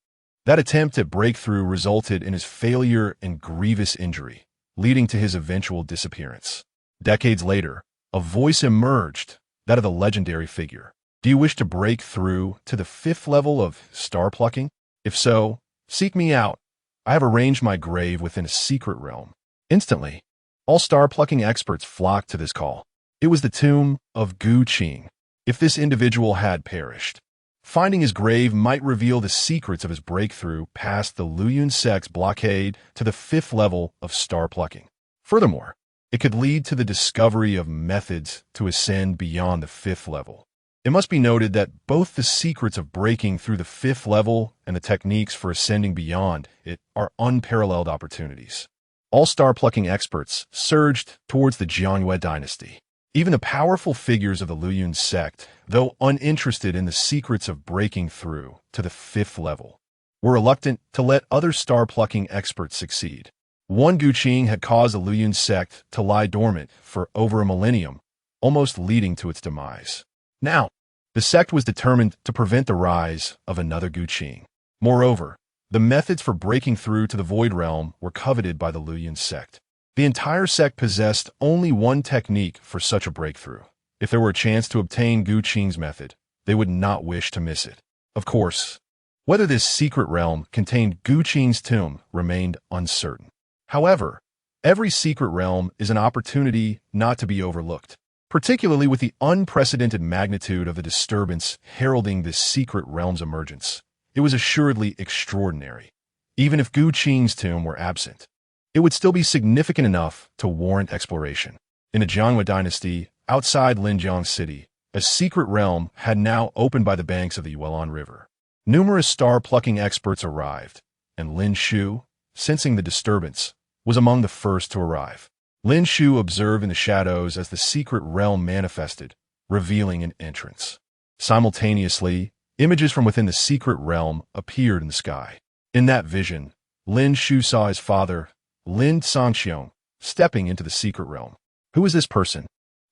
That attempt at breakthrough resulted in his failure and grievous injury, leading to his eventual disappearance. Decades later, a voice emerged, that of the legendary figure. Do you wish to break through to the 5th level of star plucking? If so, seek me out. I have arranged my grave within a secret realm. Instantly, all star-plucking experts flocked to this call. It was the tomb of Gu Qing. If this individual had perished, finding his grave might reveal the secrets of his breakthrough past the Luyun sect's blockade to the 5th level of star-plucking. Furthermore, it could lead to the discovery of methods to ascend beyond the 5th level. It must be noted that both the secrets of breaking through the 5th level and the techniques for ascending beyond it are unparalleled opportunities. All star-plucking experts surged towards the Jiangyue dynasty. Even the powerful figures of the Luyun sect, though uninterested in the secrets of breaking through to the 5th level, were reluctant to let other star-plucking experts succeed. One Gu Qing had caused the Luyun sect to lie dormant for over a millennium, almost leading to its demise. Now, the sect was determined to prevent the rise of another Gu Qing. Moreover, the methods for breaking through to the Void Realm were coveted by the Luyun sect. The entire sect possessed only one technique for such a breakthrough. If there were a chance to obtain Gu Qing's method, they would not wish to miss it. Of course, whether this secret realm contained Gu Qing's tomb remained uncertain. However, every secret realm is an opportunity not to be overlooked, particularly with the unprecedented magnitude of the disturbance heralding this secret realm's emergence. It was assuredly extraordinary. Even if Gu Qing's tomb were absent, it would still be significant enough to warrant exploration. In the Jiangyue dynasty, outside Linjiang City, a secret realm had now opened by the banks of the Yuelan River. Numerous star-plucking experts arrived, and Lin Shu, sensing the disturbance, was among the first to arrive. Lin Shu observed in the shadows as the secret realm manifested, revealing an entrance. Simultaneously, images from within the secret realm appeared in the sky. In that vision, Lin Shu saw his father, Lin Sangxiong, stepping into the secret realm. Who is this person?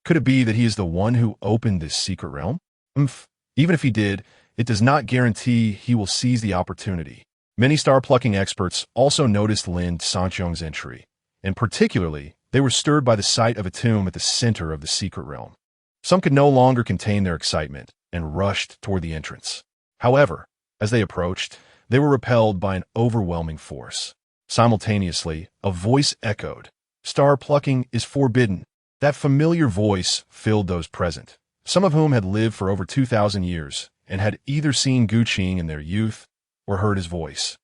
Could it be that he is the one who opened this secret realm? Even if he did, it does not guarantee he will seize the opportunity. Many star-plucking experts also noticed Lin Sangxiong's entry, and particularly, they were stirred by the sight of a tomb at the center of the secret realm. Some could no longer contain their excitement and rushed toward the entrance. However, as they approached, they were repelled by an overwhelming force. Simultaneously, a voice echoed, "Star plucking is forbidden." That familiar voice filled those present, some of whom had lived for over 2,000 years and had either seen Gu Qing in their youth or heard his voice.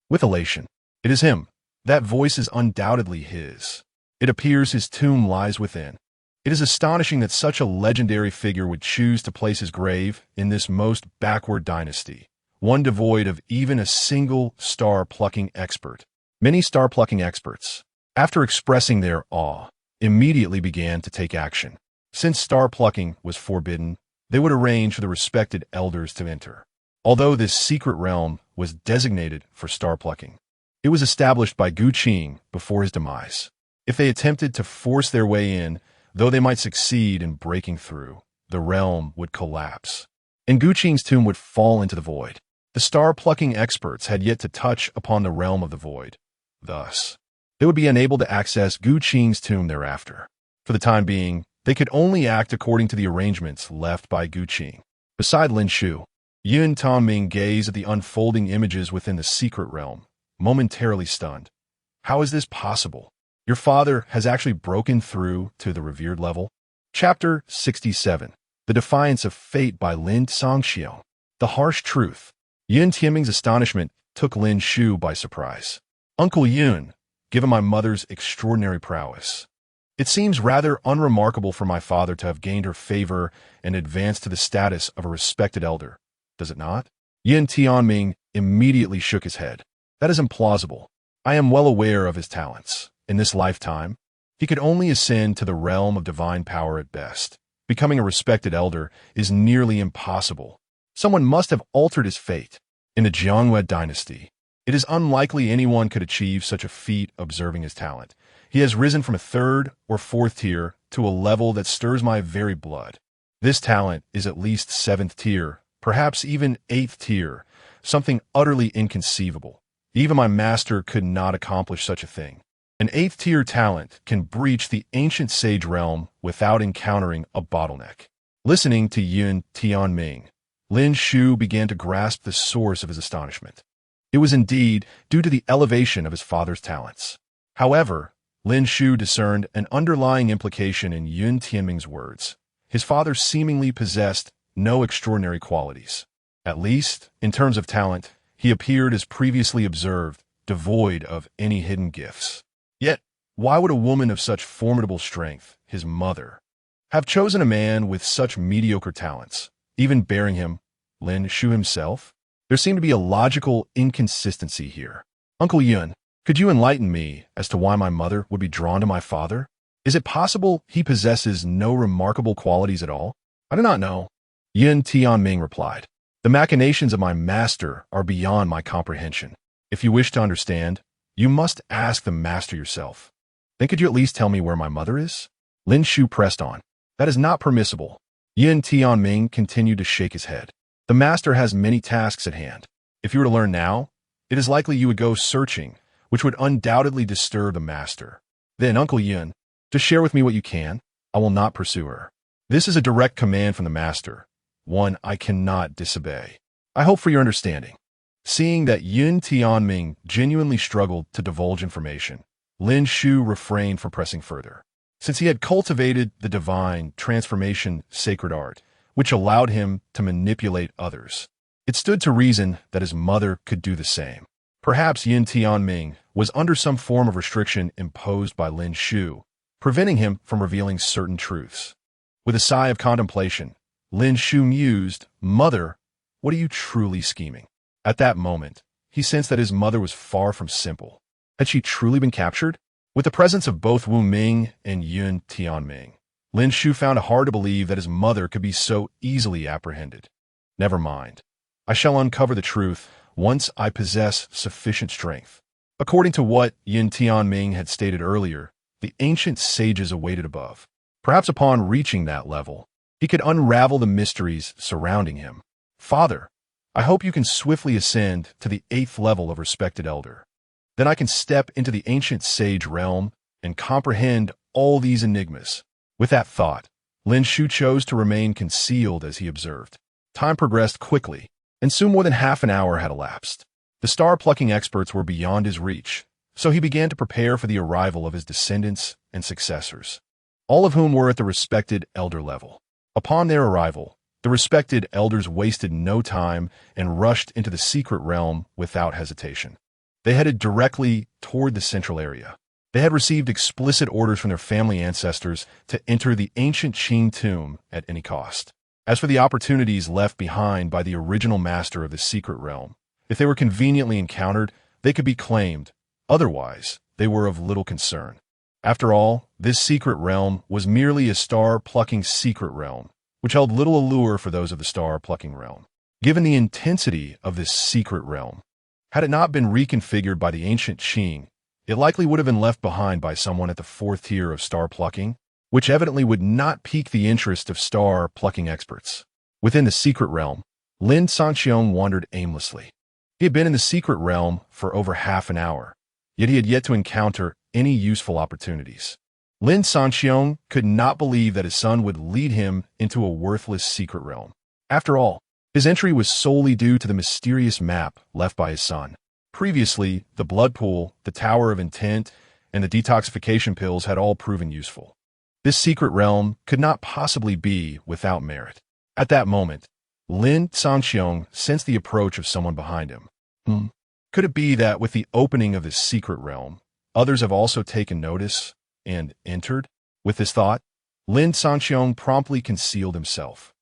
With elation, "It is him. That voice is undoubtedly his. It appears his tomb lies within." It is astonishing that such a legendary figure would choose to place his grave in this most backward dynasty, one devoid of even a single star-plucking expert. Many star-plucking experts, after expressing their awe, immediately began to take action. Since star-plucking was forbidden, they would arrange for the respected elders to enter. Although this secret realm was designated for star-plucking, it was established by Gu Qing before his demise. If they attempted to force their way in, though they might succeed in breaking through, the realm would collapse, and Gu Qing's tomb would fall into the void. The star-plucking experts had yet to touch upon the realm of the void. Thus, they would be unable to access Gu Qing's tomb thereafter. For the time being, they could only act according to the arrangements left by Gu Qing. Beside Lin Shu, Yun Tongming gazed at the unfolding images within the secret realm, momentarily stunned. How is this possible? Your father has actually broken through to the revered level? Chapter 67. The Defiance of Fate by Lin Songxiong. The Harsh Truth. Yun Tianming's astonishment took Lin Shu by surprise. Uncle Yun, given my mother's extraordinary prowess, it seems rather unremarkable for my father to have gained her favor and advanced to the status of a respected elder, does it not? Yun Tianming immediately shook his head. That is implausible. I am well aware of his talents. In this lifetime, he could only ascend to the realm of divine power at best. Becoming a respected elder is nearly impossible. Someone must have altered his fate. In the Jiangyue dynasty, it is unlikely anyone could achieve such a feat observing his talent. He has risen from a 3rd or 4th tier to a level that stirs my very blood. This talent is at least 7th tier, perhaps even 8th tier, something utterly inconceivable. Even my master could not accomplish such a thing. An 8th tier talent can breach the ancient sage realm without encountering a bottleneck. Listening to Yun Tianming, Lin Shu began to grasp the source of his astonishment. It was indeed due to the elevation of his father's talents. However, Lin Shu discerned an underlying implication in Yun Tianming's words. His father seemingly possessed no extraordinary qualities. At least, in terms of talent, he appeared as previously observed, devoid of any hidden gifts. Yet, why would a woman of such formidable strength, his mother, have chosen a man with such mediocre talents, even bearing him, Lin Shu himself? There seemed to be a logical inconsistency here. Uncle Yun, could you enlighten me as to why my mother would be drawn to my father? Is it possible he possesses no remarkable qualities at all? I do not know. Yun Tianming replied. The machinations of my master are beyond my comprehension. If you wish to understand, you must ask the master yourself. Then could you at least tell me where my mother is? Lin Shu pressed on. That is not permissible. Yun Tianming continued to shake his head. The master has many tasks at hand. If you were to learn now, it is likely you would go searching, which would undoubtedly disturb the master. Then, Uncle Yun, just share with me what you can. I will not pursue her. This is a direct command from the master, one I cannot disobey. I hope for your understanding. Seeing that Yun Tianming genuinely struggled to divulge information, Lin Shu refrained from pressing further. Since he had cultivated the divine transformation sacred art, which allowed him to manipulate others, it stood to reason that his mother could do the same. Perhaps Yun Tianming was under some form of restriction imposed by Lin Shu, preventing him from revealing certain truths. With a sigh of contemplation, Lin Shu mused, Mother, what are you truly scheming? At that moment, he sensed that his mother was far from simple. Had she truly been captured? With the presence of both Wu Ming and Yun Tianming, Lin Shu found it hard to believe that his mother could be so easily apprehended. Never mind. I shall uncover the truth once I possess sufficient strength. According to what Yun Tianming had stated earlier, the ancient sages awaited above. Perhaps upon reaching that level, he could unravel the mysteries surrounding him. Father, I hope you can swiftly ascend to the 8th level of respected elder. Then I can step into the ancient sage realm and comprehend all these enigmas. With that thought, Lin Shu chose to remain concealed as he observed. Time progressed quickly, and soon more than half an hour had elapsed. The star-plucking experts were beyond his reach, so he began to prepare for the arrival of his descendants and successors, all of whom were at the respected elder level. Upon their arrival, the respected elders wasted no time and rushed into the secret realm without hesitation. They headed directly toward the central area. They had received explicit orders from their family ancestors to enter the ancient Qing tomb at any cost. As for the opportunities left behind by the original master of the secret realm, if they were conveniently encountered, they could be claimed. Otherwise, they were of little concern. After all, this secret realm was merely a star-plucking secret realm, which held little allure for those of the star-plucking realm. Given the intensity of this secret realm, had it not been reconfigured by the ancient Qing, it likely would have been left behind by someone at the 4th tier of star-plucking, which evidently would not pique the interest of star-plucking experts. Within the secret realm, Lin Songxiong wandered aimlessly. He had been in the secret realm for over half an hour, yet he had yet to encounter any useful opportunities. Lin Shu could not believe that his son would lead him into a worthless secret realm. After all, his entry was solely due to the mysterious map left by his son. Previously, the blood pool, the Tower of Intent, and the detoxification pills had all proven useful. This secret realm could not possibly be without merit. At that moment, Lin Shu sensed the approach of someone behind him. Could it be that with the opening of this secret realm, others have also taken notice and entered? With this thought, Lin Shu promptly concealed himself.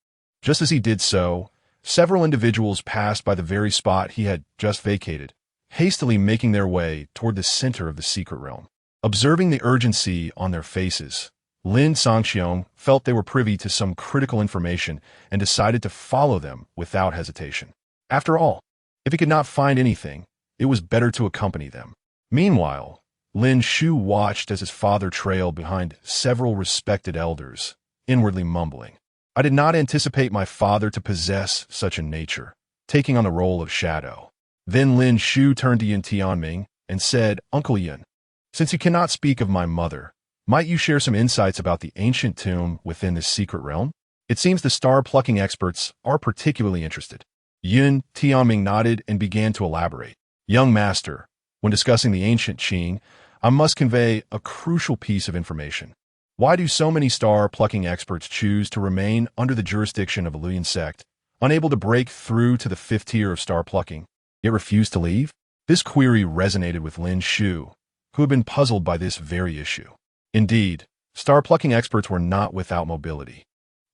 Just as he did so, several individuals passed by the very spot he had just vacated, hastily making their way toward the center of the secret realm. Observing the urgency on their faces, Lin Shu felt they were privy to some critical information and decided to follow them without hesitation. After all, if he could not find anything, it was better to accompany them. Meanwhile, Lin Shu watched as his father trailed behind several respected elders, inwardly mumbling, "I did not anticipate my father to possess such a nature," taking on the role of shadow. Then Lin Shu turned to Yin Tianming and said, "Uncle Yin, since you cannot speak of my mother, might you share some insights about the ancient tomb within this secret realm? It seems the star-plucking experts are particularly interested." Yin Tianming nodded and began to elaborate. "Young master, when discussing the ancient Qing, I must convey a crucial piece of information. Why do so many star-plucking experts choose to remain under the jurisdiction of a Luoyuan sect, unable to break through to the fifth tier of star-plucking, yet refuse to leave?" This query resonated with Lin Shu, who had been puzzled by this very issue. Indeed, star-plucking experts were not without mobility.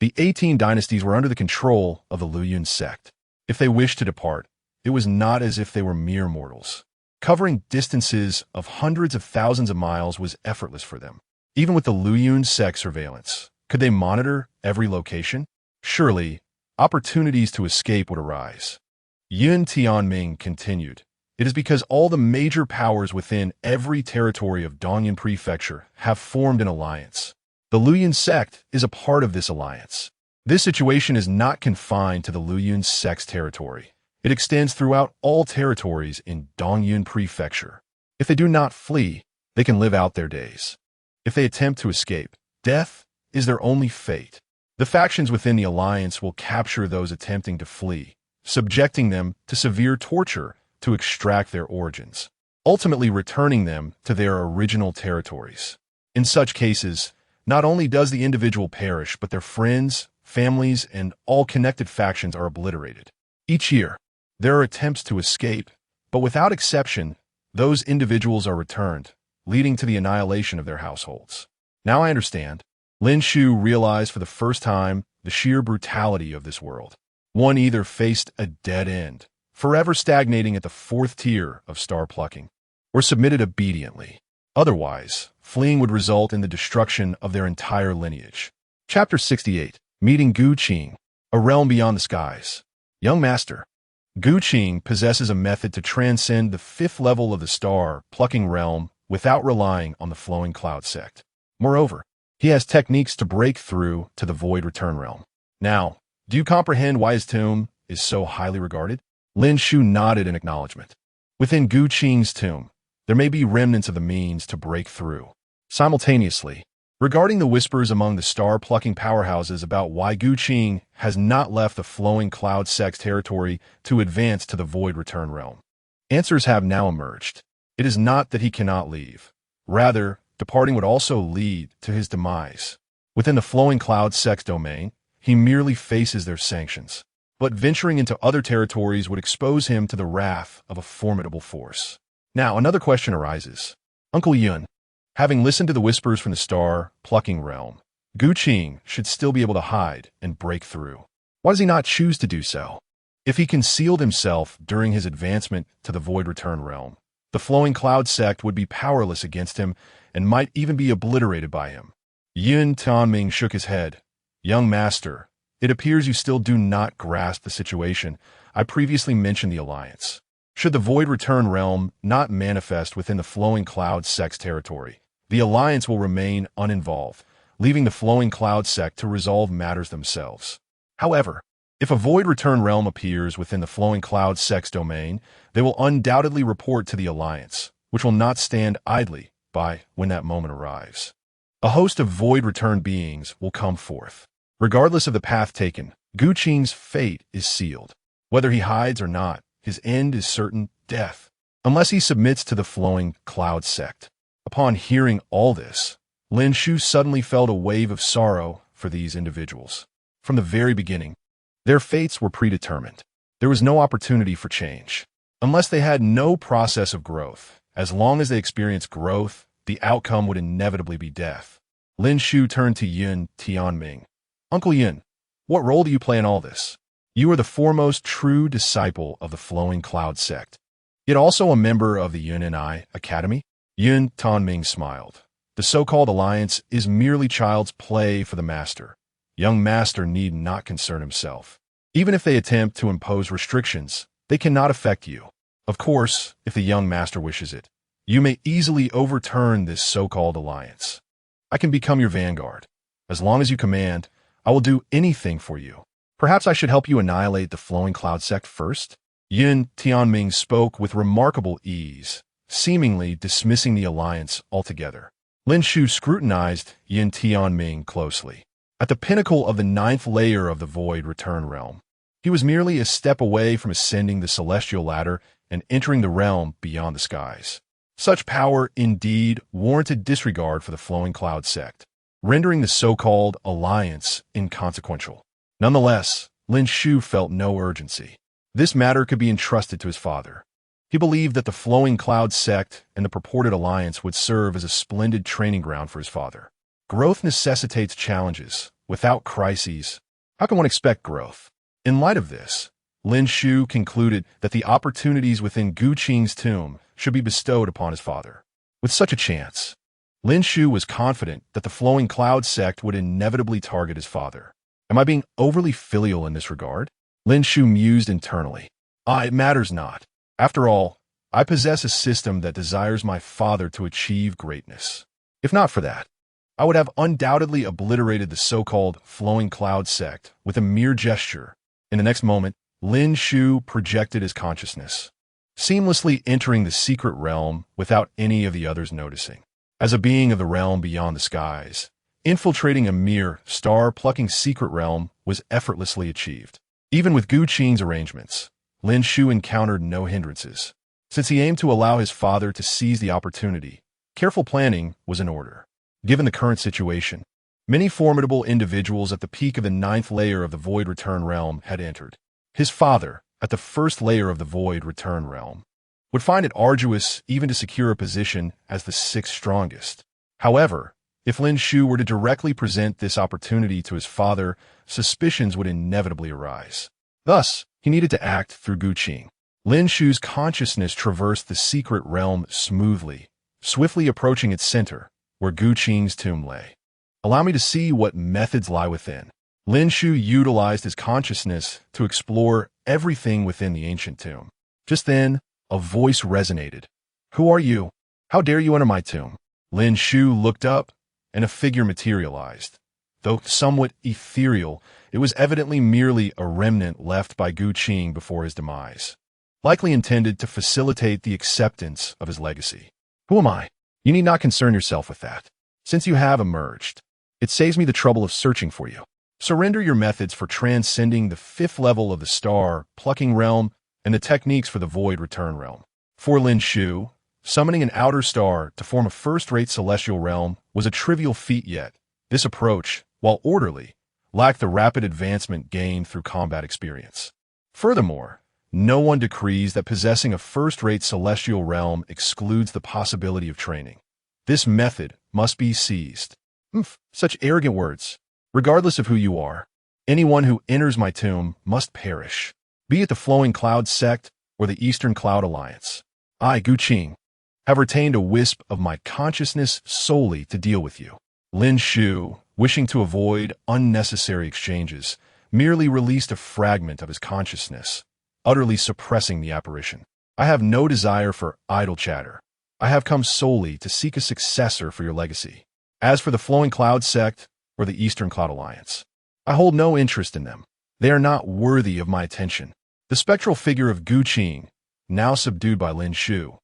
The 18 dynasties were under the control of the Luoyuan sect. If they wished to depart, it was not as if they were mere mortals. Covering distances of hundreds of thousands of miles was effortless for them. Even with the Luoyuan sect surveillance, could they monitor every location? Surely, opportunities to escape would arise. Yin Tianming continued, "It is because all the major powers within every territory of Dongyan Prefecture have formed an alliance. The Luoyuan sect is a part of this alliance. This situation is not confined to the Luoyuan sect's territory. It extends throughout all territories in Dongyan Prefecture. If they do not flee, they can live out their days. If they attempt to escape, death is their only fate. The factions within the alliance will capture those attempting to flee, subjecting them to severe torture to extract their origins, ultimately returning them to their original territories. In such cases, not only does the individual perish, but their friends, families, and all connected factions are obliterated. Each year, there are attempts to escape, but without exception, those individuals are returned, leading to the annihilation of their households." Now I understand. Lin Shu realized for the first time the sheer brutality of this world. One either faced a dead end, forever stagnating at the fourth tier of star plucking, or submitted obediently. Otherwise, fleeing would result in the destruction of their entire lineage. Chapter 68. Meeting Gu Qing, a realm beyond the skies. Young master, Gu Qing possesses a method to transcend the fifth level of the star-plucking realm without relying on the flowing cloud sect. Moreover, he has techniques to break through to the void return realm. Now, do you comprehend why his tomb is so highly regarded? Lin Shu nodded in acknowledgement. Within Gu Qing's tomb, there may be remnants of the means to break through. Simultaneously, regarding the whispers among the star-plucking powerhouses about why Gu Qing has not left the flowing cloud sect's territory to advance to the void return realm, answers have now emerged. It is not that he cannot leave. Rather, departing would also lead to his demise. Within the flowing cloud sect's domain, he merely faces their sanctions. But venturing into other territories would expose him to the wrath of a formidable force. Now, another question arises. Uncle Yun, having listened to the whispers from the star-plucking realm, Gu Qing should still be able to hide and break through. Why does he not choose to do so? If he concealed himself during his advancement to the void return realm, the flowing cloud sect would be powerless against him and might even be obliterated by him. Yin Tianming shook his head. Young master, it appears you still do not grasp the situation. I previously mentioned the alliance. Should the void return realm not manifest within the flowing cloud sect's territory, the alliance will remain uninvolved, leaving the flowing cloud sect to resolve matters themselves. However, if a void return realm appears within the flowing cloud sect's domain, they will undoubtedly report to the alliance, which will not stand idly by when that moment arrives. A host of void-returned beings will come forth. Regardless of the path taken, Gu Qing's fate is sealed. Whether he hides or not, his end is certain death, unless he submits to the flowing cloud sect. Upon hearing all this, Lin Shu suddenly felt a wave of sorrow for these individuals. From the very beginning, their fates were predetermined. There was no opportunity for change. Unless they had no process of growth, as long as they experienced growth, the outcome would inevitably be death. Lin Shu turned to Yun Tianming. Uncle Yun, what role do you play in all this? You are the foremost true disciple of the Flowing Cloud sect, yet also a member of the Yun and I Academy? Yun Tianming smiled. The so-called alliance is merely child's play for the master. Young master need not concern himself. Even if they attempt to impose restrictions, they cannot affect you. Of course, if the young master wishes it, you may easily overturn this so-called alliance. I can become your vanguard. As long as you command, I will do anything for you. Perhaps I should help you annihilate the Flowing Cloud sect first? Yun Tianming spoke with remarkable ease, seemingly dismissing the alliance altogether. Lin Shu scrutinized Yun Tianming closely. At the pinnacle of the 9th layer of the Void Return Realm, he was merely a step away from ascending the celestial ladder and entering the realm beyond the skies. Such power, indeed, warranted disregard for the Flowing Cloud sect, rendering the so-called alliance inconsequential. Nonetheless, Lin Shu felt no urgency. This matter could be entrusted to his father. He believed that the Flowing Cloud sect and the purported alliance would serve as a splendid training ground for his father. Growth necessitates challenges. Without crises, how can one expect growth? In light of this, Lin Shu concluded that the opportunities within Gu Qing's tomb should be bestowed upon his father. With such a chance, Lin Shu was confident that the Flowing Cloud sect would inevitably target his father. Am I being overly filial in this regard? Lin Shu mused internally. It matters not. After all, I possess a system that desires my father to achieve greatness. If not for that, I would have undoubtedly obliterated the so-called Flowing Cloud sect with a mere gesture. In the next moment, Lin Shu projected his consciousness, seamlessly entering the secret realm without any of the others noticing. As a being of the realm beyond the skies, infiltrating a mere star-plucking secret realm was effortlessly achieved. Even with Gu Qing's arrangements, Lin Shu encountered no hindrances. Since he aimed to allow his father to seize the opportunity, careful planning was in order. Given the current situation, many formidable individuals at the peak of the 9th layer of the Void Return Realm had entered. His father, at the 1st layer of the Void Return Realm, would find it arduous even to secure a position as the 6th strongest. However, if Lin Shu were to directly present this opportunity to his father, suspicions would inevitably arise. Thus, he needed to act through Gu Qing. Lin Shu's consciousness traversed the secret realm smoothly, swiftly approaching its center, where Gu Qing's tomb lay. Allow me to see what methods lie within. Lin Shu utilized his consciousness to explore everything within the ancient tomb. Just then, a voice resonated. Who are you? How dare you enter my tomb? Lin Shu looked up, and a figure materialized. Though somewhat ethereal, it was evidently merely a remnant left by Gu Qing before his demise, likely intended to facilitate the acceptance of his legacy. Who am I? You need not concern yourself with that. Since you have emerged, it saves me the trouble of searching for you. Surrender your methods for transcending the 5th level of the star-plucking realm and the techniques for the Void Return Realm. For Lin Shu, summoning an outer star to form a first-rate celestial realm was a trivial feat, yet this approach, while orderly, lacked the rapid advancement gained through combat experience. Furthermore, no one decrees that possessing a first-rate celestial realm excludes the possibility of training. This method must be seized. Such arrogant words. Regardless of who you are, anyone who enters my tomb must perish, be it the Flowing Cloud sect or the Eastern Cloud Alliance. I, Gu Qing, have retained a wisp of my consciousness solely to deal with you. Lin Shu, wishing to avoid unnecessary exchanges, merely released a fragment of his consciousness, utterly suppressing the apparition. I have no desire for idle chatter. I have come solely to seek a successor for your legacy. As for the Flowing Cloud sect or the Eastern Cloud Alliance, I hold no interest in them. They are not worthy of my attention. The spectral figure of Gu Qing, now subdued by Lin Shu,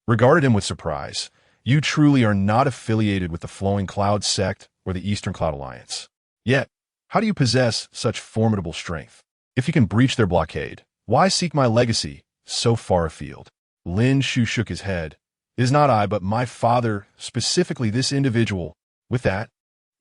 regarded him with surprise. You truly are not affiliated with the Flowing Cloud sect or the Eastern Cloud Alliance. Yet, how do you possess such formidable strength? If you can breach their blockade, why seek my legacy so far afield? Lin Shu shook his head. It is not I, but my father, specifically this individual. With that,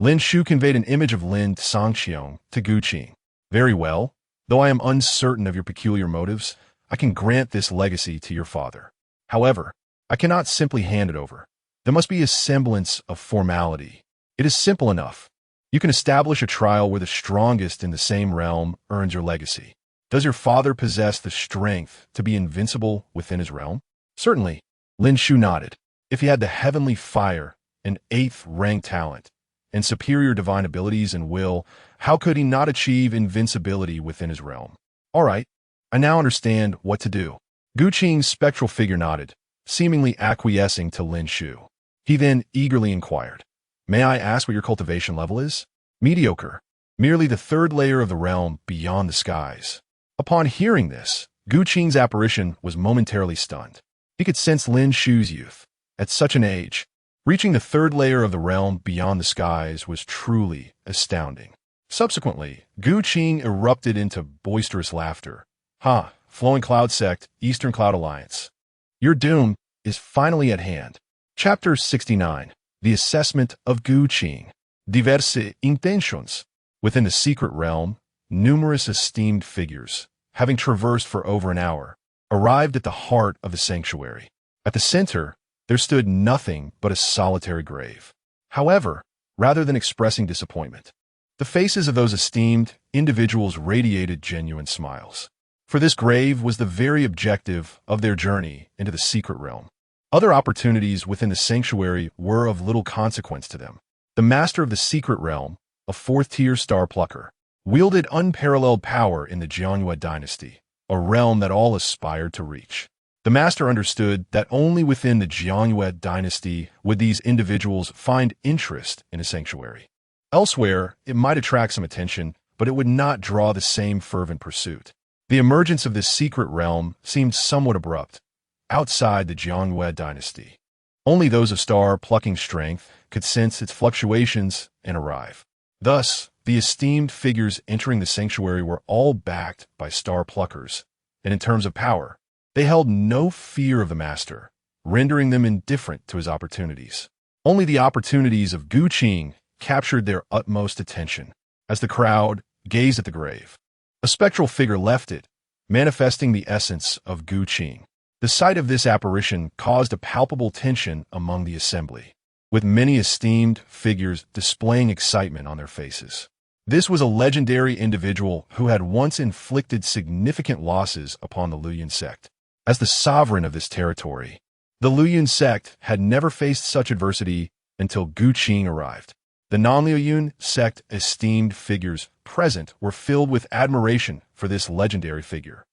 Lin Shu conveyed an image of Lin Sangqiong to Gu Qing. Very well. Though I am uncertain of your peculiar motives, I can grant this legacy to your father. However, I cannot simply hand it over. There must be a semblance of formality. It is simple enough. You can establish a trial where the strongest in the same realm earns your legacy. Does your father possess the strength to be invincible within his realm? Certainly. Lin Shu nodded. If he had the heavenly fire, an 8th rank talent, and superior divine abilities and will, how could he not achieve invincibility within his realm? All right, I now understand what to do. Gu Qing's spectral figure nodded, seemingly acquiescing to Lin Shu. He then eagerly inquired, "May I ask what your cultivation level is?" "Mediocre. Merely the 3rd layer of the realm beyond the skies." Upon hearing this, Gu Qing's apparition was momentarily stunned. He could sense Lin Shu's youth. At such an age, reaching the 3rd layer of the realm beyond the skies was truly astounding. Subsequently, Gu Qing erupted into boisterous laughter. "Ha, Flowing Cloud Sect, Eastern Cloud Alliance. Your doom is finally at hand." Chapter 69. The Assessment of Gu Qing. Diverse intentions. Within the secret realm, numerous esteemed figures, having traversed for over an hour, arrived at the heart of the sanctuary. At the center, there stood nothing but a solitary grave. However, rather than expressing disappointment, the faces of those esteemed individuals radiated genuine smiles. For this grave was the very objective of their journey into the secret realm. Other opportunities within the sanctuary were of little consequence to them. The master of the secret realm, a 4th-tier star plucker, wielded unparalleled power in the Jiangyue dynasty, a realm that all aspired to reach. The master understood that only within the Jiangyue dynasty would these individuals find interest in a sanctuary. Elsewhere, it might attract some attention, but it would not draw the same fervent pursuit. The emergence of this secret realm seemed somewhat abrupt, outside the Jiangyue dynasty. Only those of star-plucking strength could sense its fluctuations and arrive. Thus, the esteemed figures entering the sanctuary were all backed by star-pluckers, and in terms of power, they held no fear of the master, rendering them indifferent to his opportunities. Only the opportunities of Gu Qing captured their utmost attention. As the crowd gazed at the grave, a spectral figure left it, manifesting the essence of Gu Qing. The sight of this apparition caused a palpable tension among the assembly, with many esteemed figures displaying excitement on their faces. This was a legendary individual who had once inflicted significant losses upon the Luoyuan sect. As the sovereign of this territory, the Luoyuan sect had never faced such adversity until Gu Qing arrived. The non-Luoyuan sect esteemed figures present were filled with admiration for this legendary figure,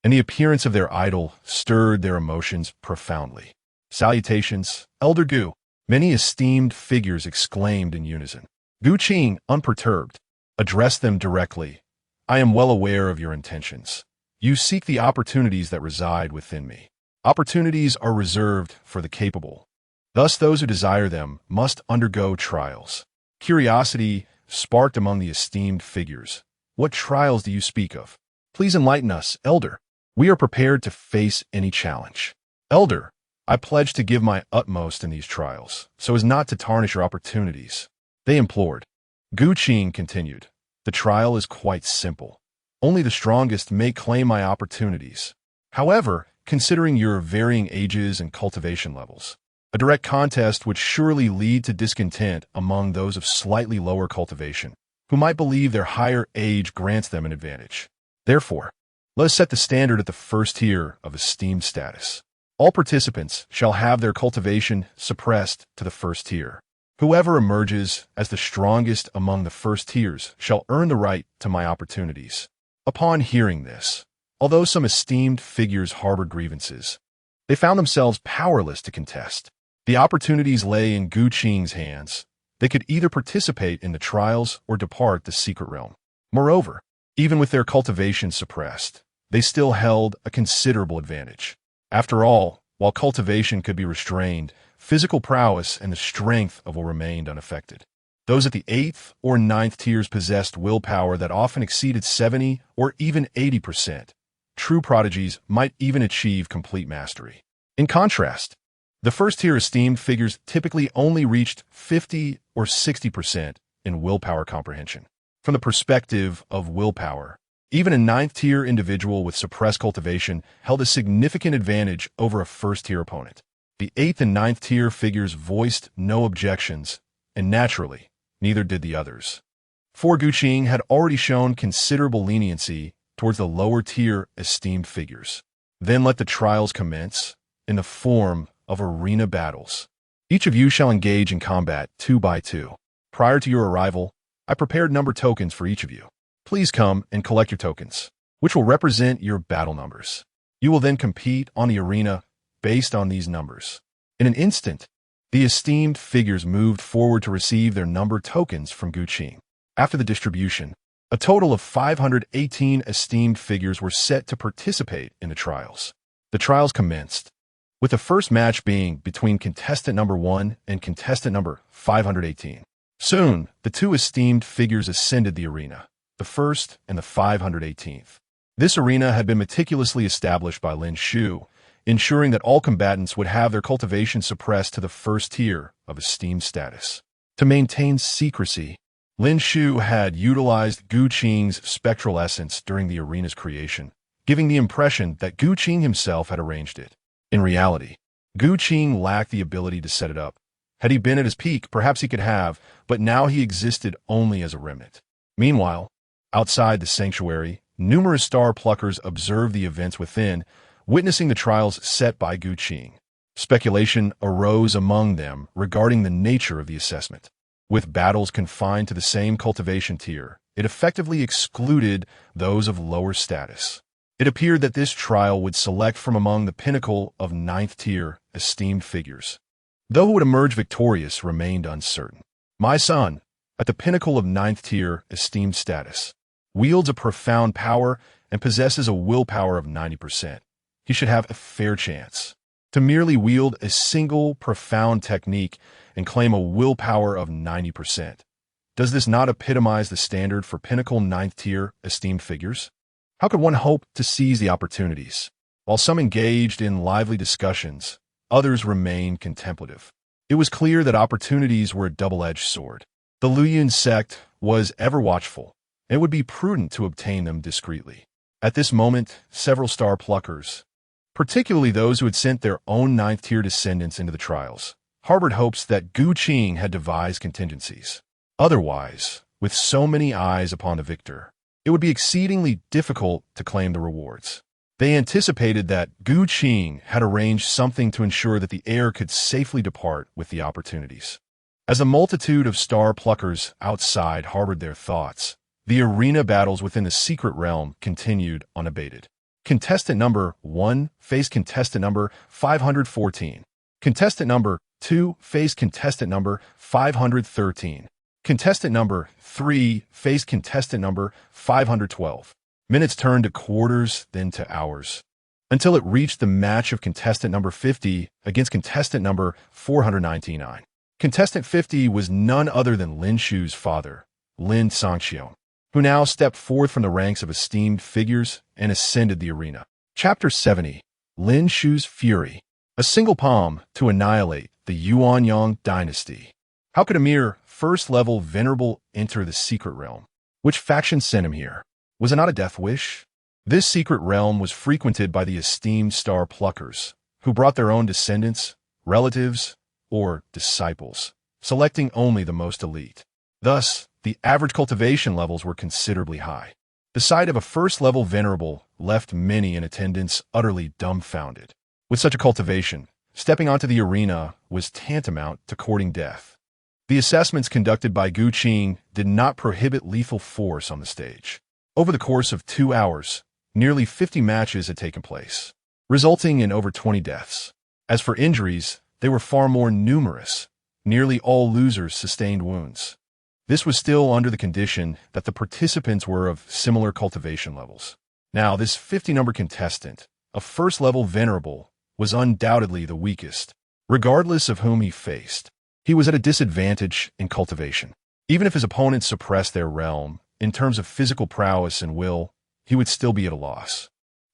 and the appearance of their idol stirred their emotions profoundly. "Salutations, Elder Gu," many esteemed figures exclaimed in unison. Gu Qing, unperturbed, addressed them directly. "I am well aware of your intentions. You seek the opportunities that reside within me. Opportunities are reserved for the capable. Thus those who desire them must undergo trials." Curiosity sparked among the esteemed figures. "What trials do you speak of? Please enlighten us, Elder. We are prepared to face any challenge." "Elder, I pledge to give my utmost in these trials, so as not to tarnish your opportunities," they implored. Gu Qing continued, "The trial is quite simple. Only the strongest may claim my opportunities. However, considering your varying ages and cultivation levels, a direct contest would surely lead to discontent among those of slightly lower cultivation, who might believe their higher age grants them an advantage. Therefore, let us set the standard at the 1st tier of esteemed status. All participants shall have their cultivation suppressed to the 1st tier. Whoever emerges as the strongest among the 1st tiers shall earn the right to my opportunities." Upon hearing this, although some esteemed figures harbored grievances, they found themselves powerless to contest. The opportunities lay in Gu Qing's hands. They could either participate in the trials or depart the secret realm. Moreover, even with their cultivation suppressed, they still held a considerable advantage. After all, while cultivation could be restrained, physical prowess and the strength of all remained unaffected. Those at the 8th or 9th tiers possessed willpower that often exceeded 70 or even 80%. True prodigies might even achieve complete mastery. In contrast, the first-tier esteemed figures typically only reached 50 or 60% in willpower comprehension. From the perspective of willpower, even a 9th-tier individual with suppressed cultivation held a significant advantage over a first-tier opponent. The 8th and 9th-tier figures voiced no objections, and naturally, neither did the others. For Guqing had already shown considerable leniency towards the lower-tier esteemed figures. Then let the trials commence in the form of arena battles. Each of you shall engage in combat 2 by 2. Prior to your arrival, I prepared number tokens for each of you. Please come and collect your tokens, which will represent your battle numbers. You will then compete on the arena based on these numbers. In an instant, the esteemed figures moved forward to receive their number tokens from Guqing. After the distribution, a total of 518 esteemed figures were set to participate in the trials. The trials commenced, with the first match being between contestant number 1 and contestant number 518. Soon, the two esteemed figures ascended the arena, the first and the 518th. This arena had been meticulously established by Lin Shu, ensuring that all combatants would have their cultivation suppressed to the first tier of esteemed status. To maintain secrecy, Lin Shu had utilized Guqing's spectral essence during the arena's creation, giving the impression that Guqing himself had arranged it. In reality, Guqing lacked the ability to set it up. Had he been at his peak, perhaps he could have, but now he existed only as a remnant. Meanwhile, outside the sanctuary, numerous star pluckers observed the events within, witnessing the trials set by Guqing. Speculation arose among them regarding the nature of the assessment. With battles confined to the same cultivation tier, it effectively excluded those of lower status. It appeared that this trial would select from among the pinnacle of 9th tier esteemed figures. Though who would emerge victorious remained uncertain. My son, at the pinnacle of 9th tier esteemed status, wields a profound power and possesses a willpower of 90%. He should have a fair chance. To merely wield a single profound technique and claim a willpower of 90%. Does this not epitomize the standard for pinnacle 9th tier esteemed figures? How could one hope to seize the opportunities? While some engaged in lively discussions, others remained contemplative. It was clear that opportunities were a double-edged sword. The Luyun sect was ever watchful, and it would be prudent to obtain them discreetly. At this moment, several star pluckers, particularly those who had sent their own 9th-tier descendants into the trials, harbored hopes that Guqing had devised contingencies. Otherwise, with so many eyes upon the victor, it would be exceedingly difficult to claim the rewards. They anticipated that Guqing had arranged something to ensure that the heir could safely depart with the opportunities. As the multitude of star pluckers outside harbored their thoughts, the arena battles within the secret realm continued unabated. Contestant number 1 faced contestant number 514. Contestant number 2 faced contestant number 513. Contestant number 3 faced contestant number 512. Minutes turned to quarters, then to hours, until it reached the match of contestant number 50 against contestant number 499. Contestant 50 was none other than Lin Shu's father, Lin Shu, who now stepped forth from the ranks of esteemed figures and ascended the arena. Chapter 70. Lin Shu's Fury. A single palm to annihilate the Yuanyang dynasty. How could a mere first-level venerable enter the secret realm? Which faction sent him here? Was it not a death wish? This secret realm was frequented by the esteemed star pluckers, who brought their own descendants, relatives, or disciples, selecting only the most elite. Thus, the average cultivation levels were considerably high. The sight of a first-level venerable left many in attendance utterly dumbfounded. With such a cultivation, stepping onto the arena was tantamount to courting death. The assessments conducted by Guqing did not prohibit lethal force on the stage. Over the course of 2 hours, nearly 50 matches had taken place, resulting in over 20 deaths. As for injuries, they were far more numerous. Nearly all losers sustained wounds. This was still under the condition that the participants were of similar cultivation levels. Now, this 50-number contestant, a first-level venerable, was undoubtedly the weakest, Regardless of whom he faced, he was at a disadvantage in cultivation. Even if his opponents suppressed their realm, in terms of physical prowess and will, he would still be at a loss.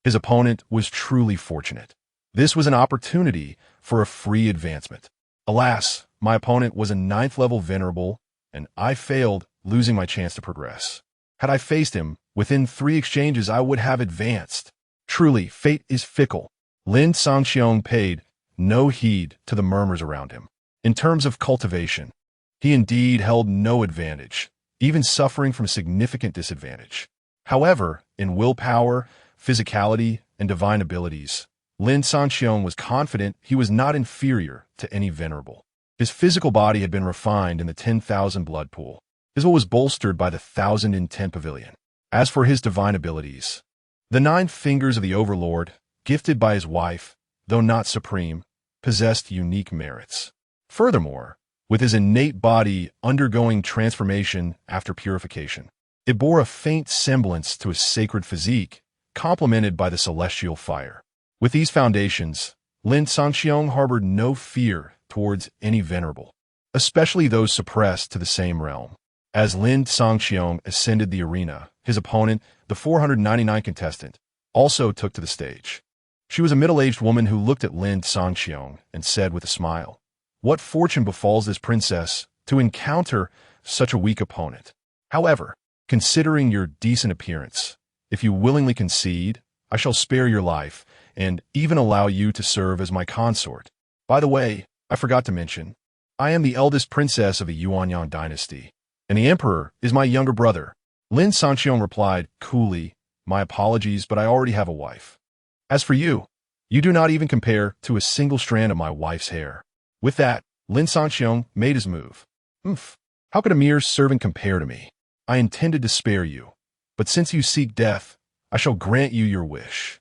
His opponent was truly fortunate. This was an opportunity for a free advancement. Alas, my opponent was a 9th level venerable, and I failed, losing my chance to progress. Had I faced him, within 3 exchanges I would have advanced. Truly, fate is fickle. Lin Shu paid no heed to the murmurs around him. In terms of cultivation, he indeed held no advantage, even suffering from significant disadvantage. However, in willpower, physicality, and divine abilities, Lin Shu was confident he was not inferior to any venerable. His physical body had been refined in the 10,000 blood pool. His will was bolstered by the 1,000 in 10 pavilion. As for his divine abilities, the 9 fingers of the Overlord, gifted by his wife, though not supreme, possessed unique merits. Furthermore, with his innate body undergoing transformation after purification, it bore a faint semblance to a sacred physique, complemented by the celestial fire. With these foundations, Lin Shu harbored no fear towards any venerable, especially those suppressed to the same realm. As Lin Shu ascended the arena, his opponent, the 499 contestant, also took to the stage. She was a middle-aged woman who looked at Lin Shu and said with a smile, "What fortune befalls this princess to encounter such a weak opponent? However, considering your decent appearance, if you willingly concede, I shall spare your life and even allow you to serve as my consort. By the way, I forgot to mention, I am the eldest princess of the Yuanyang dynasty, and the emperor is my younger brother." Lin Shu replied coolly, "My apologies, but I already have a wife. As for you, you do not even compare to a single strand of my wife's hair." With that, Lin Shu made his move. How could a mere servant compare to me? I intended to spare you, but since you seek death, I shall grant you your wish.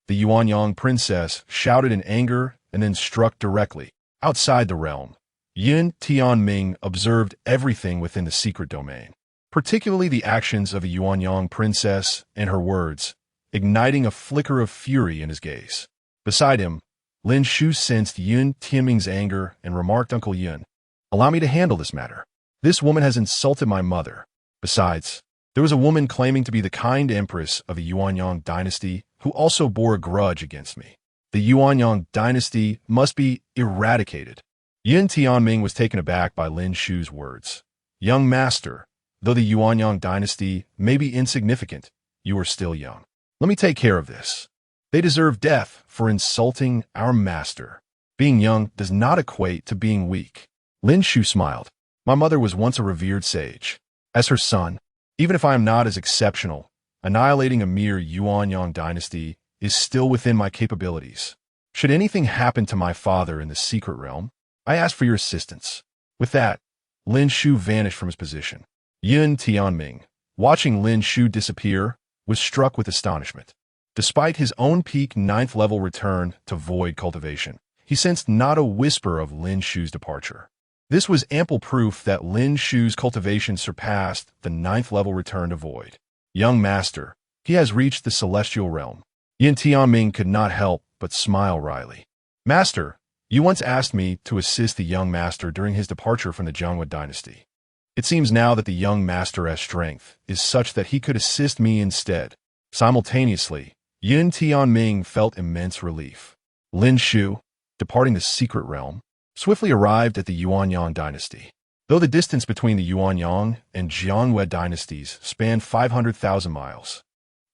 The Yuanyang princess shouted in anger and then struck directly. Outside the realm, Yin Tianming observed everything within the secret domain, particularly the actions of a Yuanyang princess and her words, igniting a flicker of fury in his gaze. Beside him, Lin Shu sensed Yin Tianming's anger and remarked, "Uncle Yin, allow me to handle this matter. This woman has insulted my mother. Besides, there was a woman claiming to be the kind empress of the Yuanyang dynasty who also bore a grudge against me. The Yuanyang dynasty must be eradicated." Yin Tianming was taken aback by Lin Shu's words. "Young master, though the Yuanyang dynasty may be insignificant, you are still young. Let me take care of this. They deserve death for insulting our master. Being young does not equate to being weak." Lin Shu smiled. "My mother was once a revered sage. As her son, even if I am not as exceptional, annihilating a mere Yuanyang dynasty is still within my capabilities. Should anything happen to my father in the secret realm, I ask for your assistance." With that, Lin Shu vanished from his position. Yin Tianming, watching Lin Shu disappear, was struck with astonishment. Despite his own peak 9th level return to void cultivation, he sensed not a whisper of Lin Shu's departure. This was ample proof that Lin Shu's cultivation surpassed the 9th level return to void. "Young master, he has reached the celestial realm." Yin Tianming could not help but smile wryly. "Master, you once asked me to assist the young master during his departure from the Zhongwu dynasty. It seems now that the young master's strength is such that he could assist me instead." Simultaneously, Yin Tianming felt immense relief. Lin Shu, departing the secret realm, swiftly arrived at the Yuanyang dynasty. Though the distance between the Yuanyang and Zhongwu dynasties spanned 500,000 miles,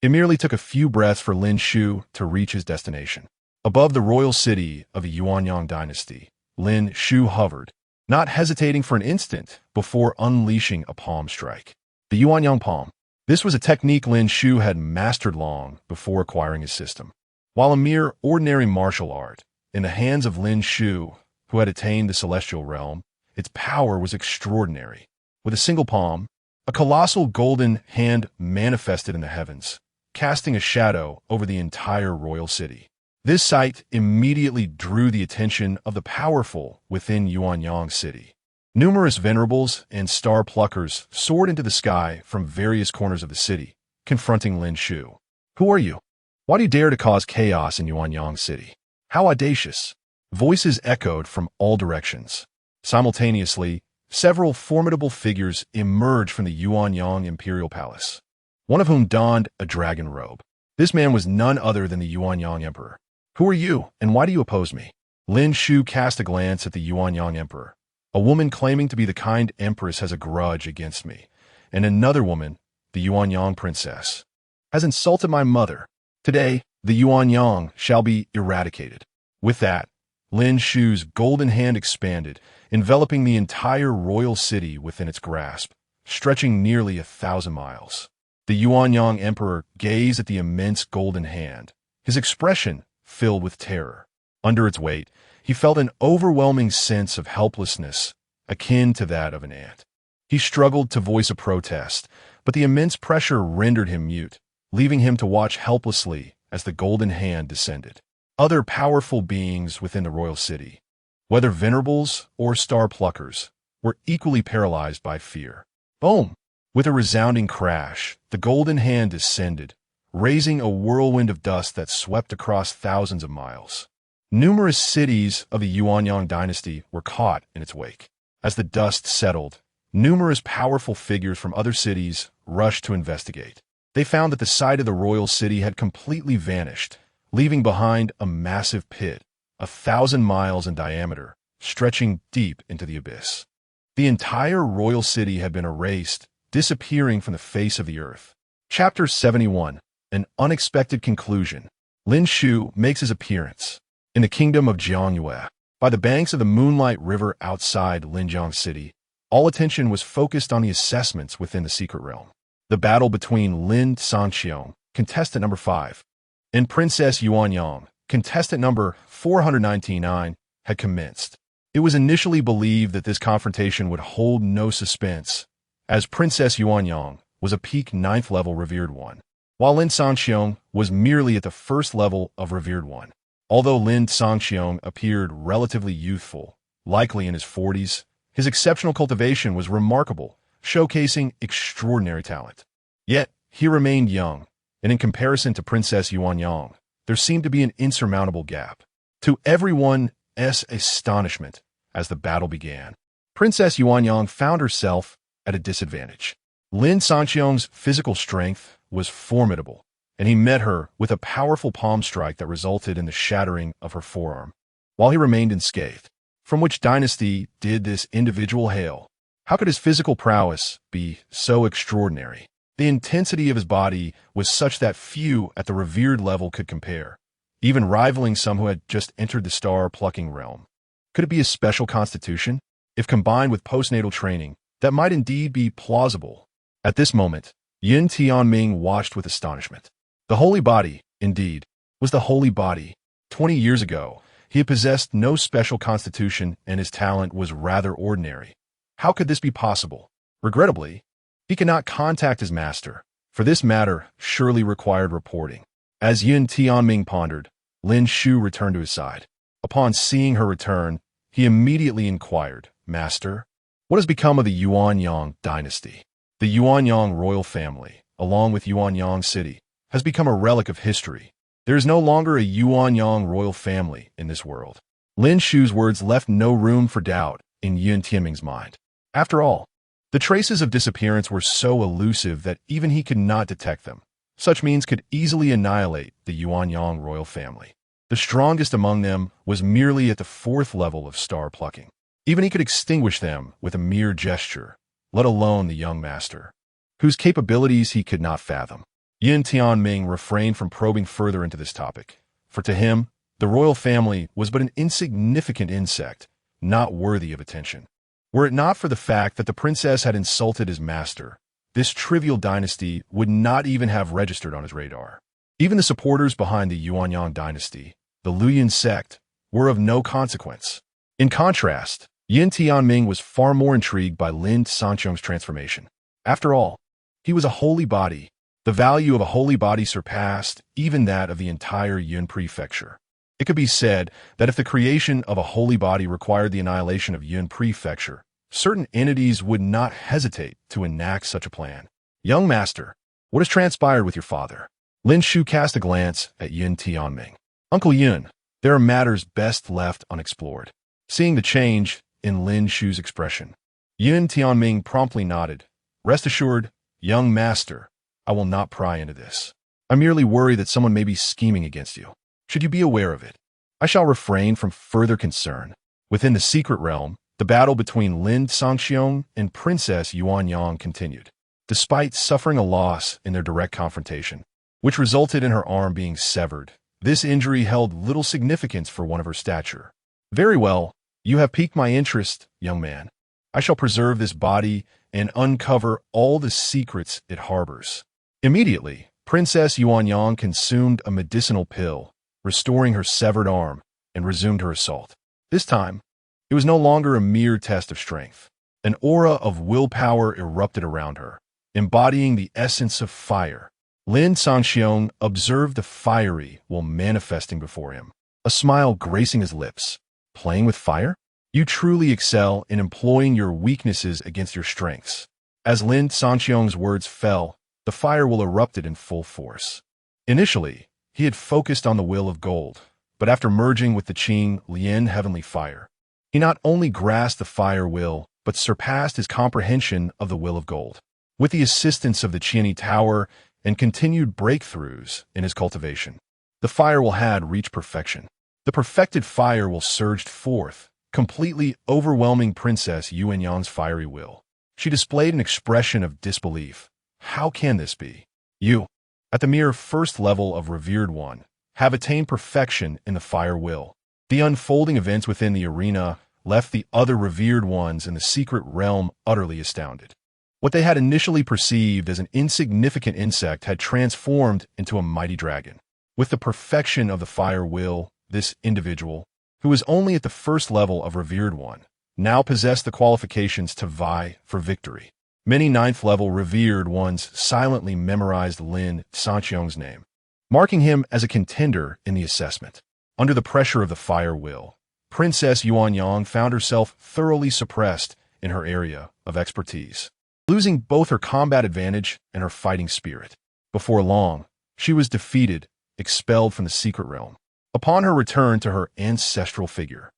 it merely took a few breaths for Lin Shu to reach his destination. Above the royal city of the Yuanyang dynasty, Lin Shu hovered, not hesitating for an instant before unleashing a palm strike. The Yuanyang palm. This was a technique Lin Shu had mastered long before acquiring his system. While a mere ordinary martial art, in the hands of Lin Shu, who had attained the celestial realm, its power was extraordinary. With a single palm, a colossal golden hand manifested in the heavens, casting a shadow over the entire royal city. This sight immediately drew the attention of the powerful within Yuanyang City. Numerous venerables and star pluckers soared into the sky from various corners of the city, confronting Lin Shu. "Who are you? Why do you dare to cause chaos in Yuanyang City? How audacious! Voices echoed from all directions. Simultaneously, several formidable figures emerged from the Yuanyang Imperial Palace, one of whom donned a dragon robe. This man was none other than the Yuanyang Emperor. "Who are you, and why do you oppose me?" Lin Shu cast a glance at the Yuanyang Emperor. "A woman claiming to be the kind empress has a grudge against me, and another woman, the Yuanyang princess, has insulted my mother. Today, the Yuanyang shall be eradicated." With that, Lin Shu's golden hand expanded, enveloping the entire royal city within its grasp, stretching nearly 1,000 miles. The Yuanyang Emperor gazed at the immense golden hand, his expression filled with terror. Under its weight, he felt an overwhelming sense of helplessness, akin to that of an ant. He struggled to voice a protest, but the immense pressure rendered him mute, leaving him to watch helplessly as the golden hand descended. Other powerful beings within the royal city, whether venerables or star pluckers, were equally paralyzed by fear. Boom! With a resounding crash, the golden hand descended, raising a whirlwind of dust that swept across thousands of miles. Numerous cities of the Yuanyang dynasty were caught in its wake. As the dust settled, numerous powerful figures from other cities rushed to investigate. They found that the site of the royal city had completely vanished, leaving behind a massive pit, 1,000 miles in diameter, stretching deep into the abyss. The entire royal city had been erased, disappearing from the face of the earth. Chapter 71. An unexpected conclusion. Lin Shu makes his appearance in the kingdom of Jiangyue. By the banks of the Moonlight River outside Linjiang City, all attention was focused on the assessments within the secret realm. The battle between Lin Shu, contestant number 5, and Princess Yuanyang, contestant number 499, had commenced. It was initially believed that this confrontation would hold no suspense, as Princess Yuanyang was a peak 9th level revered one, while Lin Shu was merely at the 1st level of revered one. Although Lin Shu appeared relatively youthful, likely in his 40s, his exceptional cultivation was remarkable, showcasing extraordinary talent. Yet, he remained young, and in comparison to Princess Yuanyang, there seemed to be an insurmountable gap. To everyone's astonishment, as the battle began, Princess Yuanyang found herself at a disadvantage. Lin Shu's physical strength was formidable, and he met her with a powerful palm strike that resulted in the shattering of her forearm, while he remained unscathed. From which dynasty did this individual hail? How could his physical prowess be so extraordinary? The intensity of his body was such that few at the revered level could compare, even rivaling some who had just entered the star-plucking realm. Could it be a special constitution? If combined with postnatal training, that might indeed be plausible. At this moment, Yin Tianming watched with astonishment. The holy body, indeed, was the holy body. 20 years ago, he had possessed no special constitution and his talent was rather ordinary. How could this be possible? Regrettably, he could not contact his master, for this matter surely required reporting. As Yin Tianming pondered, Lin Shu returned to his side. Upon seeing her return, he immediately inquired, "Master, what has become of the Yuanyang dynasty?" The Yuanyang royal family, along with Yuanyang City, has become a relic of history. There is no longer a Yuanyang royal family in this world. Lin Shu's words left no room for doubt in Yin Tianming's mind. After all, the traces of disappearance were so elusive that even he could not detect them. Such means could easily annihilate the Yuanyang royal family. The strongest among them was merely at the 4th level of star plucking. Even he could extinguish them with a mere gesture, let alone the young master, whose capabilities he could not fathom. Yin Tianming refrained from probing further into this topic, for to him, the royal family was but an insignificant insect, not worthy of attention. Were it not for the fact that the princess had insulted his master, this trivial dynasty would not even have registered on his radar. Even the supporters behind the Yuanyang dynasty, the Luoyuan sect, were of no consequence. In contrast, Yin Tianming was far more intrigued by Lin Shu's transformation. After all, he was a holy body. The value of a holy body surpassed even that of the entire Yun prefecture. It could be said that if the creation of a holy body required the annihilation of Yun prefecture, certain entities would not hesitate to enact such a plan. "Young master, what has transpired with your father?" Lin Shu cast a glance at Yin Tianming. "Uncle Yun, There are matters best left unexplored. Seeing the change in Lin Shu's expression, Yun Tianming promptly nodded. Rest assured, young master, I will not pry into this. I merely worry that someone may be scheming against you. Should you be aware of it, I shall refrain from further concern. Within the secret realm, the battle between Lin Sangxiong and Princess Yuanyang continued. Despite suffering a loss in their direct confrontation, which resulted in her arm being severed, this injury held little significance for one of her stature. Very well, you have piqued my interest, young man. I shall preserve this body and uncover all the secrets it harbors. Immediately, Princess Yuanyang consumed a medicinal pill, restoring her severed arm, and resumed her assault. This time, it was no longer a mere test of strength. An aura of willpower erupted around her, embodying the essence of fire. Lin Sangxiong observed the fiery while manifesting before him, a smile gracing his lips. Playing with fire? You truly excel in employing your weaknesses against your strengths. As Lin Sangxiong's words fell, the fire will erupted in full force. Initially, he had focused on the will of gold, but after merging with the Qing Lian heavenly fire, he not only grasped the fire will, but surpassed his comprehension of the will of gold. With the assistance of the Qianyi Tower and continued breakthroughs in his cultivation, the fire will had reached perfection. The perfected fire will surged forth, completely overwhelming Princess Yuanyang's fiery will. She displayed an expression of disbelief. How can this be? You, at the mere first level of revered one, have attained perfection in the fire will. The unfolding events within the arena left the other revered ones in the secret realm utterly astounded. What they had initially perceived as an insignificant insect had transformed into a mighty dragon. With the perfection of the fire will, this individual, who was only at the first level of revered one, now possessed the qualifications to vie for victory. Many ninth-level revered ones silently memorized Lin Sangxiong's name, marking him as a contender in the assessment. Under the pressure of the fire will, Princess Yuanyang found herself thoroughly suppressed in her area of expertise, losing both her combat advantage and her fighting spirit. Before long, she was defeated, expelled from the secret realm. Upon her return to her ancestral figure,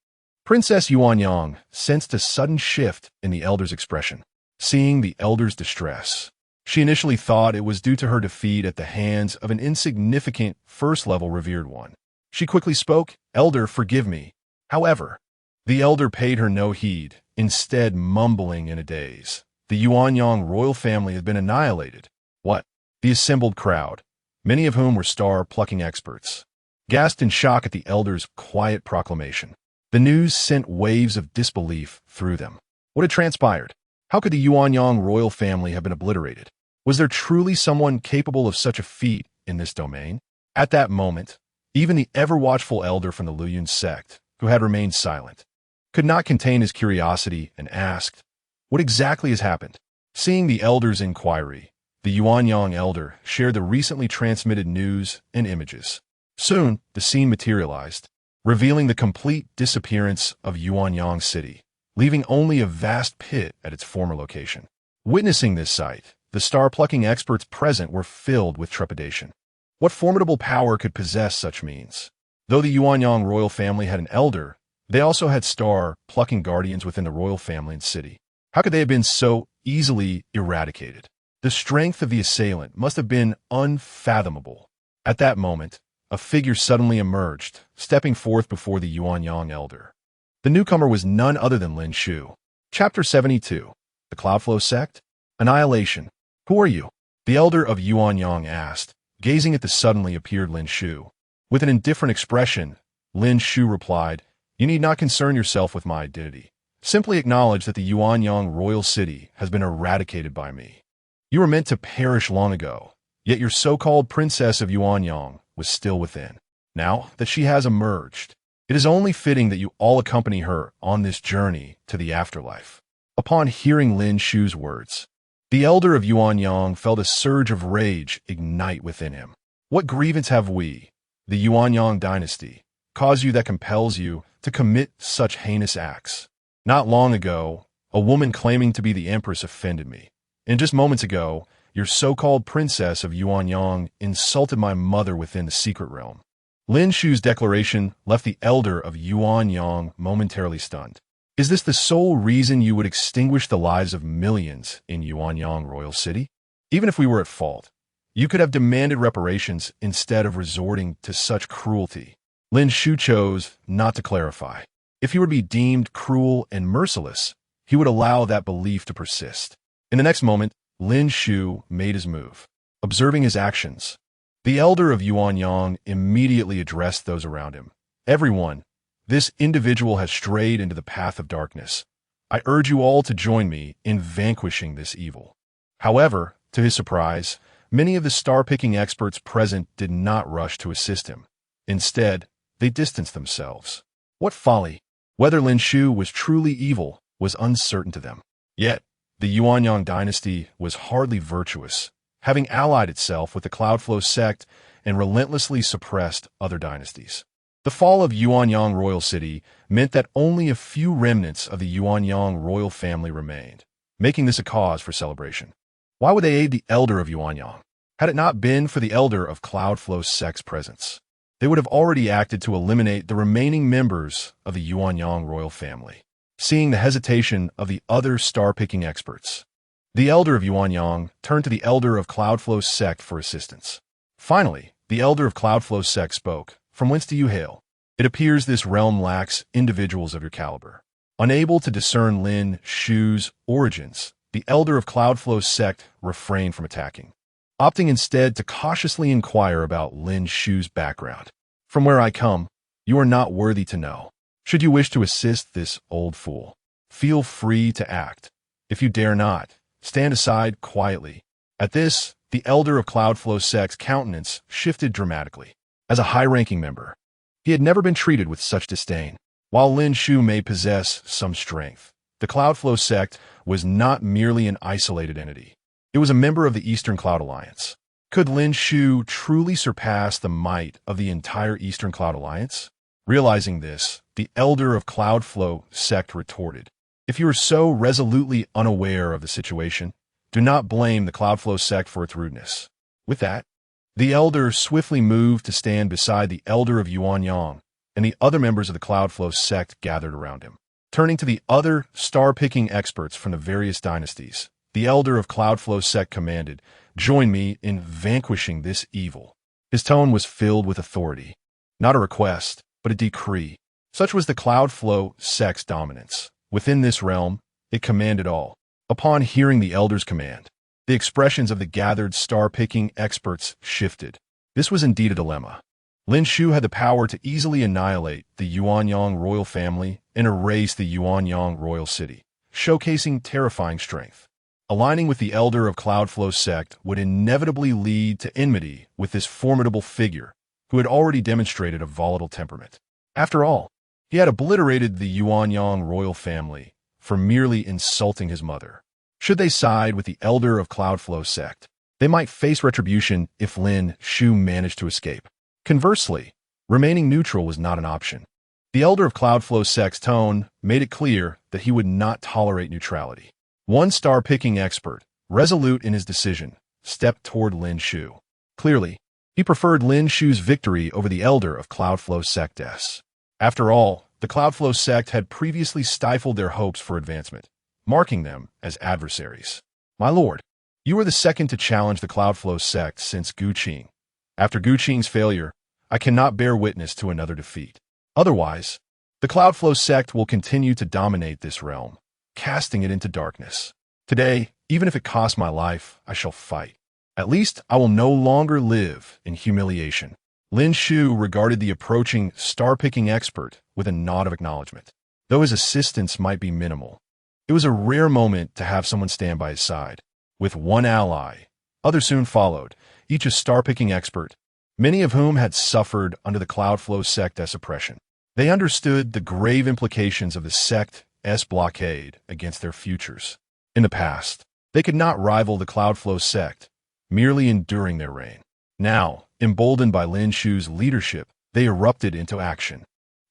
Princess Yuanyang sensed a sudden shift in the elder's expression. Seeing the elder's distress, she initially thought it was due to her defeat at the hands of an insignificant first-level revered one. She quickly spoke, "Elder, forgive me." However, the elder paid her no heed, instead mumbling in a daze. The Yuanyang royal family had been annihilated. What? The assembled crowd, many of whom were star-plucking experts, gasped in shock at the elder's quiet proclamation. The news sent waves of disbelief through them. What had transpired? How could the Yuanyang royal family have been obliterated? Was there truly someone capable of such a feat in this domain? At that moment, even the ever-watchful elder from the Luyun sect, who had remained silent, could not contain his curiosity and asked, "What exactly has happened?" Seeing the elder's inquiry, the Yuanyang elder shared the recently transmitted news and images. Soon, the scene materialized, revealing the complete disappearance of Yuanyang City, leaving only a vast pit at its former location. Witnessing this sight, the star-plucking experts present were filled with trepidation. What formidable power could possess such means? Though the Yuanyang royal family had an elder, they also had star-plucking guardians within the royal family and city. How could they have been so easily eradicated? The strength of the assailant must have been unfathomable. At that moment, a figure suddenly emerged, stepping forth before the Yuanyang elder. The newcomer was none other than Lin Shu. Chapter 72. The Cloudflow Sect? Annihilation. Who are you? The elder of Yuanyang asked, gazing at the suddenly appeared Lin Shu. With an indifferent expression, Lin Shu replied, "You need not concern yourself with my identity. Simply acknowledge that the Yuanyang royal city has been eradicated by me. You were meant to perish long ago, yet your so-called princess of Yuanyang was still within. Now that she has emerged, it is only fitting that you all accompany her on this journey to the afterlife." Upon hearing Lin Shu's words, the elder of Yuanyang felt a surge of rage ignite within him. What grievance have we, the Yuanyang dynasty, caused you that compels you to commit such heinous acts? Not long ago, a woman claiming to be the empress offended me, and just moments ago, your so-called princess of Yuanyang insulted my mother within the secret realm. Lin Shu's declaration left the elder of Yuanyang momentarily stunned. Is this the sole reason you would extinguish the lives of millions in Yuanyang Royal City? Even if we were at fault, you could have demanded reparations instead of resorting to such cruelty. Lin Shu chose not to clarify. If he were to be deemed cruel and merciless, he would allow that belief to persist. In the next moment, Lin Shu made his move. Observing his actions, the elder of Yuanyang immediately addressed those around him. Everyone, this individual has strayed into the path of darkness. I urge you all to join me in vanquishing this evil. However, to his surprise, many of the star-picking experts present did not rush to assist him. Instead, they distanced themselves. What folly! Whether Lin Shu was truly evil was uncertain to them. Yet, the Yuanyang dynasty was hardly virtuous, having allied itself with the Cloudflow sect and relentlessly suppressed other dynasties. The fall of Yuanyang Royal City meant that only a few remnants of the Yuanyang royal family remained, making this a cause for celebration. Why would they aid the elder of Yuanyang? Had it not been for the elder of Cloudflow sect's presence, they would have already acted to eliminate the remaining members of the Yuanyang royal family. Seeing the hesitation of the other star-picking experts, the elder of Yuanyang turned to the elder of Cloudflow sect for assistance. Finally, the elder of Cloudflow sect spoke. From whence do you hail? It appears this realm lacks individuals of your caliber. Unable to discern Lin Shu's origins, the elder of Cloudflow sect refrained from attacking, opting instead to cautiously inquire about Lin Shu's background. From where I come, you are not worthy to know. Should you wish to assist this old fool, feel free to act. If you dare not, stand aside quietly. At this, the elder of Cloudflow sect's countenance shifted dramatically. As a high-ranking member, he had never been treated with such disdain. While Lin Shu may possess some strength, the Cloudflow sect was not merely an isolated entity. It was a member of the Eastern Cloud Alliance. Could Lin Shu truly surpass the might of the entire Eastern Cloud Alliance? Realizing this, the elder of Cloudflow sect retorted, if you are so resolutely unaware of the situation, do not blame the Cloudflow sect for its rudeness. With that, the elder swiftly moved to stand beside the elder of Yuanyang, and the other members of the Cloudflow sect gathered around him. Turning to the other star-picking experts from the various dynasties, the elder of Cloudflow sect commanded, join me in vanquishing this evil. His tone was filled with authority, not a request, but a decree. Such was the Cloudflow sect's dominance. Within this realm, it commanded all. Upon hearing the elder's command, the expressions of the gathered star-picking experts shifted. This was indeed a dilemma. Lin Shu had the power to easily annihilate the Yuanyang royal family and erase the Yuanyang royal city, showcasing terrifying strength. Aligning with the elder of Cloudflow sect would inevitably lead to enmity with this formidable figure, who had already demonstrated a volatile temperament. After all, he had obliterated the Yuanyang royal family for merely insulting his mother. Should they side with the elder of Cloudflow sect, they might face retribution if Lin Shu managed to escape. Conversely, remaining neutral was not an option. The elder of Cloudflow sect's tone made it clear that he would not tolerate neutrality. One star-picking expert, resolute in his decision, stepped toward Lin Shu. Clearly, he preferred Lin Shu's victory over the elder of Cloudflow sect's. After all, the Cloudflow sect had previously stifled their hopes for advancement, marking them as adversaries. My lord, you were the second to challenge the Cloudflow sect since Guqing. After Guqing's failure, I cannot bear witness to another defeat. Otherwise, the Cloudflow sect will continue to dominate this realm, casting it into darkness. Today, even if it costs my life, I shall fight. At least I will no longer live in humiliation. Lin Shu regarded the approaching star-picking expert with a nod of acknowledgement. Though his assistance might be minimal, it was a rare moment to have someone stand by his side. With one ally, others soon followed, each a star-picking expert, many of whom had suffered under the Cloudflow sect's oppression. They understood the grave implications of the sect's blockade against their futures. In the past, they could not rival the Cloudflow sect, merely enduring their reign. Now, emboldened by Lin Shu's leadership, they erupted into action.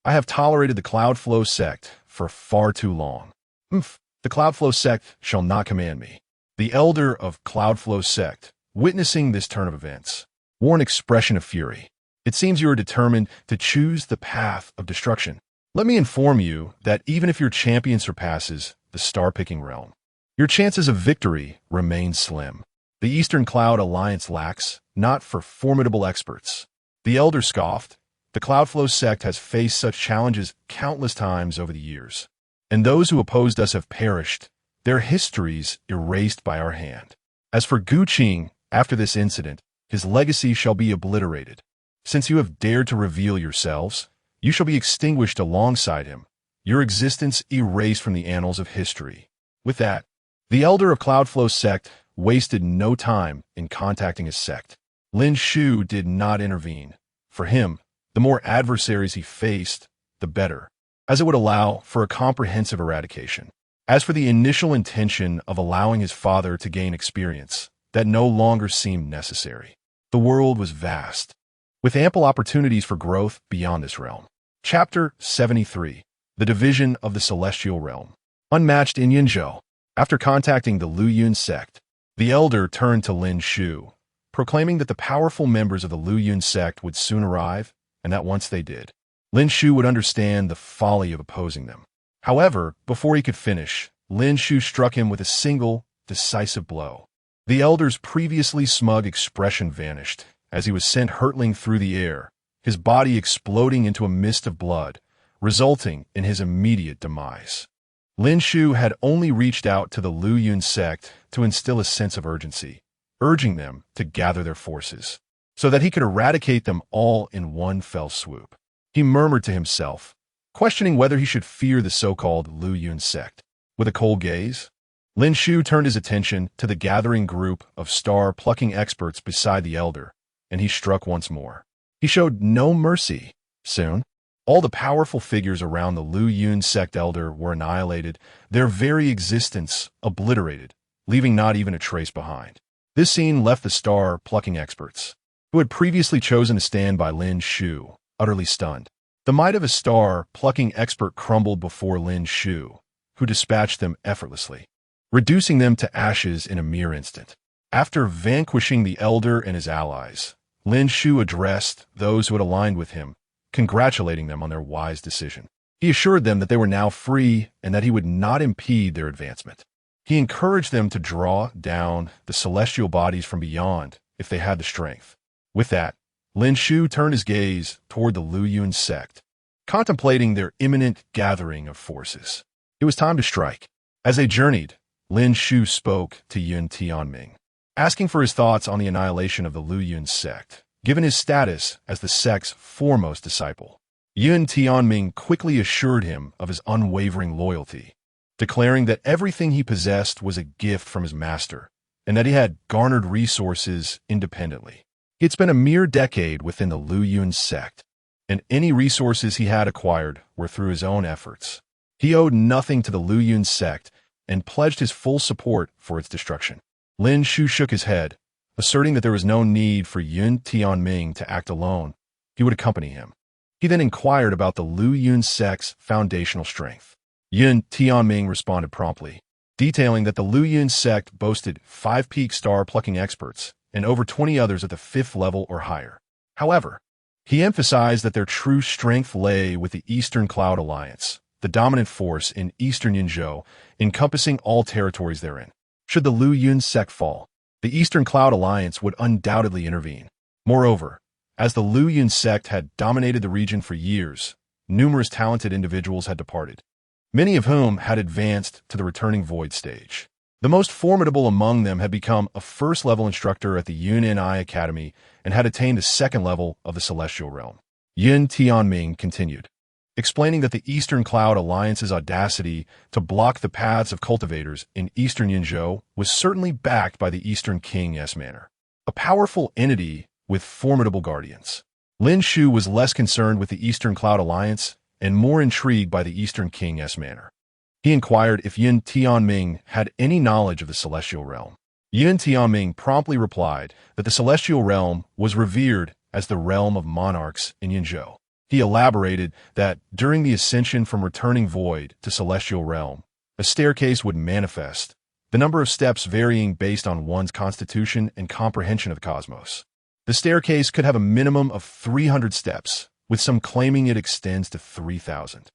I have tolerated the Cloudflow sect for far too long. The Cloudflow sect shall not command me. The elder of Cloudflow sect, witnessing this turn of events, wore an expression of fury. It seems you are determined to choose the path of destruction. Let me inform you that even if your champion surpasses the star-picking realm, your chances of victory remain slim. The Eastern Cloud Alliance lacks, not for formidable experts. The Elder scoffed. The Cloudflow sect has faced such challenges countless times over the years, and those who opposed us have perished, their histories erased by our hand. As for Gu Qing, after this incident, his legacy shall be obliterated. Since you have dared to reveal yourselves, you shall be extinguished alongside him, your existence erased from the annals of history. With that, the Elder of Cloudflow sect wasted no time in contacting his sect. Lin Shu did not intervene. For him, the more adversaries he faced, the better, as it would allow for a comprehensive eradication. As for the initial intention of allowing his father to gain experience, that no longer seemed necessary. The world was vast, with ample opportunities for growth beyond this realm. Chapter 73. The Division of the Celestial Realm. Unmatched in Yinzhou. After contacting the Lu Yun sect, the Elder turned to Lin Shu, proclaiming that the powerful members of the Lu Yun sect would soon arrive, and that once they did, Lin Shu would understand the folly of opposing them. However, before he could finish, Lin Shu struck him with a single, decisive blow. The Elder's previously smug expression vanished as he was sent hurtling through the air, his body exploding into a mist of blood, resulting in his immediate demise. Lin Shu had only reached out to the Lu Yun sect to instill a sense of urgency, urging them to gather their forces, so that he could eradicate them all in one fell swoop. He murmured to himself, questioning whether he should fear the so-called Lu Yun sect. With a cold gaze, Lin Shu turned his attention to the gathering group of star-plucking experts beside the Elder, and he struck once more. He showed no mercy. Soon, all the powerful figures around the Lu Yun sect Elder were annihilated, their very existence obliterated, leaving not even a trace behind. This scene left the star-plucking experts, who had previously chosen to stand by Lin Shu, utterly stunned. The might of a star-plucking expert crumbled before Lin Shu, who dispatched them effortlessly, reducing them to ashes in a mere instant. After vanquishing the Elder and his allies, Lin Shu addressed those who had aligned with him, congratulating them on their wise decision. He assured them that they were now free and that he would not impede their advancement. He encouraged them to draw down the celestial bodies from beyond if they had the strength. With that, Lin Shu turned his gaze toward the Lu Yun sect, contemplating their imminent gathering of forces. It was time to strike. As they journeyed, Lin Shu spoke to Yun Tianming, asking for his thoughts on the annihilation of the Lu Yun sect, given his status as the sect's foremost disciple. Yun Tianming quickly assured him of his unwavering loyalty, declaring that everything he possessed was a gift from his master, and that he had garnered resources independently. He had spent a mere decade within the Lu Yun sect, and any resources he had acquired were through his own efforts. He owed nothing to the Lu Yun sect and pledged his full support for its destruction. Lin Shu shook his head, asserting that there was no need for Yun Tianming to act alone. He would accompany him. He then inquired about the Lu Yun sect's foundational strength. Yun Tianming responded promptly, detailing that the Lu Yun sect boasted 5 peak star-plucking experts and over 20 others at the 5th level or higher. However, he emphasized that their true strength lay with the Eastern Cloud Alliance, the dominant force in Eastern Yinzhou, encompassing all territories therein. Should the Lu Yun sect fall, the Eastern Cloud Alliance would undoubtedly intervene. Moreover, as the Lu Yun sect had dominated the region for years, numerous talented individuals had departed, many of whom had advanced to the returning void stage. The most formidable among them had become a first-level instructor at the Yun Ni Academy and had attained the 2nd level of the Celestial Realm. Yun Tianming continued, explaining that the Eastern Cloud Alliance's audacity to block the paths of cultivators in Eastern Yinzhou was certainly backed by the Eastern King S Manor, a powerful entity with formidable guardians. Lin Shu was less concerned with the Eastern Cloud Alliance and more intrigued by the Eastern King S Manor. He inquired if Yun Tianming had any knowledge of the Celestial Realm. Yun Tianming promptly replied that the Celestial Realm was revered as the realm of monarchs in Yinzhou. He elaborated that during the ascension from returning void to Celestial Realm, a staircase would manifest, the number of steps varying based on one's constitution and comprehension of the cosmos. The staircase could have a minimum of 300 steps, with some claiming it extends to 3,000.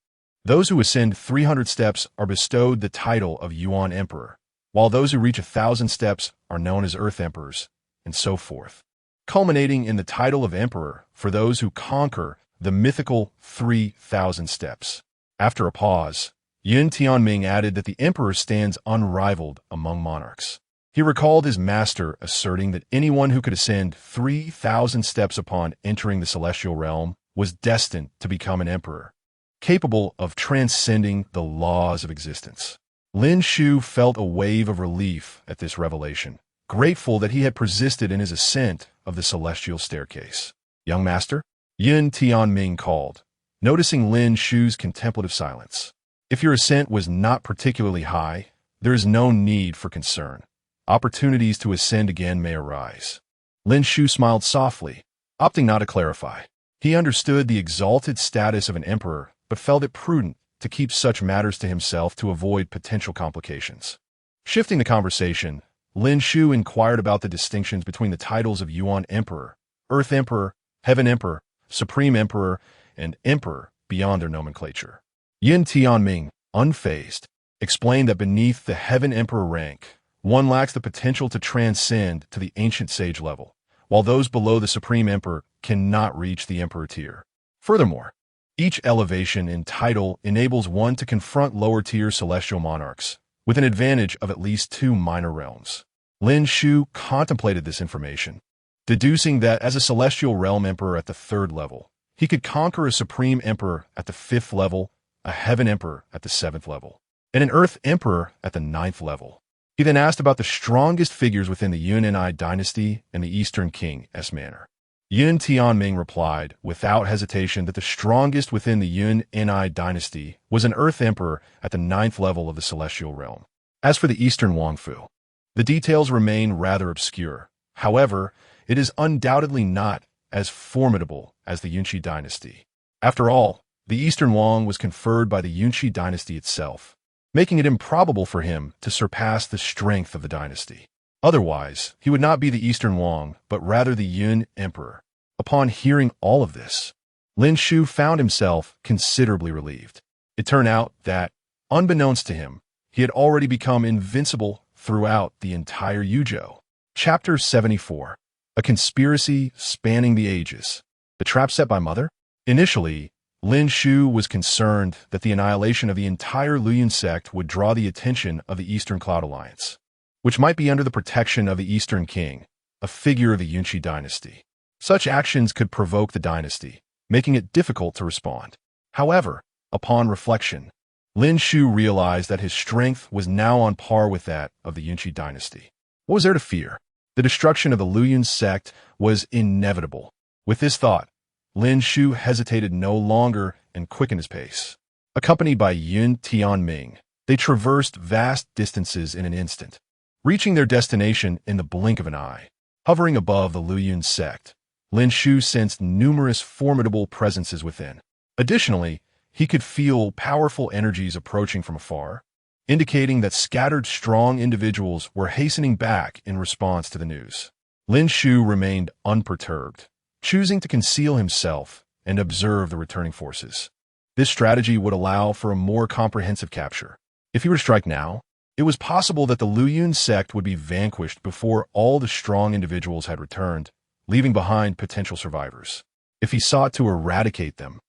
Those who ascend 300 steps are bestowed the title of Yuan Emperor, while those who reach 1,000 steps are known as Earth Emperors, and so forth, culminating in the title of Emperor for those who conquer the mythical 3,000 steps. After a pause, Yun Tianming added that the Emperor stands unrivaled among monarchs. He recalled his master asserting that anyone who could ascend 3,000 steps upon entering the celestial realm was destined to become an emperor, capable of transcending the laws of existence. Lin Shu felt a wave of relief at this revelation, grateful that he had persisted in his ascent of the celestial staircase. "Young master?" Yun Tianming called, noticing Lin Shu's contemplative silence. "If your ascent was not particularly high, there is no need for concern. Opportunities to ascend again may arise." Lin Shu smiled softly, opting not to clarify. He understood the exalted status of an emperor, but felt it prudent to keep such matters to himself to avoid potential complications. Shifting the conversation, Lin Shu inquired about the distinctions between the titles of Yuan Emperor, Earth Emperor, Heaven Emperor, Supreme Emperor, and Emperor beyond their nomenclature. Yun Tianming, unfazed, explained that beneath the Heaven Emperor rank, one lacks the potential to transcend to the ancient sage level, while those below the Supreme Emperor cannot reach the Emperor tier. Furthermore, each elevation in title enables one to confront lower-tier celestial monarchs, with an advantage of at least 2 minor realms. Lin Shu contemplated this information, deducing that as a celestial realm emperor at the 3rd level, he could conquer a Supreme Emperor at the 5th level, a Heaven Emperor at the 7th level, and an Earth Emperor at the 9th level. He then asked about the strongest figures within the Yun Ni dynasty and the Eastern King S manner. Yun Tianming replied without hesitation that the strongest within the Yun Ni dynasty was an Earth Emperor at the 9th level of the celestial realm. As for the Eastern Wangfu, the details remain rather obscure. However, it is undoubtedly not as formidable as the Yunqi dynasty. After all, the Eastern Wang was conferred by the Yunqi dynasty itself, making it improbable for him to surpass the strength of the dynasty. Otherwise, he would not be the Eastern Wang, but rather the Yun Emperor. Upon hearing all of this, Lin Shu found himself considerably relieved. It turned out that, unbeknownst to him, he had already become invincible throughout the entire Yuzhou. Chapter 74. A Conspiracy Spanning the Ages. The trap set by Mother? Initially, Lin Shu was concerned that the annihilation of the entire Luyun sect would draw the attention of the Eastern Cloud Alliance, which might be under the protection of the Eastern King, a figure of the Yunqi dynasty. Such actions could provoke the dynasty, making it difficult to respond. However, upon reflection, Lin Shu realized that his strength was now on par with that of the Yunqi dynasty. What was there to fear? The destruction of the Luyun sect was inevitable. With this thought, Lin Shu hesitated no longer and quickened his pace. Accompanied by Yun Tianming, they traversed vast distances in an instant, reaching their destination in the blink of an eye. Hovering above the Luyun sect, Lin Shu sensed numerous formidable presences within. Additionally, he could feel powerful energies approaching from afar, indicating that scattered strong individuals were hastening back in response to the news. Lin Shu remained unperturbed, choosing to conceal himself and observe the returning forces. This strategy would allow for a more comprehensive capture. If he were to strike now, it was possible that the Luyun sect would be vanquished before all the strong individuals had returned, leaving behind potential survivors. If he sought to eradicate them,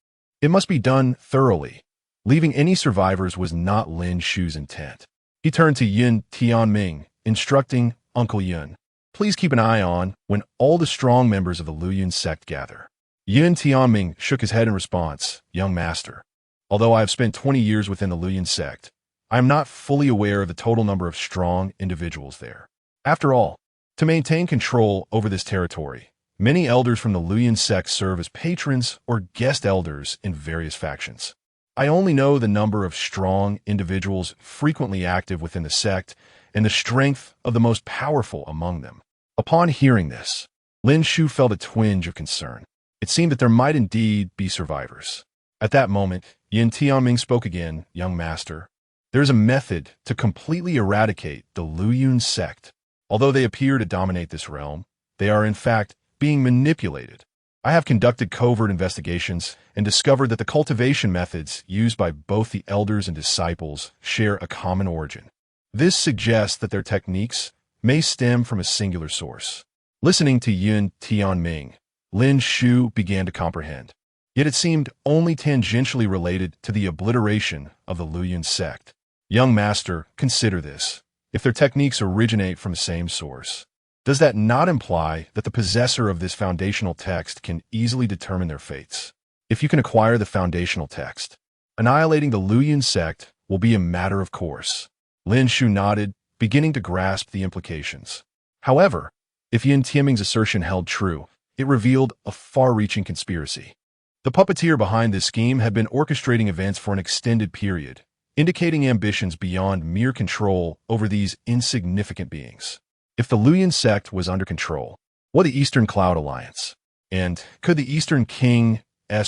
it must be done thoroughly. Leaving any survivors was not Lin Shu's intent. He turned to Yun Tianming, instructing Uncle Yun, "Please keep an eye on when all the strong members of the Luyun sect gather." Yun Tianming shook his head in response, "Young master, although I have spent 20 years within the Luyun sect, I am not fully aware of the total number of strong individuals there. After all, to maintain control over this territory, many elders from the Luyun sect serve as patrons or guest elders in various factions. I only know the number of strong individuals frequently active within the sect and the strength of the most powerful among them." Upon hearing this, Lin Shu felt a twinge of concern. It seemed that there might indeed be survivors. At that moment, Yin Tianming spoke again, "Young master, there is a method to completely eradicate the Luyun sect. Although they appear to dominate this realm, they are in fact being manipulated. I have conducted covert investigations and discovered that the cultivation methods used by both the elders and disciples share a common origin. This suggests that their techniques may stem from a singular source. Listening to Yun Tianming, Lin Shu began to comprehend. Yet it seemed only tangentially related to the obliteration of the Luyun sect. Young master, consider this. If their techniques originate from the same source, does that not imply that the possessor of this foundational text can easily determine their fates? If you can acquire the foundational text, annihilating the Luyun sect will be a matter of course. Lin Shu nodded, beginning to grasp the implications. However, if Yin Tianming's assertion held true, it revealed a far-reaching conspiracy. The puppeteer behind this scheme had been orchestrating events for an extended period, indicating ambitions beyond mere control over these insignificant beings. If the Luyun sect was under control, what the Eastern Cloud Alliance? And could the Eastern King's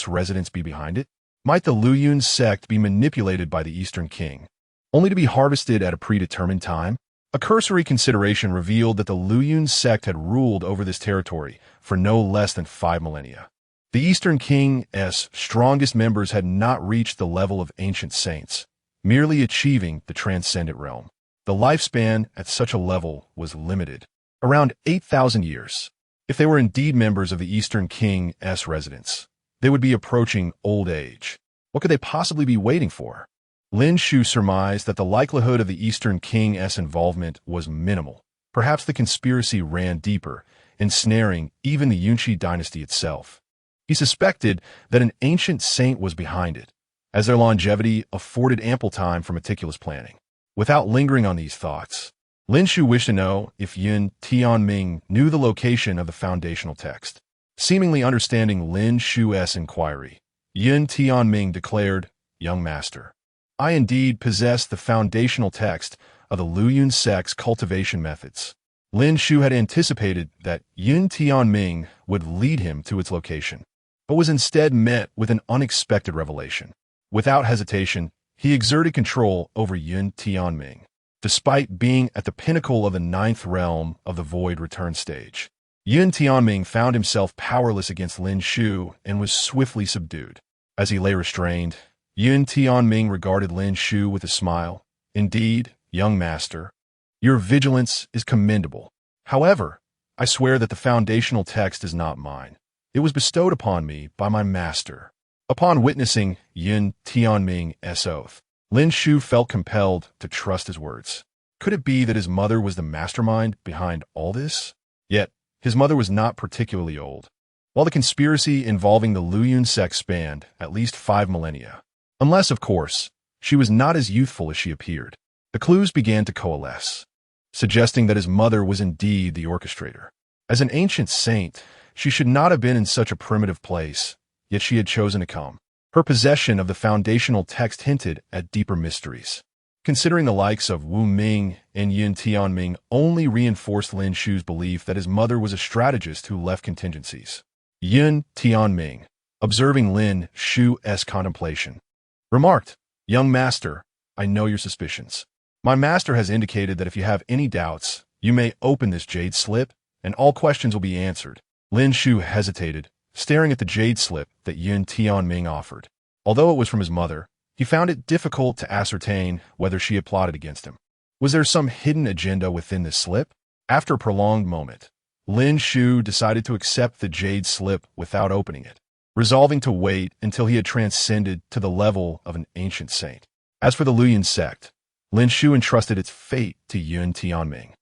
residence be behind it? Might the Luyun sect be manipulated by the Eastern King, only to be harvested at a predetermined time? A cursory consideration revealed that the Luyun sect had ruled over this territory for no less than 5 millennia. The Eastern King's strongest members had not reached the level of ancient saints, merely achieving the transcendent realm. The lifespan at such a level was limited, around 8,000 years. If they were indeed members of the Eastern King's residence, they would be approaching old age. What could they possibly be waiting for? Lin Shu surmised that the likelihood of the Eastern King's involvement was minimal. Perhaps the conspiracy ran deeper, ensnaring even the Yunqi dynasty itself. He suspected that an ancient saint was behind it, as their longevity afforded ample time for meticulous planning. Without lingering on these thoughts, Lin Shu wished to know if Yun Tianming knew the location of the foundational text. Seemingly understanding Lin Shu's inquiry, Yun Tianming declared, "Young master, I indeed possess the foundational text of the Luyun sect's cultivation methods." Lin Shu had anticipated that Yun Tianming would lead him to its location, but was instead met with an unexpected revelation. Without hesitation, he exerted control over Yun Tianming, despite being at the pinnacle of the 9th realm of the Void Return stage. Yun Tianming found himself powerless against Lin Shu and was swiftly subdued. As he lay restrained, Yun Tianming regarded Lin Shu with a smile. "Indeed, young master, your vigilance is commendable. However, I swear that the foundational text is not mine. It was bestowed upon me by my master." Upon witnessing Yun Tianming's oath, Lin Shu felt compelled to trust his words. Could it be that his mother was the mastermind behind all this? Yet, his mother was not particularly old. While the conspiracy involving the Luyun sect spanned at least 5 millennia. Unless, of course, she was not as youthful as she appeared. The clues began to coalesce, suggesting that his mother was indeed the orchestrator. As an ancient saint, she should not have been in such a primitive place, yet she had chosen to come. Her possession of the foundational text hinted at deeper mysteries. Considering the likes of Wu Ming and Yun Tianming only reinforced Lin Shu's belief that his mother was a strategist who left contingencies. Yun Tianming, observing Lin Shu's contemplation, remarked, "Young master, I know your suspicions. My master has indicated that if you have any doubts, you may open this jade slip, and all questions will be answered." Lin Shu hesitated, staring at the jade slip that Yun Tianming offered. Although it was from his mother, he found it difficult to ascertain whether she had plotted against him. Was there some hidden agenda within this slip? After a prolonged moment, Lin Shu decided to accept the jade slip without opening it, resolving to wait until he had transcended to the level of an ancient saint. As for the Luyun sect, Lin Shu entrusted its fate to Yun Tianming,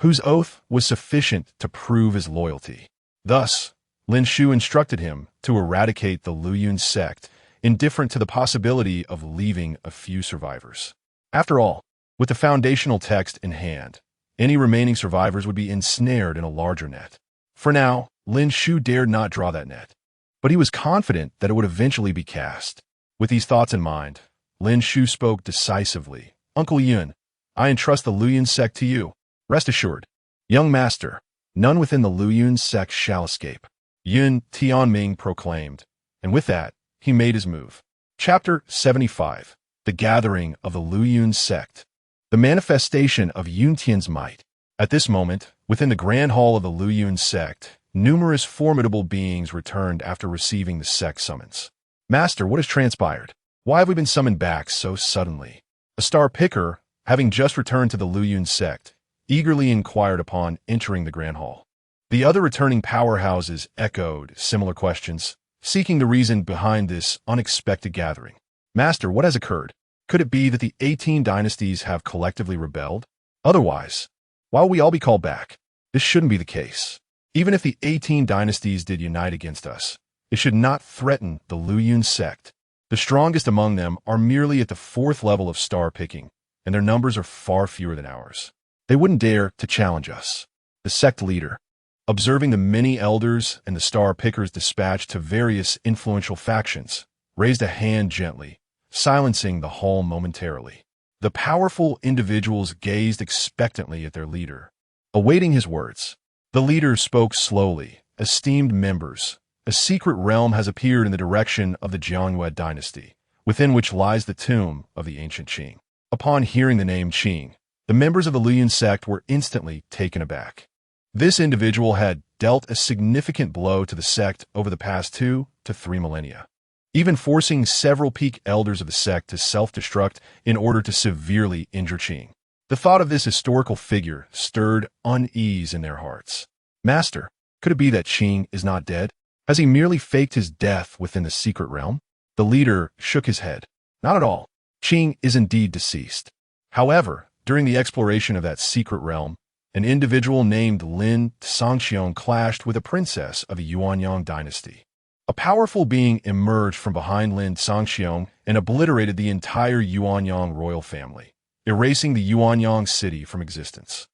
whose oath was sufficient to prove his loyalty. Thus, Lin Shu instructed him to eradicate the Luyun sect, indifferent to the possibility of leaving a few survivors. After all, with the foundational text in hand, any remaining survivors would be ensnared in a larger net. For now, Lin Shu dared not draw that net, but he was confident that it would eventually be cast. With these thoughts in mind, Lin Shu spoke decisively. "Uncle Yun, I entrust the Luyun sect to you. Rest assured, young master, none within the Luyun sect shall escape," Yun Tianming proclaimed, and with that, he made his move. Chapter 75. The Gathering of the Luyun Sect. The manifestation of Yun Tian's might. At this moment, within the grand hall of the Luyun sect, numerous formidable beings returned after receiving the sect summons. Master, what has transpired? Why have we been summoned back so suddenly? A star picker, having just returned to the Luyun sect, eagerly inquired upon entering the Grand Hall. The other returning powerhouses echoed similar questions, seeking the reason behind this unexpected gathering. Master, what has occurred? Could it be that the 18 dynasties have collectively rebelled? Otherwise, why will we all be called back? This shouldn't be the case. Even if the 18 dynasties did unite against us, it should not threaten the Luyun sect. The strongest among them are merely at the 4th level of star picking, and their numbers are far fewer than ours. They wouldn't dare to challenge us. The sect leader, observing the many elders and the star pickers dispatched to various influential factions, raised a hand gently, silencing the hall momentarily. The powerful individuals gazed expectantly at their leader, awaiting his words. The leader spoke slowly. Esteemed members, a secret realm has appeared in the direction of the Jiangyue dynasty, within which lies the tomb of the ancient Qing. Upon hearing the name Qing, the members of the Luyun sect were instantly taken aback. This individual had dealt a significant blow to the sect over the past 2 to 3 millennia, even forcing several peak elders of the sect to self-destruct in order to severely injure Qing. The thought of this historical figure stirred unease in their hearts. Master, could it be that Qing is not dead? Has he merely faked his death within the secret realm? The leader shook his head. Not at all. Qing is indeed deceased. However, during the exploration of that secret realm, an individual named Lin Shu clashed with a princess of the Yuanyang dynasty. A powerful being emerged from behind Lin Shu and obliterated the entire Yuanyang royal family, erasing the Yuanyang city from existence.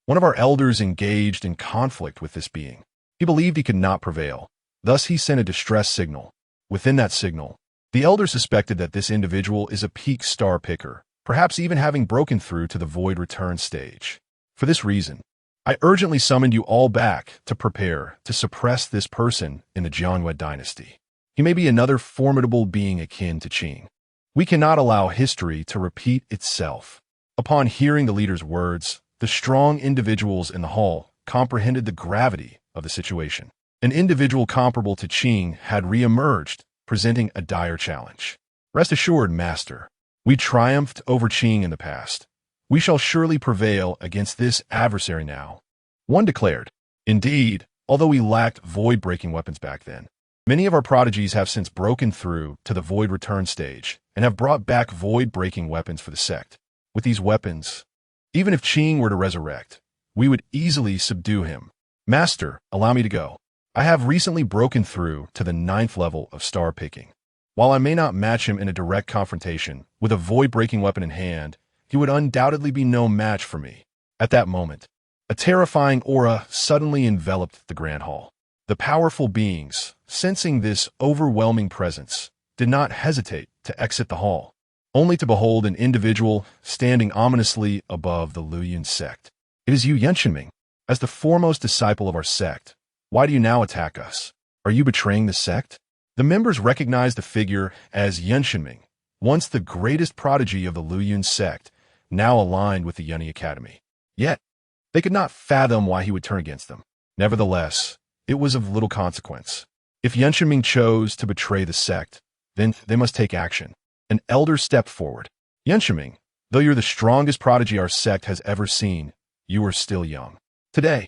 One of our elders engaged in conflict with this being. He believed he could not prevail. Thus, he sent a distress signal. Within that signal, the elder suspected that this individual is a peak star picker, perhaps even having broken through to the void return stage. For this reason, I urgently summoned you all back to prepare to suppress this person in the Jiangyue dynasty. He may be another formidable being akin to Qing. We cannot allow history to repeat itself. Upon hearing the leader's words, the strong individuals in the hall comprehended the gravity of the situation. An individual comparable to Qing had re-emerged, presenting a dire challenge. Rest assured, Master, we triumphed over Qing in the past. We shall surely prevail against this adversary now. One declared. Indeed, although we lacked void-breaking weapons back then, many of our prodigies have since broken through to the void return stage and have brought back void-breaking weapons for the sect. With these weapons, even if Qing were to resurrect, we would easily subdue him. Master, allow me to go. I have recently broken through to the 9th level of star picking. While I may not match him in a direct confrontation, with a void-breaking weapon in hand, he would undoubtedly be no match for me. At that moment, a terrifying aura suddenly enveloped the Grand Hall. The powerful beings, sensing this overwhelming presence, did not hesitate to exit the hall, only to behold an individual standing ominously above the Luyun sect. It is you, Yunshinming. As the foremost disciple of our sect, why do you now attack us? Are you betraying the sect? The members recognized the figure as Yunshinming, once the greatest prodigy of the Luyun sect, now aligned with the Yunni Academy. Yet, they could not fathom why he would turn against them. Nevertheless, it was of little consequence. If Yunshinming chose to betray the sect, then they must take action. An elder stepped forward. Yunshinming, though you're the strongest prodigy our sect has ever seen, you are still young. Today,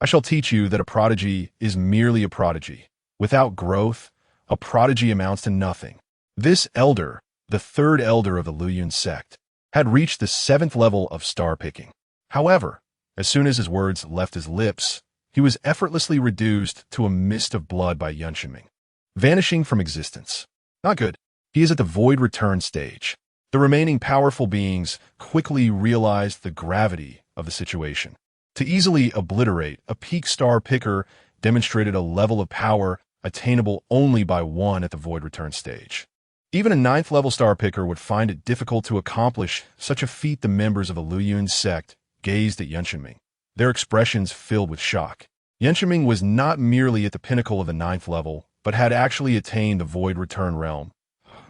I shall teach you that a prodigy is merely a prodigy. Without growth, a prodigy amounts to nothing. This elder, the 3rd elder of the Luyun sect, had reached the 7th level of star picking. However, as soon as his words left his lips, he was effortlessly reduced to a mist of blood by Yunshinming, vanishing from existence. Not good. He is at the void return stage. The remaining powerful beings quickly realized the gravity of the situation. To easily obliterate a peak star picker demonstrated a level of power attainable only by one at the void return stage. Even a 9th level star picker would find it difficult to accomplish such a feat. The members of the Luyun sect gazed at Yunshinming, their expressions filled with shock. Yunshinming was not merely at the pinnacle of the 9th level, but had actually attained the void return realm,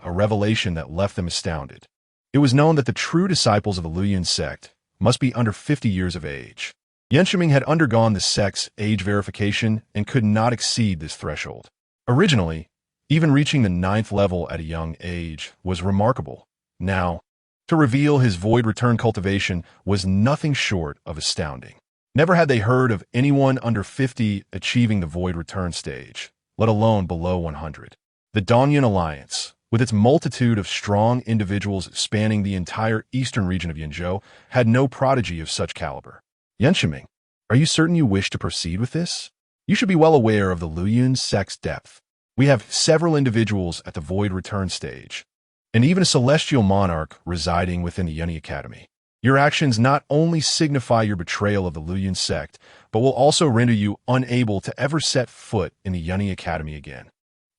a revelation that left them astounded. It was known that the true disciples of the Luyun sect must be under 50 years of age. Yenshiming had undergone the sex age verification and could not exceed this threshold. Originally, even reaching the 9th level at a young age was remarkable. Now, to reveal his void return cultivation was nothing short of astounding. Never had they heard of anyone under 50 achieving the void return stage, let alone below 100. The Dongyun Alliance, with its multitude of strong individuals spanning the entire eastern region of Yinzhou, had no prodigy of such caliber. Yenshiming, are you certain you wish to proceed with this? You should be well aware of the Luyun sect's depth. We have several individuals at the void return stage, and even a celestial monarch residing within the Yunni Academy. Your actions not only signify your betrayal of the Luyun sect, but will also render you unable to ever set foot in the Yunni Academy again.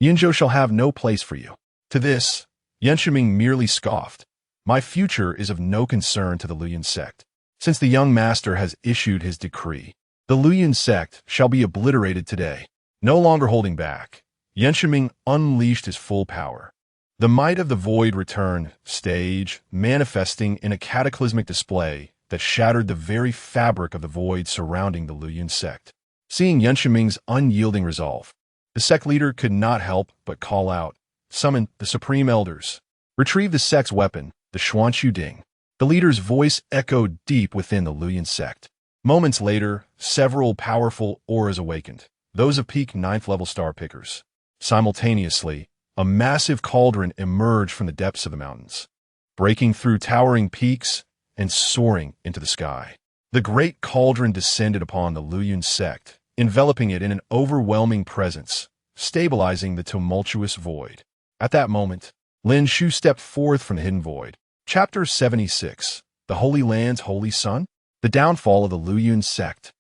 Yinzhou shall have no place for you. To this, Yenshiming merely scoffed. My future is of no concern to the Luyun sect. Since the young master has issued his decree, the Luyun sect shall be obliterated today. No longer holding back, Yenshiming unleashed his full power. The might of the void return stage manifesting in a cataclysmic display that shattered the very fabric of the void surrounding the Luyun sect. Seeing Yenshiming's unyielding resolve, the sect leader could not help but call out, summon the Supreme Elders. Retrieve the sect's weapon, the Xuanshu Ding. The leader's voice echoed deep within the Luyun sect. Moments later, several powerful auras awakened, those of peak 9th level star pickers. Simultaneously, a massive cauldron emerged from the depths of the mountains, breaking through towering peaks and soaring into the sky. The great cauldron descended upon the Luyun sect, enveloping it in an overwhelming presence, stabilizing the tumultuous void. At that moment, Lin Shu stepped forth from the hidden void. Chapter 76, The Holy Land's Holy Sun? The Downfall of the Luyun Sect.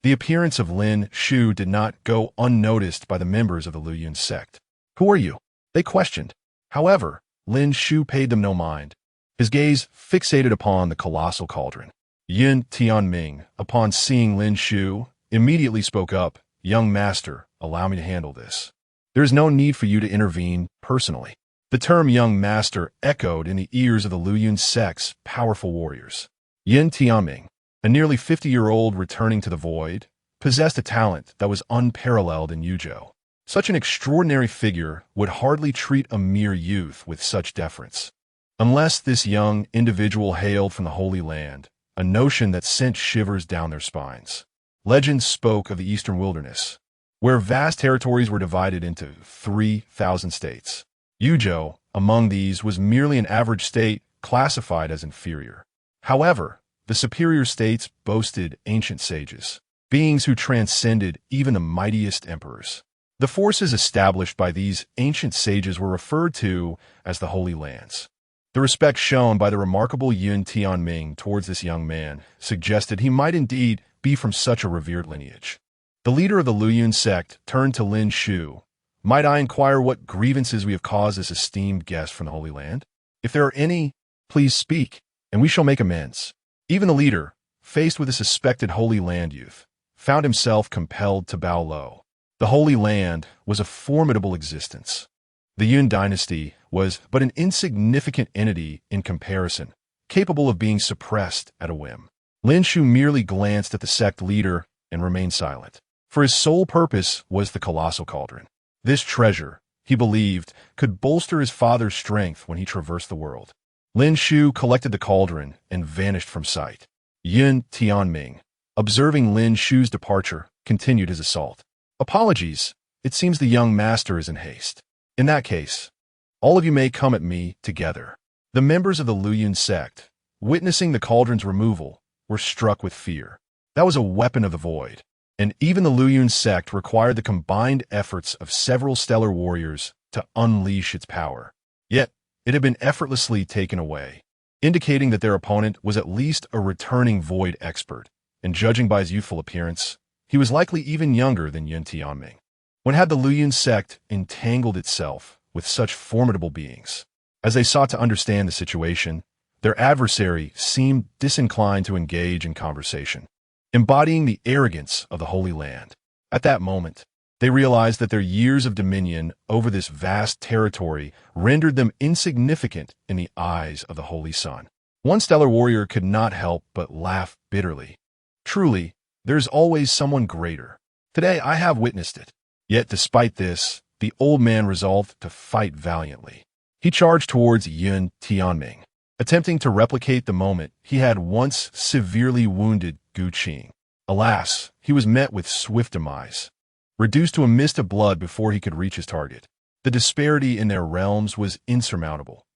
The appearance of Lin Shu did not go unnoticed by the members of the Luyun Sect. Who are you? They questioned. However, Lin Shu paid them no mind. His gaze fixated upon the colossal cauldron. Yin Tianming, upon seeing Lin Shu, immediately spoke up, Young master, allow me to handle this. There is no need for you to intervene personally. The term young master echoed in the ears of the Luyun sect's powerful warriors. Yin Tianming, a nearly 50-year-old returning to the void, possessed a talent that was unparalleled in Yuzhou. Such an extraordinary figure would hardly treat a mere youth with such deference. Unless this young individual hailed from the Holy Land, a notion that sent shivers down their spines. Legends spoke of the Eastern Wilderness, where vast territories were divided into 3,000 states. Yuzhou, among these, was merely an average state classified as inferior. However, the superior states boasted ancient sages, beings who transcended even the mightiest emperors. The forces established by these ancient sages were referred to as the Holy Lands. The respect shown by the remarkable Yun Tianming towards this young man suggested he might indeed be from such a revered lineage. The leader of the Luyun sect turned to Lin Shu. Might I inquire what grievances we have caused this esteemed guest from the Holy Land? If there are any, please speak, and we shall make amends. Even the leader, faced with a suspected Holy Land youth, found himself compelled to bow low. The Holy Land was a formidable existence. The Yun dynasty was but an insignificant entity in comparison, capable of being suppressed at a whim. Lin Shu merely glanced at the sect leader and remained silent, for his sole purpose was the colossal cauldron. This treasure, he believed, could bolster his father's strength when he traversed the world. Lin Shu collected the cauldron and vanished from sight. Yun Tianming, observing Lin Shu's departure, continued his assault. Apologies, it seems the young master is in haste. In that case, all of you may come at me together. The members of the Luyun sect, witnessing the cauldron's removal, were struck with fear. That was a weapon of the void, and even the Luyun sect required the combined efforts of several stellar warriors to unleash its power. Yet, it had been effortlessly taken away, indicating that their opponent was at least a returning void expert, and judging by his youthful appearance, he was likely even younger than Yun Tianming. When had the Luyun sect entangled itself with such formidable beings? As they sought to understand the situation, their adversary seemed disinclined to engage in conversation, embodying the arrogance of the Holy Land. At that moment, they realized that their years of dominion over this vast territory rendered them insignificant in the eyes of the Holy Sun. One stellar warrior could not help but laugh bitterly. Truly, There's always someone greater. Today I have witnessed it. Yet despite this, the old man resolved to fight valiantly. He charged towards Yun Tianming, attempting to replicate the moment he had once severely wounded Gu Qing. Alas, he was met with swift demise, reduced to a mist of blood before he could reach his target. The disparity in their realms was insurmountable.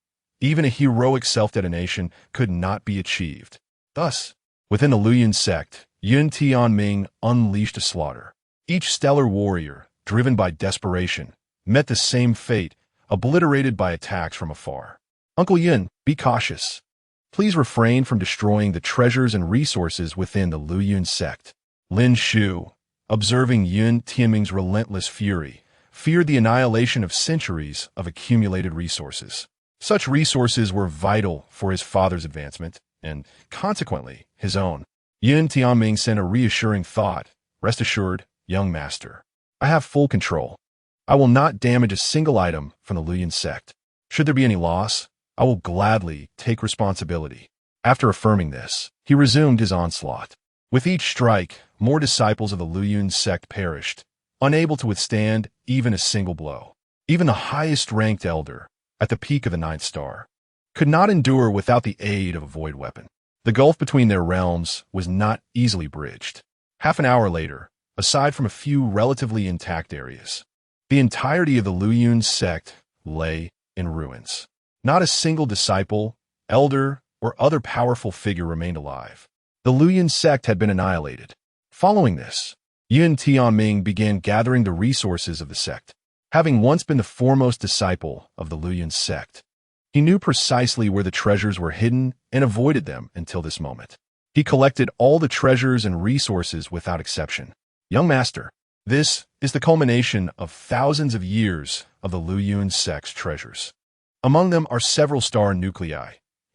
Even a heroic self-detonation could not be achieved. Thus, within the Luoyuan sect, Yun Tianming unleashed a slaughter. Each stellar warrior, driven by desperation, met the same fate, obliterated by attacks from afar. Uncle Yun, be cautious. Please refrain from destroying the treasures and resources within the Luoyuan sect. Lin Shu, observing Yun Tianming's relentless fury, feared the annihilation of centuries of accumulated resources. Such resources were vital for his father's advancement, and, consequently, his own. Yun Tianming sent a reassuring thought. Rest assured, young master. I have full control. I will not damage a single item from the Luoyuan sect. Should there be any loss, I will gladly take responsibility. After affirming this, he resumed his onslaught. With each strike, more disciples of the Luoyuan sect perished, unable to withstand even a single blow. Even the highest-ranked elder, at the peak of the 9th star, could not endure without the aid of a void weapon. The gulf between their realms was not easily bridged. Half an hour later, aside from a few relatively intact areas, the entirety of the Luoyuan sect lay in ruins. Not a single disciple, elder, or other powerful figure remained alive. The Luoyuan sect had been annihilated. Following this, Yun Tianming began gathering the resources of the sect. Having once been the foremost disciple of the Luoyuan sect, he knew precisely where the treasures were hidden and avoided them until this moment. He collected all the treasures and resources without exception. Young master, this is the culmination of thousands of years of the Luoyuan sect's treasures. Among them are several star nuclei,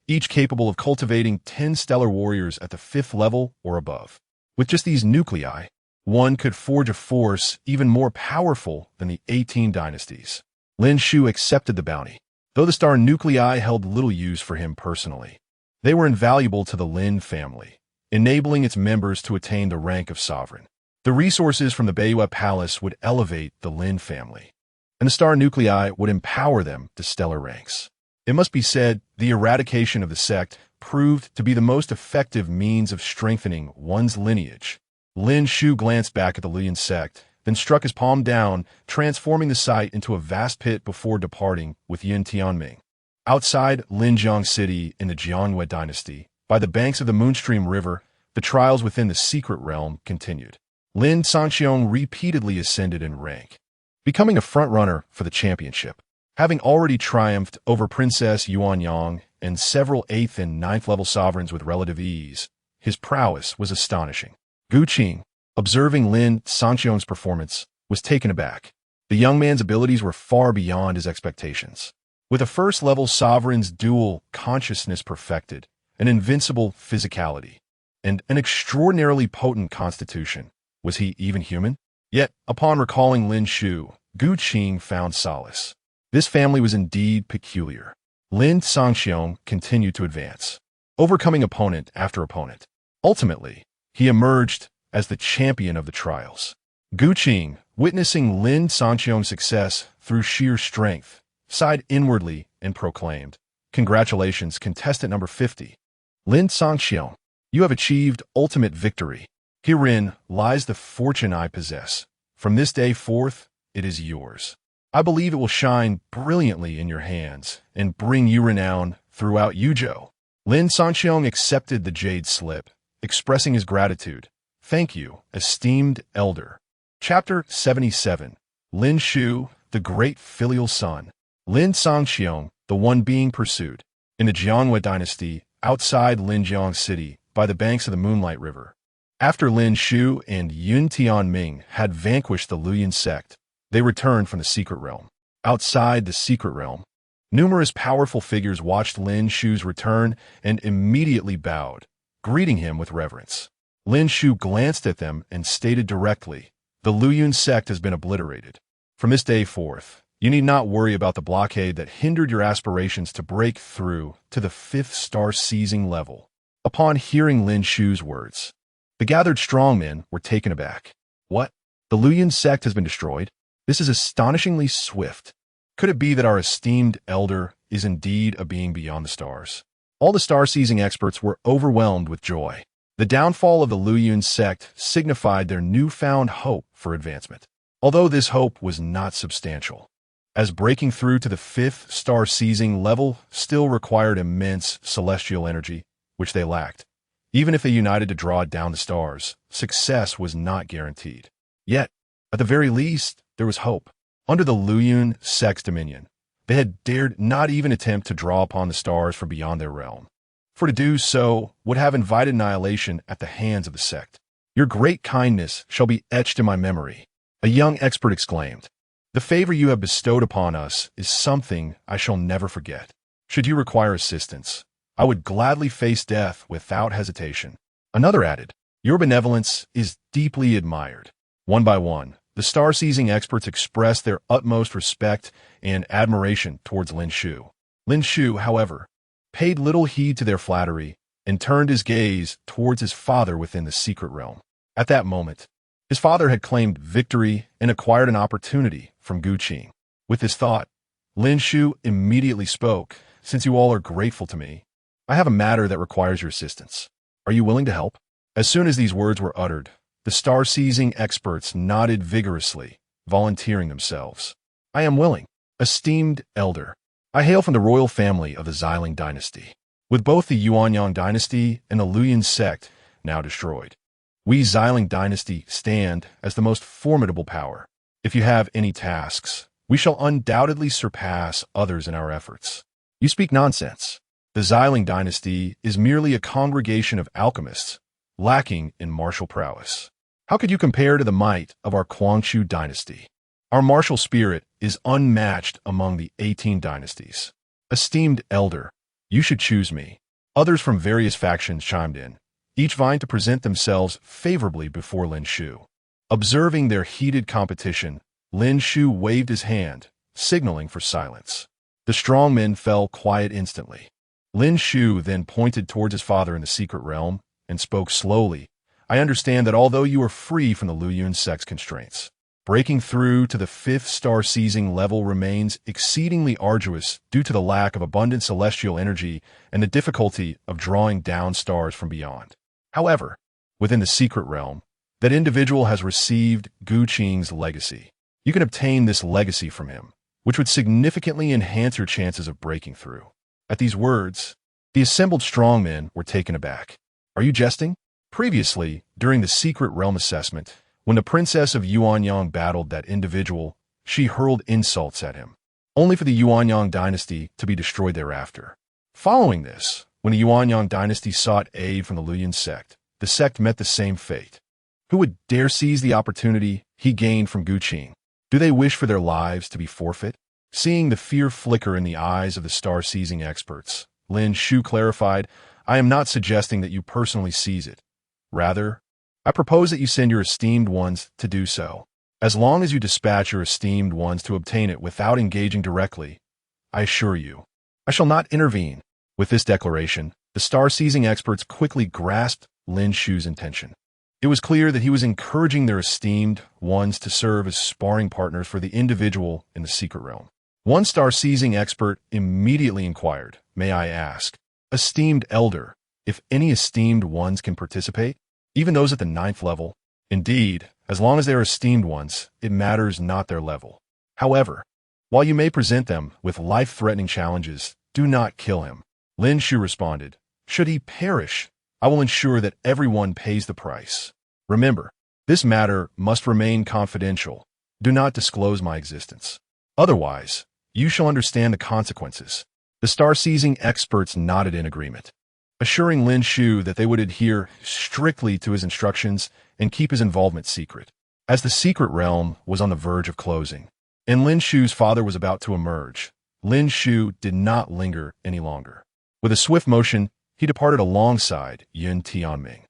each capable of cultivating 10 stellar warriors at the 5th level or above. With just these nuclei, one could forge a force even more powerful than the 18 dynasties. Lin Shu accepted the bounty, though the star nuclei held little use for him personally. They were invaluable to the Lin family, enabling its members to attain the rank of sovereign. The resources from the Beiyue Palace would elevate the Lin family, and the star nuclei would empower them to stellar ranks. It must be said, the eradication of the sect proved to be the most effective means of strengthening one's lineage. Lin Shu glanced back at the Luoyuan sect, then struck his palm down, transforming the site into a vast pit before departing with Yun Tianming. Outside Linjiang City in the Jiangyue dynasty, by the banks of the Moonstream River, the trials within the secret realm continued. Lin Sangxiong repeatedly ascended in rank, becoming a frontrunner for the championship. Having already triumphed over Princess Yuanyang and several 8th and 9th level sovereigns with relative ease, his prowess was astonishing. Gu Qing, observing Lin Sangxiong's performance, was taken aback. The young man's abilities were far beyond his expectations. With a first-level sovereign's dual consciousness perfected, an invincible physicality, and an extraordinarily potent constitution, was he even human? Yet, upon recalling Lin Shu, Gu Qing found solace. This family was indeed peculiar. Lin Sangxiong continued to advance, overcoming opponent after opponent. Ultimately, he emerged as the champion of the trials. Gu Qing, witnessing Lin Sangxiong's success through sheer strength, sighed inwardly and proclaimed, "Congratulations, contestant number 50. Lin Sangxiong, you have achieved ultimate victory. Herein lies the fortune I possess. From this day forth, it is yours. I believe it will shine brilliantly in your hands and bring you renown throughout Yuzhou." Lin Sangxiong accepted the jade slip, expressing his gratitude. "Thank you, esteemed elder." Chapter 77. Lin Shu, the great filial son. Lin Sangxiong, the one being pursued. In the Jiangyue dynasty, outside Linjiang City, by the banks of the Moonlight River. After Lin Shu and Yun Tianming had vanquished the Luoyuan sect, they returned from the secret realm. Outside the secret realm, numerous powerful figures watched Lin Shu's return and immediately bowed, greeting him with reverence. Lin Shu glanced at them and stated directly, "The Luoyuan sect has been obliterated. From this day forth, you need not worry about the blockade that hindered your aspirations to break through to the 5th star seizing level." Upon hearing Lin Shu's words, The gathered strongmen were taken aback. What? The Luoyun sect has been destroyed? This is astonishingly swift. Could it be that our esteemed elder is indeed a being beyond the stars? All the star-seizing experts were overwhelmed with joy. The downfall of the Luoyun sect signified their newfound hope for advancement, although this hope was not substantial, as breaking through to the fifth star-seizing level still required immense celestial energy, which they lacked. Even if they united to draw down the stars, success was not guaranteed. Yet, at the very least, there was hope. Under the Luoyun sect's dominion, they had dared not even attempt to draw upon the stars from beyond their realm. For to do so would have invited annihilation at the hands of the sect. Your great kindness shall be etched in my memory, a young expert exclaimed. The favor you have bestowed upon us is something I shall never forget. Should you require assistance, I would gladly face death without hesitation. Another added, your benevolence is deeply admired. One by one, the star-seizing experts expressed their utmost respect and admiration towards Lin Shu. Lin Shu, however, paid little heed to their flattery and turned his gaze towards his father within the secret realm. At that moment, his father had claimed victory and acquired an opportunity from Gu Qing. With this thought, Lin Shu immediately spoke, since you all are grateful to me, I have a matter that requires your assistance. Are you willing to help? As soon as these words were uttered, the star-seizing experts nodded vigorously, volunteering themselves. I am willing. Esteemed elder, I hail from the royal family of the Xiling dynasty. With both the Yuanyang dynasty and the Luoyun sect now destroyed, we Xiling dynasty stand as the most formidable power. If you have any tasks, we shall undoubtedly surpass others in our efforts. You speak nonsense. The Xiling dynasty is merely a congregation of alchemists, lacking in martial prowess. How could you compare to the might of our Quangshu dynasty? Our martial spirit is unmatched among the 18 dynasties. Esteemed elder, you should choose me. Others from various factions chimed in, each vying to present themselves favorably before Lin Shu. Observing their heated competition, Lin Shu waved his hand, signaling for silence. The strongmen fell quiet instantly. Lin Shu then pointed towards his father in the secret realm and spoke slowly. I understand that although you are free from the Luoyun sect's constraints, breaking through to the fifth star-seizing level remains exceedingly arduous due to the lack of abundant celestial energy and the difficulty of drawing down stars from beyond. However, within the secret realm, that individual has received Gu Qing's legacy. You can obtain this legacy from him, which would significantly enhance your chances of breaking through. At these words, the assembled strongmen were taken aback. Are you jesting? Previously, during the secret realm assessment, when the princess of Yuanyang battled that individual, she hurled insults at him, only for the Yuanyang dynasty to be destroyed thereafter. Following this, when the Yuanyang dynasty sought aid from the Luoyun sect, the sect met the same fate. Who would dare seize the opportunity he gained from Gu Qing? Do they wish for their lives to be forfeit? Seeing the fear flicker in the eyes of the star-seizing experts, Lin Shu clarified, I am not suggesting that you personally seize it. Rather, I propose that you send your esteemed ones to do so. As long as you dispatch your esteemed ones to obtain it without engaging directly, I assure you, I shall not intervene. With this declaration, the star-seizing experts quickly grasped Lin Shu's intention. It was clear that he was encouraging their esteemed ones to serve as sparring partners for the individual in the secret realm. One star-seizing expert immediately inquired, may I ask, esteemed elder, if any esteemed ones can participate, even those at the 9th level? Indeed, as long as they are esteemed ones, it matters not their level. However, while you may present them with life-threatening challenges, do not kill him. Lin Shu responded, should he perish, I will ensure that everyone pays the price. Remember, this matter must remain confidential. Do not disclose my existence. Otherwise, you shall understand the consequences. The star-seizing experts nodded in agreement, assuring Lin Shu that they would adhere strictly to his instructions and keep his involvement secret. As the secret realm was on the verge of closing, and Lin Shu's father was about to emerge, Lin Shu did not linger any longer. With a swift motion, he departed alongside Yun Tianming.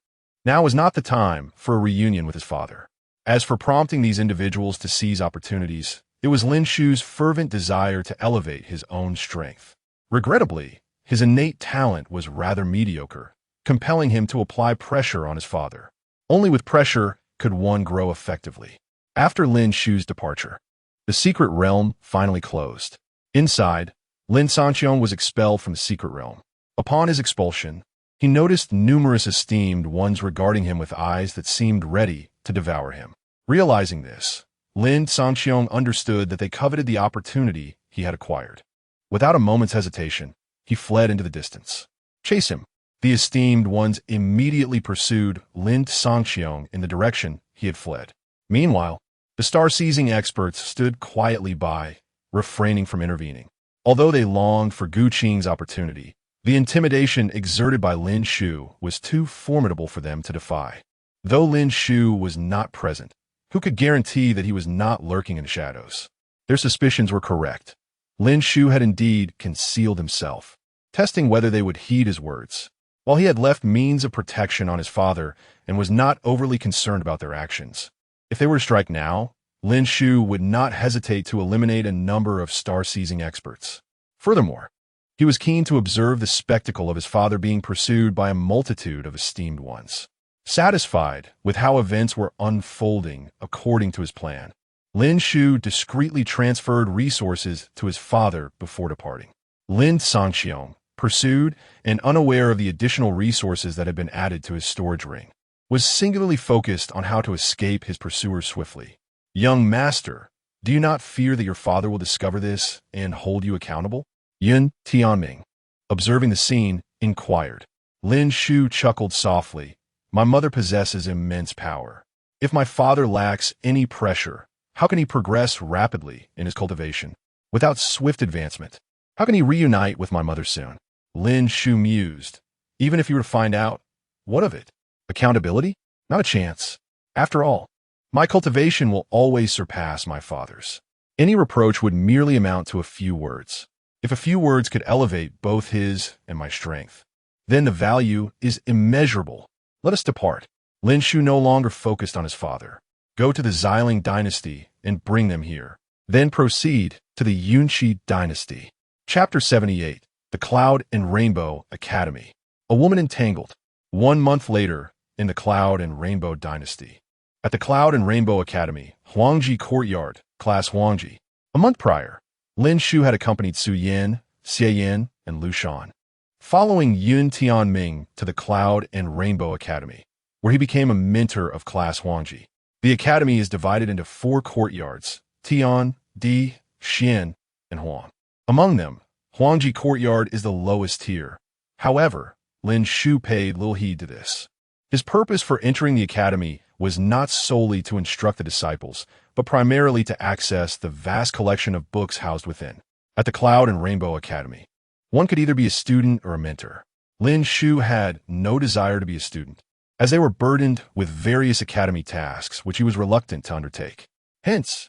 Now was not the time for a reunion with his father. As for prompting these individuals to seize opportunities, it was Lin Shu's fervent desire to elevate his own strength. Regrettably, his innate talent was rather mediocre, compelling him to apply pressure on his father. Only with pressure could one grow effectively. After Lin Shu's departure, the secret realm finally closed. Inside, Lin Sanqiong was expelled from the secret realm. Upon his expulsion, he noticed numerous esteemed ones regarding him with eyes that seemed ready to devour him. Realizing this, Lin Sanqiong understood that they coveted the opportunity he had acquired. Without a moment's hesitation, he fled into the distance. Chase him. The esteemed ones immediately pursued Lin Sanqiong in the direction he had fled. Meanwhile, the star-seizing experts stood quietly by, refraining from intervening. Although they longed for Gu Qing's opportunity, the intimidation exerted by Lin Shu was too formidable for them to defy. Though Lin Shu was not present, who could guarantee that he was not lurking in the shadows? Their suspicions were correct. Lin Shu had indeed concealed himself, testing whether they would heed his words. While he had left means of protection on his father and was not overly concerned about their actions, if they were to strike now, Lin Shu would not hesitate to eliminate a number of star-seizing experts. Furthermore, he was keen to observe the spectacle of his father being pursued by a multitude of esteemed ones. Satisfied with how events were unfolding according to his plan, Lin Shu discreetly transferred resources to his father before departing. Lin Sanqiong, pursued and unaware of the additional resources that had been added to his storage ring, was singularly focused on how to escape his pursuers swiftly. Young master, do you not fear that your father will discover this and hold you accountable? Yun Tianming, observing the scene, inquired. Lin Shu chuckled softly. My mother possesses immense power. If my father lacks any pressure, how can he progress rapidly in his cultivation? Without swift advancement, how can he reunite with my mother soon? Lin Shu mused. Even if you were to find out, what of it? Accountability? Not a chance. After all, my cultivation will always surpass my father's. Any reproach would merely amount to a few words. If a few words could elevate both his and my strength, then the value is immeasurable. Let us depart. Lin Shu no longer focused on his father. Go to the Xiling dynasty and bring them here. Then proceed to the Yunqi dynasty. Chapter 78. The Cloud and Rainbow Academy. A woman entangled. 1 month later, in the Cloud and Rainbow dynasty. At the Cloud and Rainbow Academy, Huangji Courtyard, Class Huangji. A month prior, Lin Shu had accompanied Su Yan, Xie Yan, and Lu Shan, following Yun Tianming to the Cloud and Rainbow Academy, where he became a mentor of Class Huangji. The academy is divided into 4 courtyards, Tian, Di, Xian, and Huang. Among them, Huangji Courtyard is the lowest tier. However, Lin Shu paid little heed to this. His purpose for entering the academy was not solely to instruct the disciples, but primarily to access the vast collection of books housed within. At the Cloud and Rainbow Academy, one could either be a student or a mentor. Lin Shu had no desire to be a student, as they were burdened with various academy tasks which he was reluctant to undertake. Hence,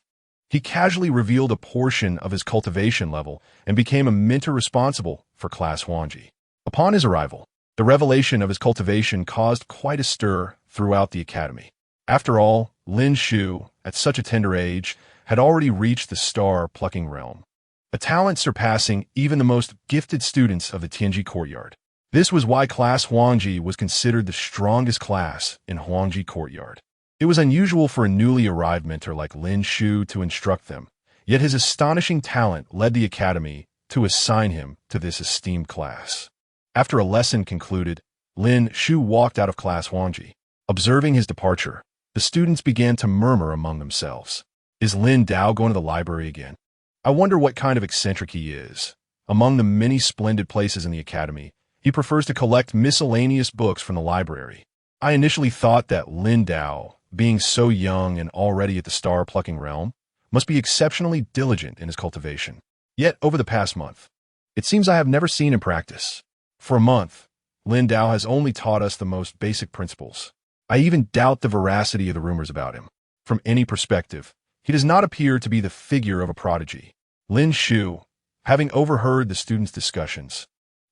he casually revealed a portion of his cultivation level and became a mentor responsible for Class Huangji. Upon his arrival, the revelation of his cultivation caused quite a stir throughout the academy. After all, Lin Shu, at such a tender age, had already reached the star-plucking realm, a talent surpassing even the most gifted students of the Tianji Courtyard. This was why Class Huangji was considered the strongest class in Huangji Courtyard. It was unusual for a newly arrived mentor like Lin Shu to instruct them, yet his astonishing talent led the academy to assign him to this esteemed class. After a lesson concluded, Lin Shu walked out of Class Huangji. Observing his departure, the students began to murmur among themselves. Is Lin Dao going to the library again? I wonder what kind of eccentric he is. Among the many splendid places in the academy, he prefers to collect miscellaneous books from the library. I initially thought that Lin Dao, being so young and already at the star-plucking realm, must be exceptionally diligent in his cultivation. Yet, over the past month, it seems I have never seen him practice. For a month, Lin Dao has only taught us the most basic principles. I even doubt the veracity of the rumors about him. From any perspective, he does not appear to be the figure of a prodigy. Lin Shu, having overheard the students' discussions,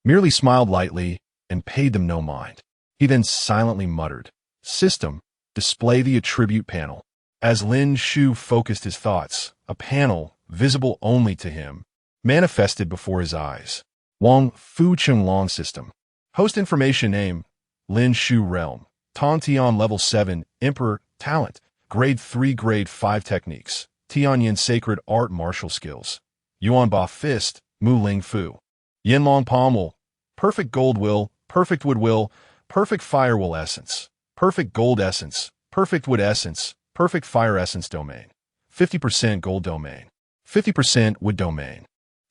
merely smiled lightly and paid them no mind. He then silently muttered, "System, display the attribute panel." As Lin Shu focused his thoughts, a panel, visible only to him, manifested before his eyes. Wang Fu Chenglong System. Host information name, Lin Shu Realm. Tong Tian level 7, Emperor, talent, grade 3, grade 5 techniques, Tianyin sacred art martial skills, Yuan Ba fist, Mu Ling Fu, Yin Long Pommel, perfect gold will, perfect wood will, perfect fire will essence, perfect gold essence, perfect wood essence, perfect fire essence domain, 50% gold domain, 50% wood domain,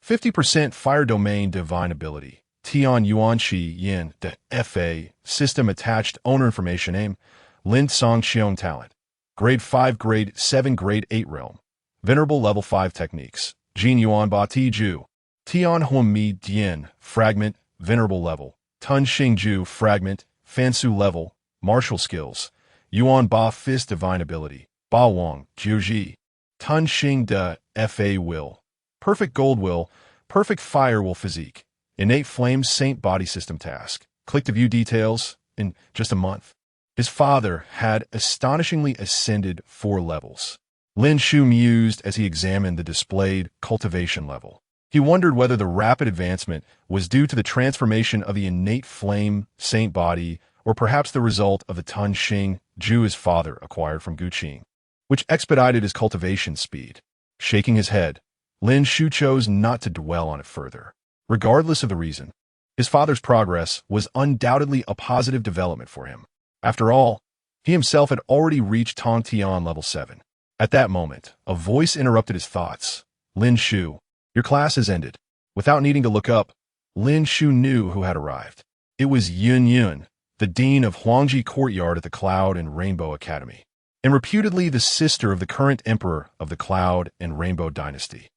50% fire domain divine ability, Tian Yuan Shi Yin de FA, system attached owner information name, Lin Song Xiong talent, grade 5, grade 7, grade 8 realm, venerable level 5 techniques, Jin Yuan Ba Ti Ju, Tian Huan Mi Dian, fragment, venerable level, Tun Xing Ju, fragment, Fansu level, martial skills, Yuan Ba fist divine ability, Ba Wang, Jiuji, Tun Xing De, Fa will, perfect gold will, perfect fire will physique, innate flame saint body system task. Click to view details in just a month. His father had astonishingly ascended 4 levels. Lin Shu mused as he examined the displayed cultivation level. He wondered whether the rapid advancement was due to the transformation of the innate flame saint body or perhaps the result of the Tun Xing Ju his father acquired from Guqing, which expedited his cultivation speed. Shaking his head, Lin Shu chose not to dwell on it further. Regardless of the reason, his father's progress was undoubtedly a positive development for him. After all, he himself had already reached Tong Tian level 7. At that moment, a voice interrupted his thoughts. Lin Shu, your class has ended. Without needing to look up, Lin Shu knew who had arrived. It was Yun Yun, the dean of Huangji Courtyard at the Cloud and Rainbow Academy, and reputedly the sister of the current emperor of the Cloud and Rainbow dynasty.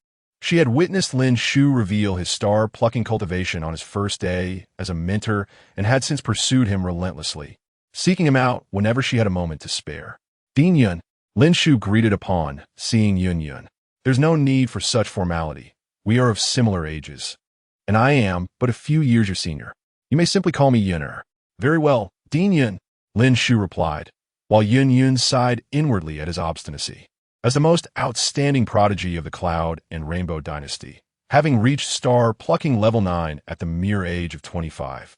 She had witnessed Lin Shu reveal his star-plucking cultivation on his first day as a mentor and had since pursued him relentlessly, seeking him out whenever she had a moment to spare. Dean Yun, Lin Shu greeted upon seeing Yun Yun. There's no need for such formality. We are of similar ages, and I am but a few years your senior. You may simply call me Yun'er. Very well, Dean Yun, Lin Shu replied, while Yun Yun sighed inwardly at his obstinacy. As the most outstanding prodigy of the Cloud and Rainbow dynasty, having reached star-plucking level 9 at the mere age of 25,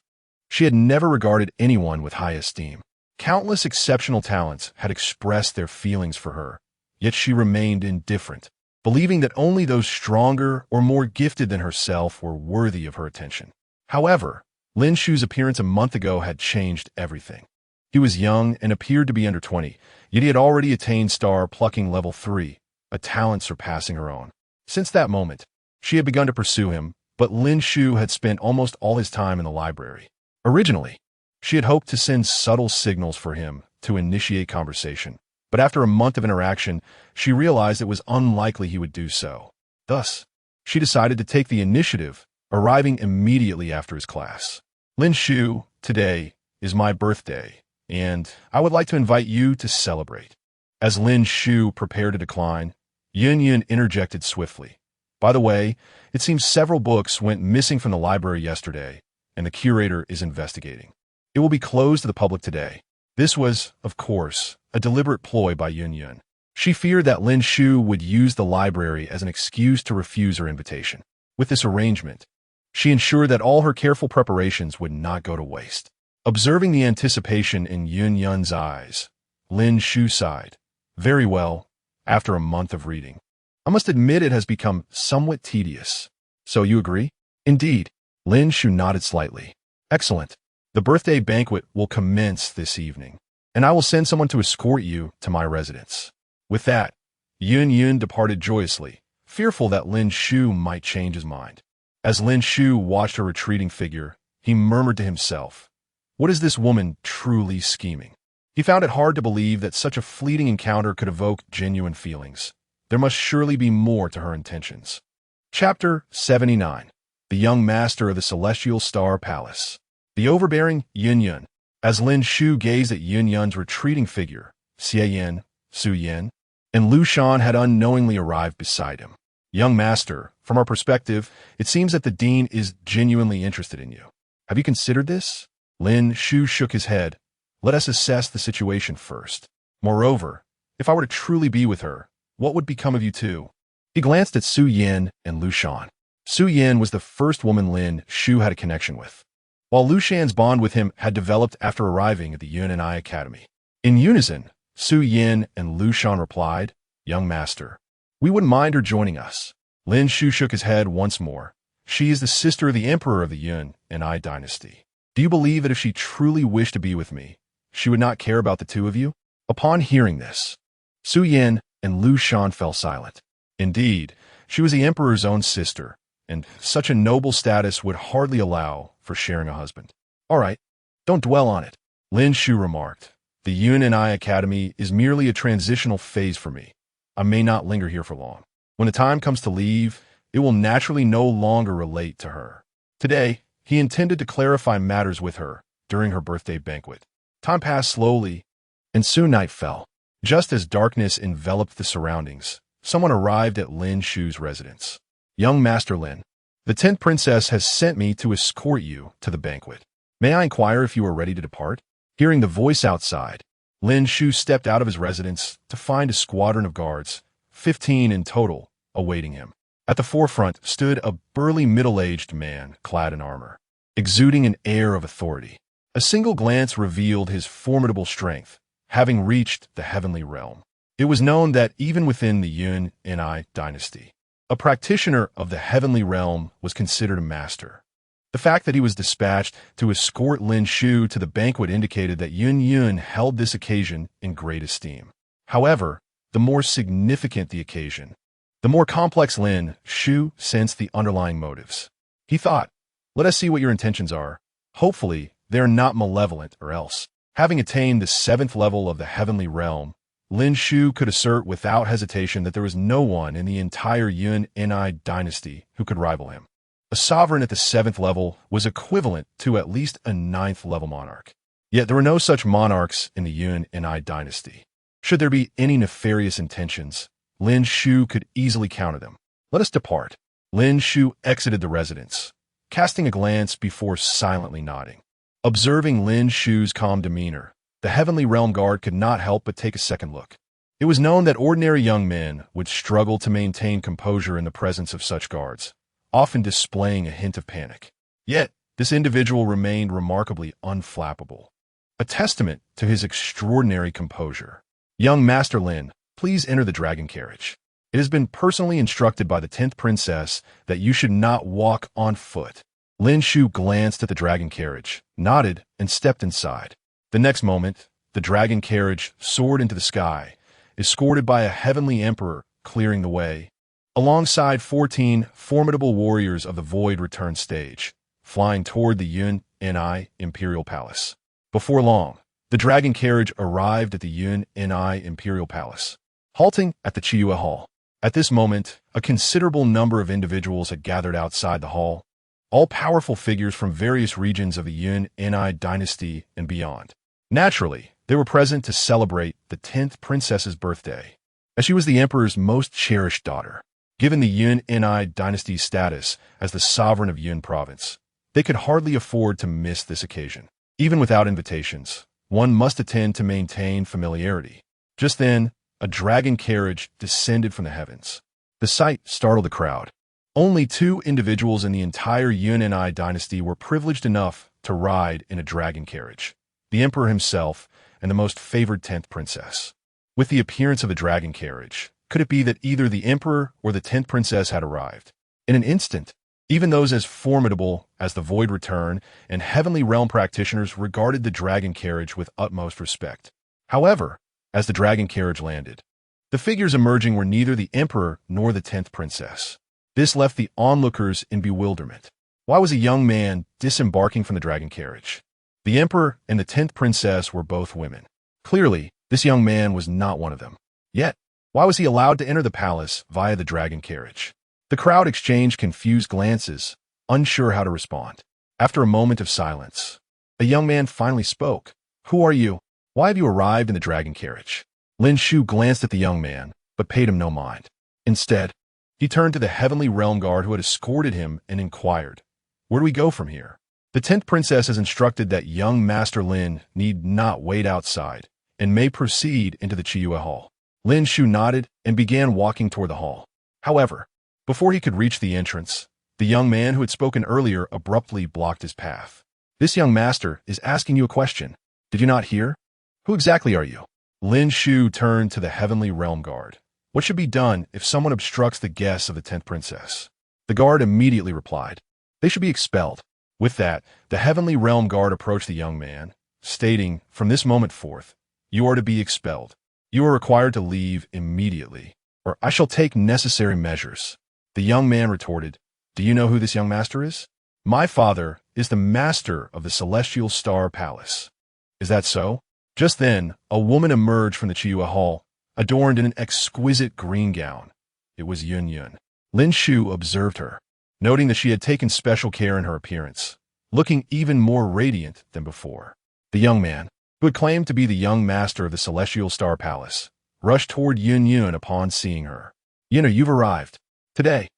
she had never regarded anyone with high esteem. Countless exceptional talents had expressed their feelings for her, yet she remained indifferent, believing that only those stronger or more gifted than herself were worthy of her attention. However, Lin Shu's appearance a month ago had changed everything. He was young and appeared to be under 20, yet he had already attained star-plucking level 3, a talent surpassing her own. Since that moment, she had begun to pursue him, but Lin Shu had spent almost all his time in the library. Originally, she had hoped to send subtle signals for him to initiate conversation, but after a month of interaction, she realized it was unlikely he would do so. Thus, she decided to take the initiative, arriving immediately after his class. Lin Shu, today is my birthday, and I would like to invite you to celebrate. As Lin Shu prepared to decline, Yun Yun interjected swiftly. By the way, it seems several books went missing from the library yesterday, and the curator is investigating. It will be closed to the public today. This was, of course, a deliberate ploy by Yun Yun. She feared that Lin Shu would use the library as an excuse to refuse her invitation. With this arrangement, she ensured that all her careful preparations would not go to waste. Observing the anticipation in Yun Yun's eyes, Lin Shu sighed. Very well, after a month of reading. I must admit it has become somewhat tedious. So you agree? Indeed. Lin Shu nodded slightly. Excellent. The birthday banquet will commence this evening, and I will send someone to escort you to my residence. With that, Yun Yun departed joyously, fearful that Lin Shu might change his mind. As Lin Shu watched her retreating figure, he murmured to himself, "What is this woman truly scheming?" He found it hard to believe that such a fleeting encounter could evoke genuine feelings. There must surely be more to her intentions. Chapter 79. The Young Master of the Celestial Star Palace. The overbearing Yun Yun. As Lin Shu gazed at Yun Yun's retreating figure, Xie Yin, Su Yin, and Lu Shan had unknowingly arrived beside him. Young Master, from our perspective, it seems that the Dean is genuinely interested in you. Have you considered this? Lin Shu shook his head. Let us assess the situation first. Moreover, if I were to truly be with her, what would become of you two? He glanced at Su Yin and Lu Shan. Su Yin was the first woman Lin Shu had a connection with. while Lu Shan's bond with him had developed after arriving at the Yun and I Academy. In unison, Su Yin and Lu Shan replied, "Young master, we wouldn't mind her joining us." Lin Shu shook his head once more. "She is the sister of the emperor of the Yun and I dynasty. Do you believe that if she truly wished to be with me, she would not care about the two of you?" Upon hearing this, Su Yin and Lu Shan fell silent. Indeed, she was the emperor's own sister, and such a noble status would hardly allow for sharing a husband. "All right, don't dwell on it," Lin Shu remarked. "The Yun and I Academy is merely a transitional phase for me. I may not linger here for long. When the time comes to leave, it will naturally no longer relate to her." Today, he intended to clarify matters with her during her birthday banquet. Time passed slowly, and soon night fell. Just as darkness enveloped the surroundings, someone arrived at Lin Shu's residence. "Young Master Lin, the 10th princess has sent me to escort you to the banquet. May I inquire if you are ready to depart?" Hearing the voice outside, Lin Shu stepped out of his residence to find a squadron of guards, 15 in total, awaiting him. At the forefront stood a burly middle-aged man clad in armor, exuding an air of authority. A single glance revealed his formidable strength, having reached the heavenly realm. It was known that even within the Yun and I dynasty, a practitioner of the heavenly realm was considered a master. The fact that he was dispatched to escort Lin Shu to the banquet indicated that Yun held this occasion in great esteem. However, the more significant the occasion, the more complex Lin Shu sensed the underlying motives. He thought, "Let us see what your intentions are. Hopefully, they are not malevolent or else." Having attained the 7th level of the heavenly realm, Lin Shu could assert without hesitation that there was no one in the entire Yun and I dynasty who could rival him. A sovereign at the 7th level was equivalent to at least a 9th level monarch. Yet there were no such monarchs in the Yun and I dynasty. Should there be any nefarious intentions, Lin Shu could easily counter them. "Let us depart." Lin Shu exited the residence, casting a glance before silently nodding. Observing Lin Shu's calm demeanor, the heavenly realm guard could not help but take a second look. It was known that ordinary young men would struggle to maintain composure in the presence of such guards, often displaying a hint of panic. Yet, this individual remained remarkably unflappable, a testament to his extraordinary composure. "Young Master Lin, please enter the dragon carriage. It has been personally instructed by the 10th princess that you should not walk on foot." Lin Shu glanced at the dragon carriage, nodded, and stepped inside. The next moment, the dragon carriage soared into the sky, escorted by a heavenly emperor clearing the way. Alongside 14 formidable warriors of the Void returned stage, flying toward the Yun and I Imperial Palace. Before long, the dragon carriage arrived at the Yun and I Imperial Palace, halting at the Chiyue Hall. At this moment, a considerable number of individuals had gathered outside the hall, all powerful figures from various regions of the Yun and I dynasty and beyond. Naturally, they were present to celebrate the 10th princess's birthday, as she was the emperor's most cherished daughter. Given the Yun and I dynasty's status as the sovereign of Yun province, they could hardly afford to miss this occasion. Even without invitations, one must attend to maintain familiarity. Just then, a dragon carriage descended from the heavens. The sight startled the crowd. Only 2 individuals in the entire Yun and I dynasty were privileged enough to ride in a dragon carriage: the emperor himself and the most favored 10th princess. With the appearance of the dragon carriage, could it be that either the emperor or the 10th princess had arrived? In an instant, even those as formidable as the Void Return and Heavenly Realm practitioners regarded the dragon carriage with utmost respect. However, as the dragon carriage landed, the figures emerging were neither the emperor nor the 10th princess. This left the onlookers in bewilderment. Why was a young man disembarking from the dragon carriage? The emperor and the 10th princess were both women. Clearly, this young man was not one of them. Yet, why was he allowed to enter the palace via the dragon carriage? The crowd exchanged confused glances, unsure how to respond. After a moment of silence, a young man finally spoke. "Who are you? Why have you arrived in the dragon carriage?" Lin Shu glanced at the young man, but paid him no mind. Instead, he turned to the heavenly realm guard who had escorted him and inquired, "Where do we go from here?" The 10th princess has instructed that young Master Lin need not wait outside and may proceed into the Chiyue Hall. Lin Shu nodded and began walking toward the hall. However, before he could reach the entrance, the young man who had spoken earlier abruptly blocked his path. This young master is asking you a question. Did you not hear? Who exactly are you? Lin Shu turned to the heavenly realm guard. What should be done if someone obstructs the guests of the 10th princess? The guard immediately replied, they should be expelled. With that, the heavenly realm guard approached the young man, stating, from this moment forth, you are to be expelled. You are required to leave immediately, or I shall take necessary measures. The young man retorted, do you know who this young master is? My father is the master of the Celestial Star Palace. Is that so? Just then, a woman emerged from the Chiua Hall, adorned in an exquisite green gown. It was Yun Yun. Lin Shu observed her, noting that she had taken special care in her appearance, looking even more radiant than before. The young man, who had claimed to be the young master of the Celestial Star Palace, rushed toward Yun Yun upon seeing her. Yun, you've arrived. Today,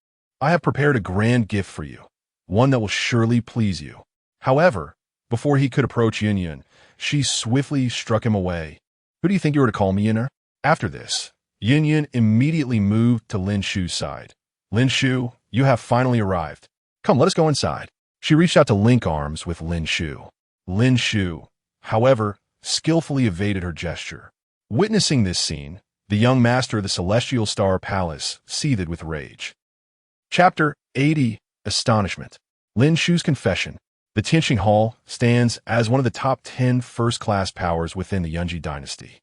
I have prepared a grand gift for you, one that will surely please you. However, before he could approach Yun Yun, she swiftly struck him away. Who do you think you were to call me, Yun? After this, Yun Yun immediately moved to Lin Shu's side. Lin Shu, you have finally arrived. Come, let us go inside. She reached out to link arms with Lin Shu. Lin Shu, however, skillfully evaded her gesture. Witnessing this scene, the young master of the Celestial Star Palace seethed with rage. Chapter 80, Astonishment. Lin Shu's confession. The Tianqing Hall stands as one of the top 10 first-class powers within the Yunji dynasty.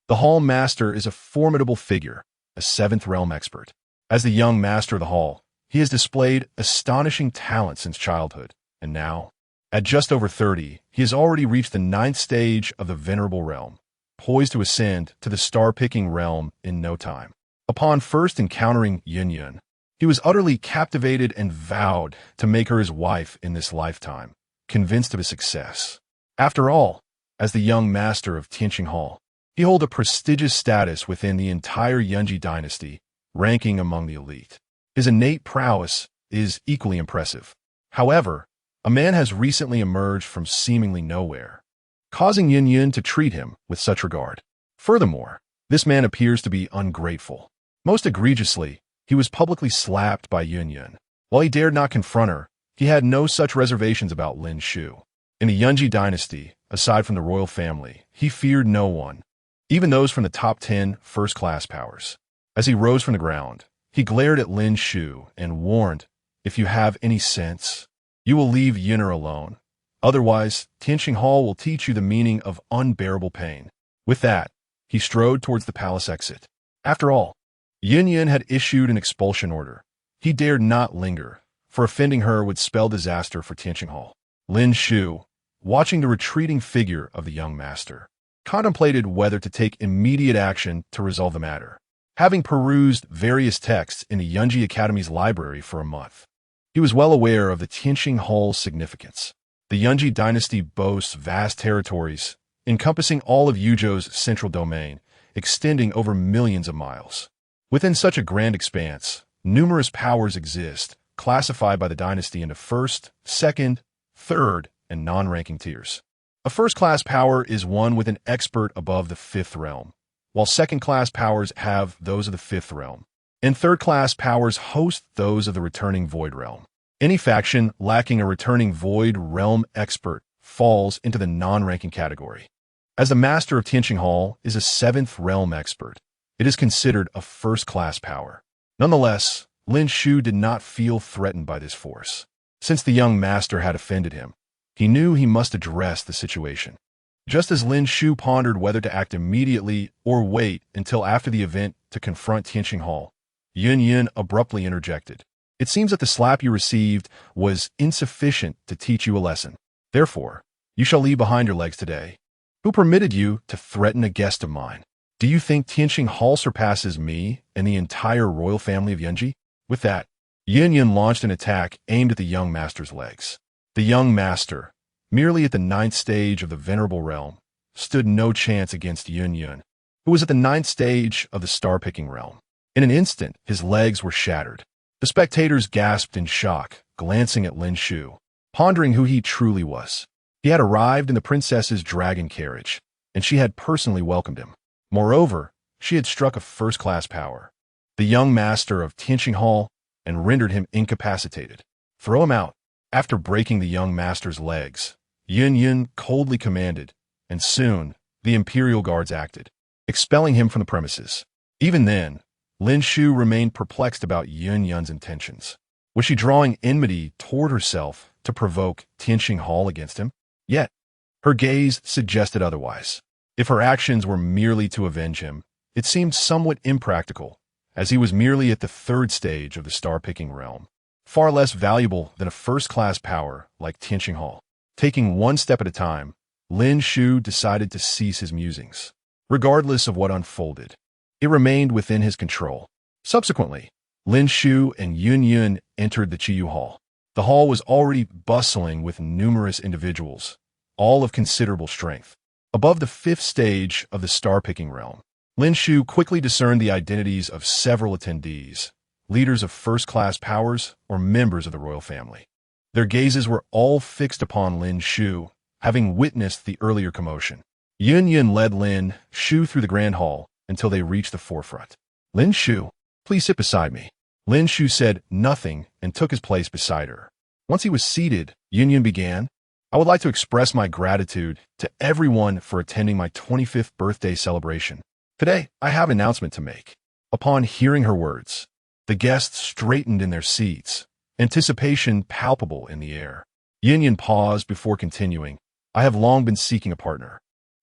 The Hall Master is a formidable figure, a 7th realm expert. As the young master of the Hall, he has displayed astonishing talent since childhood, and now, at just over 30, he has already reached the 9th stage of the Venerable Realm, poised to ascend to the star-picking realm in no time. Upon first encountering Yun Yun, he was utterly captivated and vowed to make her his wife in this lifetime, convinced of his success. After all, as the young master of Tianqing Hall, he holds a prestigious status within the entire Yunji dynasty, ranking among the elite. His innate prowess is equally impressive. However, a man has recently emerged from seemingly nowhere, causing Yun Yun to treat him with such regard. Furthermore, this man appears to be ungrateful. Most egregiously, he was publicly slapped by Yun Yun. While he dared not confront her, he had no such reservations about Lin Shu. In the Yunji dynasty, aside from the royal family, he feared no one, even those from the top 10 first-class powers. As he rose from the ground, he glared at Lin Shu and warned, if you have any sense, you will leave Yun'er alone. Otherwise, Tianqing Hall will teach you the meaning of unbearable pain. With that, he strode towards the palace exit. After all, Yun Yun had issued an expulsion order. He dared not linger, for offending her would spell disaster for Tianqing Hall. Lin Shu, watching the retreating figure of the young master, contemplated whether to take immediate action to resolve the matter. Having perused various texts in the Yunji Academy's library for a month, he was well aware of the Tianqing Hall's significance. The Yunji dynasty boasts vast territories, encompassing all of Yuzhou's central domain, extending over millions of miles. Within such a grand expanse, numerous powers exist, classified by the dynasty into first, second, third, and non-ranking tiers. A first-class power is one with an expert above the 5th realm, while second-class powers have those of the 5th realm, and third-class powers host those of the returning void realm. Any faction lacking a returning void realm expert falls into the non-ranking category. As the master of Tianqing Hall is a 7th realm expert, it is considered a first-class power. Nonetheless, Lin Shu did not feel threatened by this force. Since the young master had offended him, he knew he must address the situation. Just as Lin Shu pondered whether to act immediately or wait until after the event to confront Tianqing Hall, Yun Yun abruptly interjected. It seems that the slap you received was insufficient to teach you a lesson. Therefore, you shall leave behind your legs today. Who permitted you to threaten a guest of mine? Do you think Tianqing Hall surpasses me and the entire royal family of Yunji? With that, Yun Yun launched an attack aimed at the young master's legs. The young master, merely at the 9th stage of the Venerable Realm, stood no chance against Yun Yun, who was at the 9th stage of the star-picking realm. In an instant, his legs were shattered. The spectators gasped in shock, glancing at Lin Shu, pondering who he truly was. He had arrived in the princess's dragon carriage, and she had personally welcomed him. Moreover, she had struck a first-class power, the young master of Tianqing Hall, and rendered him incapacitated. Throw him out. After breaking the young master's legs, Yun Yun coldly commanded, and soon the imperial guards acted, expelling him from the premises. Even then, Lin Shu remained perplexed about Yun Yun's intentions. Was she drawing enmity toward herself to provoke Tianqing Hall against him? Yet, her gaze suggested otherwise. If her actions were merely to avenge him, it seemed somewhat impractical, as he was merely at the third stage of the star-picking realm, far less valuable than a first-class power like Tianqing Hall. Taking one step at a time, Lin Shu decided to cease his musings. Regardless of what unfolded, it remained within his control. Subsequently, Lin Shu and Yun Yun entered the Qiyu Hall. The hall was already bustling with numerous individuals, all of considerable strength. Above the fifth stage of the star-picking realm, Lin Shu quickly discerned the identities of several attendees, leaders of first-class powers or members of the royal family. Their gazes were all fixed upon Lin Shu, having witnessed the earlier commotion. Yun Yun led Lin Shu through the grand hall until they reached the forefront. "Lin Shu, please sit beside me." Lin Shu said nothing and took his place beside her. Once he was seated, Yun Yun began, "I would like to express my gratitude to everyone for attending my 25th birthday celebration. Today, I have an announcement to make." Upon hearing her words, the guests straightened in their seats, anticipation palpable in the air. Yun Yun paused before continuing, "I have long been seeking a partner,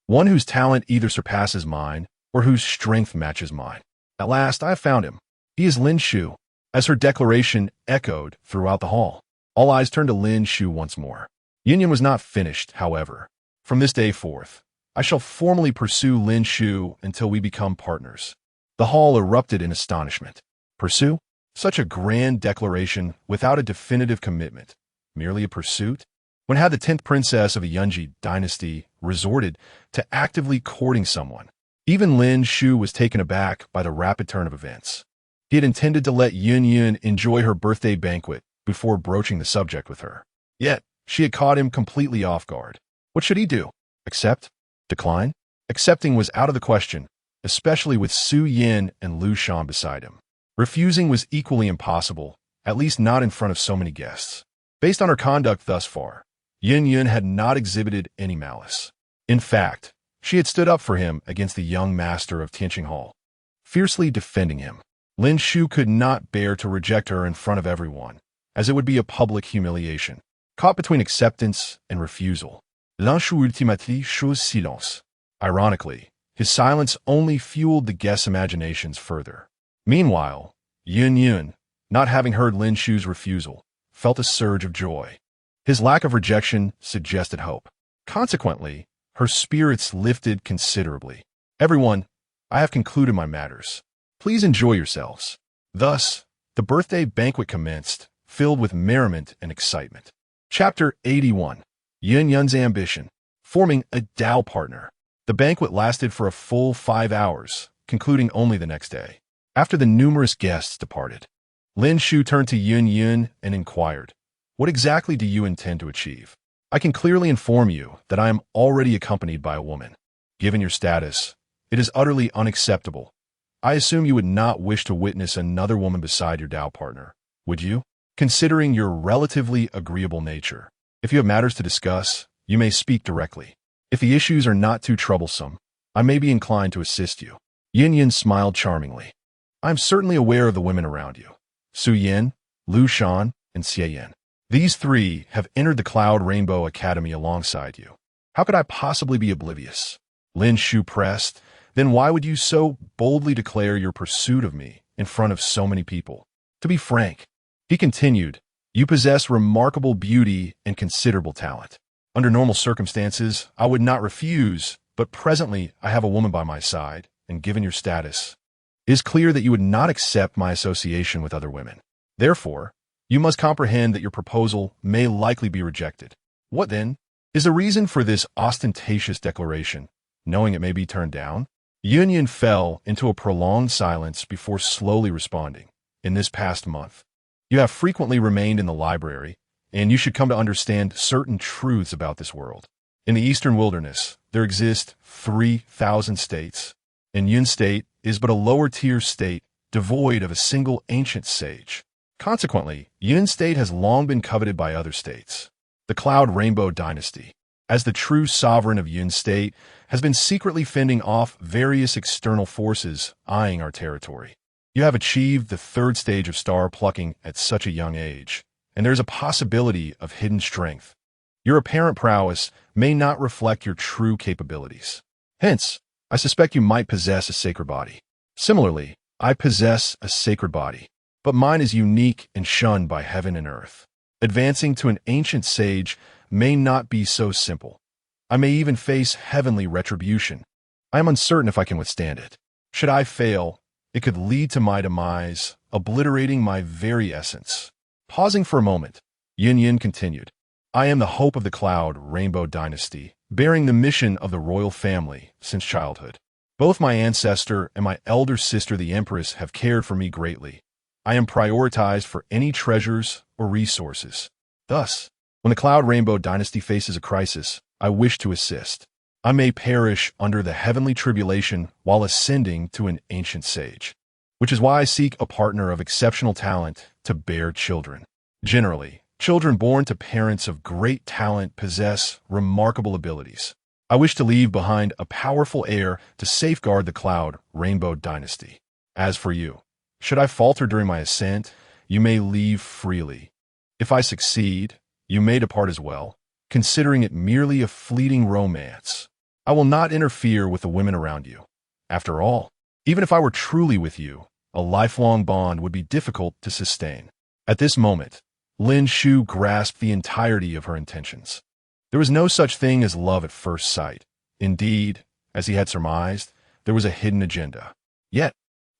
one whose talent either surpasses mine or whose strength matches mine. At last, I have found him. He is Lin Shu." As her declaration echoed throughout the hall, all eyes turned to Lin Shu once more. Yun Yun was not finished, however. "From this day forth, I shall formally pursue Lin Shu until we become partners." The hall erupted in astonishment. Pursue? Such a grand declaration without a definitive commitment. Merely a pursuit? When had the 10th princess of the Yunji dynasty resorted to actively courting someone? Even Lin Shu was taken aback by the rapid turn of events. He had intended to let Yun Yun enjoy her birthday banquet before broaching the subject with her. Yet, she had caught him completely off guard. What should he do? Accept? Decline? Accepting was out of the question, especially with Su Yin and Lu Shan beside him. Refusing was equally impossible, at least not in front of so many guests. Based on her conduct thus far, Yun Yun had not exhibited any malice. In fact, she had stood up for him against the young master of Tianqing Hall, fiercely defending him. Lin Shu could not bear to reject her in front of everyone, as it would be a public humiliation. Caught between acceptance and refusal, Lin Shu ultimately chose silence. Ironically, his silence only fueled the guests' imaginations further. Meanwhile, Yun Yun, not having heard Lin Shu's refusal, felt a surge of joy. His lack of rejection suggested hope. Consequently, her spirits lifted considerably. "Everyone, I have concluded my matters. Please enjoy yourselves." Thus, the birthday banquet commenced, filled with merriment and excitement. Chapter 81. Yun Yun's Ambition. Forming a Dao partner. The banquet lasted for a full 5 hours, concluding only the next day. After the numerous guests departed, Lin Shu turned to Yun Yun and inquired, "What exactly do you intend to achieve? I can clearly inform you that I am already accompanied by a woman. Given your status, it is utterly unacceptable. I assume you would not wish to witness another woman beside your Dao partner, would you? Considering your relatively agreeable nature, if you have matters to discuss, you may speak directly. If the issues are not too troublesome, I may be inclined to assist you." Yun Yun smiled charmingly. "I am certainly aware of the women around you. Su Yin, Lu Shan, and Xie Yin. These three have entered the Cloud Rainbow Academy alongside you. How could I possibly be oblivious?" Lin Shu pressed, "Then why would you so boldly declare your pursuit of me in front of so many people? To be frank," he continued, "you possess remarkable beauty and considerable talent. Under normal circumstances, I would not refuse, but presently I have a woman by my side, and given your status, it is clear that you would not accept my association with other women. Therefore, you must comprehend that your proposal may likely be rejected. What, then, is the reason for this ostentatious declaration, knowing it may be turned down?" Yun Yun fell into a prolonged silence before slowly responding. "In this past month, you have frequently remained in the library, and you should come to understand certain truths about this world. In the Eastern Wilderness, there exist 3,000 states, and Yun State is but a lower-tier state devoid of a single ancient sage. Consequently, Yun State has long been coveted by other states. The Cloud Rainbow Dynasty, as the true sovereign of Yun State, has been secretly fending off various external forces eyeing our territory. You have achieved the third stage of star plucking at such a young age, and there's a possibility of hidden strength. Your apparent prowess may not reflect your true capabilities. Hence, I suspect you might possess a sacred body. Similarly, I possess a sacred body, but mine is unique and shunned by heaven and earth. Advancing to an ancient sage may not be so simple. I may even face heavenly retribution. I am uncertain if I can withstand it. Should I fail, it could lead to my demise, obliterating my very essence. Pausing for a moment, Yin Yin continued, I am the hope of the Cloud Rainbow Dynasty, bearing the mission of the royal family since childhood. Both my ancestor and my elder sister, the Empress, have cared for me greatly. I am prioritized for any treasures or resources. Thus, when the Cloud Rainbow Dynasty faces a crisis, I wish to assist. I may perish under the heavenly tribulation while ascending to an ancient sage, which is why I seek a partner of exceptional talent to bear children. Generally, children born to parents of great talent possess remarkable abilities. I wish to leave behind a powerful heir to safeguard the Cloud Rainbow Dynasty. As for you, should I falter during my ascent, you may leave freely. If I succeed, you may depart as well, considering it merely a fleeting romance. I will not interfere with the women around you. After all, even if I were truly with you, a lifelong bond would be difficult to sustain. At this moment, Lin Shu grasped the entirety of her intentions. There was no such thing as love at first sight. Indeed, as he had surmised, there was a hidden agenda. Yet,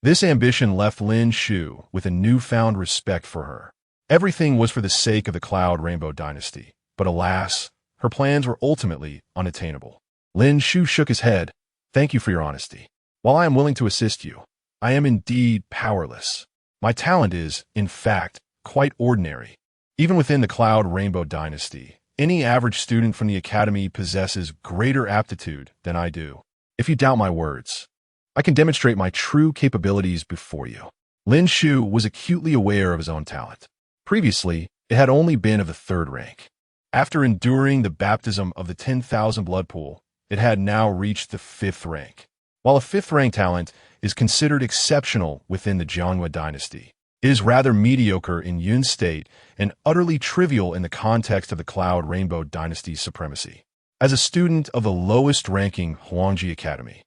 this ambition left Lin Shu with a newfound respect for her. Everything was for the sake of the Cloud Rainbow Dynasty, but alas, her plans were ultimately unattainable. Lin Shu shook his head. Thank you for your honesty. While I am willing to assist you, I am indeed powerless. My talent is, in fact, quite ordinary. Even within the Cloud Rainbow Dynasty, any average student from the academy possesses greater aptitude than I do. If you doubt my words, I can demonstrate my true capabilities before you. Lin Shu was acutely aware of his own talent. Previously, it had only been of the third rank. After enduring the baptism of the 10,000 blood pool, it had now reached the fifth rank. While a fifth-rank talent is considered exceptional within the Jianhua dynasty, it is rather mediocre in Yun State and utterly trivial in the context of the Cloud Rainbow Dynasty's supremacy. As a student of the lowest-ranking Huangji Academy,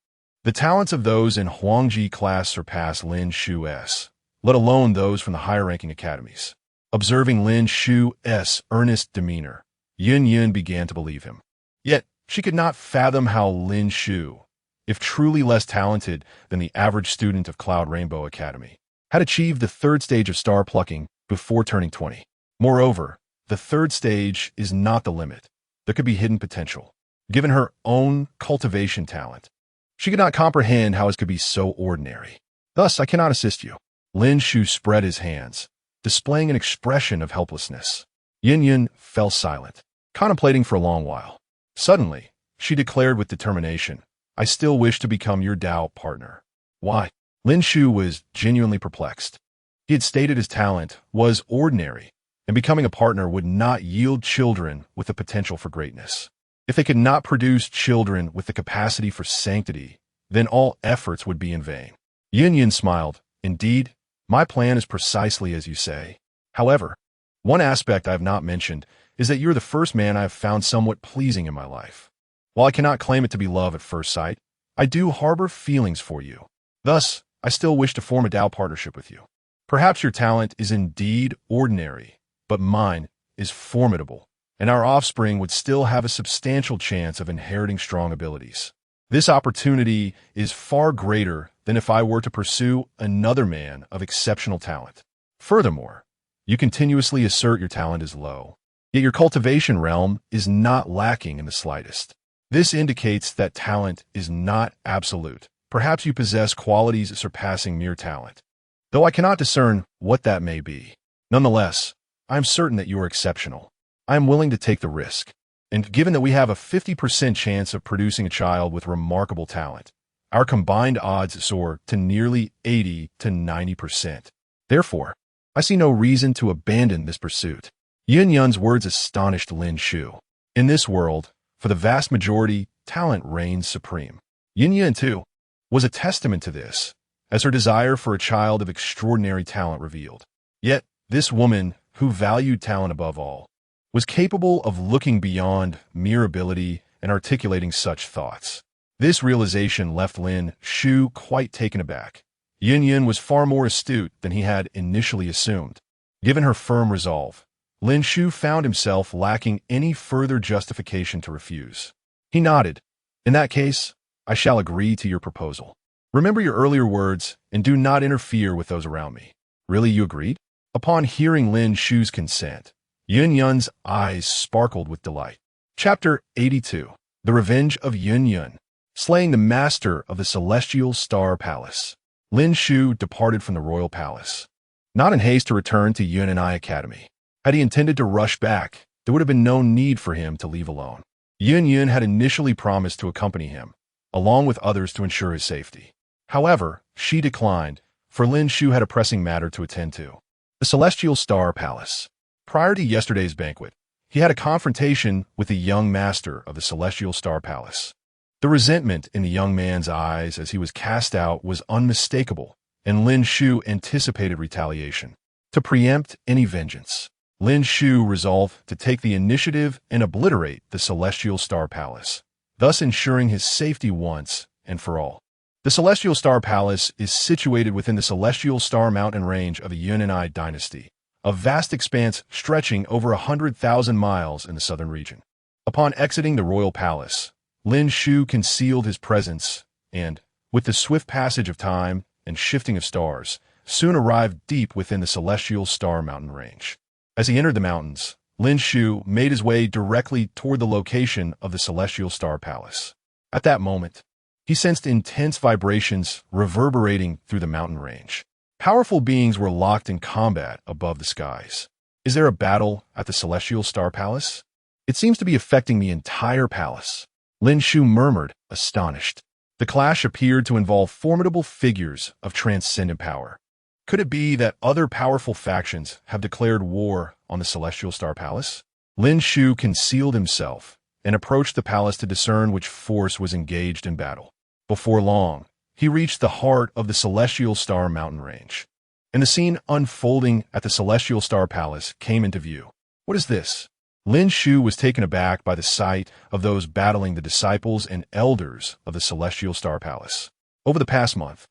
the talents of those in Huangji class surpass Lin Shu's, let alone those from the higher-ranking academies. Observing Lin Shu's earnest demeanor, Yun Yun began to believe him. Yet, she could not fathom how Lin Shu, if truly less talented than the average student of Cloud Rainbow Academy, had achieved the third stage of star plucking before turning 20. Moreover, the third stage is not the limit. There could be hidden potential. Given her own cultivation talent, she could not comprehend how it could be so ordinary. Thus, I cannot assist you. Lin Shu spread his hands, displaying an expression of helplessness. Yin Yun fell silent, contemplating for a long while. Suddenly, she declared with determination, I still wish to become your Tao partner. Why? Lin Shu was genuinely perplexed. He had stated his talent was ordinary, and becoming a partner would not yield children with the potential for greatness. If they could not produce children with the capacity for sanctity, then all efforts would be in vain. Yin Yin smiled. Indeed, my plan is precisely as you say. However, one aspect I have not mentioned is that you're the first man I have found somewhat pleasing in my life. While I cannot claim it to be love at first sight, I do harbor feelings for you. Thus, I still wish to form a Tao partnership with you. Perhaps your talent is indeed ordinary, but mine is formidable, and our offspring would still have a substantial chance of inheriting strong abilities. This opportunity is far greater than if I were to pursue another man of exceptional talent. Furthermore, you continuously assert your talent is low, yet your cultivation realm is not lacking in the slightest. This indicates that talent is not absolute. Perhaps you possess qualities surpassing mere talent, though I cannot discern what that may be. Nonetheless, I am certain that you are exceptional. I am willing to take the risk, and given that we have a 50% chance of producing a child with remarkable talent, our combined odds soar to nearly 80 to 90%. Therefore, I see no reason to abandon this pursuit. Yin Yun's words astonished Lin Shu. In this world, For the vast majority, talent reigns supreme. Yin Yuan, too, was a testament to this, as her desire for a child of extraordinary talent revealed. Yet, this woman, who valued talent above all, was capable of looking beyond mere ability and articulating such thoughts. This realization left Lin Shu quite taken aback. Yin Yuan was far more astute than he had initially assumed. Given her firm resolve, Lin Shu found himself lacking any further justification to refuse. He nodded. In that case, I shall agree to your proposal. Remember your earlier words and do not interfere with those around me. Really, you agreed? Upon hearing Lin Shu's consent, Yin Yuan's eyes sparkled with delight. Chapter 82. The Revenge of Yin Yuan. Slaying the master of the Celestial Star Palace. Lin Shu departed from the royal palace, not in haste to return to Yun'an Academy. Had he intended to rush back, there would have been no need for him to leave alone. Yin Yuan had initially promised to accompany him, along with others to ensure his safety. However, she declined, for Lin Shu had a pressing matter to attend to. The Celestial Star Palace. Prior to yesterday's banquet, he had a confrontation with the young master of the Celestial Star Palace. The resentment in the young man's eyes as he was cast out was unmistakable, and Lin Shu anticipated retaliation. To preempt any vengeance, Lin Shu resolved to take the initiative and obliterate the Celestial Star Palace, thus ensuring his safety once and for all. The Celestial Star Palace is situated within the Celestial Star Mountain range of the Yun'an dynasty, a vast expanse stretching over 100,000 miles in the southern region. Upon exiting the royal palace, Lin Shu concealed his presence and, with the swift passage of time and shifting of stars, soon arrived deep within the Celestial Star Mountain range. As he entered the mountains, Lin Shu made his way directly toward the location of the Celestial Star Palace. At that moment, he sensed intense vibrations reverberating through the mountain range. Powerful beings were locked in combat above the skies. Is there a battle at the Celestial Star Palace? It seems to be affecting the entire palace. Lin Shu murmured, astonished. The clash appeared to involve formidable figures of transcendent power. Could it be that other powerful factions have declared war on the Celestial Star Palace? Lin Shu concealed himself and approached the palace to discern which force was engaged in battle. Before long, he reached the heart of the Celestial Star Mountain range, and the scene unfolding at the Celestial Star Palace came into view. What is this? Lin Shu was taken aback by the sight of those battling the disciples and elders of the Celestial Star Palace. Over the past month,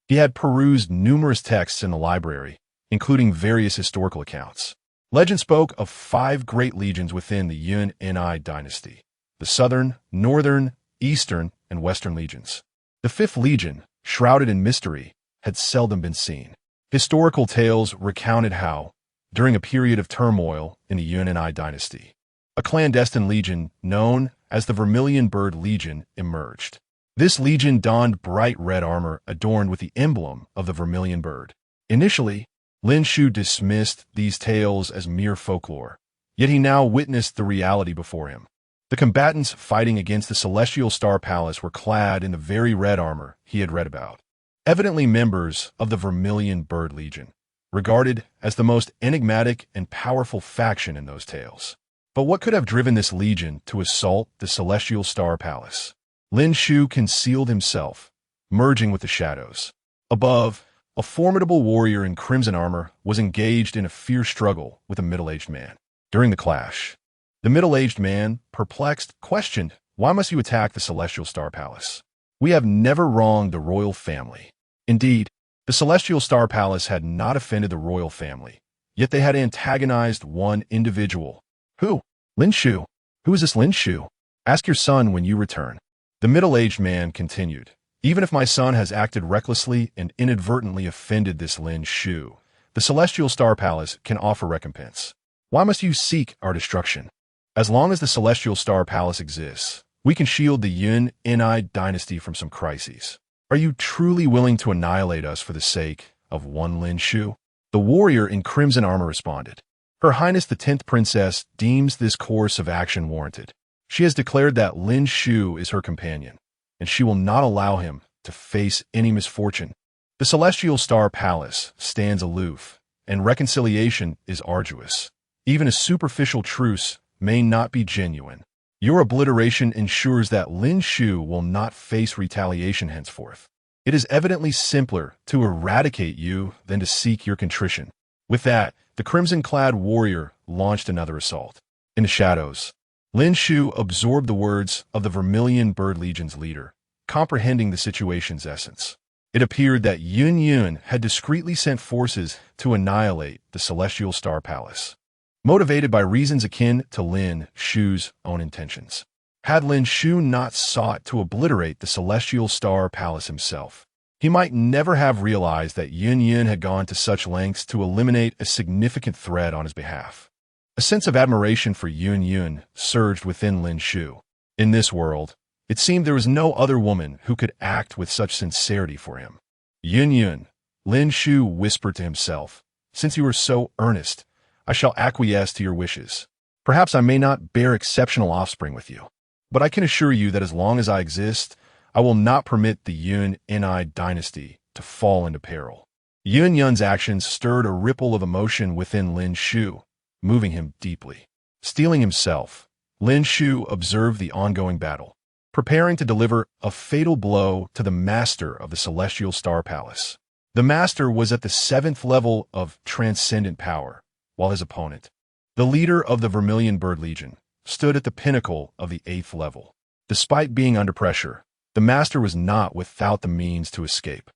he had perused numerous texts in the library, including various historical accounts. Legend spoke of 5 great legions within the Yun'an dynasty: the Southern, Northern, Eastern, and Western legions. The 5th legion, shrouded in mystery, had seldom been seen. Historical tales recounted how, during a period of turmoil in the Yun'an dynasty, a clandestine legion known as the Vermilion Bird Legion emerged. This legion donned bright red armor adorned with the emblem of the vermilion bird. Initially, Lin Shu dismissed these tales as mere folklore, yet he now witnessed the reality before him. The combatants fighting against the Celestial Star Palace were clad in the very red armor he had read about, evidently members of the Vermilion Bird Legion, regarded as the most enigmatic and powerful faction in those tales. But what could have driven this legion to assault the Celestial Star Palace? Lin Shu concealed himself, merging with the shadows. Above, a formidable warrior in crimson armor was engaged in a fierce struggle with a middle-aged man. During the clash, the middle-aged man, perplexed, questioned, "Why must you attack the Celestial Star Palace? We have never wronged the royal family." Indeed, the Celestial Star Palace had not offended the royal family, yet they had antagonized one individual. Who? Lin Shu. Who is this Lin Shu? Ask your son when you return. The middle-aged man continued. Even if my son has acted recklessly and inadvertently offended this Lin Shu, the Celestial Star Palace can offer recompense. Why must you seek our destruction? As long as the Celestial Star Palace exists, we can shield the Yun'an dynasty from some crises. Are you truly willing to annihilate us for the sake of one Lin Shu? The warrior in crimson armor responded. Her Highness the 10th Princess deems this course of action warranted. She has declared that Lin Shu is her companion, and she will not allow him to face any misfortune. The Celestial Star Palace stands aloof, and reconciliation is arduous. Even a superficial truce may not be genuine. Your obliteration ensures that Lin Shu will not face retaliation henceforth. It is evidently simpler to eradicate you than to seek your contrition. With that, the crimson-clad warrior launched another assault. In the shadows, Lin Shu absorbed the words of the Vermilion Bird Legion's leader, comprehending the situation's essence. It appeared that Yun Yun had discreetly sent forces to annihilate the Celestial Star Palace, motivated by reasons akin to Lin Shu's own intentions. Had Lin Shu not sought to obliterate the Celestial Star Palace himself, he might never have realized that Yun Yun had gone to such lengths to eliminate a significant threat on his behalf. A sense of admiration for Yun Yun surged within Lin Shu. In this world, it seemed there was no other woman who could act with such sincerity for him. Yun Yun, Lin Shu whispered to himself, since you are so earnest, I shall acquiesce to your wishes. Perhaps I may not bear exceptional offspring with you, but I can assure you that as long as I exist, I will not permit the Yun Ni dynasty to fall into peril. Yun Yun's actions stirred a ripple of emotion within Lin Shu, moving him deeply. Steeling himself, Lin Shu observed the ongoing battle, preparing to deliver a fatal blow to the master of the Celestial Star Palace. The master was at the 7th level of transcendent power, while his opponent, the leader of the Vermilion Bird Legion, stood at the pinnacle of the 8th level. Despite being under pressure, the master was not without the means to escape.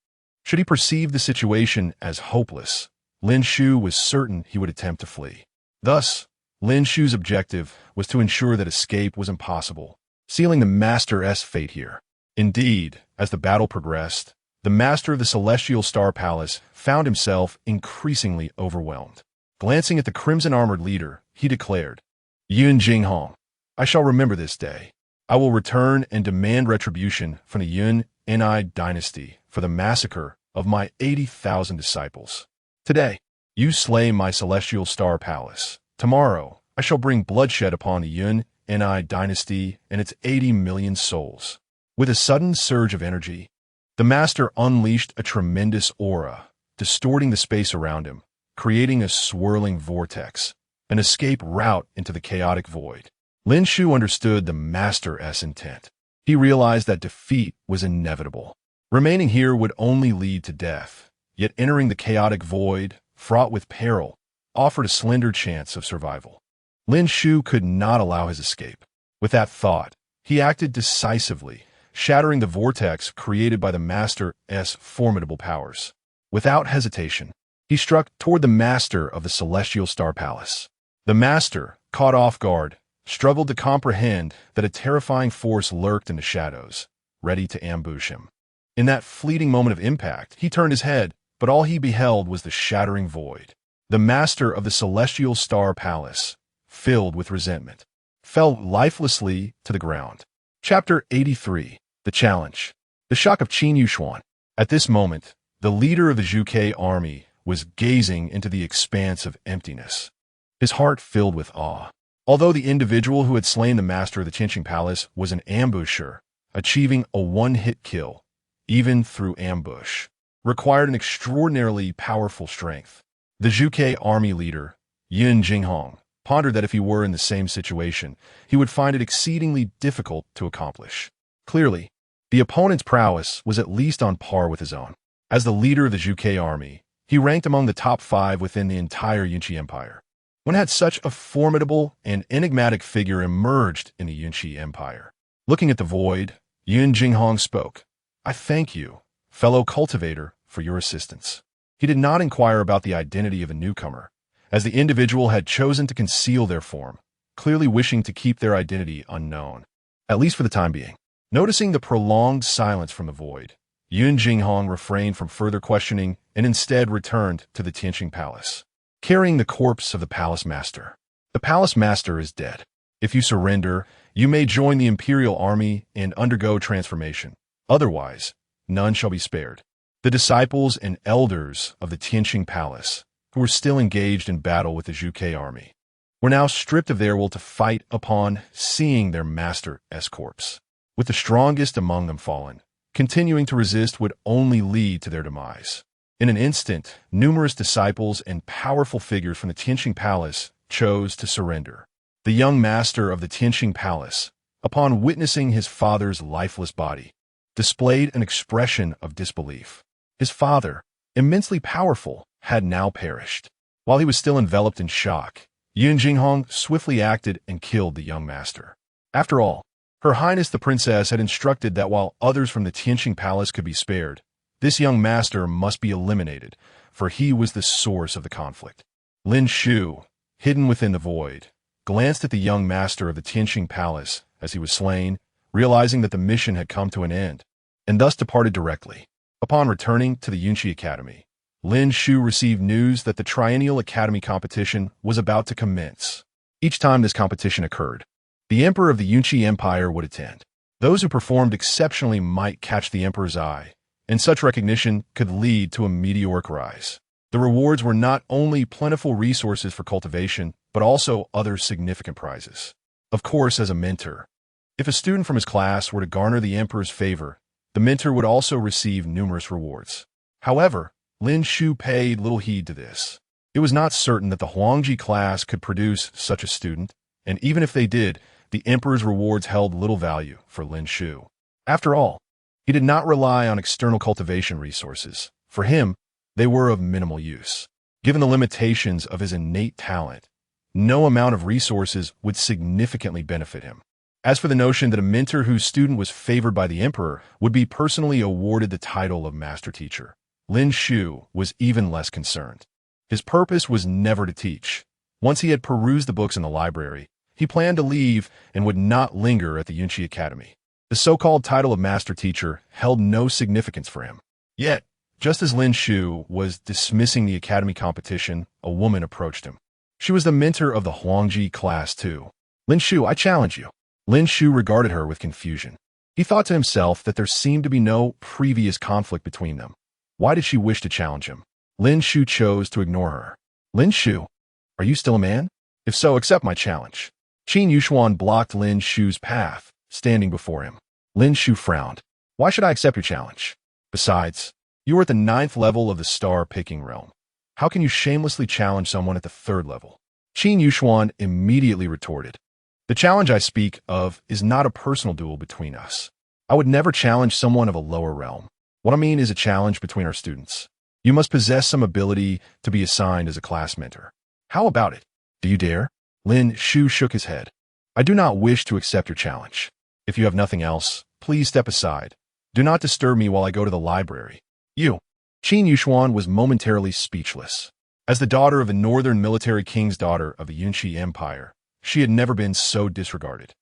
Should he perceive the situation as hopeless, Lin Shu was certain he would attempt to flee. Thus, Lin Shu's objective was to ensure that escape was impossible, sealing the master's fate here. Indeed, as the battle progressed, the master of the Celestial Star Palace found himself increasingly overwhelmed. Glancing at the crimson-armored leader, he declared, Yun Jinghong, I shall remember this day. I will return and demand retribution from the Yun Ni dynasty for the massacre of my 80,000 disciples. Today, you slay my Celestial Star Palace. Tomorrow, I shall bring bloodshed upon the Yun Ni dynasty and its 80 million souls. With a sudden surge of energy, the master unleashed a tremendous aura, distorting the space around him, creating a swirling vortex, an escape route into the chaotic void. Lin Shu understood the master's intent. He realized that defeat was inevitable. Remaining here would only lead to death, yet entering the chaotic void, fraught with peril, offered a slender chance of survival. Lin Shu could not allow his escape. With that thought, he acted decisively, shattering the vortex created by the master's formidable powers. Without hesitation, he struck toward the master of the Celestial Star Palace. The master, caught off guard, struggled to comprehend that a terrifying force lurked in the shadows, ready to ambush him. In that fleeting moment of impact, he turned his head, but all he beheld was the shattering void. The master of the Celestial Star Palace, filled with resentment, fell lifelessly to the ground. Chapter 83. The Challenge. The shock of Qin Yuxuan. At this moment, the leader of the Zhuge army was gazing into the expanse of emptiness, his heart filled with awe. Although the individual who had slain the master of the Qinqing Palace was an ambusher, achieving a one-hit kill, even through ambush, required an extraordinarily powerful strength. The Zhuge army leader, Yun Jinghong, pondered that if he were in the same situation, he would find it exceedingly difficult to accomplish. Clearly, the opponent's prowess was at least on par with his own. As the leader of the Zhuge army, he ranked among the top 5 within the entire Yunqi Empire. When had such a formidable and enigmatic figure emerged in the Yunqi Empire? Looking at the void, Yun Jinghong spoke. I thank you, fellow cultivator, for your assistance. He did not inquire about the identity of a newcomer, as the individual had chosen to conceal their form, clearly wishing to keep their identity unknown, at least for the time being. Noticing the prolonged silence from the void, Yun Jinghong refrained from further questioning and instead returned to the Tianqing Palace, carrying the corpse of the palace master. The palace master is dead. If you surrender, you may join the imperial army and undergo transformation. Otherwise, none shall be spared. The disciples and elders of the Tianqing Palace, who were still engaged in battle with the Zhuge army, were now stripped of their will to fight upon seeing their master's corpse. With the strongest among them fallen, continuing to resist would only lead to their demise. In an instant, numerous disciples and powerful figures from the Tianqing Palace chose to surrender. The young master of the Tianqing Palace, upon witnessing his father's lifeless body, displayed an expression of disbelief. His father, immensely powerful, had now perished. While he was still enveloped in shock, Yun Jinghong swiftly acted and killed the young master. After all, Her Highness the Princess had instructed that while others from the Tianqing Palace could be spared, this young master must be eliminated, for he was the source of the conflict. Lin Shu, hidden within the void, glanced at the young master of the Tianqing Palace as he was slain, realizing that the mission had come to an end, and thus departed directly. Upon returning to the Yunqi Academy, Lin Shu received news that the Triennial Academy competition was about to commence. Each time this competition occurred, the Emperor of the Yunqi Empire would attend. Those who performed exceptionally might catch the Emperor's eye, and such recognition could lead to a meteoric rise. The rewards were not only plentiful resources for cultivation, but also other significant prizes. Of course, as a mentor, if a student from his class were to garner the Emperor's favor, the mentor would also receive numerous rewards. However, Lin Shu paid little heed to this. It was not certain that the Huangji class could produce such a student, and even if they did, the Emperor's rewards held little value for Lin Shu. After all, he did not rely on external cultivation resources. For him, they were of minimal use. Given the limitations of his innate talent, no amount of resources would significantly benefit him. As for the notion that a mentor whose student was favored by the Emperor would be personally awarded the title of Master Teacher, Lin Shu was even less concerned. His purpose was never to teach. Once he had perused the books in the library, he planned to leave and would not linger at the Yunqi Academy. The so-called title of Master Teacher held no significance for him. Yet, just as Lin Shu was dismissing the academy competition, a woman approached him. She was the mentor of the Huangji class too. Lin Shu, I challenge you. Lin Shu regarded her with confusion. He thought to himself that there seemed to be no previous conflict between them. Why did she wish to challenge him? Lin Shu chose to ignore her. Lin Shu, are you still a man? If so, accept my challenge. Qin Yushuan blocked Lin Shu's path, standing before him. Lin Shu frowned. Why should I accept your challenge? Besides, you are at the 9th level of the star-picking realm. How can you shamelessly challenge someone at the 3rd level? Qin Yushuan immediately retorted. The challenge I speak of is not a personal duel between us. I would never challenge someone of a lower realm. What I mean is a challenge between our students. You must possess some ability to be assigned as a class mentor. How about it? Do you dare? Lin Shu shook his head. I do not wish to accept your challenge. If you have nothing else, please step aside. Do not disturb me while I go to the library. You. Qin Yushuan was momentarily speechless. As the daughter of the northern military king's daughter of the Yunqi Empire, she had never been so disregarded.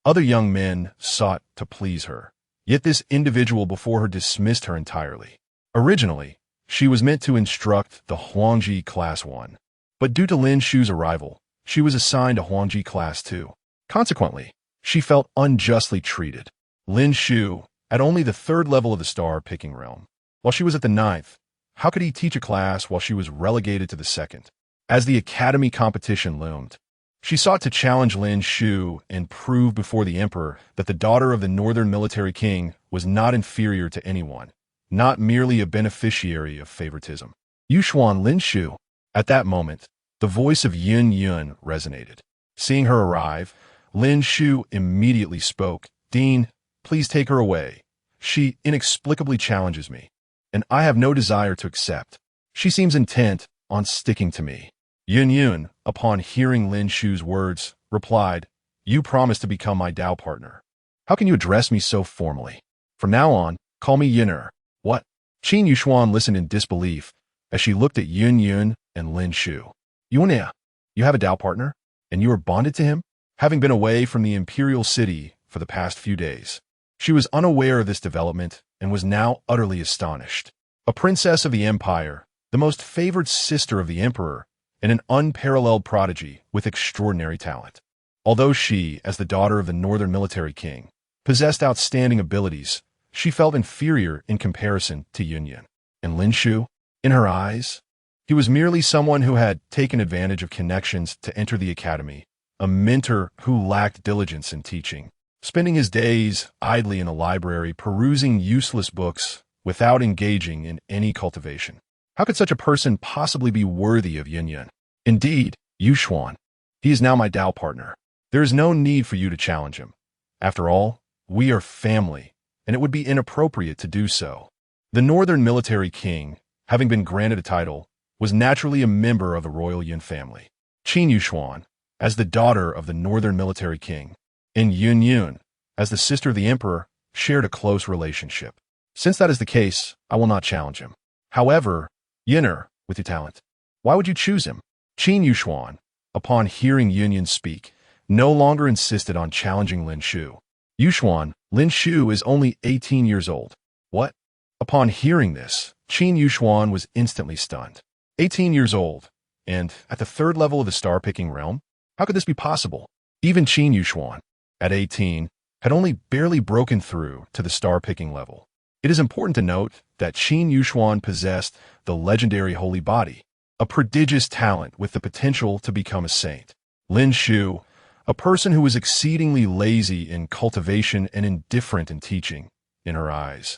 Other young men sought to please her, yet this individual before her dismissed her entirely. Originally, she was meant to instruct the Huangji Class 1, but due to Lin Shu's arrival, she was assigned to Huangji Class 2. Consequently, she felt unjustly treated. Lin Shu, at only the 3rd level of the star-picking realm, while she was at the 9th, how could he teach a class while she was relegated to the 2nd? As the academy competition loomed, she sought to challenge Lin Shu and prove before the Emperor that the daughter of the northern military king was not inferior to anyone, not merely a beneficiary of favoritism. Yushuan Lin Shu. At that moment, the voice of Yun Yun resonated. Seeing her arrive, Lin Shu immediately spoke. Dean, please take her away. She inexplicably challenges me, and I have no desire to accept. She seems intent on sticking to me. Yun Yun, upon hearing Lin Shu's words, replied, You promised to become my Dao partner. How can you address me so formally? From now on, call me Yun'er. What? Qin Yushuan listened in disbelief as she looked at Yun Yun and Lin Shu. Yun'er, you have a Dao partner? And you are bonded to him? Having been away from the imperial city for the past few days, she was unaware of this development and was now utterly astonished. A princess of the empire, the most favored sister of the emperor, and an unparalleled prodigy with extraordinary talent. Although she, as the daughter of the northern military king, possessed outstanding abilities, she felt inferior in comparison to Yun Yun. And Lin Shu, in her eyes, he was merely someone who had taken advantage of connections to enter the academy, a mentor who lacked diligence in teaching, spending his days idly in a library perusing useless books without engaging in any cultivation. How could such a person possibly be worthy of Yun Yun? Indeed, Yushuan. He is now my Dao partner. There is no need for you to challenge him. After all, we are family, and it would be inappropriate to do so. The Northern Military King, having been granted a title, was naturally a member of the royal Yin family. Qin Yuxuan, as the daughter of the Northern Military King, and Yun Yun, as the sister of the Emperor, shared a close relationship. Since that is the case, I will not challenge him. However, Yinner, with your talent, why would you choose him? Qin Yuxuan, upon hearing Yun Yun speak, no longer insisted on challenging Lin Shu. Yuxuan, Lin Shu is only 18 years old. What? Upon hearing this, Qin Yuxuan was instantly stunned. 18 years old, and at the third level of the star-picking realm? How could this be possible? Even Qin Yuxuan, at 18, had only barely broken through to the star-picking level. It is important to note that Qin Yuxuan possessed the legendary Holy Body, a prodigious talent with the potential to become a saint. Lin Shu, a person who was exceedingly lazy in cultivation and indifferent in teaching, in her eyes,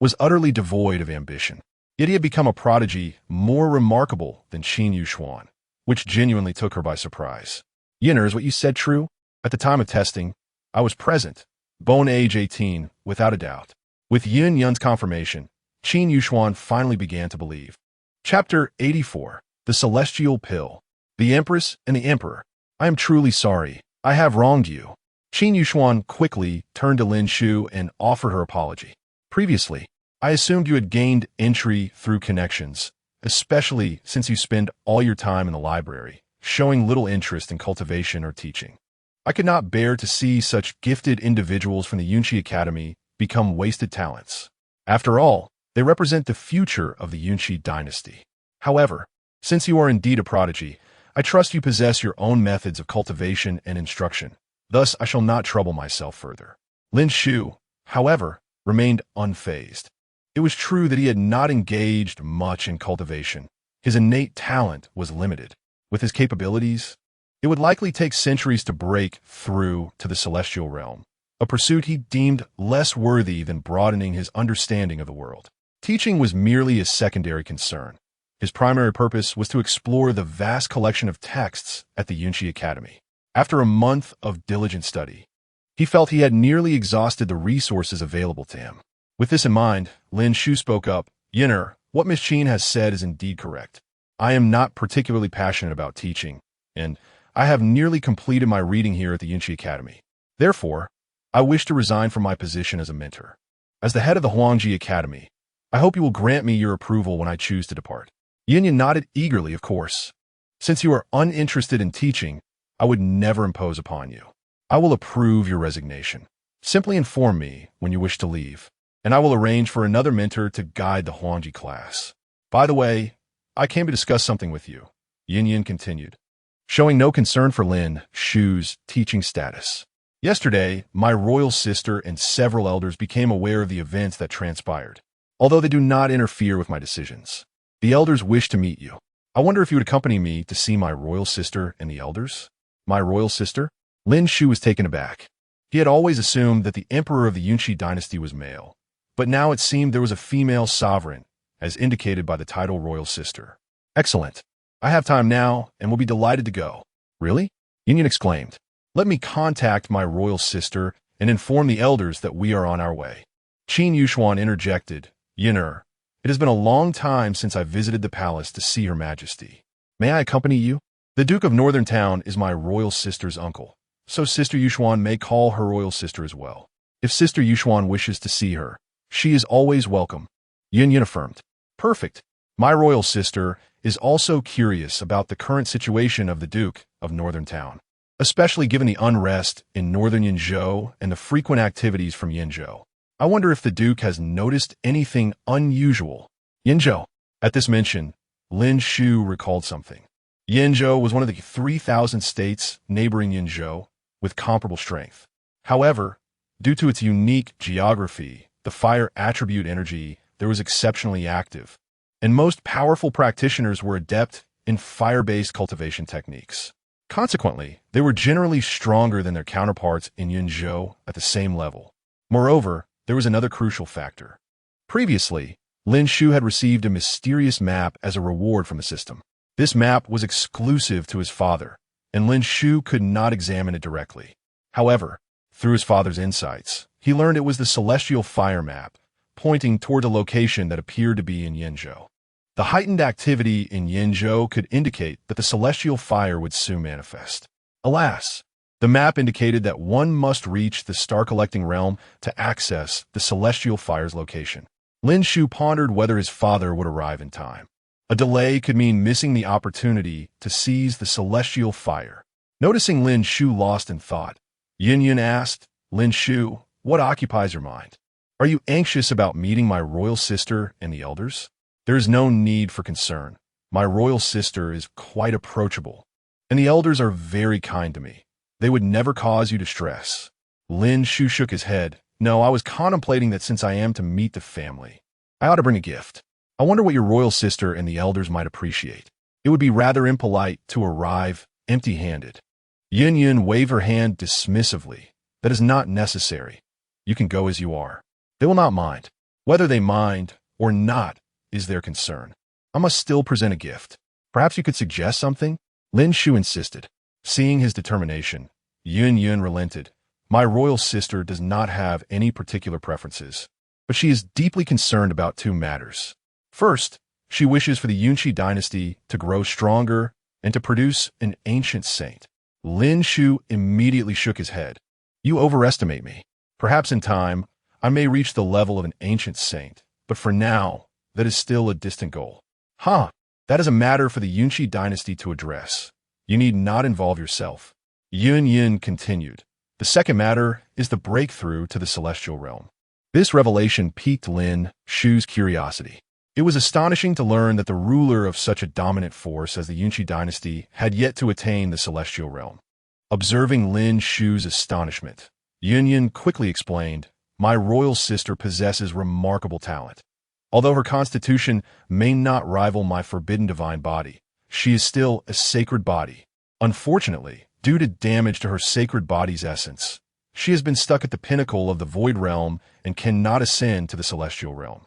was utterly devoid of ambition. Yet he had become a prodigy more remarkable than Qin Yuxuan, which genuinely took her by surprise. Yinner, is what you said true? At the time of testing, I was present, bone age 18, without a doubt. With Yun Yun's confirmation, Qin Yuxuan finally began to believe. Chapter 84, The Celestial Pill. The Empress and the Emperor. I am truly sorry. I have wronged you. Qin Yuxuan quickly turned to Lin Shu and offered her apology. Previously, I assumed you had gained entry through connections, especially since you spend all your time in the library, showing little interest in cultivation or teaching. I could not bear to see such gifted individuals from the Yunqi Academy become wasted talents. After all, they represent the future of the Yunqi dynasty. However, since you are indeed a prodigy, I trust you possess your own methods of cultivation and instruction. Thus, I shall not trouble myself further. Lin Shu, however, remained unfazed. It was true that he had not engaged much in cultivation. His innate talent was limited. With his capabilities, it would likely take centuries to break through to the celestial realm, a pursuit he deemed less worthy than broadening his understanding of the world. Teaching was merely a secondary concern. His primary purpose was to explore the vast collection of texts at the Yunqi Academy. After a month of diligent study, he felt he had nearly exhausted the resources available to him. With this in mind, Lin Shu spoke up. Yinner, what Miss Qin has said is indeed correct. I am not particularly passionate about teaching, and I have nearly completed my reading here at the Yunqi Academy. Therefore, I wish to resign from my position as a mentor. As the head of the Huangji Academy, I hope you will grant me your approval when I choose to depart. Yin Yin nodded eagerly, of course. Since you are uninterested in teaching, I would never impose upon you. I will approve your resignation. Simply inform me when you wish to leave, and I will arrange for another mentor to guide the Huangji class. By the way, I came to discuss something with you, Yin Yin continued, showing no concern for Lin Shu's teaching status. Yesterday, my royal sister and several elders became aware of the events that transpired, although they do not interfere with my decisions. The elders wish to meet you. I wonder if you would accompany me to see my royal sister and the elders? My royal sister? Lin Shu was taken aback. He had always assumed that the emperor of the Yunqi dynasty was male, but now it seemed there was a female sovereign, as indicated by the title royal sister. Excellent. I have time now and will be delighted to go. Really? Yin Yin exclaimed. Let me contact my royal sister and inform the elders that we are on our way. Qin Yuxuan interjected. Yinner, it has been a long time since I visited the palace to see Her Majesty. May I accompany you? The Duke of Northern Town is my royal sister's uncle, so Sister Yuxuan may call her royal sister as well. If Sister Yuxuan wishes to see her, she is always welcome. Yin Yin affirmed. Perfect. My royal sister is also curious about the current situation of the Duke of Northern Town, especially given the unrest in northern Yinzhou and the frequent activities from Yinzhou. I wonder if the Duke has noticed anything unusual. Yinzhou. At this mention, Lin Shu recalled something. Yinzhou was one of the 3,000 states neighboring Yinzhou with comparable strength. However, due to its unique geography, the fire attribute energy there was exceptionally active, and most powerful practitioners were adept in fire-based cultivation techniques. Consequently, they were generally stronger than their counterparts in Yinzhou at the same level. Moreover, there was another crucial factor. Previously, Lin Shu had received a mysterious map as a reward from the system. This map was exclusive to his father, and Lin Shu could not examine it directly. However, through his father's insights, he learned it was the celestial fire map, pointing toward a location that appeared to be in Yinzhou. The heightened activity in Yinzhou could indicate that the celestial fire would soon manifest. Alas, the map indicated that one must reach the star-collecting realm to access the celestial fire's location. Lin Shu pondered whether his father would arrive in time. A delay could mean missing the opportunity to seize the celestial fire. Noticing Lin Shu lost in thought, Yin asked, "Lin Shu, what occupies your mind? Are you anxious about meeting my royal sister and the elders?" "There is no need for concern. My royal sister is quite approachable, and the elders are very kind to me. They would never cause you distress." Lin Shu shook his head. "No, I was contemplating that since I am to meet the family, I ought to bring a gift. I wonder what your royal sister and the elders might appreciate. It would be rather impolite to arrive empty-handed." Yin waved her hand dismissively. "That is not necessary. You can go as you are. They will not mind. Whether they mind or not is their concern. I must still present a gift. Perhaps you could suggest something?" Lin Shu insisted. Seeing his determination, Yin relented. "My royal sister does not have any particular preferences, but she is deeply concerned about two matters. First, she wishes for the Yunqi dynasty to grow stronger and to produce an ancient saint." Lin Shu immediately shook his head. "You overestimate me. Perhaps in time, I may reach the level of an ancient saint, but for now, that is still a distant goal." "Huh, that is a matter for the Yunqi dynasty to address. You need not involve yourself." Yin continued. "The second matter is the breakthrough to the celestial realm." This revelation piqued Lin Shu's curiosity. It was astonishing to learn that the ruler of such a dominant force as the Yunqi dynasty had yet to attain the celestial realm. Observing Lin Shu's astonishment, Yin quickly explained, "My royal sister possesses remarkable talent. Although her constitution may not rival my forbidden divine body, she is still a sacred body. Unfortunately, due to damage to her sacred body's essence, she has been stuck at the pinnacle of the void realm and cannot ascend to the celestial realm.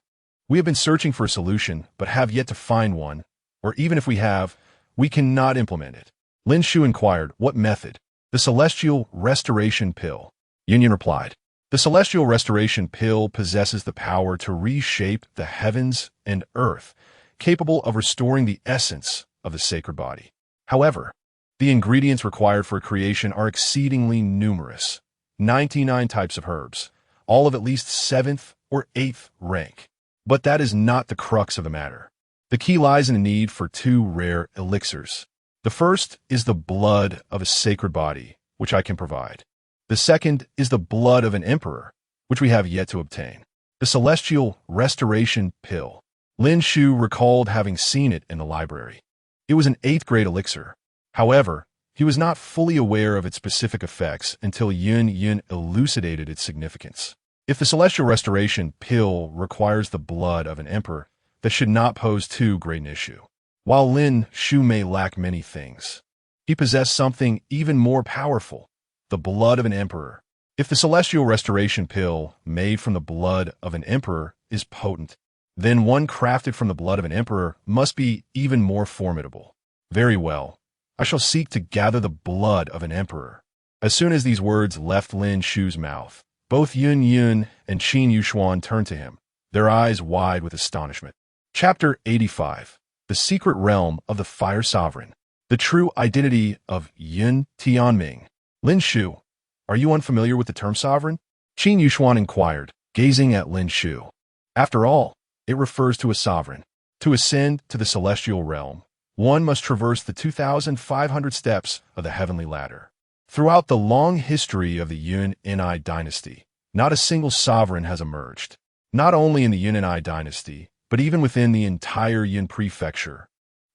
We have been searching for a solution, but have yet to find one, or even if we have, we cannot implement it." Lin Shu inquired, "What method?" "The celestial restoration pill," Yin replied. "The celestial restoration pill possesses the power to reshape the heavens and earth, capable of restoring the essence of the sacred body. However, the ingredients required for creation are exceedingly numerous. 99 types of herbs, all of at least 7th or 8th rank. But that is not the crux of the matter. The key lies in the need for two rare elixirs. The first is the blood of a sacred body, which I can provide. The second is the blood of an emperor, which we have yet to obtain. The celestial restoration pill." Lin Shu recalled having seen it in the library. It was an 8th-grade elixir. However, he was not fully aware of its specific effects until Yin elucidated its significance. If the celestial restoration pill requires the blood of an emperor, that should not pose too great an issue. While Lin Shu may lack many things, he possessed something even more powerful: the blood of an emperor. If the celestial restoration pill made from the blood of an emperor is potent, then one crafted from the blood of an emperor must be even more formidable. Very well, I shall seek to gather the blood of an emperor. As soon as these words left Lin Shu's mouth, both Yin and Qin Yuxuan turned to him, their eyes wide with astonishment. Chapter 85. The Secret Realm of the Fire Sovereign. The True Identity of Yin Tianming. "Lin Shu, are you unfamiliar with the term sovereign?" Qin Yuxuan inquired, gazing at Lin Shu. "After all, it refers to a sovereign. To ascend to the celestial realm, one must traverse the 2,500 steps of the heavenly ladder. Throughout the long history of the Yun'ai dynasty, not a single sovereign has emerged. Not only in the Yun'ai dynasty, but even within the entire Yin prefecture,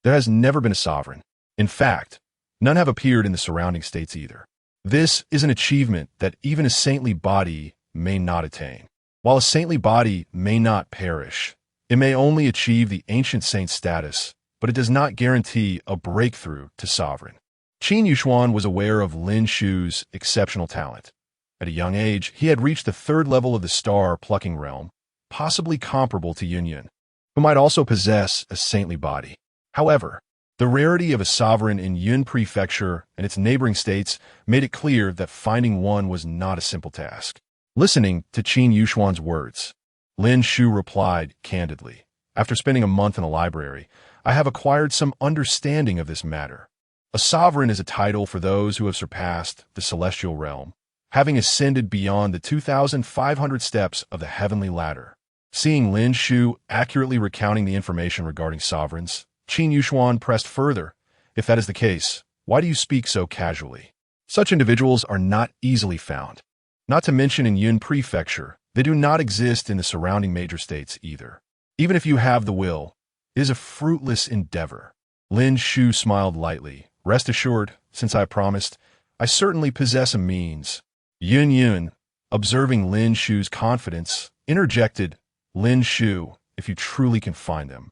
there has never been a sovereign. In fact, none have appeared in the surrounding states either. This is an achievement that even a saintly body may not attain. While a saintly body may not perish, it may only achieve the ancient saint status, but it does not guarantee a breakthrough to sovereign." Qin Yuxuan was aware of Lin Shu's exceptional talent. At a young age, he had reached the 3rd level of the star-plucking realm, possibly comparable to Yin, who might also possess a saintly body. However, The rarity of a sovereign in Yun Prefecture and its neighboring states made it clear that finding one was not a simple task. Listening to Qin Yushuan's words, Lin Shu replied candidly, "After spending a month in the library, I have acquired some understanding of this matter. A sovereign is a title for those who have surpassed the celestial realm, having ascended beyond the 2,500 steps of the heavenly ladder." Seeing Lin Shu accurately recounting the information regarding sovereigns, Qin Yushuan pressed further, "If that is the case, why do you speak so casually? Such individuals are not easily found. Not to mention in Yun Prefecture, they do not exist in the surrounding major states either. Even if you have the will, it is a fruitless endeavor." Lin Shu smiled lightly. "Rest assured, since I promised, I certainly possess a means." Yun, observing Lin Shu's confidence, interjected, "Lin Shu, if you truly can find them,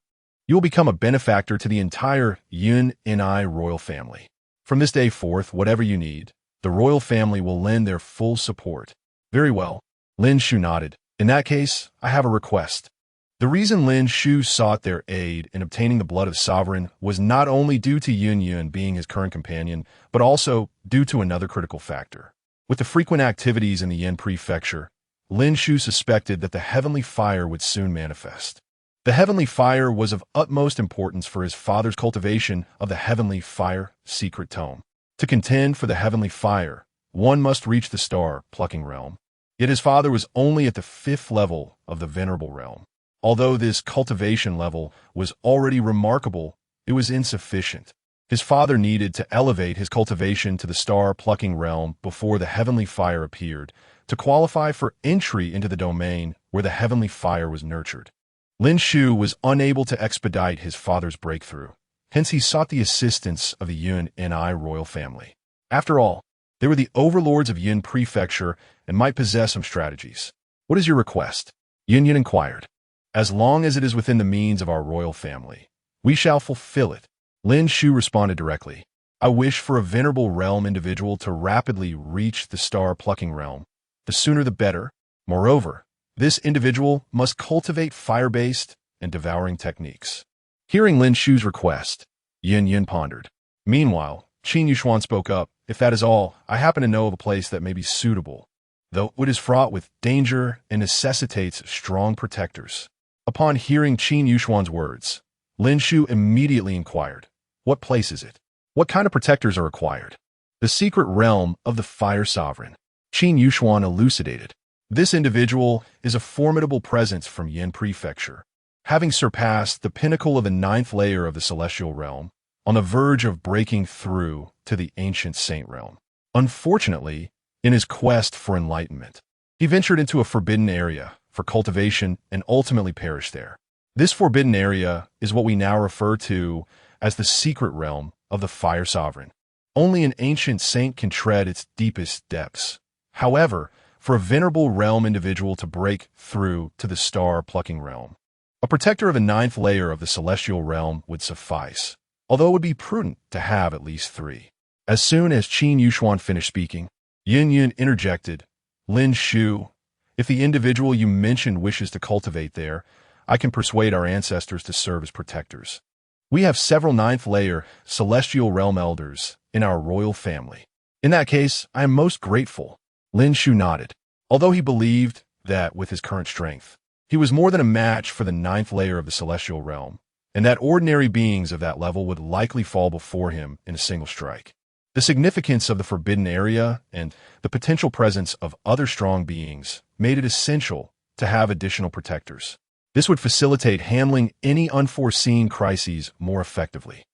you will become a benefactor to the entire Yun Ni royal family. From this day forth, whatever you need, the royal family will lend their full support." "Very well." Lin Shu nodded. "In that case, I have a request." The reason Lin Shu sought their aid in obtaining the blood of sovereign was not only due to Yun being his current companion, but also due to another critical factor. With the frequent activities in the Yin Prefecture, Lin Shu suspected that the heavenly fire would soon manifest. The heavenly fire was of utmost importance for his father's cultivation of the heavenly fire secret tome. To contend for the heavenly fire, one must reach the star-plucking realm. Yet his father was only at the 5th level of the venerable realm. Although this cultivation level was already remarkable, it was insufficient. His father needed to elevate his cultivation to the star-plucking realm before the heavenly fire appeared, to qualify for entry into the domain where the heavenly fire was nurtured. Lin Shu was unable to expedite his father's breakthrough. Hence he sought the assistance of the Yun Ni royal family. After all, they were the overlords of Yun Prefecture and might possess some strategies. "What is your request?" Yun inquired. "As long as it is within the means of our royal family, we shall fulfill it." Lin Shu responded directly. "I wish for a venerable realm individual to rapidly reach the star-plucking realm. The sooner the better. Moreover, this individual must cultivate fire-based and devouring techniques." Hearing Lin Shu's request, Yun pondered. Meanwhile, Qin Yushuan spoke up. "If that is all, I happen to know of a place that may be suitable, though it is fraught with danger and necessitates strong protectors." Upon hearing Qin Yushuan's words, Lin Shu immediately inquired, "What place is it? What kind of protectors are required?" "The secret realm of the Fire Sovereign," Qin Yushuan elucidated. "This individual is a formidable presence from Yin Prefecture, having surpassed the pinnacle of the 9th layer of the celestial realm, on the verge of breaking through to the ancient saint realm. Unfortunately, in his quest for enlightenment, he ventured into a forbidden area for cultivation and ultimately perished there. This forbidden area is what we now refer to as the secret realm of the Fire Sovereign. Only an ancient saint can tread its deepest depths. However, for a venerable realm individual to break through to the star-plucking realm, a protector of the 9th layer of the celestial realm would suffice, although it would be prudent to have at least 3. As soon as Qin Yushuan finished speaking, Yun interjected, "Lin Shu, if the individual you mentioned wishes to cultivate there, I can persuade our ancestors to serve as protectors. We have several 9th layer celestial realm elders in our royal family. In that case, I am most grateful." Lin Shu nodded. Although he believed that, with his current strength, he was more than a match for the 9th layer of the celestial realm, and that ordinary beings of that level would likely fall before him in a single strike. The significance of the forbidden area and the potential presence of other strong beings made it essential to have additional protectors. This would facilitate handling any unforeseen crises more effectively.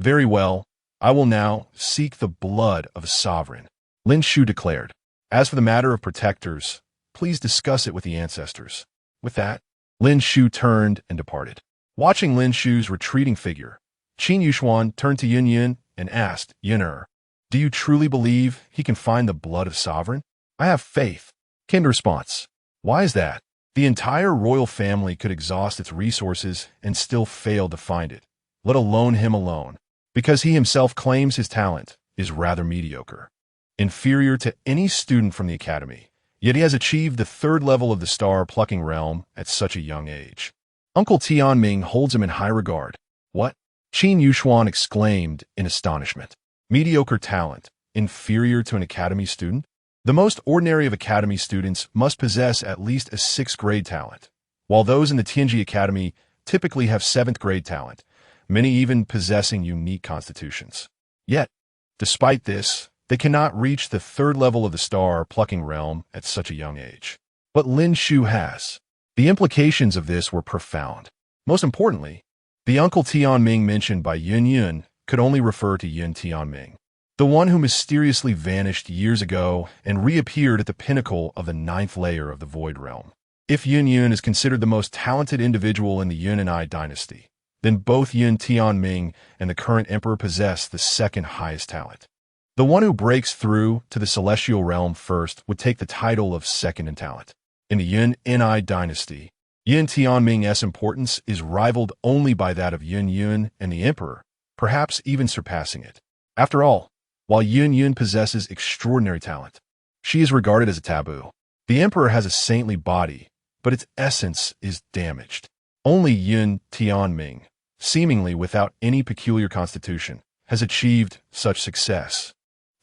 "Very well, I will now seek the blood of a sovereign," Lin Shu declared. "As for the matter of protectors, please discuss it with the ancestors." With that, Lin Shu turned and departed. Watching Lin Shu's retreating figure, Qin Yushuan turned to Yun and asked, "Yun'er, do you truly believe he can find the blood of sovereign?" "I have faith," came the response. "Why is that?" "The entire royal family could exhaust its resources and still fail to find it, let alone him alone, because he himself claims his talent is rather mediocre, inferior to any student from the academy. Yet he has achieved the 3rd level of the star-plucking realm at such a young age. Uncle Tianming holds him in high regard." "What?" Qin Yuxuan exclaimed in astonishment. Mediocre talent, inferior to an academy student? The most ordinary of academy students must possess at least a 6th grade talent, while those in the Tianji Academy typically have 7th grade talent, many even possessing unique constitutions. Yet, despite this, they cannot reach the 3rd level of the star-plucking realm at such a young age. But Lin Shu has. The implications of this were profound. Most importantly, the Uncle Tianming mentioned by Yun Yun could only refer to Yun Tianming, the one who mysteriously vanished years ago and reappeared at the pinnacle of the 9th layer of the Void Realm. If Yun Yun is considered the most talented individual in the Yun and I dynasty, then both Yun Tianming and the current emperor possess the 2nd highest talent. The one who breaks through to the celestial realm first would take the title of 2nd in talent. In the Yun and I dynasty, Yun Tianming's importance is rivaled only by that of Yun Yun and the emperor, perhaps even surpassing it. After all, while Yun Yun possesses extraordinary talent, she is regarded as a taboo. The emperor has a saintly body, but its essence is damaged. Only Yun Tianming, seemingly without any peculiar constitution, has achieved such success,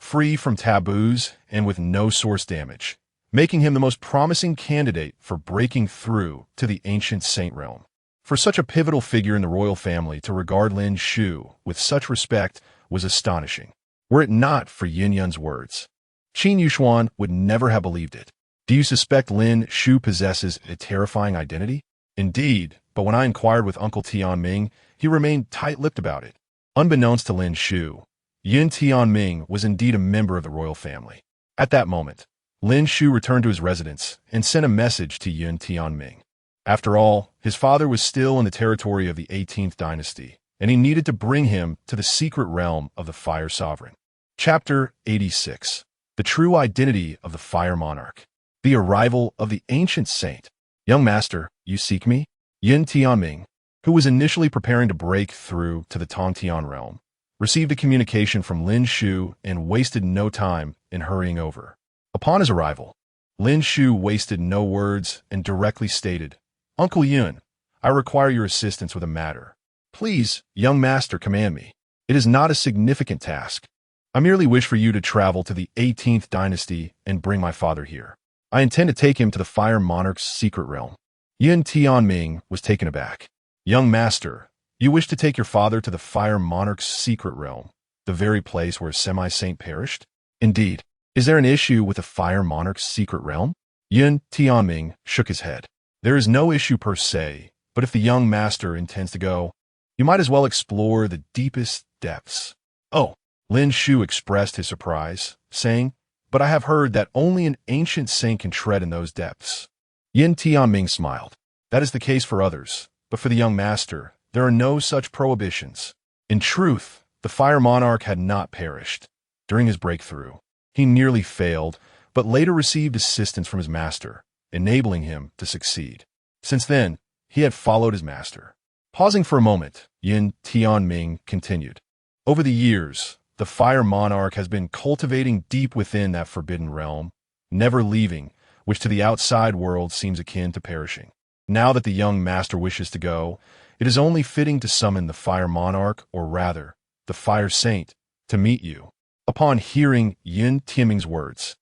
free from taboos and with no source damage, making him the most promising candidate for breaking through to the ancient saint realm. For such a pivotal figure in the royal family to regard Lin Shu with such respect was astonishing. Were it not for Yin Yun's words, Qin Yuxuan would never have believed it. Do you suspect Lin Shu possesses a terrifying identity? Indeed, but when I inquired with Uncle Tianming, he remained tight-lipped about it. Unbeknownst to Lin Shu, Yun Tianming was indeed a member of the royal family. At that moment, Lin Shu returned to his residence and sent a message to Yun Tianming. After all, his father was still in the territory of the 18th dynasty, and he needed to bring him to the secret realm of the Fire Sovereign. Chapter 86. The True Identity of the Fire Monarch. The Arrival of the Ancient Saint. Young master, you seek me? Yun Tianming, who was initially preparing to break through to the Tongtian realm, received a communication from Lin Shu and wasted no time in hurrying over. Upon his arrival, Lin Shu wasted no words and directly stated, Uncle Yun, I require your assistance with a matter. Please, young master, command me. It is not a significant task. I merely wish for you to travel to the 18th dynasty and bring my father here. I intend to take him to the Fire Monarch's secret realm. Yun Tianming was taken aback. Young master, you wish to take your father to the Fire Monarch's secret realm, the very place where a semi-saint perished? Indeed. Is there an issue with the Fire Monarch's secret realm? Yun Tianming shook his head. There is no issue per se, but if the young master intends to go, you might as well explore the deepest depths. Oh, Lin Shu expressed his surprise, saying, but I have heard that only an ancient saint can tread in those depths. Yun Tianming smiled. That is the case for others, but for the young master, there are no such prohibitions. In truth, the Fire Monarch had not perished. During his breakthrough, he nearly failed, but later received assistance from his master, enabling him to succeed. Since then, he had followed his master. Pausing for a moment, Yun Tianming continued. Over the years, the Fire Monarch has been cultivating deep within that forbidden realm, never leaving, which to the outside world seems akin to perishing. Now that the young master wishes to go, it is only fitting to summon the Fire Monarch, or rather, the Fire Saint, to meet you. Upon hearing Yun Tianming's words,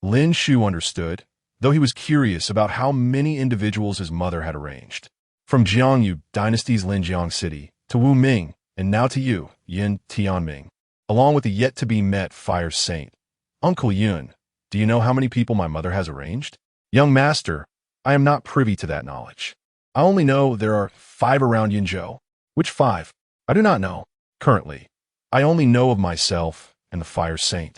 Lin Shu understood, though he was curious about how many individuals his mother had arranged. From Jiangyu dynasty's Linjiang city, to Wu Ming, and now to you, Yun Tianming, along with the yet-to-be-met Fire Saint. Uncle Yun, do you know how many people my mother has arranged? Young master, I am not privy to that knowledge. I only know there are 5 around Yinzhou. Which 5? I do not know. Currently, I only know of myself and the Fire Saint.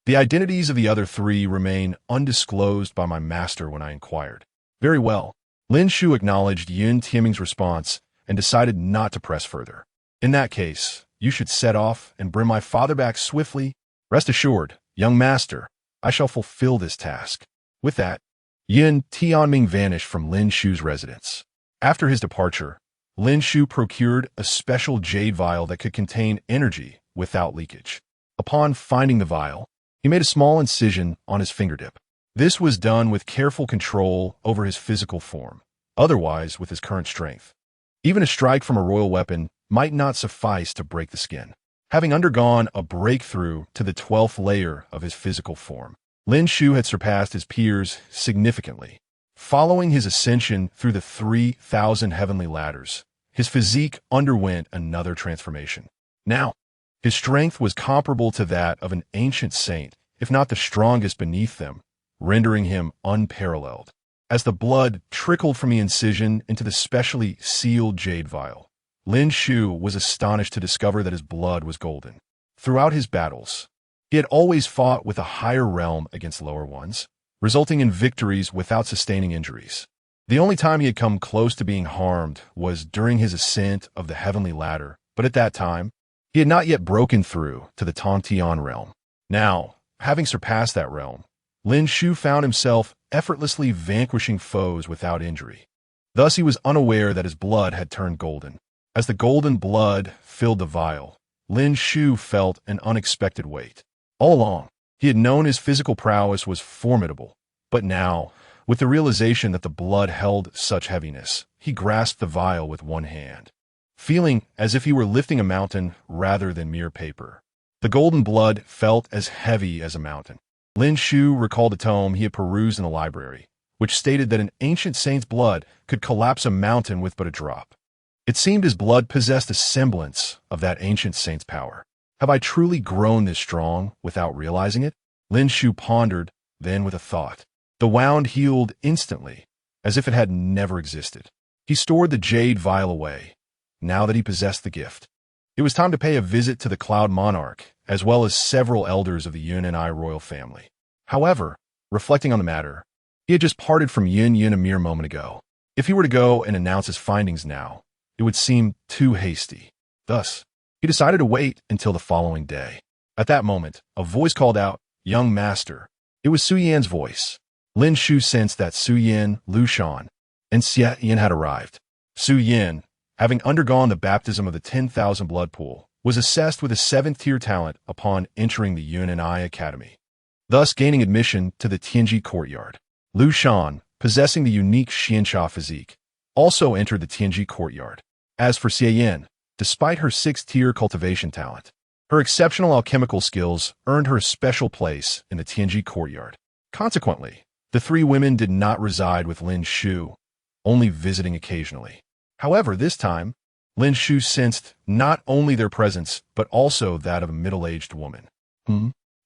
The identities of the other 3 remain undisclosed by my master when I inquired. Very well. Lin Shu acknowledged Yun Tianming's response and decided not to press further. In that case, you should set off and bring my father back swiftly. Rest assured, young master, I shall fulfill this task. With that, Yun Tianming vanished from Lin Shu's residence. After his departure, Lin Shu procured a special jade vial that could contain energy without leakage. Upon finding the vial, he made a small incision on his fingertip. This was done with careful control over his physical form, otherwise with his current strength. Even a strike from a royal weapon might not suffice to break the skin. Having undergone a breakthrough to the 12th layer of his physical form, Lin Shu had surpassed his peers significantly. Following his ascension through the 3,000 heavenly ladders, his physique underwent another transformation. Now, his strength was comparable to that of an ancient saint, if not the strongest beneath them, rendering him unparalleled. As the blood trickled from the incision into the specially sealed jade vial, Lin Shu was astonished to discover that his blood was golden. Throughout his battles, he had always fought with a higher realm against lower ones, resulting in victories without sustaining injuries. The only time he had come close to being harmed was during his ascent of the heavenly ladder, but at that time, he had not yet broken through to the Tantian realm. Now, having surpassed that realm, Lin Shu found himself effortlessly vanquishing foes without injury. Thus he was unaware that his blood had turned golden. As the golden blood filled the vial, Lin Shu felt an unexpected weight. All along, he had known his physical prowess was formidable, but now, with the realization that the blood held such heaviness, he grasped the vial with one hand, feeling as if he were lifting a mountain rather than mere paper. The golden blood felt as heavy as a mountain. Lin Shu recalled a tome he had perused in the library, which stated that an ancient saint's blood could collapse a mountain with but a drop. It seemed his blood possessed a semblance of that ancient saint's power. Have I truly grown this strong without realizing it? Lin Shu pondered, then with a thought. The wound healed instantly, as if it had never existed. He stored the jade vial away, now that he possessed the gift. It was time to pay a visit to the Cloud Monarch, as well as several elders of the Yun and I royal family. However, reflecting on the matter, he had just parted from Yun a mere moment ago. If he were to go and announce his findings now, it would seem too hasty. Thus, he decided to wait until the following day. At that moment, a voice called out, "Young master." It was Su Yan's voice. Lin Shu sensed that Su Yan, Lu Shan, and Xie Yan had arrived. Su Yan, having undergone the baptism of the 10,000 blood pool, was assessed with a 7th-tier talent upon entering the Yun and I Academy, thus gaining admission to the Tianji courtyard. Lu Shan, possessing the unique Xianxia physique, also entered the Tianji courtyard. As for Xie Yan, despite her 6th-tier cultivation talent, her exceptional alchemical skills earned her a special place in the Tianji courtyard. Consequently, the three women did not reside with Lin Shu, only visiting occasionally. However, this time, Lin Shu sensed not only their presence, but also that of a middle-aged woman.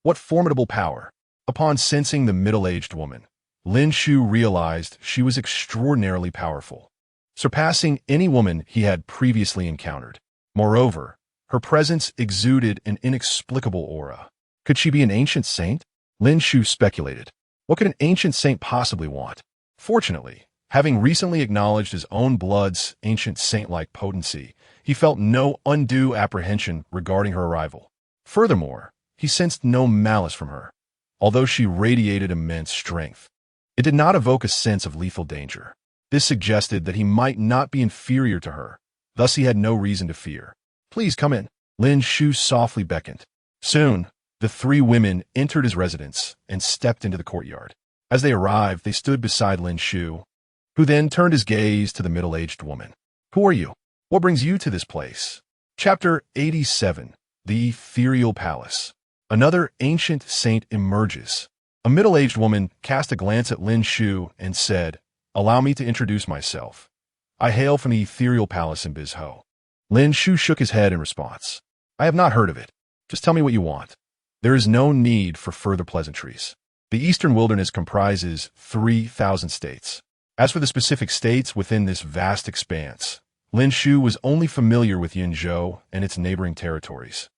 What formidable power! Upon sensing the middle-aged woman, Lin Shu realized she was extraordinarily powerful, surpassing any woman he had previously encountered. Moreover, her presence exuded an inexplicable aura. Could she be an ancient saint? Lin Shu speculated. What could an ancient saint possibly want? Fortunately, having recently acknowledged his own blood's ancient saint-like potency, he felt no undue apprehension regarding her arrival. Furthermore, he sensed no malice from her, although she radiated immense strength. It did not evoke a sense of lethal danger. This suggested that he might not be inferior to her, thus he had no reason to fear. "Please come in." Lin Shu softly beckoned. Soon, the three women entered his residence and stepped into the courtyard. As they arrived, they stood beside Lin Shu, who then turned his gaze to the middle-aged woman. "Who are you? What brings you to this place?" Chapter 87. The Ethereal Palace. Another ancient saint emerges. A middle-aged woman cast a glance at Lin Shu and said, "Allow me to introduce myself. I hail from the Ethereal Palace in Bizhou." Lin Shu shook his head in response. "I have not heard of it. Just tell me what you want." There is no need for further pleasantries. The Eastern Wilderness comprises 3,000 states. As for the specific states within this vast expanse, Lin Shu was only familiar with Yinzhou and its neighboring territories.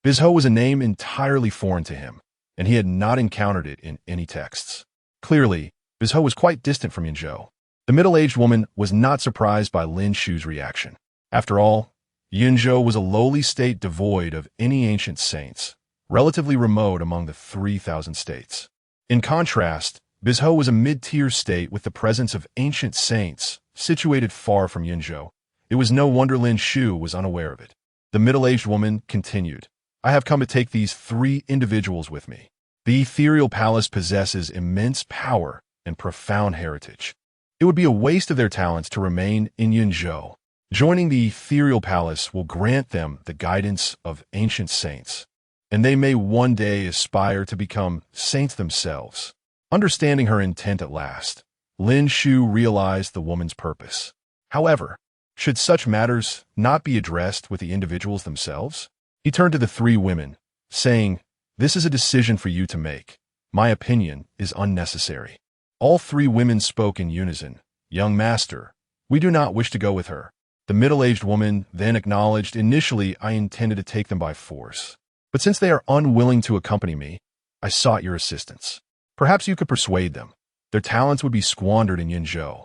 Bizhou was a name entirely foreign to him, and he had not encountered it in any texts. Clearly, Bizhou was quite distant from Yinzhou. The middle-aged woman was not surprised by Lin Shu's reaction. After all, Yinzhou was a lowly state devoid of any ancient saints, relatively remote among the 3,000 states. In contrast, Bizhou was a mid-tier state with the presence of ancient saints, situated far from Yinzhou. It was no wonder Lin Shu was unaware of it. The middle-aged woman continued, "I have come to take these three individuals with me. The Ethereal Palace possesses immense power and profound heritage. It would be a waste of their talents to remain in Yinzhou. Joining the ethereal palace will grant them the guidance of ancient saints, and they may one day aspire to become saints themselves. Understanding her intent at last, Lin Shu realized the woman's purpose. However, should such matters not be addressed with the individuals themselves? He turned to the three women, saying, "This is a decision for you to make. My opinion is unnecessary." All three women spoke in unison. "Young master, we do not wish to go with her." The middle-aged woman then acknowledged, "Initially, I intended to take them by force. But since they are unwilling to accompany me, I sought your assistance. Perhaps you could persuade them. Their talents would be squandered in Yinzhou,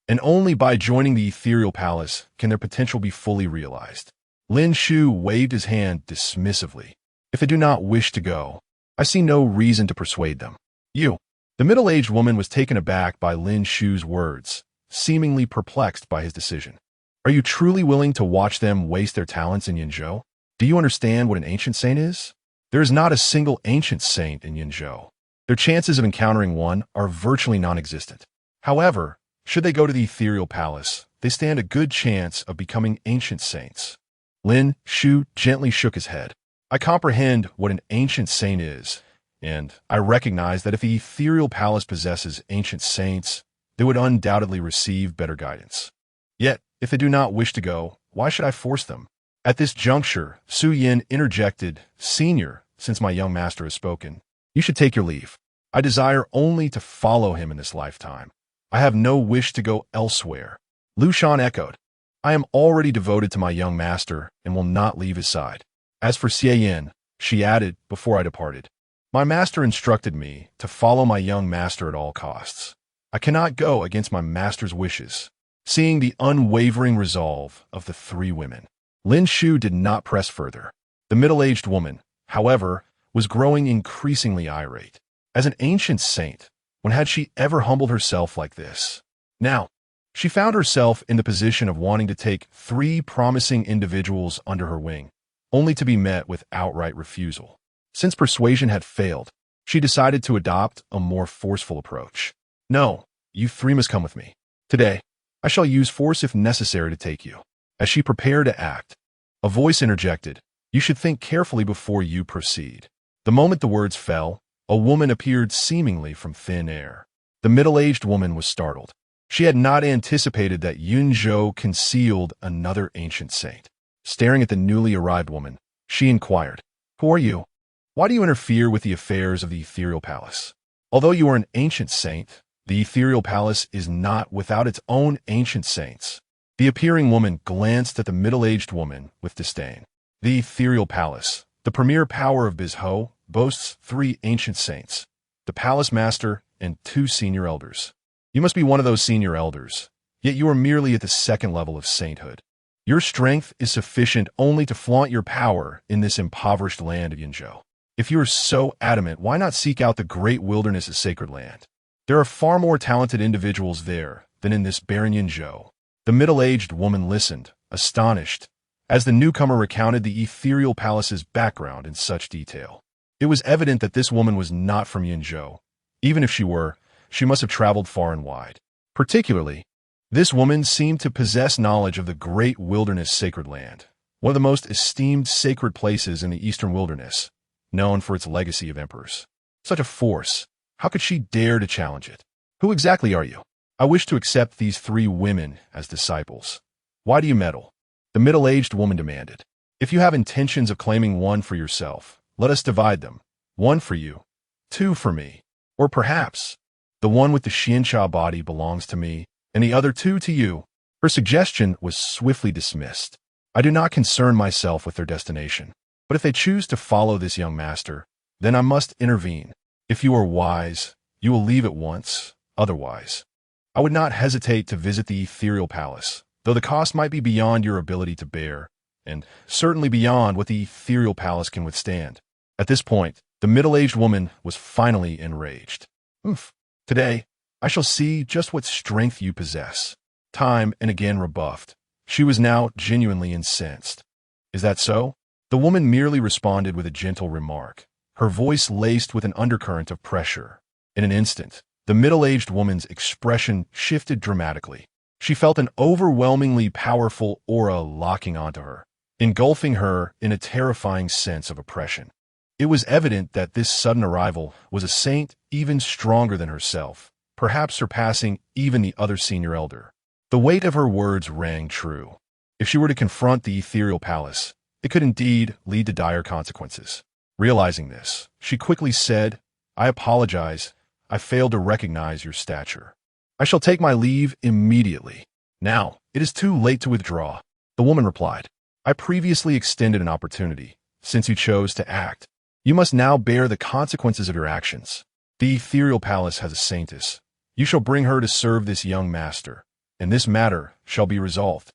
and only by joining the ethereal palace can their potential be fully realized." Lin Shu waved his hand dismissively. "If they do not wish to go, I see no reason to persuade them." "You." The middle-aged woman was taken aback by Lin Shu's words, seemingly perplexed by his decision. "Are you truly willing to watch them waste their talents in Yinzhou? Do you understand what an ancient saint is? There is not a single ancient saint in Yinzhou. Their chances of encountering one are virtually non-existent. However, should they go to the ethereal palace, they stand a good chance of becoming ancient saints." Lin Shu gently shook his head. "I comprehend what an ancient saint is, and I recognize that if the ethereal palace possesses ancient saints, they would undoubtedly receive better guidance. Yet, if they do not wish to go, why should I force them?" At this juncture, Su Yin interjected, "Senior, since my young master has spoken, you should take your leave. I desire only to follow him in this lifetime. I have no wish to go elsewhere." Lu Shan echoed, "I am already devoted to my young master and will not leave his side." As for Xie Yin, she added, "Before I departed, my master instructed me to follow my young master at all costs. I cannot go against my master's wishes." Seeing the unwavering resolve of the three women, Lin Shu did not press further. The middle-aged woman, however, was growing increasingly irate. As an ancient saint, when had she ever humbled herself like this? Now, she found herself in the position of wanting to take three promising individuals under her wing, only to be met with outright refusal. Since persuasion had failed, she decided to adopt a more forceful approach. "No, you three must come with me. Today, I shall use force if necessary to take you." As she prepared to act, a voice interjected, "You should think carefully before you proceed." The moment the words fell, a woman appeared seemingly from thin air. The middle-aged woman was startled. She had not anticipated that Yunzhou concealed another ancient saint. Staring at the newly arrived woman, she inquired, "Who are you? Why do you interfere with the affairs of the ethereal palace? Although you are an ancient saint, the ethereal palace is not without its own ancient saints." The appearing woman glanced at the middle-aged woman with disdain. "The ethereal palace, the premier power of Bizhou, boasts three ancient saints, the palace master and two senior elders. You must be one of those senior elders, yet you are merely at the second level of sainthood. Your strength is sufficient only to flaunt your power in this impoverished land of Yinzhou. If you are so adamant, why not seek out the great wilderness of sacred land? There are far more talented individuals there than in this barren Yinzhou." The middle-aged woman listened, astonished, as the newcomer recounted the ethereal palace's background in such detail. It was evident that this woman was not from Yinzhou. Even if she were, she must have traveled far and wide. Particularly, this woman seemed to possess knowledge of the great wilderness sacred land, one of the most esteemed sacred places in the eastern wilderness, known for its legacy of emperors. Such a force, how could she dare to challenge it? "Who exactly are you?" "I wish to accept these three women as disciples." "Why do you meddle?" the middle-aged woman demanded. "If you have intentions of claiming one for yourself, let us divide them. One for you, two for me. Or perhaps, the one with the Xianxia body belongs to me, and the other two to you." Her suggestion was swiftly dismissed. "I do not concern myself with their destination. But if they choose to follow this young master, then I must intervene. If you are wise, you will leave at once. Otherwise, I would not hesitate to visit the ethereal palace, though the cost might be beyond your ability to bear, and certainly beyond what the ethereal palace can withstand." At this point, the middle-aged woman was finally enraged. "Oof. Today, I shall see just what strength you possess." Time and again rebuffed, she was now genuinely incensed. "Is that so?" The woman merely responded with a gentle remark, her voice laced with an undercurrent of pressure. In an instant, the middle-aged woman's expression shifted dramatically. She felt an overwhelmingly powerful aura locking onto her, engulfing her in a terrifying sense of oppression. It was evident that this sudden arrival was a saint even stronger than herself, perhaps surpassing even the other senior elder. The weight of her words rang true. If she were to confront the ethereal palace, it could indeed lead to dire consequences. Realizing this, she quickly said, "I apologize. I failed to recognize your stature. I shall take my leave immediately." "Now, it is too late to withdraw," the woman replied. "I previously extended an opportunity. Since you chose to act, you must now bear the consequences of your actions. The ethereal palace has a saintess. You shall bring her to serve this young master, and this matter shall be resolved."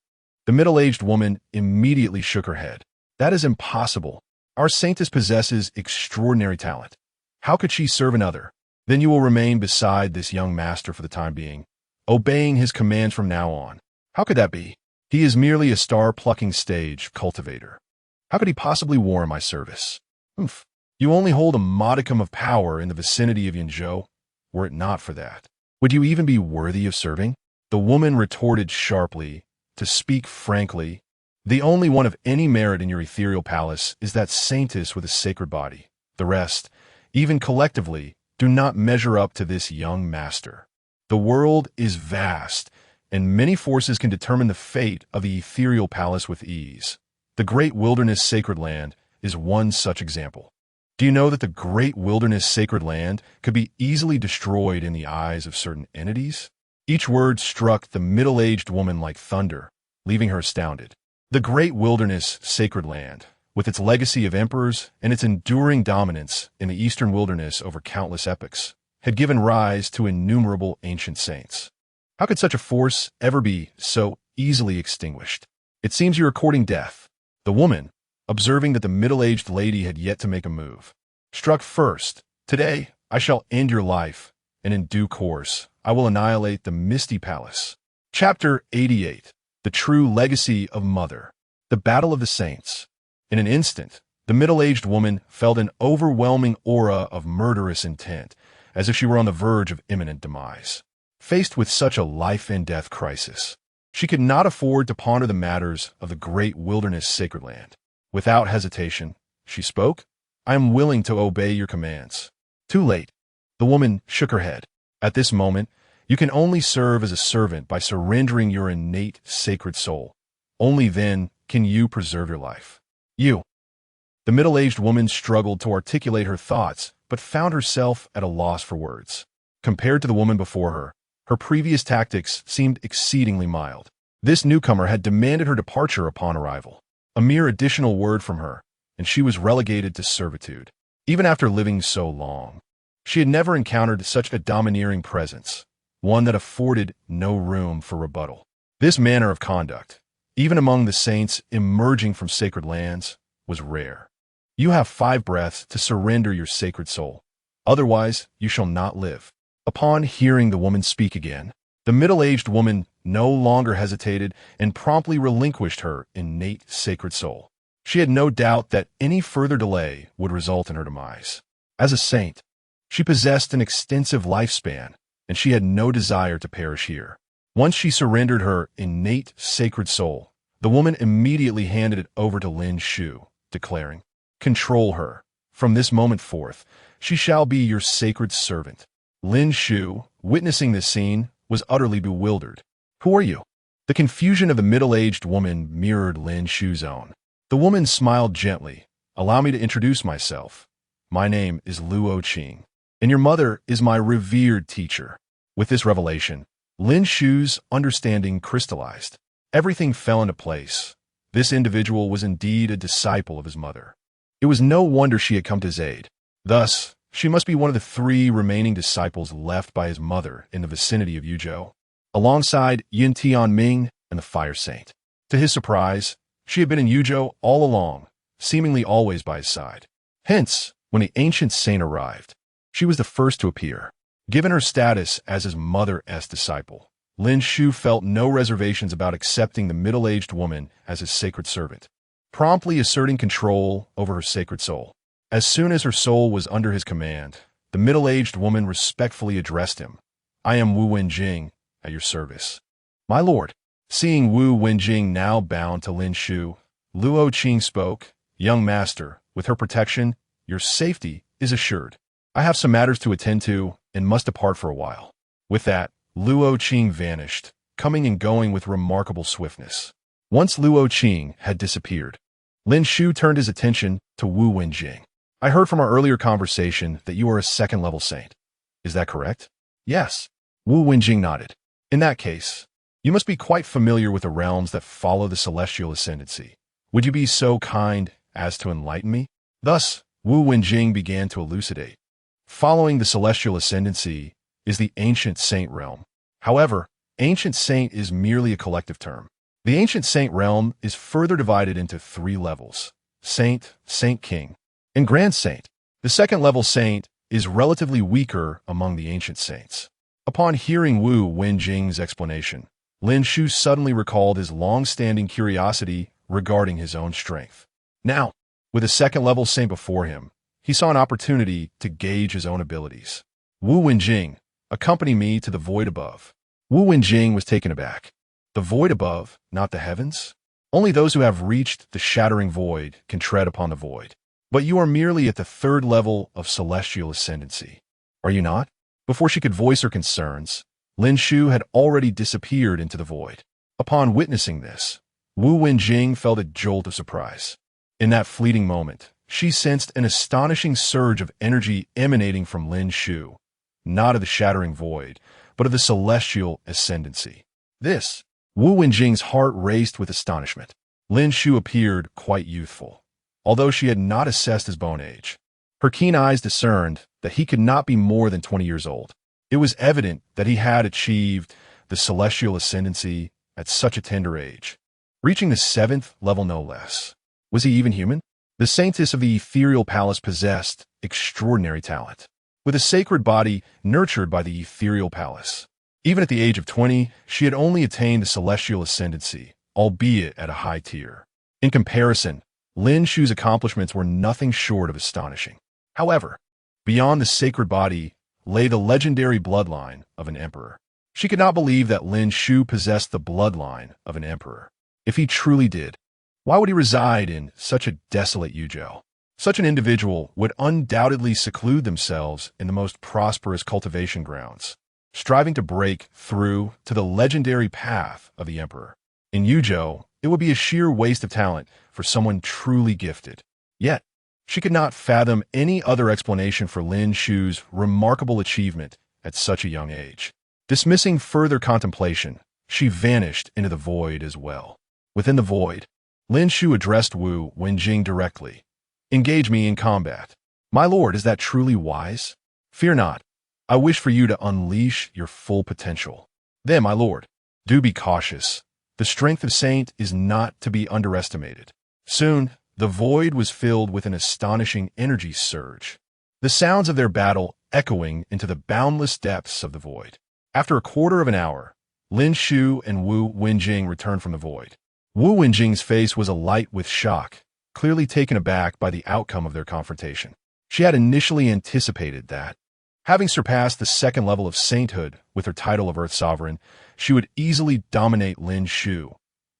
The middle-aged woman immediately shook her head. "That is impossible. Our saintess possesses extraordinary talent. How could she serve another? Then you will remain beside this young master for the time being, obeying his commands from now on." "How could that be? He is merely a star-plucking stage cultivator. How could he possibly warrant my service?" "Humph. You only hold a modicum of power in the vicinity of Yunzhou. Were it not for that, would you even be worthy of serving?" The woman retorted sharply. "To speak frankly, the only one of any merit in your ethereal palace is that saintess with a sacred body. The rest, even collectively, do not measure up to this young master. The world is vast, and many forces can determine the fate of the ethereal palace with ease. The great wilderness sacred land is one such example. Do you know that the great wilderness sacred land could be easily destroyed in the eyes of certain entities?" Each word struck the middle-aged woman like thunder, leaving her astounded. The great wilderness sacred land, with its legacy of emperors and its enduring dominance in the eastern wilderness over countless epochs, had given rise to innumerable ancient saints. How could such a force ever be so easily extinguished? "It seems you are courting death." The woman, observing that the middle-aged lady had yet to make a move, struck first. "Today, I shall end your life, and in due course, I will annihilate the Misty Palace." Chapter 88. The True Legacy of Mother. The Battle of the Saints. In an instant, the middle-aged woman felt an overwhelming aura of murderous intent, as if she were on the verge of imminent demise. Faced with such a life-and-death crisis, she could not afford to ponder the matters of the great wilderness sacred land. Without hesitation, she spoke, "I am willing to obey your commands." "Too late." The woman shook her head. "At this moment, you can only serve as a servant by surrendering your innate sacred soul. Only then can you preserve your life." "You." The middle-aged woman struggled to articulate her thoughts, but found herself at a loss for words. Compared to the woman before her, her previous tactics seemed exceedingly mild. This newcomer had demanded her departure upon arrival. A mere additional word from her, and she was relegated to servitude. Even after living so long, she had never encountered such a domineering presence, one that afforded no room for rebuttal. This manner of conduct, even among the saints emerging from sacred lands, was rare. "You have 5 breaths to surrender your sacred soul. Otherwise, you shall not live." Upon hearing the woman speak again, the middle-aged woman no longer hesitated and promptly relinquished her innate sacred soul. She had no doubt that any further delay would result in her demise. As a saint, she possessed an extensive lifespan, and she had no desire to perish here. Once she surrendered her innate sacred soul, the woman immediately handed it over to Lin Shu, declaring, "Control her. From this moment forth, she shall be your sacred servant." Lin Shu, witnessing this scene, was utterly bewildered. "Who are you?" The confusion of the middle-aged woman mirrored Lin Shu's own. The woman smiled gently. "Allow me to introduce myself. My name is Luo Qing, and your mother is my revered teacher." With this revelation, Lin Shu's understanding crystallized. Everything fell into place. This individual was indeed a disciple of his mother. It was no wonder she had come to his aid. Thus, she must be one of the 3 remaining disciples left by his mother in the vicinity of Yuzhou, alongside Yin Tianming and the Fire Saint. To his surprise, she had been in Yuzhou all along, seemingly always by his side. Hence, when the ancient saint arrived, she was the first to appear. Given her status as his mother's disciple, Lin Shu felt no reservations about accepting the middle-aged woman as his sacred servant, promptly asserting control over her sacred soul. As soon as her soul was under his command, the middle-aged woman respectfully addressed him. "I am Wu Wenjing, at your service." My lord, seeing Wu Wenjing now bound to Lin Shu, Luo Qing spoke, Young master, with her protection, your safety is assured. I have some matters to attend to and must depart for a while. With that, Luo Qing vanished, coming and going with remarkable swiftness. Once Luo Qing had disappeared, Lin Shu turned his attention to Wu Wenjing. I heard from our earlier conversation that you are a second-level saint. Is that correct? Yes. Wu Wenjing nodded. In that case, you must be quite familiar with the realms that follow the celestial ascendancy. Would you be so kind as to enlighten me? Thus, Wu Wenjing began to elucidate. Following the celestial ascendancy is the ancient saint realm. However, ancient saint is merely a collective term. The ancient saint realm is further divided into 3 levels: saint, saint king, and grand saint. The second-level saint is relatively weaker among the ancient saints. Upon hearing Wu Wenjing's explanation, Lin Shu suddenly recalled his long-standing curiosity regarding his own strength. Now, with a second-level saint before him, he saw an opportunity to gauge his own abilities. Wu Wenjing, accompany me to the void above. Wu Wenjing was taken aback. The void above, not the heavens? Only those who have reached the shattering void can tread upon the void. But you are merely at the 3rd level of celestial ascendancy. Are you not? Before she could voice her concerns, Lin Shu had already disappeared into the void. Upon witnessing this, Wu Wenjing felt a jolt of surprise. In that fleeting moment, she sensed an astonishing surge of energy emanating from Lin Shu, not of the shattering void, but of the celestial ascendancy. This, Wu Wenjing's heart raced with astonishment. Lin Shu appeared quite youthful, although she had not assessed his bone age. Her keen eyes discerned that he could not be more than 20 years old. It was evident that he had achieved the celestial ascendancy at such a tender age, reaching the 7th level no less. Was he even human? The saintess of the ethereal palace possessed extraordinary talent, with a sacred body nurtured by the ethereal palace. Even at the age of 20, she had only attained the celestial ascendancy, albeit at a high tier. In comparison, Lin Shu's accomplishments were nothing short of astonishing. However, beyond the sacred body lay the legendary bloodline of an emperor. She could not believe that Lin Shu possessed the bloodline of an emperor. If he truly did, why would he reside in such a desolate Yuzhou? Such an individual would undoubtedly seclude themselves in the most prosperous cultivation grounds, striving to break through to the legendary path of the emperor. In Yuzhou, it would be a sheer waste of talent for someone truly gifted. Yet, she could not fathom any other explanation for Lin Shu's remarkable achievement at such a young age. Dismissing further contemplation, she vanished into the void as well. Within the void, Lin Shu addressed Wu Wenjing directly. Engage me in combat. My lord, is that truly wise? Fear not. I wish for you to unleash your full potential. Then, my lord, do be cautious. The strength of Saint is not to be underestimated. Soon, the void was filled with an astonishing energy surge, the sounds of their battle echoing into the boundless depths of the void. After a quarter of an hour, Lin Shu and Wu Wenjing returned from the void. Wu Wenjing's face was alight with shock, clearly taken aback by the outcome of their confrontation. She had initially anticipated that, having surpassed the 2nd level of sainthood with her title of Earth Sovereign, she would easily dominate Lin Shu,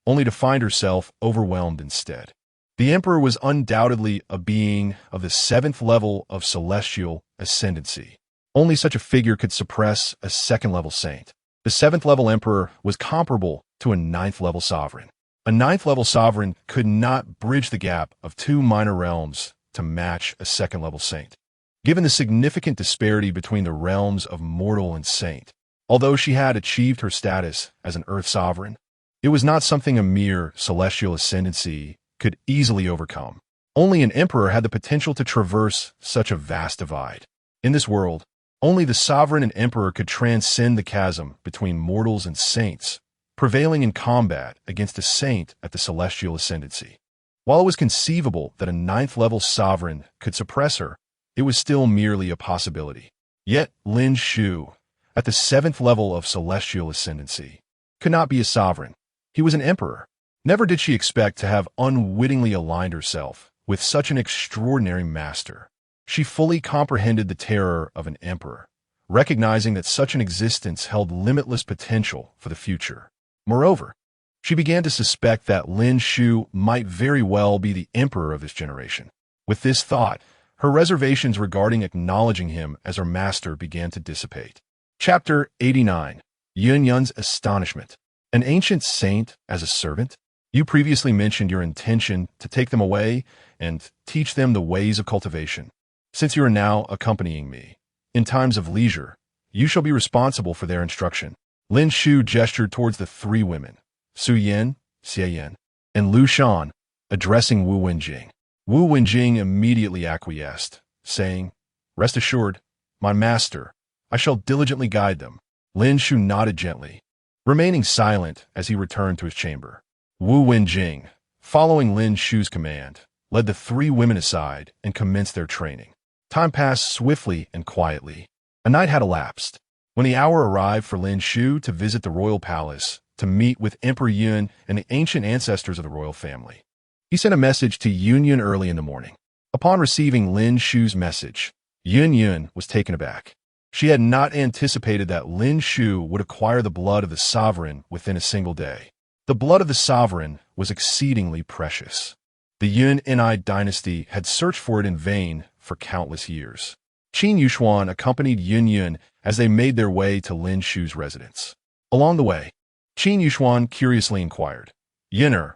only to find herself overwhelmed instead. The Emperor was undoubtedly a being of the 7th level of celestial ascendancy. Only such a figure could suppress a 2nd-level saint. The 7th-level Emperor was comparable to a 9th-level sovereign. A 9th-level sovereign could not bridge the gap of 2 minor realms to match a 2nd-level saint. Given the significant disparity between the realms of mortal and saint, although she had achieved her status as an Earth sovereign, it was not something a mere celestial ascendancy could easily overcome. Only an emperor had the potential to traverse such a vast divide. In this world, only the sovereign and emperor could transcend the chasm between mortals and saints, prevailing in combat against a saint at the celestial ascendancy. While it was conceivable that a 9th-level sovereign could suppress her, it was still merely a possibility. Yet Lin Shu, at the 7th level of celestial ascendancy, could not be a sovereign. He was an emperor. Never did she expect to have unwittingly aligned herself with such an extraordinary master. She fully comprehended the terror of an emperor, recognizing that such an existence held limitless potential for the future. Moreover, she began to suspect that Lin Shu might very well be the emperor of this generation. With this thought, her reservations regarding acknowledging him as her master began to dissipate. Chapter 89. Yun Yun's Astonishment. An ancient saint as a servant? You previously mentioned your intention to take them away and teach them the ways of cultivation. Since you are now accompanying me, in times of leisure, you shall be responsible for their instruction. Lin Shu gestured towards the three women, Su Yin, Xie Yin, and Lu Shan, addressing Wu Wenjing. Wu Wenjing immediately acquiesced, saying, "Rest assured, my master, I shall diligently guide them." Lin Shu nodded gently, remaining silent as he returned to his chamber. Wu Wenjing, following Lin Shu's command, led the three women aside and commenced their training. Time passed swiftly and quietly. A night had elapsed. When the hour arrived for Lin Shu to visit the royal palace to meet with Emperor Yun and the ancient ancestors of the royal family, he sent a message to Yun Yun early in the morning. Upon receiving Lin Shu's message, Yun Yun was taken aback. She had not anticipated that Lin Shu would acquire the blood of the sovereign within a single day. The blood of the sovereign was exceedingly precious. The Yun dynasty had searched for it in vain for countless years. Qin Yuxuan accompanied Yun Yun as they made their way to Lin Shu's residence. Along the way, Qin Yuxuan curiously inquired, "Yun'er,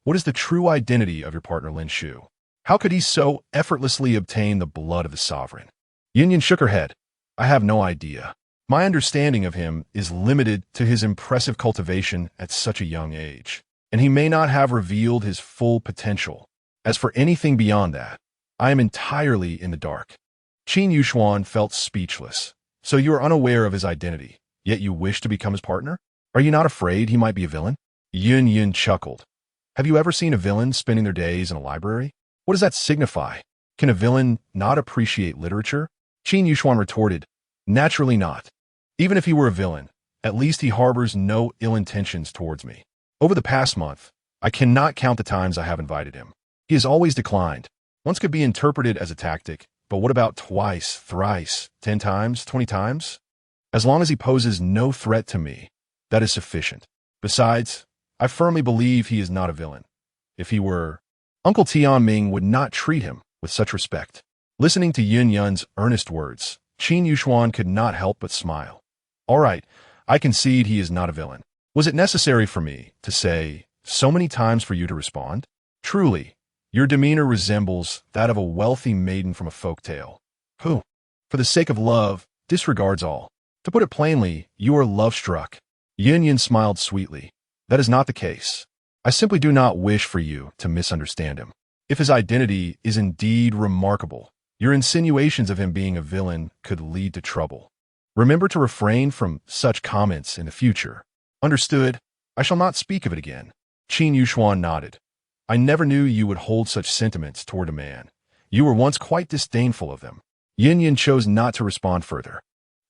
what is the true identity of your partner Lin Shu? How could he so effortlessly obtain the blood of the sovereign?" Yun Yun shook her head. "I have no idea. My understanding of him is limited to his impressive cultivation at such a young age, and he may not have revealed his full potential. As for anything beyond that, I am entirely in the dark." Qin Yuxuan felt speechless. "So you are unaware of his identity, yet you wish to become his partner? Are you not afraid he might be a villain?" Yun Yun chuckled. "Have you ever seen a villain spending their days in a library? What does that signify? Can a villain not appreciate literature?" Qin Yuxuan retorted, "Naturally not. Even if he were a villain, at least he harbors no ill intentions towards me. Over the past month, I cannot count the times I have invited him. He has always declined. Once could be interpreted as a tactic, but what about twice, thrice, 10 times, 20 times? As long as he poses no threat to me, that is sufficient. Besides, I firmly believe he is not a villain. If he were, Uncle Tianming would not treat him with such respect." Listening to Yun Yun's earnest words, Qin Yuxuan could not help but smile. "All right, I concede he is not a villain. Was it necessary for me to say so many times for you to respond? Truly, your demeanor resembles that of a wealthy maiden from a folk tale, who, for the sake of love, disregards all. To put it plainly, you are love-struck." Yun Yun smiled sweetly. "That is not the case. I simply do not wish for you to misunderstand him. If his identity is indeed remarkable, your insinuations of him being a villain could lead to trouble. Remember to refrain from such comments in the future. Understood? I shall not speak of it again." Qin Yuxuan nodded. "I never knew you would hold such sentiments toward a man. You were once quite disdainful of them." Yun Yun chose not to respond further.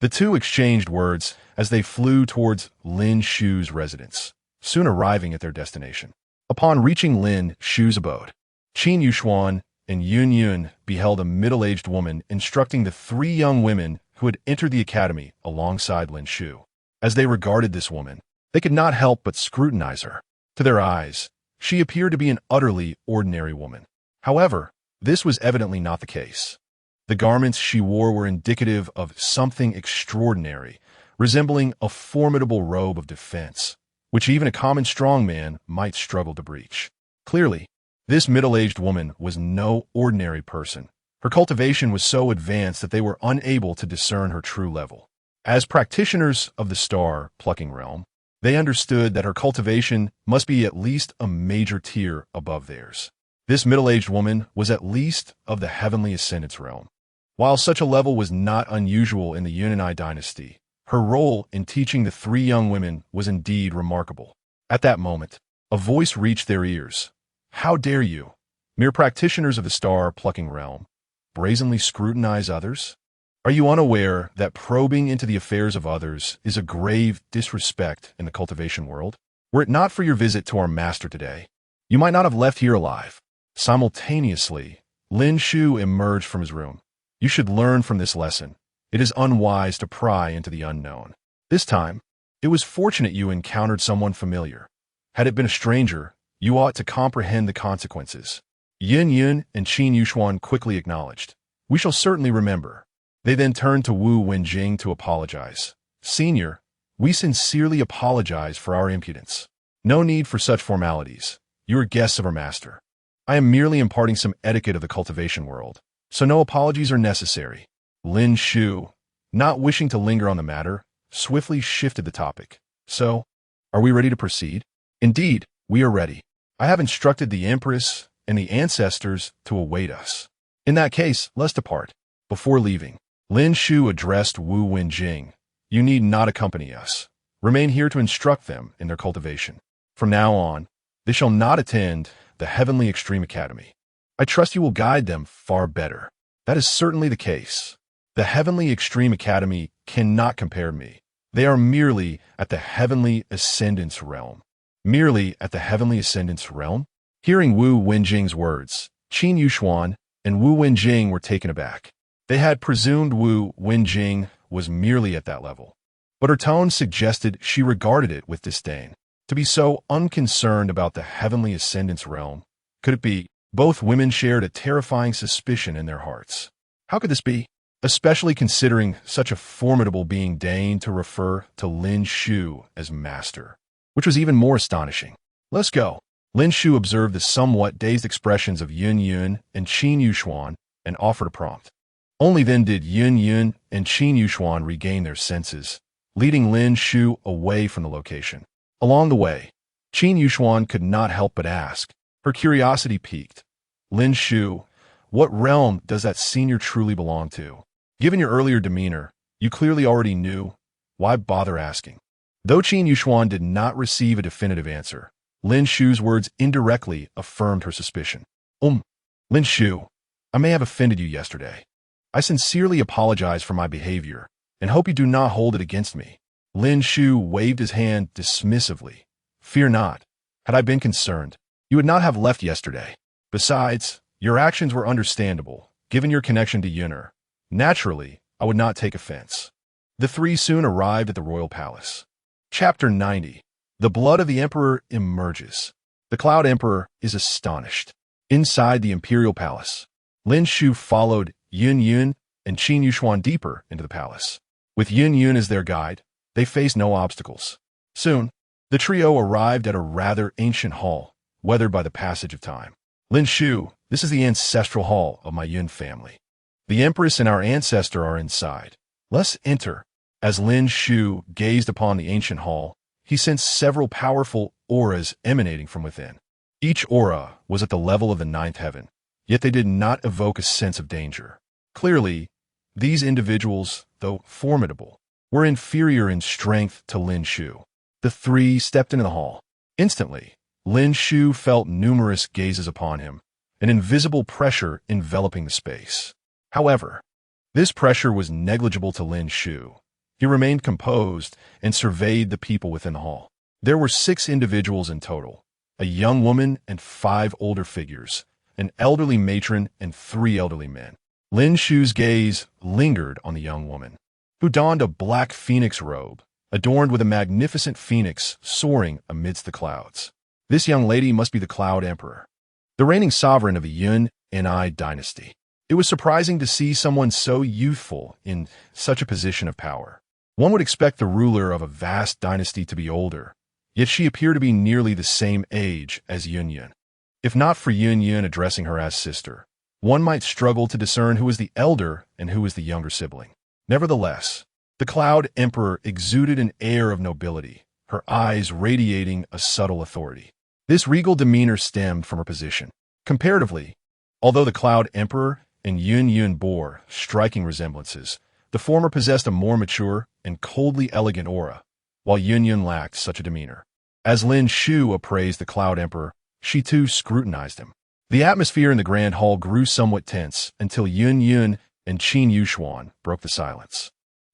The two exchanged words as they flew towards Lin Shu's residence, soon arriving at their destination. Upon reaching Lin Shu's abode, Qin Yuxuan and Yun Yun beheld a middle-aged woman instructing the three young women who had entered the academy alongside Lin Shu. As they regarded this woman, they could not help but scrutinize her. To their eyes, she appeared to be an utterly ordinary woman. However, this was evidently not the case. The garments she wore were indicative of something extraordinary, resembling a formidable robe of defense, which even a common strong man might struggle to breach. Clearly, this middle-aged woman was no ordinary person. Her cultivation was so advanced that they were unable to discern her true level. As practitioners of the star-plucking realm, they understood that her cultivation must be at least a major tier above theirs. This middle-aged woman was at least of the heavenly ascendance realm. While such a level was not unusual in the Yun'er dynasty, her role in teaching the three young women was indeed remarkable. At that moment, a voice reached their ears. "How dare you, mere practitioners of the star-plucking realm, brazenly scrutinize others? Are you unaware that probing into the affairs of others is a grave disrespect in the cultivation world? Were it not for your visit to our master today, you might not have left here alive." Simultaneously, Lin Shu emerged from his room. "You should learn from this lesson. It is unwise to pry into the unknown. This time, It was fortunate you encountered someone familiar. Had it been a stranger, you ought to comprehend the consequences. Yin Yun and Qin Yuxuan quickly acknowledged. We shall certainly remember. They then turned to Wu Wenjing to apologize. Senior, we sincerely apologize for our impudence. No need for such formalities. You are guests of our master. I am merely imparting some etiquette of the cultivation world, so no apologies are necessary. Lin Shu, not wishing to linger on the matter, swiftly shifted the topic. So, are we ready to proceed? Indeed, we are ready. I have instructed the Empress and the ancestors to await us. In that case, let's depart. Before leaving, Lin Shu addressed Wu Wenjing. You need not accompany us. Remain here to instruct them in their cultivation. From now on, they shall not attend the Heavenly Extreme Academy. I trust you will guide them far better. That is certainly the case. The Heavenly Extreme Academy cannot compare me. They are merely at the Heavenly Ascendance realm. Merely at the Heavenly Ascendance realm? Hearing Wu Wenjing's words, Qin Yuxuan and Wu Wenjing were taken aback. They had presumed Wu Wenjing was merely at that level, but her tone suggested she regarded it with disdain. To be so unconcerned about the Heavenly Ascendance realm, could it be? Both women shared a terrifying suspicion in their hearts. How could this be? Especially considering such a formidable being deigned to refer to Lin Shu as master, which was even more astonishing. Let's go. Lin Shu observed the somewhat dazed expressions of Yun Yun and Qin Yuxuan and offered a prompt. Only then did Yun Yun and Qin Yuxuan regain their senses, leading Lin Shu away from the location. Along the way, Qin Yuxuan could not help but ask. Her curiosity piqued. Lin Shu, what realm does that senior truly belong to? Given your earlier demeanor, you clearly already knew. Why bother asking? Though Qin Yuxuan did not receive a definitive answer, Lin Shu's words indirectly affirmed her suspicion. Lin Shu, I may have offended you yesterday. I sincerely apologize for my behavior and hope you do not hold it against me. Lin Shu waved his hand dismissively. Fear not. Had I been concerned, you would not have left yesterday. Besides, your actions were understandable, given your connection to Yun'er. Naturally, I would not take offense. The three soon arrived at the royal palace. Chapter 90. The blood of the emperor emerges. The Cloud Emperor is astonished. Inside the imperial palace, Lin Shu followed Yun Yun and Qin Yuxuan deeper into the palace. With Yun Yun as their guide, they faced no obstacles. Soon, the trio arrived at a rather ancient hall, weathered by the passage of time. Lin Shu, this is the ancestral hall of my Yun family. The Empress and our ancestor are inside. Let's enter. As Lin Shu gazed upon the ancient hall, he sensed several powerful auras emanating from within. Each aura was at the level of the ninth heaven, yet they did not evoke a sense of danger. Clearly, these individuals, though formidable, were inferior in strength to Lin Shu. The three stepped into the hall. Instantly, Lin Shu felt numerous gazes upon him, an invisible pressure enveloping the space. However, this pressure was negligible to Lin Shu. He remained composed and surveyed the people within the hall. There were 6 individuals in total, a young woman and 5 older figures, an elderly matron and 3 elderly men. Lin Shu's gaze lingered on the young woman, who donned a black phoenix robe, adorned with a magnificent phoenix soaring amidst the clouds. This young lady must be the Cloud Emperor, the reigning sovereign of the Yun-Ni dynasty. It was surprising to see someone so youthful in such a position of power. One would expect the ruler of a vast dynasty to be older, yet she appeared to be nearly the same age as Yun Yun. If not for Yun Yun addressing her as sister, one might struggle to discern who was the elder and who was the younger sibling. Nevertheless, the Cloud Emperor exuded an air of nobility, her eyes radiating a subtle authority. This regal demeanor stemmed from her position. Comparatively, although the Cloud Emperor and Yun Yun bore striking resemblances, the former possessed a more mature and coldly elegant aura, while Yun Yun lacked such a demeanor. As Lin Shu appraised the Cloud Emperor, she too scrutinized him. The atmosphere in the grand hall grew somewhat tense until Yun Yun and Qin Yuxuan broke the silence.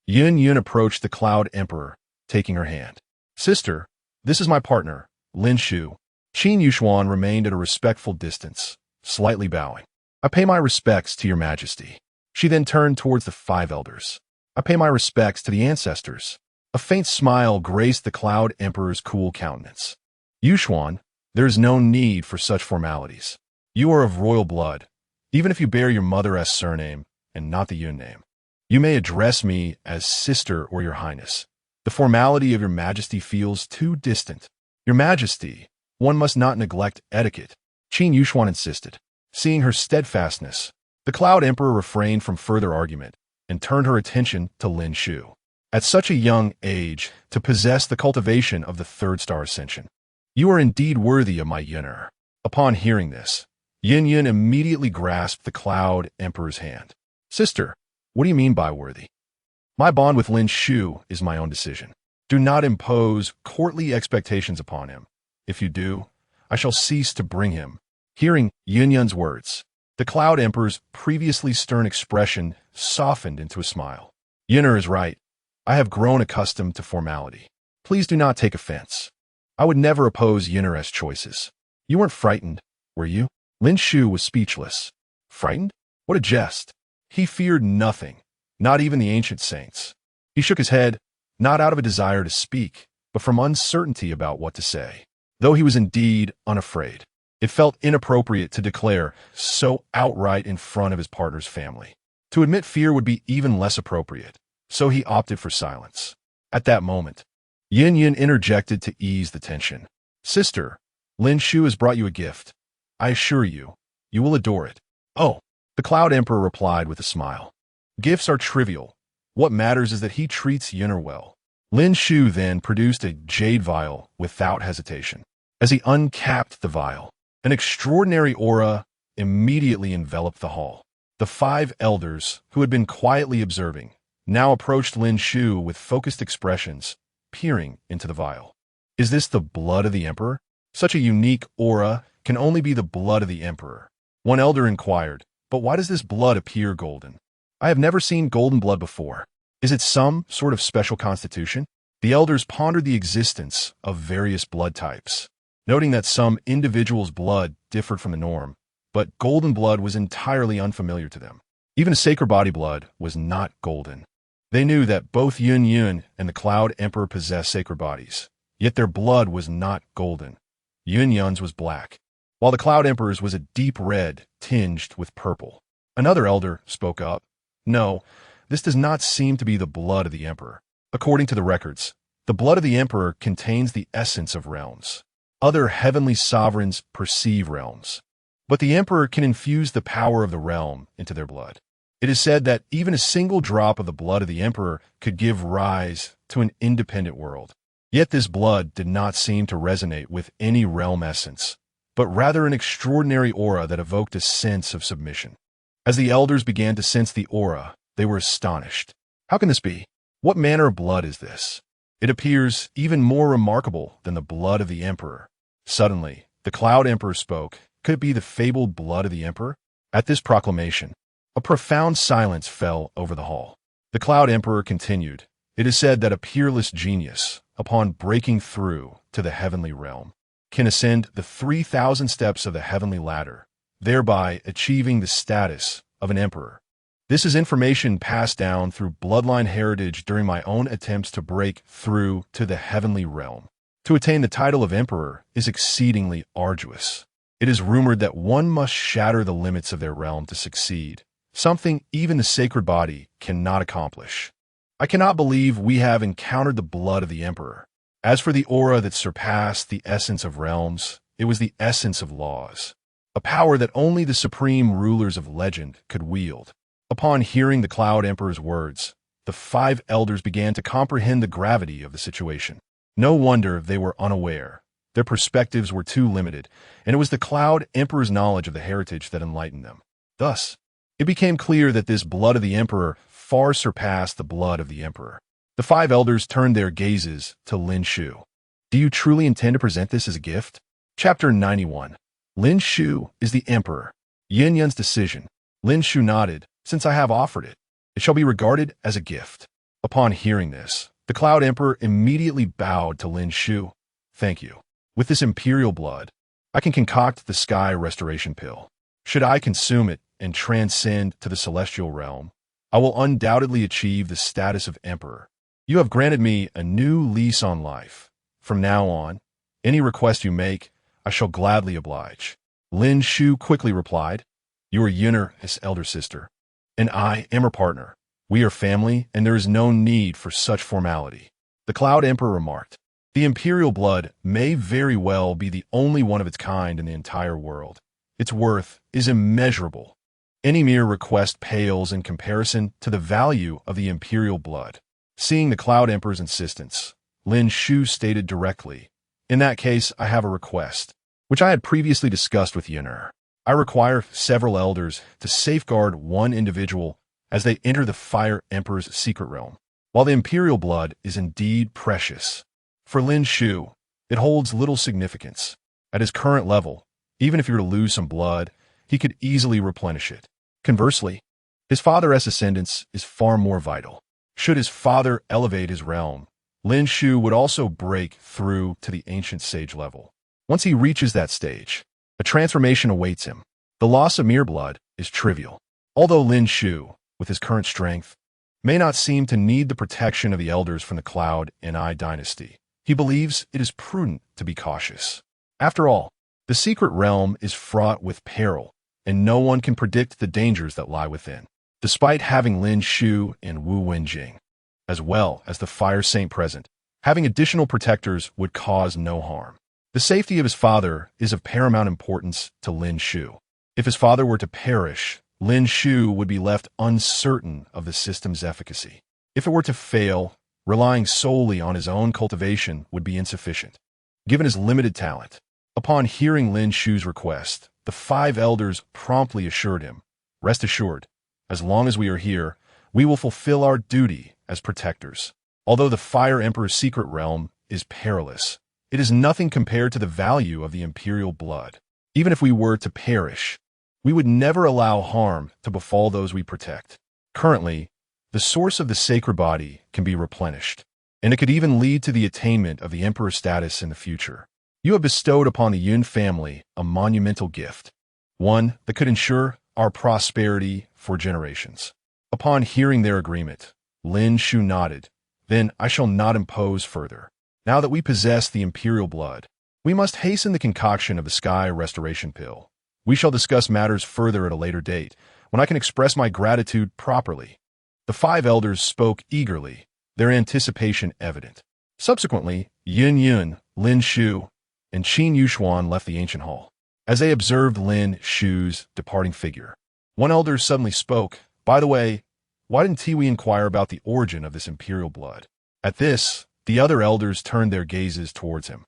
Yun Yun approached the Cloud Emperor, taking her hand. Sister, this is my partner, Lin Shu. Qin Yuxuan remained at a respectful distance, slightly bowing. I pay my respects to your majesty. She then turned towards the 5 elders. I pay my respects to the ancestors. A faint smile graced the Cloud Emperor's cool countenance. Yuxuan, there is no need for such formalities. You are of royal blood, even if you bear your mother-esque surname and not the Yun name. You may address me as sister or your highness. The formality of your majesty feels too distant. Your majesty, one must not neglect etiquette, Qin Yuxuan insisted. Seeing her steadfastness, the Cloud Emperor refrained from further argument and turned her attention to Lin Shu. At such a young age, to possess the cultivation of the third star ascension, you are indeed worthy of my Yun'er. Upon hearing this, Yin Yun immediately grasped the Cloud Emperor's hand. Sister, what do you mean by worthy? My bond with Lin Shu is my own decision. Do not impose courtly expectations upon him. If you do, I shall cease to bring him. Hearing Yin Yun's words, the Cloud Emperor's previously stern expression softened into a smile. Yun'er is right. I have grown accustomed to formality. Please do not take offense. I would never oppose Yun'er's choices. You weren't frightened, were you? Lin Shu was speechless. Frightened? What a jest. He feared nothing, not even the ancient saints. He shook his head, not out of a desire to speak, but from uncertainty about what to say. Though he was indeed unafraid, it felt inappropriate to declare so outright in front of his partner's family. To admit fear would be even less appropriate, so he opted for silence. At that moment, Yin Yun interjected to ease the tension. Sister, Lin Shu has brought you a gift. I assure you, you will adore it. Oh, the Cloud Emperor replied with a smile. Gifts are trivial. What matters is that he treats Yun'er well. Lin Shu then produced a jade vial without hesitation. As he uncapped the vial, an extraordinary aura immediately enveloped the hall. The 5 elders, who had been quietly observing, now approached Lin Shu with focused expressions, peering into the vial. Is this the blood of the Emperor? Such a unique aura can only be the blood of the Emperor. One elder inquired, but why does this blood appear golden? I have never seen golden blood before. Is it some sort of special constitution? The elders pondered the existence of various blood types, noting that some individuals' blood differed from the norm, but golden blood was entirely unfamiliar to them. Even sacred body blood was not golden. They knew that both Yun Yun and the Cloud Emperor possessed sacred bodies, yet their blood was not golden. Yun Yun's was black, while the Cloud Emperor's was a deep red tinged with purple. Another elder spoke up. No, this does not seem to be the blood of the Emperor. According to the records, the blood of the Emperor contains the essence of realms. Other heavenly sovereigns perceive realms, but the Emperor can infuse the power of the realm into their blood. It is said that even a single drop of the blood of the Emperor could give rise to an independent world. Yet this blood did not seem to resonate with any realm essence, but rather an extraordinary aura that evoked a sense of submission. As the elders began to sense the aura, they were astonished. How can this be? What manner of blood is this? It appears even more remarkable than the blood of the Emperor. Suddenly, the Cloud Emperor spoke. Could it be the fabled blood of the Emperor? At this proclamation, a profound silence fell over the hall. The Cloud Emperor continued. It is said that a peerless genius, upon breaking through to the heavenly realm, can ascend the 3,000 steps of the heavenly ladder, thereby achieving the status of an emperor. This is information passed down through bloodline heritage during my own attempts to break through to the heavenly realm. To attain the title of emperor is exceedingly arduous. It is rumored that one must shatter the limits of their realm to succeed, something even the sacred body cannot accomplish. I cannot believe we have encountered the blood of the Emperor. As for the aura that surpassed the essence of realms, it was the essence of laws, a power that only the supreme rulers of legend could wield. Upon hearing the Cloud Emperor's words, the 5 elders began to comprehend the gravity of the situation. No wonder they were unaware. Their perspectives were too limited, and it was the Cloud Emperor's knowledge of the heritage that enlightened them. Thus, it became clear that this blood of the Emperor far surpassed the blood of the Emperor. The 5 elders turned their gazes to Lin Shu. Do you truly intend to present this as a gift? Chapter 91. Lin Shu is the Emperor. Yin Yun's decision. Lin Shu nodded. Since I have offered it, it shall be regarded as a gift. Upon hearing this, the Cloud Emperor immediately bowed to Lin Shu. Thank you. With this imperial blood, I can concoct the sky restoration pill. Should I consume it and transcend to the celestial realm, I will undoubtedly achieve the status of emperor. You have granted me a new lease on life. From now on, any request you make, I shall gladly oblige. Lin Shu quickly replied, You are Yun'er, his elder sister, and I am her partner. We are family, and there is no need for such formality. The Cloud Emperor remarked, The imperial blood may very well be the only one of its kind in the entire world. Its worth is immeasurable. Any mere request pales in comparison to the value of the imperial blood. Seeing the Cloud Emperor's insistence, Lin Shu stated directly, In that case, I have a request, which I had previously discussed with Yun'er. I require several elders to safeguard one individual as they enter the Fire Emperor's secret realm. While the imperial blood is indeed precious, for Lin Shu, it holds little significance. At his current level, even if he were to lose some blood, he could easily replenish it. Conversely, his father's ascendance is far more vital. Should his father elevate his realm, Lin Shu would also break through to the ancient sage level. Once he reaches that stage, a transformation awaits him. The loss of mere blood is trivial. Although Lin Shu, with his current strength, may not seem to need the protection of the elders from the Cloud and Eye dynasty, he believes it is prudent to be cautious. After all, the secret realm is fraught with peril, and no one can predict the dangers that lie within. Despite having Lin Shu and Wu Wenjing, as well as the Fire Saint present, having additional protectors would cause no harm. The safety of his father is of paramount importance to Lin Shu. If his father were to perish, Lin Shu would be left uncertain of the system's efficacy. If it were to fail, relying solely on his own cultivation would be insufficient. Given his limited talent, upon hearing Lin Shu's request, the 5 elders promptly assured him, Rest assured, as long as we are here, we will fulfill our duty as protectors. Although the Fire Emperor's secret realm is perilous, it is nothing compared to the value of the imperial blood. Even if we were to perish, we would never allow harm to befall those we protect. Currently, the source of the sacred body can be replenished, and it could even lead to the attainment of the emperor status in the future. You have bestowed upon the Yun family a monumental gift, one that could ensure our prosperity for generations. Upon hearing their agreement, Lin Shu nodded, Then I shall not impose further. Now that we possess the imperial blood, we must hasten the concoction of the Sky Restoration Pill. We shall discuss matters further at a later date, when I can express my gratitude properly. The 5 elders spoke eagerly, their anticipation evident. Subsequently, Yun, Lin Shu, and Qin Yuxuan left the ancient hall. As they observed Lin Shu's departing figure, one elder suddenly spoke, By the way, why didn't Tiwi inquire about the origin of this imperial blood? At this, the other elders turned their gazes towards him.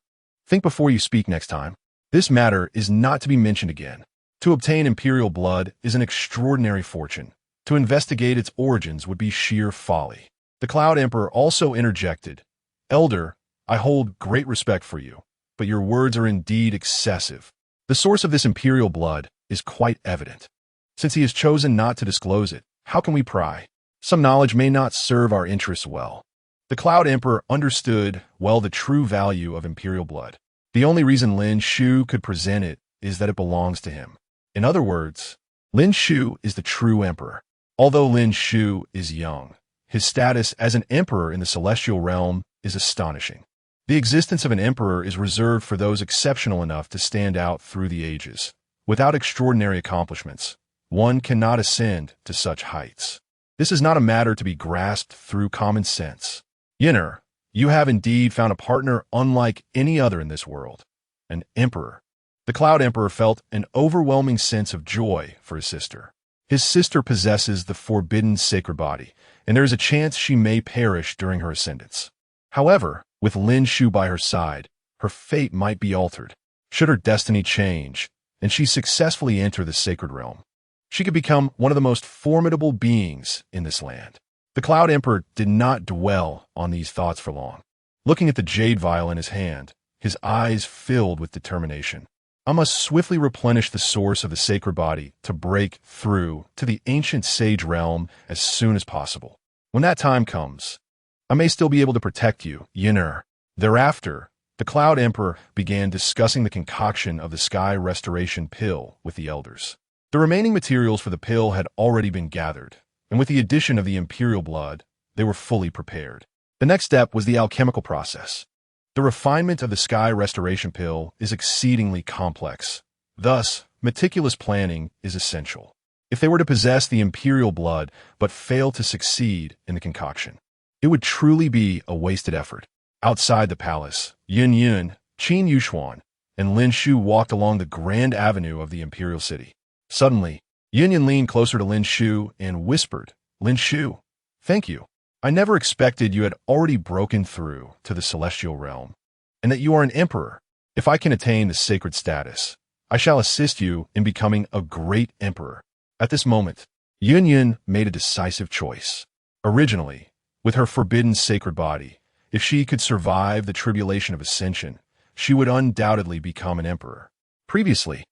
Think before you speak next time. This matter is not to be mentioned again. To obtain imperial blood is an extraordinary fortune. To investigate its origins would be sheer folly. The Cloud Emperor also interjected, Elder, I hold great respect for you, but your words are indeed excessive. The source of this imperial blood is quite evident. Since he has chosen not to disclose it, how can we pry? Some knowledge may not serve our interests well. The Cloud Emperor understood well the true value of imperial blood. The only reason Lin Shu could present it is that it belongs to him. In other words, Lin Shu is the true emperor. Although Lin Shu is young, his status as an emperor in the celestial realm is astonishing. The existence of an emperor is reserved for those exceptional enough to stand out through the ages. Without extraordinary accomplishments, one cannot ascend to such heights. This is not a matter to be grasped through common sense. Yun'er, you have indeed found a partner unlike any other in this world, an emperor. The Cloud Emperor felt an overwhelming sense of joy for his sister. His sister possesses the forbidden sacred body, and there is a chance she may perish during her ascendance. However, with Lin Shu by her side, her fate might be altered. Should her destiny change, and she successfully enter the sacred realm, she could become one of the most formidable beings in this land. The Cloud Emperor did not dwell on these thoughts for long. Looking at the jade vial in his hand, his eyes filled with determination. I must swiftly replenish the source of the sacred body to break through to the ancient sage realm as soon as possible. When that time comes, I may still be able to protect you, Yun'er. Thereafter, the Cloud Emperor began discussing the concoction of the Sky Restoration Pill with the elders. The remaining materials for the pill had already been gathered, and with the addition of the imperial blood, they were fully prepared. The next step was the alchemical process. The refinement of the sky restoration pill is exceedingly complex. Thus, meticulous planning is essential. If they were to possess the imperial blood but fail to succeed in the concoction, it would truly be a wasted effort. Outside the palace, Yun Yun, Qin Yuxuan, and Lin Shu walked along the grand avenue of the imperial city. Suddenly, Yun Yun leaned closer to Lin Shu and whispered, "Lin Shu, thank you. I never expected you had already broken through to the celestial realm, and that you are an emperor. If I can attain the sacred status, I shall assist you in becoming a great emperor." At this moment, Yun Yun made a decisive choice. Originally, with her forbidden sacred body, if she could survive the tribulation of ascension, she would undoubtedly become an emperor. Previously,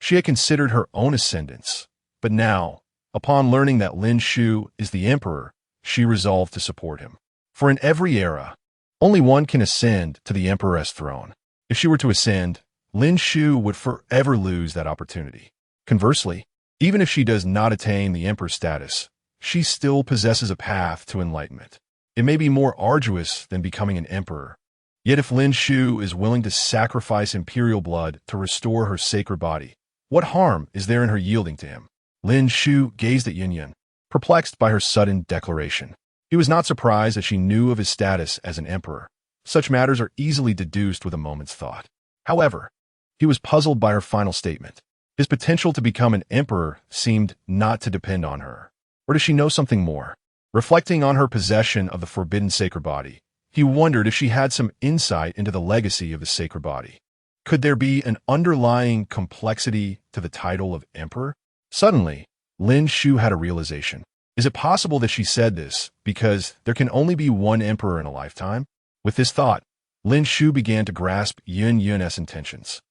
she had considered her own ascendance, but now, upon learning that Lin Shu is the emperor, she resolved to support him. For in every era, only one can ascend to the emperor's throne. If she were to ascend, Lin Shu would forever lose that opportunity. Conversely, even if she does not attain the emperor status, she still possesses a path to enlightenment. It may be more arduous than becoming an emperor. Yet if Lin Shu is willing to sacrifice imperial blood to restore her sacred body, what harm is there in her yielding to him? Lin Shu gazed at Yun Yun, perplexed by her sudden declaration. He was not surprised that she knew of his status as an emperor. Such matters are easily deduced with a moment's thought. However, he was puzzled by her final statement. His potential to become an emperor seemed not to depend on her. Or does she know something more? Reflecting on her possession of the forbidden sacred body, he wondered if she had some insight into the legacy of the sacred body. Could there be an underlying complexity to the title of emperor? Suddenly, Lin Shu had a realization. Is it possible that she said this because there can only be one emperor in a lifetime? With this thought, Lin Shu began to grasp Yun Yun's intentions.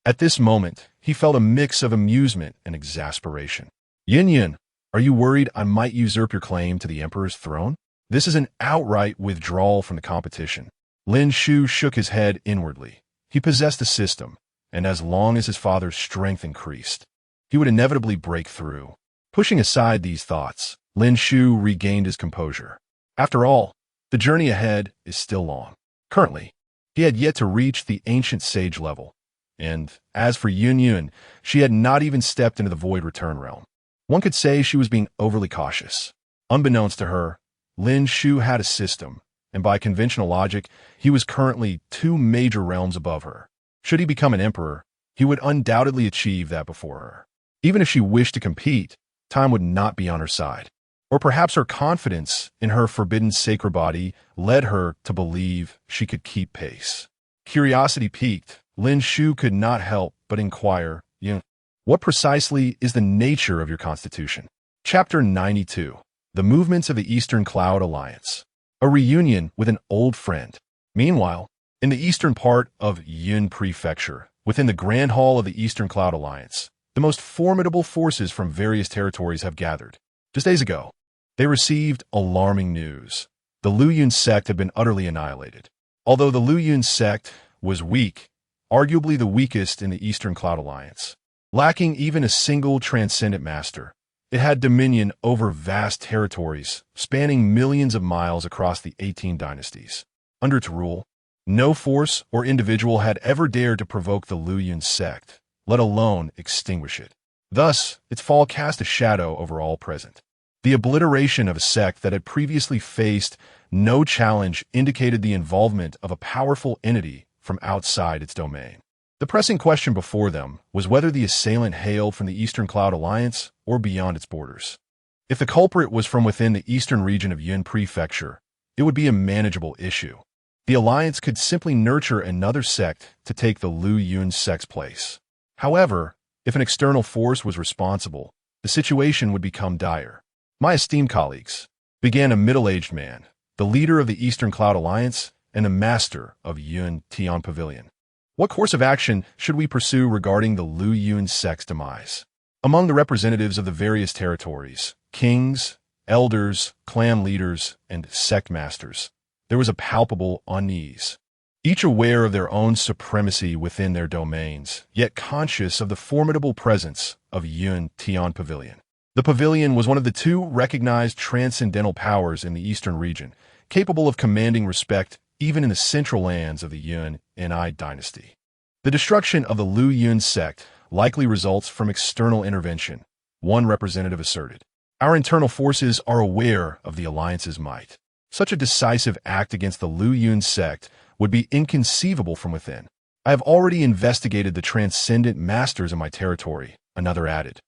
At this moment, he felt a mix of amusement and exasperation. "Yun Yun, are you worried I might usurp your claim to the emperor's throne? This is an outright withdrawal from the competition." Lin Shu shook his head inwardly. He possessed a system, and as long as his father's strength increased, he would inevitably break through. Pushing aside these thoughts, Lin Shu regained his composure. After all, the journey ahead is still long. Currently, he had yet to reach the ancient sage level, and as for Yun Yun, she had not even stepped into the void return realm. One could say she was being overly cautious. Unbeknownst to her, Lin Shu had a system, and by conventional logic, he was currently 2 major realms above her. Should he become an emperor, he would undoubtedly achieve that before her. Even if she wished to compete, time would not be on her side. Or perhaps her confidence in her forbidden sacred body led her to believe she could keep pace. Curiosity piqued, Lin Shu could not help but inquire, "What precisely is the nature of your constitution?" Chapter 92. The Movements of the Eastern Cloud Alliance. A reunion with an old friend. Meanwhile, in the eastern part of Yun Prefecture, within the Grand Hall of the Eastern Cloud Alliance, the most formidable forces from various territories have gathered. Just days ago, they received alarming news. The Lu Yun sect had been utterly annihilated. Although the Lu Yun sect was weak, arguably the weakest in the Eastern Cloud Alliance, lacking even a single transcendent master, it had dominion over vast territories spanning millions of miles across the 18 dynasties. Under its rule, no force or individual had ever dared to provoke the Lu Yun sect, let alone extinguish it. Thus, its fall cast a shadow over all present. The obliteration of a sect that had previously faced no challenge indicated the involvement of a powerful entity from outside its domain. The pressing question before them was whether the assailant hailed from the Eastern Cloud Alliance or beyond its borders. If the culprit was from within the eastern region of Yun Prefecture, it would be a manageable issue. The Alliance could simply nurture another sect to take the Lu Yun sect's place. However, if an external force was responsible, the situation would become dire. "My esteemed colleagues," began a middle-aged man, the leader of the Eastern Cloud Alliance and the master of Yun Tian Pavilion. "What course of action should we pursue regarding the Lu Yun sect's demise?" Among the representatives of the various territories, kings, elders, clan leaders, and sect masters, there was a palpable unease. Each aware of their own supremacy within their domains, yet conscious of the formidable presence of Yun Tian Pavilion. The pavilion was one of the 2 recognized transcendental powers in the eastern region, capable of commanding respect even in the central lands of the Yun and I dynasty. The destruction of the Liu Yun sect likely results from external intervention, one representative asserted. Our internal forces are aware of the alliance's might. Such a decisive act against the Liu Yun sect would be inconceivable from within. I have already investigated the transcendent masters in my territory, another added.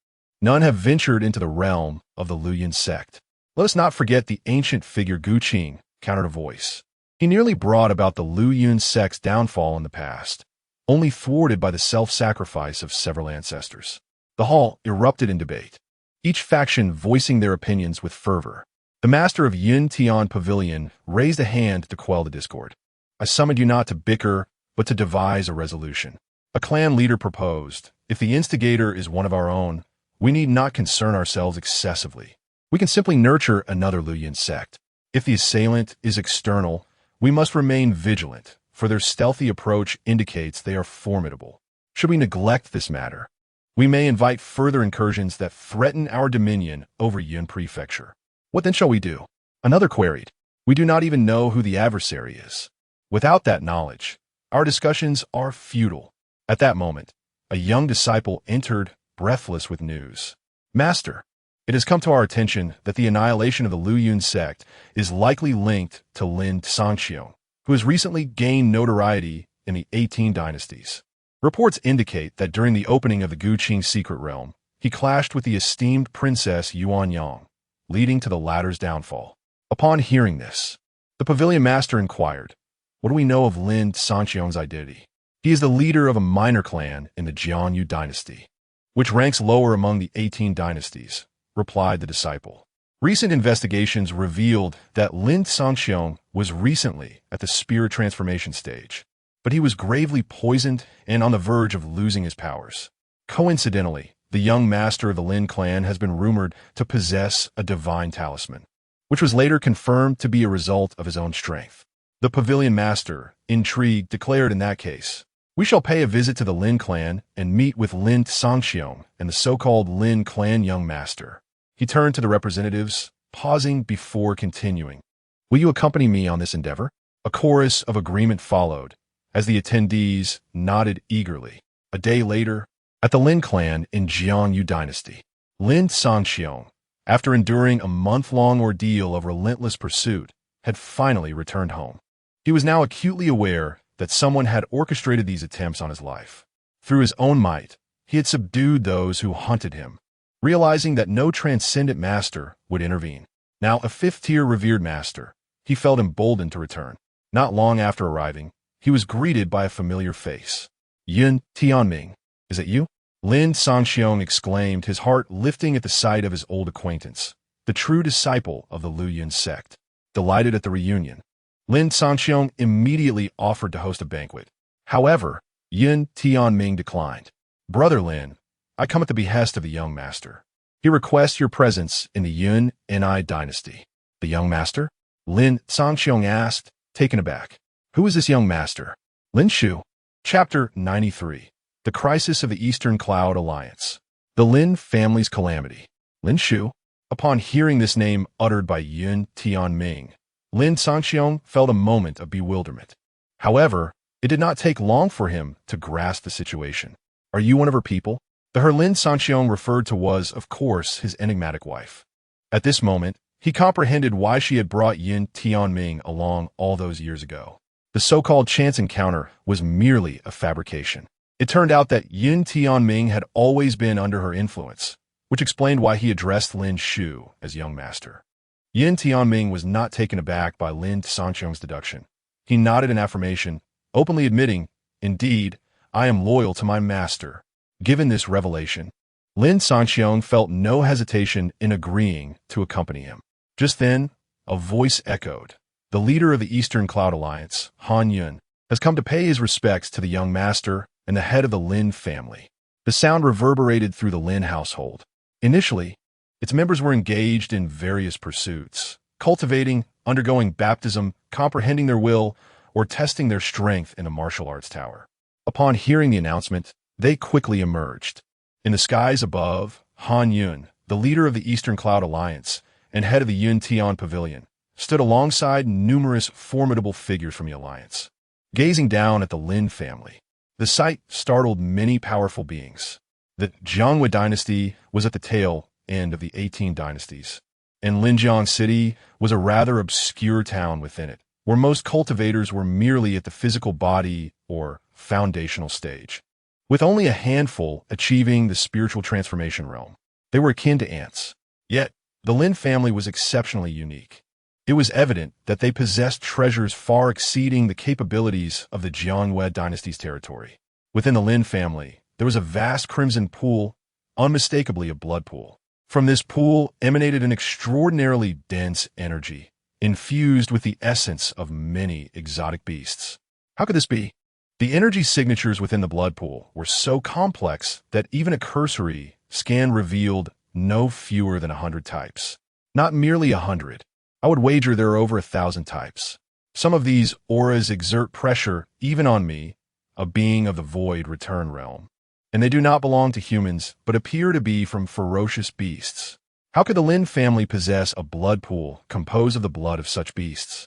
None have ventured into the realm of the Liu Yun sect. Let us not forget the ancient figure Gu Qing, countered a voice. He nearly brought about the Liu Yun sect's downfall in the past, only thwarted by the self-sacrifice of several ancestors. The hall erupted in debate, each faction voicing their opinions with fervor. The master of Yun Tian Pavilion raised a hand to quell the discord. I summoned you not to bicker, but to devise a resolution. A clan leader proposed, if the instigator is one of our own, we need not concern ourselves excessively. We can simply nurture another Liu Yun sect. If the assailant is external, we must remain vigilant, for their stealthy approach indicates they are formidable. Should we neglect this matter, we may invite further incursions that threaten our dominion over Yun Prefecture. What then shall we do? Another queried. We do not even know who the adversary is. Without that knowledge, our discussions are futile. At that moment, a young disciple entered, breathless with news. Master, it has come to our attention that the annihilation of the Liu Yun sect is likely linked to Lin Shu, who has recently gained notoriety in the 18 dynasties. Reports indicate that during the opening of the Gu Qing secret realm, he clashed with the esteemed princess Yuan Yang, leading to the latter's downfall. Upon hearing this, the pavilion master inquired, what do we know of Lin Shu's identity? He is the leader of a minor clan in the Jianyu dynasty, which ranks lower among the 18 dynasties, replied the disciple. Recent investigations revealed that Lin Shu was recently at the spirit transformation stage, but he was gravely poisoned and on the verge of losing his powers. Coincidentally, the young master of the Lin clan has been rumored to possess a divine talisman, which was later confirmed to be a result of his own strength. The pavilion master, intrigued, declared in that case, we shall pay a visit to the Lin clan and meet with Lin Shu and the so-called Lin clan young master. He turned to the representatives, pausing before continuing. Will you accompany me on this endeavor? A chorus of agreement followed, as the attendees nodded eagerly. A day later, at the Lin clan in Jianyu dynasty, Lin Shu, after enduring a month-long ordeal of relentless pursuit, had finally returned home. He was now acutely aware that someone had orchestrated these attempts on his life. Through his own might, he had subdued those who hunted him, realizing that no transcendent master would intervene. Now a fifth-tier revered master, he felt emboldened to return. Not long after arriving, he was greeted by a familiar face. Yun Tianming, is it you? Lin Shu exclaimed, his heart lifting at the sight of his old acquaintance, the true disciple of the Liu Yun sect. Delighted at the reunion, Lin Shu immediately offered to host a banquet. However, Yun Tianming declined. Brother Lin, I come at the behest of the young master. He requests your presence in the Yun Ni dynasty. The young master? Lin Shu asked, taken aback. Who is this young master? Lin Shu. Chapter 93. The Crisis of the Eastern Cloud Alliance. The Lin family's calamity. Lin Shu. Upon hearing this name uttered by Yun Tianming, Lin Shu felt a moment of bewilderment. However, it did not take long for him to grasp the situation. Are you one of her people? The her Lin Shu referred to was, of course, his enigmatic wife. At this moment, he comprehended why she had brought Yun Tianming along all those years ago. The so-called chance encounter was merely a fabrication. It turned out that Yun Tianming had always been under her influence, which explained why he addressed Lin Shu as young master. Yun Tianming was not taken aback by Lin Shu's deduction. He nodded in affirmation, openly admitting, indeed, I am loyal to my master. Given this revelation, Lin Shu felt no hesitation in agreeing to accompany him. Just then, a voice echoed. The leader of the Eastern Cloud Alliance, Han Yun, has come to pay his respects to the young master and the head of the Lin family. The sound reverberated through the Lin household. Initially, its members were engaged in various pursuits, cultivating, undergoing baptism, comprehending their will, or testing their strength in a martial arts tower. Upon hearing the announcement, they quickly emerged. In the skies above, Han Yun, the leader of the Eastern Cloud Alliance and head of the Yun Tian Pavilion, stood alongside numerous formidable figures from the alliance. Gazing down at the Lin family, the sight startled many powerful beings. The Jianghui dynasty was at the tail end of the 18 dynasties, and Linjiang City was a rather obscure town within it, where most cultivators were merely at the physical body or foundational stage, with only a handful achieving the spiritual transformation realm. They were akin to ants. Yet, the Lin family was exceptionally unique. It was evident that they possessed treasures far exceeding the capabilities of the Jianghui dynasty's territory. Within the Lin family, there was a vast crimson pool, unmistakably a blood pool. From this pool emanated an extraordinarily dense energy, infused with the essence of many exotic beasts. How could this be? The energy signatures within the blood pool were so complex that even a cursory scan revealed no fewer than 100 types. Not merely 100. I would wager there are over 1,000 types. Some of these auras exert pressure even on me, a being of the void return realm. And they do not belong to humans, but appear to be from ferocious beasts. How could the Lin family possess a blood pool composed of the blood of such beasts?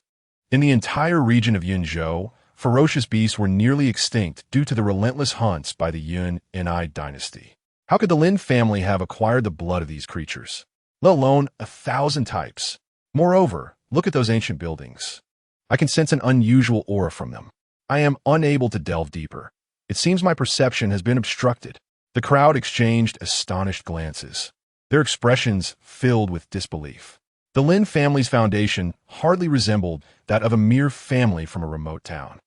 In the entire region of Yunzhou, ferocious beasts were nearly extinct due to the relentless hunts by the Yun Ni dynasty. How could the Lin family have acquired the blood of these creatures, let alone 1,000 types? Moreover, look at those ancient buildings. I can sense an unusual aura from them. I am unable to delve deeper. It seems my perception has been obstructed. The crowd exchanged astonished glances, their expressions filled with disbelief. The Lin family's foundation hardly resembled that of a mere family from a remote town.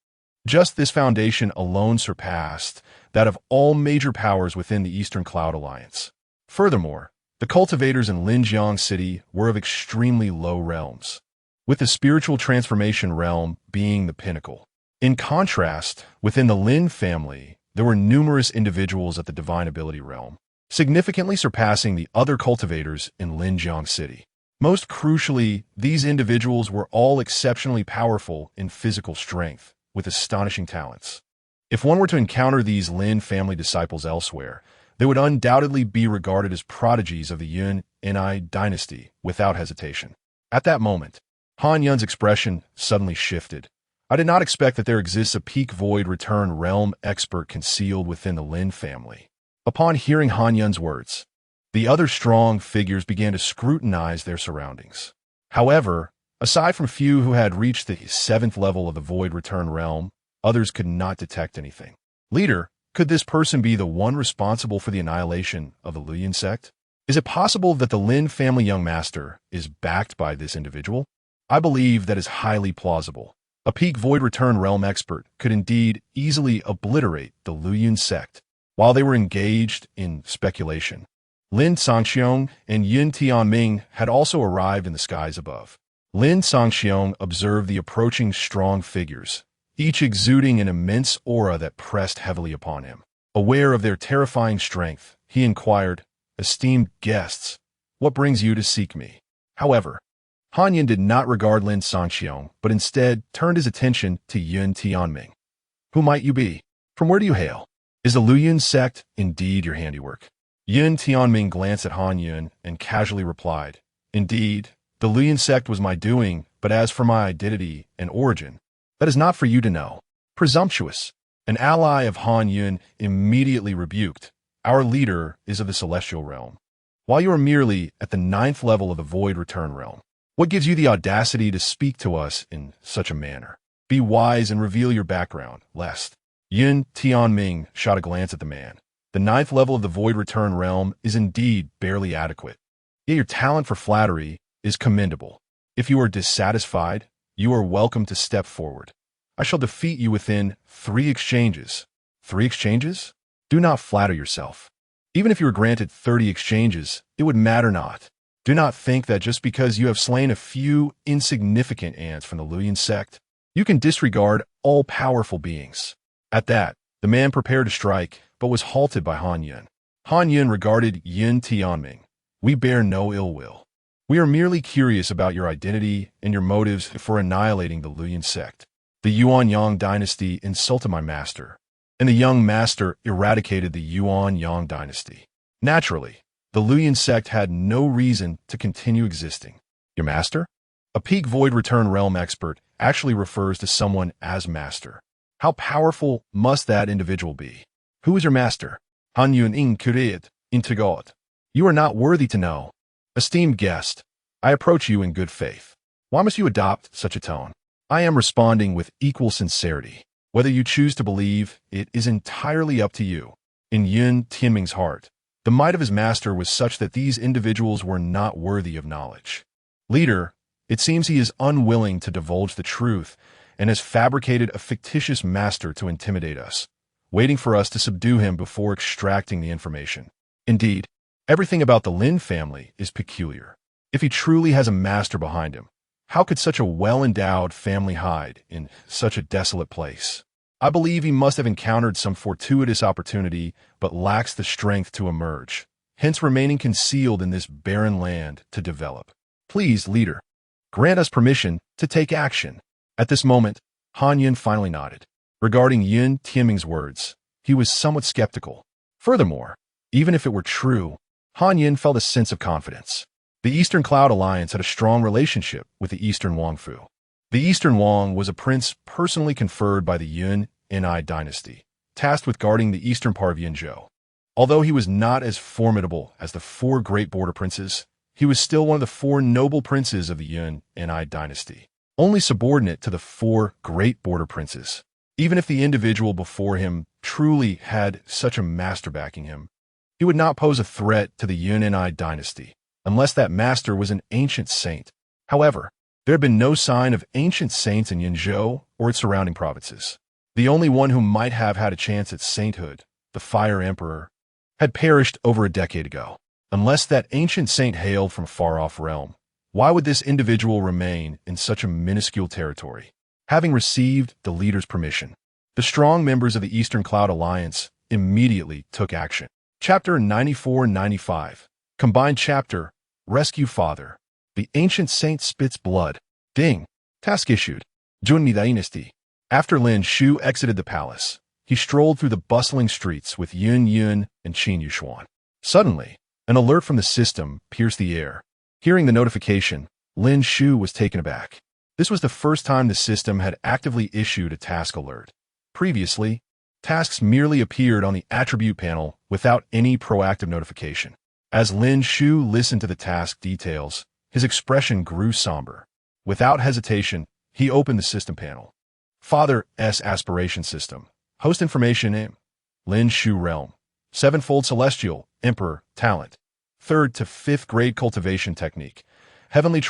Just this foundation alone surpassed that of all major powers within the Eastern Cloud Alliance. Furthermore, the cultivators in Linjiang City were of extremely low realms, with the spiritual transformation realm being the pinnacle. In contrast, within the Lin family, there were numerous individuals at the divine ability realm, significantly surpassing the other cultivators in Linjiang City. Most crucially, these individuals were all exceptionally powerful in physical strength, with astonishing talents. If one were to encounter these Lin family disciples elsewhere, they would undoubtedly be regarded as prodigies of the Yun Ni dynasty without hesitation. At that moment, Han Yun's expression suddenly shifted. I did not expect that there exists a peak void return realm expert concealed within the Lin family. Upon hearing Han Yun's words, the other strong figures began to scrutinize their surroundings. However, aside from few who had reached the 7th level of the void return realm, others could not detect anything. Leader, could this person be the one responsible for the annihilation of the Luoyuan sect? Is it possible that the Lin family young master is backed by this individual? I believe that is highly plausible. A peak void return realm expert could indeed easily obliterate the Luoyuan sect. While they were engaged in speculation, Lin Sangxiong and Yun Tianming had also arrived in the skies above. Lin Sangxiong observed the approaching strong figures, each exuding an immense aura that pressed heavily upon him. Aware of their terrifying strength, he inquired, "Esteemed guests, what brings you to seek me?" However, Han Yun did not regard Lin Sangxiong, but instead turned his attention to Yun Tianming. "Who might you be? From where do you hail? Is the Luoyuan sect indeed your handiwork?" Yun Tianming glanced at Han Yun and casually replied, "Indeed, the Luoyuan sect was my doing, but as for my identity and origin, that is not for you to know." Presumptuous. An ally of Han Yun immediately rebuked, "Our leader is of the celestial realm, while you are merely at the 9th level of the void return realm. What gives you the audacity to speak to us in such a manner? Be wise and reveal your background, lest..." Yun Tianming shot a glance at the man. The 9th level of the void return realm is indeed barely adequate, yet your talent for flattery is commendable. If you are dissatisfied, you are welcome to step forward. I shall defeat you within 3 exchanges. 3 exchanges? Do not flatter yourself. Even if you were granted 30 exchanges, it would matter not. Do not think that just because you have slain a few insignificant ants from the Luoyuan sect, you can disregard all powerful beings. At that, the man prepared to strike, but was halted by Han Yun. Han Yun regarded Yun Tianming. "We bear no ill will. We are merely curious about your identity and your motives for annihilating the Luoyuan sect. The Yuan-Yang dynasty insulted my master, and the young master eradicated the Yuan-Yang dynasty. Naturally, the Luoyuan sect had no reason to continue existing." "Your master?" A peak void return realm expert actually refers to someone as master. How powerful must that individual be? Who is your master? Han Yun Ing Kurid, Integod. You are not worthy to know. Esteemed guest, I approach you in good faith. Why must you adopt such a tone? I am responding with equal sincerity. Whether you choose to believe, it is entirely up to you. In Yun Tianming's heart, the might of his master was such that these individuals were not worthy of knowledge. Leader, it seems he is unwilling to divulge the truth and has fabricated a fictitious master to intimidate us, waiting for us to subdue him before extracting the information. Indeed, everything about the Lin family is peculiar. If he truly has a master behind him, how could such a well-endowed family hide in such a desolate place? I believe he must have encountered some fortuitous opportunity, but lacks the strength to emerge, hence remaining concealed in this barren land to develop. Please, leader, grant us permission to take action. At this moment, Han Yun finally nodded. Regarding Yun Tianming's words, he was somewhat skeptical. Furthermore, even if it were true, Han Yun felt a sense of confidence. The Eastern Cloud Alliance had a strong relationship with the Eastern Wangfu. The Eastern Wang was a prince personally conferred by the Yun Ni dynasty, tasked with guarding the eastern part of Yinzhou. Although he was not as formidable as the four great border princes, he was still one of the four noble princes of the Yun Ni dynasty, only subordinate to the four great border princes. Even if the individual before him truly had such a master backing him, he would not pose a threat to the Yun Ni dynasty, unless that master was an ancient saint. However, there had been no sign of ancient saints in Yinzhou or its surrounding provinces. The only one who might have had a chance at sainthood, the Fire Emperor, had perished over a decade ago. Unless that ancient saint hailed from a far-off realm, why would this individual remain in such a minuscule territory? Having received the leader's permission, the strong members of the Eastern Cloud Alliance immediately took action. Chapter 94-95. Combined Chapter, Rescue Father. The Ancient Saint Spits Blood. Ding. Task issued. Junni Dynasty. After Lin Shu exited the palace, he strolled through the bustling streets with Yun Yun and Qin Yushuan. Suddenly, an alert from the system pierced the air. Hearing the notification, Lin Shu was taken aback. This was the first time the system had actively issued a task alert. Previously, tasks merely appeared on the attribute panel without any proactive notification. As Lin Shu listened to the task details, his expression grew somber. Without hesitation, he opened the system panel. Father S. Aspiration System. Host information in Lin Shu Realm. Sevenfold Celestial Emperor Talent. 3rd to 5th grade cultivation technique. Heavenly